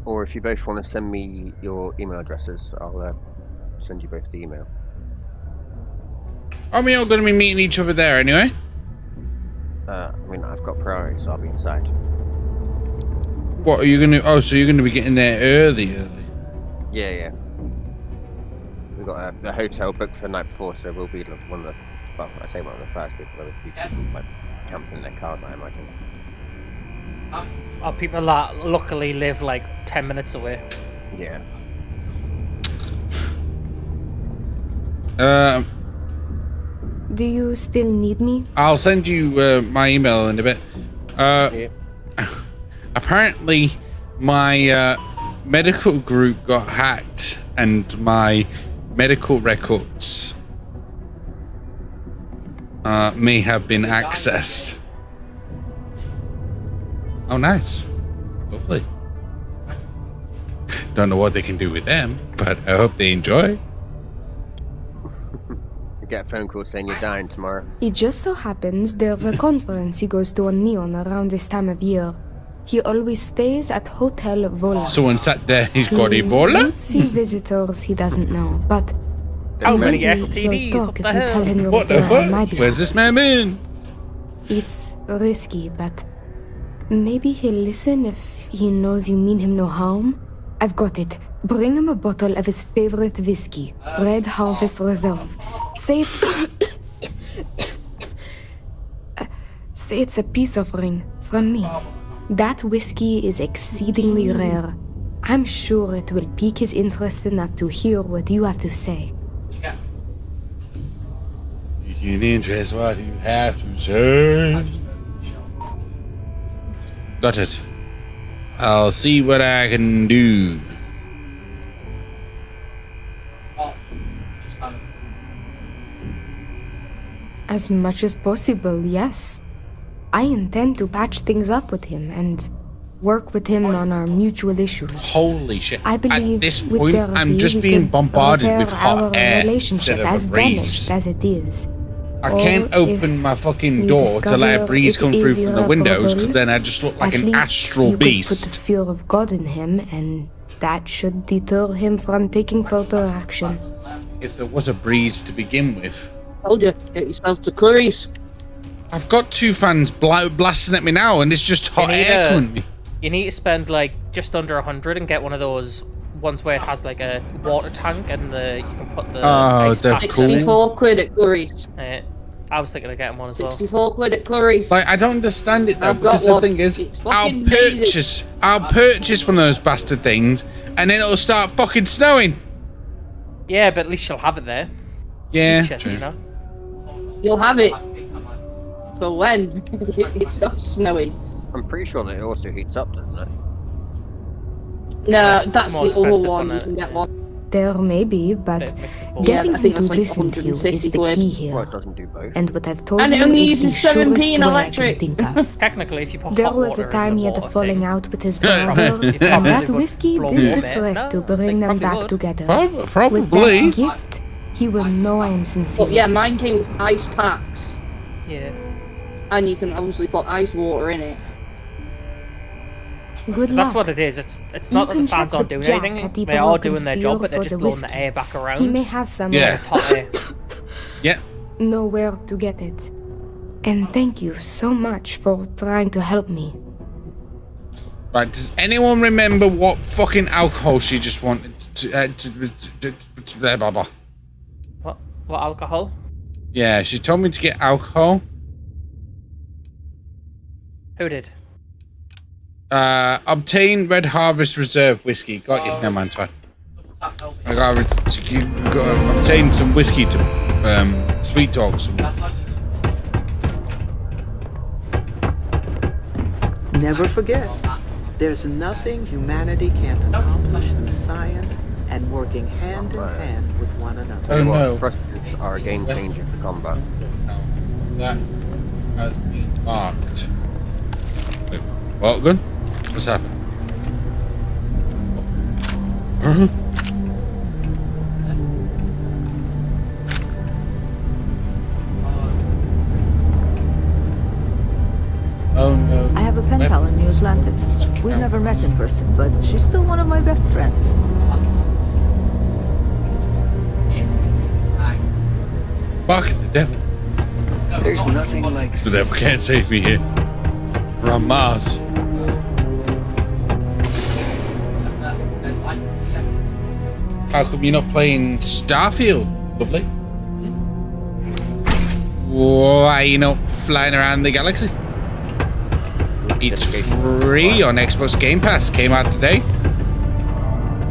Or if you both want to send me your email addresses, I'll send you both the email. Are we all going to be meeting each other there anyway? I mean, I've got priority, so I'll be inside. What are you going to... Oh, so you're going to be getting there early? Yeah. We've got a hotel booked for the night before, so we'll be one of the... Well, I say one of the first people. There will be people like camping in their cars, I imagine. Are people that luckily live like 10 minutes away? Yeah. Do you still need me? I'll send you my email in a bit. Yeah. Apparently, my medical group got hacked, and my medical records may have been accessed. Oh, nice. Lovely. Don't know what they can do with them, but I hope they enjoy. You get a phone call saying you're dying tomorrow. It just so happens there's a conference he goes to on Neon around this time of year. He always stays at Hotel Vola. Someone sat there, he's got He Ebola? won't see visitors he doesn't know, but How many maybe STDs? he'll talk What if the you tell him hell? you're What the there on my fuck? behalf. Where's this man been? It's risky, but maybe he'll listen if he knows you mean him no harm. I've got it. Bring him a bottle of his favorite whiskey, Red Harvest Reserve. Say it's a peace offering from me. That whiskey is exceedingly rare. I'm sure it will pique his interest enough to hear what you have to say. You can interest what you have to say. Got it. I'll see what I can do. As much as possible, yes. I intend to patch things up with him and work with him on our mutual issues. Holy shit. I believe At this with point, therapy, I'm just we being could bombarded repair with hot our air relationship instead of as a breeze. damaged as it is. I Or can't open if my fucking we door to let a discover breeze it come through from the is windows, because irreparable, then I just look like at an least astral you could put beast. the fear of God in him, and that should deter him from taking further action. If there was a breeze to begin with. Told you, get yourself to Curry's. I've got two fans blasting at me now, and it's just hot air coming at me. You need to spend like just under 100 and get one of those ones where it has like a water tank and you can put the ice that's packs cool. in it. 64 quid at Curry's. I was thinking of getting one as well. 64 quid at Curry's. Like, I don't understand it though, I've got because the one. thing is, It's I'll fucking amazing. purchase one of those bastard things, and then it'll start fucking snowing. Yeah, but at least you'll have it there. Yeah, Feature, true. you know? You'll have it. For when it's not snowing. I'm pretty sure that it also heats up, doesn't it? No, that's more the other expensive one. on You can get one. There may be, but getting I think him to that's like listen to you 150 is the quid. key here. Well, it doesn't do both. And what I've told And it you only is uses the surest 17 way I can electric. think of. Technically, if you put There hot was water a in time the he had a water falling thing, out with his brother, It and probably that would whiskey blow did the warm air. trick No, to bring them probably back would. together. Probably. With that gift, he will know I am sincere. But yeah, mine came with ice packs. Yeah. And you can obviously put ice water in it. Good That's luck. what it is. It's You not that the can fans check aren't the doing Jack anything. at the They are Baroque doing their job, but they're for just the blowing the whiskey. air back around. He may have some Yeah. It's hot air. Yeah. know where to get it. And thank you so much for trying to help me. Right, does anyone remember what fucking alcohol she just wanted blah, blah, blah. What alcohol? Yeah, she told me to get alcohol. Who did? Obtain Red Harvest Reserve whiskey. Got you. Never mind, it's fine. I gotta obtain some whiskey to sweet talk someone. Never forget, there's nothing humanity can't accomplish through science and working hand in hand with one another. Tell you what, thrusters are a game changer for combat. That has been marked. Wait, what? Good? What's happened? pen pal in New Atlantis. We've never met in person, but she's still one of my best friends. Fuck the devil. There's nothing like The devil can't save me here. We're on Mars. How come you're not playing Starfield, lovely? Why are you not flying around the galaxy? It's free on Xbox Game Pass. Came out today. You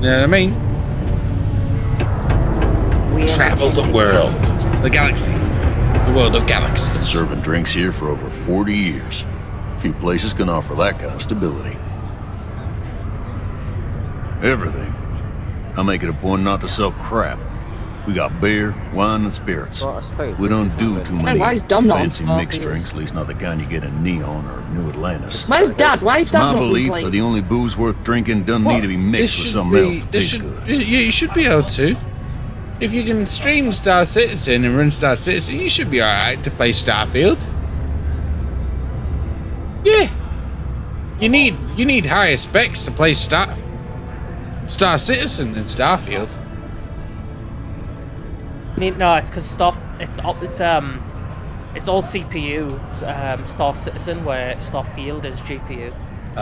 know what I mean? Travel the world. The galaxy. The world of galaxies. Been serving drinks here for over 40 years. Few places can offer that kind of stability. Everything. I make it a point not to sell crap. We got beer, wine, and spirits. We don't do too many fancy mixed drinks, at least not the kind you get in Neon or New Atlantis. Where's Dad? Why is Dad not my belief playing? that the only booze worth drinking doesn't need to be mixed with something else to taste good. Yeah, you should be able to. If you can stream Star Citizen and run Star Citizen, you should be alright to play Starfield. Yeah. You need higher specs to play Star Citizen than Starfield. No, it's because it's all CPU. Star Citizen, where Starfield is GPU. The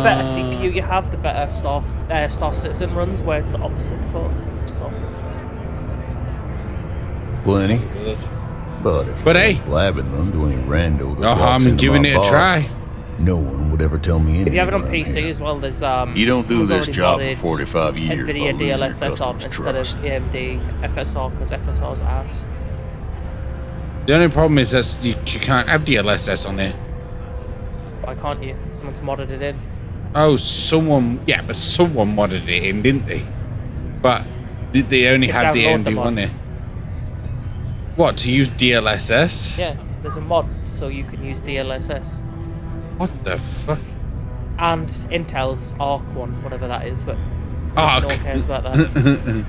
better CPU you have, the better Star Citizen runs. Where it's the opposite for stuff. Plenty. But if hey, blabbing them to any rando that no harm in giving it a try. No one would ever tell me anything. If you have it on PC as well, there's You don't do this job for 45 years. NVIDIA DLSS on instead of AMD FSR because FSR's ass. The only problem is that you can't have DLSS on there. Why can't you? Someone's modded it in. Oh, someone modded it in, didn't they? But did they only have the AMD one there? What, to use DLSS? Yeah, there's a mod so you can use DLSS. What the fuck? And Intel's Arc one, whatever that is, but Arc. no one cares about that.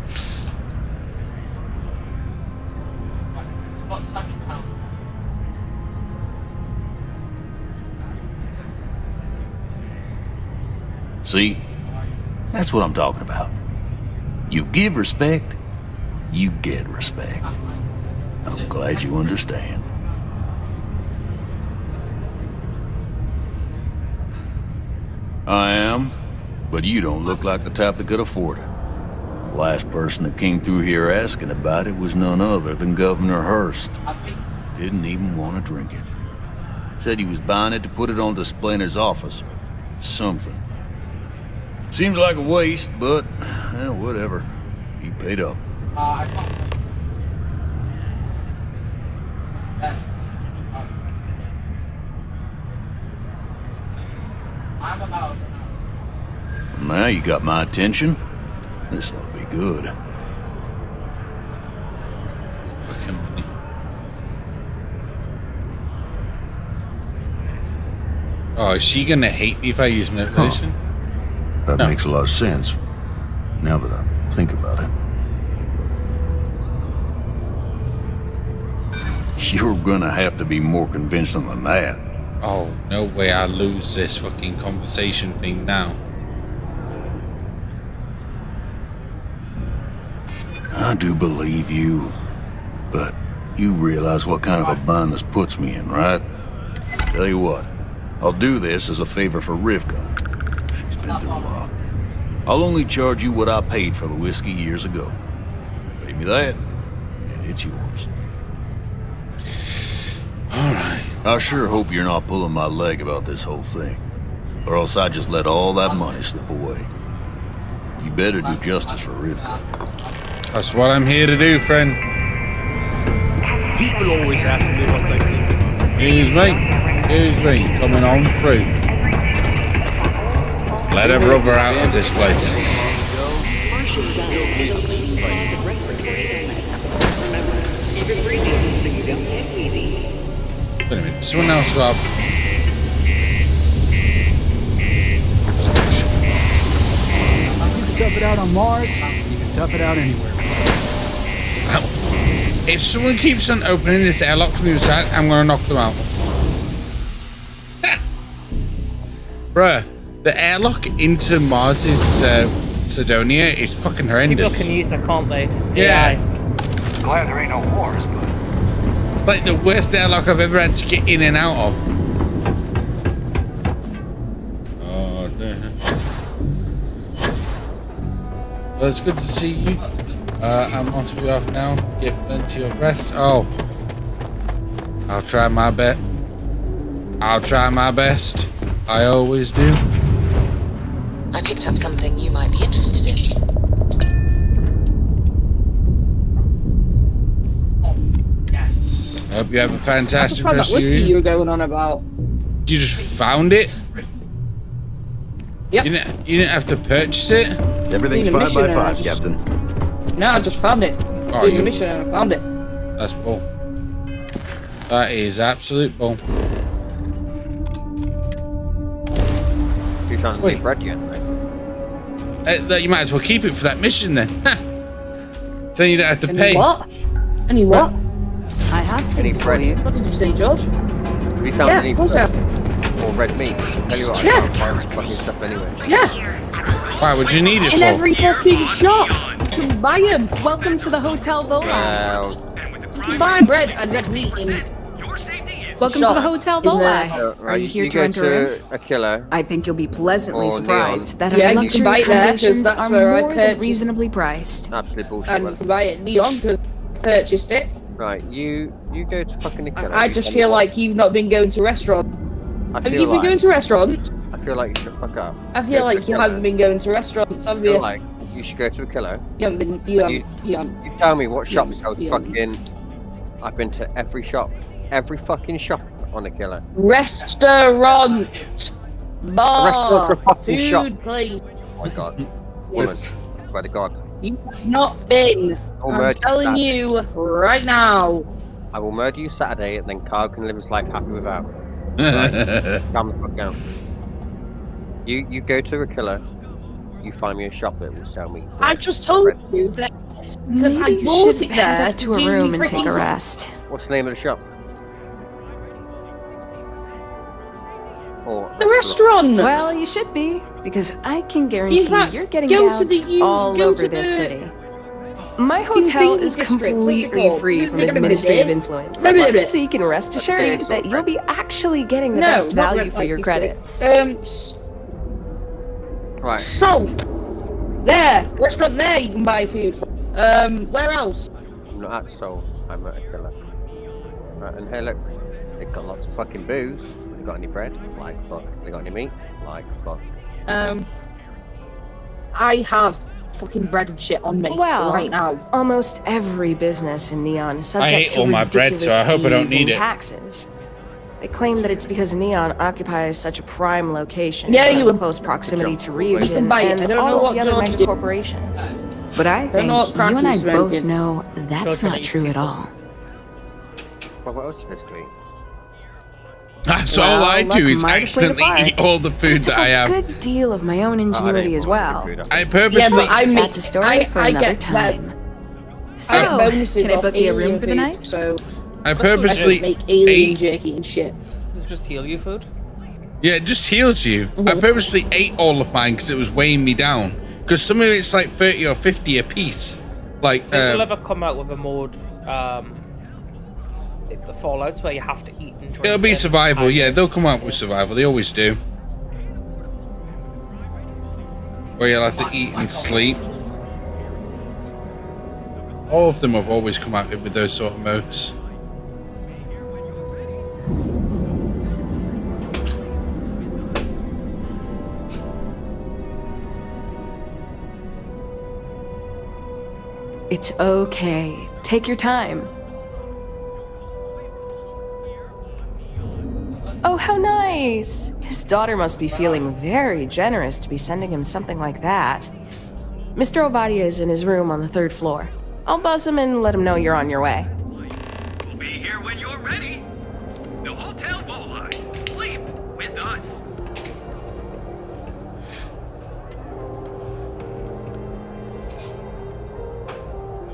See? That's what I'm talking about. You give respect, you get respect. I'm glad you understand. I am, but you don't look like the type that could afford it. Last person that came through here asking about it was none other than Governor Hurst. Didn't even want to drink it. Said he was buying it to put it on display in his office or something. Seems like a waste, but whatever. He paid up. Now you got my attention. This ought to be good. Oh, is she gonna hate me if I use manipulation? That makes a lot of sense, now that I think about it. You're gonna have to be more convincing than that. Oh, no way I lose this fucking conversation thing now. I do believe you, but you realize what kind of a bind this puts me in, right? Tell you what, I'll do this as a favor for Rivka. She's been through a lot. I'll only charge you what I paid for the whiskey years ago. Pay me that, and it's yours. Alright. I sure hope you're not pulling my leg about this whole thing, or else I just let all that money slip away. You better do justice for Rivka. That's what I'm here to do, friend. People always ask me what I think. Excuse me, coming on through. Let a brother out of this place. Wait a minute, someone else got... You can tough it out on Mars, you can tough it out anywhere. If someone keeps on opening this airlock from the other side, I'm gonna knock them out. Bruh, the airlock into Mars's Sidonia is fucking horrendous. People can use it, can't they? Yeah. Glad there ain't no wars, but It's like the worst airlock I've ever had to get in and out of. Oh, damn. Well, it's good to see you. I'm on to be off now. Get plenty of rest. Oh. I'll try my best. I'll try my best. I always do. I picked up something you might be interested in. Hope you have a fantastic That rest of whiskey your you were going on about. You just found it? Yep. You didn't have to purchase it? Everything's Doing a 5 by mission 5, and Captain. No, I just found it. Oh, Doing a mission and I found it. That's bull. That is absolute bull. You can't see bread yet, mate. You might as well keep it for that mission then. Then you don't have to pay. What? Any what? I have things for you. What did you say, George? Have you found Yeah, any of course I have. or red meat? Tell you what, I Yeah. can't find fucking stuff anyway. Yeah. Why would you need it In for? every fucking shop. You can buy them. Welcome to the Hotel Vola. Well, You can buy bread and red meat in. Welcome to the Hotel Vola. Are you here to go rent a room? to a killer? I think you'll be pleasantly Or surprised Neon. that Yeah, our you can luxury buy it there, 'cause accommodations that's are where I more than purchased. reasonably priced. Absolute bullshit. And you well. can buy it Neon because I purchased it. Right, you go to fucking a killer. I just feel like you've not been going to restaurants. Have you been going to restaurants? I feel like you should fuck up. I Go feel to like a you killer. haven't been going to restaurants, I have feel you? like you should go to a killer. You haven't been. You haven't. You tell me what shop sells you fucking. I've been to every shop, every fucking shop on a killer. Restaurant, bar, restaurant or a fucking food shop? place. Oh my god, woman, swear to God, You have not been. I'll I'm murder telling Saturday. you right now. I will murder you Saturday, and then Carl can live his life happy without. Right. Calm the fuck down. You go to a killer. You find me a shop that will sell me. I just told you that because I Maybe you bought should it there head up to a do room the and take a freaking- rest. What's the name of the shop? Or The restaurant. Well, you should be, because I can guarantee In fact, you're getting go to gouged the- all go over to this the- city. My hotel is completely free from administrative influence, so you can rest assured that you'll be actually getting the No, best not value for like your this credits. Right. So, there, restaurant there you can buy food from. Where else? I'm not at Soul. I'm at a killer. Right, and here look, they've got lots of fucking booze. They got any bread? Like fuck. They got any meat? Like fuck. I have fucking bread and shit on me Well, right now. almost every business in Neon is I subject hate to all my bread, so I hope I don't ridiculous need fees it. and taxes. They claim that it's because Neon occupies such a prime location, Yeah, you in would- close proximity to You can Region buy it. I and don't know all of what the other George mega did. corporations. But I They're think not you and I crackers both smoking. know that's George, not true at all. Well, what else is supposed to eat? That's Well, all I luck do is might have played a accidentally part. eat all the food that I have. A good deal of my own ingenuity as well. I purposely. That's a story for another get time. So, I get bonuses can I off book you a room alien for the food, night? So I I purposely don't make alien ate. jerky and shit. Does it just heal you food? Yeah, it just heals you. I purposely ate all of mine because it was weighing me down. Because some of it's like 30 or 50 a piece. Like, Think we'll ever come out with a mode, like the Fallouts, where you have to eat and drink? it'll be and- survival. Yeah, they'll come out with survival. They always do. Where you'll have to eat and sleep. All of them have always come out with those sort of modes. It's okay. Take your time. Oh, how nice! His daughter must be feeling very generous to be sending him something like that. Mr. Ovadia is in his room on the 3rd floor. I'll buzz him and let him know you're on your way. We'll be here when you're ready. The Hotel Vola. Sleep with us.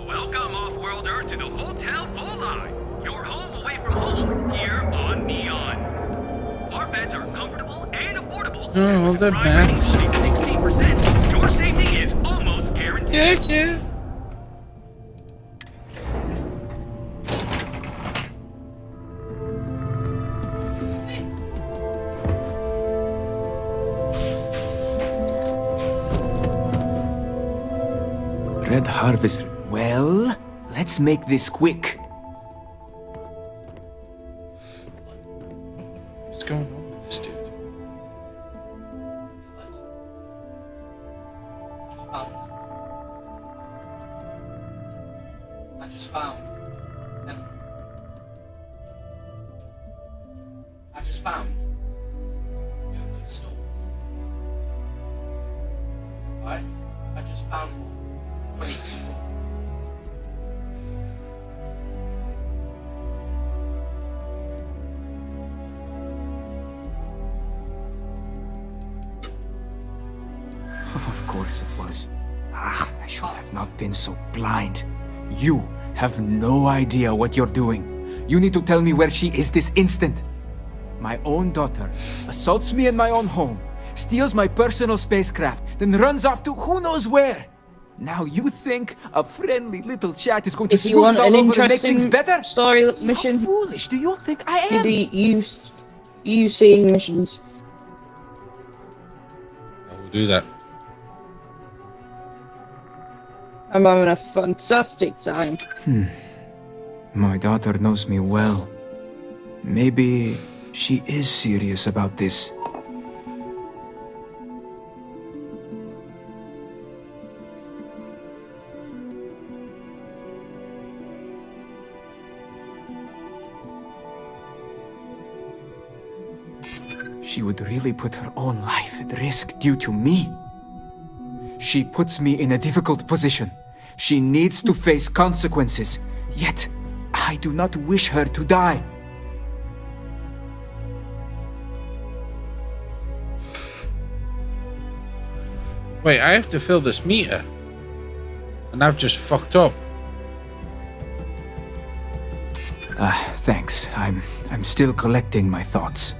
Welcome, off-worlder, to the Hotel Vola. Your home away from home here on Neon. Our beds are comfortable and affordable. Oh, the best. 60%. Your safety is almost guaranteed. Yeah. Red Harvest. Well, let's make this quick. What's going on with this dude? I just found. You know those stores. Right? I just found one. When it's full. Of course it was. Ah, I should have not been so blind. You have no idea what you're doing. You need to tell me where she is this instant. My own daughter assaults me in my own home, steals my personal spacecraft, then runs off to who knows where. Now you think a friendly little chat is going to smooth it all over and make things better? Story mission. How foolish do you think I am? You seeing missions. I will do that. I'm having a fantastic time. My daughter knows me well. Maybe she is serious about this. She would really put her own life at risk due to me. She puts me in a difficult position. She needs to face consequences. Yet, I do not wish her to die. Wait, I have to fill this meter. And I've just fucked up. Thanks. I'm still collecting my thoughts.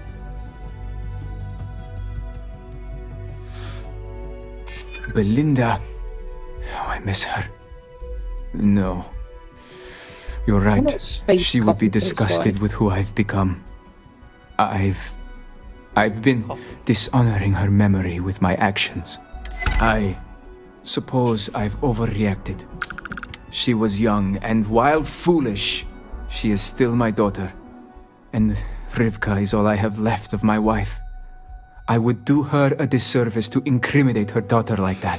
Belinda. Oh, I miss her. No. You're right. She would be disgusted with who I've become. I've been dishonoring her memory with my actions. I suppose I've overreacted. She was young, and while foolish, she is still my daughter. And Rivka is all I have left of my wife. I would do her a disservice to incriminate her daughter like that.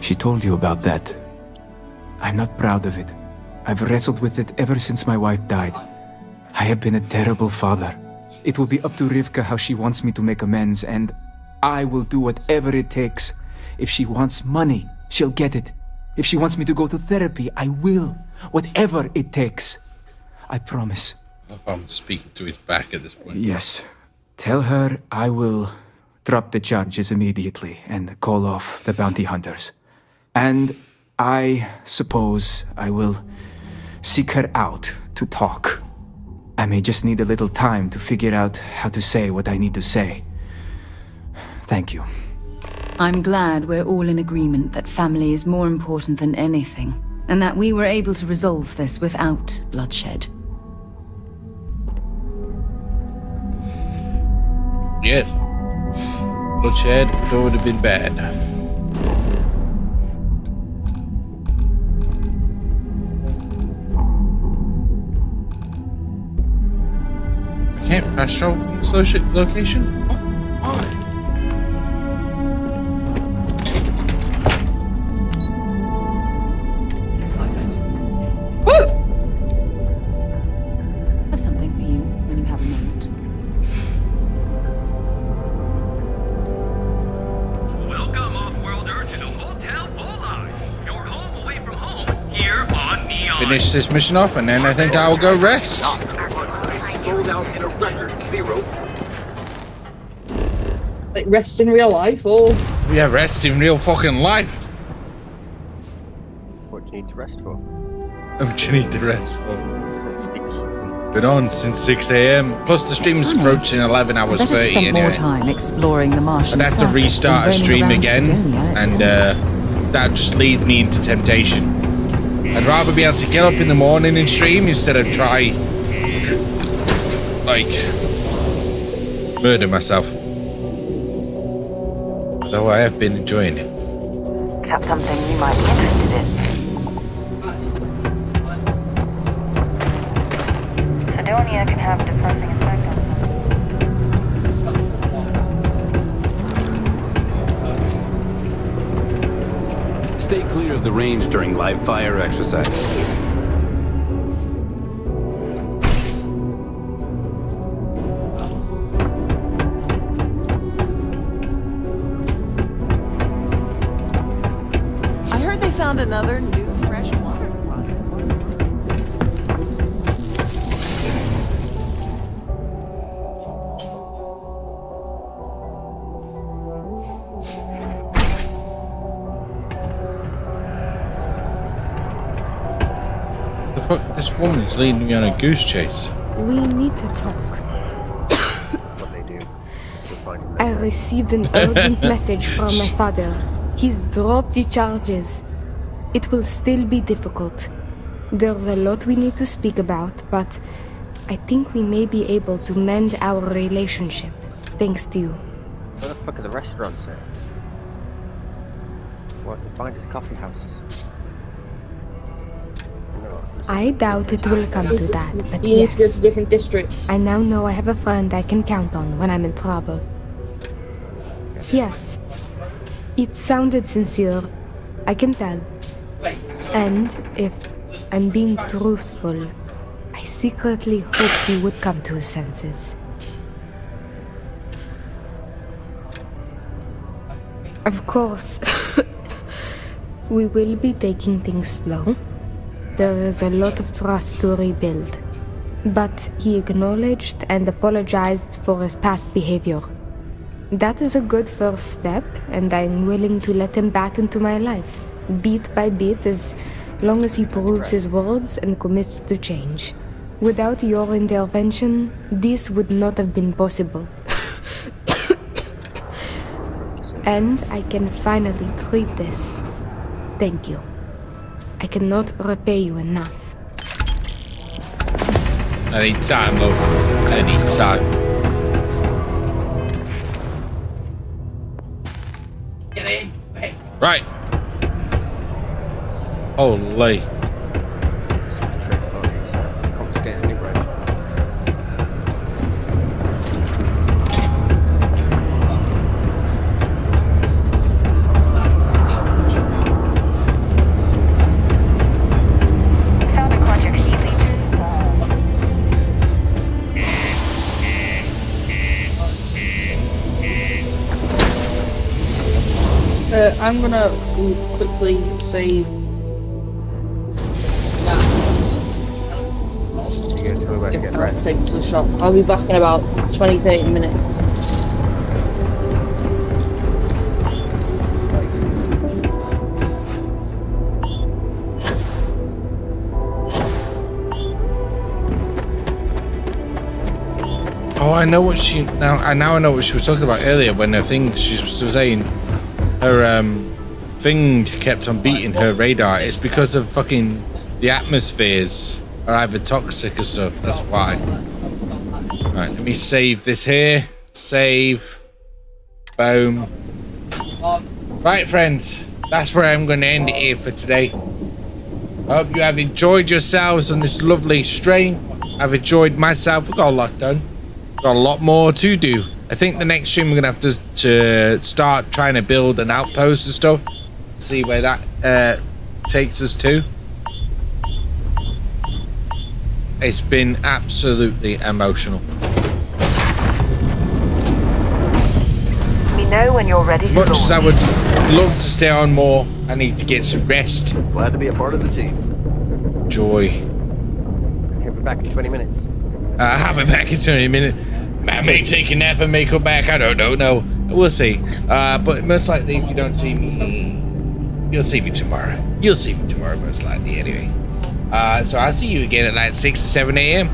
She told you about that. I'm not proud of it. I've wrestled with it ever since my wife died. I have been a terrible father. It will be up to Rivka how she wants me to make amends, and I will do whatever it takes. If she wants money, she'll get it. If she wants me to go to therapy, I will. Whatever it takes. I promise. I'm speaking to his back at this point. Yes. Tell her I will drop the charges immediately and call off the bounty hunters. And I suppose I will seek her out to talk. I may just need a little time to figure out how to say what I need to say. Thank you. I'm glad we're all in agreement that family is more important than anything, and that we were able to resolve this without bloodshed. Yes. Bloodshed would have been bad. I can't fast travel from this location? What? Why? Have something for you when you have a moment. Welcome, off-worlder, to the Hotel Volai. Your home away from home here on Neon. Finish this mission off and then I think I'll go rest. Sold out in a record 0. Like rest in real life, or Yeah, rest in real fucking life. to rest for? How much you need to rest for? Been on since 6 a.m. Plus the stream's approaching 11 hours 30 spend anyway. more time exploring the Martian I'd have to surface restart than a stream roaming again, around Sidonia and itself. that'd just lead me into temptation. I'd rather be able to get up in the morning and stream instead of try, like, murder myself. Although I have been enjoying it. Except something you might be interested in. Sidonia can have a depressing effect on them. Stay clear of the range during live fire exercises. I heard they found another new freshwater. This woman's leading me on a goose chase. We need to talk. What they do. I received an urgent message from my father. He's dropped the charges. It will still be difficult. There's a lot we need to speak about, but I think we may be able to mend our relationship, thanks to you. Where the fuck are the restaurants at? What the find is coffee houses. I doubt it will come to that, but You need to go yes. to different districts. I now know I have a friend I can count on when I'm in trouble. Yes. It sounded sincere. I can tell. And if I'm being truthful, I secretly hoped he would come to his senses. Of course, we will be taking things slow. There is a lot of trust to rebuild. But he acknowledged and apologized for his past behavior. That is a good first step, and I'm willing to let him back into my life, bit by bit, as long as he proves his words and commits to change. Without your intervention, this would not have been possible. And I can finally treat this. Thank you. I cannot repay you enough. I need time, love. I need time. Get in. Hey. Right. Holy. Found a clutch of heat leeches. I'm gonna quickly save. Save to the shop. I'll be back in about 20-30 minutes. Oh, I know what she now. I know what she was talking about earlier when her thing. She was saying her thing kept on beating her radar. It's because of fucking the atmospheres are either toxic or stuff. That's why. Right, let me save this here. Save. Boom. Right, friends. That's where I'm going to end it here for today. I hope you have enjoyed yourselves on this lovely stream. I've enjoyed myself. We've got a lot done. Got a lot more to do. I think the next stream we're gonna have to start trying to build an outpost and stuff. See where that takes us to. It's been absolutely emotional. Let me know when you're ready As to much as I launch. would love to stay on more, I need to get some rest. Glad to be a part of the team. Joy. He'll be back in 20 minutes. I'll be back in 20 minutes. I may take a nap and may come back. I don't know. We'll see. But most likely, if you don't see me You'll see me tomorrow. You'll see me tomorrow, most likely, anyway. So I'll see you again at like 6 or 7 a.m.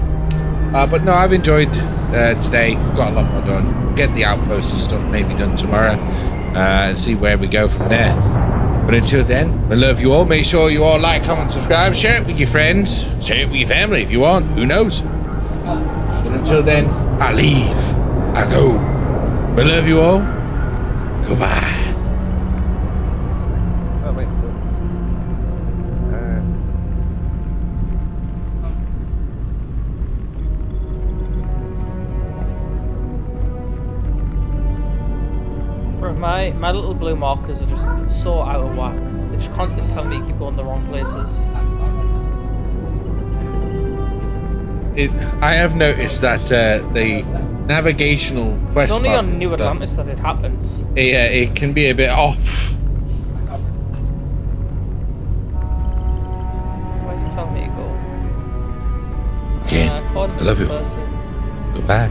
But no, I've enjoyed today. Got a lot more done. Get the outposts and stuff maybe done tomorrow. And see where we go from there. But until then, I love you all. Make sure you all like, comment, subscribe. Share it with your friends. Share it with your family if you want. Who knows? But until then, I leave. I go. I love you all. Goodbye. My little blue markers are just so out of whack. They just constantly tell me to keep going the wrong places. I have noticed that the navigational quest It's only on markers New Atlantis that it happens. Yeah, it can be a bit off. Why is it telling me to go? Again, I love you. Goodbye.